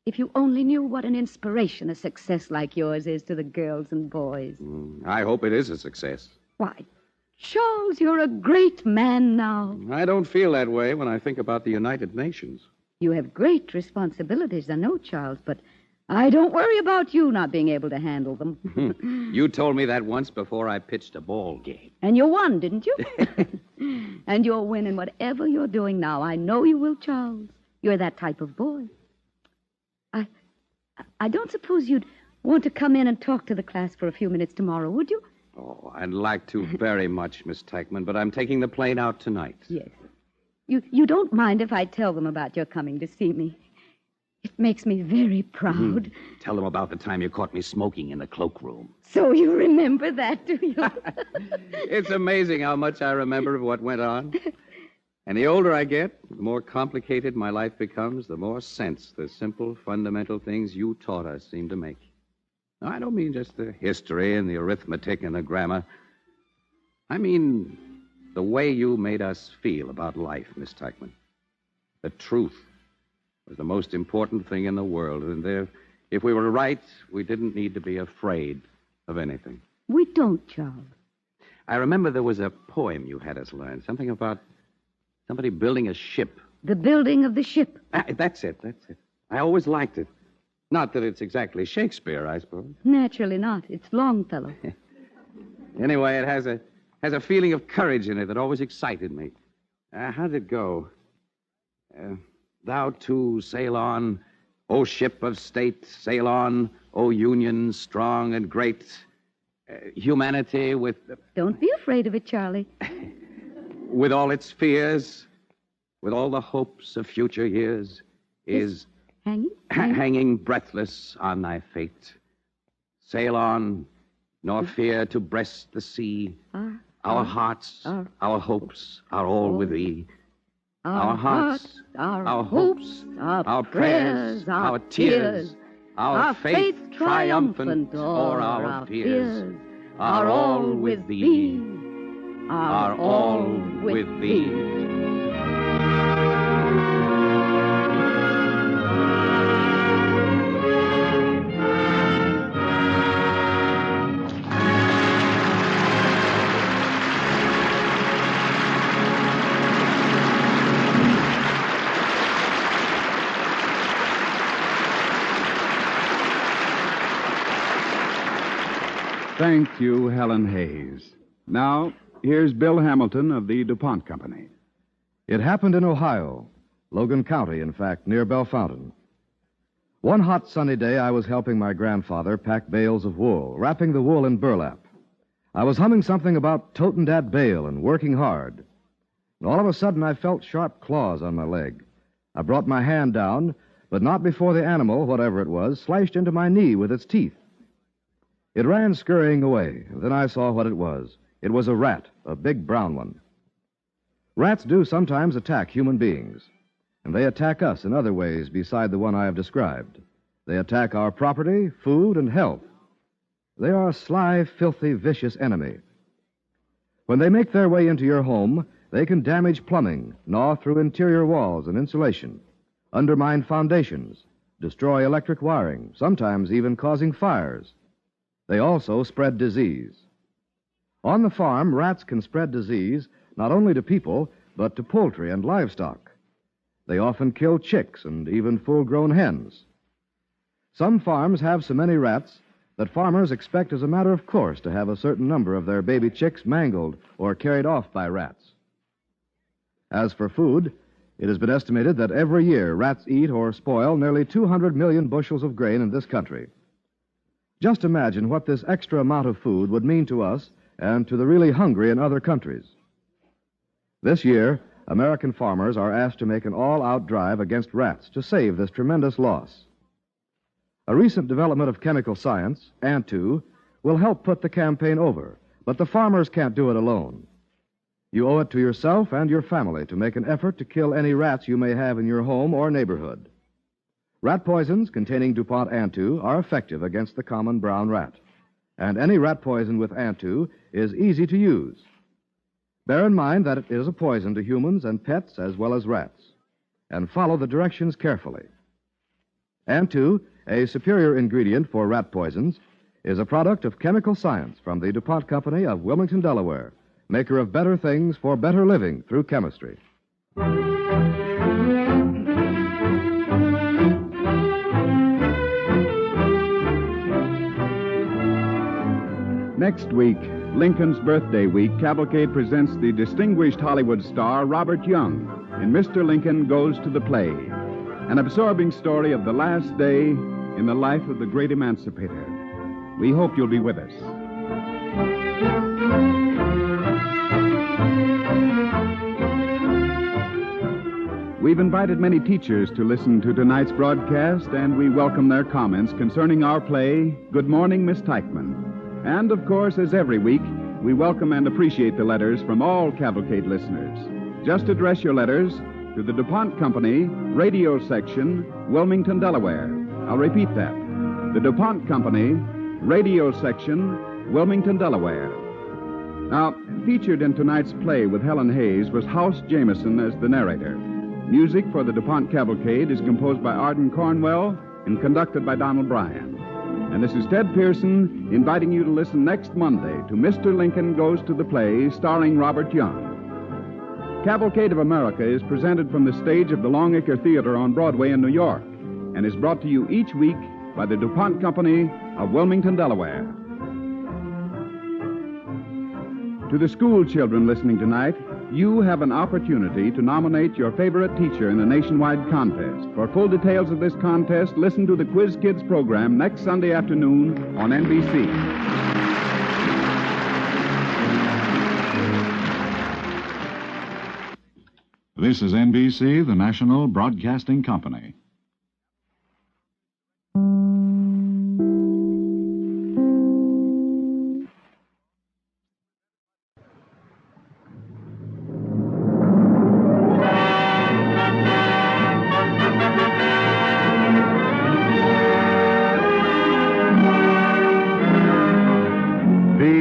If you only knew what an inspiration a success like yours is to the girls and boys. I hope it is a success. Why, Charles, you're a great man now. I don't feel that way when I think about the United Nations. You have great responsibilities, I know, Charles, but I don't worry about you not being able to handle them. You told me that once before I pitched a ball game. And you won, didn't you? And you'll win in whatever you're doing now. I know you will, Charles. You're that type of boy. I don't suppose you'd want to come in and talk to the class for a few minutes tomorrow, would you? Oh, I'd like to very much, Miss Tyckman, but I'm taking the plane out tonight. Yes. You don't mind if I tell them about your coming to see me? It makes me very proud. Tell them about the time you caught me smoking in the cloakroom. So you remember that, do you? It's amazing how much I remember of what went on. And the older I get, the more complicated my life becomes, the more sense the simple, fundamental things you taught us seem to make. Now, I don't mean just the history and the arithmetic and the grammar. I mean the way you made us feel about life, Miss Tyckman. The truth was the most important thing in the world. And if we were right, we didn't need to be afraid of anything. We don't, Charles. I remember there was a poem you had us learn, something about somebody building a ship. The building of the ship. That's it. I always liked it. Not that it's exactly Shakespeare, I suppose. Naturally not. It's Longfellow. Anyway, it has a feeling of courage in it that always excited me. How did it go? Thou too sail on, O ship of state, sail on, O Union strong and great. Humanity with... Don't be afraid of it, Charlie. With all its fears, with all the hopes of future years, is... Hanging breathless on thy fate. Sail on, nor fear to breast the sea. Our hearts, our hopes are all with thee. Our hearts, our hopes, our prayers, our tears, our faith triumphant o'er our fears, are all with thee. Are all with thee. Thank you, Helen Hayes. Now, here's Bill Hamilton of the DuPont Company. It happened in Ohio, Logan County, in fact, near Bellefontaine. One hot sunny day, I was helping my grandfather pack bales of wool, wrapping the wool in burlap. I was humming something about totin' dat bale and working hard. And all of a sudden, I felt sharp claws on my leg. I brought my hand down, but not before the animal, whatever it was, slashed into my knee with its teeth. It ran scurrying away, and then I saw what it was. It was a rat, a big brown one. Rats do sometimes attack human beings, and they attack us in other ways beside the one I have described. They attack our property, food, and health. They are a sly, filthy, vicious enemy. When they make their way into your home, they can damage plumbing, gnaw through interior walls and insulation, undermine foundations, destroy electric wiring, sometimes even causing fires. They also spread disease. On the farm, rats can spread disease not only to people, but to poultry and livestock. They often kill chicks and even full-grown hens. Some farms have so many rats that farmers expect as a matter of course to have a certain number of their baby chicks mangled or carried off by rats. As for food, it has been estimated that every year rats eat or spoil nearly 200 million bushels of grain in this country. Just imagine what this extra amount of food would mean to us and to the really hungry in other countries. This year, American farmers are asked to make an all-out drive against rats to save this tremendous loss. A recent development of chemical science, Antu, will help put the campaign over, but the farmers can't do it alone. You owe it to yourself and your family to make an effort to kill any rats you may have in your home or neighborhood. Rat poisons containing DuPont Antu are effective against the common brown rat, and any rat poison with Antu is easy to use. Bear in mind that it is a poison to humans and pets as well as rats, and follow the directions carefully. Antu, a superior ingredient for rat poisons, is a product of chemical science from the DuPont Company of Wilmington, Delaware, maker of better things for better living through chemistry. Next week, Lincoln's birthday week, Cavalcade presents the distinguished Hollywood star Robert Young in Mr. Lincoln Goes to the Play, an absorbing story of the last day in the life of the great emancipator. We hope you'll be with us. We've invited many teachers to listen to tonight's broadcast, and we welcome their comments concerning our play, Good Morning, Miss Tyckman. And, of course, as every week, we welcome and appreciate the letters from all Cavalcade listeners. Just address your letters to the DuPont Company, Radio Section, Wilmington, Delaware. I'll repeat that. The DuPont Company, Radio Section, Wilmington, Delaware. Now, featured in tonight's play with Helen Hayes was House Jameson as the narrator. Music for the DuPont Cavalcade is composed by Arden Cornwell and conducted by Donald Bryan. And this is Ted Pearson inviting you to listen next Monday to Mr. Lincoln Goes to the Play, starring Robert Young. Cavalcade of America is presented from the stage of the Longacre Theater on Broadway in New York and is brought to you each week by the DuPont Company of Wilmington, Delaware. To the school children listening tonight, you have an opportunity to nominate your favorite teacher in a nationwide contest. For full details of this contest, listen to the Quiz Kids program next Sunday afternoon on NBC. This is NBC, the National Broadcasting Company.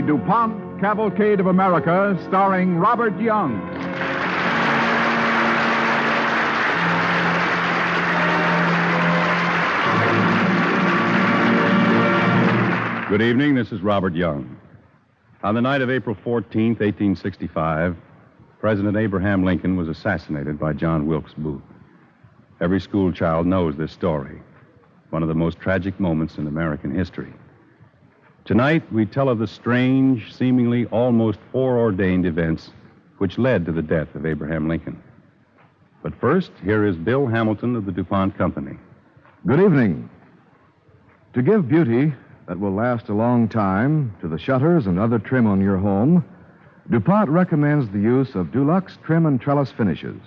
DuPont Cavalcade of America, starring Robert Young. Good evening, this is Robert Young. On the night of April 14th, 1865, President Abraham Lincoln was assassinated by John Wilkes Booth. Every school child knows this story, one of the most tragic moments in American history. Tonight, we tell of the strange, seemingly almost foreordained events which led to the death of Abraham Lincoln. But first, here is Bill Hamilton of the DuPont Company. Good evening. To give beauty that will last a long time to the shutters and other trim on your home, DuPont recommends the use of Dulux trim and trellis finishes.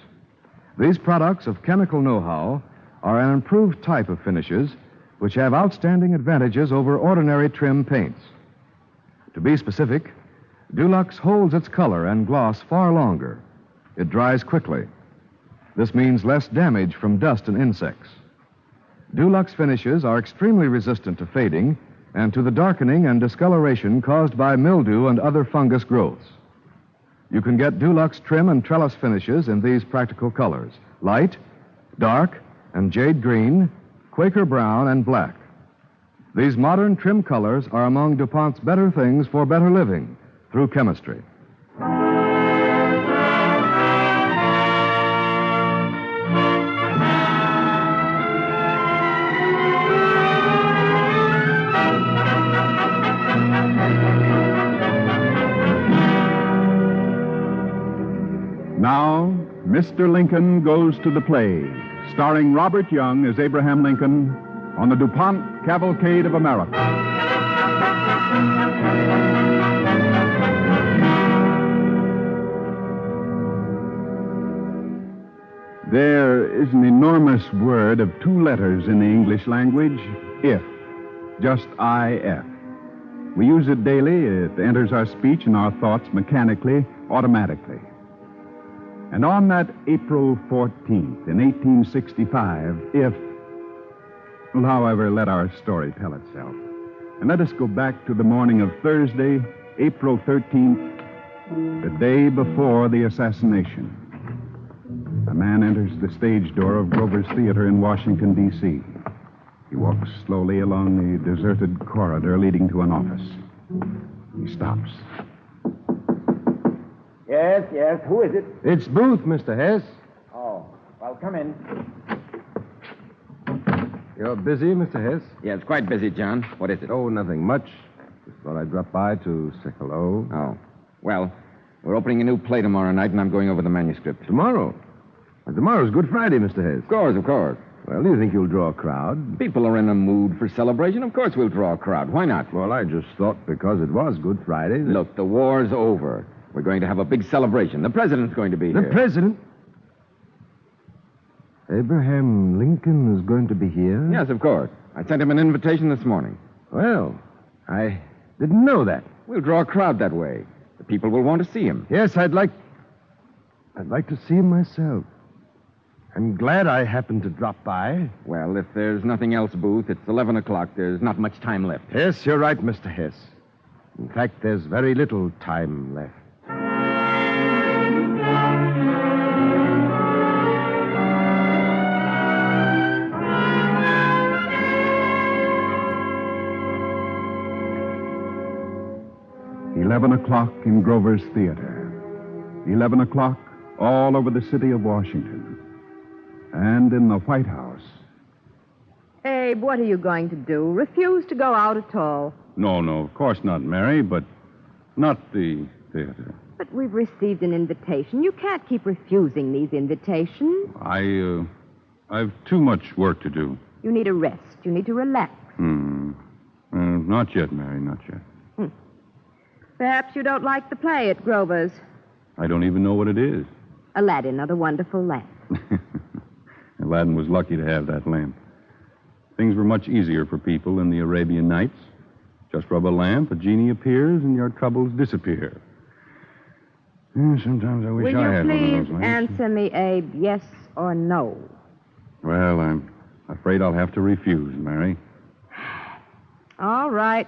These products of chemical know-how are an improved type of finishes which have outstanding advantages over ordinary trim paints. To be specific, Dulux holds its color and gloss far longer. It dries quickly. This means less damage from dust and insects. Dulux finishes are extremely resistant to fading and to the darkening and discoloration caused by mildew and other fungus growths. You can get Dulux trim and trellis finishes in these practical colors: light, dark, and jade green, Quaker brown, and black. These modern trim colors are among DuPont's better things for better living through chemistry. Now, Mr. Lincoln Goes to the Play, starring Robert Young as Abraham Lincoln on the DuPont Cavalcade of America. There is an enormous word of 2 letters in the English language, if. Just IF. We use it daily. It enters our speech and our thoughts mechanically, automatically. And on that April 14th, in 1865, if... Well, however, let our story tell itself. And let us go back to the morning of Thursday, April 13th, the day before the assassination. A man enters the stage door of Grover's Theater in Washington, D.C. He walks slowly along the deserted corridor leading to an office. He stops. Yes. Who is it? It's Booth, Mr. Hess. Oh, well, come in. You're busy, Mr. Hess? Yes, quite busy, John. What is it? Oh, nothing much. Just thought I'd drop by to say hello. Oh. Well, we're opening a new play tomorrow night, and I'm going over the manuscript. Tomorrow? Well, tomorrow's Good Friday, Mr. Hess. Of course. Well, do you think you'll draw a crowd? People are in a mood for celebration. Of course we'll draw a crowd. Why not? Well, I just thought because it was Good Friday... Look, the war's over. We're going to have a big celebration. The president's going to be here. The president? Abraham Lincoln is going to be here? Yes, of course. I sent him an invitation this morning. Well, I didn't know that. We'll draw a crowd that way. The people will want to see him. Yes, I'd like to see him myself. I'm glad I happened to drop by. Well, if there's nothing else, Booth, it's 11 o'clock. There's not much time left. Yes, you're right, Mr. Hess. In fact, there's very little time left. $11 in Grover's Theater. 11 o'clock all over the city of Washington. And in the White House. Abe, what are you going to do? Refuse to go out at all? No, of course not, Mary, but not the theater. But we've received an invitation. You can't keep refusing these invitations. I've too much work to do. You need a rest. You need to relax. Not yet, Mary, not yet. Perhaps you don't like the play at Grover's. I don't even know what it is. Aladdin or the Wonderful Lamp. Aladdin was lucky to have that lamp. Things were much easier for people in the Arabian Nights. Just rub a lamp, a genie appears, and your troubles disappear. Sometimes I wish I had one of those Will you lamps. please answer me, Abe, yes or no? Well, I'm afraid I'll have to refuse, Mary. All right.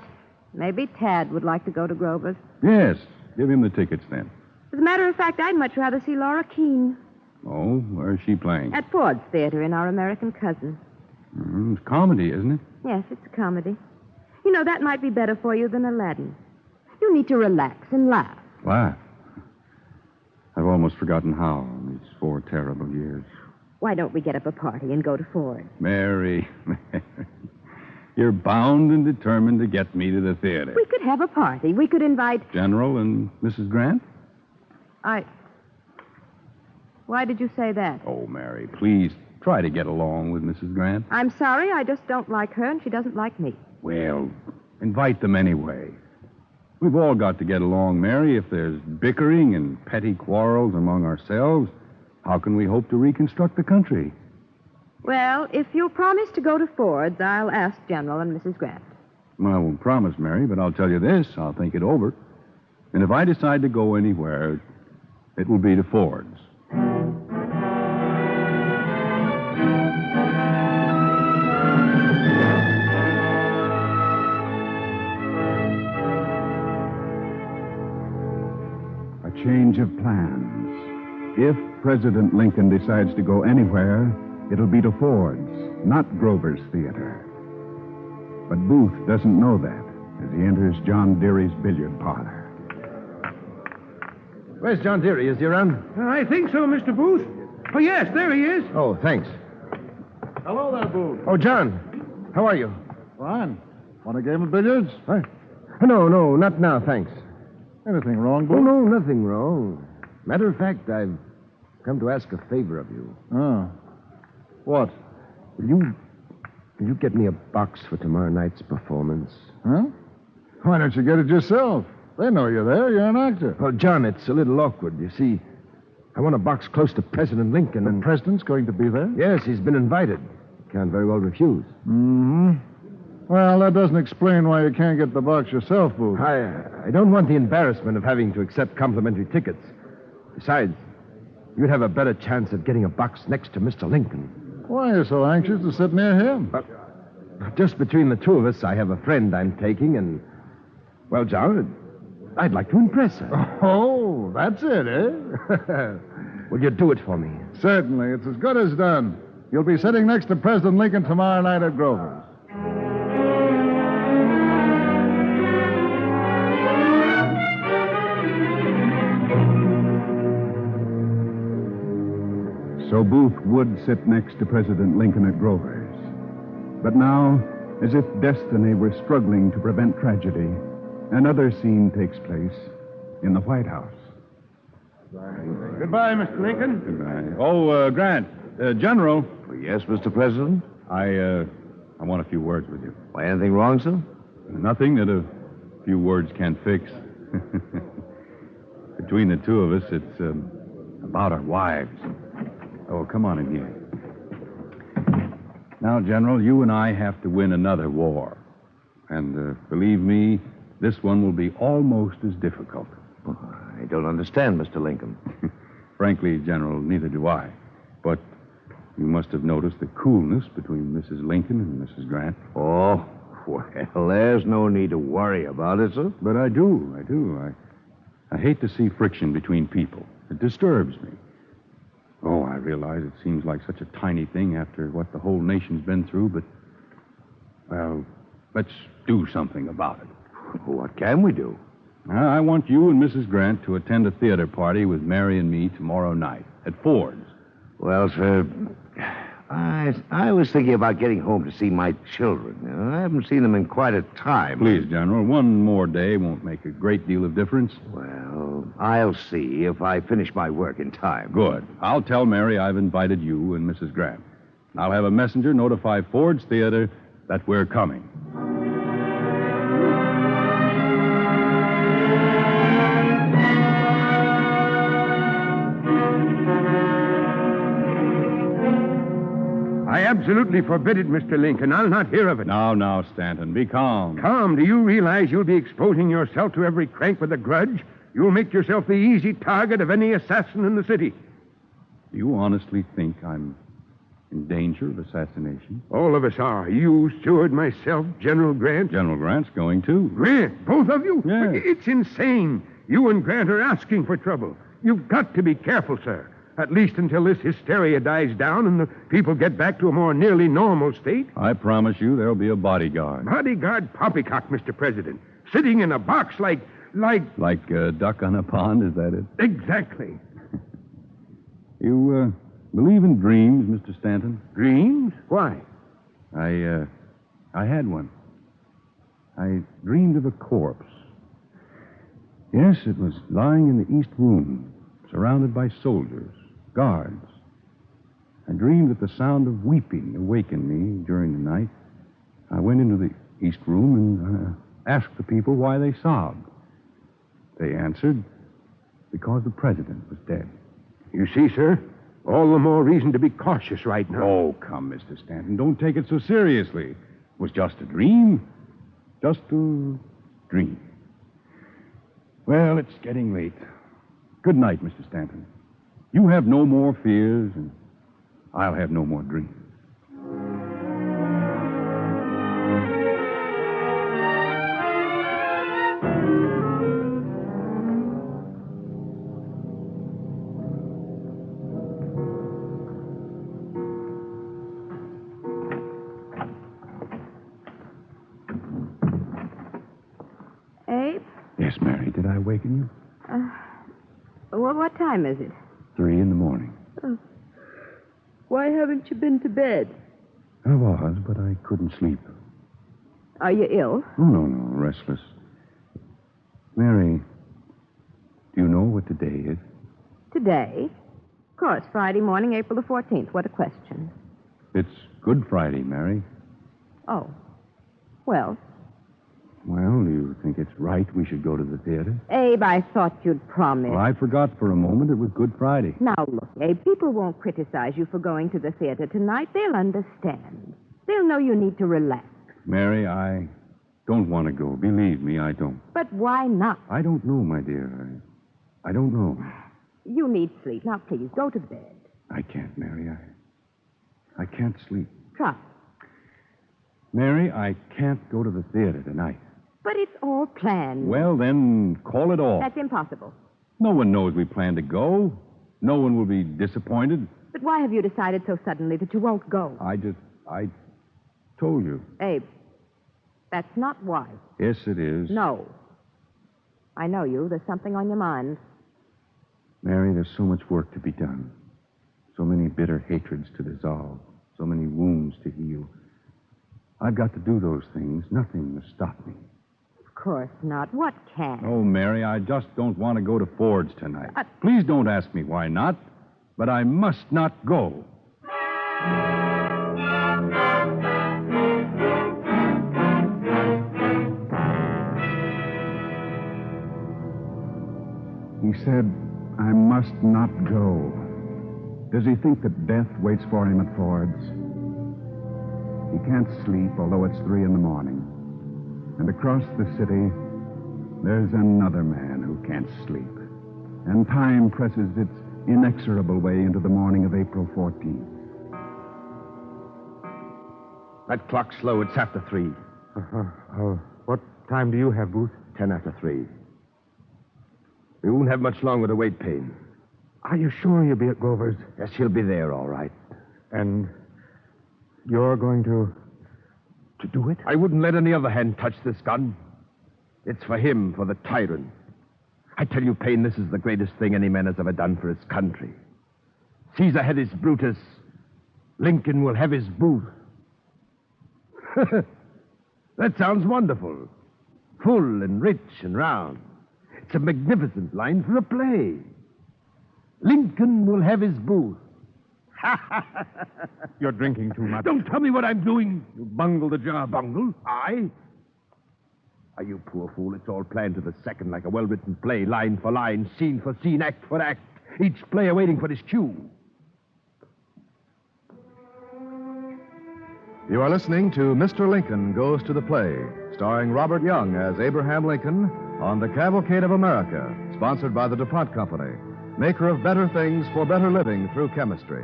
Maybe Tad would like to go to Grover's. Yes, give him the tickets then. As a matter of fact, I'd much rather see Laura Keene. Oh, where's she playing? At Ford's Theater in Our American Cousin. It's comedy, isn't it? Yes, it's a comedy. You know, that might be better for you than Aladdin. You need to relax and laugh. Laugh. I've almost forgotten how in these 4 terrible years. Why don't we get up a party and go to Ford's? Mary, you're bound and determined to get me to the theater. We could have a party. We could invite... General and Mrs. Grant? Why did you say that? Oh, Mary, please try to get along with Mrs. Grant. I'm sorry, I just don't like her, and she doesn't like me. Well, invite them anyway. We've all got to get along, Mary. If there's bickering and petty quarrels among ourselves, how can we hope to reconstruct the country? Well, if you'll promise to go to Ford's, I'll ask General and Mrs. Grant. Well, I won't promise, Mary, but I'll tell you this. I'll think it over. And if I decide to go anywhere, it will be to Ford's. A change of plans. If President Lincoln decides to go anywhere, it'll be to Ford's, not Grover's Theater. But Booth doesn't know that as he enters John Deary's billiard parlor. Where's John Deary? Is he around? I think so, Mr. Booth. Oh, yes, there he is. Oh, thanks. Hello there, Booth. Oh, John. How are you? Fine. Want a game of billiards? What? No, not now, thanks. Anything wrong, Booth? Oh, no, nothing wrong. Matter of fact, I've come to ask a favor of you. Oh. What? Will you get me a box for tomorrow night's performance? Huh? Why don't you get it yourself? They know you're there. You're an actor. Well, John, it's a little awkward. You see, I want a box close to President Lincoln. The president's going to be there? Yes, he's been invited. Can't very well refuse. Mm-hmm. Well, that doesn't explain why you can't get the box yourself, Booth. I don't want the embarrassment of having to accept complimentary tickets. Besides, you'd have a better chance of getting a box next to Mr. Lincoln. Why are you so anxious to sit near him? Just between the two of us, I have a friend I'm taking, and, well, John, I'd like to impress her. Oh, that's it, eh? Will you do it for me? Certainly. It's as good as done. You'll be sitting next to President Lincoln tomorrow night at Grover's. So Booth would sit next to President Lincoln at Grover's. But now, as if destiny were struggling to prevent tragedy, another scene takes place in the White House. Goodbye, Mr. Lincoln. Goodbye. Oh, Grant, General. Yes, Mr. President? I want a few words with you. Why, anything wrong, sir? Nothing that a few words can't fix. Between the two of us, it's about our wives. Oh, come on in here. Now, General, you and I have to win another war. And believe me, this one will be almost as difficult. I don't understand, Mr. Lincoln. Frankly, General, neither do I. But you must have noticed the coolness between Mrs. Lincoln and Mrs. Grant. Oh, well, there's no need to worry about it, sir. But I do. I hate to see friction between people. It disturbs me. Oh, I realize it seems like such a tiny thing after what the whole nation's been through, but, well, let's do something about it. What can we do? I want you and Mrs. Grant to attend a theater party with Mary and me tomorrow night at Ford's. Well, sir, I was thinking about getting home to see my children. I haven't seen them in quite a time. Please, General, one more day won't make a great deal of difference. Well, I'll see if I finish my work in time. Good. I'll tell Mary I've invited you and Mrs. Grant. I'll have a messenger notify Ford's Theater that we're coming. I absolutely forbid it, Mr. Lincoln. I'll not hear of it. Now, Stanton, be calm. Calm? Do you realize you'll be exposing yourself to every crank with a grudge? You'll make yourself the easy target of any assassin in the city. Do you honestly think I'm in danger of assassination? All of us are. You, Seward, myself, General Grant. General Grant's going, too. Grant? Both of you? Yes. It's insane. You and Grant are asking for trouble. You've got to be careful, sir. At least until this hysteria dies down and the people get back to a more nearly normal state. I promise you there'll be a bodyguard. Bodyguard poppycock, Mr. President. Sitting in a box like... Like a duck on a pond, is that it? Exactly. You, believe in dreams, Mr. Stanton? Dreams? Why? I had one. I dreamed of a corpse. Yes, it was lying in the East Room, surrounded by soldiers, guards. I dreamed that the sound of weeping awakened me during the night. I went into the East Room and asked the people why they sobbed. They answered, because the president was dead. You see, sir, all the more reason to be cautious right now. Oh, come, Mr. Stanton, don't take it so seriously. It was just a dream. Just a dream. Well, it's getting late. Good night, Mr. Stanton. You have no more fears, and I'll have no more dreams. Abe? Yes, Mary, did I awaken you? Well, what time is it? 3 a.m. Why haven't you been to bed? I was, but I couldn't sleep. Are you ill? Oh, no, restless. Mary, do you know what today is? Today? Of course, Friday morning, April the 14th. What a question. It's Good Friday, Mary. Oh. Well, Well, do you think it's right we should go to the theater? Abe, I thought you'd promise. Well, I forgot for a moment it was Good Friday. Now, look, Abe, people won't criticize you for going to the theater tonight. They'll understand. They'll know you need to relax. Mary, I don't want to go. Believe me, I don't. But why not? I don't know, my dear. I don't know. You need sleep. Now, please, go to bed. I can't, Mary. I can't sleep. Try. Mary, I can't go to the theater tonight. But it's all planned. Well, then, call it off. That's impossible. No one knows we plan to go. No one will be disappointed. But why have you decided so suddenly that you won't go? I told you. Abe, that's not why. Yes, it is. No. I know you. There's something on your mind. Mary, there's so much work to be done. So many bitter hatreds to dissolve. So many wounds to heal. I've got to do those things. Nothing will stop me. Of course not. What can? Oh, Mary, I just don't want to go to Ford's tonight. Please don't ask me why not, but I must not go. He said, I must not go. Does he think that death waits for him at Ford's? He can't sleep, although it's 3 a.m. And across the city, there's another man who can't sleep. And time presses its inexorable way into the morning of April 14th. That clock's slow. It's after 3. What time do you have, Booth? 10 after 3. We won't have much longer to wait, Payne. Are you sure you'll be at Grover's? Yes, he'll be there, all right. And you're going to do it? I wouldn't let any other hand touch this gun. It's for him, for the tyrant. I tell you, Payne, this is the greatest thing any man has ever done for his country. Caesar had his Brutus. Lincoln will have his Booth. That sounds wonderful. Full and rich and round. It's a magnificent line for a play. Lincoln will have his Booth. You're drinking too much. Don't tell me what I'm doing. You bungled the job. Bungled? I? Are you poor fool? It's all planned to the second, like a well-written play, line for line, scene for scene, act for act. Each player waiting for his cue. You are listening to Mr. Lincoln Goes to the Play, starring Robert Young as Abraham Lincoln on the Cavalcade of America, sponsored by the DuPont Company, maker of better things for better living through chemistry.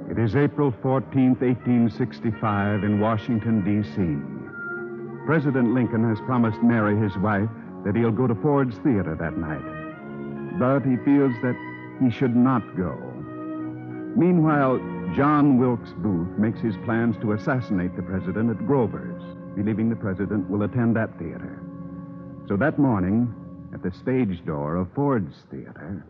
It is April 14th, 1865, in Washington, D.C. President Lincoln has promised Mary, his wife, that he'll go to Ford's Theater that night. But he feels that he should not go. Meanwhile, John Wilkes Booth makes his plans to assassinate the president at Grover's, believing the president will attend that theater. So that morning, at the stage door of Ford's Theater...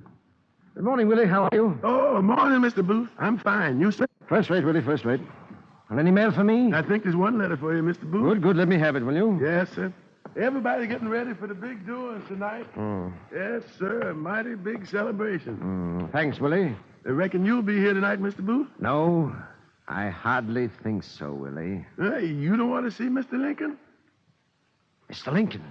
Good morning, Willie. How are you? Oh, morning, Mr. Booth. I'm fine. You, sir? First rate, Willie, first rate. Well, any mail for me? I think there's one letter for you, Mr. Booth. Good, good. Let me have it, will you? Yes, sir. Everybody getting ready for the big doings tonight. Oh. Yes, sir. A mighty big celebration. Thanks, Willie. I reckon you'll be here tonight, Mr. Booth? No, I hardly think so, Willie. Hey, you don't want to see Mr. Lincoln? Mr. Lincoln?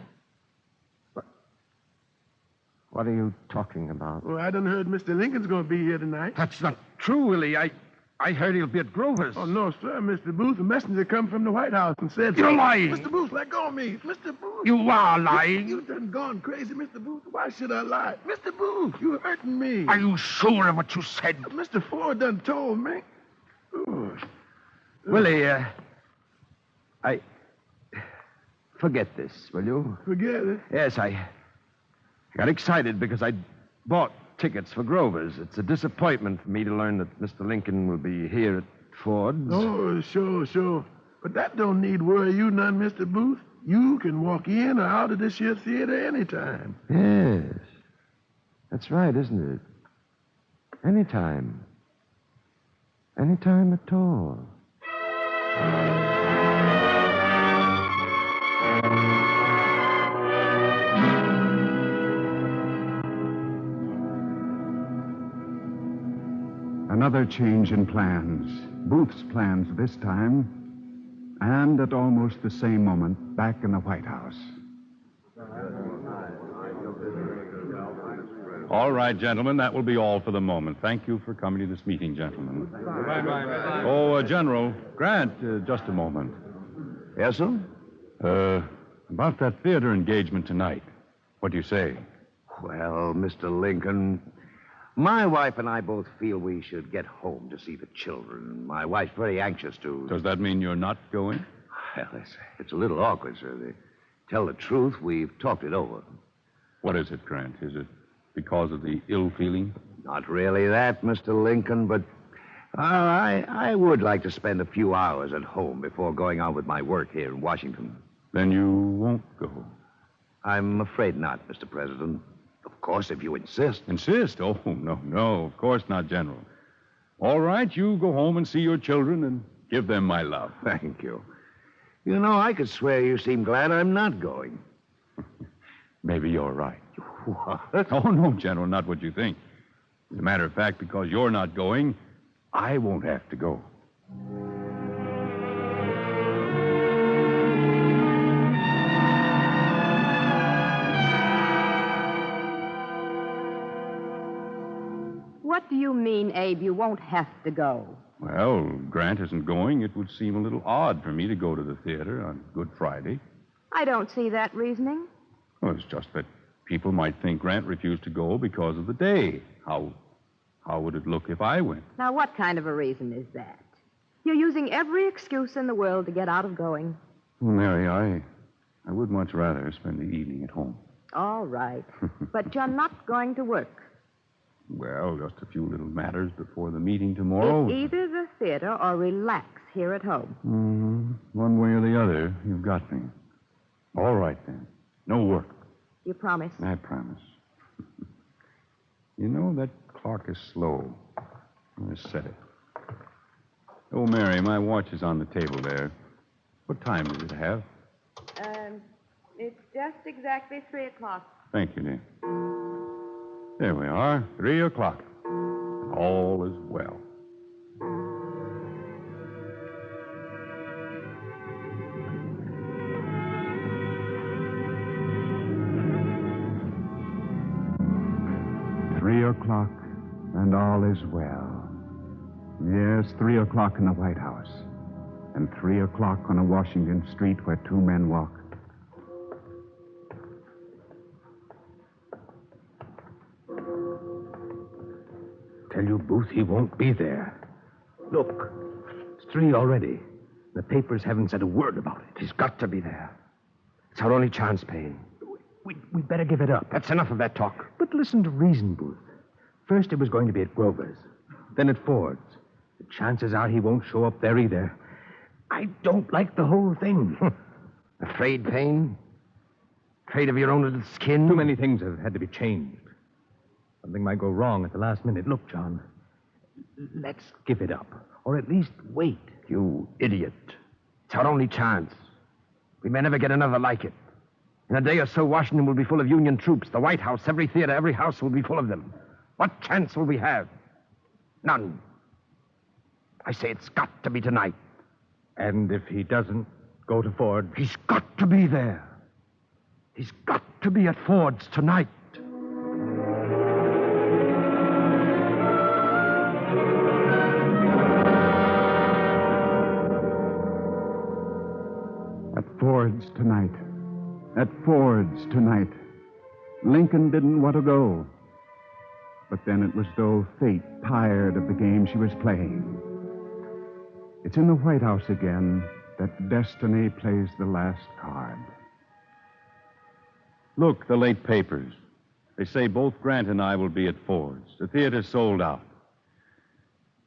What are you talking about? Well, I done heard Mr. Lincoln's going to be here tonight. That's not true, Willie. I heard he'll be at Grover's. Oh, no, sir, Mr. Booth. A messenger come from the White House and said... You're lying. Mr. Booth, let go of me. Mr. Booth. You are lying. You done gone crazy, Mr. Booth. Why should I lie? Mr. Booth, you're hurting me. Are you sure of what you said? Mr. Ford done told me. Oh. Willie, I... Forget this, will you? Forget it? Yes, I got excited because I bought tickets for Grover's. It's a disappointment for me to learn that Mr. Lincoln will be here at Ford's. Oh, sure. But that don't need worry you none, Mr. Booth. You can walk in or out of this here theater anytime. Yes. That's right, isn't it? Anytime. Anytime at all. Another change in plans. Booth's plans this time. And at almost the same moment, back in the White House. All right, gentlemen, that will be all for the moment. Thank you for coming to this meeting, gentlemen. Oh, General, Grant, just a moment. Yes, sir? About that theater engagement tonight. What do you say? Well, Mr. Lincoln, my wife and I both feel we should get home to see the children. My wife's very anxious to... Does that mean you're not going? Well, it's a little awkward, sir. To tell the truth, we've talked it over. What is it, Grant? Is it because of the ill feeling? Not really that, Mr. Lincoln, but I would like to spend a few hours at home before going on with my work here in Washington. Then you won't go? I'm afraid not, Mr. President. Of course, if you insist. Insist? Oh, no, of course not, General. All right, you go home and see your children and give them my love. Thank you. You know, I could swear you seem glad I'm not going. Maybe you're right. What? Oh, no, General, not what you think. As a matter of fact, because you're not going, I won't have to go. What do you mean, Abe, you won't have to go? Well, Grant isn't going. It would seem a little odd for me to go to the theater on Good Friday. I don't see that reasoning. Well, it's just that people might think Grant refused to go because of the day. How would it look if I went? Now, what kind of a reason is that? You're using every excuse in the world to get out of going. Well, Mary, I would much rather spend the evening at home. All right. But you're not going to work. Well, just a few little matters before the meeting tomorrow. It's either the theater or relax here at home. One way or the other, you've got me. All right, then. No work. You promise? I promise. You know, that clock is slow. Let's set it. Oh, Mary, my watch is on the table there. What time does it have? It's just exactly 3 o'clock. Thank you, dear. There we are, 3 o'clock. All is well. $3 and all is well. Yes, 3 o'clock in the White House. And 3 o'clock on a Washington street where two men walk. Tell you, Booth, he won't be there. Look, it's 3 already. The papers haven't said a word about it. He's got to be there. It's our only chance, Payne. We'd better give it up. That's enough of that talk. But listen to reason, Booth. First it was going to be at Grover's, then at Ford's. The chances are he won't show up there either. I don't like the whole thing. Afraid, Payne? Afraid of your own little skin? Too many things have had to be changed. Something might go wrong at the last minute. Look, John, let's give it up. Or at least wait. You idiot. It's our only chance. We may never get another like it. In a day or so, Washington will be full of Union troops. The White House, every theater, every house will be full of them. What chance will we have? None. I say it's got to be tonight. And if he doesn't go to Ford? He's got to be there. He's got to be at Ford's tonight. At Ford's tonight. At Ford's tonight. Lincoln didn't want to go. But then it was though fate tired of the game she was playing. It's in the White House again that destiny plays the last card. Look, the late papers. They say both Grant and I will be at Ford's. The theater's sold out.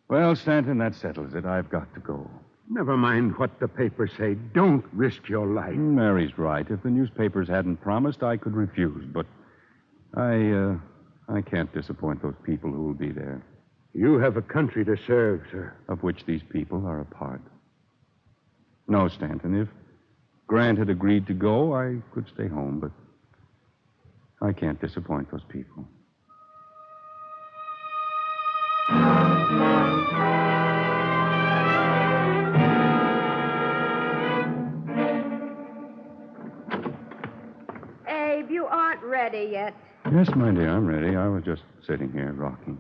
Well, Stanton, that settles it. I've got to go. Never mind what the papers say. Don't risk your life. Mary's right. If the newspapers hadn't promised, I could refuse. But I can't disappoint those people who will be there. You have a country to serve, sir. Of which these people are a part. No, Stanton, if Grant had agreed to go, I could stay home, but I can't disappoint those people. you aren't ready yet. Yes, my dear, I'm ready. I was just sitting here rocking.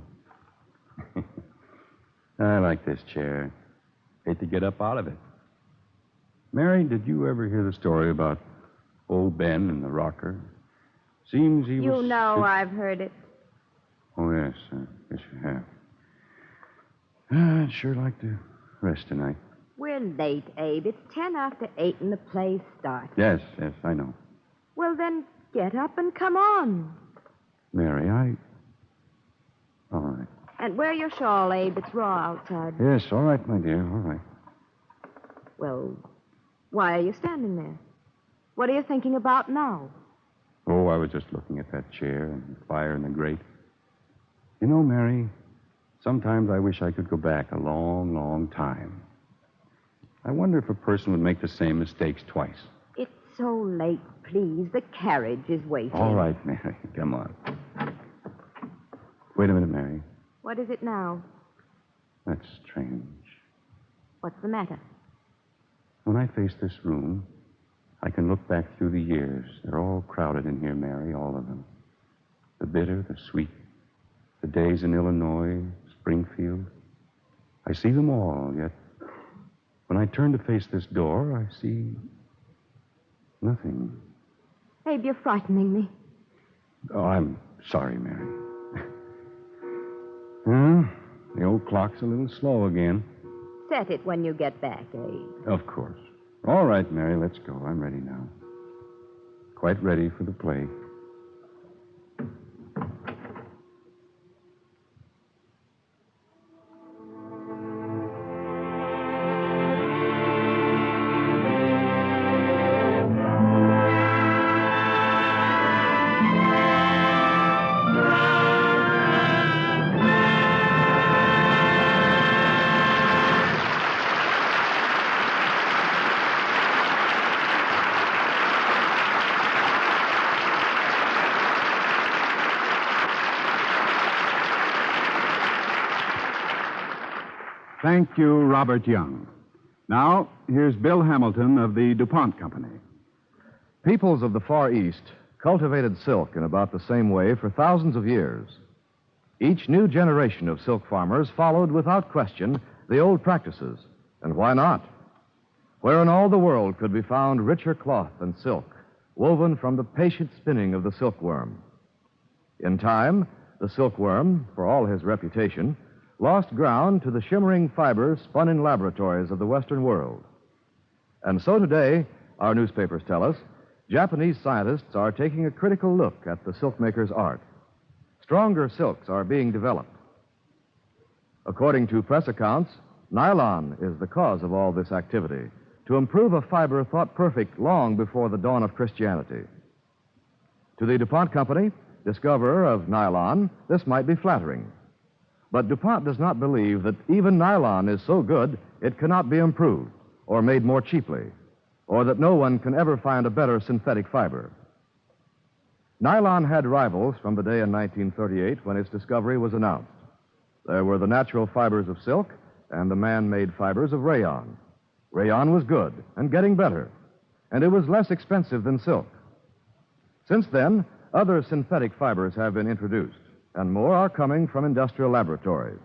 I like this chair. Hate to get up out of it. Mary, did you ever hear the story about old Ben and the rocker? Seems he was... You know I've heard it. Oh, yes. Yes, you have. I'd sure like to rest tonight. We're late, Abe. It's 10 after 8 and the play starts. Yes, I know. Well, then get up and come on. Mary, all right. And wear your shawl, Abe. It's raw outside. Yes, all right, my dear, all right. Well, why are you standing there? What are you thinking about now? Oh, I was just looking at that chair and the fire in the grate. You know, Mary, sometimes I wish I could go back a long, long time. I wonder if a person would make the same mistakes twice. It's so late, please. The carriage is waiting. All right, Mary, come on. Wait a minute, Mary. What is it now? That's strange. What's the matter? When I face this room, I can look back through the years. They're all crowded in here, Mary, all of them. The bitter, the sweet, the days in Illinois, Springfield. I see them all, yet when I turn to face this door, I see nothing. Abe, you're frightening me. Oh, I'm sorry, Mary. Well, the old clock's a little slow again. Set it when you get back, Abe. Of course. All right, Mary, let's go. I'm ready now. Quite ready for the play. Thank you, Robert Young. Now, here's Bill Hamilton of the DuPont Company. Peoples of the Far East cultivated silk in about the same way for thousands of years. Each new generation of silk farmers followed without question the old practices. And why not? Where in all the world could be found richer cloth and silk, woven from the patient spinning of the silkworm? In time, the silkworm, for all his reputation, lost ground to the shimmering fibers spun in laboratories of the Western world. And so today, our newspapers tell us, Japanese scientists are taking a critical look at the silkmaker's art. Stronger silks are being developed. According to press accounts, nylon is the cause of all this activity, to improve a fiber thought perfect long before the dawn of Christianity. To the DuPont Company, discoverer of nylon, this might be flattering. But DuPont does not believe that even nylon is so good it cannot be improved or made more cheaply, or that no one can ever find a better synthetic fiber. Nylon had rivals from the day in 1938 when its discovery was announced. There were the natural fibers of silk and the man-made fibers of rayon. Rayon was good and getting better, and it was less expensive than silk. Since then, other synthetic fibers have been introduced, and more are coming from industrial laboratories.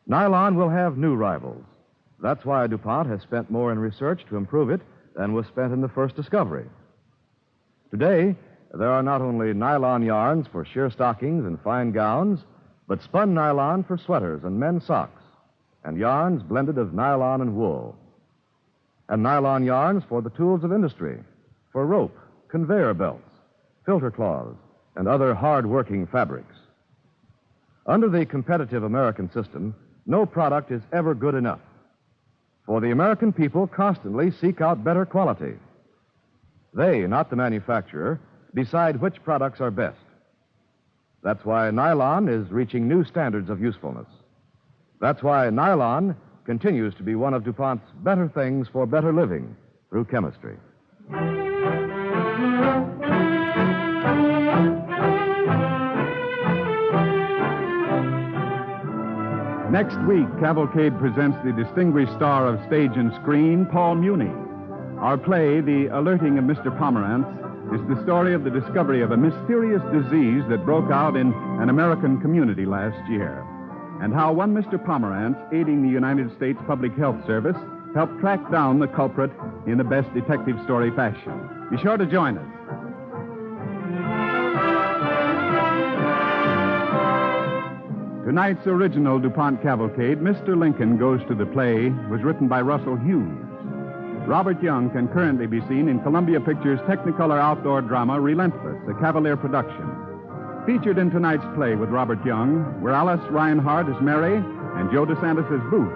Nylon will have new rivals. That's why DuPont has spent more in research to improve it than was spent in the first discovery. Today, there are not only nylon yarns for sheer stockings and fine gowns, but spun nylon for sweaters and men's socks, and yarns blended of nylon and wool. And nylon yarns for the tools of industry, for rope, conveyor belts, filter cloths, and other hard-working fabrics. Under the competitive American system, no product is ever good enough. For the American people constantly seek out better quality. They, not the manufacturer, decide which products are best. That's why nylon is reaching new standards of usefulness. That's why nylon continues to be one of DuPont's better things for better living through chemistry. Next week, Cavalcade presents the distinguished star of stage and screen, Paul Muni. Our play, The Alerting of Mr. Pomerantz, is the story of the discovery of a mysterious disease that broke out in an American community last year, and how one Mr. Pomerantz, aiding the United States Public Health Service, helped track down the culprit in the best detective story fashion. Be sure to join us. Tonight's original DuPont Cavalcade, Mr. Lincoln Goes to the Play, was written by Russell Hughes. Robert Young can currently be seen in Columbia Pictures' Technicolor outdoor drama Relentless, a Cavalier production. Featured in tonight's play with Robert Young were Alice Reinhardt as Mary and Joe DeSantis as Booth.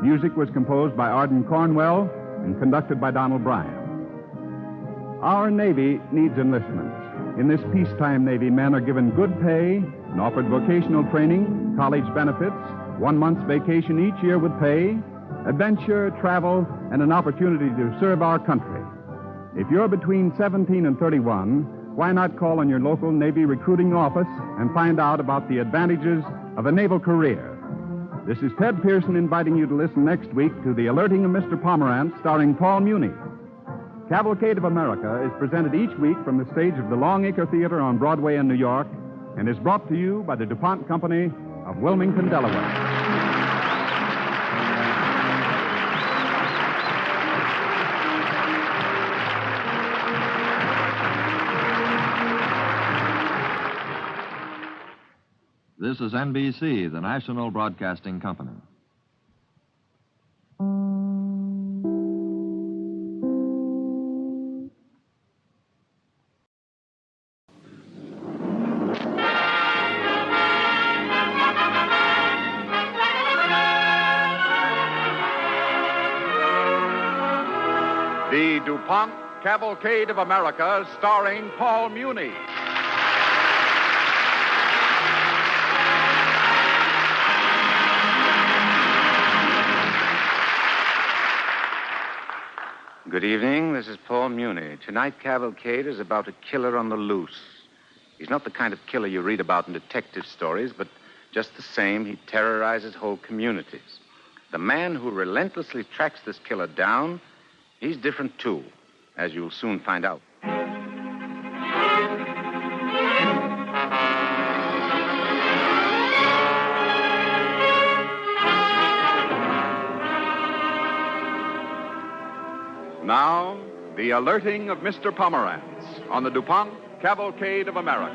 Music was composed by Arden Cornwell and conducted by Donald Bryan. Our Navy needs enlistment. In this peacetime Navy, men are given good pay and offered vocational training, college benefits, 1 month's vacation each year with pay, adventure, travel, and an opportunity to serve our country. If you're between 17 and 31, why not call on your local Navy recruiting office and find out about the advantages of a naval career? This is Ted Pearson inviting you to listen next week to The Alerting of Mr. Pomerantz, starring Paul Muni. Cavalcade of America is presented each week from the stage of the Longacre Theater on Broadway in New York and is brought to you by the DuPont Company of Wilmington, Delaware. This is NBC, the National Broadcasting Company. The DuPont Cavalcade of America, starring Paul Muni. Good evening. This is Paul Muni. Tonight, Cavalcade is about a killer on the loose. He's not the kind of killer you read about in detective stories, but just the same, he terrorizes whole communities. The man who relentlessly tracks this killer down, he's different, too, as you'll soon find out. Now, the alerting of Mr. Pomerantz on the DuPont Cavalcade of America.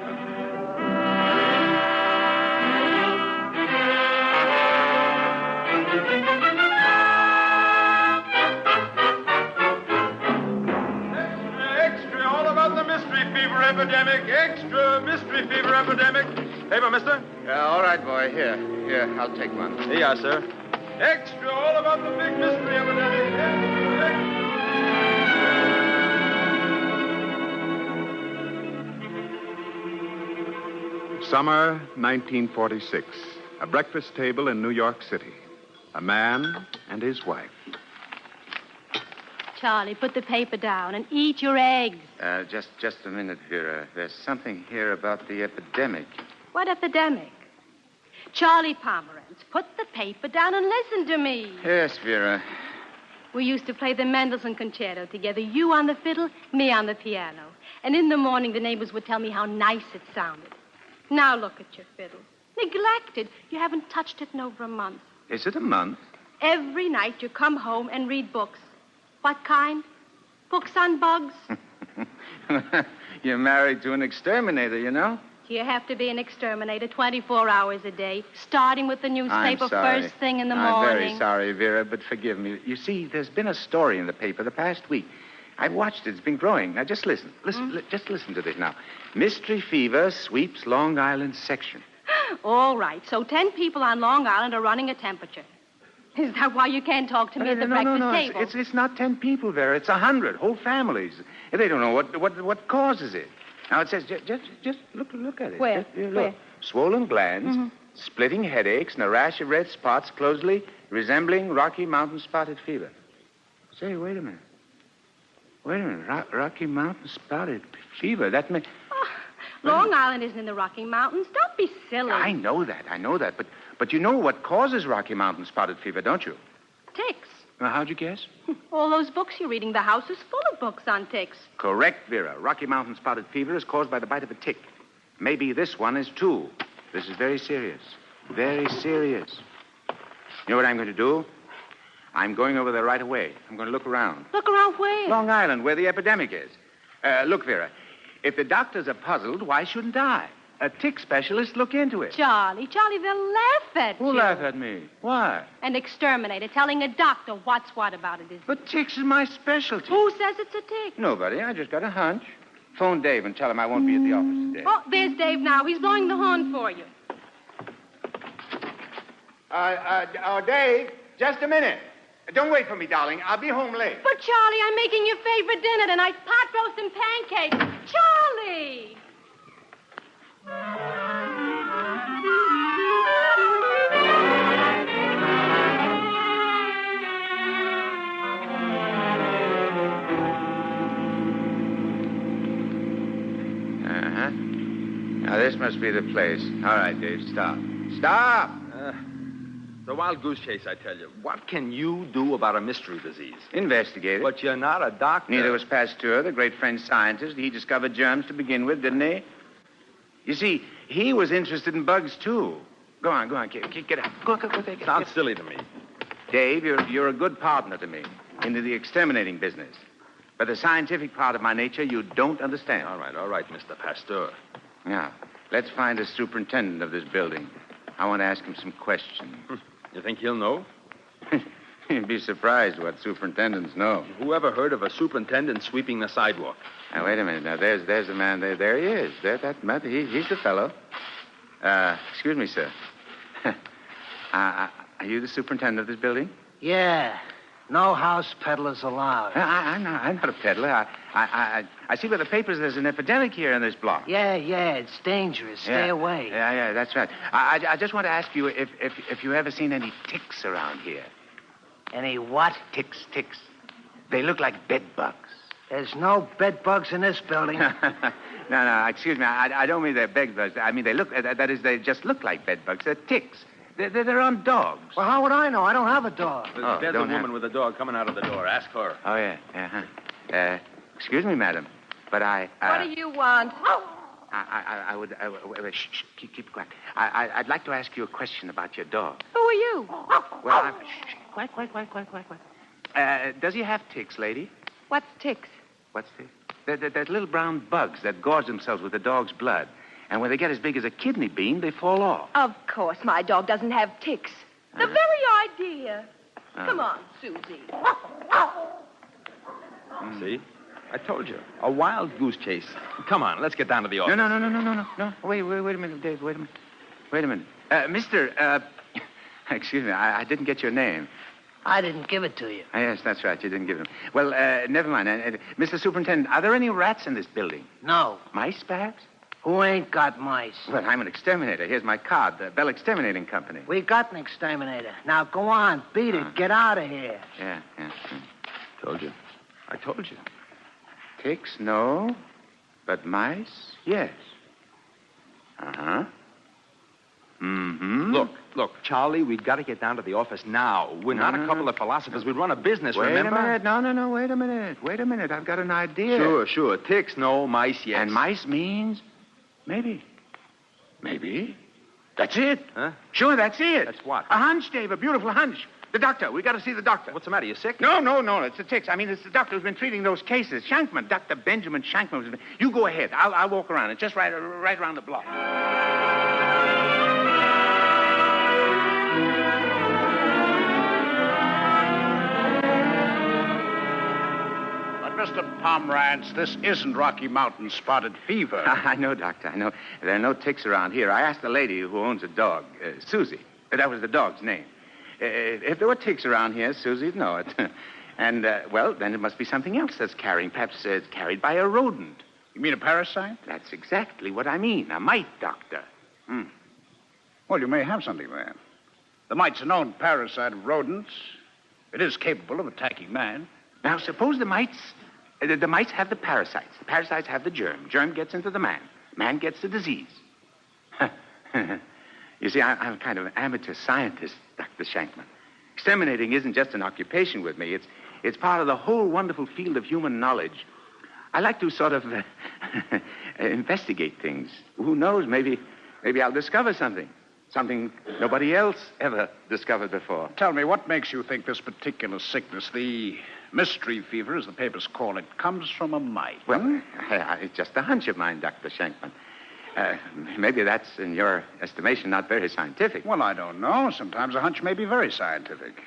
Extra, all about the mystery fever epidemic. Extra mystery fever epidemic. Paper, mister? All right, boy. Here, I'll take one. Here you are, sir. Extra, all about the big mystery epidemic. Extra. Summer 1946. A breakfast table in New York City. A man and his wife. Charlie, put the paper down and eat your eggs. Just a minute, Vera. There's something here about the epidemic. What epidemic? Charlie Pomerantz, put the paper down and listen to me. Yes, Vera. We used to play the Mendelssohn Concerto together, you on the fiddle, me on the piano. And in the morning, the neighbors would tell me how nice it sounded. Now look at your fiddle. Neglected. You haven't touched it in over a month. Is it a month? Every night you come home and read books. What kind? Books on bugs? You're married to an exterminator, you know? You have to be an exterminator 24 hours a day, starting with the newspaper first thing in the morning. I'm very sorry, Vera, but forgive me. You see, there's been a story in the paper the past week. I've watched it. It's been growing. Now, just listen. Just listen to this now. Mystery fever sweeps Long Island section. All right. So 10 people on Long Island are running a temperature. Is that why you can't talk to me at the breakfast table? It's not 10 people, Vera. It's 100, whole families. They don't know what causes it. Now, it says, just look at it. Where? Look. Swollen glands, splitting headaches, and a rash of red spots closely resembling Rocky Mountain spotted fever. Say, wait a minute. Rocky Mountain spotted fever. That means... Long Island isn't in the Rocky Mountains. Don't be silly. I know that. But you know what causes Rocky Mountain spotted fever, don't you? Ticks. Now, how'd you guess? All those books you're reading, the house is full books on ticks. Correct, Vera. Rocky Mountain spotted fever is caused by the bite of a tick. Maybe this one is too. This is very serious. Very serious. You know what I'm going to do? I'm going over there right away. I'm going to look around. Look around where? Long Island, where the epidemic is. Look, Vera, if the doctors are puzzled, why shouldn't I? A tick specialist look into it. Charlie, they'll laugh at you. Who laugh at me? Why? An exterminator telling a doctor what's what about it is. But ticks is my specialty. Who says it's a tick? Nobody. I just got a hunch. Phone Dave and tell him I won't be at the office today. Oh, there's Dave now. He's blowing the horn for you. Dave, just a minute. Don't wait for me, darling. I'll be home late. But, Charlie, I'm making your favorite dinner tonight. Pot roast and pancakes. Charlie! Uh-huh. Now, this must be the place. All right, Dave, stop. Stop! The wild goose chase, I tell you. What can you do about a mystery disease? Investigate it. But you're not a doctor. Neither was Pasteur, the great French scientist. He discovered germs to begin with, didn't he? You see, he was interested in bugs, too. Go on, get up. Go, take it. Sounds silly to me. Dave, you're a good partner to me into the exterminating business. But the scientific part of my nature you don't understand. All right, Mr. Pasteur. Now, let's find the superintendent of this building. I want to ask him some questions. You think he'll know? You'd be surprised what superintendents know. Who ever heard of a superintendent sweeping the sidewalk? Now, wait a minute. Now, there's the man. There he is. He's the fellow. Excuse me, sir. Are you the superintendent of this building? Yeah. No house peddlers allowed. I'm not a peddler. I see by the papers there's an epidemic here in this block. Yeah, it's dangerous. Stay away. Yeah, that's right. I just want to ask you if you ever seen any ticks around here. Any what? Ticks. They look like bed bugs. There's no bed bugs in this building. No, excuse me. I don't mean they're bed bugs. I mean, they just look like bed bugs. They're ticks. They're on dogs. Well, how would I know? I don't have a dog. There's a woman with a dog coming out of the door. Ask her. Oh, yeah. Uh-huh. Excuse me, madam, but I... What do you want? I would... shh, keep quiet. I'd like to ask you a question about your dog. Who are you? Well, quiet. Does he have ticks, lady? What's ticks? What's ticks? They're little brown bugs that gorge themselves with the dog's blood. And when they get as big as a kidney bean, they fall off. Of course, my dog doesn't have ticks. The very idea. Come on, Susie. See? I told you. A wild goose chase. Come on, let's get down to the office. No. Wait a minute, Dave. Wait a minute. Mister, excuse me, I didn't get your name. I didn't give it to you. Yes, that's right. You didn't give it. Well, never mind. Mr. Superintendent, are there any rats in this building? No. Mice, perhaps? Who ain't got mice? Well, I'm an exterminator. Here's my card, the Bell Exterminating Company. We got an exterminator. Now, go on. Beat it. Get out of here. Yeah. Told you. I told you. Ticks, no. But mice, yes. Uh-huh. Mm-hmm. Look, Charlie, we've got to get down to the office now. We're not a couple of philosophers. We run a business, remember? Wait a minute. No, wait a minute. I've got an idea. Sure. Ticks, no. Mice, yes. And mice means... Maybe. That's it. Huh? Sure, that's it. That's what? A hunch, Dave, a beautiful hunch. The doctor. We got to see the doctor. What's the matter? You sick? No. It's the ticks. I mean, it's the doctor who's been treating those cases. Shankman. Dr. Benjamin Shankman. You go ahead. I'll walk around. It's just right around the block. Mr. Pomerantz, this isn't Rocky Mountain spotted fever. I know, Doctor, I know. There are no ticks around here. I asked the lady who owns a dog, Susie. That was the dog's name. If there were ticks around here, Susie'd know it. And, well, then it must be something else that's carrying. Perhaps it's carried by a rodent. You mean a parasite? That's exactly what I mean. A mite, Doctor. Well, you may have something there. The mite's a known parasite of rodents. It is capable of attacking man. Now, suppose the mites have the parasites. The parasites have the germ. Germ gets into the man. Man gets the disease. You see, I'm kind of an amateur scientist, Dr. Shankman. Exterminating isn't just an occupation with me. It's part of the whole wonderful field of human knowledge. I like to sort of investigate things. Who knows? Maybe I'll discover something. Something nobody else ever discovered before. Tell me, what makes you think this particular sickness, the mystery fever, as the papers call it, comes from a mite? Well, it's just a hunch of mine, Dr. Schenkman. Maybe that's, in your estimation, not very scientific. Well, I don't know. Sometimes a hunch may be very scientific.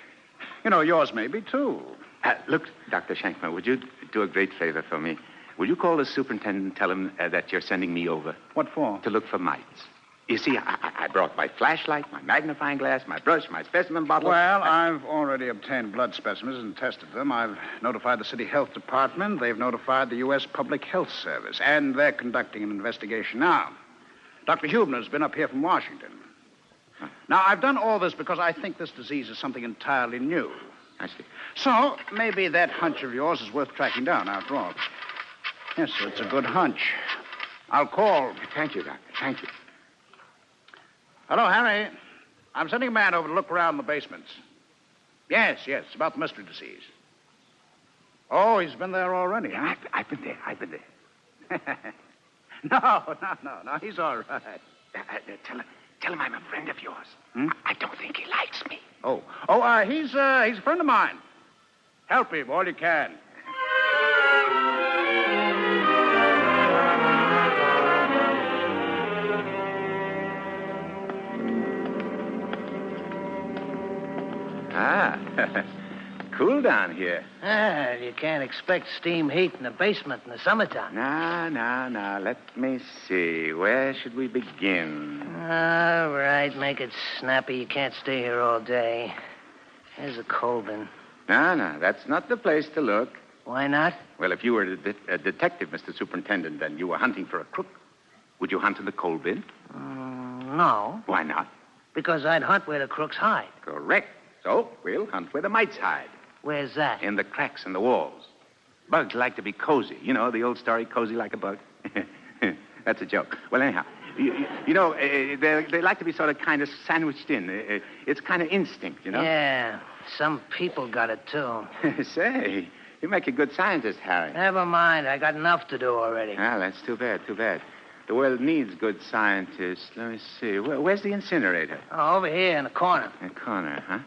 You know, yours may be, too. Look, Dr. Schenkman, would you do a great favor for me? Will you call the superintendent and tell him that you're sending me over? What for? To look for mites. You see, I brought my flashlight, my magnifying glass, my brush, my specimen bottle. Well, I've already obtained blood specimens and tested them. I've notified the city health department. They've notified the U.S. Public Health Service. And they're conducting an investigation now. Dr. Huebner's been up here from Washington. Now, I've done all this because I think this disease is something entirely new. I see. So, maybe that hunch of yours is worth tracking down after all. Yes, sir, it's a good hunch. I'll call. Thank you, Doctor. Thank you. Hello, Harry. I'm sending a man over to look around the basements. Yes, about the mystery disease. Oh, he's been there already, huh? I've been there. No, he's all right. Tell him I'm a friend of yours. I don't think he likes me. He's a friend of mine. Help him all you can. Cool down here. You can't expect steam heat in the basement in the summertime. Now. Let me see. Where should we begin? All right, make it snappy. You can't stay here all day. There's a coal bin. No, that's not the place to look. Why not? Well, if you were a detective, Mr. Superintendent, and you were hunting for a crook, would you hunt in the coal bin? No. Why not? Because I'd hunt where the crooks hide. Correct. So we'll hunt where the mites hide. Where's that? In the cracks in the walls. Bugs like to be cozy. You know, the old story, cozy like a bug. That's a joke. Well, anyhow, you know, they like to be sort of kind of sandwiched in. It's kind of instinct, you know? Yeah, some people got it, too. Say, you make a good scientist, Harry. Never mind. I got enough to do already. Well, that's too bad. The world needs good scientists. Let me see. Where's the incinerator? Oh, over here in the corner. In the corner, huh?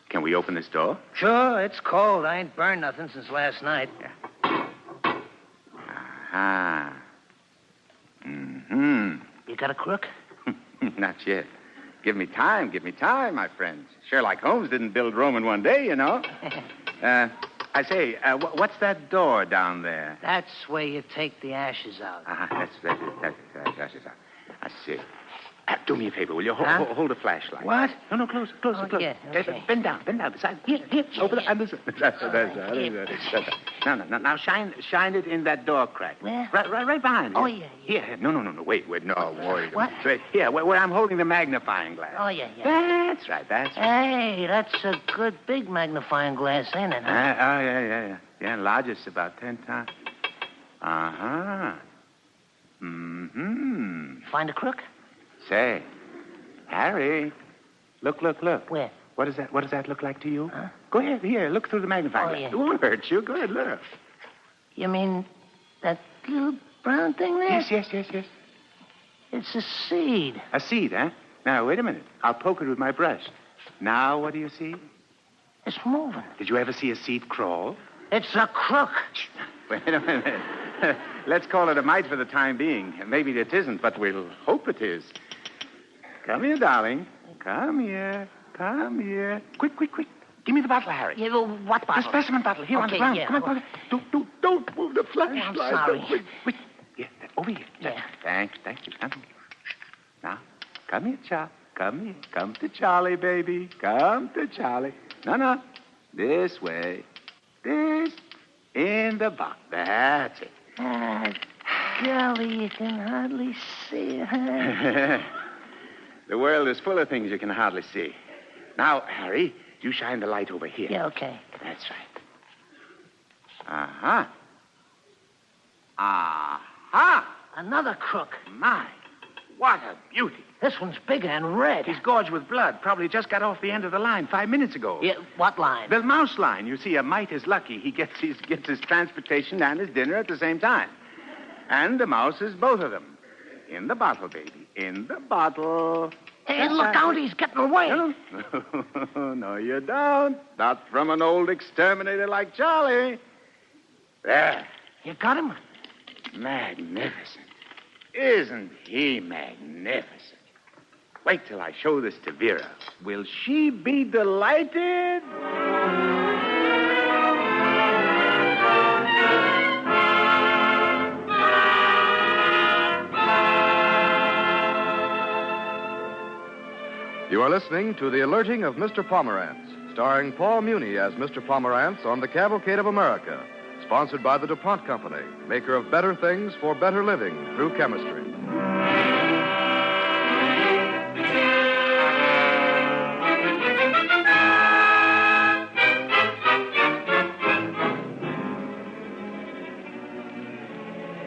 Can we open this door? Sure, it's cold. I ain't burned nothing since last night. Aha. Mm-hmm. You got a crook? Not yet. Give me time, my friends. Sherlock Holmes didn't build Rome in one day, you know. I say, what's that door down there? That's where you take the ashes out. That's ashes out. I see. Do me a favor, will you? Hold a flashlight. What? No, close. Yeah, okay. Bend down. Beside. Here. Over the under. That's Now shine it in that door crack. Where? Right behind you. Oh, yeah. Here. No. Wait. No, wait. What? Right here, where I'm holding the magnifying glass. Oh, yeah. That's right. Hey, that's a good big magnifying glass, ain't it? Huh? Yeah. Yeah, largest about 10 times. Uh-huh. Mm-hmm. Find a crook? Say, Harry, look. Where? What does that look like to you? Huh? Go ahead, here, look through the magnifying glass. Yeah. It won't hurt you. Go ahead, look. You mean that little brown thing there? Yes. It's a seed. A seed, huh? Now, wait a minute. I'll poke it with my brush. Now, what do you see? It's moving. Did you ever see a seed crawl? It's a crook. Wait a minute. Let's call it a mite for the time being. Maybe it isn't, but we'll hope it is. Come here, darling. Come here. Quick. Give me the bottle, Harry. Yeah, well, what bottle? The specimen bottle here on the ground. Yeah. Come on. Don't move the flashlight. I'm sorry. Quick. Yeah, over here. Yeah. Thank you. Come here. Now, come here, Charlie. Come here. Come to Charlie, baby. Come to Charlie. No. This way. This. In the box. That's it. Golly, you can hardly see it. The world is full of things you can hardly see. Now, Harry, you shine the light over here. Yeah, okay. That's right. Aha. Another crook. My. What a beauty. This one's big and red. He's gorged with blood. Probably just got off the end of the line 5 minutes ago. Yeah, what line? The mouse line. You see, a mite is lucky. He gets his transportation and his dinner at the same time. And the mouse is both of them. In the bottle, baby. In the bottle. Hey, look out, he's getting away. No, you don't. Not from an old exterminator like Charlie. There. You got him? Magnificent. Isn't he magnificent? Wait till I show this to Vera. Will she be delighted? You are listening to The Alerting of Mr. Pomerantz, starring Paul Muni as Mr. Pomerantz on the Cavalcade of America, sponsored by the DuPont Company, maker of better things for better living through chemistry.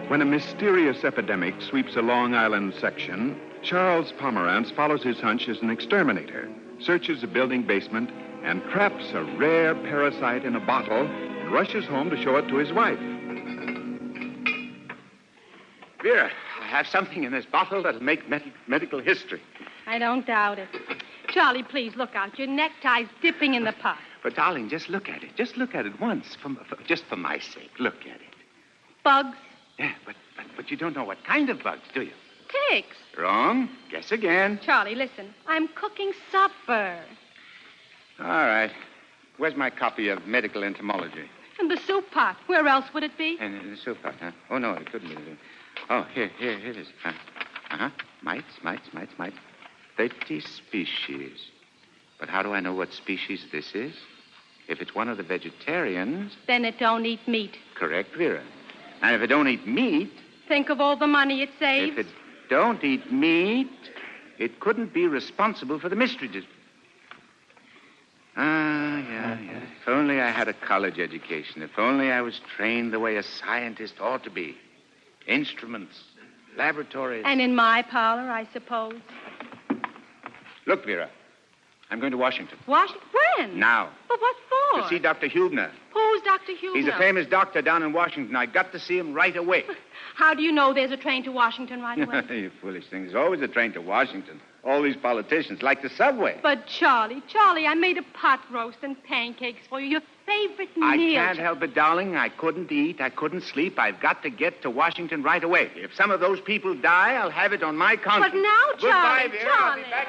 When a mysterious epidemic sweeps a Long Island section, Charles Pomerantz follows his hunch as an exterminator, searches a building basement, and traps a rare parasite in a bottle and rushes home to show it to his wife. Vera, I have something in this bottle that'll make medical history. I don't doubt it. Charlie, please look out. Your necktie's dipping in the pot. But, darling, just look at it. Just look at it once, just for my sake. Look at it. Bugs? Yeah, but you don't know what kind of bugs, do you? Ticks. Wrong. Guess again. Charlie, listen. I'm cooking supper. All right. Where's my copy of medical entomology? In the soup pot. Where else would it be? In the soup pot, huh? Oh, no, it couldn't be. Oh, here it is. Mites. 30 species. But how do I know what species this is? If it's one of the vegetarians... Then it don't eat meat. Correct, Vera. And if it don't eat meat... Think of all the money it saves. If it don't eat meat, it couldn't be responsible for the mystery. Yeah. If only I had a college education. If only I was trained the way a scientist ought to be. Instruments, laboratories. And in my parlor, I suppose. Look, Vera, I'm going to Washington. Washington? When? Now. But what for? To see Dr. Hubner. Who's Dr. Hubner? He's a famous doctor down in Washington. I got to see him right away. How do you know there's a train to Washington right away? You foolish thing. There's always a train to Washington. All these politicians like the subway. But, Charlie, I made a pot roast and pancakes for you. Your favorite meal. I can't help it, darling. I couldn't eat. I couldn't sleep. I've got to get to Washington right away. If some of those people die, I'll have it on my conscience. But now, Charlie, Goodbye, Vera. I'll be back.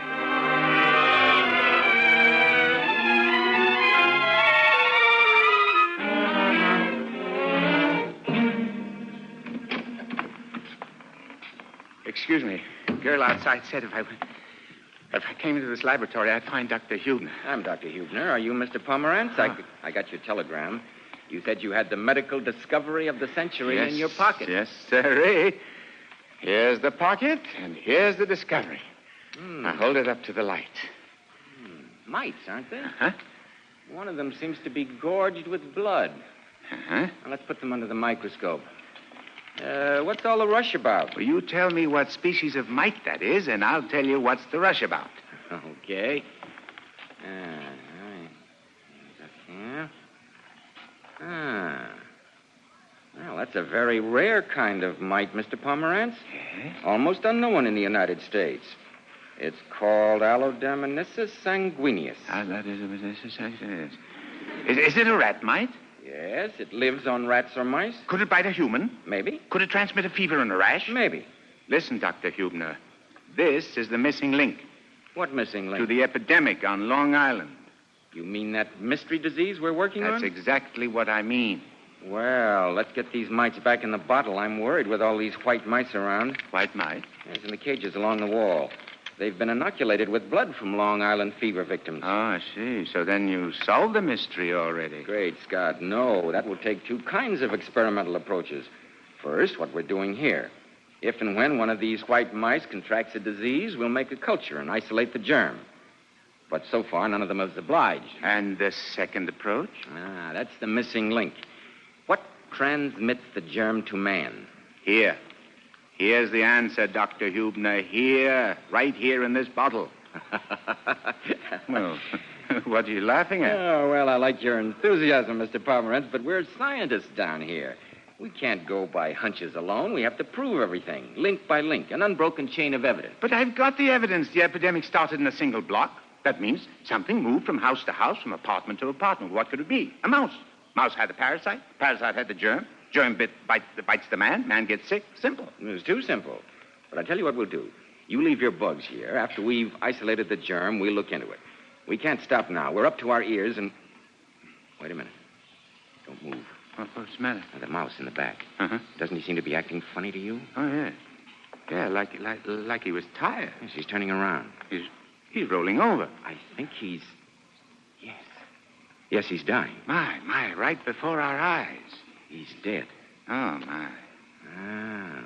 Excuse me. Girl outside said if I came into this laboratory, I'd find Dr. Hubner. I'm Dr. Hubner. Are you Mr. Pomerantz? I got your telegram. You said you had the medical discovery of the century in your pocket. Yes, sirree. Here's the pocket, and here's the discovery. Now hold it up to the light. Mites, aren't they? Uh-huh. One of them seems to be gorged with blood. Uh-huh. Now, let's put them under the microscope. What's all the rush about? Well, you tell me what species of mite that is, and I'll tell you what's the rush about. Okay. Well, that's a very rare kind of mite, Mr. Pomerantz. Yes? Almost unknown in the United States. It's called Alloderminissus sanguineus. That is. Is it a rat mite? Yes, it lives on rats or mice. Could it bite a human? Maybe. Could it transmit a fever and a rash? Maybe. Listen, Dr. Hubner. This is the missing link. What missing link? To the epidemic on Long Island. You mean that mystery disease we're working on? That's exactly what I mean. Well, let's get these mites back in the bottle. I'm worried with all these white mice around. White mice? Yes, in the cages along the wall. They've been inoculated with blood from Long Island fever victims. Oh, I see. So then you solved the mystery already. Great Scott, no. That will take two kinds of experimental approaches. First, what we're doing here. If and when one of these white mice contracts a disease, we'll make a culture and isolate the germ. But so far, none of them is obliged. And the second approach? That's the missing link. What transmits the germ to man? Here Here's the answer, Dr. Hubner. Here, right here in this bottle. Well, what are you laughing at? Oh, well, I like your enthusiasm, Mr. Pomerantz, but we're scientists down here. We can't go by hunches alone. We have to prove everything, link by link, an unbroken chain of evidence. But I've got the evidence. The epidemic started in a single block. That means something moved from house to house, from apartment to apartment. What could it be? A mouse. Mouse had the parasite. Parasite had the germ. Germ bites the man. Man gets sick. Simple. It was too simple. But I tell you what we'll do. You leave your bugs here. After we've isolated the germ, we'll look into it. We can't stop now. We're up to our ears and... Wait a minute. Don't move. What's the matter? The mouse in the back. Uh-huh. Doesn't he seem to be acting funny to you? Oh, yeah. Yeah, like he was tired. Yes, he's turning around. He's rolling over. I think he's... Yes, he's dying. My, right before our eyes. He's dead. Oh, my.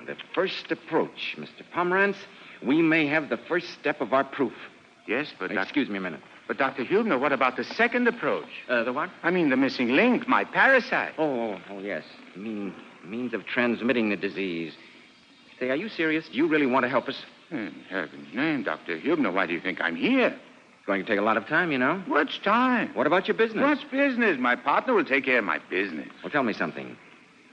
The first approach, Mr. Pomerantz. We may have the first step of our proof. Yes, but... Excuse me a minute. But, Dr. Hubner, what about the second approach? The what? I mean, the missing link, my parasite. Oh, yes. Means of transmitting the disease. Say, are you serious? Do you really want to help us? In heaven's name, Dr. Hubner, why do you think I'm here? It's going to take a lot of time, you know. What's time? What about your business? What's business? My partner will take care of my business. Well, tell me something.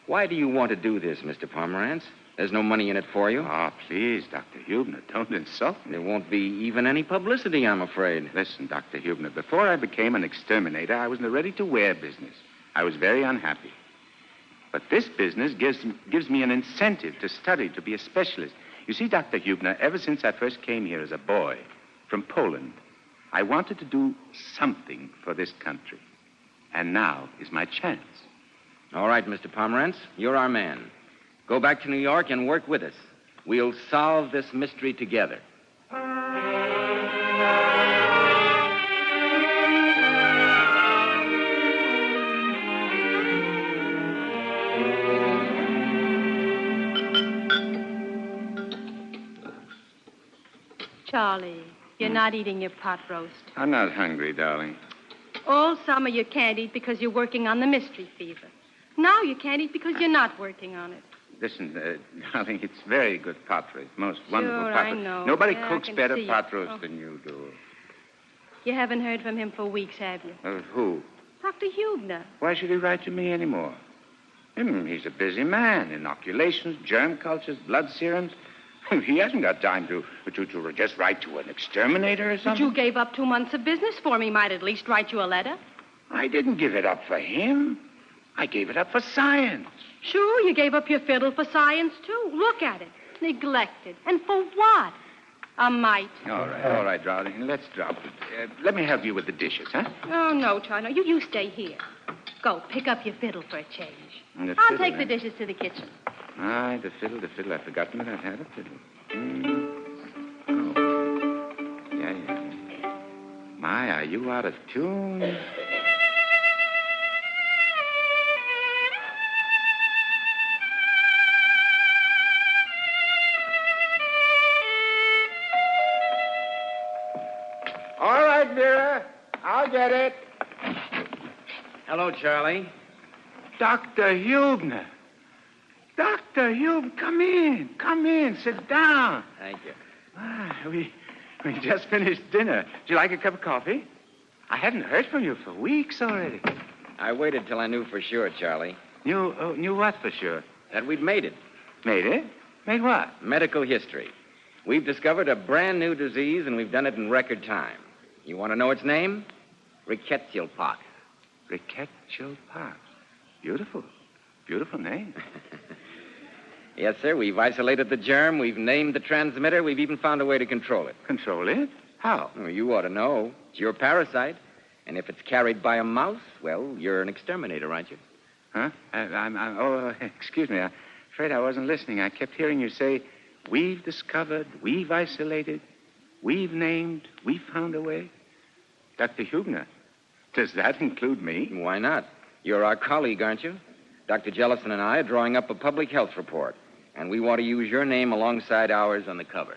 Why do you want to do this, Mr. Pomerantz? There's no money in it for you. Oh, please, Dr. Hubner, don't insult me. There won't be even any publicity, I'm afraid. Listen, Dr. Hubner, before I became an exterminator, I was in the ready-to-wear business. I was very unhappy. But this business gives me an incentive to study, to be a specialist. You see, Dr. Hubner, ever since I first came here as a boy from Poland, I wanted to do something for this country. And now is my chance. All right, Mr. Pomerantz, you're our man. Go back to New York and work with us. We'll solve this mystery together. Charlie, you're not eating your pot roast. I'm not hungry, darling. All summer you can't eat because you're working on the mystery fever. Now you can't eat because you're not working on it. Listen, darling, it's very good pot roast. Most wonderful Sure, pot I roast. know. Nobody Yeah, I cooks can better see pot it. roast Oh. than you do. You haven't heard from him for weeks, have you? Who? Dr. Hubner. Why should he write to me anymore? He's a busy man. Inoculations, germ cultures, blood serums. He hasn't got time to just write to an exterminator or But something. you gave up 2 months of business for me. Might at least write you a letter. I didn't give it up for him. I gave it up for science. Sure, you gave up your fiddle for science, too. Look at it. Neglected. And for what? A mite. All right, darling. Let's drop it. Let me help you with the dishes, huh? Oh, no, Charlie. No, you stay here. Go, pick up your fiddle for a change. And the I'll fiddle, take the huh? dishes to the kitchen. Aye, the fiddle. I've forgotten that I had a fiddle. Oh. Yeah. My, are you out of tune? All right, Vera. I'll get it. Hello, Charlie. Dr. Hubner. Dr. Hubner, come in. Come in. Sit down. Thank you. We just finished dinner. Would you like a cup of coffee? I hadn't heard from you for weeks already. I waited till I knew for sure, Charlie. Knew what for sure? That we'd made it. Made it? Made what? Medical history. We've discovered a brand new disease, and we've done it in record time. You want to know its name? Rickettsial pox. Rickettsial pox. Beautiful. Beautiful name. Yes, sir. We've isolated the germ. We've named the transmitter. We've even found a way to control it. Control it? How? Well, you ought to know. It's your parasite. And if it's carried by a mouse, well, you're an exterminator, aren't you? Huh? Excuse me. I'm afraid I wasn't listening. I kept hearing you say, we've discovered, we've isolated, we've named, we've found a way. Dr. Hubner, does that include me? Why not? You're our colleague, aren't you? Dr. Jellison and I are drawing up a public health report, and we want to use your name alongside ours on the cover.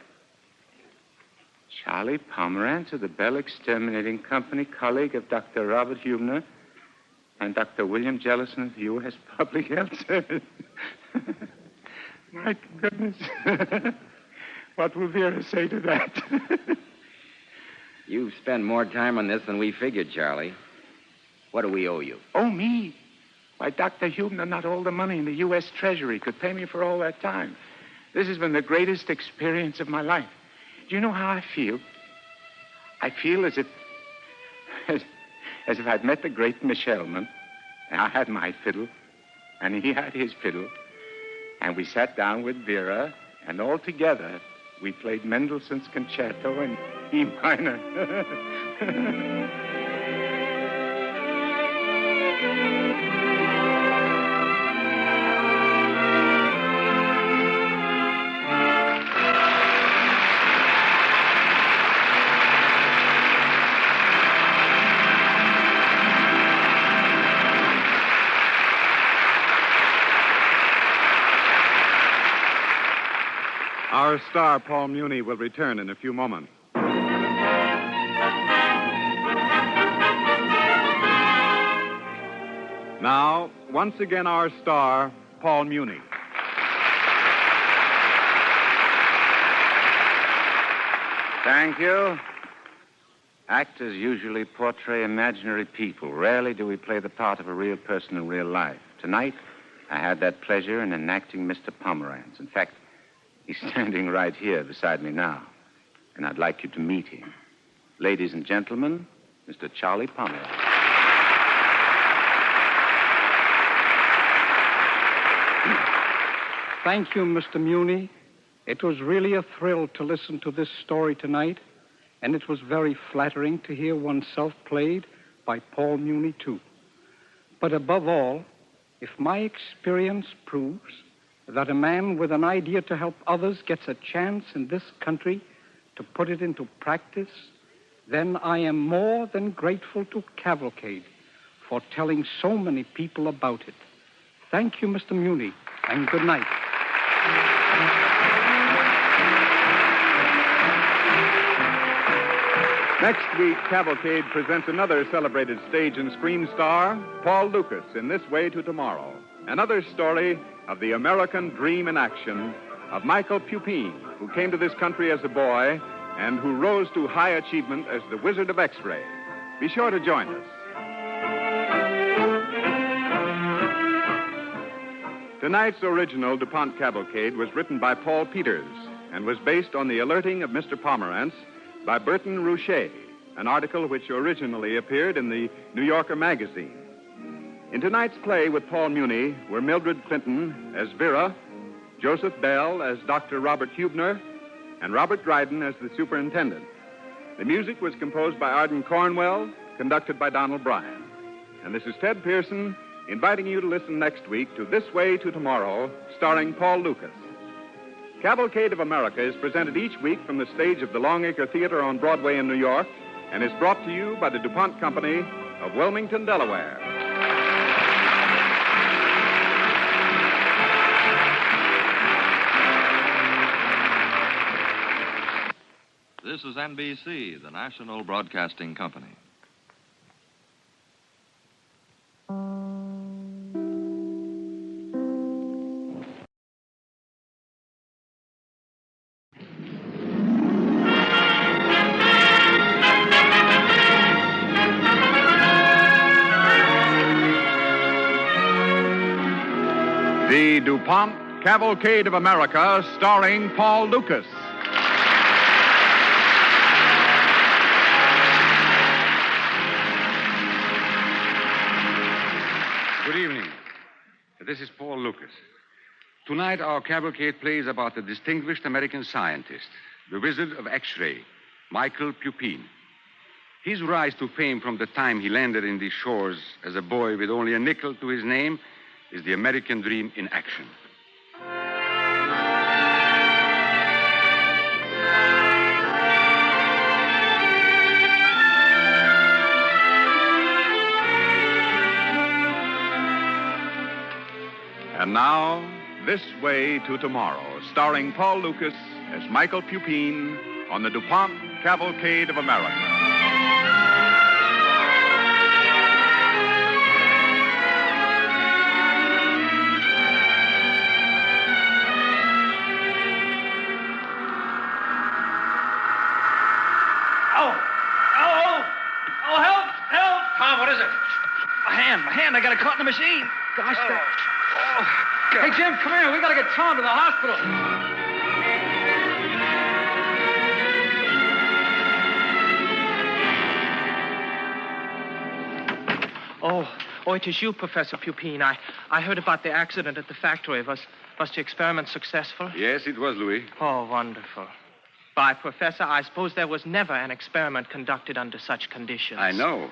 Charlie Pomerantz of the Bell Exterminating Company, colleague of Dr. Robert Hubner and Dr. William Jellison of the U.S. Public Health Service. My goodness. What will Vera say to that? You've spent more time on this than we figured, Charlie. What do we owe you? Oh, me? Why, Dr. Huebner, not all the money in the U.S. Treasury could pay me for all that time. This has been the greatest experience of my life. Do you know how I feel? I feel as if I'd met the great Michelman, and I had my fiddle, and he had his fiddle, and we sat down with Vera, and all together we played Mendelssohn's Concerto in E minor. Our star, Paul Muni, will return in a few moments. Now, once again, our star, Paul Muni. Thank you. Actors usually portray imaginary people. Rarely do we play the part of a real person in real life. Tonight, I had that pleasure in enacting Mr. Pomerantz. In fact, he's standing right here beside me now, and I'd like you to meet him. Ladies and gentlemen, Mr. Charlie Pomerantz. Thank you, Mr. Muni. It was really a thrill to listen to this story tonight, and it was very flattering to hear oneself played by Paul Muni, too. But above all, if my experience proves that a man with an idea to help others gets a chance in this country to put it into practice, then I am more than grateful to Cavalcade for telling so many people about it. Thank you, Mr. Muni, and good night. Next week, Cavalcade presents another celebrated stage and screen star, Paul Lucas, in This Way to Tomorrow. Another story of the American dream in action of Michael Pupin, who came to this country as a boy and who rose to high achievement as the Wizard of X-Ray. Be sure to join us. Tonight's original DuPont Cavalcade was written by Paul Peters and was based on the alerting of Mr. Pomerantz by Burton Rouchet, an article which originally appeared in the New Yorker magazine. In tonight's play with Paul Muni were Mildred Clinton as Vera, Joseph Bell as Dr. Robert Huebner, and Robert Dryden as the superintendent. The music was composed by Arden Cornwell, conducted by Donald Bryan. And this is Ted Pearson inviting you to listen next week to This Way to Tomorrow, starring Paul Lucas. Cavalcade of America is presented each week from the stage of the Longacre Theater on Broadway in New York and is brought to you by the DuPont Company of Wilmington, Delaware. This is NBC, the National Broadcasting Company. The DuPont Cavalcade of America, starring Paul Lucas. Good evening. This is Paul Lucas. Tonight, our cavalcade plays about the distinguished American scientist, the Wizard of X-ray, Michael Pupin. His rise to fame from the time he landed in these shores as a boy with only a nickel to his name is the American dream in action. And now, This Way to Tomorrow, starring Paul Lucas as Michael Pupin on the DuPont Cavalcade of America. hand. I got it caught in the machine. Gosh, Hey, Jim, come here. We got to get Tom to the hospital. Oh, it is you, Professor Pupin. I heard about the accident at the factory. Was the experiment successful? Yes, it was, Louis. Oh, wonderful. Why, Professor, I suppose there was never an experiment conducted under such conditions. I know.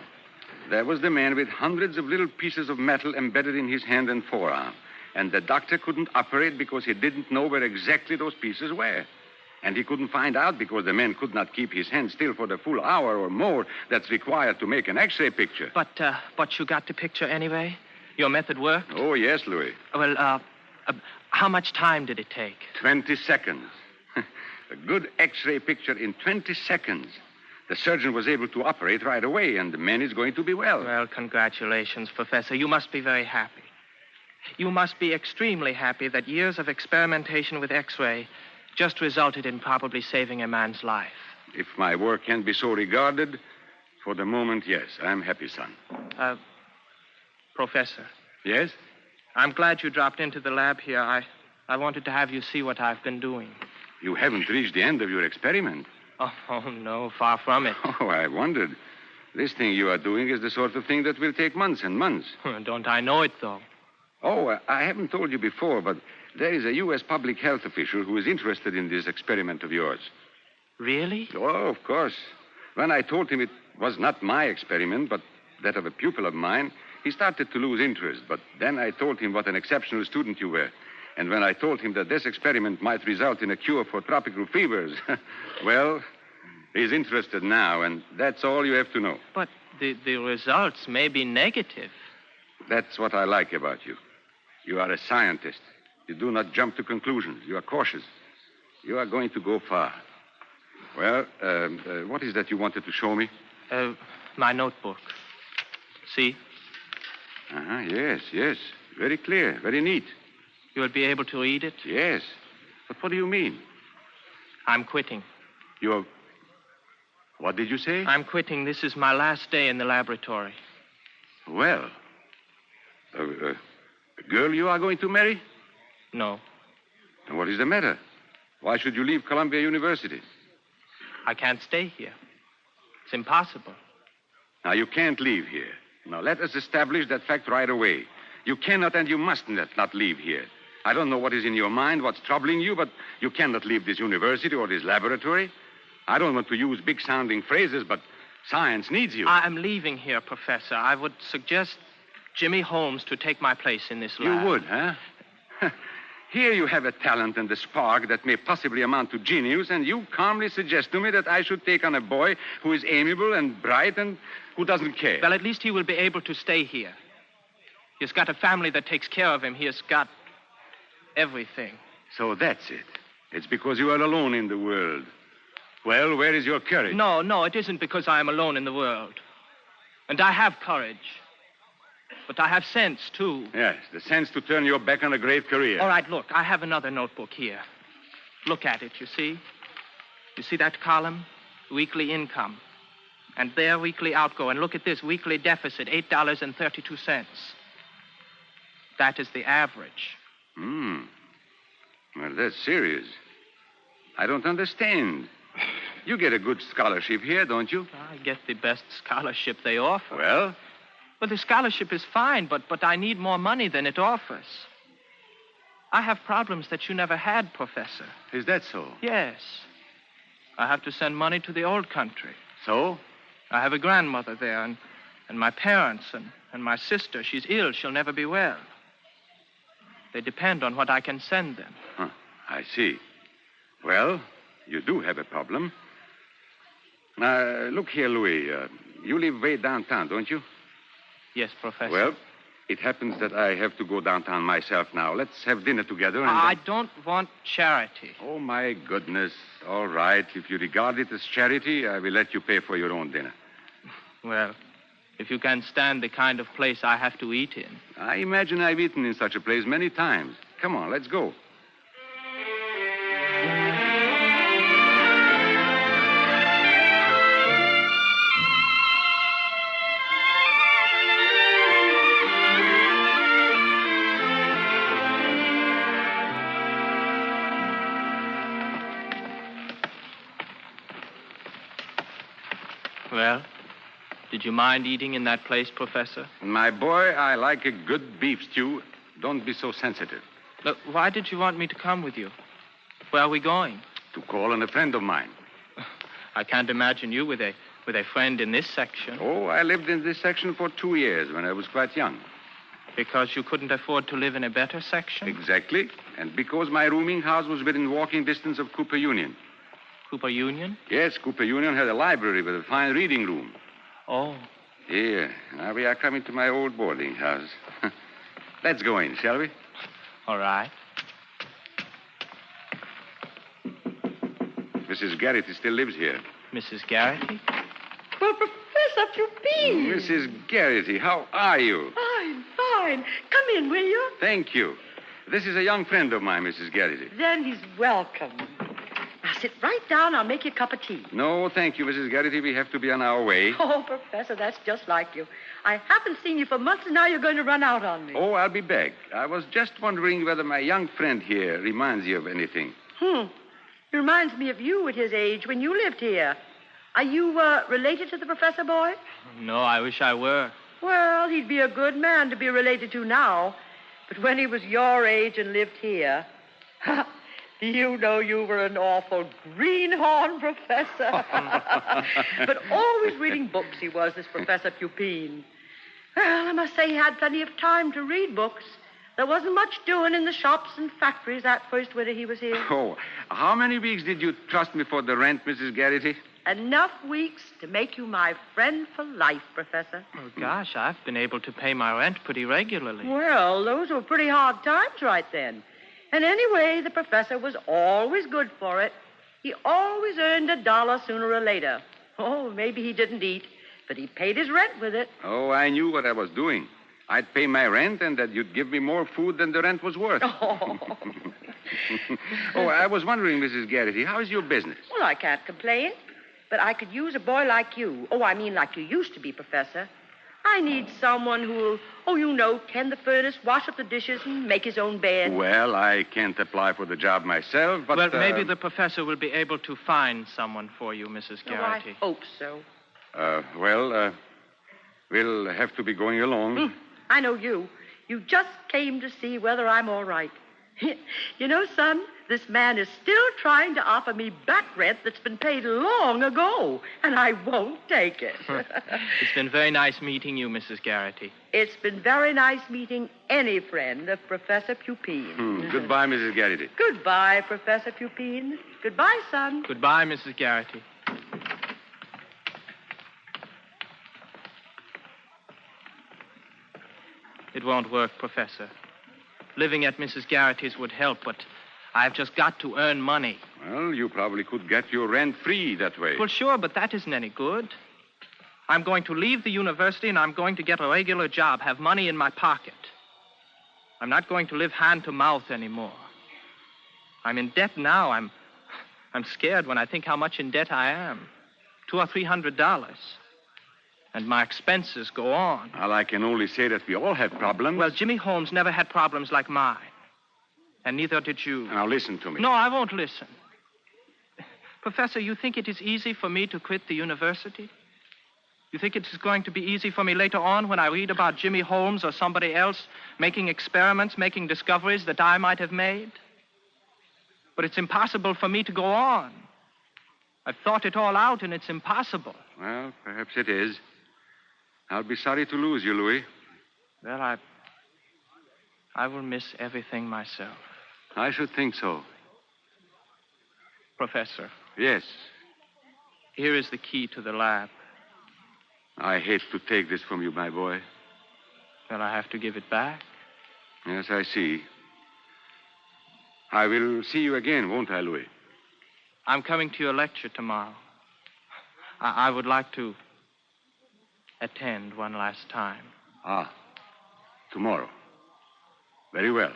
There was the man with hundreds of little pieces of metal embedded in his hand and forearm. And the doctor couldn't operate because he didn't know where exactly those pieces were. And he couldn't find out because the man could not keep his hand still for the full hour or more that's required to make an X-ray picture. But you got the picture anyway? Your method worked? Oh, yes, Louis. Well, how much time did it take? 20 seconds. A good X-ray picture in 20 seconds. The surgeon was able to operate right away, and the man is going to be well. Well, congratulations, Professor. You must be very happy. You must be extremely happy that years of experimentation with X-ray just resulted in probably saving a man's life. If my work can be so regarded, for the moment, yes, I'm happy, son. Professor. Yes? I'm glad you dropped into the lab here. I wanted to have you see what I've been doing. You haven't reached the end of your experiment. Oh, no, far from it. Oh, I wondered. This thing you are doing is the sort of thing that will take months and months. Don't I know it, though? Oh, I haven't told you before, but there is a U.S. public health official who is interested in this experiment of yours. Really? Oh, of course. When I told him it was not my experiment, but that of a pupil of mine, he started to lose interest. But then I told him what an exceptional student you were. And when I told him that this experiment might result in a cure for tropical fevers, well, he's interested now, and that's all you have to know. But the results may be negative. That's what I like about you. You are a scientist. You do not jump to conclusions. You are cautious. You are going to go far. Well, what is that you wanted to show me? My notebook. See? Yes. Very clear, very neat. You'll be able to read it? Yes. But what do you mean? I'm quitting. What did you say? I'm quitting. This is my last day in the laboratory. Well, a girl you are going to marry? No. And what is the matter? Why should you leave Columbia University? I can't stay here. It's impossible. Now, you can't leave here. Now, let us establish that fact right away. You cannot and you must not leave here. I don't know what is in your mind, what's troubling you, but you cannot leave this university or this laboratory. I don't want to use big-sounding phrases, but science needs you. I'm leaving here, Professor. I would suggest Jimmy Holmes to take my place in this lab. You would, huh? Here you have a talent and a spark that may possibly amount to genius, and you calmly suggest to me that I should take on a boy who is amiable and bright and who doesn't care. Well, at least he will be able to stay here. He's got a family that takes care of him. He has got everything. So that's it. It's because you are alone in the world. Well, where is your courage? No, it isn't because I am alone in the world. And I have courage. But I have sense, too. Yes, the sense to turn your back on a great career. All right, look, I have another notebook here. Look at it, you see? You see that column? Weekly income. And there, weekly outgo. And look at this, weekly deficit, $8.32. That is the average. Well, that's serious. I don't understand. You get a good scholarship here, don't you? I get the best scholarship they offer. Well, the scholarship is fine, but I need more money than it offers. I have problems that you never had, Professor. Is that so? Yes. I have to send money to the old country. So? I have a grandmother there, and my parents, and my sister. She's ill. She'll never be well. They depend on what I can send them. I see. Well, you do have a problem. Now, look here, Louis. You live way downtown, don't you? Yes, Professor. Well, it happens that I have to go downtown myself now. Let's have dinner together and... I don't want charity. Oh, my goodness. All right. If you regard it as charity, I will let you pay for your own dinner. Well, if you can stand the kind of place I have to eat in. I imagine I've eaten in such a place many times. Come on, let's go. Well, did you mind eating in that place, Professor? My boy, I like a good beef stew. Don't be so sensitive. Look, why did you want me to come with you? Where are we going? To call on a friend of mine. I can't imagine you with a friend in this section. Oh, I lived in this section for 2 years when I was quite young. Because you couldn't afford to live in a better section? Exactly. And because my rooming house was within walking distance of Cooper Union. Cooper Union? Yes, Cooper Union had a library with a fine reading room. Oh. Here, now we are coming to my old boarding house. Let's go in, shall we? All right. Mrs. Garrity still lives here. Mrs. Garrity? Well, Professor Pupin. Mrs. Garrity, how are you? Fine, fine. Come in, will you? Thank you. This is a young friend of mine, Mrs. Garrity. Then he's welcome. Now sit right down. I'll make you a cup of tea. No, thank you, Mrs. Garrity. We have to be on our way. Oh, Professor, that's just like you. I haven't seen you for months, and now you're going to run out on me. Oh, I'll be back. I was just wondering whether my young friend here reminds you of anything. He reminds me of you at his age when you lived here. Are you related to the professor boy? No, I wish I were. Well, he'd be a good man to be related to now. But when he was your age and lived here, you know you were an awful greenhorn professor. But always reading books he was, this Professor Pupin. Well, I must say he had plenty of time to read books. There wasn't much doing in the shops and factories that first winter he was here. Oh, how many weeks did you trust me for the rent, Mrs. Garrity? Enough weeks to make you my friend for life, Professor. Oh, gosh, I've been able to pay my rent pretty regularly. Well, those were pretty hard times right then. And anyway, the professor was always good for it. He always earned $1 sooner or later. Oh, maybe he didn't eat, but he paid his rent with it. Oh, I knew what I was doing. I'd pay my rent and that you'd give me more food than the rent was worth. Oh. Oh, I was wondering, Mrs. Garrity, how's your business? Well, I can't complain, but I could use a boy like you. Oh, I mean like you used to be, Professor. I need someone who'll, tend the furnace, wash up the dishes, and make his own bed. Well, I can't apply for the job myself, but... Well, maybe the professor will be able to find someone for you, Mrs. Garrity. I hope so. We'll have to be going along. I know you. You just came to see whether I'm all right. You know, son, this man is still trying to offer me back rent that's been paid long ago, and I won't take it. It's been very nice meeting you, Mrs. Garrity. It's been very nice meeting any friend of Professor Pupin. Goodbye, Mrs. Garrity. Goodbye, Professor Pupin. Goodbye, son. Goodbye, Mrs. Garrity. It won't work, Professor. Living at Mrs. Garrity's would help, but I've just got to earn money. Well, you probably could get your rent free that way. Well, sure, but that isn't any good. I'm going to leave the university and I'm going to get a regular job, have money in my pocket. I'm not going to live hand to mouth anymore. I'm in debt now. I'm scared when I think how much in debt I am. $200 or $300. And my expenses go on. Well, I can only say that we all have problems. Well, Jimmy Holmes never had problems like mine. And neither did you. Now, listen to me. No, I won't listen. Professor, you think it is easy for me to quit the university? You think it is going to be easy for me later on when I read about Jimmy Holmes or somebody else making experiments, making discoveries that I might have made? But it's impossible for me to go on. I've thought it all out, and it's impossible. Well, perhaps it is. I'll be sorry to lose you, Louis. Well, I will miss everything myself. I should think so. Professor. Yes. Here is the key to the lab. I hate to take this from you, my boy. Well, I have to give it back. Yes, I see. I will see you again, won't I, Louis? I'm coming to your lecture tomorrow. I would like to attend one last time. Tomorrow. Very well.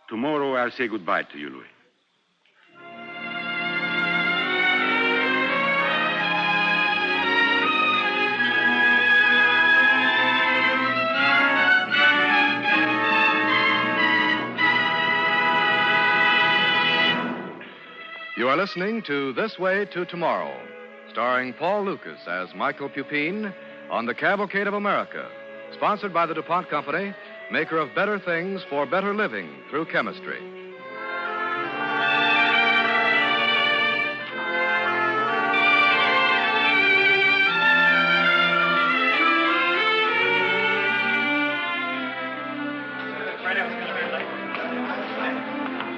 Tomorrow I'll say goodbye to you, Louis. You are listening to This Way to Tomorrow, starring Paul Lucas as Michael Pupine on the Cavalcade of America, sponsored by the DuPont Company, maker of better things for better living through chemistry.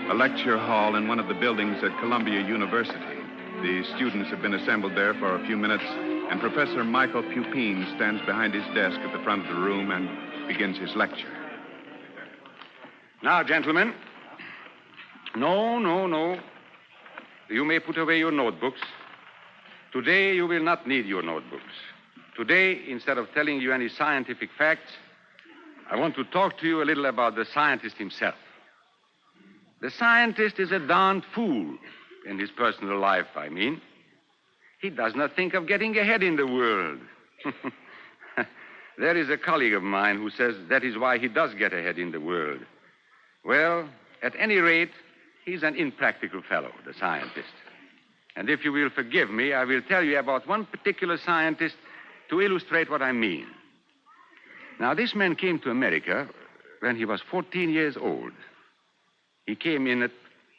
A lecture hall in one of the buildings at Columbia University. The students have been assembled there for a few minutes, and Professor Michael Pupine stands behind his desk at the front of the room and begins his lecture. Now, gentlemen. No. You may put away your notebooks. Today, you will not need your notebooks. Today, instead of telling you any scientific facts, I want to talk to you a little about the scientist himself. The scientist is a darned fool in his personal life, I mean. He does not think of getting ahead in the world. There is a colleague of mine who says that is why he does get ahead in the world. Well, at any rate, he's an impractical fellow, the scientist. And if you will forgive me, I will tell you about one particular scientist to illustrate what I mean. Now, this man came to America when he was 14 years old. He came in at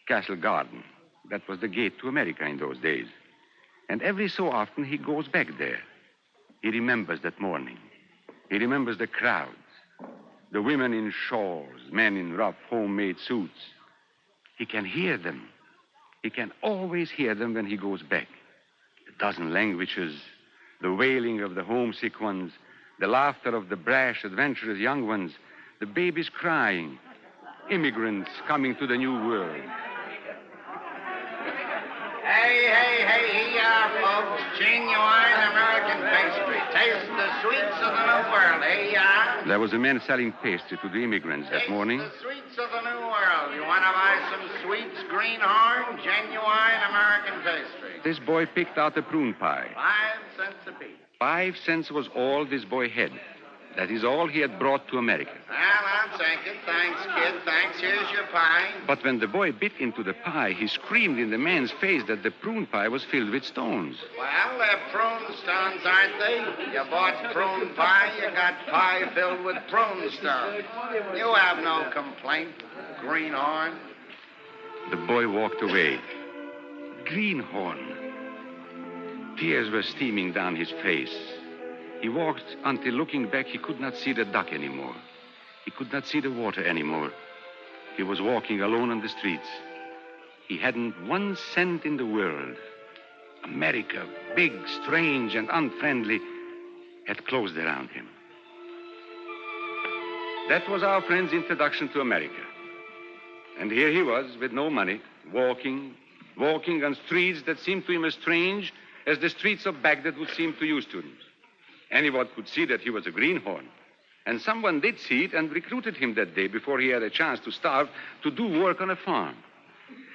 Castle Garden. That was the gate to America in those days. And every so often he goes back there. He remembers that morning. He remembers the crowds, the women in shawls, men in rough homemade suits. He can hear them. He can always hear them when he goes back. The dozen languages, the wailing of the homesick ones, the laughter of the brash, adventurous young ones, the babies crying, immigrants coming to the new world. Hey, here, folks. Genuine American pastry. Taste the sweets of the new world. Hey, There was a man selling pastry to the immigrants that morning. the sweets of the new world. You want to buy some sweets, greenhorn, genuine American pastry. This boy picked out a prune pie. 5 cents a piece. 5 cents was all this boy had. That is all he had brought to America. Well, I'll take it. Thanks, kid. Thanks. Here's your pie. But when the boy bit into the pie, he screamed in the man's face that the prune pie was filled with stones. Well, they're prune stones, aren't they? You bought prune pie, you got pie filled with prune stones. You have no complaint, greenhorn. The boy walked away. Greenhorn. Tears were steaming down his face. He walked until, looking back, he could not see the duck anymore. He could not see the water anymore. He was walking alone on the streets. He hadn't 1 cent in the world. America, big, strange, and unfriendly, had closed around him. That was our friend's introduction to America. And here he was, with no money, walking on streets that seemed to him as strange as the streets of Baghdad would seem to you students. Anyone could see that he was a greenhorn. And someone did see it and recruited him that day before he had a chance to starve to do work on a farm.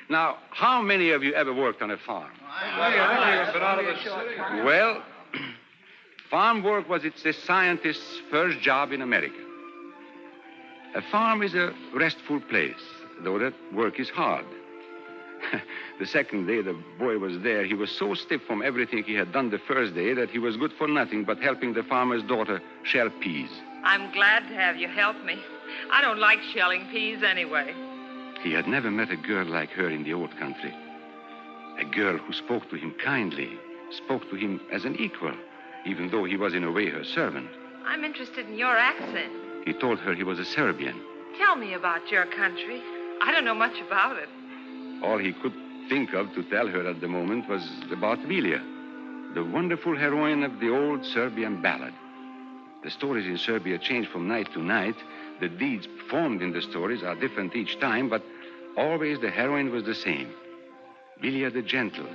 Now, how many of you ever worked on a farm? Well, farm work was a scientist's first job in America. A farm is a restful place, though that work is hard. The second day the boy was there, he was so stiff from everything he had done the first day that he was good for nothing but helping the farmer's daughter shell peas. I'm glad to have you help me. I don't like shelling peas anyway. He had never met a girl like her in the old country. A girl who spoke to him kindly, spoke to him as an equal, even though he was in a way her servant. I'm interested in your accent. He told her he was a Serbian. Tell me about your country. I don't know much about it. All he could think of to tell her at the moment was about Vilja, the wonderful heroine of the old Serbian ballad. The stories in Serbia change from night to night. The deeds performed in the stories are different each time, but always the heroine was the same. Vilja the gentle,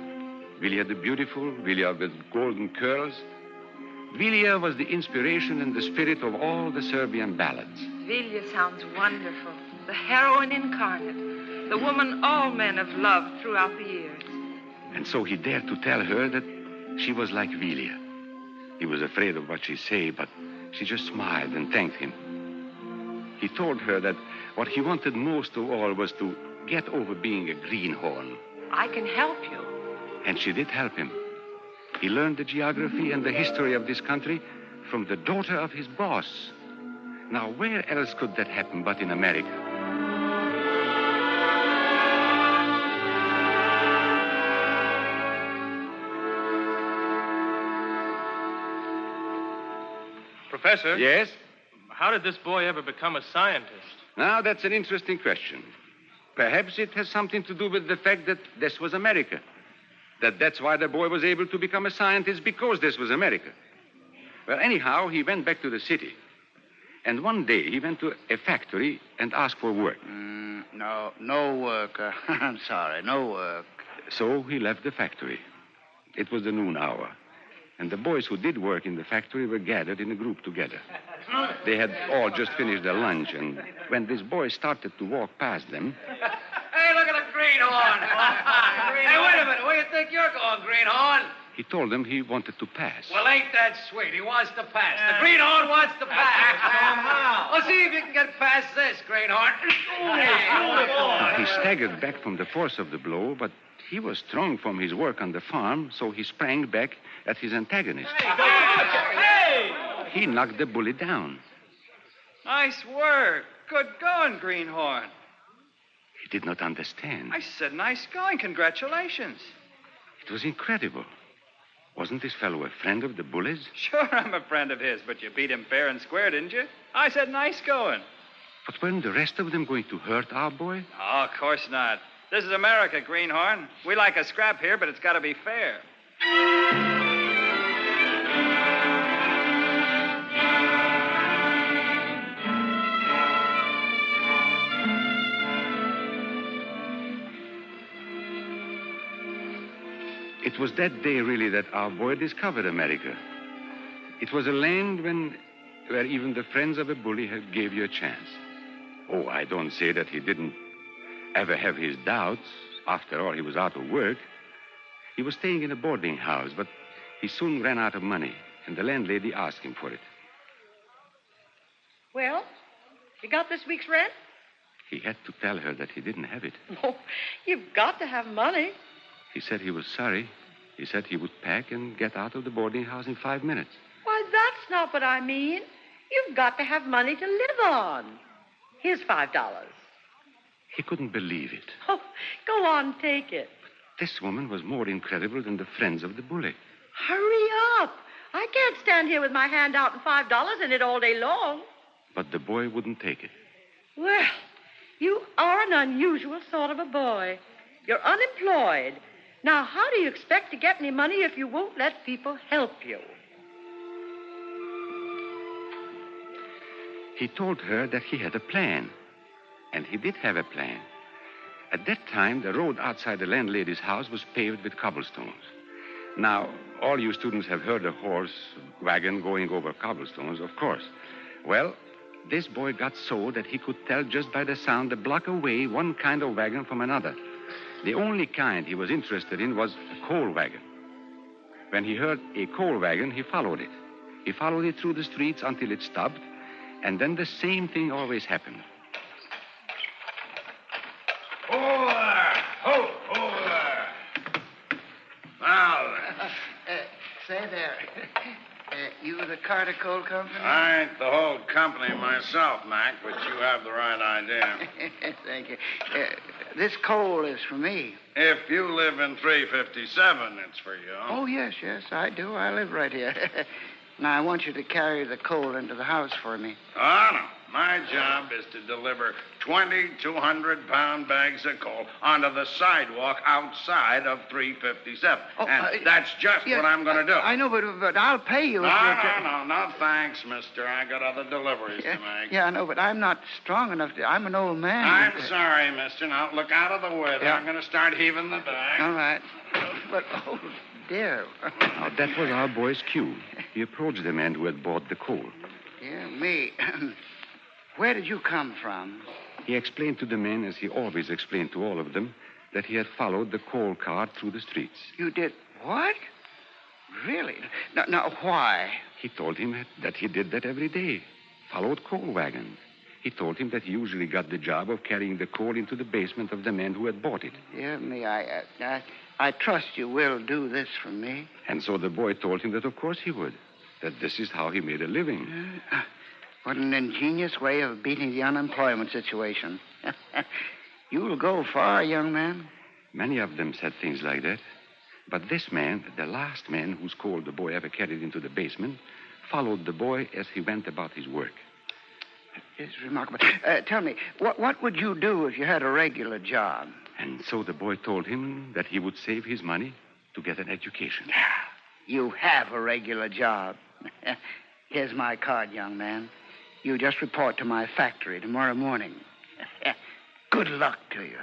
Vilja the beautiful, Vilja with golden curls. Vilja was the inspiration and the spirit of all the Serbian ballads. Vilja sounds wonderful. The heroine incarnate. The woman all men have loved throughout the years. And so he dared to tell her that she was like Vilja. He was afraid of what she'd say, but she just smiled and thanked him. He told her that what he wanted most of all was to get over being a greenhorn. I can help you. And she did help him. He learned the geography and the history of this country from the daughter of his boss. Now, where else could that happen but in America? Professor? Yes? How did this boy ever become a scientist? Now, that's an interesting question. Perhaps it has something to do with the fact that this was America. That's why the boy was able to become a scientist, because this was America. Well, anyhow, he went back to the city. And one day he went to a factory and asked for work. No work. I'm sorry, no work. So he left the factory. It was the noon hour. And the boys who did work in the factory were gathered in a group together. They had all just finished their lunch, and when this boy started to walk past them... Hey, look at the greenhorn. Hey, wait a minute. Where do you think you're going, greenhorn? He told them he wanted to pass. Well, ain't that sweet? He wants to pass. The greenhorn wants to pass. Well, see if you can get past this, greenhorn. Now, he staggered back from the force of the blow, but he was strong from his work on the farm, so he sprang back at his antagonist. Hey! He knocked the bully down. Nice work. Good going, greenhorn. He did not understand. I said nice going. Congratulations. It was incredible. Wasn't this fellow a friend of the bully's? Sure, I'm a friend of his, but you beat him fair and square, didn't you? I said nice going. But weren't the rest of them going to hurt our boy? Oh, of course not. This is America, greenhorn. We like a scrap here, but it's got to be fair. It was that day, really, that our boy discovered America. It was a land where even the friends of a bully gave you a chance. Oh, I don't say that he didn't ever have his doubts. After all, he was out of work. He was staying in a boarding house, but he soon ran out of money, and the landlady asked him for it. Well, you got this week's rent? He had to tell her that he didn't have it. Oh, you've got to have money. He said he was sorry. He said he would pack and get out of the boarding house in 5 minutes. Why, that's not what I mean. You've got to have money to live on. Here's $5. He couldn't believe it. Oh, go on, take it. This woman was more incredible than the friends of the bully. Hurry up. I can't stand here with my hand out and $5 in it all day long. But the boy wouldn't take it. Well, you are an unusual sort of a boy. You're unemployed. Now, how do you expect to get any money if you won't let people help you? He told her that he had a plan. And he did have a plan. At that time, the road outside the landlady's house was paved with cobblestones. Now, all you students have heard a horse wagon going over cobblestones, of course. Well, this boy got so that he could tell just by the sound a block away one kind of wagon from another. The only kind he was interested in was a coal wagon. When he heard a coal wagon, he followed it. He followed it through the streets until it stopped, and then the same thing always happened. Now, Say there. You the Carter Coal Company? I ain't the whole company myself, Mac, but you have the right idea. Thank you. This coal is for me. If you live in 357, it's for you. Oh, yes, I do. I live right here. Now, I want you to carry the coal into the house for me. Oh, no. My job is to deliver 2,200-pound bags of coal onto the sidewalk outside of 357. And that's just what I'm going to do. I know, but I'll pay you. No, thanks, mister. I got other deliveries to make. Yeah, I know, but I'm not strong enough to... I'm an old man. I'm sorry, mister. Now, look out of the way. Yeah. I'm going to start heaving the bag. All right. But, oh, dear. Now, that was our boy's cue. He approached the man who had bought the coal. Yeah, me. Where did you come from? He explained to the men, as he always explained to all of them, that he had followed the coal cart through the streets. You did what? Really? Now, why? He told him that he did that every day. Followed coal wagons. He told him that he usually got the job of carrying the coal into the basement of the man who had bought it. Yeah, I trust you will do this for me. And so the boy told him that of course he would, that this is how he made a living. What an ingenious way of beating the unemployment situation. You'll go far, young man. Many of them said things like that. But this man, the last man whose coal the boy ever carried into the basement, followed the boy as he went about his work. It's remarkable. Tell me, what would you do if you had a regular job? And so the boy told him that he would save his money to get an education. You have a regular job. Here's my card, young man. You just report to my factory tomorrow morning. Good luck to you.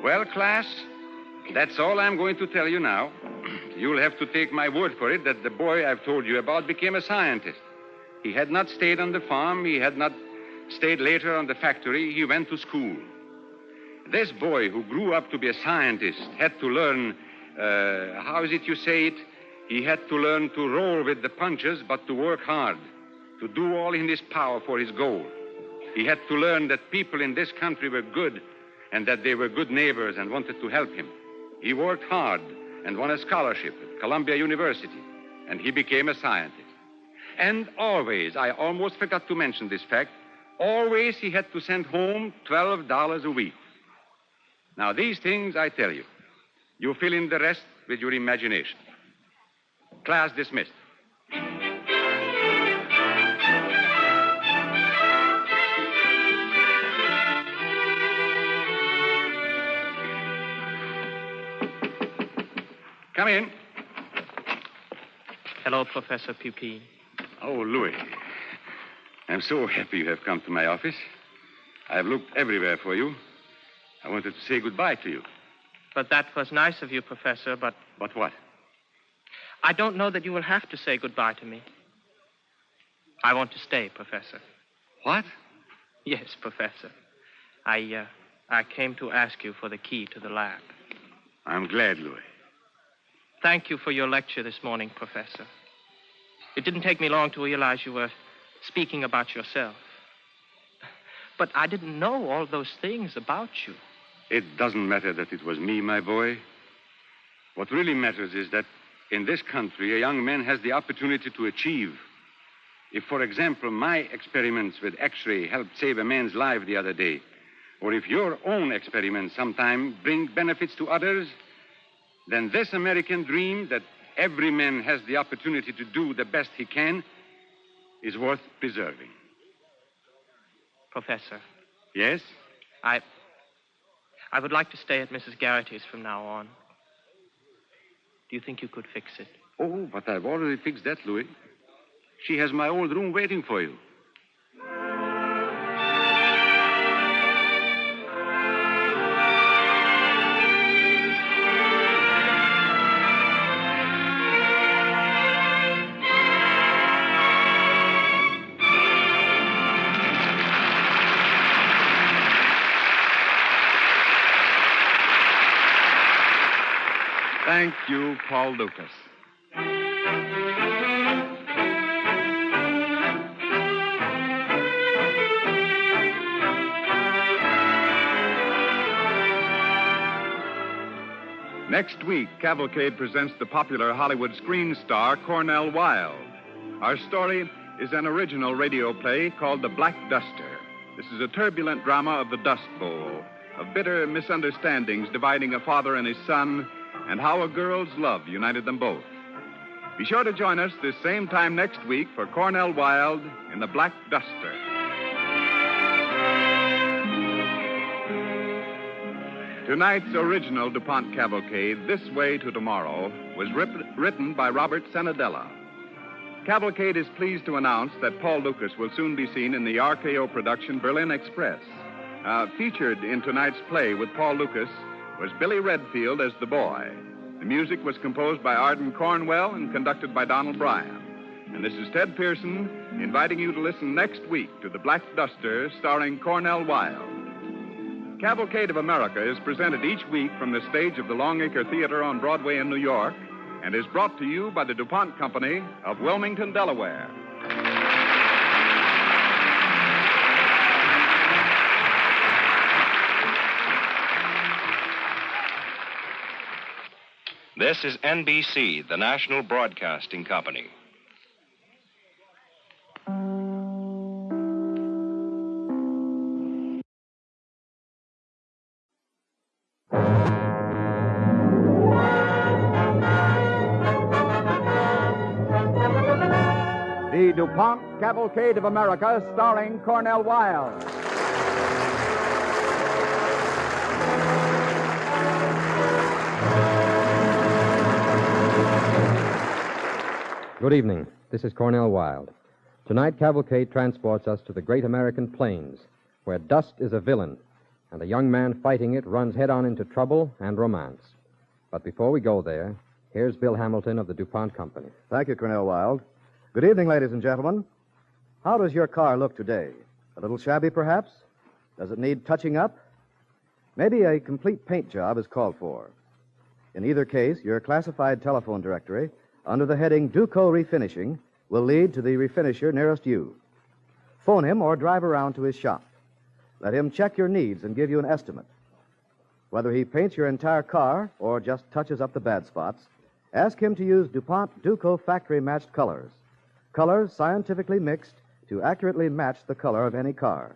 Well, class, that's all I'm going to tell you now. You'll have to take my word for it that the boy I've told you about became a scientist. He had not stayed on the farm. He had not stayed later on the factory. He went to school. This boy who grew up to be a scientist had to learn, how is it you say it? He had to learn to roll with the punches, but to work hard, to do all in his power for his goal. He had to learn that people in this country were good and that they were good neighbors and wanted to help him. He worked hard and won a scholarship at Columbia University, and he became a scientist. And always, I almost forgot to mention this fact, always he had to send home $12 a week. Now, these things I tell you. You fill in the rest with your imagination. Class dismissed. Come in. Hello, Professor Pupin. Oh, Louis. I'm so happy you have come to my office. I've looked everywhere for you. I wanted to say goodbye to you. But that was nice of you, Professor, but... But what? I don't know that you will have to say goodbye to me. I want to stay, Professor. What? Yes, Professor. I came to ask you for the key to the lab. I'm glad, Louis. Thank you for your lecture this morning, Professor. It didn't take me long to realize you were speaking about yourself. But I didn't know all those things about you. It doesn't matter that it was me, my boy. What really matters is that in this country, a young man has the opportunity to achieve. If, for example, my experiments with X-ray helped save a man's life the other day, or if your own experiments sometime bring benefits to others, then this American dream that every man has the opportunity to do the best he can is worth preserving. Professor. Yes? I would like to stay at Mrs. Garrity's from now on. Do you think you could fix it? Oh, but I've already fixed that, Louis. She has my old room waiting for you. Thank you, Paul Lucas. Next week, Cavalcade presents the popular Hollywood screen star Cornell Wilde. Our story is an original radio play called The Black Duster. This is a turbulent drama of the Dust Bowl, of bitter misunderstandings dividing a father and his son, and how a girl's love united them both. Be sure to join us this same time next week for Cornell Wilde in The Black Duster. Tonight's original DuPont Cavalcade, This Way to Tomorrow, was written by Robert Senadella. Cavalcade is pleased to announce that Paul Lucas will soon be seen in the RKO production Berlin Express. Featured in tonight's play with Paul Lucas was Billy Redfield as the boy. The music was composed by Arden Cornwell and conducted by Donald Bryan. And this is Ted Pearson inviting you to listen next week to The Black Duster starring Cornell Wilde. Cavalcade of America is presented each week from the stage of the Longacre Theater on Broadway in New York and is brought to you by the DuPont Company of Wilmington, Delaware. This is NBC, the National Broadcasting Company. The DuPont Cavalcade of America, starring Cornell Wilde. Good evening. This is Cornell Wilde. Tonight, Cavalcade transports us to the great American plains, where dust is a villain, and a young man fighting it runs head-on into trouble and romance. But before we go there, here's Bill Hamilton of the DuPont Company. Thank you, Cornell Wilde. Good evening, ladies and gentlemen. How does your car look today? A little shabby, perhaps? Does it need touching up? Maybe a complete paint job is called for. In either case, your classified telephone directory, under the heading Duco Refinishing, will lead to the refinisher nearest you. Phone him or drive around to his shop. Let him check your needs and give you an estimate. Whether he paints your entire car or just touches up the bad spots, ask him to use DuPont Duco factory-matched colors. Colors scientifically mixed to accurately match the color of any car.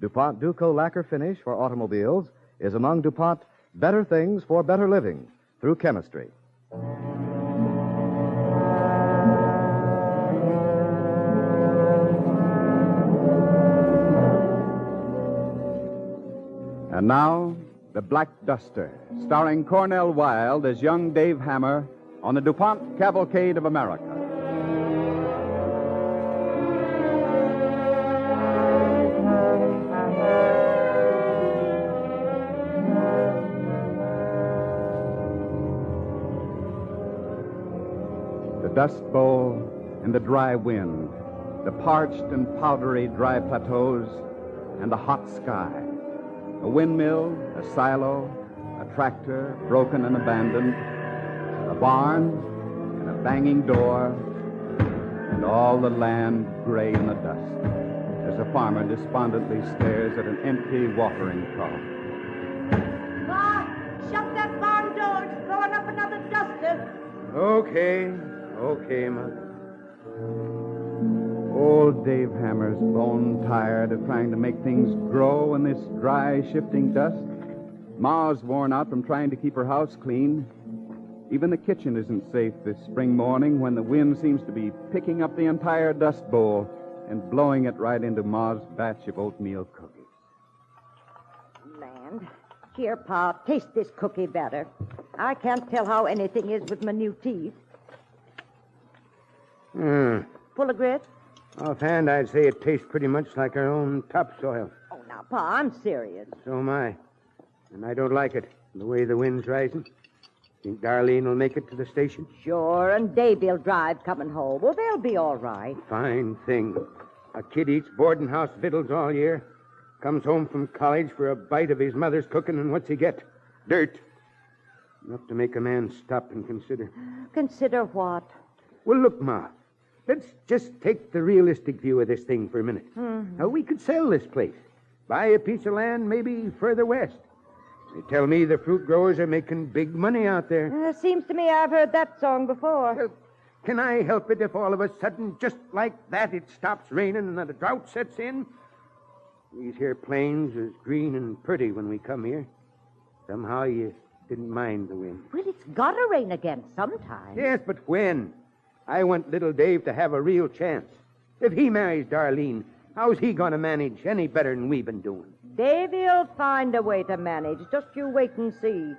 DuPont Duco lacquer finish for automobiles is among DuPont better things for better living through chemistry. And now, The Black Duster, starring Cornell Wilde as young Dave Hammer on the DuPont Cavalcade of America. The Dust Bowl and the dry wind, the parched and powdery dry plateaus, and the hot sky. A windmill, a silo, a tractor, broken and abandoned, a barn, and a banging door, and all the land gray in the dust, as a farmer despondently stares at an empty watering trough. Ma, shut that barn door. It's throwing up another duster. Okay, Mother. Old Dave Hammer's bone tired of trying to make things grow in this dry, shifting dust. Ma's worn out from trying to keep her house clean. Even the kitchen isn't safe this spring morning when the wind seems to be picking up the entire dust bowl and blowing it right into Ma's batch of oatmeal cookies. Land. Here, Pa, taste this cookie better. I can't tell how anything is with my new teeth. Full of grit? Offhand, I'd say it tastes pretty much like our own topsoil. Oh, now, Pa, I'm serious. So am I. And I don't like it, the way the wind's rising. Think Darlene will make it to the station? Sure, and Davy'll drive coming home. Well, they'll be all right. Fine thing. A kid eats boarding house victuals all year, comes home from college for a bite of his mother's cooking, and what's he get? Dirt. Enough to make a man stop and consider. Consider what? Well, look, Ma. Let's just take the realistic view of this thing for a minute. Mm-hmm. Now, we could sell this place. Buy a piece of land maybe further west. They tell me the fruit growers are making big money out there. Seems to me I've heard that song before. Well, can I help it if all of a sudden, just like that, it stops raining and the drought sets in? These here plains is green and pretty when we come here. Somehow you didn't mind the wind. Well, it's got to rain again sometime. Yes, but when? I want little Dave to have a real chance. If he marries Darlene, how's he going to manage any better than we've been doing? Davy'll find a way to manage. Just you wait and see.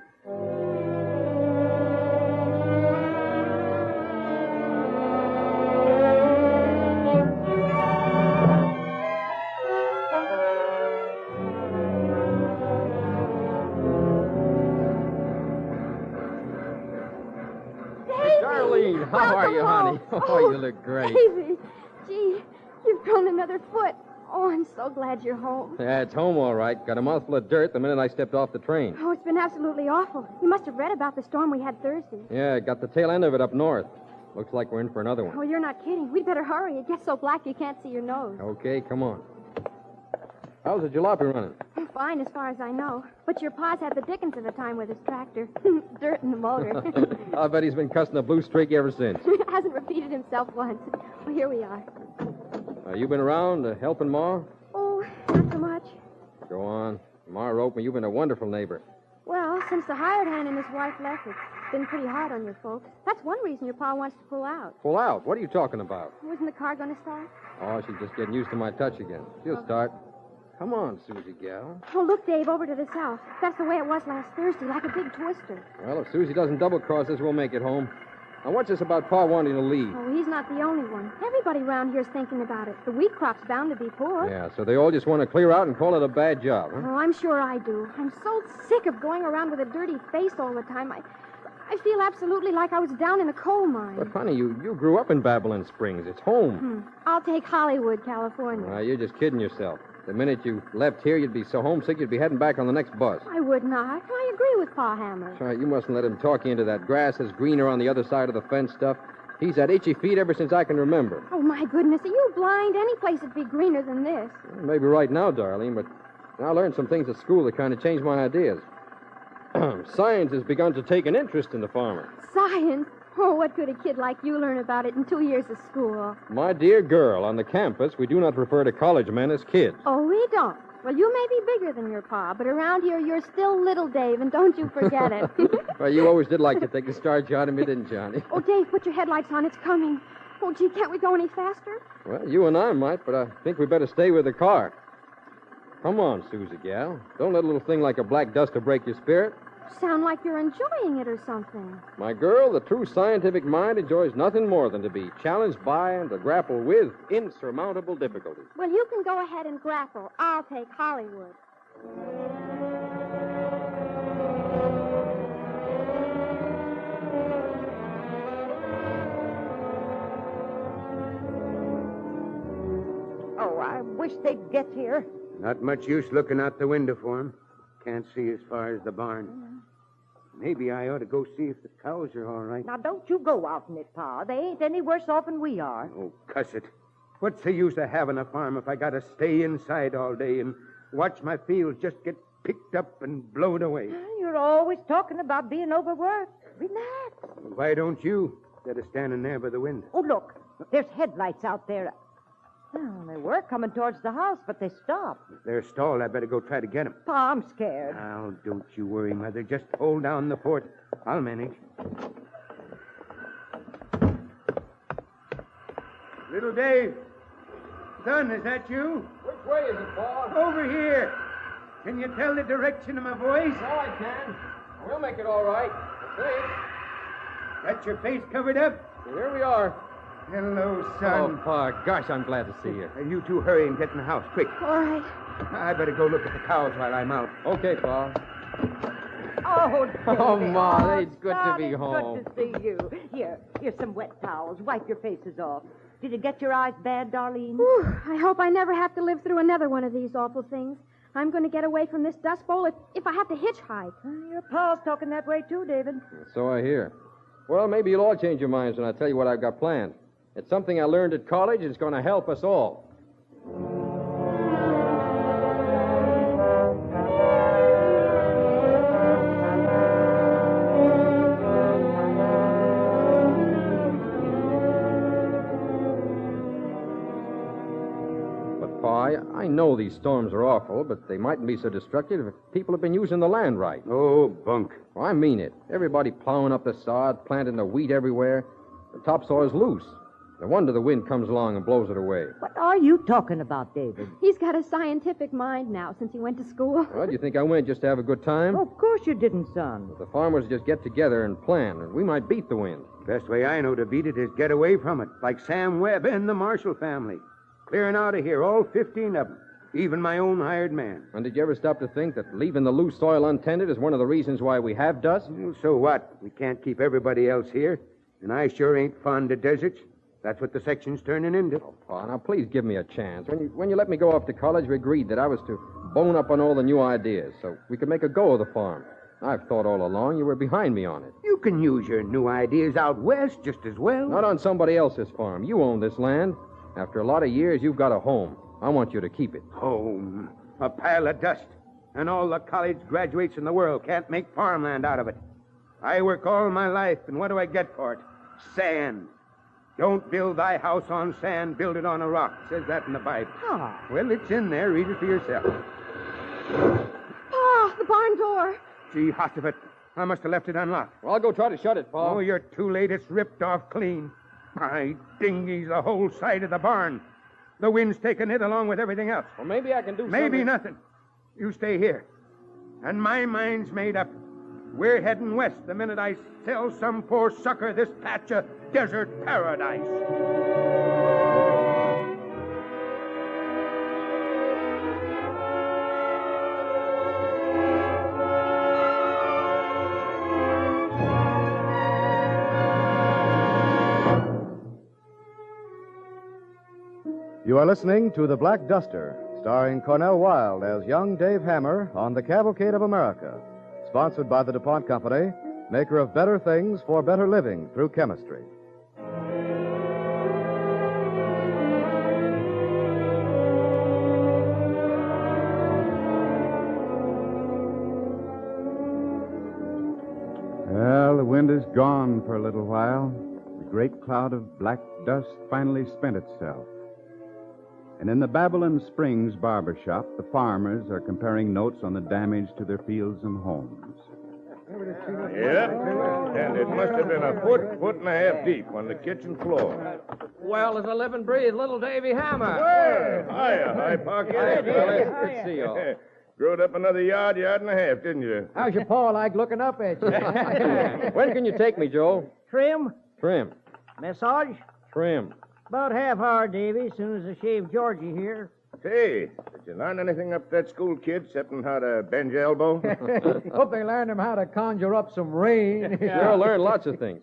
Darlene, how are you, honey? Oh, you look great. Davy, gee, you've grown another foot. Oh, I'm so glad you're home. Yeah, it's home all right. Got a mouthful of dirt the minute I stepped off the train. Oh, it's been absolutely awful. You must have read about the storm we had Thursday. Yeah, got the tail end of it up north. Looks like we're in for another one. Oh, you're not kidding. We'd better hurry. It gets so black you can't see your nose. Okay, come on. How's the jalopy running? Fine, as far as I know. But your pa's had the dickens of a time with his tractor. Dirt in the motor. I'll bet he's been cussing the blue streak ever since. Hasn't repeated himself once. Well, here we are. You been around helping Ma? Oh, not so much. Go on. Ma wrote me you've been a wonderful neighbor. Well, since the hired hand and his wife left, it's been pretty hard on your folks. That's one reason your pa wants to pull out. Pull out? What are you talking about? Wasn't the car going to start? Oh, she's just getting used to my touch again. She'll start. Come on, Susie, gal. Oh, look, Dave, over to the south. That's the way it was last Thursday, like a big twister. Well, if Susie doesn't double-cross us, we'll make it home. Now, what's this about Pa wanting to leave? Oh, he's not the only one. Everybody around here's thinking about it. The wheat crop's bound to be poor. Yeah, so they all just want to clear out and call it a bad job, huh? Oh, I'm sure I do. I'm so sick of going around with a dirty face all the time. I feel absolutely like I was down in a coal mine. But, honey, you grew up in Babylon Springs. It's home. I'll take Hollywood, California. Well, you're just kidding yourself. The minute you left here, you'd be so homesick you'd be heading back on the next bus. I would not. I agree with Pa Hammer. That's right. You mustn't let him talk you into that grass is greener on the other side of the fence stuff. He's had itchy feet ever since I can remember. Oh, my goodness. Are you blind? Any place would be greener than this. Well, maybe right now, darling, but I learned some things at school that kind of changed my ideas. Science has begun to take an interest in the farmer. Science? Oh, what could a kid like you learn about it in 2 years of school? My dear girl, on the campus, we do not refer to college men as kids. Oh, we don't. Well, you may be bigger than your pa, but around here you're still little, Dave, and don't you forget it. Well, you always did like to take the starch out of me, didn't you, Johnny? Oh, Dave, put your headlights on. It's coming. Oh, gee, can't we go any faster? Well, you and I might, but I think we better stay with the car. Come on, Susie, gal. Don't let a little thing like a black duster break your spirit. Sound like you're enjoying it or something. My girl, the true scientific mind enjoys nothing more than to be challenged by and to grapple with insurmountable difficulties. Well, you can go ahead and grapple. I'll take Hollywood. Oh, I wish they'd get here. Not much use looking out the window for 'em. Can't see as far as the barn. Maybe I ought to go see if the cows are all right. Now, don't you go out in it, Pa. They ain't any worse off than we are. Oh, cuss it. What's the use of having a farm if I got to stay inside all day and watch my fields just get picked up and blown away? You're always talking about being overworked. Relax. Why don't you, instead of standing there by the window? Oh, look. There's headlights out there. Well, they were coming towards the house, but they stopped. If they're stalled, I better go try to get them. Pa, I'm scared. Now, don't you worry, Mother. Just hold down the fort. I'll manage. Little Dave. Son, is that you? Which way is it, Pa? Over here. Can you tell the direction of my voice? Oh, I can. We'll make it all right. I think. Got your face covered up? Here we are. Hello, son. Oh, Pa, gosh, I'm glad to see you. You two hurry and get in the house, quick. All right. I better go look at the cows while I'm out. Okay, Pa. Oh, David. Oh, Ma, it's good to son, be it's home. Good to see you. Here's some wet towels. Wipe your faces off. Did it get your eyes bad, Darlene? Whew, I hope I never have to live through another one of these awful things. I'm going to get away from this dust bowl if I have to hitchhike. Your pa's talking that way, too, David. So I hear. Well, maybe you'll all change your minds when I tell you what I've got planned. It's something I learned at college. It's going to help us all. But, Pa, I know these storms are awful, but they mightn't be so destructive if people have been using the land right. Oh, bunk. Well, I mean it. Everybody plowing up the sod, planting the wheat everywhere. The topsoil's loose. No wonder the wind comes along and blows it away. What are you talking about, David? He's got a scientific mind now since he went to school. Well, do you think I went just to have a good time? Oh, of course you didn't, son. The farmers just get together and plan, and we might beat the wind. Best way I know to beat it is get away from it, like Sam Webb and the Marshall family. Clearing out of here, all 15 of them. Even my own hired man. And did you ever stop to think that leaving the loose soil untended is one of the reasons why we have dust? Well, so what? We can't keep everybody else here. And I sure ain't fond of deserts. That's what the section's turning into. Oh, Pa, now please give me a chance. When you let me go off to college, we agreed that I was to bone up on all the new ideas so we could make a go of the farm. I've thought all along you were behind me on it. You can use your new ideas out west just as well. Not on somebody else's farm. You own this land. After a lot of years, you've got a home. I want you to keep it. Home? A pile of dust. And all the college graduates in the world can't make farmland out of it. I work all my life, and what do I get for it? Sand. Don't build thy house on sand, build it on a rock. Says that in the Bible. Pa. Well, it's in there. Read it for yourself. Pa, the barn door. Gee, hot of it. I must have left it unlocked. Well, I'll go try to shut it, Pa. Oh, you're too late. It's ripped off clean. My dingies, the whole side of the barn. The wind's taken it along with everything else. Well, maybe I can do something. Maybe nothing. You stay here. And my mind's made up. We're heading west the minute I sell some poor sucker this patch of desert paradise. You are listening to The Black Duster, starring Cornell Wilde as young Dave Hammer on the Cavalcade of America, sponsored by the DuPont Company, maker of better things for better living through chemistry. Well, the wind is gone for a little while. The great cloud of black dust finally spent itself. And in the Babylon Springs barber shop, the farmers are comparing notes on the damage to their fields and homes. Yep. And it must have been a foot and a half deep on the kitchen floor. Well as a live and breathe, little Davy Hammer. Well, hiya. Hi, Pocket. Hi, Davy. Good to see you all. Growed up another yard and a half, didn't you? How's your paw like looking up at you? When can you take me, Joe? Trim? Trim. Massage? Trim. About half hour, Davy, as soon as I shave Georgie here. Say, did you learn anything up that school, kid, excepting how to bend your elbow? Hope they learned him how to conjure up some rain. Sure learned lots of things.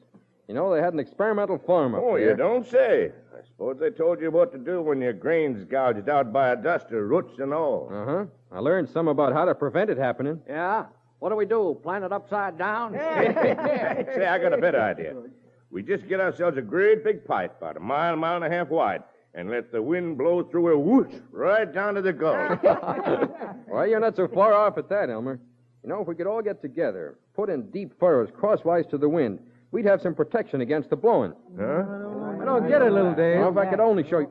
You know, they had an experimental farm up Oh, there. you don't say. I suppose they told you what to do when your grain's gouged out by a duster, roots and all. Uh-huh. I learned some about how to prevent it happening. Yeah? What do we do? Plant it upside down? Say, I got a better idea. We just get ourselves a great big pipe, about a mile and a half wide, and let the wind blow through it, whoosh, right down to the Gulf. Well, you're not so far off at that, Elmer. You know, if we could all get together, put in deep furrows crosswise to the wind, we'd have some protection against the blowing. Huh? I don't get it, little Dave. Well, if I could only show you...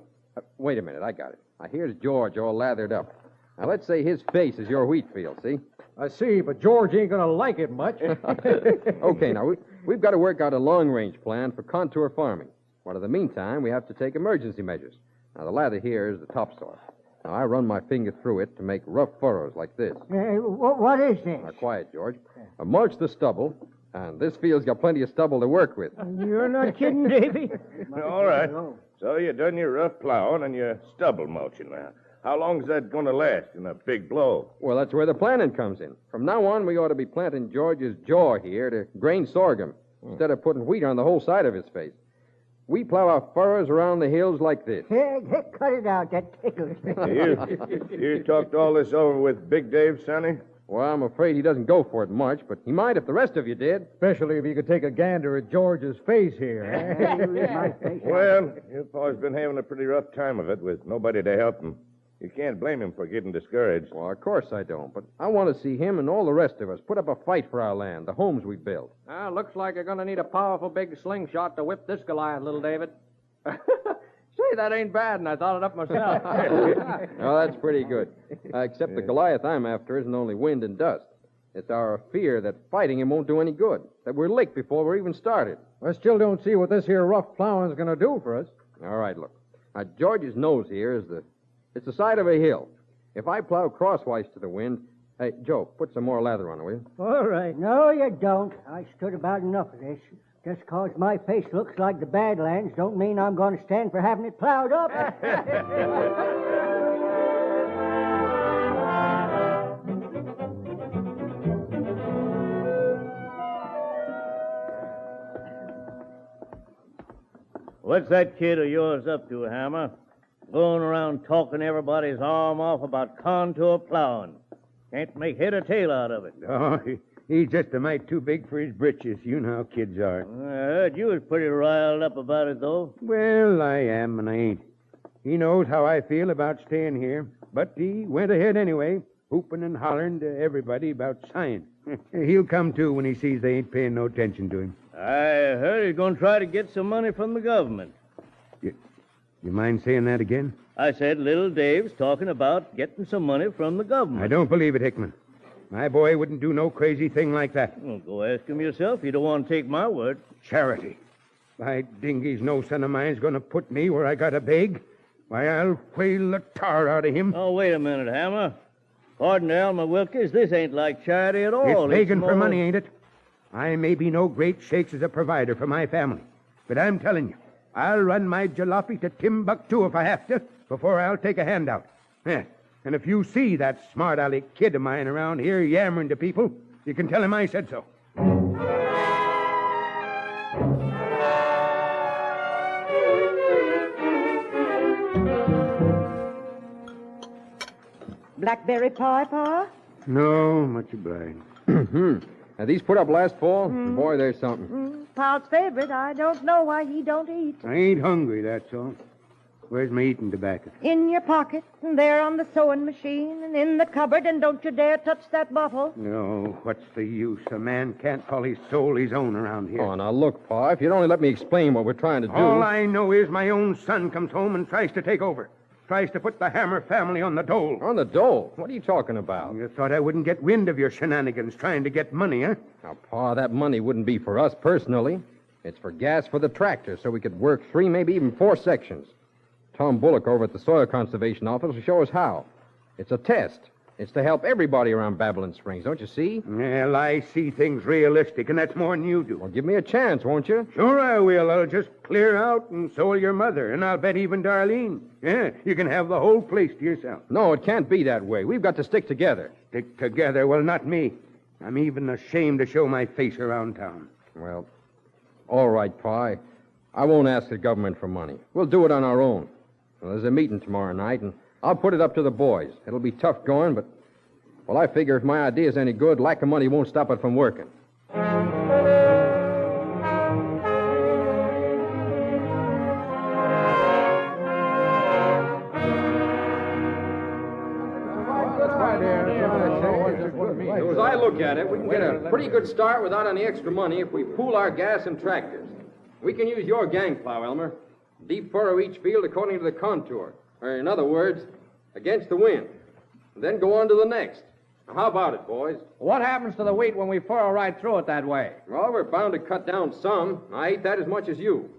wait a minute, I got it. Now, here's George all lathered up. Now, let's say his face is your wheat field, see? I see, but George ain't gonna like it much. Okay, now, we've got to work out a long-range plan for contour farming. But in the meantime, we have to take emergency measures. Now, the lather here is the topsoil. Now, I run my finger through it to make rough furrows like this. What is this? Now, quiet, George. Mulch the stubble, and this field's got plenty of stubble to work with. You're not kidding, Davy? All right. So you done your rough plowing and your stubble mulching now. How long's that going to last in a big blow? Well, that's where the planning comes in. From now on, we ought to be planting George's jaw here to grain sorghum instead of putting wheat on the whole side of his face. We plow our furrows around the hills like this. Cut it out. That tickles me. You talked all this over with Big Dave, Sonny? Well, I'm afraid he doesn't go for it much, but he might if the rest of you did. Especially if you could take a gander at George's face here. Well, your pa's been having a pretty rough time of it with nobody to help him. You can't blame him for getting discouraged. Well, of course I don't, but I want to see him and all the rest of us put up a fight for our land, the homes we built. Looks like you're gonna need a powerful big slingshot to whip this Goliath, little David. Say, that ain't bad, and I thought it up myself. Well, that's pretty good. Except the Goliath I'm after isn't only wind and dust. It's our fear that fighting him won't do any good, that we're licked before we're even started. I still don't see what this here rough plowing's gonna do for us. All right, look. Now, George's nose here is it's the side of a hill. If I plow crosswise to the wind... Hey, Joe, put some more lather on it, will you? All right. No, you don't. I stood about enough of this. Just 'cause my face looks like the Badlands don't mean I'm going to stand for having it plowed up. What's that kid of yours up to, Hammer? Going around talking everybody's arm off about contour plowing. Can't make head or tail out of it. Oh, he's just a mite too big for his britches. You know how kids are. I heard you was pretty riled up about it, though. Well, I am and I ain't. He knows how I feel about staying here, but he went ahead anyway, whooping and hollering to everybody about science. He'll come too when he sees they ain't paying no attention to him. I heard he's going to try to get some money from the government. You mind saying that again? I said little Dave's talking about getting some money from the government. I don't believe it, Hickman. My boy wouldn't do no crazy thing like that. Well, go ask him yourself. You don't want to take my word. Charity. By dingies, no son of mine's going to put me where I got to beg. Why, I'll whale the tar out of him. Oh, wait a minute, Hammer. Pardon, Elmer Wilkes, this ain't like charity at all. It's begging more... for money, ain't it? I may be no great shakes as a provider for my family, but I'm telling you, I'll run my jalopy to Timbuktu if I have to before I'll take a handout. Yeah. And if you see that smart-aleck kid of mine around here yammering to people, you can tell him I said so. Blackberry pie, Pa? No, much obliged. Now, these put up last fall? Boy, there's something. Pa's favorite. I don't know why he don't eat. I ain't hungry, that's all. Where's my eating tobacco? In your pocket, and there on the sewing machine, and in the cupboard, and don't you dare touch that bottle. No, what's the use? A man can't call his soul his own around here. Oh, now look, Pa, if you'd only let me explain what we're trying to do. All I know is my own son comes home and tries to take over. Tries to put the Hammer family on the dole. On the dole? What are you talking about? You thought I wouldn't get wind of your shenanigans trying to get money, huh? Now, Pa, that money wouldn't be for us personally. It's for gas for the tractor so we could work 3, maybe even 4 sections. Tom Bullock over at the Soil Conservation Office will show us how. It's a test. It's to help everybody around Babylon Springs, don't you see? Well, I see things realistic, and that's more than you do. Well, give me a chance, won't you? Sure I will. I'll just clear out, and so will your mother, and I'll bet even Darlene. Yeah, you can have the whole place to yourself. No, it can't be that way. We've got to stick together. Stick together? Well, not me. I'm even ashamed to show my face around town. Well, all right, Pa. I won't ask the government for money. We'll do it on our own. Well, there's a meeting tomorrow night, and I'll put it up to the boys. It'll be tough going, but, well, I figure if my idea's any good, lack of money won't stop it from working. As I look at it, we can get a pretty good start without any extra money if we pool our gas and tractors. We can use your gang plow, Elmer. Deep furrow each field according to the contour. Or, in other words, against the wind. And then go on to the next. Now, how about it, boys? What happens to the wheat when we furrow right through it that way? Well, we're bound to cut down some. I ain't that as much as you.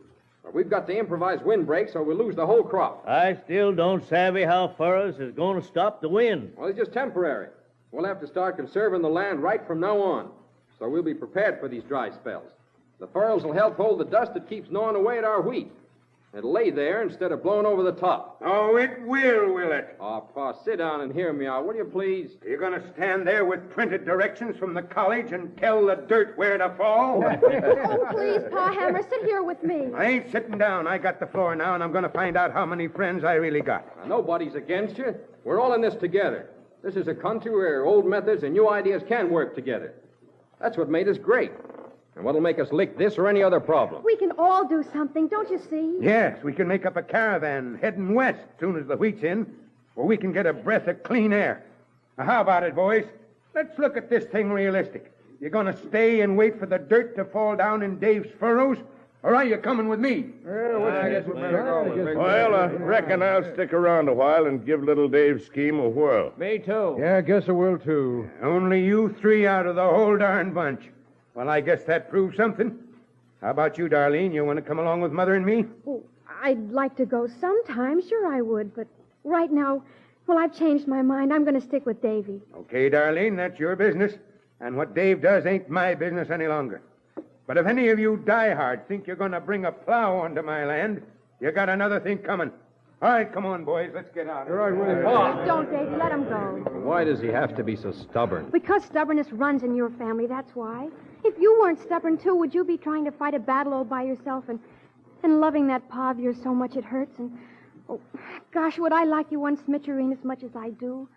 But we've got to improvise windbreaks or we'll lose the whole crop. I still don't savvy how furrows is going to stop the wind. Well, it's just temporary. We'll have to start conserving the land right from now on. So we'll be prepared for these dry spells. The furrows will help hold the dust that keeps gnawing away at our wheat. It'll lay there instead of blowing over the top. Oh, it will it? Oh, Pa, sit down and hear me out, will you, please? You're going to stand there with printed directions from the college and tell the dirt where to fall? Oh, please, Pa Hammer, sit here with me. I ain't sitting down. I got the floor now, and I'm going to find out how many friends I really got. Now, nobody's against you. We're all in this together. This is a country where old methods and new ideas can work together. That's what made us great. And what'll make us lick this or any other problem? We can all do something, don't you see? Yes, we can make up a caravan heading west as soon as the wheat's in, where we can get a breath of clean air. Now, how about it, boys? Let's look at this thing realistic. You going to stay and wait for the dirt to fall down in Dave's furrows, or are you coming with me? Well, I reckon I'll stick around a while and give little Dave's scheme a whirl. Me too. Yeah, I guess I will, too. Only you 3 out of the whole darn bunch. Well, I guess that proves something. How about you, Darlene? You want to come along with Mother and me? Oh, I'd like to go sometime. Sure I would. But right now, well, I've changed my mind. I'm going to stick with Davy. Okay, Darlene, that's your business. And what Dave does ain't my business any longer. But if any of you diehard think you're going to bring a plow onto my land, you got another thing coming. All right, come on, boys. Let's get out. All right, Don't, Davy. Let him go. Why does he have to be so stubborn? Because stubbornness runs in your family, that's why. If you weren't stubborn, too, would you be trying to fight a battle all by yourself and loving that pa of yours so much it hurts? And, oh, gosh, would I like you one smitchereen as much as I do?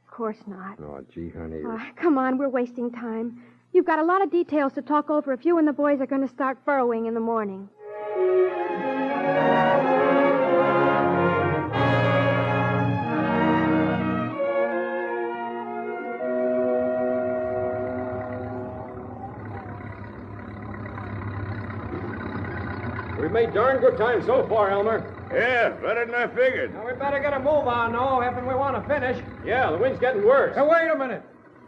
Of course not. Oh, gee, honey. Come on, we're wasting time. You've got a lot of details to talk over if you and the boys are going to start furrowing in the morning. We've made darn good time so far, Elmer. Yeah, better than I figured. Now, we better get a move on, though, if we want to finish. Yeah, the wind's getting worse. Now, wait a minute.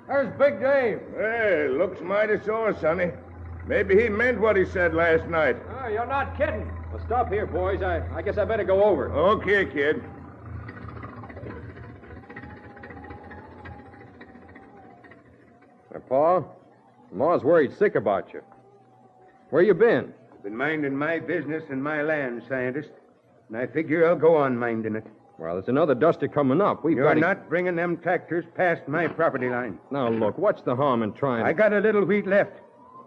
There's Big Dave. Hey, looks mighty sore, Sonny. Maybe he meant what he said last night. Oh, you're not kidding. Well, stop here, boys. I guess I better go over. Okay, kid. Pa, Ma's worried sick about you. Where you been? Been minding my business and my land, scientist. And I figure I'll go on minding it. Well, there's another duster coming up. You're not bringing them tractors past my property line. Now, look, what's the harm in trying? I got a little wheat left.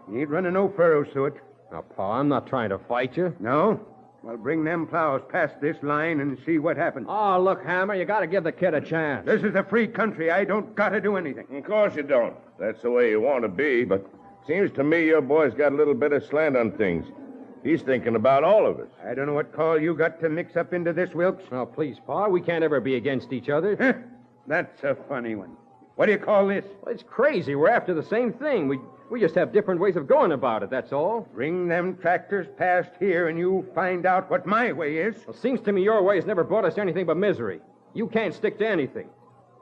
You ain't running no furrows through it. Now, Pa, I'm not trying to fight you. No? Well, bring them plows past this line and see what happens. Oh, look, Hammer, you got to give the kid a chance. This is a free country. I don't got to do anything. Of course you don't. That's the way you want to be, but seems to me your boy's got a little bit of slant on things. He's thinking about all of us. I don't know what call you got to mix up into this, Wilkes. Now, please, Pa, we can't ever be against each other. That's a funny one. What do you call this? Well, it's crazy. We're after the same thing. We just have different ways of going about it, that's all. Bring them tractors past here and you'll find out what my way is. Well, seems to me your way has never brought us anything but misery. You can't stick to anything.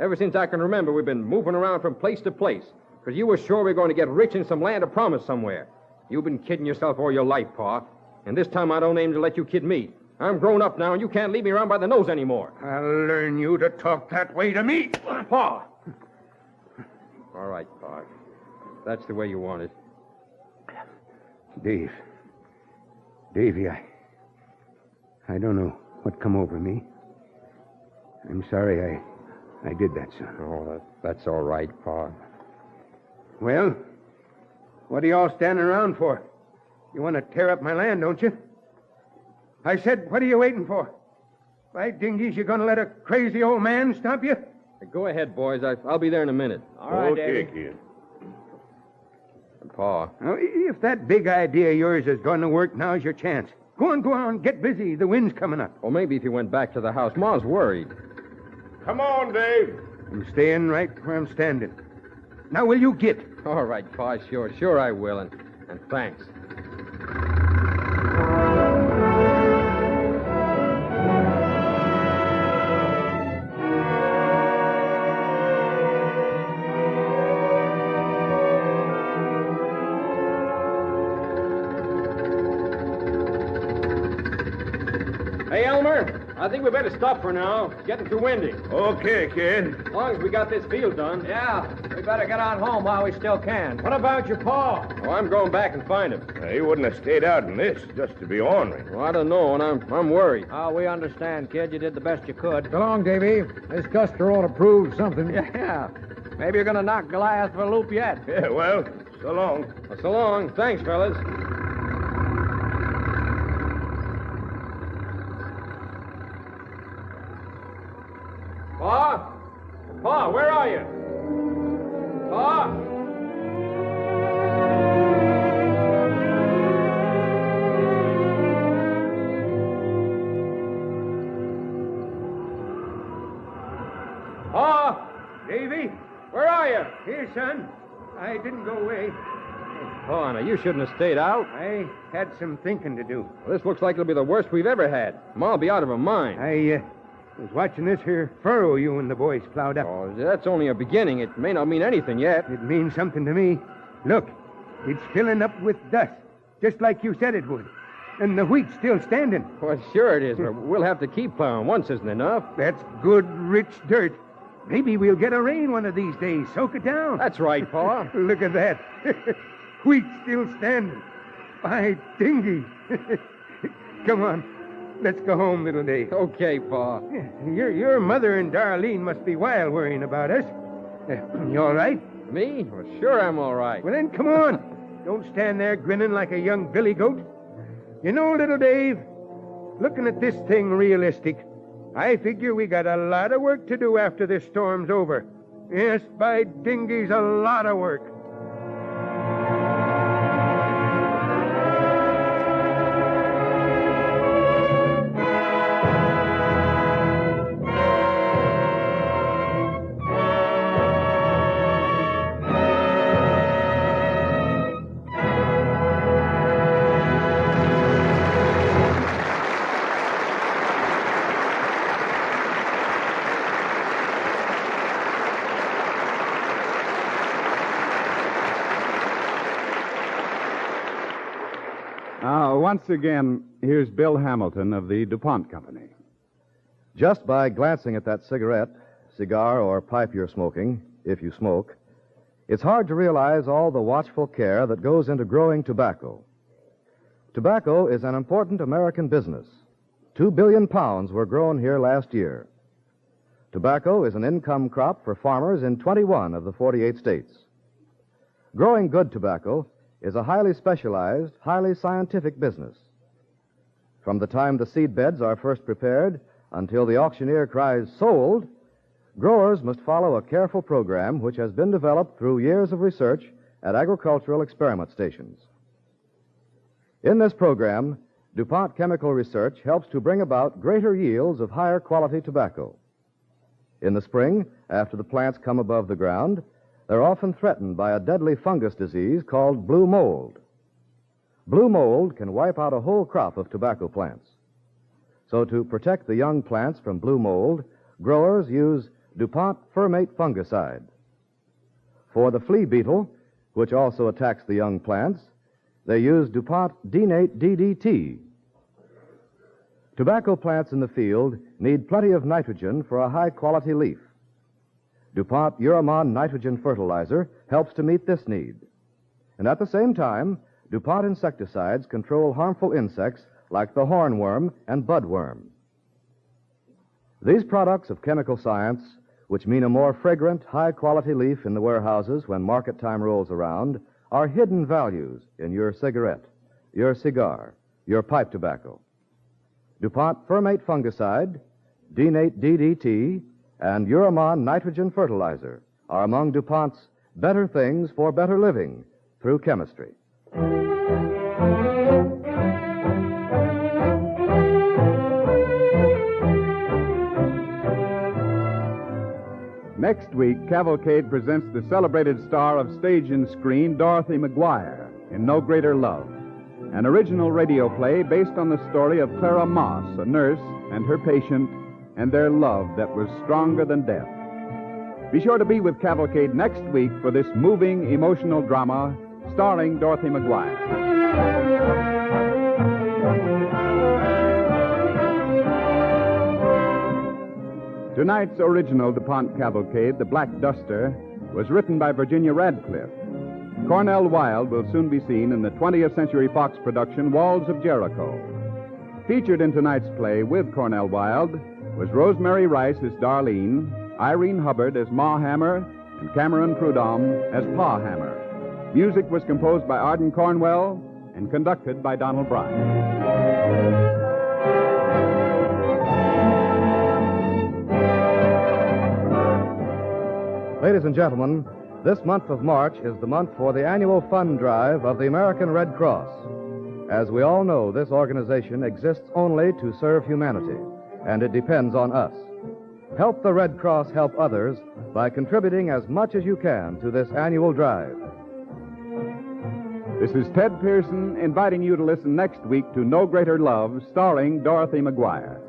Ever since I can remember, we've been moving around from place to place because you were sure we were going to get rich in some land of promise somewhere. You've been kidding yourself all your life, Pa. And this time I don't aim to let you kid me. I'm grown up now, and you can't lead me around by the nose anymore. I'll learn you to talk that way to me. Pa! All right, Pa. That's the way you want it. Dave. Davey, I don't know what come over me. I'm sorry I did that, son. Oh, that's all right, Pa. Well, what are y'all standing around for? You want to tear up my land, don't you? I said, what are you waiting for? By dingies, you going to let a crazy old man stop you? Go ahead, boys. I'll be there in a minute. All right, okay, Davey. kid. Pa. Now, if that big idea of yours is going to work, now's your chance. Go on, get busy. The wind's coming up. Well, maybe if you went back to the house. Ma's worried. Come on, Dave. I'm staying right where I'm standing. Now, will you get? All right, Pa, sure I will, and thanks. Hey, Elmer, I think we better stop for now. It's getting too windy. Okay, kid. As long as we got this field done. Yeah, we better get on home while we still can. What about your pa? Oh, I'm going back and find him. He wouldn't have stayed out in this just to be ornery. Well, I don't know, and I'm worried. Oh, we understand, kid. You did the best you could. So long, Davy. This duster ought to prove something. Yeah. Maybe you're going to knock Goliath for a loop yet. Yeah, well, so long. Well, so long. Thanks, fellas. Pa? Pa, where are you? Pa? Pa? Davy? Where are you? Here, son. I didn't go away. Oh, now, you shouldn't have stayed out. I had some thinking to do. Well, this looks like it'll be the worst we've ever had. Ma'll be out of her mind. I was watching this here furrow you and the boys plowed up. Oh, that's only a beginning. It may not mean anything yet. It means something to me. Look, it's filling up with dust, just like you said it would. And the wheat's still standing. Well, sure it is, but we'll have to keep plowing. Once isn't enough. That's good, rich dirt. Maybe we'll get a rain one of these days. Soak it down. That's right, Pa. Look at that. Wheat's still standing. By dingy. Come on. Let's go home, little Dave. Okay, Pa. Your mother and Darlene must be wild worrying about us. You all right? Me? Well, sure I'm all right. Well, then, come on. Don't stand there grinning like a young billy goat. You know, little Dave, looking at this thing realistic, I figure we got a lot of work to do after this storm's over. Yes, by dingies, a lot of work. Once again, here's Bill Hamilton of the DuPont Company. Just by glancing at that cigarette, cigar, or pipe you're smoking, if you smoke, it's hard to realize all the watchful care that goes into growing tobacco. Tobacco is an important American business. 2 billion pounds were grown here last year. Tobacco is an income crop for farmers in 21 of the 48 states. Growing good tobacco is a highly specialized, highly scientific business. From the time the seed beds are first prepared until the auctioneer cries sold, growers must follow a careful program which has been developed through years of research at agricultural experiment stations. In this program, DuPont Chemical Research helps to bring about greater yields of higher quality tobacco. In the spring, after the plants come above the ground, they're often threatened by a deadly fungus disease called blue mold. Blue mold can wipe out a whole crop of tobacco plants. So to protect the young plants from blue mold, growers use DuPont Fermate fungicide. For the flea beetle, which also attacks the young plants, they use DuPont Denate DDT. Tobacco plants in the field need plenty of nitrogen for a high-quality leaf. DuPont Uramon nitrogen fertilizer helps to meet this need. And at the same time, DuPont insecticides control harmful insects like the hornworm and budworm. These products of chemical science, which mean a more fragrant, high-quality leaf in the warehouses when market time rolls around, are hidden values in your cigarette, your cigar, your pipe tobacco. DuPont Fermate fungicide, Denate DDT, and Uramon nitrogen fertilizer are among DuPont's better things for better living through chemistry. Next week, Cavalcade presents the celebrated star of stage and screen, Dorothy McGuire, in No Greater Love, an original radio play based on the story of Clara Moss, a nurse, and her patient, and their love that was stronger than death. Be sure to be with Cavalcade next week for this moving, emotional drama starring Dorothy McGuire. Tonight's original DuPont Cavalcade, The Black Duster, was written by Virginia Radcliffe. Cornell Wilde will soon be seen in the 20th Century Fox production Walls of Jericho. Featured in tonight's play with Cornell Wilde was Rosemary Rice as Darlene, Irene Hubbard as Ma Hammer, and Cameron Prudhomme as Pa Hammer. Music was composed by Arden Cornwell and conducted by Donald Bryan. Ladies and gentlemen, this month of March is the month for the annual fund drive of the American Red Cross. As we all know, this organization exists only to serve humanity, and it depends on us. Help the Red Cross help others by contributing as much as you can to this annual drive. This is Ted Pearson inviting you to listen next week to No Greater Love, starring Dorothy McGuire.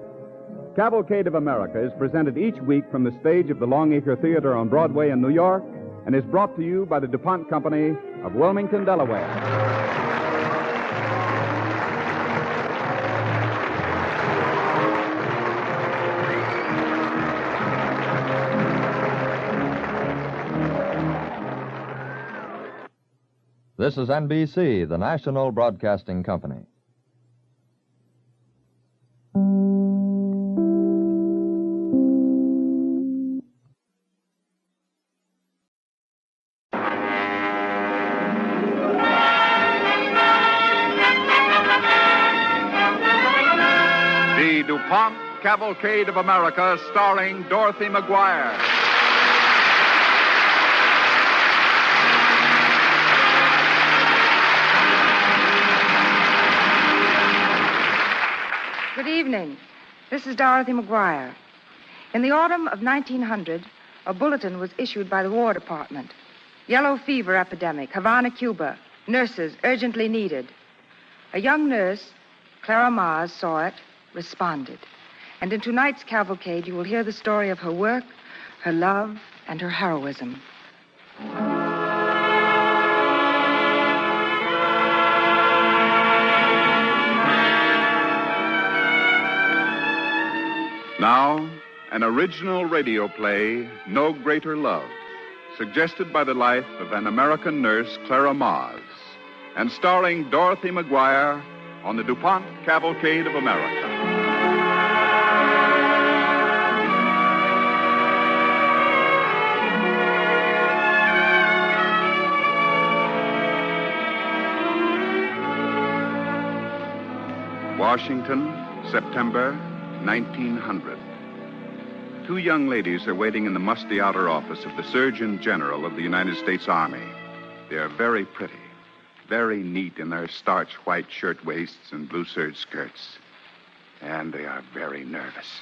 Cavalcade of America is presented each week from the stage of the Longacre Theater on Broadway in New York and is brought to you by the DuPont Company of Wilmington, Delaware. This is NBC, the National Broadcasting Company. The DuPont Cavalcade of America, starring Dorothy McGuire. Good evening. This is Dorothy McGuire. In the autumn of 1900, a bulletin was issued by the War Department. Yellow fever epidemic, Havana, Cuba. Nurses urgently needed. A young nurse, Clara Mars, saw it, responded. And in tonight's cavalcade, you will hear the story of her work, her love, and her heroism. Now, an original radio play, No Greater Love, suggested by the life of an American nurse, Clara Mars, and starring Dorothy McGuire on the DuPont Cavalcade of America. Washington, September 1900. Two young ladies are waiting in the musty outer office of the Surgeon General of the United States Army. They are very pretty, very neat in their starch white shirtwaists and blue serge skirts. And they are very nervous.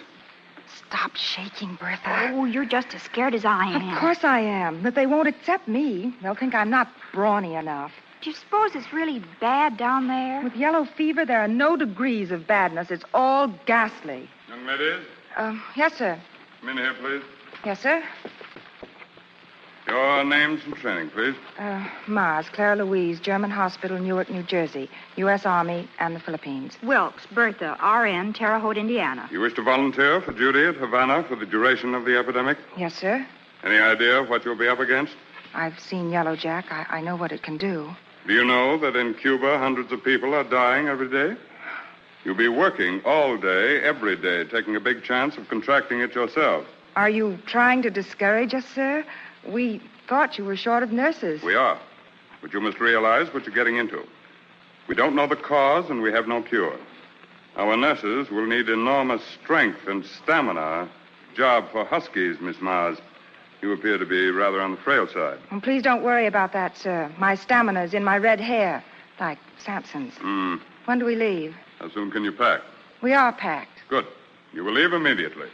Stop shaking, Bertha. Oh, you're just as scared as I am. Of course I am, but they won't accept me. They'll think I'm not brawny enough. Do you suppose it's really bad down there? With yellow fever, there are no degrees of badness. It's all ghastly. Young ladies, Yes, sir. come in here, please. Yes, sir. Your names and training, please. Mars, Clara Louise, German Hospital, Newark, New Jersey, U.S. Army and the Philippines. Wilkes, Bertha, RN, Terre Haute, Indiana. You wish to volunteer for duty at Havana for the duration of the epidemic? Yes, sir. Any idea of what you'll be up against? I've seen Yellow Jack. I know what it can do. Do you know that in Cuba, hundreds of people are dying every day? You'll be working all day, every day, taking a big chance of contracting it yourself. Are you trying to discourage us, sir? We thought you were short of nurses. We are. But you must realize what you're getting into. We don't know the cause, and we have no cure. Our nurses will need enormous strength and stamina. Job for huskies, Miss Mars. You appear to be rather on the frail side. And please don't worry about that, sir. My stamina's in my red hair, like Samson's. When do we leave? How soon can you pack? We are packed. Good. You will leave immediately.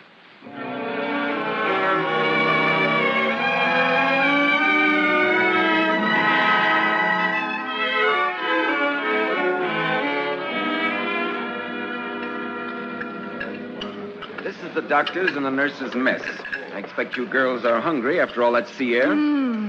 This is the doctor's and the nurse's mess. I expect you girls are hungry after all that sea air.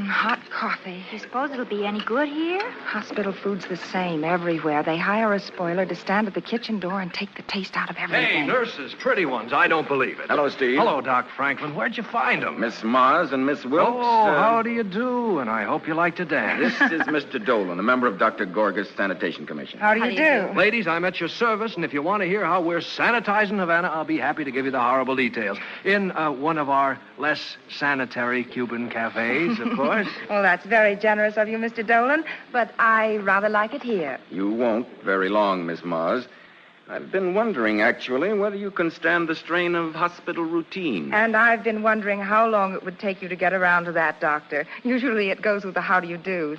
Hot coffee. You suppose it'll be any good here? Hospital food's the same everywhere. They hire a spoiler to stand at the kitchen door and take the taste out of everything. Hey, nurses, pretty ones. I don't believe it. Hello, Steve. Hello, Doc Franklin. Where'd you find them? Miss Mars and Miss Wilkes. Oh, how do you do? And I hope you like to dance. This is Mr. Dolan, a member of Dr. Gorga's Sanitation Commission. How do you do? Ladies, I'm at your service, and if you want to hear how we're sanitizing Havana, I'll be happy to give you the horrible details. In one of our less sanitary Cuban cafes, of course. Well, that's very generous of you, Mr. Dolan, but I rather like it here. You won't very long, Miss Mars. I've been wondering, actually, whether you can stand the strain of hospital routine. And I've been wondering how long it would take you to get around to that, Doctor. Usually it goes with the how-do-you-dos.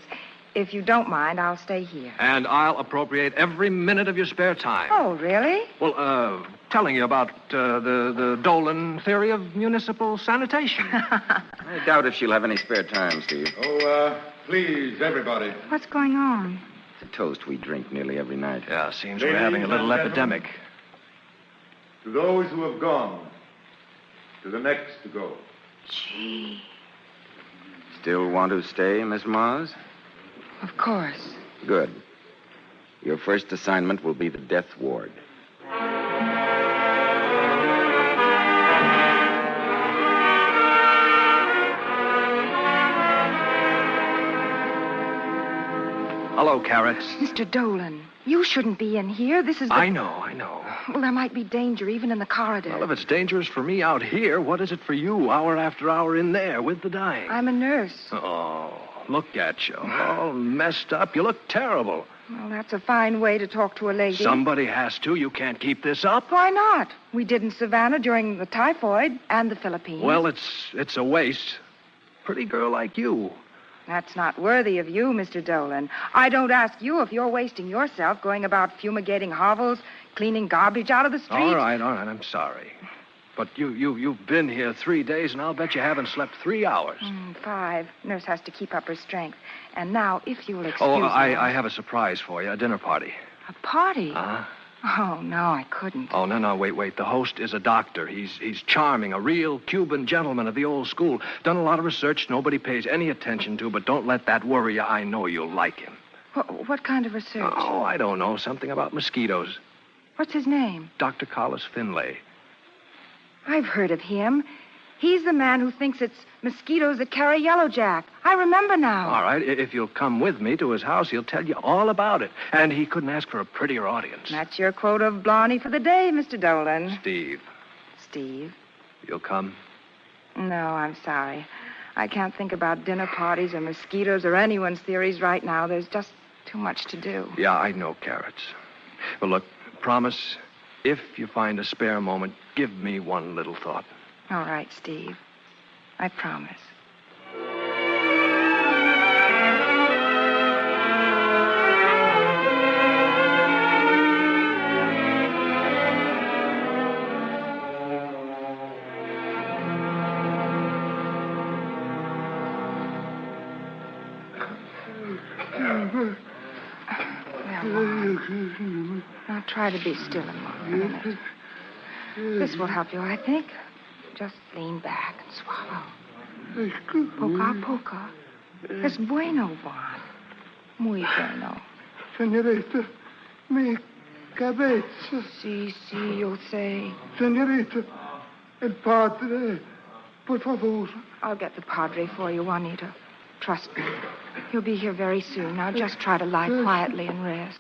If you don't mind, I'll stay here. And I'll appropriate every minute of your spare time. Oh, really? Well, telling you about the Dolan theory of municipal sanitation. I doubt if she'll have any spare time, Steve. Please, everybody. What's going on? It's a toast we drink nearly every night. Yeah, seems we're having a little epidemic. To those who have gone, to the next to go. Gee. Still want to stay, Miss Mars? Of course. Good. Your first assignment will be the death ward. Hello, Carrots. Mr. Dolan, you shouldn't be in here. This is the... I know. Well, there might be danger even in the corridor. Well, if it's dangerous for me out here, what is it for you hour after hour in there with the dying? I'm a nurse. Oh, look at you. All messed up. You look terrible. Well, that's a fine way to talk to a lady. Somebody has to. You can't keep this up. Why not? We did in Savannah during the typhoid and the Philippines. Well, it's a waste. Pretty girl like you. That's not worthy of you, Mr. Dolan. I don't ask you if you're wasting yourself going about fumigating hovels, cleaning garbage out of the streets. All right. I'm sorry. But you've been here 3 days, and I'll bet you haven't slept 3 hours. 5. Nurse has to keep up her strength. And now, if you'll excuse me... I have a surprise for you, a dinner party. A party? Uh-huh. Oh, no, I couldn't. Oh, no, wait. The host is a doctor. He's charming, a real Cuban gentleman of the old school. Done a lot of research nobody pays any attention to, but don't let that worry you. I know you'll like him. What kind of research? Oh, I don't know. Something about mosquitoes. What's his name? Dr. Collis Finlay. I've heard of him. He's the man who thinks it's mosquitoes that carry yellowjack. I remember now. All right, if you'll come with me to his house, he'll tell you all about it. And he couldn't ask for a prettier audience. That's your quota of blarney for the day, Mr. Dolan. Steve, Steve? you'll come? No, I'm sorry. I can't think about dinner parties or mosquitoes or anyone's theories right now. There's just too much to do. Yeah, I know, Carrots. Well, look, promise, if you find a spare moment, give me one little thought. All right, Steve. I promise. Now try to be still a minute. This will help you, I think. Just lean back and swallow. Poca, poca. Es bueno, Juan. Muy bueno. Senorita, mi cabeza. Sí, yo sé. Senorita, el padre, por favor. I'll get the padre for you, Juanita. Trust me. He'll be here very soon. Now just try to lie quietly and rest.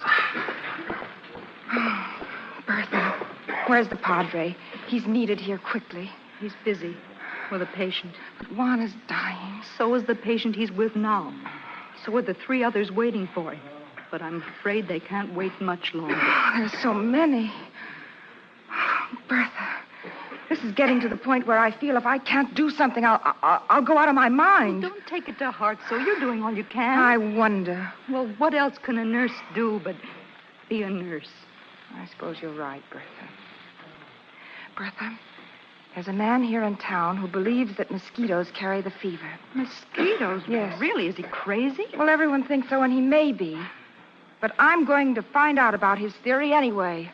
Bertha, where's the padre? He's needed here quickly. He's busy with a patient. But Juan is dying. So is the patient he's with now. So are the 3 others waiting for him. But I'm afraid they can't wait much longer. There's so many. Bertha, this is getting to the point where I feel if I can't do something, I'll go out of my mind. Don't take it to heart, so you're doing all you can. I wonder. Well, what else can a nurse do but be a nurse? I suppose you're right, Bertha. Bertha, there's a man here in town who believes that mosquitoes carry the fever. Mosquitoes? Yes. Really? Is he crazy? Well, everyone thinks so, and he may be. But I'm going to find out about his theory anyway.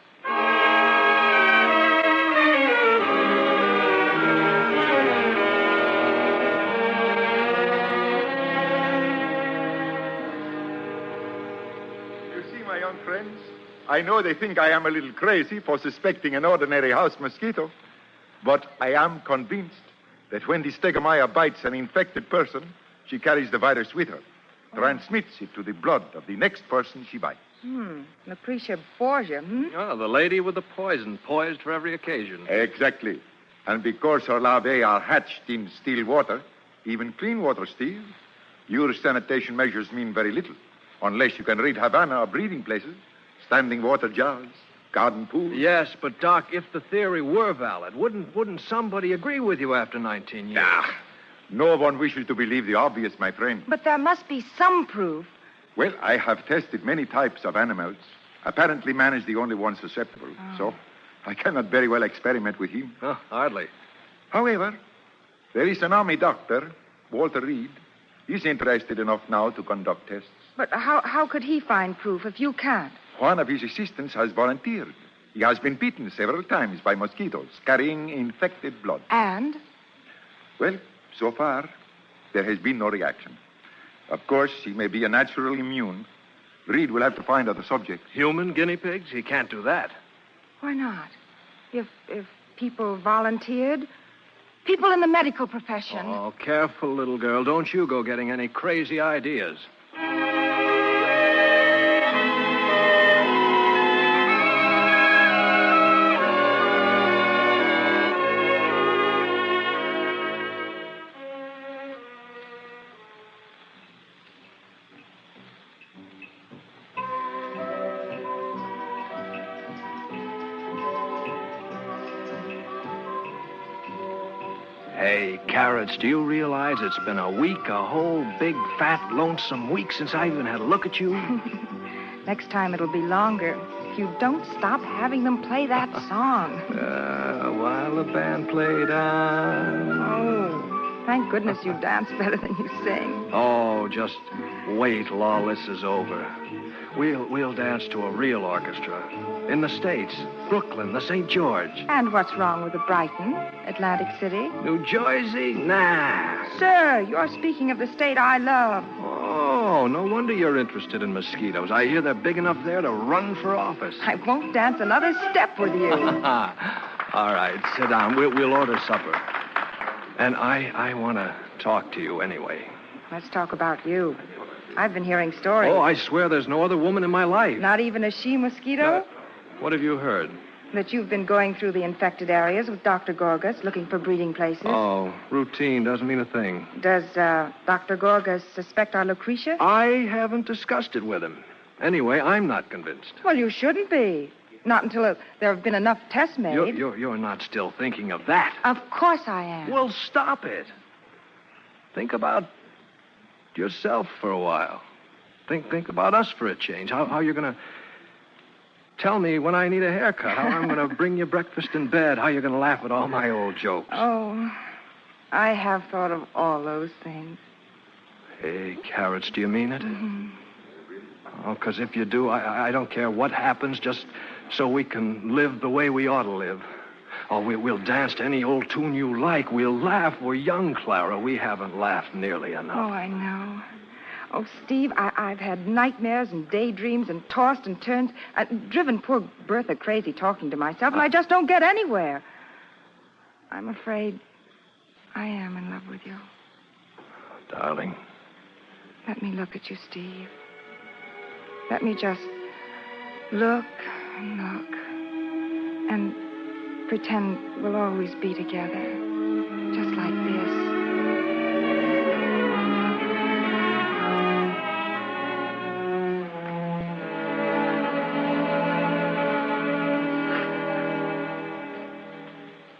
You see, my young friends, I know they think I am a little crazy for suspecting an ordinary house mosquito. But I am convinced that when the stegomyia bites an infected person, she carries the virus with her, transmits it to the blood of the next person she bites. Lucretia Borgia, Oh, the lady with the poison, poised for every occasion. Exactly. And because her larvae are hatched in still water, even clean water, Steve, your sanitation measures mean very little, unless you can rid Havana of breeding places, standing water jars, garden pools. Yes, but, Doc, if the theory were valid, wouldn't somebody agree with you after 19 years? No one wishes to believe the obvious, my friend. But there must be some proof. Well, I have tested many types of animals. Apparently, man is the only one susceptible. So I cannot very well experiment with him. Oh, hardly. However, there is an army doctor, Walter Reed. He's interested enough now to conduct tests. But how could he find proof if you can't? One of his assistants has volunteered. He has been bitten several times by mosquitoes, carrying infected blood. And? Well, so far, there has been no reaction. Of course, he may be a natural immune. Reed will have to find other subjects. Human guinea pigs? He can't do that. Why not? If people volunteered, people in the medical profession. Oh, careful, little girl. Don't you go getting any crazy ideas. Hey, Carrots, do you realize it's been a week, a whole big, fat, lonesome week since I even had a look at you? Next time it'll be longer. If you don't stop having them play that song. While the band played on. Oh, thank goodness you dance better than you sing. Oh, just wait till all this is over. We'll dance to a real orchestra. In the States, Brooklyn, the St. George. And what's wrong with the Brighton, Atlantic City? New Jersey? Nah. Sir, you're speaking of the state I love. Oh, no wonder you're interested in mosquitoes. I hear they're big enough there to run for office. I won't dance another step with you. All right, sit down. We'll order supper. And I want to talk to you anyway. Let's talk about you. I've been hearing stories. Oh, I swear there's no other woman in my life. Not even a she-mosquito? What have you heard? That you've been going through the infected areas with Dr. Gorgas, looking for breeding places. Oh, routine doesn't mean a thing. Does Dr. Gorgas suspect our Lucretia? I haven't discussed it with him. Anyway, I'm not convinced. Well, you shouldn't be. Not until there have been enough tests made. You're not still thinking of that. Of course I am. Well, stop it. Think about yourself for a while. Think about us for a change. How you're going to tell me when I need a haircut. How I'm going to bring you breakfast in bed. How you're going to laugh at all my old jokes. Oh, I have thought of all those things. Hey, Carrots, do you mean it? Mm-hmm. Oh, because if you do, I don't care what happens, just so we can live the way we ought to live. Oh, we'll dance to any old tune you like. We'll laugh. We're young, Clara. We haven't laughed nearly enough. Oh, I know. Oh, Steve, I've had nightmares and daydreams and tossed and turned, driven poor Bertha crazy talking to myself, and I just don't get anywhere. I'm afraid I am in love with you. Darling. Let me look at you, Steve. Let me just look and look and pretend we'll always be together, just like this.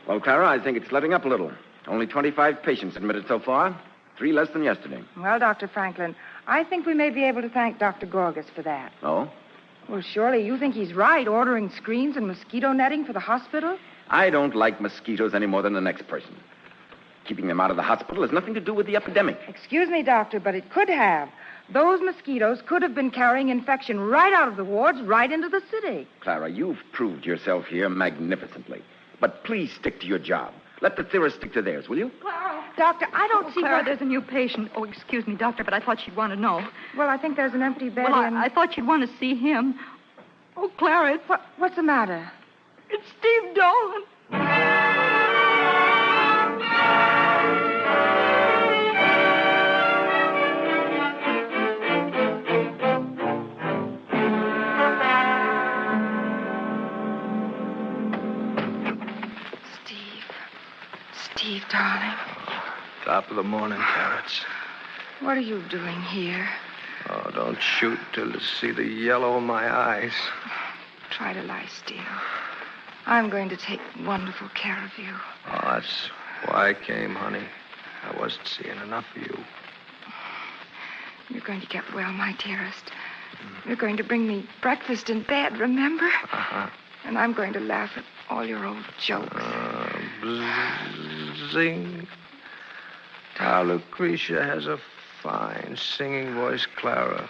Well, Clara, I think it's letting up a little. Only 25 patients admitted so far. 3 less than yesterday. Well, Dr. Franklin, I think we may be able to thank Dr. Gorgas for that. Oh? Well, surely you think he's right, ordering screens and mosquito netting for the hospital? I don't like mosquitoes any more than the next person. Keeping them out of the hospital has nothing to do with the epidemic. Excuse me, Doctor, but it could have. Those mosquitoes could have been carrying infection right out of the wards, right into the city. Clara, you've proved yourself here magnificently. But please stick to your job. Let the theorists stick to theirs, will you? Clara. Doctor, I don't see Clara, what... there's a new patient. Oh, excuse me, Doctor, but I thought you'd want to know. Well, I think there's an empty bed Well, in... I thought you'd want to see him. Oh, Clara, it's... What's the matter? It's Steve Dolan. Steve, darling. Top of the morning, Carrots. What are you doing here? Oh, don't shoot till you see the yellow in my eyes. Try to lie still. I'm going to take wonderful care of you. Oh, that's why I came, honey. I wasn't seeing enough of you. You're going to get well, my dearest. You're going to bring me breakfast in bed, remember? Uh-huh. And I'm going to laugh at all your old jokes. Zing. Our Lucretia has a fine singing voice, Clara.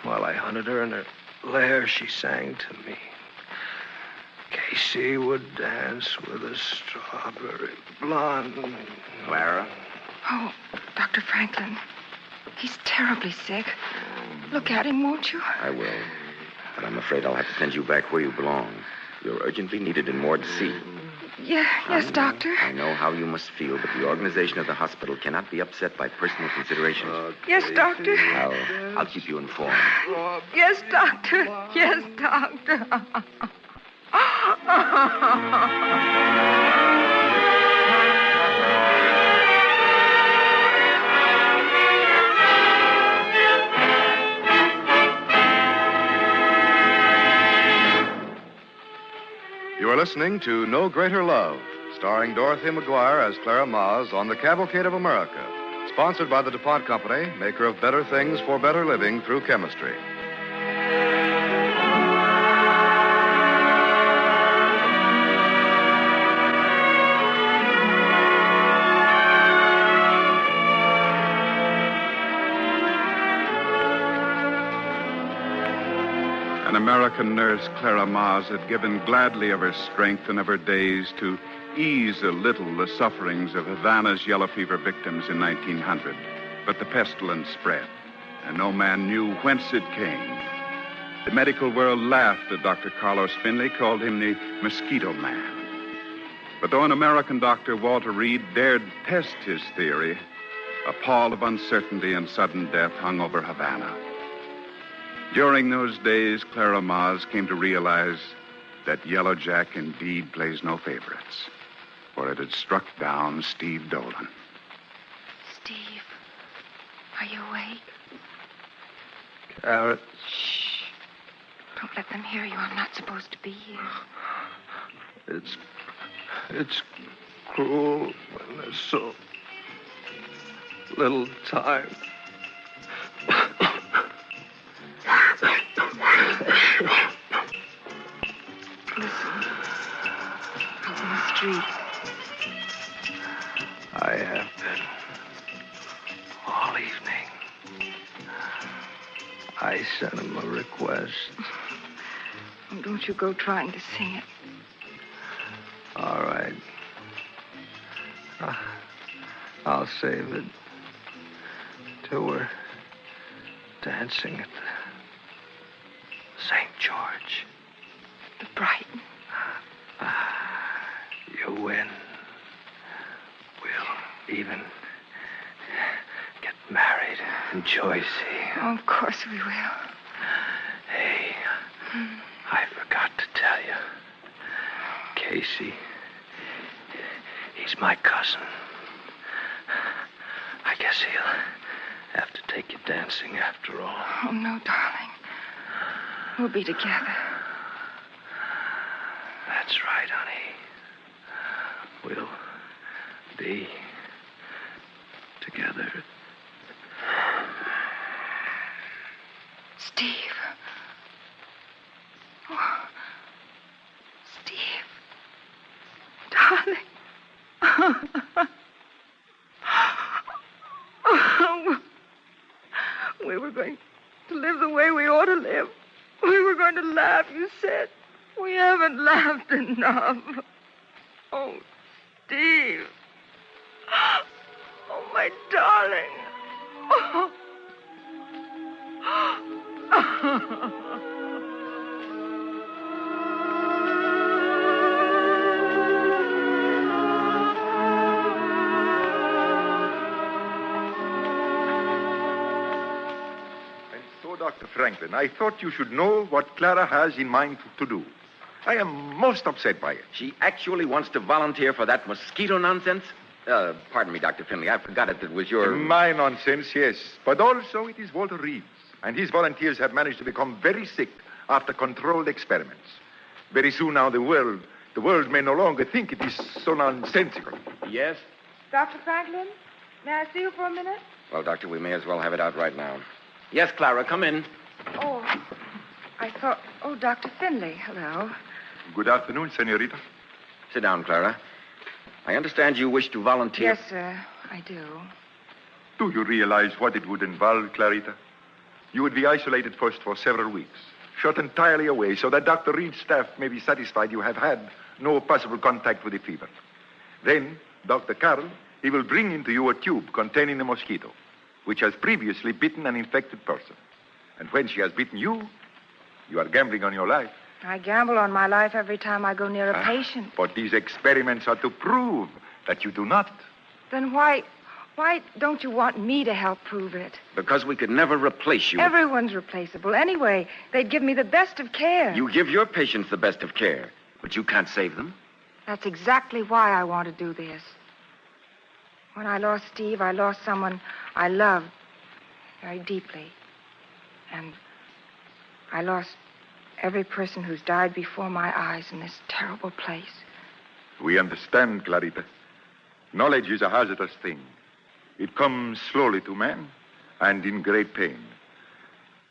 While I hunted her in her lair, she sang to me. Casey would dance with a strawberry blonde. Clara? Oh, Dr. Franklin. He's terribly sick. Look at him, won't you? I will. But I'm afraid I'll have to send you back where you belong. You're urgently needed in Ward C. Yes, Doctor. I know how you must feel, but the organization of the hospital cannot be upset by personal considerations. Yes, Doctor. I'll keep you informed. Yes, Doctor. Yes, Doctor. You are listening to No Greater Love, starring Dorothy McGuire as Clara Maz on the Cavalcade of America, sponsored by the DuPont Company, maker of better things for better living through chemistry. An American nurse, Clara Maz, had given gladly of her strength and of her days to ease a little the sufferings of Havana's yellow fever victims in 1900. But the pestilence spread, and no man knew whence it came. The medical world laughed at Dr. Carlos Finley, called him the Mosquito Man. But though an American doctor, Walter Reed, dared test his theory, a pall of uncertainty and sudden death hung over Havana. During those days, Clara Maz came to realize that Yellow Jack indeed plays no favorites, for it had struck down Steve Dolan. Steve, are you awake? Carrot. Shh. Don't let them hear you. I'm not supposed to be here. It's cruel when there's so little time. Listen. Out in the street. I have been all evening. I sent him a request. Oh, don't you go trying to sing it. All right. I'll save it till we're dancing at the St. George. The Brighton. You win. We'll even get married in Joycey. Oh, of course we will. Hey, I forgot to tell you. Casey, he's my cousin. I guess he'll have to take you dancing after all. Oh, no, darling. We'll be together. That's right, honey. We'll be together. Steve. Oh. Steve. Darling. We were going to live the way we ought to live. We were going to laugh, you said. We haven't laughed enough. Oh, Steve. Oh, my darling. Oh. And so, Dr. Franklin, I thought you should know what Clara has in mind to do. I am most upset by it. She actually wants to volunteer for that mosquito nonsense? Pardon me, Dr. Finley. I forgot it was your... My nonsense, yes. But also it is Walter Reed's. And his volunteers have managed to become very sick after controlled experiments. Very soon now the world may no longer think it is so nonsensical. Yes? Dr. Franklin, may I see you for a minute? Well, Doctor, we may as well have it out right now. Yes, Clara, come in. Oh, I thought... Oh, Dr. Finley, hello. Good afternoon, senorita. Sit down, Clara. I understand you wish to volunteer. Yes, sir, I do. Do you realize what it would involve, Clarita? You would be isolated first for several weeks, shut entirely away so that Dr. Reed's staff may be satisfied you have had no possible contact with the fever. Then, Dr. Carroll, he will bring into you a tube containing the mosquito, which has previously bitten an infected person. And when she has bitten you, you are gambling on your life. I gamble on my life every time I go near a patient. But these experiments are to prove that you do not. Then why don't you want me to help prove it? Because we could never replace you. Everyone's replaceable. Anyway, they'd give me the best of care. You give your patients the best of care, but you can't save them. That's exactly why I want to do this. When I lost Steve, I lost someone I loved very deeply. And I lost every person who's died before my eyes in this terrible place. We understand, Clarita. Knowledge is a hazardous thing. It comes slowly to man and in great pain.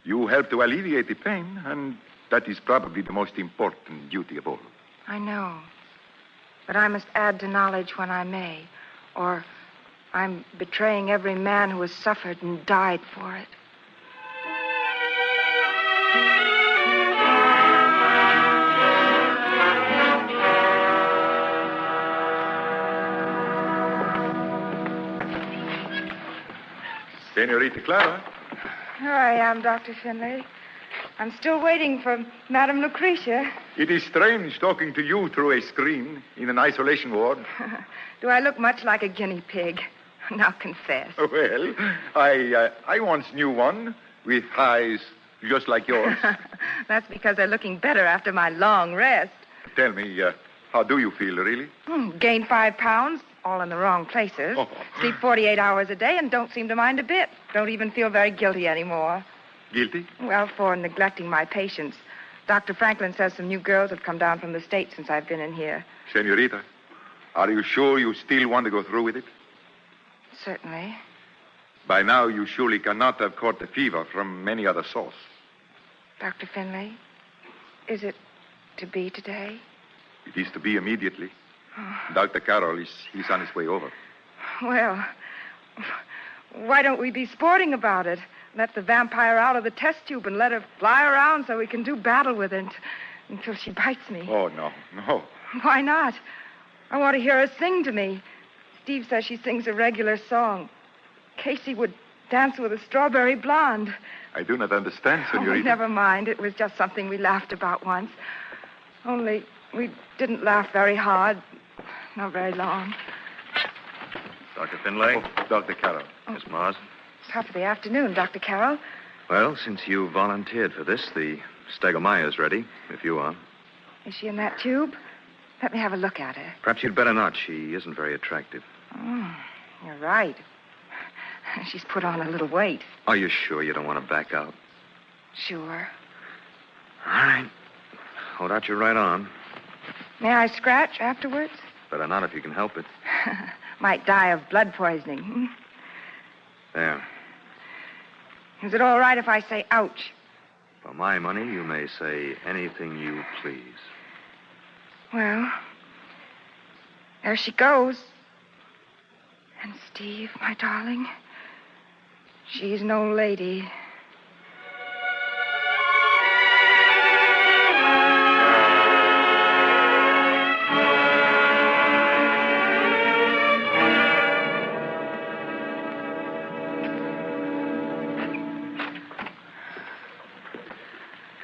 You help to alleviate the pain, and that is probably the most important duty of all. I know. But I must add to knowledge when I may, or I'm betraying every man who has suffered and died for it. Senorita Clara. Here I am, Dr. Finley. I'm still waiting for Madame Lucretia. It is strange talking to you through a screen in an isolation ward. Do I look much like a guinea pig? Now confess. Well, I once knew one with eyes just like yours. That's because they're looking better after my long rest. Tell me, how do you feel, really? Gained 5 pounds, all in the wrong places. Sleep 48 hours a day and don't seem to mind a bit. Don't even feel very guilty anymore. Guilty? Well, for neglecting my patients. Dr. Franklin says some new girls have come down from the States since I've been in here. Senorita, are you sure you still want to go through with it? Certainly. By now, you surely cannot have caught the fever from any other source. Dr. Finley, is it to be today? It is to be immediately. Dr. Carroll he's on his way over. Well, why don't we be sporting about it? Let the vampire out of the test tube and let her fly around so we can do battle with it until she bites me. Oh, no. Why not? I want to hear her sing to me. Steve says she sings a regular song. Casey would dance with a strawberry blonde. I do not understand, Senorita. Never mind. It was just something we laughed about once. Only we didn't laugh very hard. Not very long. Dr. Finlay? Dr. Carroll. Miss Mars? Top of the afternoon, Dr. Carroll. Well, since you volunteered for this, the Stegomaya's ready, if you are. Is she in that tube? Let me have a look at her. Perhaps you'd better not. She isn't very attractive. You're right. She's put on a little weight. Are you sure you don't want to back out? Sure. All right. Hold out your right arm. May I scratch afterwards? Better not if you can help it. Might die of blood poisoning. There. Is it all right if I say ouch? For my money, you may say anything you please. Well, there she goes. And Steve, my darling, she's no lady.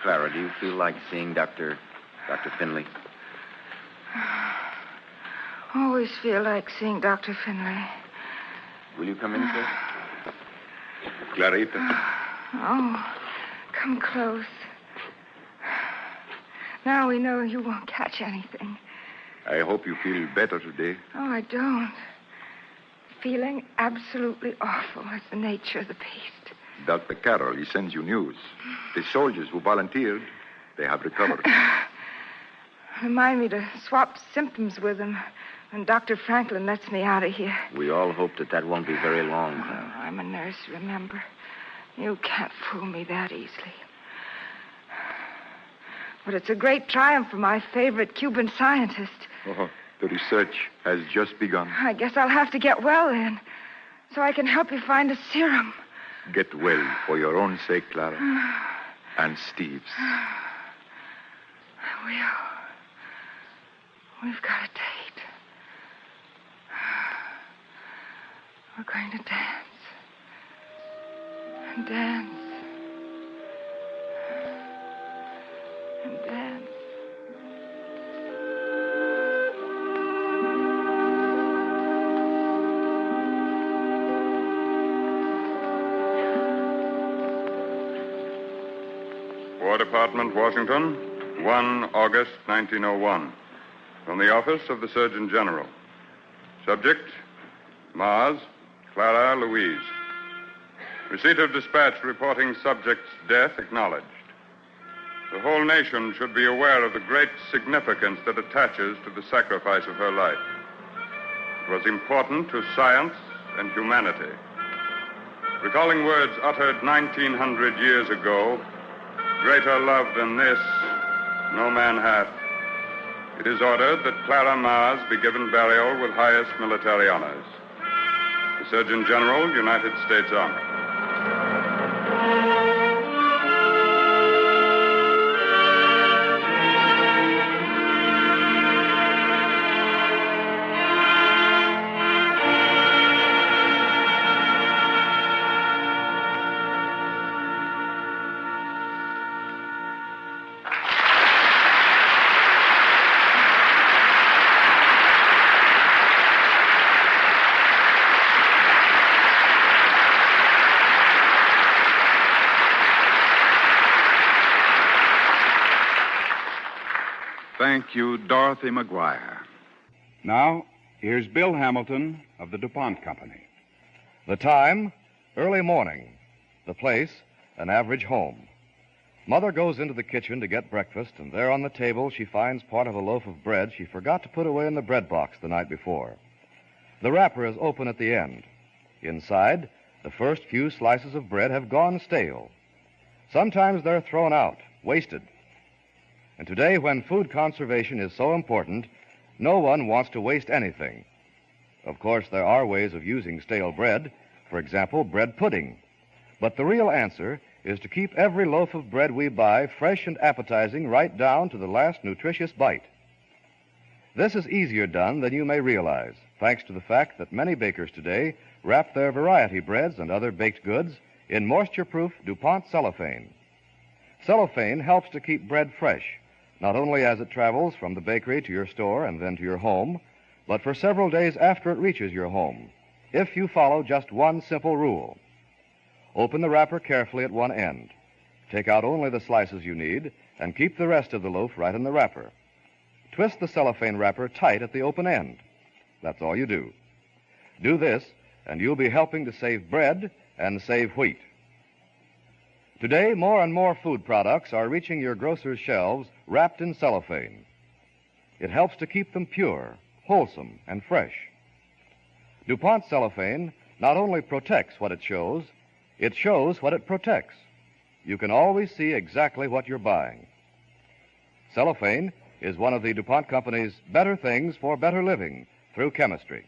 Clara, do you feel like seeing Dr. Finley? Always feel like seeing Dr. Finley. Will you come in, sir? Clarita. Oh, come close. Now we know you won't catch anything. I hope you feel better today. Oh, I don't. Feeling absolutely awful is the nature of the beast. Dr. Carroll, he sends you news. The soldiers who volunteered, they have recovered. Remind me to swap symptoms with him when Dr. Franklin lets me out of here. We all hope that won't be very long, Clara. Oh, I'm a nurse, remember. You can't fool me that easily. But it's a great triumph for my favorite Cuban scientist. Oh, the research has just begun. I guess I'll have to get well then, so I can help you find a serum. Get well for your own sake, Clara. And Steve's. I will. We've got a date. We're going to dance. And dance. And dance. War Department, Washington, 1 August 1901. From the office of the Surgeon General. Subject, Mars, Clara Louise. Receipt of dispatch reporting subject's death acknowledged. The whole nation should be aware of the great significance that attaches to the sacrifice of her life. It was important to science and humanity. Recalling words uttered 1900 years ago, greater love than this no man hath. It is ordered that Clara Mars be given burial with highest military honors. The Surgeon General, United States Army. Thank you, Dorothy McGuire. Now, here's Bill Hamilton of the DuPont Company. The time, early morning. The place, an average home. Mother goes into the kitchen to get breakfast, and there on the table she finds part of a loaf of bread she forgot to put away in the bread box the night before. The wrapper is open at the end. Inside, the first few slices of bread have gone stale. Sometimes they're thrown out, wasted. And today, when food conservation is so important, no one wants to waste anything. Of course, there are ways of using stale bread, for example, bread pudding. But the real answer is to keep every loaf of bread we buy fresh and appetizing right down to the last nutritious bite. This is easier done than you may realize, thanks to the fact that many bakers today wrap their variety breads and other baked goods in moisture-proof DuPont cellophane. Cellophane helps to keep bread fresh, not only as it travels from the bakery to your store and then to your home, but for several days after it reaches your home, if you follow just one simple rule. Open the wrapper carefully at one end. Take out only the slices you need and keep the rest of the loaf right in the wrapper. Twist the cellophane wrapper tight at the open end. That's all you do. Do this, and you'll be helping to save bread and save wheat. Today, more and more food products are reaching your grocer's shelves wrapped in cellophane. It helps to keep them pure, wholesome, and fresh. DuPont cellophane not only protects what it shows what it protects. You can always see exactly what you're buying. Cellophane is one of the DuPont Company's better things for better living through chemistry.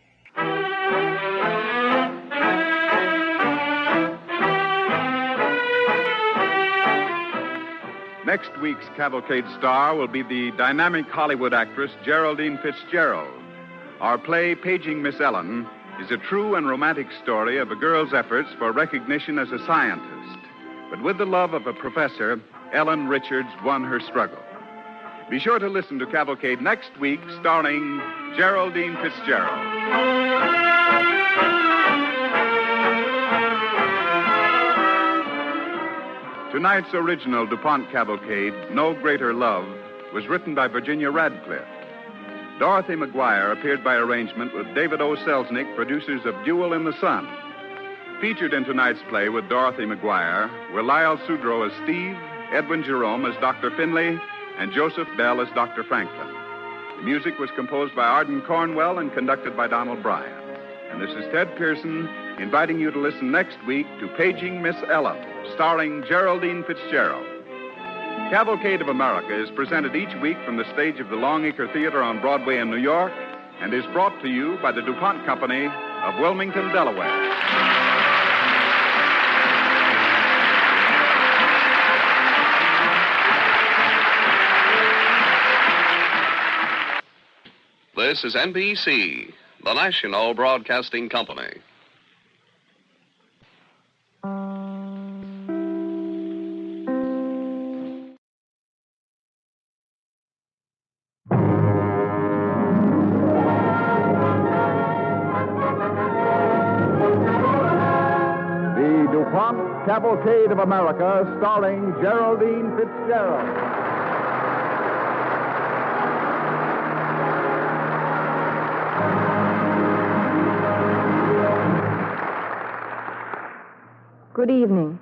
Next week's Cavalcade star will be the dynamic Hollywood actress Geraldine Fitzgerald. Our play, Paging Miss Ellen, is a true and romantic story of a girl's efforts for recognition as a scientist. But with the love of a professor, Ellen Richards won her struggle. Be sure to listen to Cavalcade next week, starring Geraldine Fitzgerald. Tonight's original DuPont Cavalcade, No Greater Love, was written by Virginia Radcliffe. Dorothy McGuire appeared by arrangement with David O. Selznick, producers of Duel in the Sun. Featured in tonight's play with Dorothy McGuire were Lyle Sudrow as Steve, Edwin Jerome as Dr. Finley, and Joseph Bell as Dr. Franklin. The music was composed by Arden Cornwell and conducted by Donald Bryan. And this is Ted Pearson inviting you to listen next week to Paging Miss Ellen, starring Geraldine Fitzgerald. Cavalcade of America is presented each week from the stage of the Longacre Theater on Broadway in New York and is brought to you by the DuPont Company of Wilmington, Delaware. This is NBC, the National Broadcasting Company. The DuPont Cavalcade of America, starring Geraldine Fitzgerald. Good evening.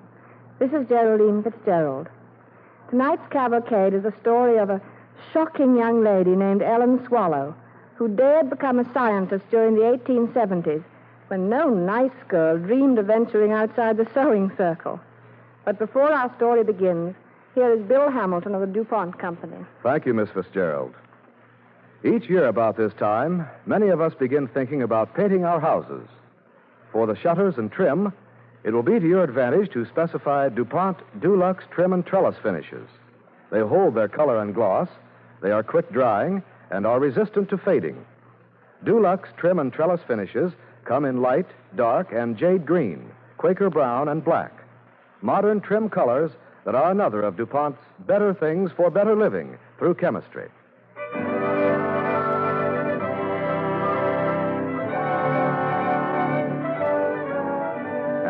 This is Geraldine Fitzgerald. Tonight's cavalcade is a story of a shocking young lady named Ellen Swallow, who dared become a scientist during the 1870s, when no nice girl dreamed of venturing outside the sewing circle. But before our story begins, here is Bill Hamilton of the DuPont Company. Thank you, Miss Fitzgerald. Each year about this time, many of us begin thinking about painting our houses. For the shutters and trim, it will be to your advantage to specify DuPont Dulux trim and trellis finishes. They hold their color and gloss, they are quick drying, and are resistant to fading. Dulux trim and trellis finishes come in light, dark, and jade green, Quaker brown, and black. Modern trim colors that are another of DuPont's better things for better living through chemistry.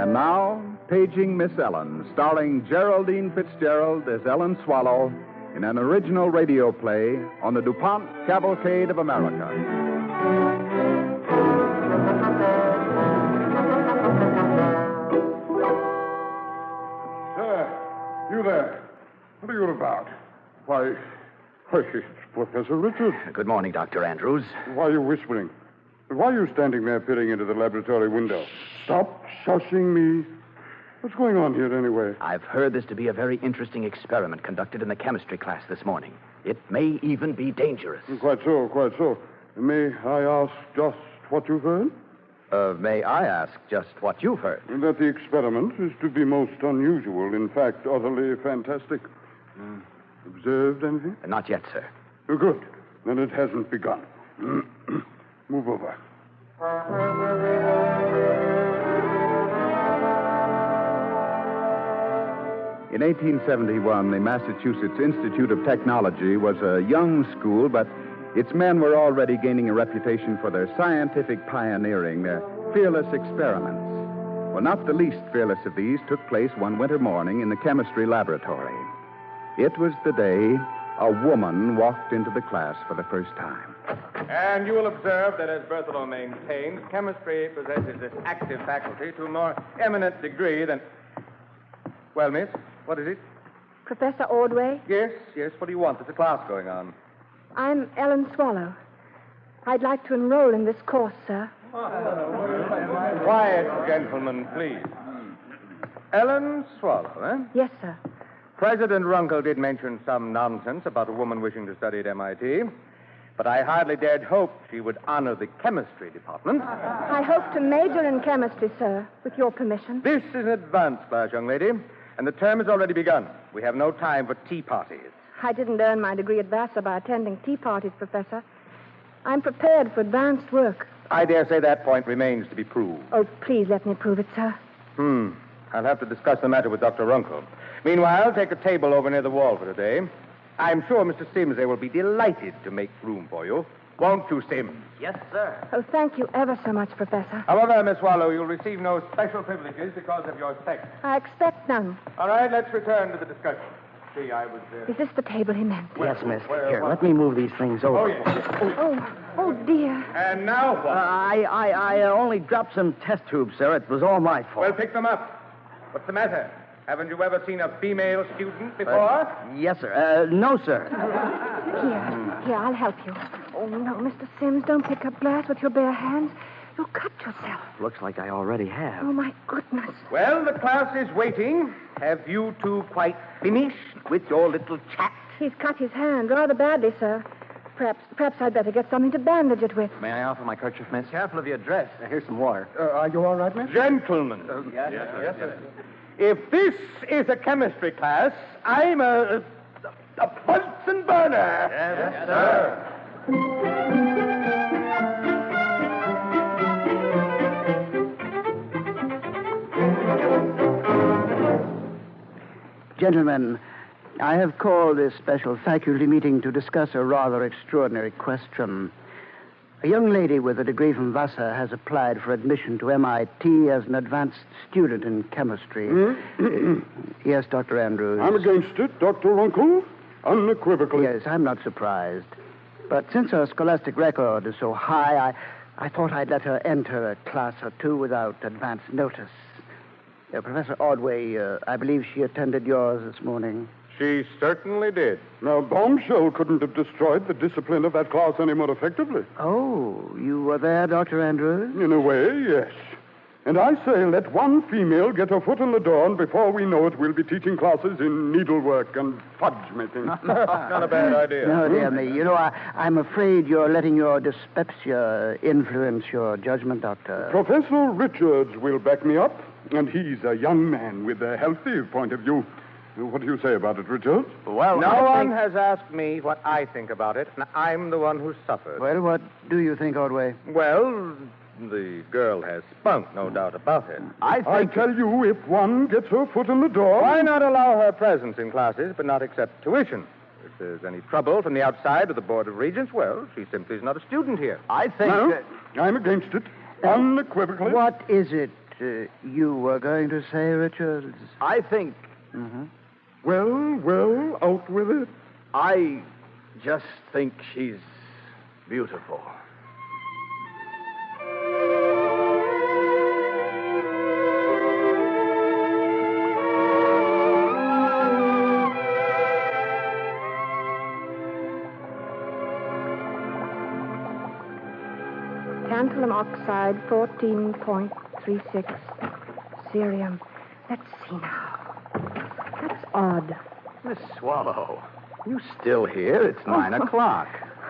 And now, Paging Miss Ellen, starring Geraldine Fitzgerald as Ellen Swallow in an original radio play on the DuPont Cavalcade of America. You there. What are you about? Why, it's Professor Richards. Good morning, Dr. Andrews. Why are you whispering? Why are you standing there peering into the laboratory window? Stop shushing me. What's going on here anyway? I've heard this to be a very interesting experiment conducted in the chemistry class this morning. It may even be dangerous. Quite so, quite so. May I ask just what you've heard? May I ask just what you've heard? That the experiment is to be most unusual, in fact, utterly fantastic. Observed anything? Not yet, sir. Good. Then it hasn't begun. Move over. In 1871, the Massachusetts Institute of Technology was a young school, but its men were already gaining a reputation for their scientific pioneering, their fearless experiments. Well, not the least fearless of these took place one winter morning in the chemistry laboratory. It was the day a woman walked into the class for the first time. And you will observe that, as Berthelot maintains, chemistry possesses this active faculty to a more eminent degree than... Well, miss, what is it? Professor Ordway? Yes, what do you want? There's a class going on. I'm Ellen Swallow. I'd like to enroll in this course, sir. Quiet, gentlemen, please. Ellen Swallow, eh? Yes, sir. President Runkle did mention some nonsense about a woman wishing to study at MIT, but I hardly dared hope she would honor the chemistry department. I hope to major in chemistry, sir, with your permission. This is an advanced class, young lady, and the term has already begun. We have no time for tea parties. I didn't earn my degree at Vassar by attending tea parties, Professor. I'm prepared for advanced work. I dare say that point remains to be proved. Oh, please let me prove it, sir. I'll have to discuss the matter with Dr. Runkle. Meanwhile, take a table over near the wall for today. I'm sure Mr. Sims there will be delighted to make room for you. Won't you, Sims? Yes, sir. Oh, thank you ever so much, Professor. However, Miss Swallow, you'll receive no special privileges because of your sex. I expect none. All right, let's return to the discussion. See, I was... Is this the table he meant? Yes, miss. Here, let me move these things over. Oh, yes. Oh, dear. And now what? I only dropped some test tubes, sir. It was all my fault. Well, pick them up. What's the matter? Haven't you ever seen a female student before? Yes, sir. No, sir. Here, I'll help you. Oh, no, Mr. Sims, don't pick up glass with your bare hands. You'll cut yourself. Looks like I already have. Oh, my goodness. Well, the class is waiting. Have you two quite finished with your little chat? He's cut his hand rather badly, sir. Perhaps I'd better get something to bandage it with. May I offer my kerchief, miss? Careful of your dress. Here's some water. Are you all right, miss? Gentlemen. Yes, sir. If this is a chemistry class, I'm a Bunsen burner. Yes, sir. Gentlemen, I have called this special faculty meeting to discuss a rather extraordinary question. A young lady with a degree from Vassar has applied for admission to MIT as an advanced student in chemistry. Yes, Dr. Andrews. I'm against it, Dr. Runkle. Unequivocally. Yes, I'm not surprised. But since her scholastic record is so high, I thought I'd let her enter a class or two without advance notice. Professor Ordway, I believe she attended yours this morning. She certainly did. Now, Bombshell couldn't have destroyed the discipline of that class any more effectively. Oh, you were there, Dr. Andrews? In a way, yes. And I say let one female get her foot in the door, and before we know it, we'll be teaching classes in needlework and fudge making. Not a bad idea. No, dear me. You know, I'm afraid you're letting your dyspepsia influence your judgment, Doctor. Professor Richards will back me up, and he's a young man with a healthy point of view. What do you say about it, Richards? Well, no one has asked me what I think about it, and I'm the one who suffered. Well, what do you think, Ordway? Well, the girl has spunk, no doubt about it. I tell you, if one gets her foot in the door... Why not allow her presence in classes, but not accept tuition? If there's any trouble from the outside of the Board of Regents, well, she simply is not a student here. I think... No, I'm against it. Unequivocally. What is it you were going to say, Richards? I think... Mm-hmm. Well, out with it. I just think she's beautiful. Tantalum oxide, 14.36. Cerium. Let's see now. That's odd. Miss Swallow, you still here? It's 9 o'clock.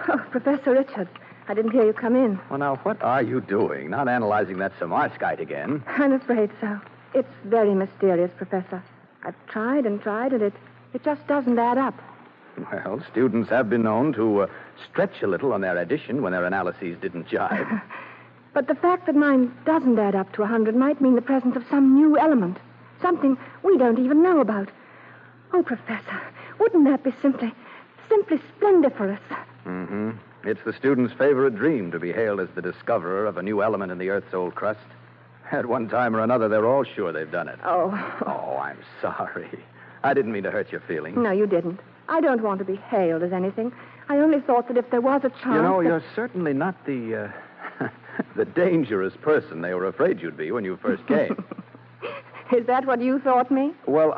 Oh, Professor Richards, I didn't hear you come in. Well, now, what are you doing? Not analyzing that Samarskite again. I'm afraid so. It's very mysterious, Professor. I've tried and it just doesn't add up. Well, students have been known to stretch a little on their addition when their analyses didn't jive. But the fact that mine doesn't add up to 100 might mean the presence of some new element. Something we don't even know about. Oh, Professor, wouldn't that be simply splendiferous? Mm-hmm. It's the student's favorite dream to be hailed as the discoverer of a new element in the Earth's old crust. At one time or another, they're all sure they've done it. Oh. Oh, I'm sorry. I didn't mean to hurt your feelings. No, you didn't. I don't want to be hailed as anything. I only thought that if there was a chance... You know, you're certainly not the dangerous person they were afraid you'd be when you first came. Is that what you thought me? Well,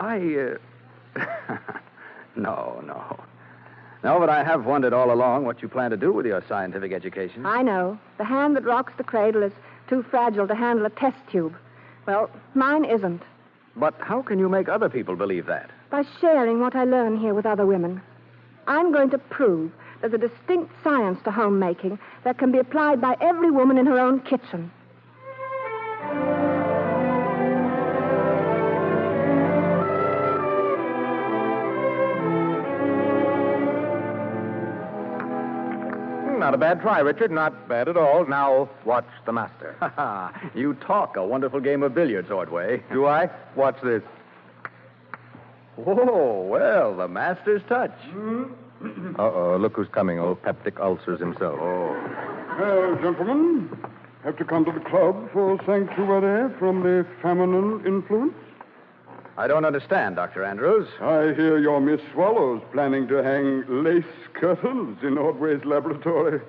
No, but I have wondered all along what you plan to do with your scientific education. I know. The hand that rocks the cradle is too fragile to handle a test tube. Well, mine isn't. But how can you make other people believe that? By sharing what I learn here with other women. I'm going to prove there's a distinct science to homemaking that can be applied by every woman in her own kitchen. Not a bad try, Richard. Not bad at all. Now, watch the master. You talk a wonderful game of billiards, Ordway. Do I? Watch this. Oh, well, the master's touch. Uh-oh, look who's coming. Old peptic ulcers himself. Oh. Well, gentlemen, have to come to the club for sanctuary from the feminine influence? I don't understand, Dr. Andrews. I hear your Miss Swallow's planning to hang lace curtains in Ordway's laboratory.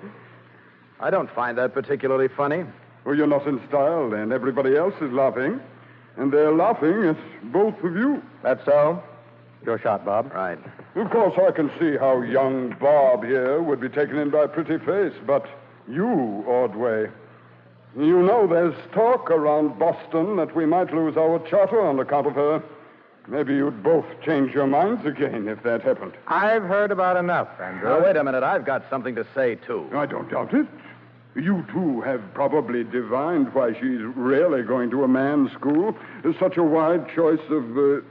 I don't find that particularly funny. Well, you're not in style, then. Everybody else is laughing. And they're laughing at both of you. That's so? Your shot, Bob. Right. Of course, I can see how young Bob here would be taken in by a pretty face, but you, Ordway, you know there's talk around Boston that we might lose our charter on account of her. Maybe you'd both change your minds again if that happened. I've heard about enough, Andrew. Now, wait a minute. I've got something to say, too. I don't doubt it. You, too, have probably divined why she's rarely going to a man's school. Such a wide choice of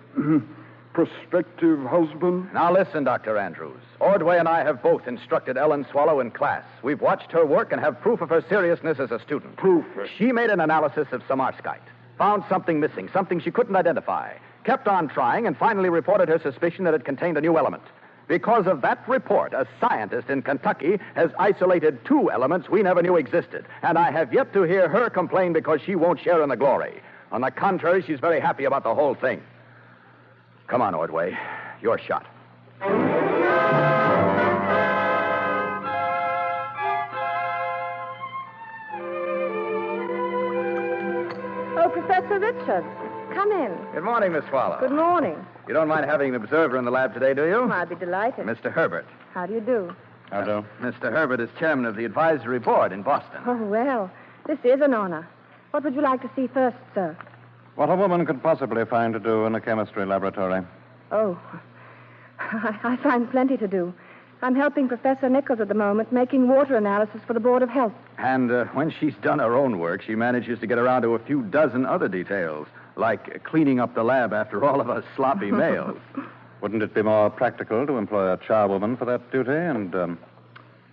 prospective husband. Now, listen, Dr. Andrews. Ordway and I have both instructed Ellen Swallow in class. We've watched her work and have proof of her seriousness as a student. Proof? She made an analysis of Samarskite, found something missing, something she couldn't identify, kept on trying, and finally reported her suspicion that it contained a new element. Because of that report, a scientist in Kentucky has isolated 2 elements we never knew existed, and I have yet to hear her complain because she won't share in the glory. On the contrary, she's very happy about the whole thing. Come on, Ordway. Your shot. Oh, Professor Richards, come in. Good morning, Miss Swallow. Good morning. You don't mind having an observer in the lab today, do you? I'd be delighted. Mr. Herbert. How do you do? How do? Mr. Herbert is chairman of the advisory board in Boston. Oh, well, this is an honor. What would you like to see first, sir? What a woman could possibly find to do in a chemistry laboratory. Oh, I find plenty to do. I'm helping Professor Nichols at the moment, making water analysis for the Board of Health. And when she's done her own work, she manages to get around to a few dozen other details, like cleaning up the lab after all of us sloppy males. Wouldn't it be more practical to employ a charwoman for that duty and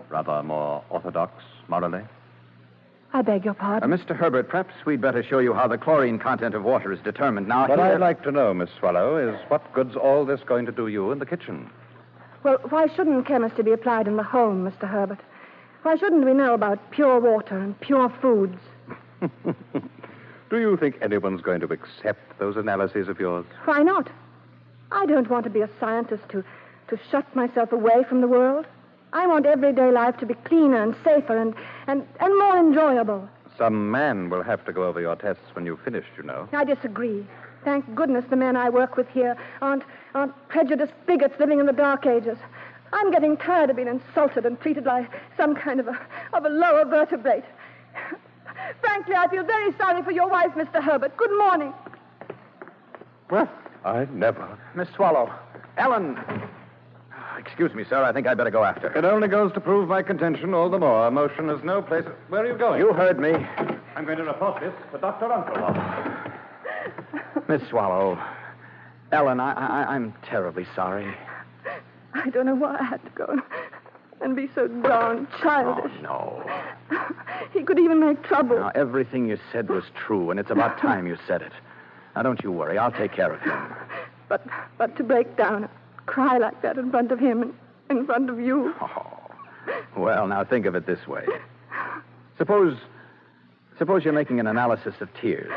rather more orthodox morally? I beg your pardon? Mr. Herbert, perhaps we'd better show you how the chlorine content of water is determined. Now, What I'd like to know, Miss Swallow, is what good's all this going to do you in the kitchen? Well, why shouldn't chemistry be applied in the home, Mr. Herbert? Why shouldn't we know about pure water and pure foods? Do you think anyone's going to accept those analyses of yours? Why not? I don't want to be a scientist who To shut myself away from the world? I want everyday life to be cleaner and safer and more enjoyable. Some man will have to go over your tests when you've finished, you know. I disagree. Thank goodness the men I work with here aren't prejudiced bigots living in the Dark Ages. I'm getting tired of being insulted and treated like some kind of a lower vertebrate. Frankly, I feel very sorry for your wife, Mr. Herbert. Good morning. Well, I never. Miss Swallow. Ellen. Excuse me, sir. I think I'd better go after her. It only goes to prove my contention all the more. Emotion has no place. Where are you going? You heard me. I'm going to report this to Dr. Uncle. Miss Swallow. Ellen, I'm terribly sorry. I don't know why I had to go and be so darn childish. Oh, no. He could even make trouble. Now, everything you said was true, and it's about time you said it. Now, don't you worry. I'll take care of him. But to break down and cry like that in front of him and in front of you. Oh. Well, now, think of it this way. Suppose you're making an analysis of tears.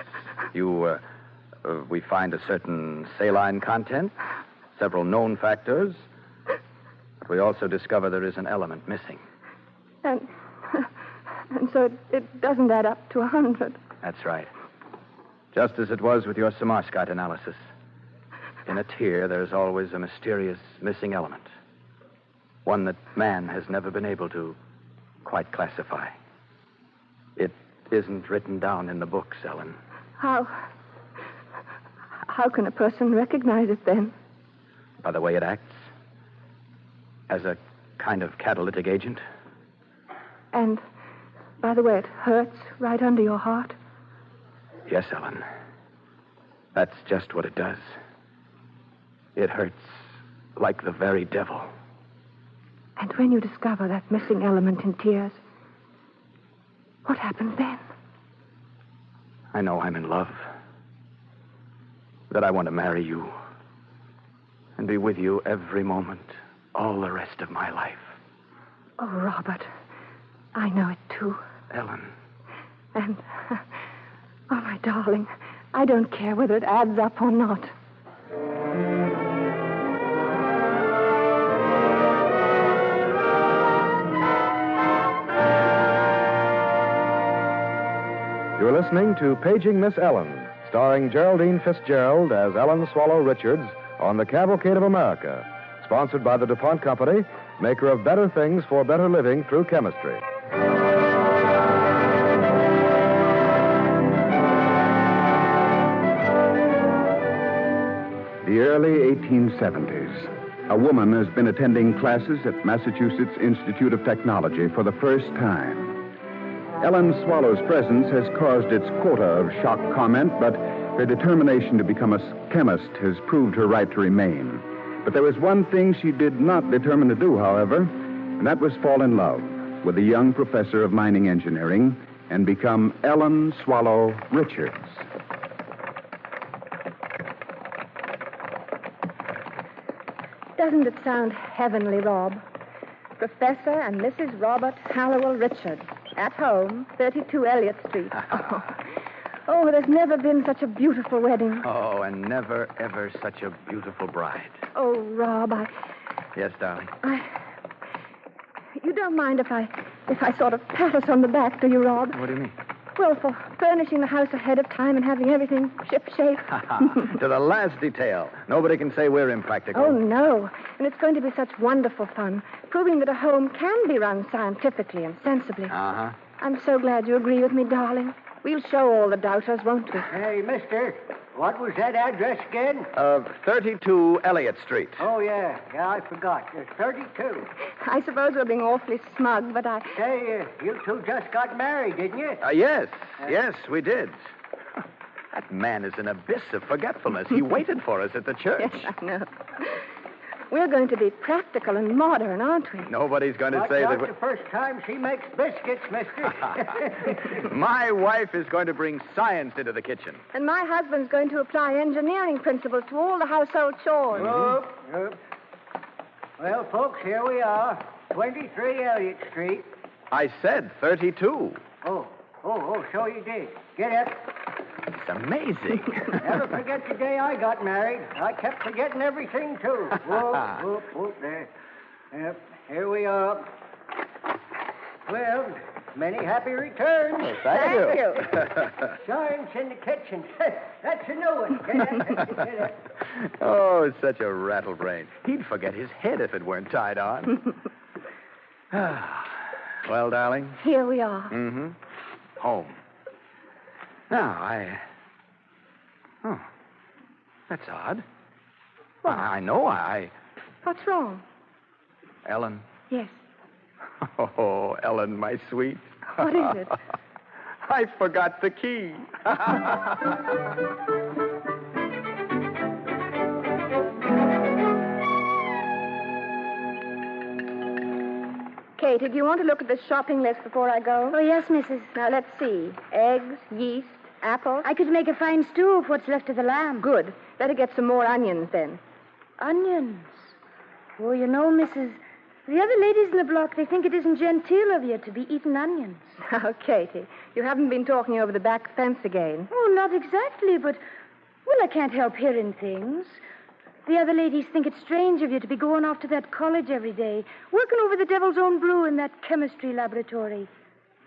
We find a certain saline content, several known factors, but we also discover there is an element missing. And so it doesn't add up to 100. That's right. Just as it was with your Samarskite analysis. In a tear, there's always a mysterious missing element. One that man has never been able to quite classify. It isn't written down in the books, Ellen. How can a person recognize it then? By the way it acts. As a kind of catalytic agent. And by the way it hurts right under your heart? Yes, Ellen. That's just what it does. It hurts like the very devil. And when you discover that missing element in tears, what happens then? I know I'm in love. That I want to marry you. And be with you every moment, all the rest of my life. Oh, Robert, I know it too. Ellen. And, oh, my darling, I don't care whether it adds up or not. You're listening to Paging Miss Ellen, starring Geraldine Fitzgerald as Ellen Swallow Richards on the Cavalcade of America, sponsored by the DuPont Company, maker of better things for better living through chemistry. The early 1870s. A woman has been attending classes at Massachusetts Institute of Technology for the first time. Ellen Swallow's presence has caused its quota of shock comment, but her determination to become a chemist has proved her right to remain. But there was one thing she did not determine to do, however, and that was fall in love with a young professor of mining engineering and become Ellen Swallow Richards. Doesn't it sound heavenly, Rob? Professor and Mrs. Robert Hallowell Richards, at home, 32 Elliott Street. Oh, there's never been such a beautiful wedding. Oh, and never, ever such a beautiful bride. Oh, Rob, Yes, darling? You don't mind if I sort of pat us on the back, do you, Rob? What do you mean? Well, for furnishing the house ahead of time and having everything ship-shape. To the last detail. Nobody can say we're impractical. Oh, no. And it's going to be such wonderful fun, proving that a home can be run scientifically and sensibly. Uh-huh. I'm so glad you agree with me, darling. We'll show all the doubters, won't we? Hey, mister, what was that address again? 32 Elliott Street. Oh, yeah, I forgot. There's 32. I suppose we're being awfully smug, but I... Say, you two just got married, didn't you? Yes, we did. That man is an abyss of forgetfulness. He waited for us at the church. Yes, I know. We're going to be practical and modern, aren't we? Nobody's going to say that... That's the first time she makes biscuits, mister. My wife is going to bring science into the kitchen. And my husband's going to apply engineering principles to all the household chores. Well, folks, here we are. 23 Elliott Street. I said 32. Oh, so you did. Get up. It's amazing. Never forget the day I got married. I kept forgetting everything, too. Whoop, whoop, whoop, there. Yep, here we are. Well, many happy returns. Oh, thank you. Science in the kitchen. That's a new one. Oh, such a rattlebrain. He'd forget his head if it weren't tied on. Well, darling? Here we are. Mm-hmm. Home. Now, Oh, that's odd. Well, I know What's wrong? Ellen. Yes. Oh, Ellen, my sweet. What is it? I forgot the key. Katie, do you want to look at the shopping list before I go? Oh, yes, Mrs. Now, let's see. Eggs, yeast, apples. I could make a fine stew of what's left of the lamb. Good. Better get some more onions, then. Onions? Oh, you know, Mrs., the other ladies in the block, they think it isn't genteel of you to be eating onions. Now, Katie, you haven't been talking over the back fence again. Oh, not exactly, but, well, I can't help hearing things. The other ladies think it's strange of you to be going off to that college every day, working over the devil's own brew in that chemistry laboratory.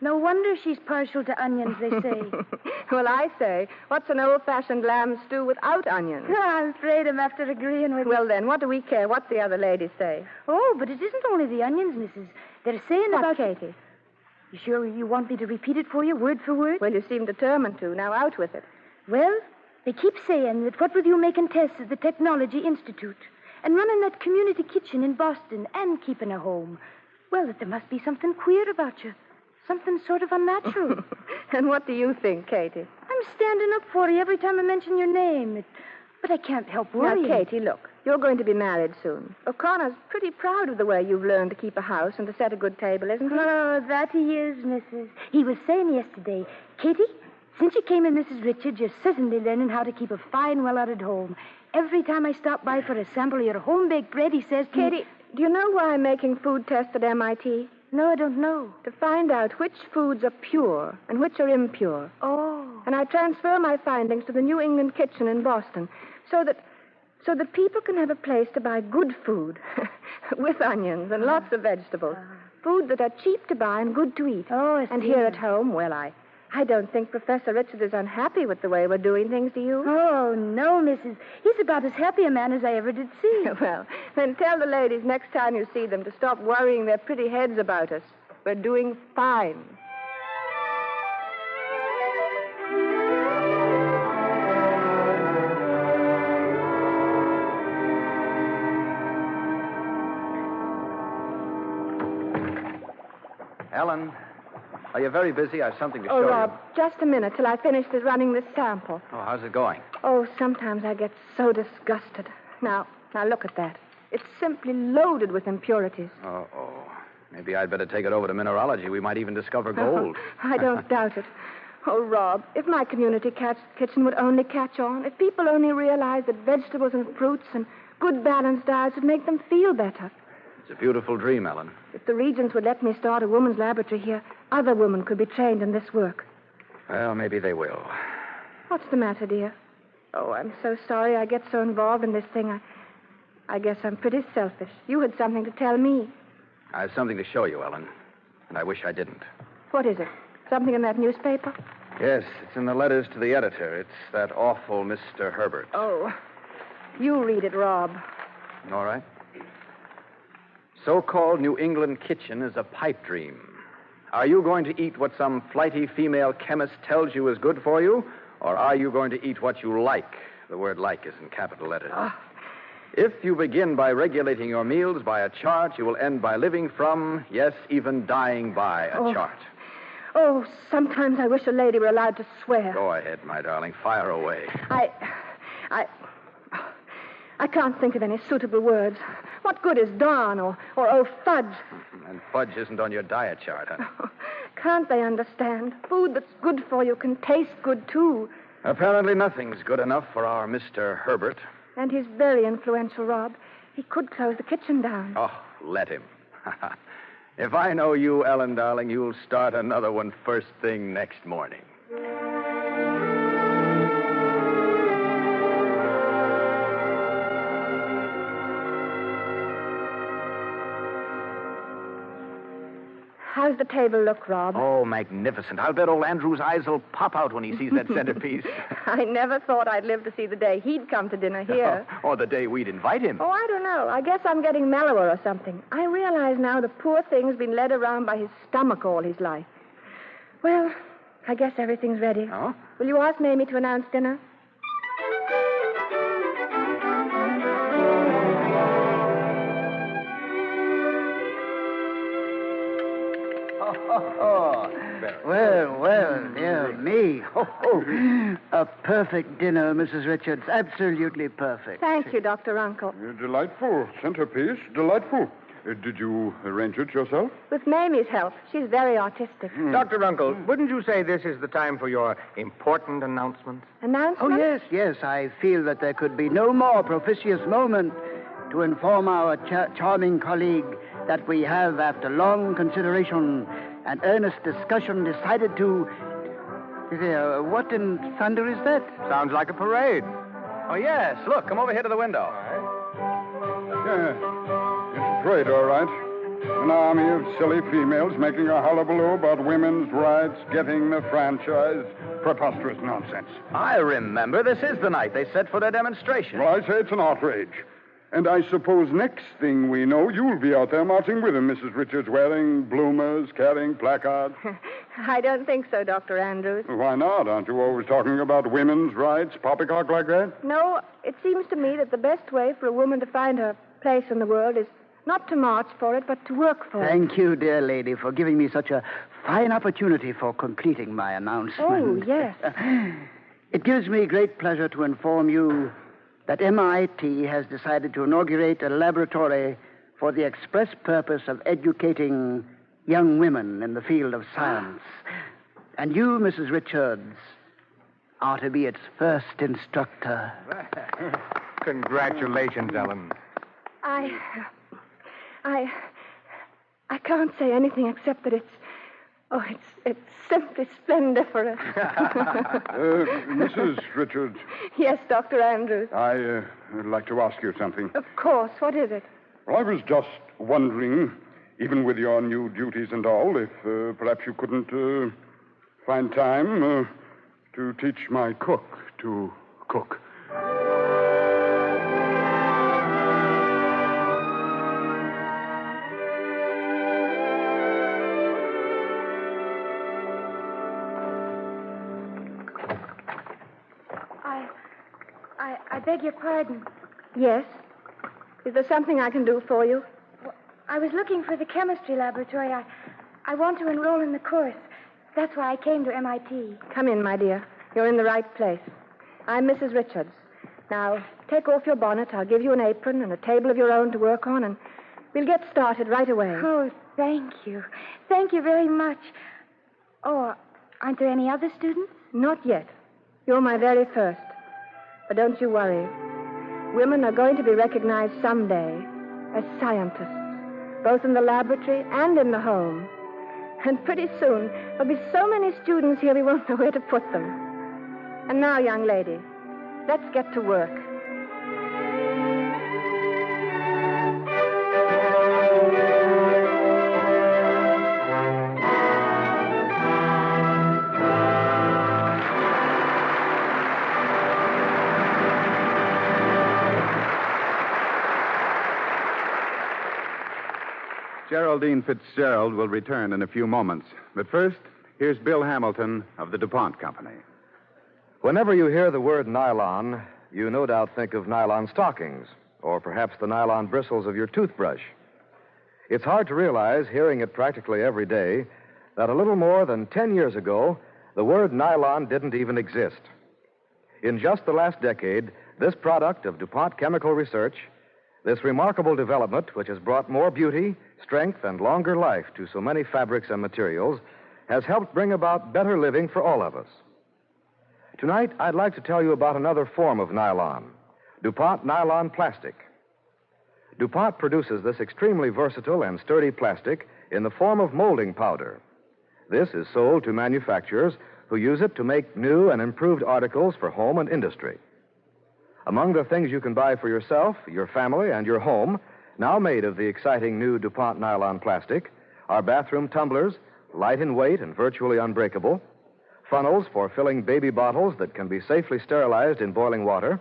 No wonder she's partial to onions, they say. Well, I say, what's an old-fashioned lamb stew without onions? I'm afraid I'm after agreeing with you. Well, then, what do we care what the other ladies say? Oh, but it isn't only the onions, Mrs. They're saying What, about... Katie? You sure you want me to repeat it for you, word for word? Well, you seem determined to. Now, out with it. Well, they keep saying that what with you making tests at the Technology Institute and running that community kitchen in Boston and keeping a home, well, that there must be something queer about you. Something sort of unnatural. And what do you think, Katie? I'm standing up for you every time I mention your name. But I can't help worrying. Now, Katie, look. You're going to be married soon. O'Connor's pretty proud of the way you've learned to keep a house and to set a good table, isn't he? Oh, that he is, Mrs. He was saying yesterday, Katie, since you came in Mrs. Richards, you're certainly learning how to keep a fine, well-ordered home. Every time I stop by for a sample of your home-baked bread, he says to me... Katie, do you know why I'm making food tests at MIT? No, I don't know. To find out which foods are pure and which are impure. Oh. And I transfer my findings to the New England kitchen in Boston so that people can have a place to buy good food with onions and lots of vegetables. Food that are cheap to buy and good to eat. Oh, I see. And here at home, well, I don't think Professor Richards is unhappy with the way we're doing things, do you? Oh, no, Mrs. He's about as happy a man as I ever did see. Well, then tell the ladies next time you see them to stop worrying their pretty heads about us. We're doing fine. Ellen, are you very busy? I have something to show Rob, just a minute till I finish running this sample. you. Oh, how's it going? Oh, sometimes I get so disgusted. Now look at that. It's simply loaded with impurities. Oh. Maybe I'd better take it over to mineralogy. We might even discover gold. I don't doubt it. Oh, Rob, if my community kitchen would only catch on, if people only realized that vegetables and fruits and good balanced diets would make them feel better. It's a beautiful dream, Ellen. If the Regents would let me start a woman's laboratory here, other women could be trained in this work. Well, maybe they will. What's the matter, dear? Oh, I'm so sorry I get so involved in this thing. I guess I'm pretty selfish. You had something to tell me. I have something to show you, Ellen, and I wish I didn't. What is it? Something in that newspaper? Yes, it's in the letters to the editor. It's that awful Mr. Herbert. Oh, you read it, Rob. All right. So-called New England kitchen is a pipe dream. Are you going to eat what some flighty female chemist tells you is good for you, or are you going to eat what you like? The word like is in capital letters. If you begin by regulating your meals by a chart, you will end by living from, yes, even dying by a chart. Oh, sometimes I wish a lady were allowed to swear. Go ahead, my darling. Fire away. I can't think of any suitable words. What good is darn or oh fudge? And fudge isn't on your diet chart, huh? Can't they understand? Food that's good for you can taste good, too. Apparently nothing's good enough for our Mr. Herbert. And he's very influential, Rob. He could close the kitchen down. Oh, let him. If I know you, Ellen, darling, you'll start another one first thing next morning. How's the table look, Rob? Oh, magnificent. I'll bet old Andrew's eyes will pop out when he sees that centerpiece. I never thought I'd live to see the day he'd come to dinner here. Or the day we'd invite him. Oh, I don't know. I guess I'm getting mellower or something. I realize now the poor thing's been led around by his stomach all his life. Well, I guess everything's ready. Oh? Will you ask Mamie to announce dinner? Well, dear me. A perfect dinner, Mrs. Richards. Absolutely perfect. Thank you, Dr. Runkle. Delightful. Centerpiece. Delightful. Did you arrange it yourself? With Mamie's help. She's very artistic. Dr. Runkle, wouldn't you say this is the time for your important announcement? Announcement? Oh, yes. I feel that there could be no more propitious moment to inform our charming colleague that we have, after long consideration and earnest discussion, decided to... what in thunder is that? Sounds like a parade. Oh, yes. Look, come over here to the window. Yeah. It's a parade, all right. An army of silly females making a hullabaloo about women's rights, getting the franchise. Preposterous nonsense. I remember. This is the night they set for their demonstration. Well, I say it's an outrage. And I suppose next thing we know, you'll be out there marching with them, Mrs. Richards, wearing bloomers, carrying placards. I don't think so, Dr. Andrews. Why not? Aren't you always talking about women's rights, poppycock like that? No, it seems to me that the best way for a woman to find her place in the world is not to march for it, but to work for it. Thank you, dear lady, for giving me such a fine opportunity for completing my announcement. Oh, yes. It gives me great pleasure to inform you that MIT has decided to inaugurate a laboratory for the express purpose of educating young women in the field of science. And you, Mrs. Richards, are to be its first instructor. Congratulations, Ellen. I can't say anything except that it's simply splendiferous. Mrs. Richards. Yes, Dr. Andrews. I'd like to ask you something. Of course. What is it? Well, I was just wondering, even with your new duties and all, if perhaps you couldn't find time to teach my cook to cook. I beg your pardon. Yes? Is there something I can do for you? I was looking for the chemistry laboratory. I want to enroll in the course. That's why I came to MIT. Come in, my dear. You're in the right place. I'm Mrs. Richards. Now, take off your bonnet. I'll give you an apron and a table of your own to work on, and we'll get started right away. Oh, thank you. Thank you very much. Oh, aren't there any other students? Not yet. You're my very first. But don't you worry. Women are going to be recognized someday as scientists, both in the laboratory and in the home. And pretty soon, there'll be so many students here we won't know where to put them. And now, young lady, let's get to work. Geraldine Fitzgerald will return in a few moments. But first, here's Bill Hamilton of the DuPont Company. Whenever you hear the word nylon, you no doubt think of nylon stockings, or perhaps the nylon bristles of your toothbrush. It's hard to realize, hearing it practically every day, that a little more than 10 years ago, the word nylon didn't even exist. In just the last decade, this product of DuPont Chemical Research, this remarkable development, which has brought more beauty, strength, and longer life to so many fabrics and materials, has helped bring about better living for all of us. Tonight, I'd like to tell you about another form of nylon, DuPont nylon plastic. DuPont produces this extremely versatile and sturdy plastic in the form of molding powder. This is sold to manufacturers who use it to make new and improved articles for home and industry. Among the things you can buy for yourself, your family, and your home, now made of the exciting new DuPont nylon plastic, are bathroom tumblers, light in weight and virtually unbreakable, funnels for filling baby bottles that can be safely sterilized in boiling water,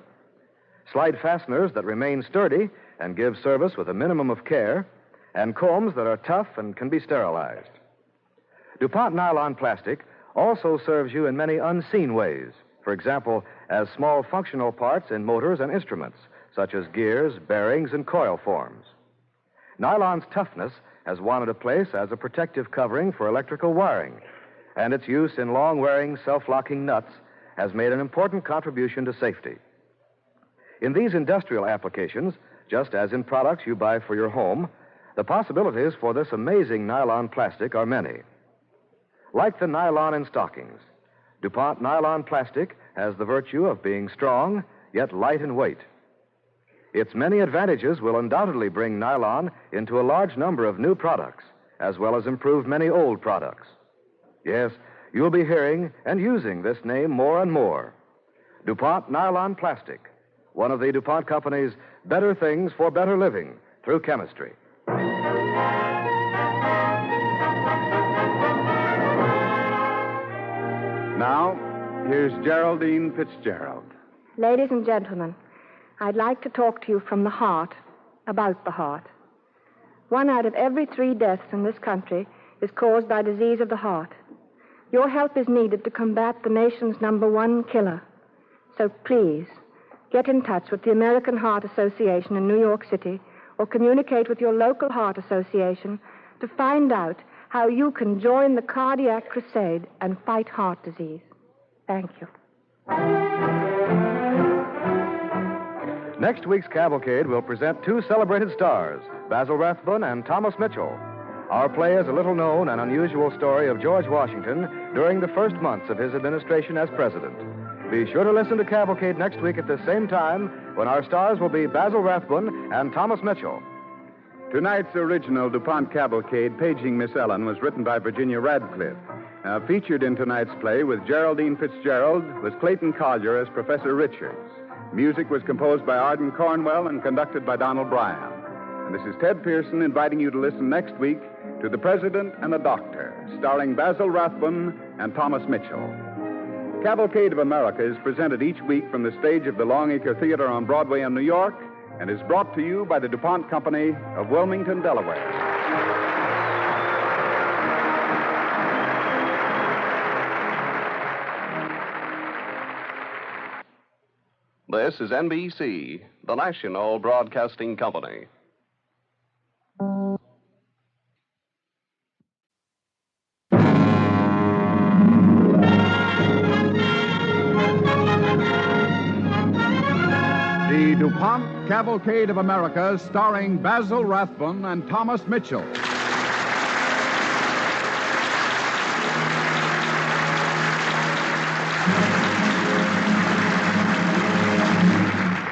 slide fasteners that remain sturdy and give service with a minimum of care, and combs that are tough and can be sterilized. DuPont nylon plastic also serves you in many unseen ways. For example, as small functional parts in motors and instruments, such as gears, bearings, and coil forms. Nylon's toughness has won it a place as a protective covering for electrical wiring, and its use in long-wearing, self-locking nuts has made an important contribution to safety. In these industrial applications, just as in products you buy for your home, the possibilities for this amazing nylon plastic are many. Like the nylon in stockings, DuPont nylon plastic has the virtue of being strong, yet light in weight. Its many advantages will undoubtedly bring nylon into a large number of new products, as well as improve many old products. Yes, you'll be hearing and using this name more and more. DuPont nylon plastic, one of the DuPont Company's better things for better living through chemistry. Now, here's Geraldine Fitzgerald. Ladies and gentlemen, I'd like to talk to you from the heart, about the heart. 1 out of every 3 deaths in this country is caused by disease of the heart. Your help is needed to combat the nation's #1 killer. So please, get in touch with the American Heart Association in New York City or communicate with your local heart association to find out how you can join the cardiac crusade and fight heart disease. Thank you. Next week's Cavalcade will present 2 celebrated stars, Basil Rathbun and Thomas Mitchell. Our play is a little-known and unusual story of George Washington during the first months of his administration as president. Be sure to listen to Cavalcade next week at the same time when our stars will be Basil Rathbun and Thomas Mitchell. Tonight's original DuPont Cavalcade, Paging Miss Ellen, was written by Virginia Radcliffe. Featured in tonight's play with Geraldine Fitzgerald was Clayton Collier as Professor Richards. Music was composed by Arden Cornwell and conducted by Donald Bryan. And this is Ted Pearson inviting you to listen next week to The President and the Doctor, starring Basil Rathbun and Thomas Mitchell. Cavalcade of America is presented each week from the stage of the Longacre Theater on Broadway in New York and is brought to you by the DuPont Company of Wilmington, Delaware. This is NBC, the National Broadcasting Company. The DuPont Cavalcade of America, starring Basil Rathbun and Thomas Mitchell.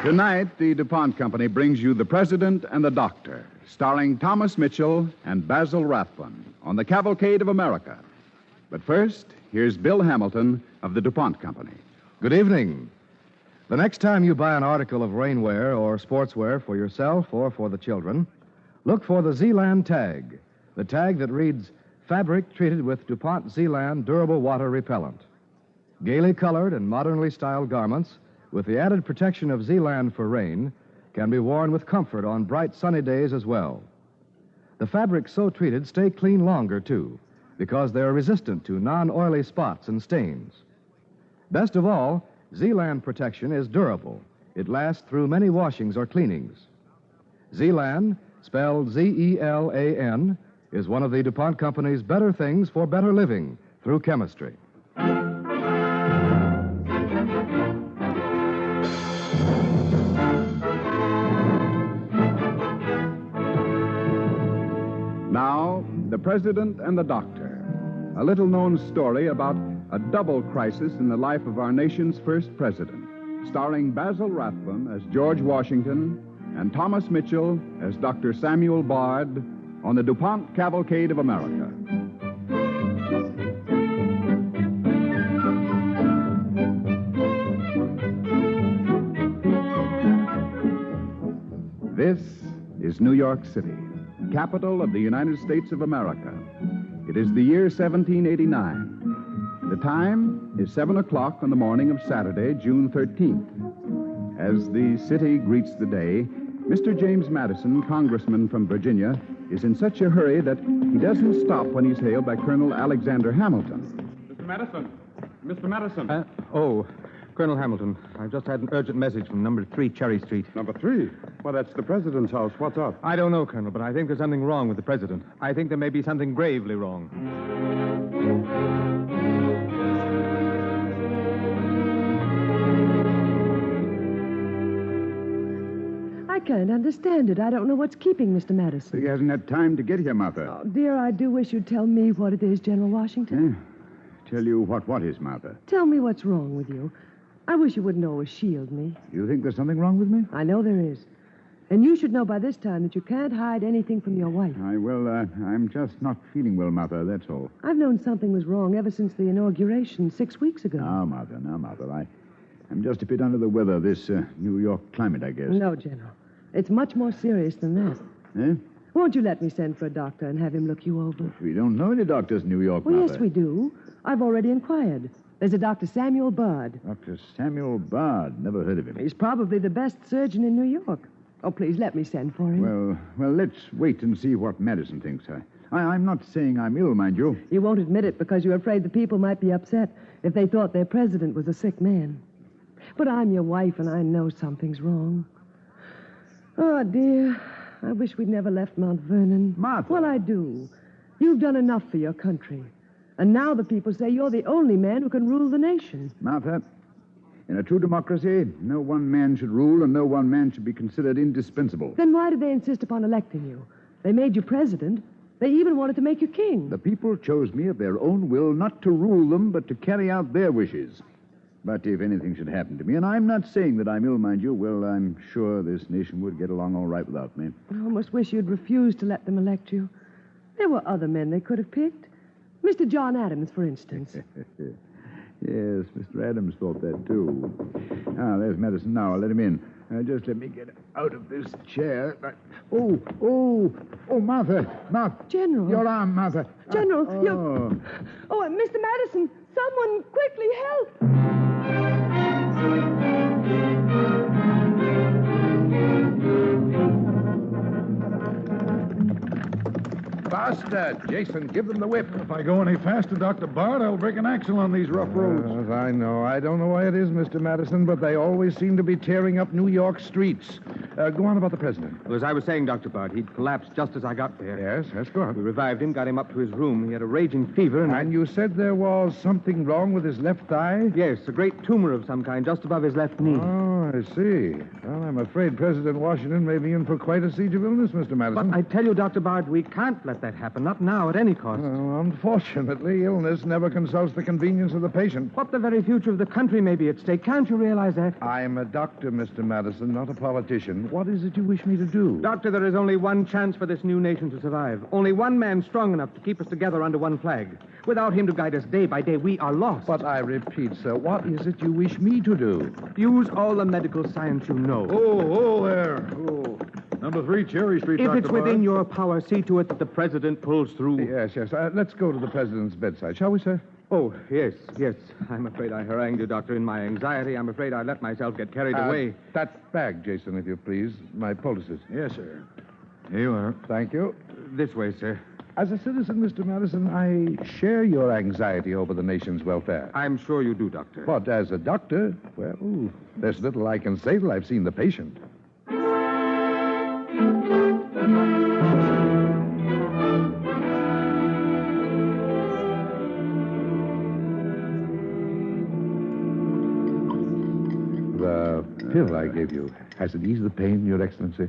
Tonight, the DuPont Company brings you The President and the Doctor, starring Thomas Mitchell and Basil Rathbun on the Cavalcade of America. But first, here's Bill Hamilton of the DuPont Company. Good evening. The next time you buy an article of rainwear or sportswear for yourself or for the children, look for the Zealand tag, the tag that reads, fabric treated with DuPont Zealand durable water repellent. Gaily colored and modernly styled garments with the added protection of Zealand for rain can be worn with comfort on bright sunny days as well. The fabrics so treated stay clean longer, too, because they're resistant to non-oily spots and stains. Best of all, Zealand protection is durable. It lasts through many washings or cleanings. Zealand, spelled Z-E-L-A-N, is one of the DuPont Company's better things for better living through chemistry. Now, The President and the Doctor, a little-known story about a double crisis in the life of our nation's first president, starring Basil Rathbun as George Washington and Thomas Mitchell as Dr. Samuel Bard on the DuPont Cavalcade of America. This is New York City. capital of the United States of America. It is the year 1789. The time is 7 o'clock on the morning of Saturday, June 13th. As the city greets the day, Mr. James Madison, congressman from Virginia, is in such a hurry that he doesn't stop when he's hailed by Colonel Alexander Hamilton. Mr. Madison! Mr. Madison! Colonel Hamilton, I've just had an urgent message from number 3 Cherry Street. Number 3? Well, that's the president's house. What's up? I don't know, Colonel, but I think there's something wrong with the president. I think there may be something gravely wrong. I can't understand it. I don't know what's keeping Mr. Madison. He hasn't had time to get here, Martha. Oh, dear, I do wish you'd tell me what it is, General Washington. Tell you what is, Martha? Tell me what's wrong with you. I wish you wouldn't always shield me. You think there's something wrong with me? I know there is. And you should know by this time that you can't hide anything from your wife. I'm just not feeling well, Martha, that's all. I've known something was wrong ever since the inauguration 6 weeks ago. Now, Martha, I'm just a bit under the weather, this New York climate, I guess. No, General. It's much more serious than that. Eh? Won't you let me send for a doctor and have him look you over? We don't know any doctors in New York, Well, Martha. yes, we do. I've already inquired. There's a Dr. Samuel Bard. Dr. Samuel Bard. Never heard of him. He's probably the best surgeon in New York. Oh, please, let me send for him. Well, let's wait and see what Madison thinks. I'm not saying I'm ill, mind you. You won't admit it because you're afraid the people might be upset if they thought their president was a sick man. But I'm your wife, and I know something's wrong. Oh, dear. I wish we'd never left Mount Vernon. Martha. Well, I do. You've done enough for your country. And now the people say you're the only man who can rule the nation. Martha, in a true democracy, no one man should rule and no one man should be considered indispensable. Then why did they insist upon electing you? They made you president. They even wanted to make you king. The people chose me of their own will not to rule them, but to carry out their wishes. But if anything should happen to me, and I'm not saying that I'm ill, mind you, well, I'm sure this nation would get along all right without me. I almost wish you'd refused to let them elect you. There were other men they could have picked. Mr. John Adams, for instance. Yes, Mr. Adams thought that, too. There's Madison now. I'll let him in. Just let me get out of this chair. Oh, Martha. General. Your arm, Martha. General, Oh, Mr. Madison, someone quickly help. Faster, Jason. Give them the whip. If I go any faster, Dr. Bard, I'll break an axle on these rough roads. I know. I don't know why it is, Mr. Madison, but they always seem to be tearing up New York streets. Go on about the president. Well, as I was saying, Dr. Bard, he'd collapsed just as I got there. Yes, go on. We revived him, got him up to his room. He had a raging fever, And you said there was something wrong with his left thigh? Yes, a great tumor of some kind just above his left knee. Oh, I see. Well, I'm afraid President Washington may be in for quite a siege of illness, Mr. Madison. But I tell you, Dr. Bard, we can't let that happen. Not now, at any cost. Well, unfortunately, illness never consults the convenience of the patient. What the very future of the country may be at stake. Can't you realize that? I'm a doctor, Mr. Madison, not a politician. What is it you wish me to do? Doctor, there is only one chance for this new nation to survive. Only one man strong enough to keep us together under one flag. Without him to guide us day by day, we are lost. But I repeat, sir, what is it you wish me to do? Use all the medical science you know. Oh, there. Oh. Number 3 Cherry Street, If Dr. it's within your power, see to it that the president pulls through. Yes. Let's go to the president's bedside, shall we, sir? Oh, yes. I'm afraid I harangued you, Doctor. In my anxiety, I'm afraid I let myself get carried away. That bag, Jason, if you please. My poultices. Yes, sir. Here you are. Thank you. This way, sir. As a citizen, Mr. Madison, I share your anxiety over the nation's welfare. I'm sure you do, Doctor. But as a doctor, well, there's little I can say till I've seen the patient. The pill I gave you, has it eased the pain, Your Excellency?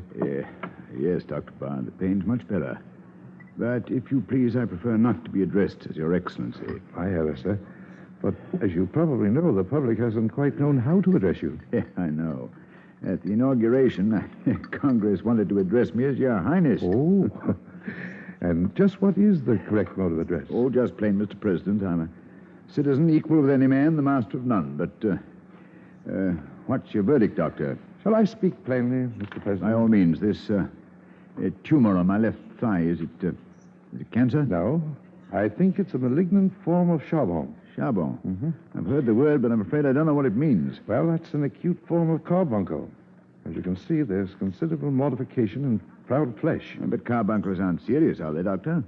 Yes, Dr. Bard. The pain's much better. But if you please, I prefer not to be addressed as Your Excellency. I have it, sir. But as you probably know, the public hasn't quite known how to address you. Yeah, I know. At the inauguration, Congress wanted to address me as Your Highness. Oh. And just what is the correct mode of address? Oh, just plain, Mr. President. I'm a citizen equal with any man, the master of none. But what's your verdict, Doctor? Shall I speak plainly, Mr. President? By all means, this A tumor on my left thigh. Is it cancer? No. I think it's a malignant form of Charbon. Charbon? Mm-hmm. I've heard the word, but I'm afraid I don't know what it means. Well, that's an acute form of carbuncle. As you can see, there's considerable mortification and proud flesh. But carbuncles aren't serious, are they, Doctor?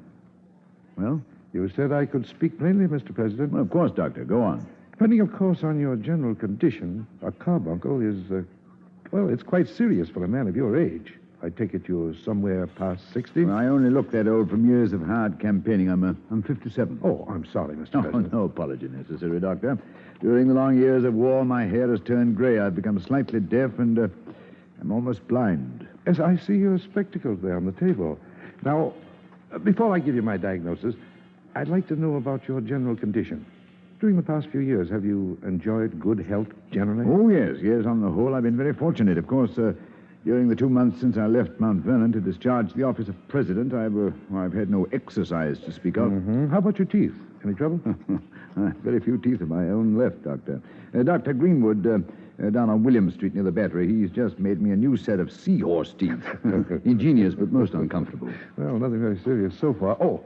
Well? You said I could speak plainly, Mr. President. Well, of course, Doctor. Go on. Depending, of course, on your general condition, a carbuncle is, it's quite serious for a man of your age. I take it you're somewhere past 60? Well, I only look that old from years of hard campaigning. I'm 57. Oh, I'm sorry, Mr. President. No apology necessary, Doctor. During the long years of war, my hair has turned gray. I've become slightly deaf, and I'm almost blind. Yes, I see your spectacles there on the table. Now, before I give you my diagnosis, I'd like to know about your general condition. During the past few years, have you enjoyed good health generally? Oh, yes. Yes, on the whole, I've been very fortunate. Of course, during the 2 months since I left Mount Vernon to discharge the office of president, I've had no exercise to speak of. Mm-hmm. How about your teeth? Any trouble? Very few teeth of my own left, Doctor. Dr. Greenwood, down on William Street near the Battery, he's just made me a new set of seahorse teeth. Ingenious, but most uncomfortable. Well, nothing very serious so far. Oh,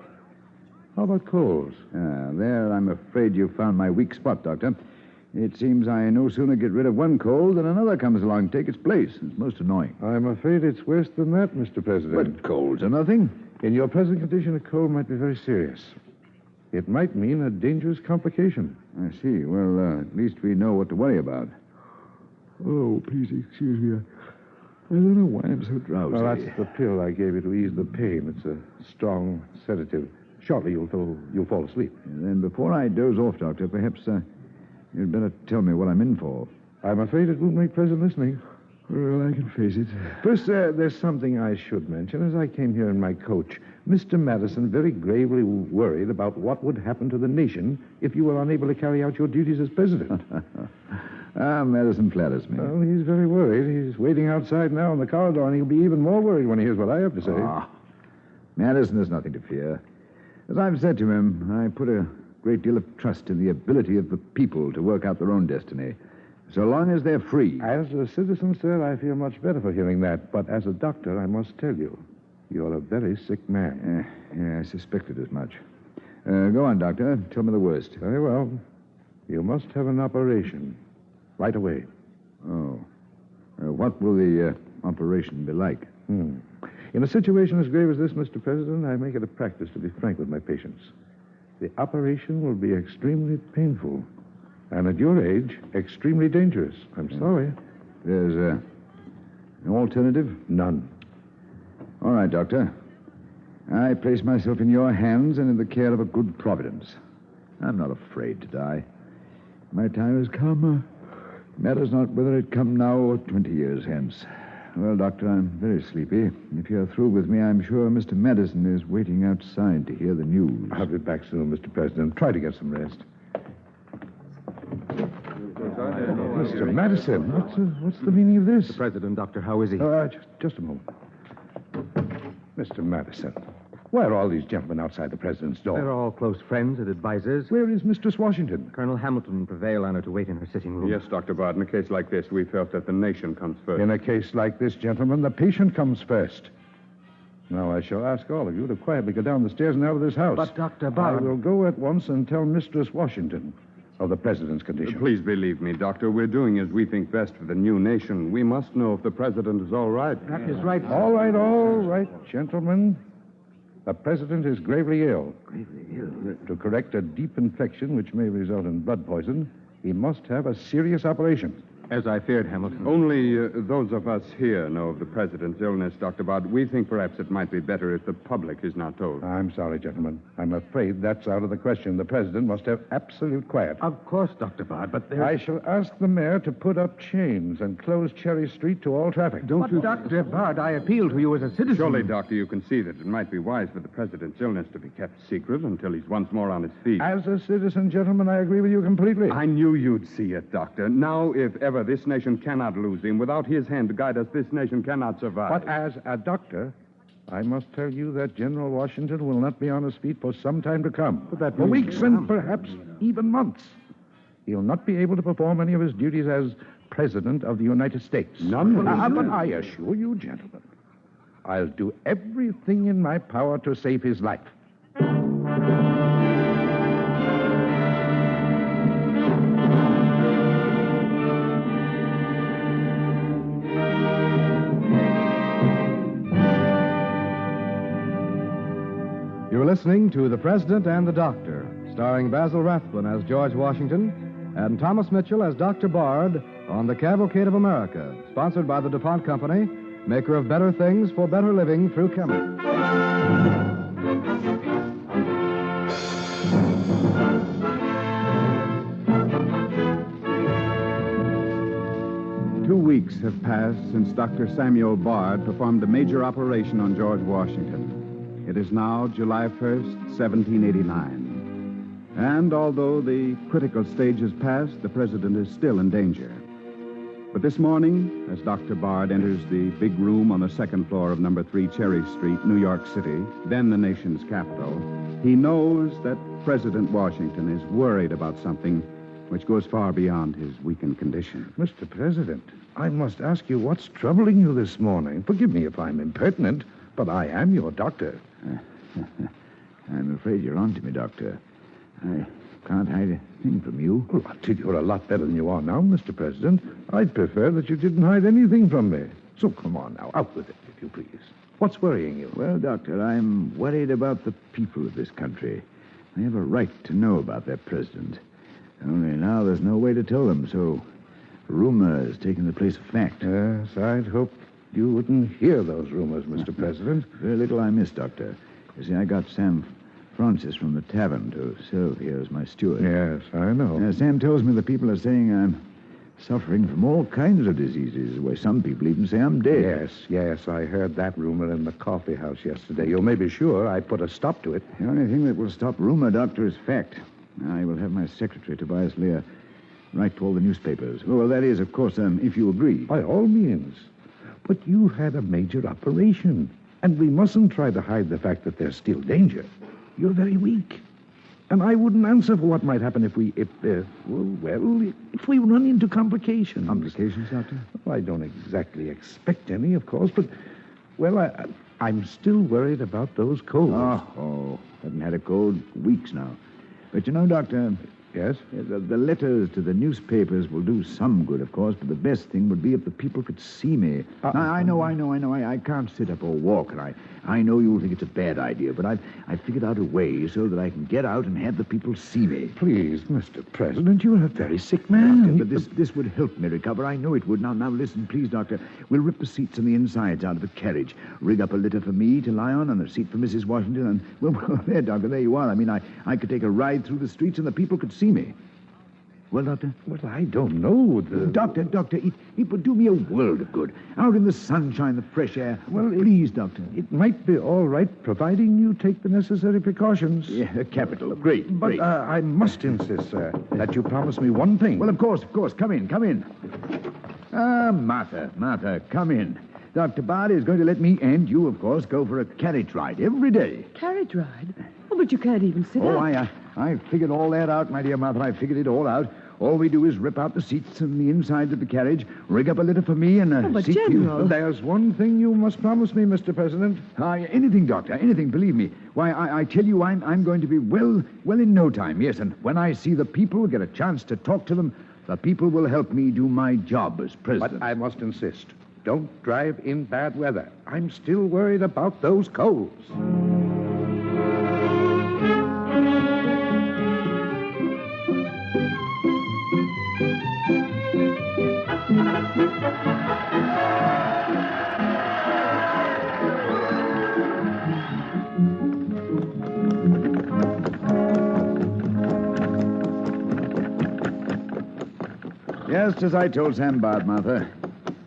how about colds? There, I'm afraid you found my weak spot, Doctor. It seems I no sooner get rid of one cold than another comes along to take its place. It's most annoying. I'm afraid it's worse than that, Mr. President. But colds are nothing. In your present condition, a cold might be very serious. It might mean a dangerous complication. I see. Well, at least we know what to worry about. Oh, please excuse me. I don't know why I'm so drowsy. Well, that's the pill I gave you to ease the pain. It's a strong sedative. Shortly, you'll fall asleep. And then before I doze off, Doctor, perhaps you'd better tell me what I'm in for. I'm afraid it won't make pleasant listening. Well, I can face it. First, there's something I should mention. As I came here in my coach, Mr. Madison very gravely worried about what would happen to the nation if you were unable to carry out your duties as president. Madison flatters me. Well, he's very worried. He's waiting outside now in the corridor, and he'll be even more worried when he hears what I have to say. Madison has nothing to fear. As I've said to him, I put a great deal of trust in the ability of the people to work out their own destiny, so long as they're free. As a citizen, sir, I feel much better for hearing that. But as a doctor, I must tell you, you're a very sick man. Yeah, I suspected as much. Go on, Doctor. Tell me the worst. Very well. You must have an operation right away. Oh. What will the operation be like? In a situation as grave as this, Mr. President, I make it a practice to be frank with my patients. The operation will be extremely painful, and at your age, extremely dangerous. I'm sorry. There's an alternative? None. All right, Doctor. I place myself in your hands and in the care of a good providence. I'm not afraid to die. My time has come. Matters not whether it come now or 20 years hence. Well, Doctor, I'm very sleepy. If you're through with me, I'm sure Mr. Madison is waiting outside to hear the news. I'll be back soon, Mr. President. Try to get some rest. Mr. Madison, what's the meaning of this? Mr. President, Doctor, how is he? Just a moment. Mr. Madison, why are all these gentlemen outside the president's door? They're all close friends and advisors. Where is Mistress Washington? Colonel Hamilton prevailed on her to wait in her sitting room. Yes, Dr. Bard. In a case like this, we felt that the nation comes first. In a case like this, gentlemen, the patient comes first. Now, I shall ask all of you to quietly go down the stairs and out of this house. But, Dr. Bard... I will go at once and tell Mistress Washington of the president's condition. Please believe me, Doctor. We're doing as we think best for the new nation. We must know if the president is all right. That is right. All right, gentlemen. The president is gravely ill. Gravely ill? To correct a deep infection which may result in blood poison, he must have a serious operation. As I feared, Hamilton. Only those of us here know of the president's illness, Dr. Bard. We think perhaps it might be better if the public is not told. I'm sorry, gentlemen. I'm afraid that's out of the question. The president must have absolute quiet. Of course, Dr. Bard, but there... I shall ask the mayor to put up chains and close Cherry Street to all traffic. Dr. Bard, I appeal to you as a citizen. Surely, Doctor, you can see that it might be wise for the president's illness to be kept secret until he's once more on his feet. As a citizen, gentlemen, I agree with you completely. I knew you'd see it, Doctor. Now, if ever this nation cannot lose him, without his hand to guide us, this nation cannot survive. But as a doctor, I must tell you that General Washington will not be on his feet for some time to come. For weeks and perhaps even months. He'll not be able to perform any of his duties as President of the United States. None? But I assure you, gentlemen, I'll do everything in my power to save his life. You're listening to The President and the Doctor, starring Basil Rathbun as George Washington and Thomas Mitchell as Dr. Bard on the Cavalcade of America, sponsored by the DuPont Company, maker of better things for better living through chemistry. 2 weeks have passed since Dr. Samuel Bard performed a major operation on George Washington. It is now July 1st, 1789. And although the critical stage has passed, the president is still in danger. But this morning, as Dr. Bard enters the big room on the second floor of number 3 Cherry Street, New York City, then the nation's capital, he knows that President Washington is worried about something which goes far beyond his weakened condition. Mr. President, I must ask you what's troubling you this morning. Forgive me if I'm impertinent, but I am your doctor. I'm afraid you're on to me, Doctor. I can't hide a thing from you. Well, I'll tell you, you're a lot better than you are now, Mr. President. I'd prefer that you didn't hide anything from me. So come on now, out with it, if you please. What's worrying you? Well, Doctor, I'm worried about the people of this country. They have a right to know about their president. Only now there's no way to tell them, so rumor has taken the place of fact. Yes, I'd hope you wouldn't hear those rumors, Mr. President. Very little I miss, Doctor. You see, I got Sam Francis from the tavern to serve here as my steward. Yes, I know. Sam tells me the people are saying I'm suffering from all kinds of diseases. Why, some people even say I'm dead. Yes, I heard that rumor in the coffee house yesterday. You may be sure I put a stop to it. The only thing that will stop rumor, Doctor, is fact. I will have my secretary, Tobias Lear, write to all the newspapers. Well, that is, of course, if you agree. By all means. But you had a major operation, and we mustn't try to hide the fact that there's still danger. You're very weak. And I wouldn't answer for what might happen if we run into complications. Complications, Doctor? Well, I don't exactly expect any, of course, but, I'm still worried about those colds. Oh, haven't had a cold weeks now. But you know, Doctor... Yes? The letters to the newspapers will do some good, of course, but the best thing would be if the people could see me. I know. I can't sit up or walk, and I know you'll think it's a bad idea, but I've figured out a way so that I can get out and have the people see me. Please, Mr. President, you're a very sick man. Doctor, but this would help me recover. I know it would. Now listen, please, Doctor. We'll rip the seats and the insides out of the carriage, rig up a litter for me to lie on, and a seat for Mrs. Washington, and, well, there, Doctor, there you are. I mean, I could take a ride through the streets and the people could see me. Well, Doctor? Well, I don't know. Doctor, it would do me a world of good. Out in the sunshine, the fresh air. Well, please, Doctor. It might be all right, providing you take the necessary precautions. Yeah, capital. Great. But I must insist, sir, that you promise me one thing. Well, of course. Come in. Martha, come in. Dr. Bard is going to let me and you, of course, go for a carriage ride every day. Carriage ride? Oh, but you can't even sit up. I figured all that out, my dear Martha. I figured it all out. All we do is rip out the seats and the insides of the carriage, rig up a litter for me, and a seat for you. There's one thing you must promise me, Mr. President. Anything, Doctor, anything, believe me. Why, I tell you, I'm going to be well in no time, yes, and when I see the people, get a chance to talk to them, the people will help me do my job as president. But I must insist, don't drive in bad weather. I'm still worried about those colds. Just as I told Sam Bard, Martha,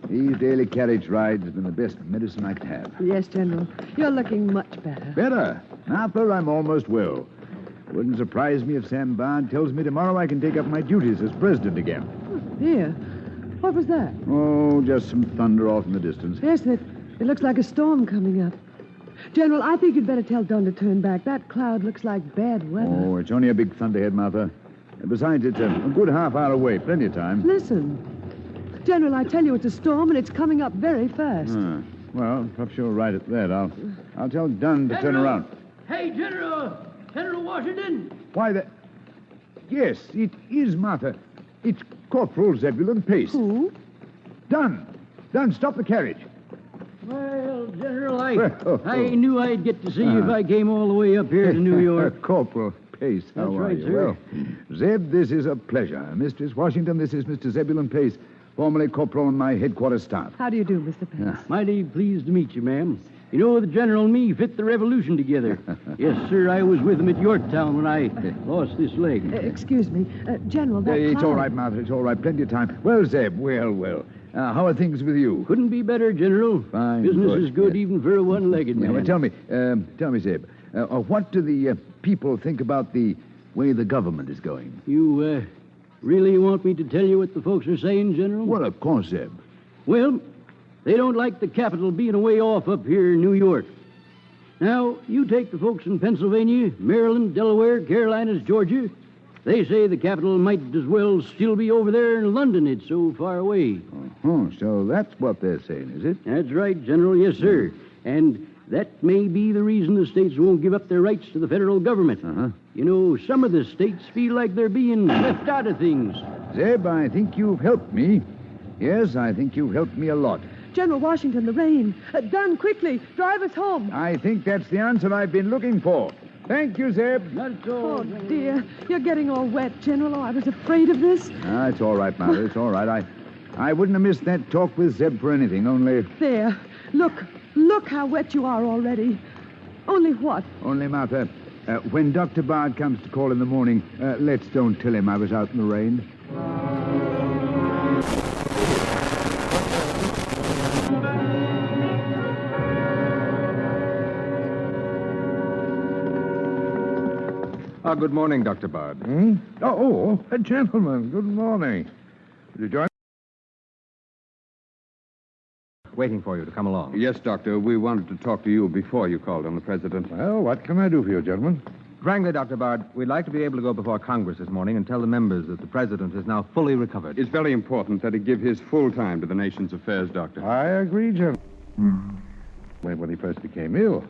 these daily carriage rides have been the best medicine I could have. Yes, General. You're looking much better. Better? Martha, I'm almost well. Wouldn't surprise me if Sam Bard tells me tomorrow I can take up my duties as president again. Oh, dear. What was that? Oh, just some thunder off in the distance. Yes, it looks like a storm coming up. General, I think you'd better tell Dunn to turn back. That cloud looks like bad weather. Oh, it's only a big thunderhead, Martha. And besides, it's a good half hour away. Plenty of time. Listen. General, I tell you, it's a storm, and it's coming up very fast. Well, perhaps you're right at that. I'll tell Dunn to turn around. Hey, General Washington. Why, yes, it is Martha. It's Corporal Zebulon Pace. Who? Dunn, stop the carriage. Well, General, I knew I'd get to see you if I came all the way up here to New York. Corporal Pace, how That's are right, you? sir. Well, Zeb, this is a pleasure. Mistress Washington, this is Mr. Zebulon Pace, formerly corporal on my headquarters staff. How do you do, Mr. Pace? Mighty pleased to meet you, ma'am. You know, the General and me fit the Revolution together. Yes, sir, I was with him at Yorktown when I lost this leg. Excuse me. General, that It's car- all right, Martha, it's all right. Plenty of time. Well, Zeb, well. How are things with you? Couldn't be better, General. Fine. Business is good even for a one-legged man. Well, tell me, Zeb, what do the people think about the way the government is going? You really want me to tell you what the folks are saying, General? Well, of course, Zeb. Well, they don't like the capital being away off up here in New York. Now, you take the folks in Pennsylvania, Maryland, Delaware, Carolinas, Georgia. They say the capital might as well still be over there in London. It's so far away. So that's what they're saying, is it? That's right, General. Yes, sir. And that may be the reason the states won't give up their rights to the federal government. You know, some of the states feel like they're being left out of things. Zeb, I think you've helped me. Yes, I think you've helped me a lot. General Washington, the rain. Dunn, quickly. Drive us home. I think that's the answer I've been looking for. Thank you, Zeb. That's all. Oh, dear. You're getting all wet, General. Oh, I was afraid of this. It's all right, Martha. It's all right. I wouldn't have missed that talk with Zeb for anything, only... There. Look how wet you are already. Only what? Only, Martha, when Dr. Bard comes to call in the morning, let's don't tell him I was out in the rain. Good morning, Dr. Bard. Gentlemen, good morning. Did you join? Waiting for you to come along. Yes, Doctor. We wanted to talk to you before you called on the President. Well, what can I do for you, gentlemen? Frankly, Dr. Bard, we'd like to be able to go before Congress this morning and tell the members that the President is now fully recovered. It's very important that he give his full time to the nation's affairs, Doctor. I agree, gentlemen. When he first became ill.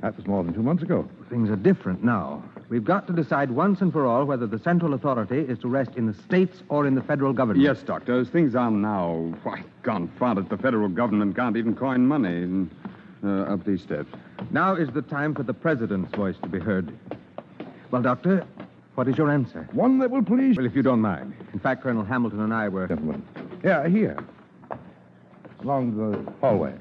That was more than 2 months ago. Things are different now. We've got to decide once and for all whether the central authority is to rest in the states or in the federal government. Yes, Doctor. As things are now, why, confound it, the federal government can't even coin money up these steps. Now is the time for the President's voice to be heard. Well, Doctor, what is your answer? One that will please... Well, if you don't mind. In fact, Colonel Hamilton and I were... Gentlemen. Yeah, here. Along the hallway.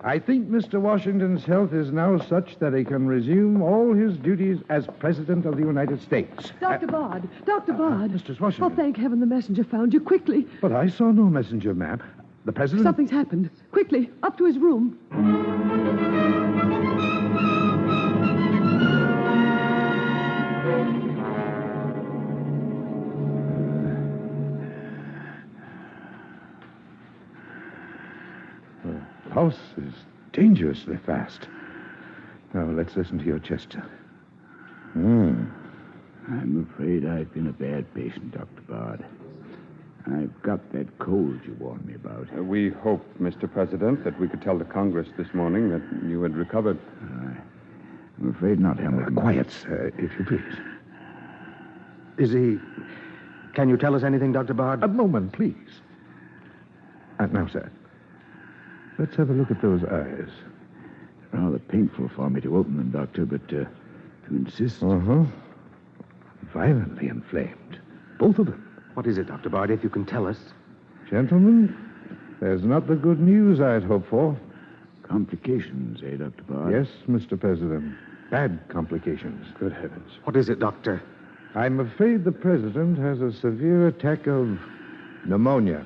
I think Mr. Washington's health is now such that he can resume all his duties as President of the United States. Dr. Bard. Dr. Bard. Mistress Washington. Oh, thank heaven the messenger found you. Quickly. But I saw no messenger, ma'am. The President... Something's happened. Quickly, up to his room. Pulse is dangerously fast. Now, let's listen to your chest. I'm afraid I've been a bad patient, Dr. Bard. I've got that cold you warned me about. We hoped, Mr. President, that we could tell the Congress this morning that you had recovered. I'm afraid not, Hamilton. Quiet, sir, if you please. Is he... Can you tell us anything, Dr. Bard? A moment, please. Now, sir. Let's have a look at those eyes. It's rather painful for me to open them, Doctor, but to insist... Violently inflamed. Both of them. What is it, Dr. Bard, if you can tell us? Gentlemen, there's not the good news I'd hoped for. Complications, eh, Dr. Bard? Yes, Mr. President. Bad complications. Good heavens. What is it, Doctor? I'm afraid the President has a severe attack of pneumonia.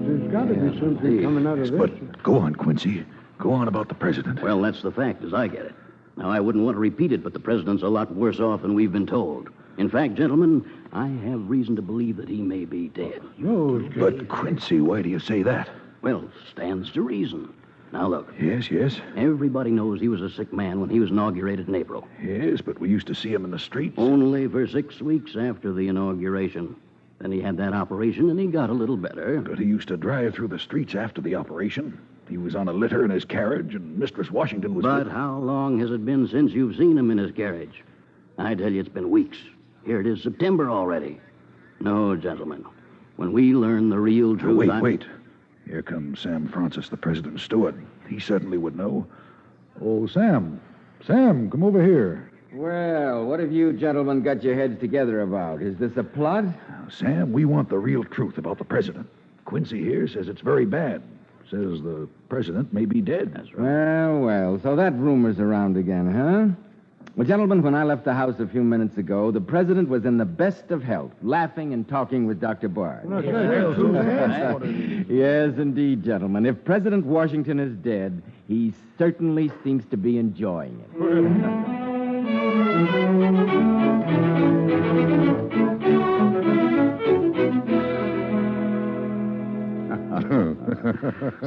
There's got to be something coming out of this. But go on, Quincy. Go on about the President. Well, that's the fact, as I get it. Now, I wouldn't want to repeat it, but the President's a lot worse off than we've been told. In fact, gentlemen, I have reason to believe that he may be dead. But, Quincy, why do you say that? Well, stands to reason. Now, look. Yes, yes. Everybody knows he was a sick man when he was inaugurated in April. Yes, but we used to see him in the streets. Only for 6 weeks after the inauguration. Then he had that operation, and he got a little better. But he used to drive through the streets after the operation. He was on a litter in his carriage, and Mistress Washington was... But how long has it been since you've seen him in his carriage? I tell you, it's been weeks. Here it is September already. No, gentlemen. When we learn the real truth... Wait. Here comes Sam Francis, the president's steward. He certainly would know. Oh, Sam. Sam, come over here. Well, what have you gentlemen got your heads together about? Is this a plot? Sam, we want the real truth about the president. Quincy here says it's very bad. Says the president may be dead. That's right. Well, so that rumor's around again, huh? Well, gentlemen, when I left the house a few minutes ago, the president was in the best of health, laughing and talking with Dr. Bard. Yes, indeed, gentlemen. If President Washington is dead, he certainly seems to be enjoying it.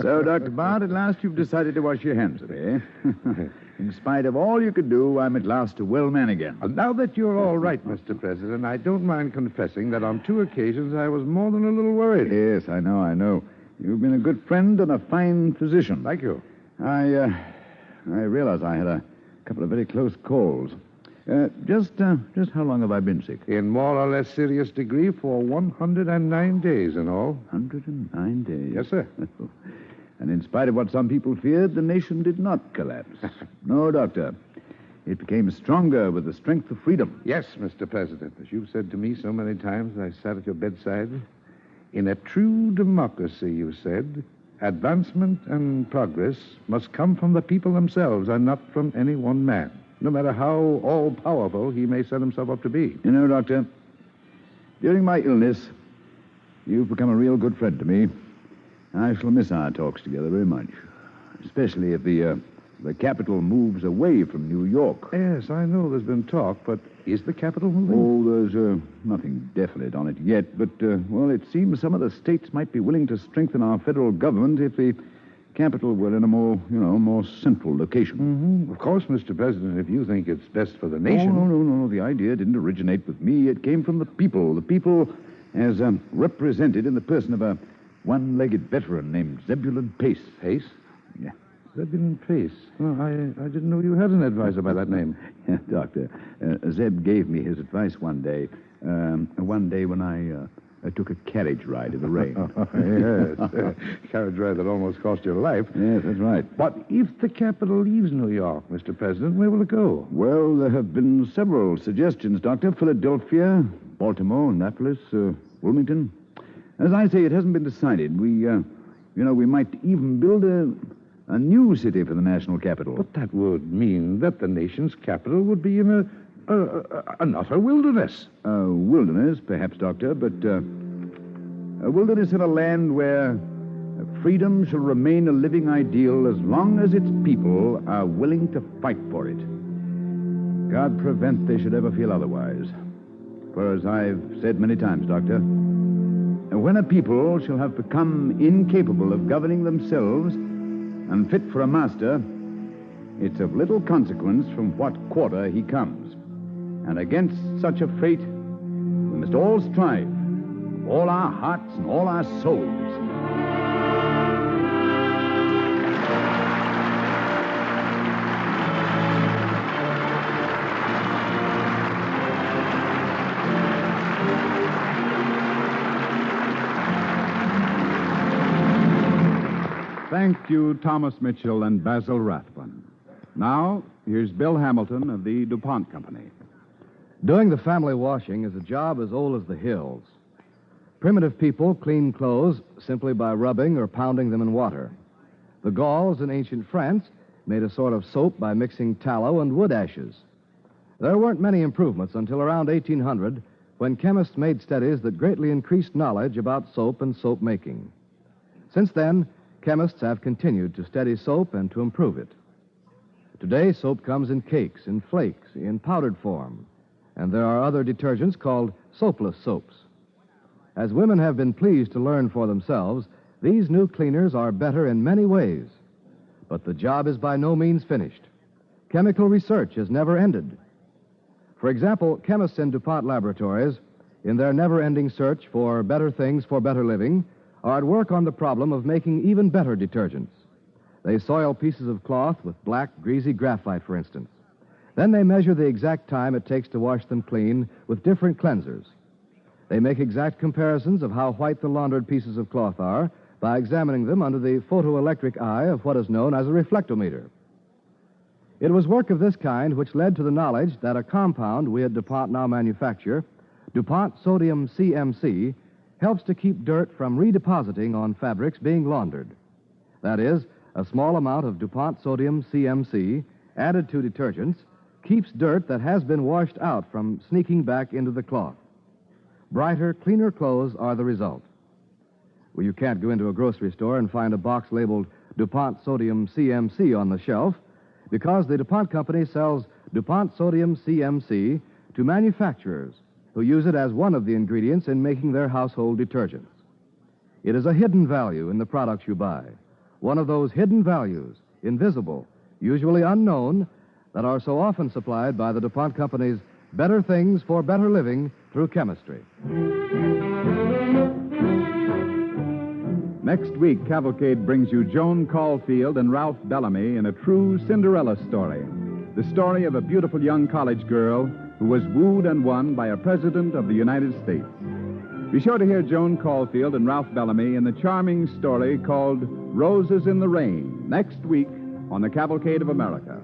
So, Dr. Bard, at last you've decided to wash your hands of me. In spite of all you could do, I'm at last a well man again. Now that you're all right, Mr. President, I don't mind confessing that on 2 occasions I was more than a little worried. Yes, I know. You've been a good friend and a fine physician. Thank you. I realize I had a couple of very close calls. Just how long have I been sick? In more or less serious degree for 109 days in all. 109 days? Yes, sir. And in spite of what some people feared, the nation did not collapse. No, Doctor. It became stronger with the strength of freedom. Yes, Mr. President. As you've said to me so many times, I sat at your bedside. In a true democracy, you said, advancement and progress must come from the people themselves and not from any one man, no matter how all-powerful he may set himself up to be. You know, Doctor, during my illness, you've become a real good friend to me. I shall miss our talks together very much, especially if the capital moves away from New York. Yes, I know there's been talk, but is the capital moving? Oh, there's nothing definite on it yet, but, it seems some of the states might be willing to strengthen our federal government if the capital were in a more central location. Mm-hmm. Of course, Mr. President, if you think it's best for the nation. Oh, no. The idea didn't originate with me. It came from the people. The people as represented in the person of a one-legged veteran named Zebulon Pace. Pace? Yeah. Zebulon Pace. Well, I didn't know you had an advisor by that name. Yeah, Doctor. Zeb gave me his advice one day when I took a carriage ride in the rain. Yes. Carriage ride that almost cost your life. Yes, that's right. But if the capital leaves New York, Mr. President, where will it go? Well, there have been several suggestions, Doctor. Philadelphia, Baltimore, Annapolis, Wilmington. As I say, it hasn't been decided. We might even build a new city for the national capital. But that would mean that the nation's capital would be in an utter wilderness. A wilderness, perhaps, Doctor, but a wilderness in a land where freedom shall remain a living ideal as long as its people are willing to fight for it. God prevent they should ever feel otherwise. For as I've said many times, Doctor, when a people shall have become incapable of governing themselves and fit for a master, it's of little consequence from what quarter he comes. And against such a fate, we must all strive, with all our hearts and all our souls. Thank you, Thomas Mitchell and Basil Rathbun. Now, here's Bill Hamilton of the DuPont Company. Doing the family washing is a job as old as the hills. Primitive people cleaned clothes simply by rubbing or pounding them in water. The Gauls in ancient France made a sort of soap by mixing tallow and wood ashes. There weren't many improvements until around 1800, when chemists made studies that greatly increased knowledge about soap and soap making. Since then, chemists have continued to study soap and to improve it. Today, soap comes in cakes, in flakes, in powdered form, and there are other detergents called soapless soaps. As women have been pleased to learn for themselves, these new cleaners are better in many ways. But the job is by no means finished. Chemical research has never ended. For example, chemists in DuPont laboratories, in their never-ending search for better things for better living, are at work on the problem of making even better detergents. They soil pieces of cloth with black, greasy graphite, for instance. Then they measure the exact time it takes to wash them clean with different cleansers. They make exact comparisons of how white the laundered pieces of cloth are by examining them under the photoelectric eye of what is known as a reflectometer. It was work of this kind which led to the knowledge that a compound we at DuPont now manufacture, DuPont Sodium CMC, helps to keep dirt from redepositing on fabrics being laundered. That is, a small amount of DuPont Sodium CMC added to detergents keeps dirt that has been washed out from sneaking back into the cloth. Brighter, cleaner clothes are the result. Well, you can't go into a grocery store and find a box labeled DuPont Sodium CMC on the shelf because the DuPont Company sells DuPont Sodium CMC to manufacturers who use it as one of the ingredients in making their household detergents. It is a hidden value in the products you buy, one of those hidden values, invisible, usually unknown, that are so often supplied by the DuPont Company's better things for better living through chemistry. Next week, Cavalcade brings you Joan Caulfield and Ralph Bellamy in a true Cinderella story. The story of a beautiful young college girl who was wooed and won by a president of the United States. Be sure to hear Joan Caulfield and Ralph Bellamy in the charming story called Roses in the Rain next week on the Cavalcade of America.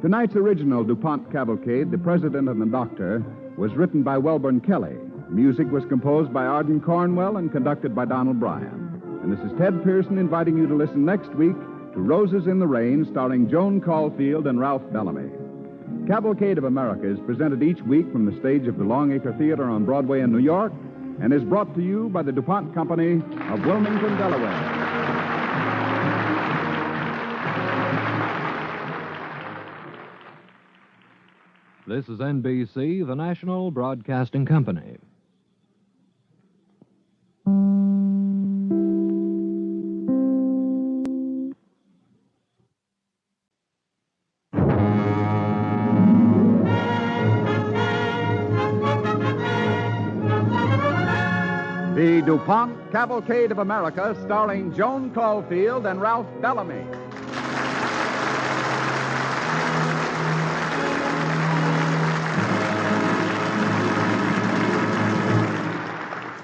Tonight's original DuPont Cavalcade, The President and the Doctor, was written by Welborn Kelly. Music was composed by Arden Cornwell and conducted by Donald Bryan. And this is Ted Pearson inviting you to listen next week to Roses in the Rain, starring Joan Caulfield and Ralph Bellamy. Cavalcade of America is presented each week from the stage of the Longacre Theater on Broadway in New York and is brought to you by the DuPont Company of Wilmington, Delaware. This is NBC, the National Broadcasting Company. The DuPont Cavalcade of America, starring Joan Caulfield and Ralph Bellamy.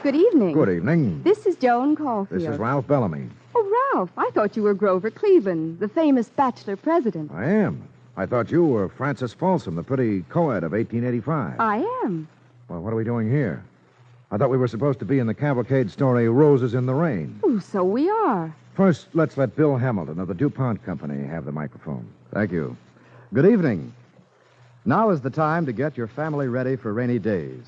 Good evening. Good evening. This is Joan Caulfield. This is Ralph Bellamy. Oh, Ralph, I thought you were Grover Cleveland, the famous bachelor president. I am. I thought you were Frances Folsom, the pretty co-ed of 1885. I am. Well, what are we doing here? I thought we were supposed to be in the Cavalcade story Roses in the Rain. Oh, so we are. First, let's let Bill Hamilton of the DuPont Company have the microphone. Thank you. Good evening. Now is the time to get your family ready for rainy days.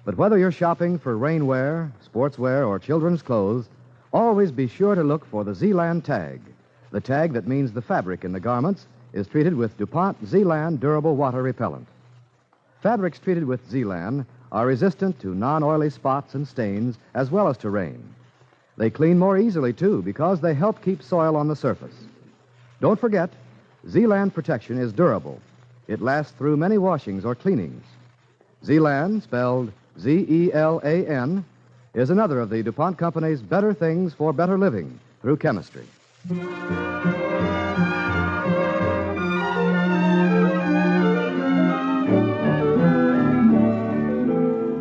But whether you're shopping for rainwear, sportswear, or children's clothes, always be sure to look for the Zealand tag, the tag that means the fabric in the garments is treated with DuPont Zealand Durable Water Repellent. Fabrics treated with Zealand are resistant to non-oily spots and stains as well as to rain. They clean more easily, too, because they help keep soil on the surface. Don't forget, Zealand protection is durable. It lasts through many washings or cleanings. Zealand, spelled Z-E-L-A-N, is another of the DuPont Company's better things for better living through chemistry.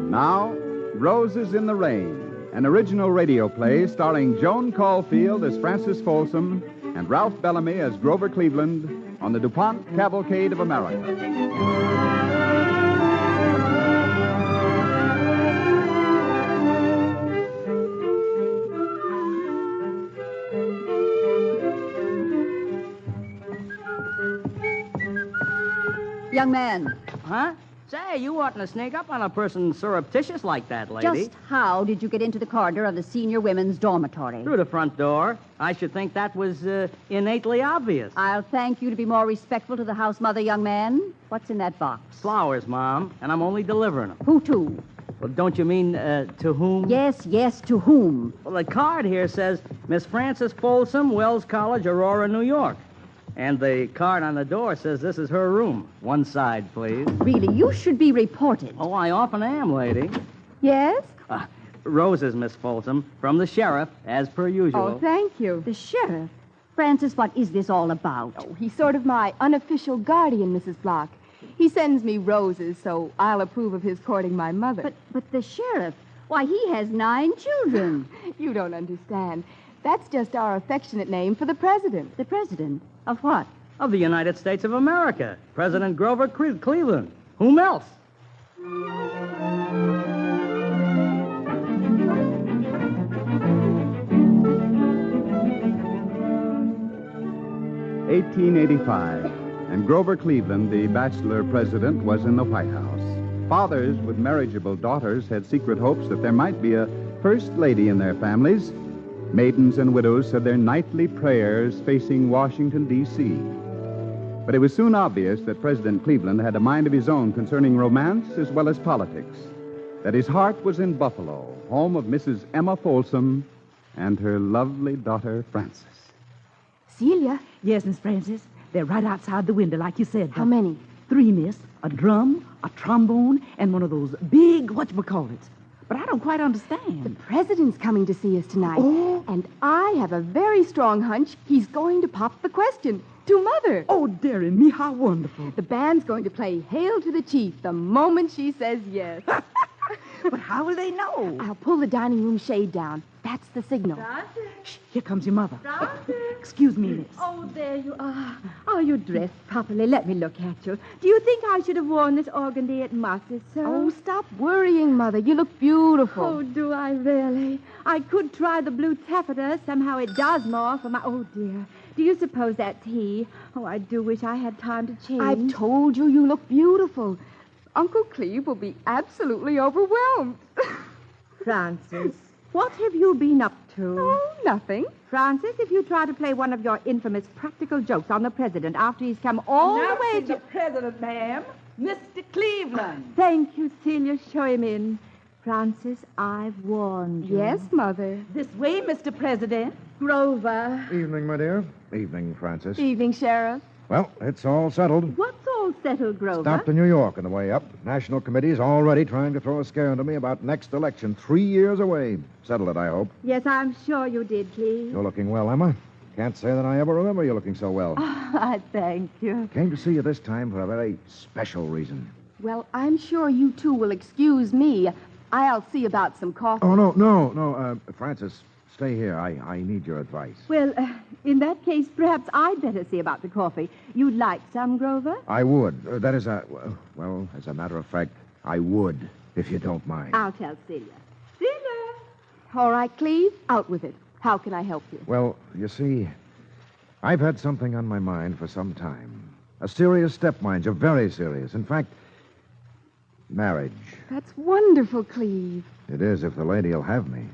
Now, Roses in the Rain, an original radio play starring Joan Caulfield as Frances Folsom and Ralph Bellamy as Grover Cleveland on the DuPont Cavalcade of America. Young man. Huh? Say, you oughtn't to sneak up on a person surreptitious like that, lady. Just how did you get into the corridor of the senior women's dormitory? Through the front door. I should think that was innately obvious. I'll thank you to be more respectful to the house mother, young man. What's in that box? Flowers, Mom, and I'm only delivering them. Who to? Well, don't you mean to whom? Yes, to whom? Well, the card here says Miss Frances Folsom, Wells College, Aurora, New York. And the card on the door says this is her room. One side, please. Really, you should be reported. Oh, I often am, lady. Yes? Roses, Miss Folsom, from the sheriff, as per usual. Oh, thank you. The sheriff? Francis, what is this all about? Oh, he's sort of my unofficial guardian, Mrs. Block. He sends me roses, so I'll approve of his courting my mother. But the sheriff, why, he has 9 children. You don't understand. That's just our affectionate name for the president. The president? Of what? Of the United States of America. President Grover Cleveland. Whom else? (1885), and Grover Cleveland, the bachelor president, was in the White House. Fathers with marriageable daughters had secret hopes that there might be a first lady in their families. Maidens and widows said their nightly prayers facing Washington, D.C. But it was soon obvious that President Cleveland had a mind of his own concerning romance as well as politics, that his heart was in Buffalo, home of Mrs. Emma Folsom and her lovely daughter, Frances. Celia? Yes, Miss Francis. They're right outside the window, like you said. How many? 3, miss. A drum, a trombone, and one of those big whatchamacallits. But I don't quite understand. The president's coming to see us tonight. Oh. And I have a very strong hunch he's going to pop the question to Mother. Oh, dearie me, how wonderful. The band's going to play Hail to the Chief the moment she says yes. But how will they know? I'll pull the dining room shade down. That's the signal. Shh, here comes your mother. Excuse me, miss. Oh, there you are. Are you dressed properly? Let me look at you. Do you think I should have worn this organdy at masses, sir? Oh, stop worrying, Mother. You look beautiful. Oh, do I really? I could try the blue taffeta. Somehow it does more for my... Oh, dear. Do you suppose that's he? Oh, I do wish I had time to change. I've told you look beautiful. Uncle Cleve will be absolutely overwhelmed. Francis, what have you been up to? Oh, nothing. Francis, if you try to play one of your infamous practical jokes on the president after he's come all the way to... the president, ma'am. Mr. Cleveland. Thank you, Celia. Show him in. Francis, I've warned you. Yes, Mother. This way, Mr. President. Grover. Evening, my dear. Evening, Francis. Evening, Sheriff. Well, it's all settled. What's all settled, Grover? Stopped to New York on the way up. National Committee's already trying to throw a scare into me about next election, 3 years away. Settled it, I hope. Yes, I'm sure you did, Cleve. You're looking well, Emma. Can't say that I ever remember you looking so well. I thank you. Came to see you this time for a very special reason. Well, I'm sure you two will excuse me. I'll see about some coffee. Oh, no. Francis, stay here. I need your advice. Well, in that case, perhaps I'd better see about the coffee. You'd like some, Grover? I would. That is well, as a matter of fact, I would, if you don't mind. I'll tell Celia. Celia! All right, Cleve, out with it. How can I help you? Well, you see, I've had something on my mind for some time. A serious step, mind you, very serious. In fact, marriage. That's wonderful, Cleve. It is, if the lady'll have me.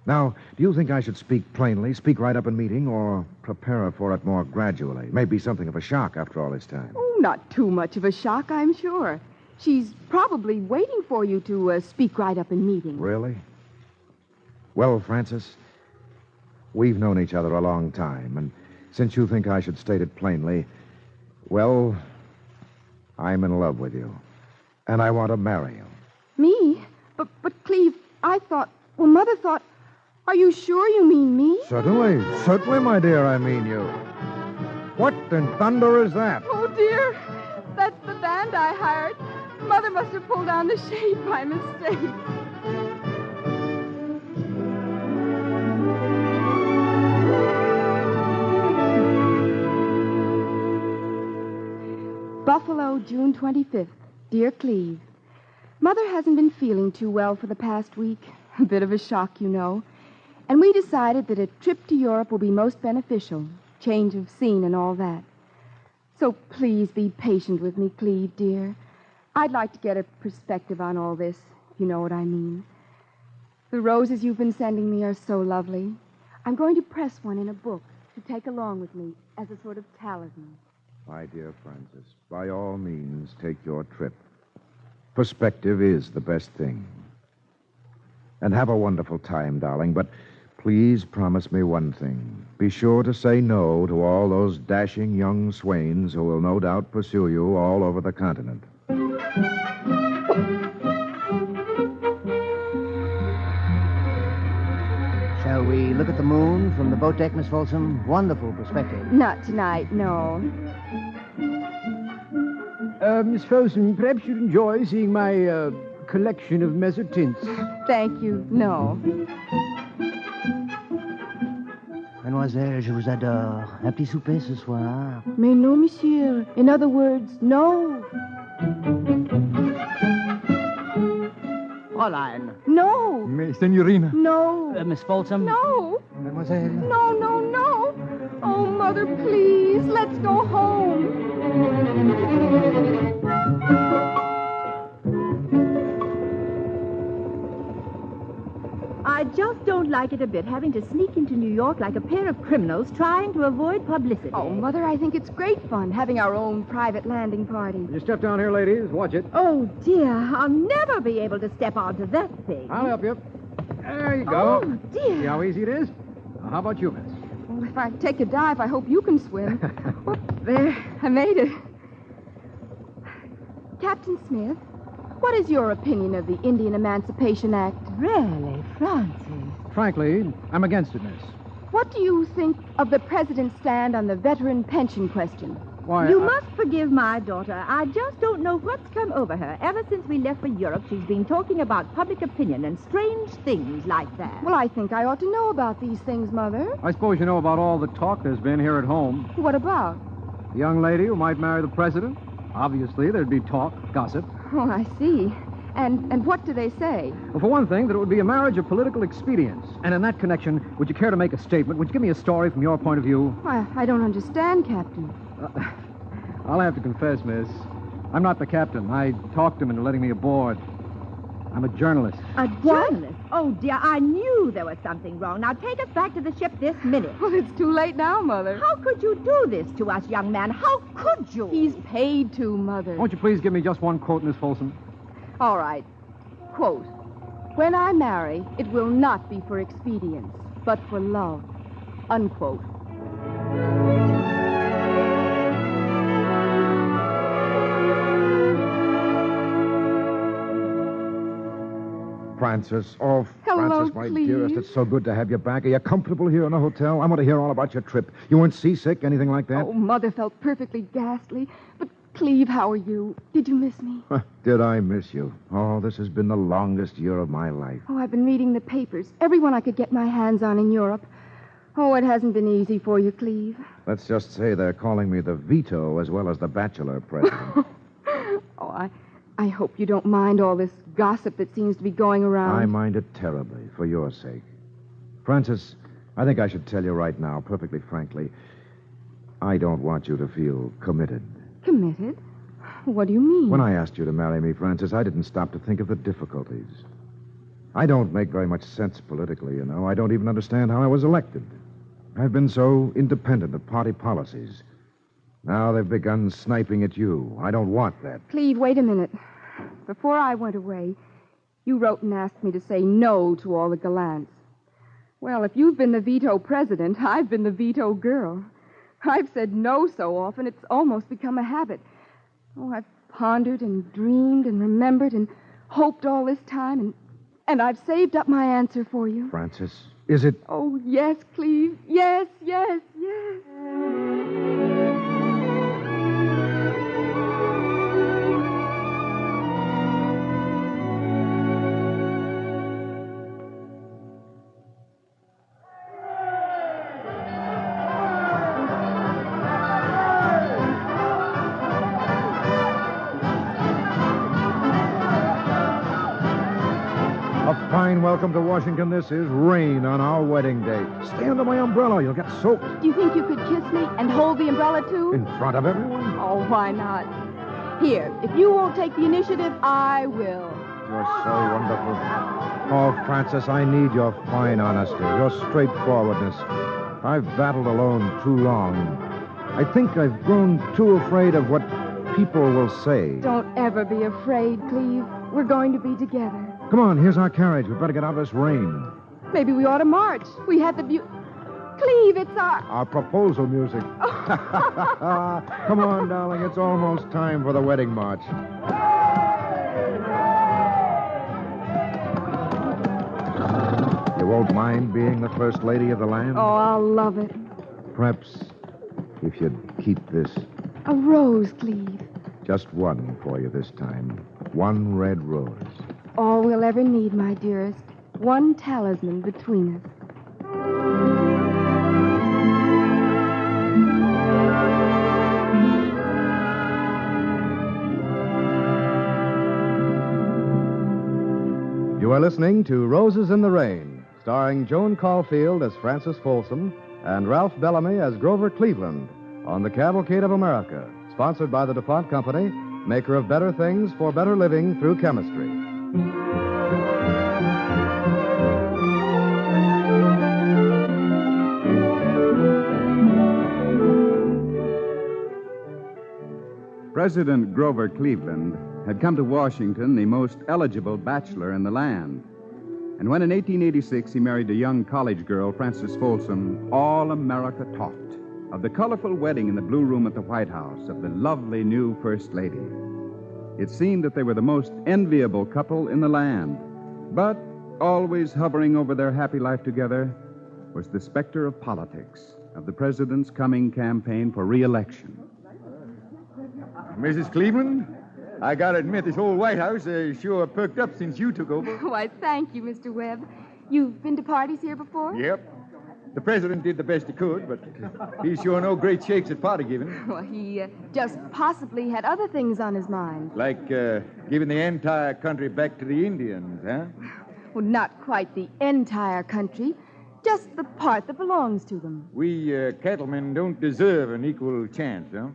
Now, do you think I should speak plainly, speak right up in meeting, or prepare her for it more gradually? Maybe something of a shock after all this time. Oh, not too much of a shock, I'm sure. She's probably waiting for you to speak right up in meeting. Really? Well, Francis, we've known each other a long time, and since you think I should state it plainly, well, I'm in love with you, and I want to marry you. Me? But Cleve, I thought, well, Mother thought, are you sure you mean me? Certainly, my dear, I mean you. What in thunder is that? Oh, dear. That's the band I hired. Mother must have pulled down the shade by mistake. Buffalo, June 25th. Dear Cleve, Mother hasn't been feeling too well for the past week. A bit of a shock, you know. And we decided that a trip to Europe will be most beneficial. Change of scene and all that. So please be patient with me, Cleve, dear. I'd like to get a perspective on all this, if you know what I mean. The roses you've been sending me are so lovely. I'm going to press one in a book to take along with me as a sort of talisman. My dear Francis, by all means, take your trip. Perspective is the best thing. And have a wonderful time, darling, but Please promise me one thing. Be sure to say no to all those dashing young swains who will no doubt pursue you all over the continent. Shall we look at the moon from the boat deck, Miss Folsom? Wonderful perspective. Not tonight, no. Miss Folsom, perhaps you'd enjoy seeing my collection of mezzotints. Thank you, no. Mademoiselle, je vous adore. Un petit souper ce soir. Mais non, monsieur. In other words, no. Fräulein. No. Mais, signorina. No. Miss Folsom? No. Mademoiselle. No, no, no. Oh, Mother, please, let's go home. I just don't like it a bit, having to sneak into New York like a pair of criminals trying to avoid publicity. Oh, Mother, I think it's great fun having our own private landing party. You step down here, ladies. Watch it. Oh, dear, I'll never be able to step onto that thing. I'll help you. There you go. Oh, dear. See how easy it is? Now, how about you, miss? Well, if I take a dive, I hope you can swim. Whoop, there, I made it. Captain Smith, what is your opinion of the Indian Emancipation Act? Really, Francis? Frankly, I'm against it, miss. What do you think of the president's stand on the veteran pension question? Why, You must forgive my daughter. I just don't know what's come over her. Ever since we left for Europe, she's been talking about public opinion and strange things like that. Well, I think I ought to know about these things, Mother. I suppose you know about all the talk there's been here at home. What about? The young lady who might marry the president. Obviously, there'd be talk, gossip. Oh, I see. And what do they say? Well, for one thing, that it would be a marriage of political expedience. And in that connection, would you care to make a statement? Would you give me a story from your point of view? I don't understand, Captain. I'll have to confess, miss. I'm not the captain. I talked him into letting me aboard. I'm a journalist. A journalist? Oh, dear, I knew there was something wrong. Now take us back to the ship this minute. Well, it's too late now, Mother. How could you do this to us, young man? How could you? He's paid to, Mother. Won't you please give me just one quote, Miss Folsom? All right. Quote, when I marry, it will not be for expedience, but for love. Unquote. Francis. Oh, Hello, Francis, my Cleve. dearest, it's so good to have you back. Are you comfortable here in the hotel? I want to hear all about your trip. You weren't seasick, anything like that? Oh, Mother felt perfectly ghastly. But, Cleve, how are you? Did you miss me? Did I miss you? Oh, this has been the longest year of my life. Oh, I've been reading the papers. Everyone I could get my hands on in Europe. Oh, it hasn't been easy for you, Cleve. Let's just say they're calling me the veto as well as the bachelor president. Oh, I hope you don't mind all this gossip that seems to be going around. I mind it terribly, for your sake. Francis, I think I should tell you right now, perfectly frankly, I don't want you to feel committed. Committed? What do you mean? When I asked you to marry me, Francis, I didn't stop to think of the difficulties. I don't make very much sense politically, you know. I don't even understand how I was elected. I've been so independent of party policies. Now they've begun sniping at you. I don't want that. Cleve, wait a minute. Before I went away, you wrote and asked me to say no to all the gallants. Well, if you've been the veto president, I've been the veto girl. I've said no so often, it's almost become a habit. Oh, I've pondered and dreamed and remembered and hoped all this time, and I've saved up my answer for you. Francis, is it... Oh, yes, Cleve. Yes, yes, yes. A fine welcome to Washington. This is rain on our wedding day. Stay under my umbrella. You'll get soaked. Do you think you could kiss me and hold the umbrella, too? In front of everyone? Oh, why not? Here, if you won't take the initiative, I will. You're so wonderful. Oh, Francis, I need your fine honesty, your straightforwardness. I've battled alone too long. I think I've grown too afraid of what people will say. Don't ever be afraid, Cleve. We're going to be together. Come on, here's our carriage. We'd better get out of this rain. Maybe we ought to march. We had the Cleve, it's Our proposal music. Come on, darling. It's almost time for the wedding march. You won't mind being the first lady of the land? Oh, I'll love it. Perhaps if you'd keep this. A rose, Cleve. Just one for you this time. One red rose. All we'll ever need, my dearest. One talisman between us. You are listening to Roses in the Rain, starring Joan Caulfield as Frances Folsom and Ralph Bellamy as Grover Cleveland on the Cavalcade of America, sponsored by the DuPont Company, maker of better things for better living through chemistry. President Grover Cleveland had come to Washington the most eligible bachelor in the land. And when in 1886 he married a young college girl, Frances Folsom, all America talked of the colorful wedding in the Blue Room at the White House of the lovely new First Lady. It seemed that they were the most enviable couple in the land. But always hovering over their happy life together was the specter of politics, of the president's coming campaign for re-election. Mrs. Cleveland, I gotta admit this old White House has sure perked up since you took over. Why, thank you, Mr. Webb. You've been to parties here before? Yep. The president did the best he could, but he's sure no great shakes at party giving. Well, he just possibly had other things on his mind. Like giving the entire country back to the Indians, huh? Well, not quite the entire country, just the part that belongs to them. We cattlemen don't deserve an equal chance, huh?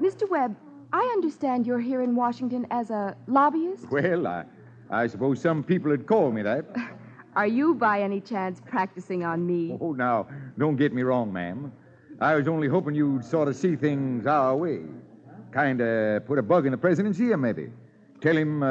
Mr. Webb, I understand you're here in Washington as a lobbyist? Well, I suppose some people would call me that. Are you, by any chance, practicing on me? Oh, now, don't get me wrong, ma'am. I was only hoping you'd sort of see things our way. Kind of put a bug in the president's ear, maybe. Tell him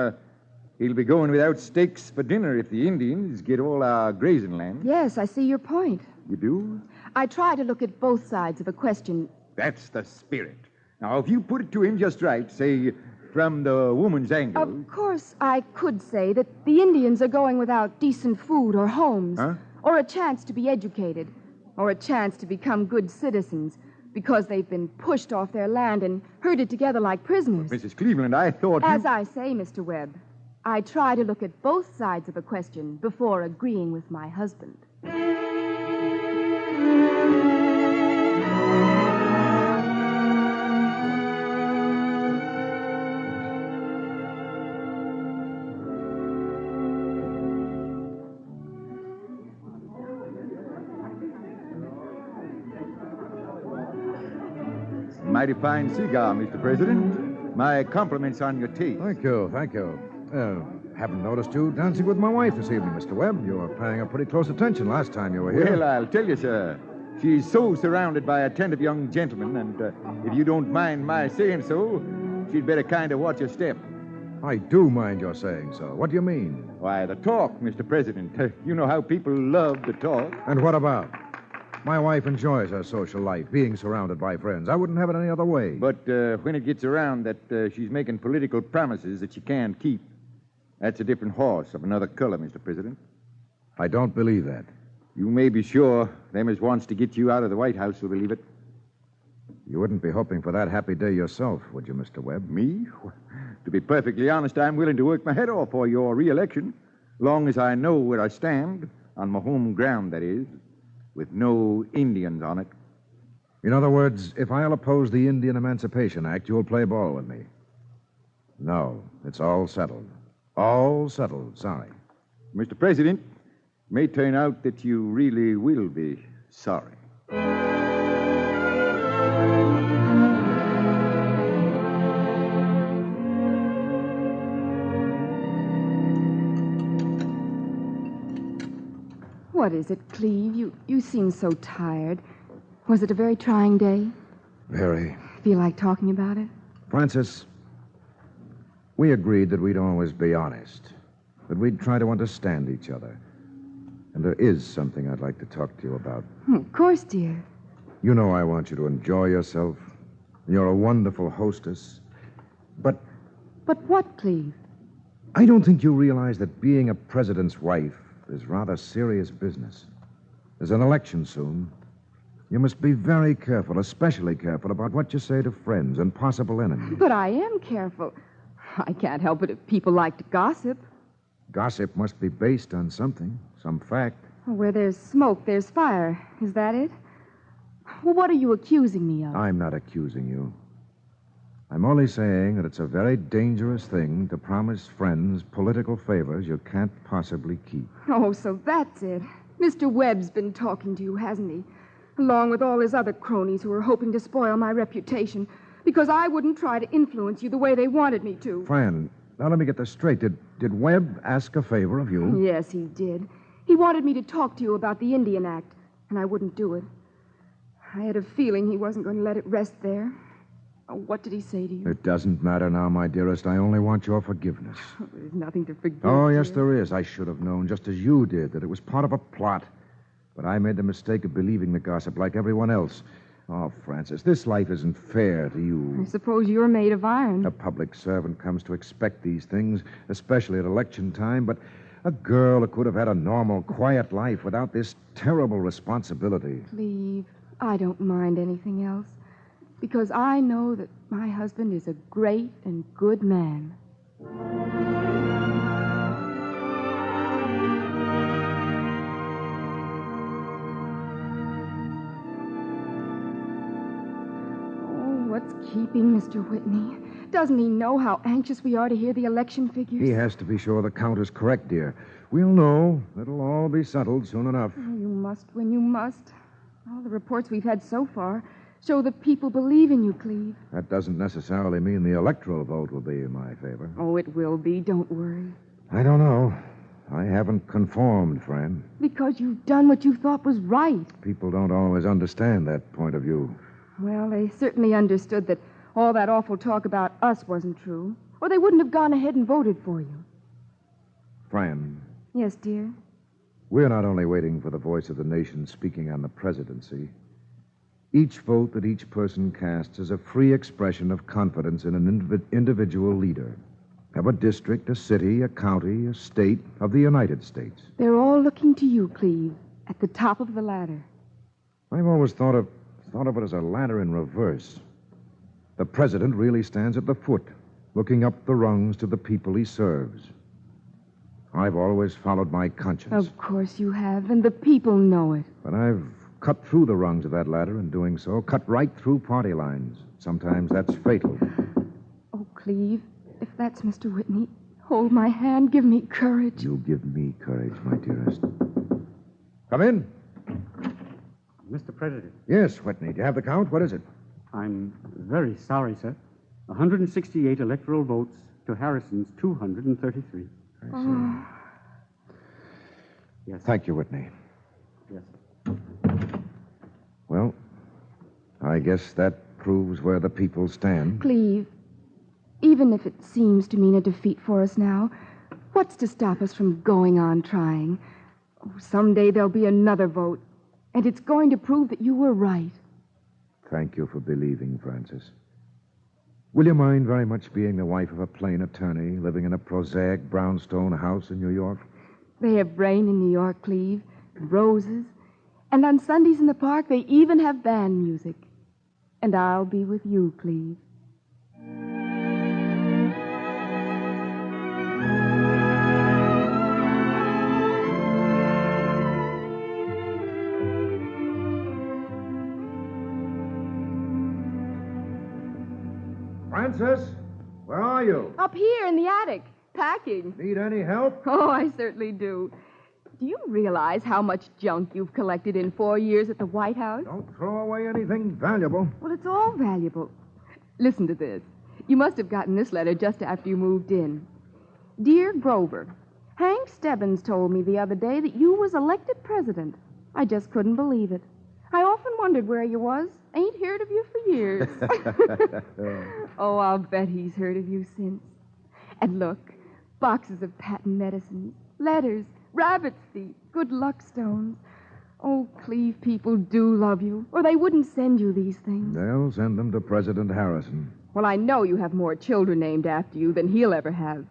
he'll be going without steaks for dinner if the Indians get all our grazing land. Yes, I see your point. You do? I try to look at both sides of a question. That's the spirit. Now, if you put it to him just right, say, from the woman's angle... Of course, I could say that the Indians are going without decent food or homes, or a chance to be educated, or a chance to become good citizens, because they've been pushed off their land and herded together like prisoners. Mrs. Cleveland, I thought As I say, Mr. Webb, I try to look at both sides of a question before agreeing with my husband. Mighty fine cigar, Mr. President. My compliments on your taste. Thank you. Haven't noticed you dancing with my wife this evening, Mr. Webb. You were paying her pretty close attention last time you were here. Well, I'll tell you, sir. She's so surrounded by attentive young gentlemen, and if you don't mind my saying so, she'd better kind of watch her step. I do mind your saying so. What do you mean? Why, the talk, Mr. President. You know how people love the talk. And what about? My wife enjoys her social life, being surrounded by friends. I wouldn't have it any other way. But when it gets around that she's making political promises that she can't keep, that's a different horse of another color, Mr. President. I don't believe that. You may be sure them as wants to get you out of the White House will believe it. You wouldn't be hoping for that happy day yourself, would you, Mr. Webb? Me? To be perfectly honest, I'm willing to work my head off for your re-election, long as I know where I stand, on my home ground, that is, with no Indians on it. In other words, if I'll oppose the Indian Emancipation Act, you'll play ball with me. No, it's all settled. All settled, sorry. Mr. President, it may turn out that you really will be sorry. What is it, Cleve? You seem so tired. Was it a very trying day? Very. Feel like talking about it? Frances, we agreed that we'd always be honest, that we'd try to understand each other. And there is something I'd like to talk to you about. Of course, dear. You know I want you to enjoy yourself. You're a wonderful hostess. But But what, Cleve? I don't think you realize that being a president's wife is rather serious business. There's an election soon. You must be very careful, especially careful about what you say to friends and possible enemies. But I am careful. I can't help it if people like to gossip. Gossip must be based on something, some fact. Where there's smoke, there's fire. Is that it? Well, what are you accusing me of? I'm not accusing you. I'm only saying that it's a very dangerous thing to promise friends political favors you can't possibly keep. Oh, so that's it. Mr. Webb's been talking to you, hasn't he? Along with all his other cronies who are hoping to spoil my reputation because I wouldn't try to influence you the way they wanted me to. Fran, now let me get this straight. Did Webb ask a favor of you? Yes, he did. He wanted me to talk to you about the Indian Act, and I wouldn't do it. I had a feeling he wasn't going to let it rest there. Oh, what did he say to you? It doesn't matter now, my dearest. I only want your forgiveness. There's nothing to forgive. Oh, yes, dear. there is. I should have known, just as you did, that it was part of a plot. But I made the mistake of believing the gossip like everyone else. Oh, Francis, this life isn't fair to you. I suppose you're made of iron. A public servant comes to expect these things, especially at election time, but a girl who could have had a normal, quiet life without this terrible responsibility. Cleve, I don't mind anything else, because I know that my husband is a great and good man. What's keeping Mr. Whitney? Doesn't he know how anxious we are to hear the election figures? He has to be sure the count is correct, dear. We'll know. It'll all be settled soon enough. Oh, you must when you must. All the reports we've had so far show that people believe in you, Cleve. That doesn't necessarily mean the electoral vote will be in my favor. Oh, it will be. Don't worry. I don't know. I haven't conformed, Fran. Because you've done what you thought was right. People don't always understand that point of view. Well, they certainly understood that all that awful talk about us wasn't true, or they wouldn't have gone ahead and voted for you. Fran. Yes, dear? We're not only waiting for the voice of the nation speaking on the presidency. Each vote that each person casts is a free expression of confidence in an individual leader. Of a district, a city, a county, a state, of the United States. They're all looking to you, Cleve, at the top of the ladder. I've always thought of it as a ladder in reverse. The president really stands at the foot, looking up the rungs to the people he serves. I've always followed my conscience. Of course you have, and the people know it. But I've cut through the rungs of that ladder in doing so, cut right through party lines. Sometimes that's fatal. Oh, Cleve, if that's Mr. Whitney, hold my hand, give me courage. You give me courage, my dearest. Come in. Mr. President. Yes, Whitney. Do you have the count? What is it? I'm very sorry, sir. 168 electoral votes to Harrison's 233. I see. Oh. Yes. Thank you, Whitney. Yes. Well, I guess that proves where the people stand. Cleve, even if it seems to mean a defeat for us now, what's to stop us from going on trying? Oh, someday there'll be another vote, and it's going to prove that you were right. Thank you for believing, Francis. Will you mind very much being the wife of a plain attorney living in a prosaic brownstone house in New York? They have rain in New York, Cleve, and roses, and on Sundays in the park they even have band music. And I'll be with you, Cleve. Francis, where are you? Up here in the attic, packing. Need any help? Oh, I certainly do. Do you realize how much junk you've collected in 4 years at the White House? Don't throw away anything valuable. Well, it's all valuable. Listen to this. You must have gotten this letter just after you moved in. Dear Grover, Hank Stebbins told me the other day that you was elected president. I just couldn't believe it. I often wondered where you was. Ain't heard of you for years. Oh, I'll bet he's heard of you since. And look, boxes of patent medicines, letters, rabbit's feet, good luck stones. Oh, Cleve, people do love you, or they wouldn't send you these things. They'll send them to President Harrison. Well, I know you have more children named after you than he'll ever have.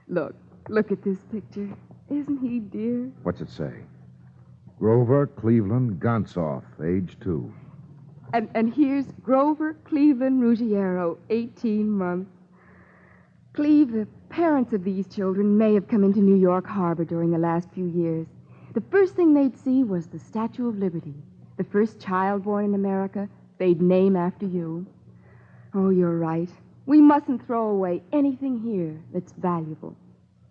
Look at this picture. Isn't he dear? What's it say? Grover Cleveland Gonsoff, age 2. And here's Grover Cleveland Ruggiero, 18 months. Cleve, the parents of these children may have come into New York Harbor during the last few years. The first thing they'd see was the Statue of Liberty. The first child born in America, they'd name after you. Oh, you're right. We mustn't throw away anything here that's valuable.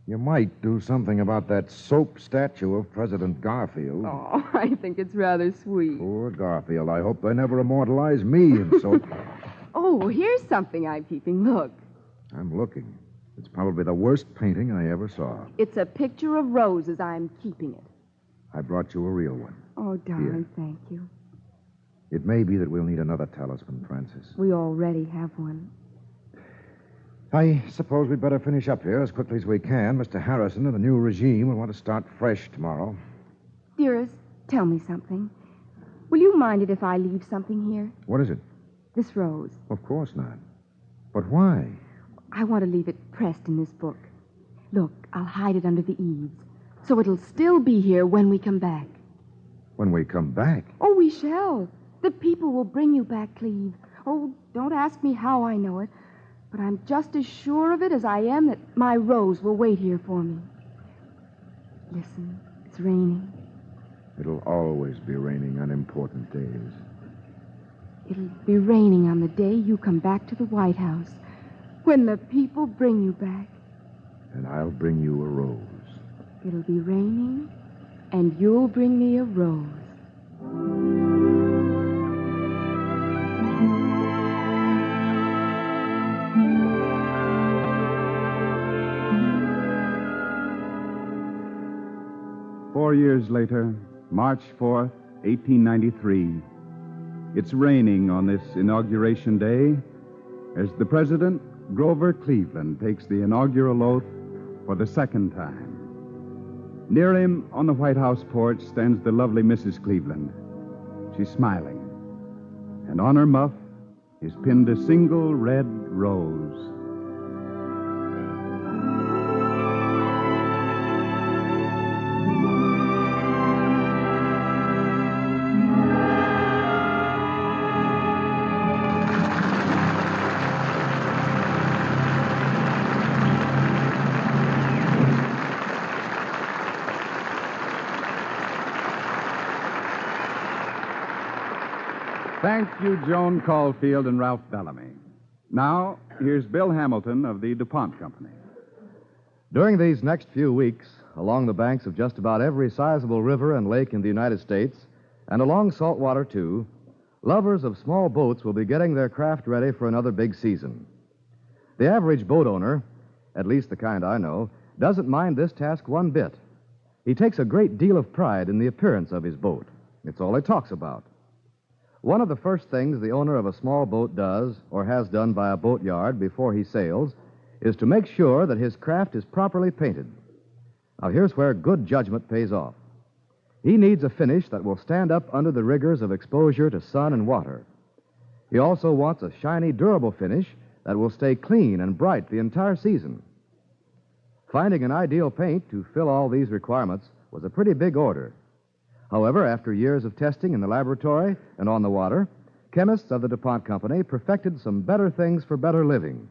You might do something about that soap statue of President Garfield. Oh, I think it's rather sweet. Poor Garfield. I hope they never immortalize me in soap. Oh, here's something I'm keeping. Look. I'm looking. It's probably the worst painting I ever saw. It's a picture of roses. I'm keeping it. I brought you a real one. Oh, darling, thank you. It may be that we'll need another talisman, Francis. We already have one. I suppose we'd better finish up here as quickly as we can. Mr. Harrison and the new regime will want to start fresh tomorrow. Dearest, tell me something. Will you mind it if I leave something here? What is it? This rose. Of course not. But why? I want to leave it pressed in this book. Look, I'll hide it under the eaves, so it'll still be here when we come back. When we come back? Oh, we shall. The people will bring you back, Cleve. Oh, don't ask me how I know it, but I'm just as sure of it as I am that my rose will wait here for me. Listen, it's raining. It'll always be raining on important days. It'll be raining on the day you come back to the White House, when the people bring you back. And I'll bring you a rose. It'll be raining, and you'll bring me a rose. 4 years later, March 4th, 1893. It's raining on this inauguration day as the President, Grover Cleveland, takes the inaugural oath for the second time. Near him on the White House porch stands the lovely Mrs. Cleveland. She's smiling, and on her muff is pinned a single red rose. Thank you, Joan Caulfield and Ralph Bellamy. Now, here's Bill Hamilton of the DuPont Company. During these next few weeks, along the banks of just about every sizable river and lake in the United States, and along salt water, too, lovers of small boats will be getting their craft ready for another big season. The average boat owner, at least the kind I know, doesn't mind this task one bit. He takes a great deal of pride in the appearance of his boat. It's all he talks about. One of the first things the owner of a small boat does, or has done by a boatyard before he sails, is to make sure that his craft is properly painted. Now, here's where good judgment pays off. He needs a finish that will stand up under the rigors of exposure to sun and water. He also wants a shiny, durable finish that will stay clean and bright the entire season. Finding an ideal paint to fill all these requirements was a pretty big order. However, after years of testing in the laboratory and on the water, chemists of the DuPont Company perfected some better things for better living.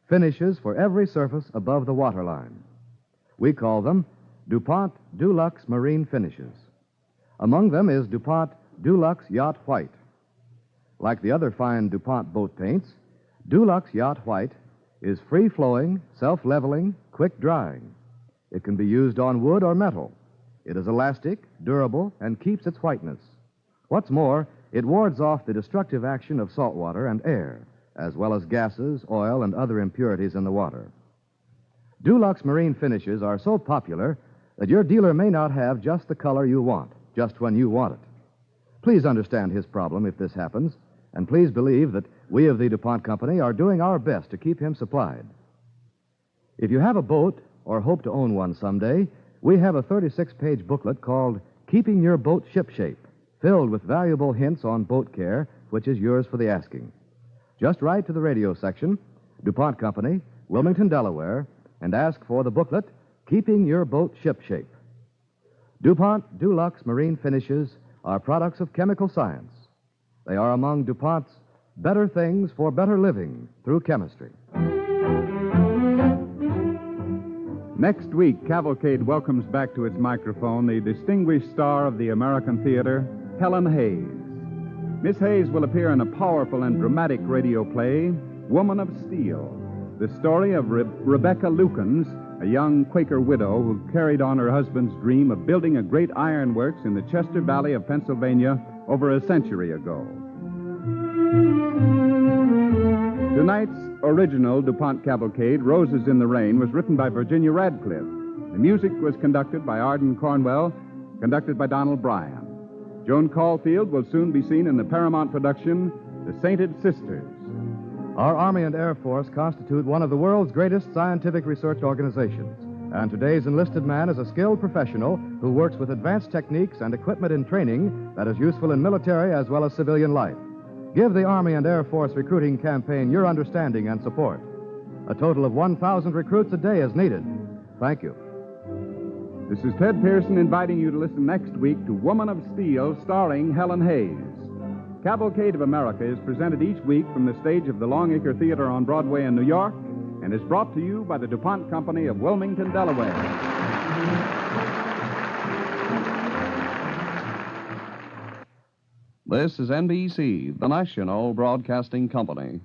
Finishes for every surface above the waterline. We call them DuPont Dulux Marine Finishes. Among them is DuPont Dulux Yacht White. Like the other fine DuPont boat paints, Dulux Yacht White is free-flowing, self-leveling, quick-drying. It can be used on wood or metal. It is elastic, durable, and keeps its whiteness. What's more, it wards off the destructive action of salt water and air, as well as gases, oil, and other impurities in the water. Dulux Marine Finishes are so popular that your dealer may not have just the color you want, just when you want it. Please understand his problem if this happens, and please believe that we of the DuPont Company are doing our best to keep him supplied. If you have a boat or hope to own one someday, we have a 36-page booklet called Keeping Your Boat Shipshape, filled with valuable hints on boat care, which is yours for the asking. Just write to the radio section, DuPont Company, Wilmington, Delaware, and ask for the booklet, Keeping Your Boat Shipshape. DuPont Dulux Marine Finishes are products of chemical science. They are among DuPont's better things for better living through chemistry. Next week, Cavalcade welcomes back to its microphone the distinguished star of the American theater, Helen Hayes. Miss Hayes will appear in a powerful and dramatic radio play, Woman of Steel, the story of Rebecca Lukens, a young Quaker widow who carried on her husband's dream of building a great ironworks in the Chester Valley of Pennsylvania over a century ago. Tonight's original DuPont Cavalcade, Roses in the Rain, was written by Virginia Radcliffe. The music was conducted by Arden Cornwell, conducted by Donald Bryan. Joan Caulfield will soon be seen in the Paramount production, The Sainted Sisters. Our Army and Air Force constitute one of the world's greatest scientific research organizations, and today's enlisted man is a skilled professional who works with advanced techniques and equipment in training that is useful in military as well as civilian life. Give the Army and Air Force recruiting campaign your understanding and support. A total of 1,000 recruits a day is needed. Thank you. This is Ted Pearson inviting you to listen next week to Woman of Steel, starring Helen Hayes. Cavalcade of America is presented each week from the stage of the Longacre Theater on Broadway in New York and is brought to you by the DuPont Company of Wilmington, Delaware. This is NBC, the national broadcasting company.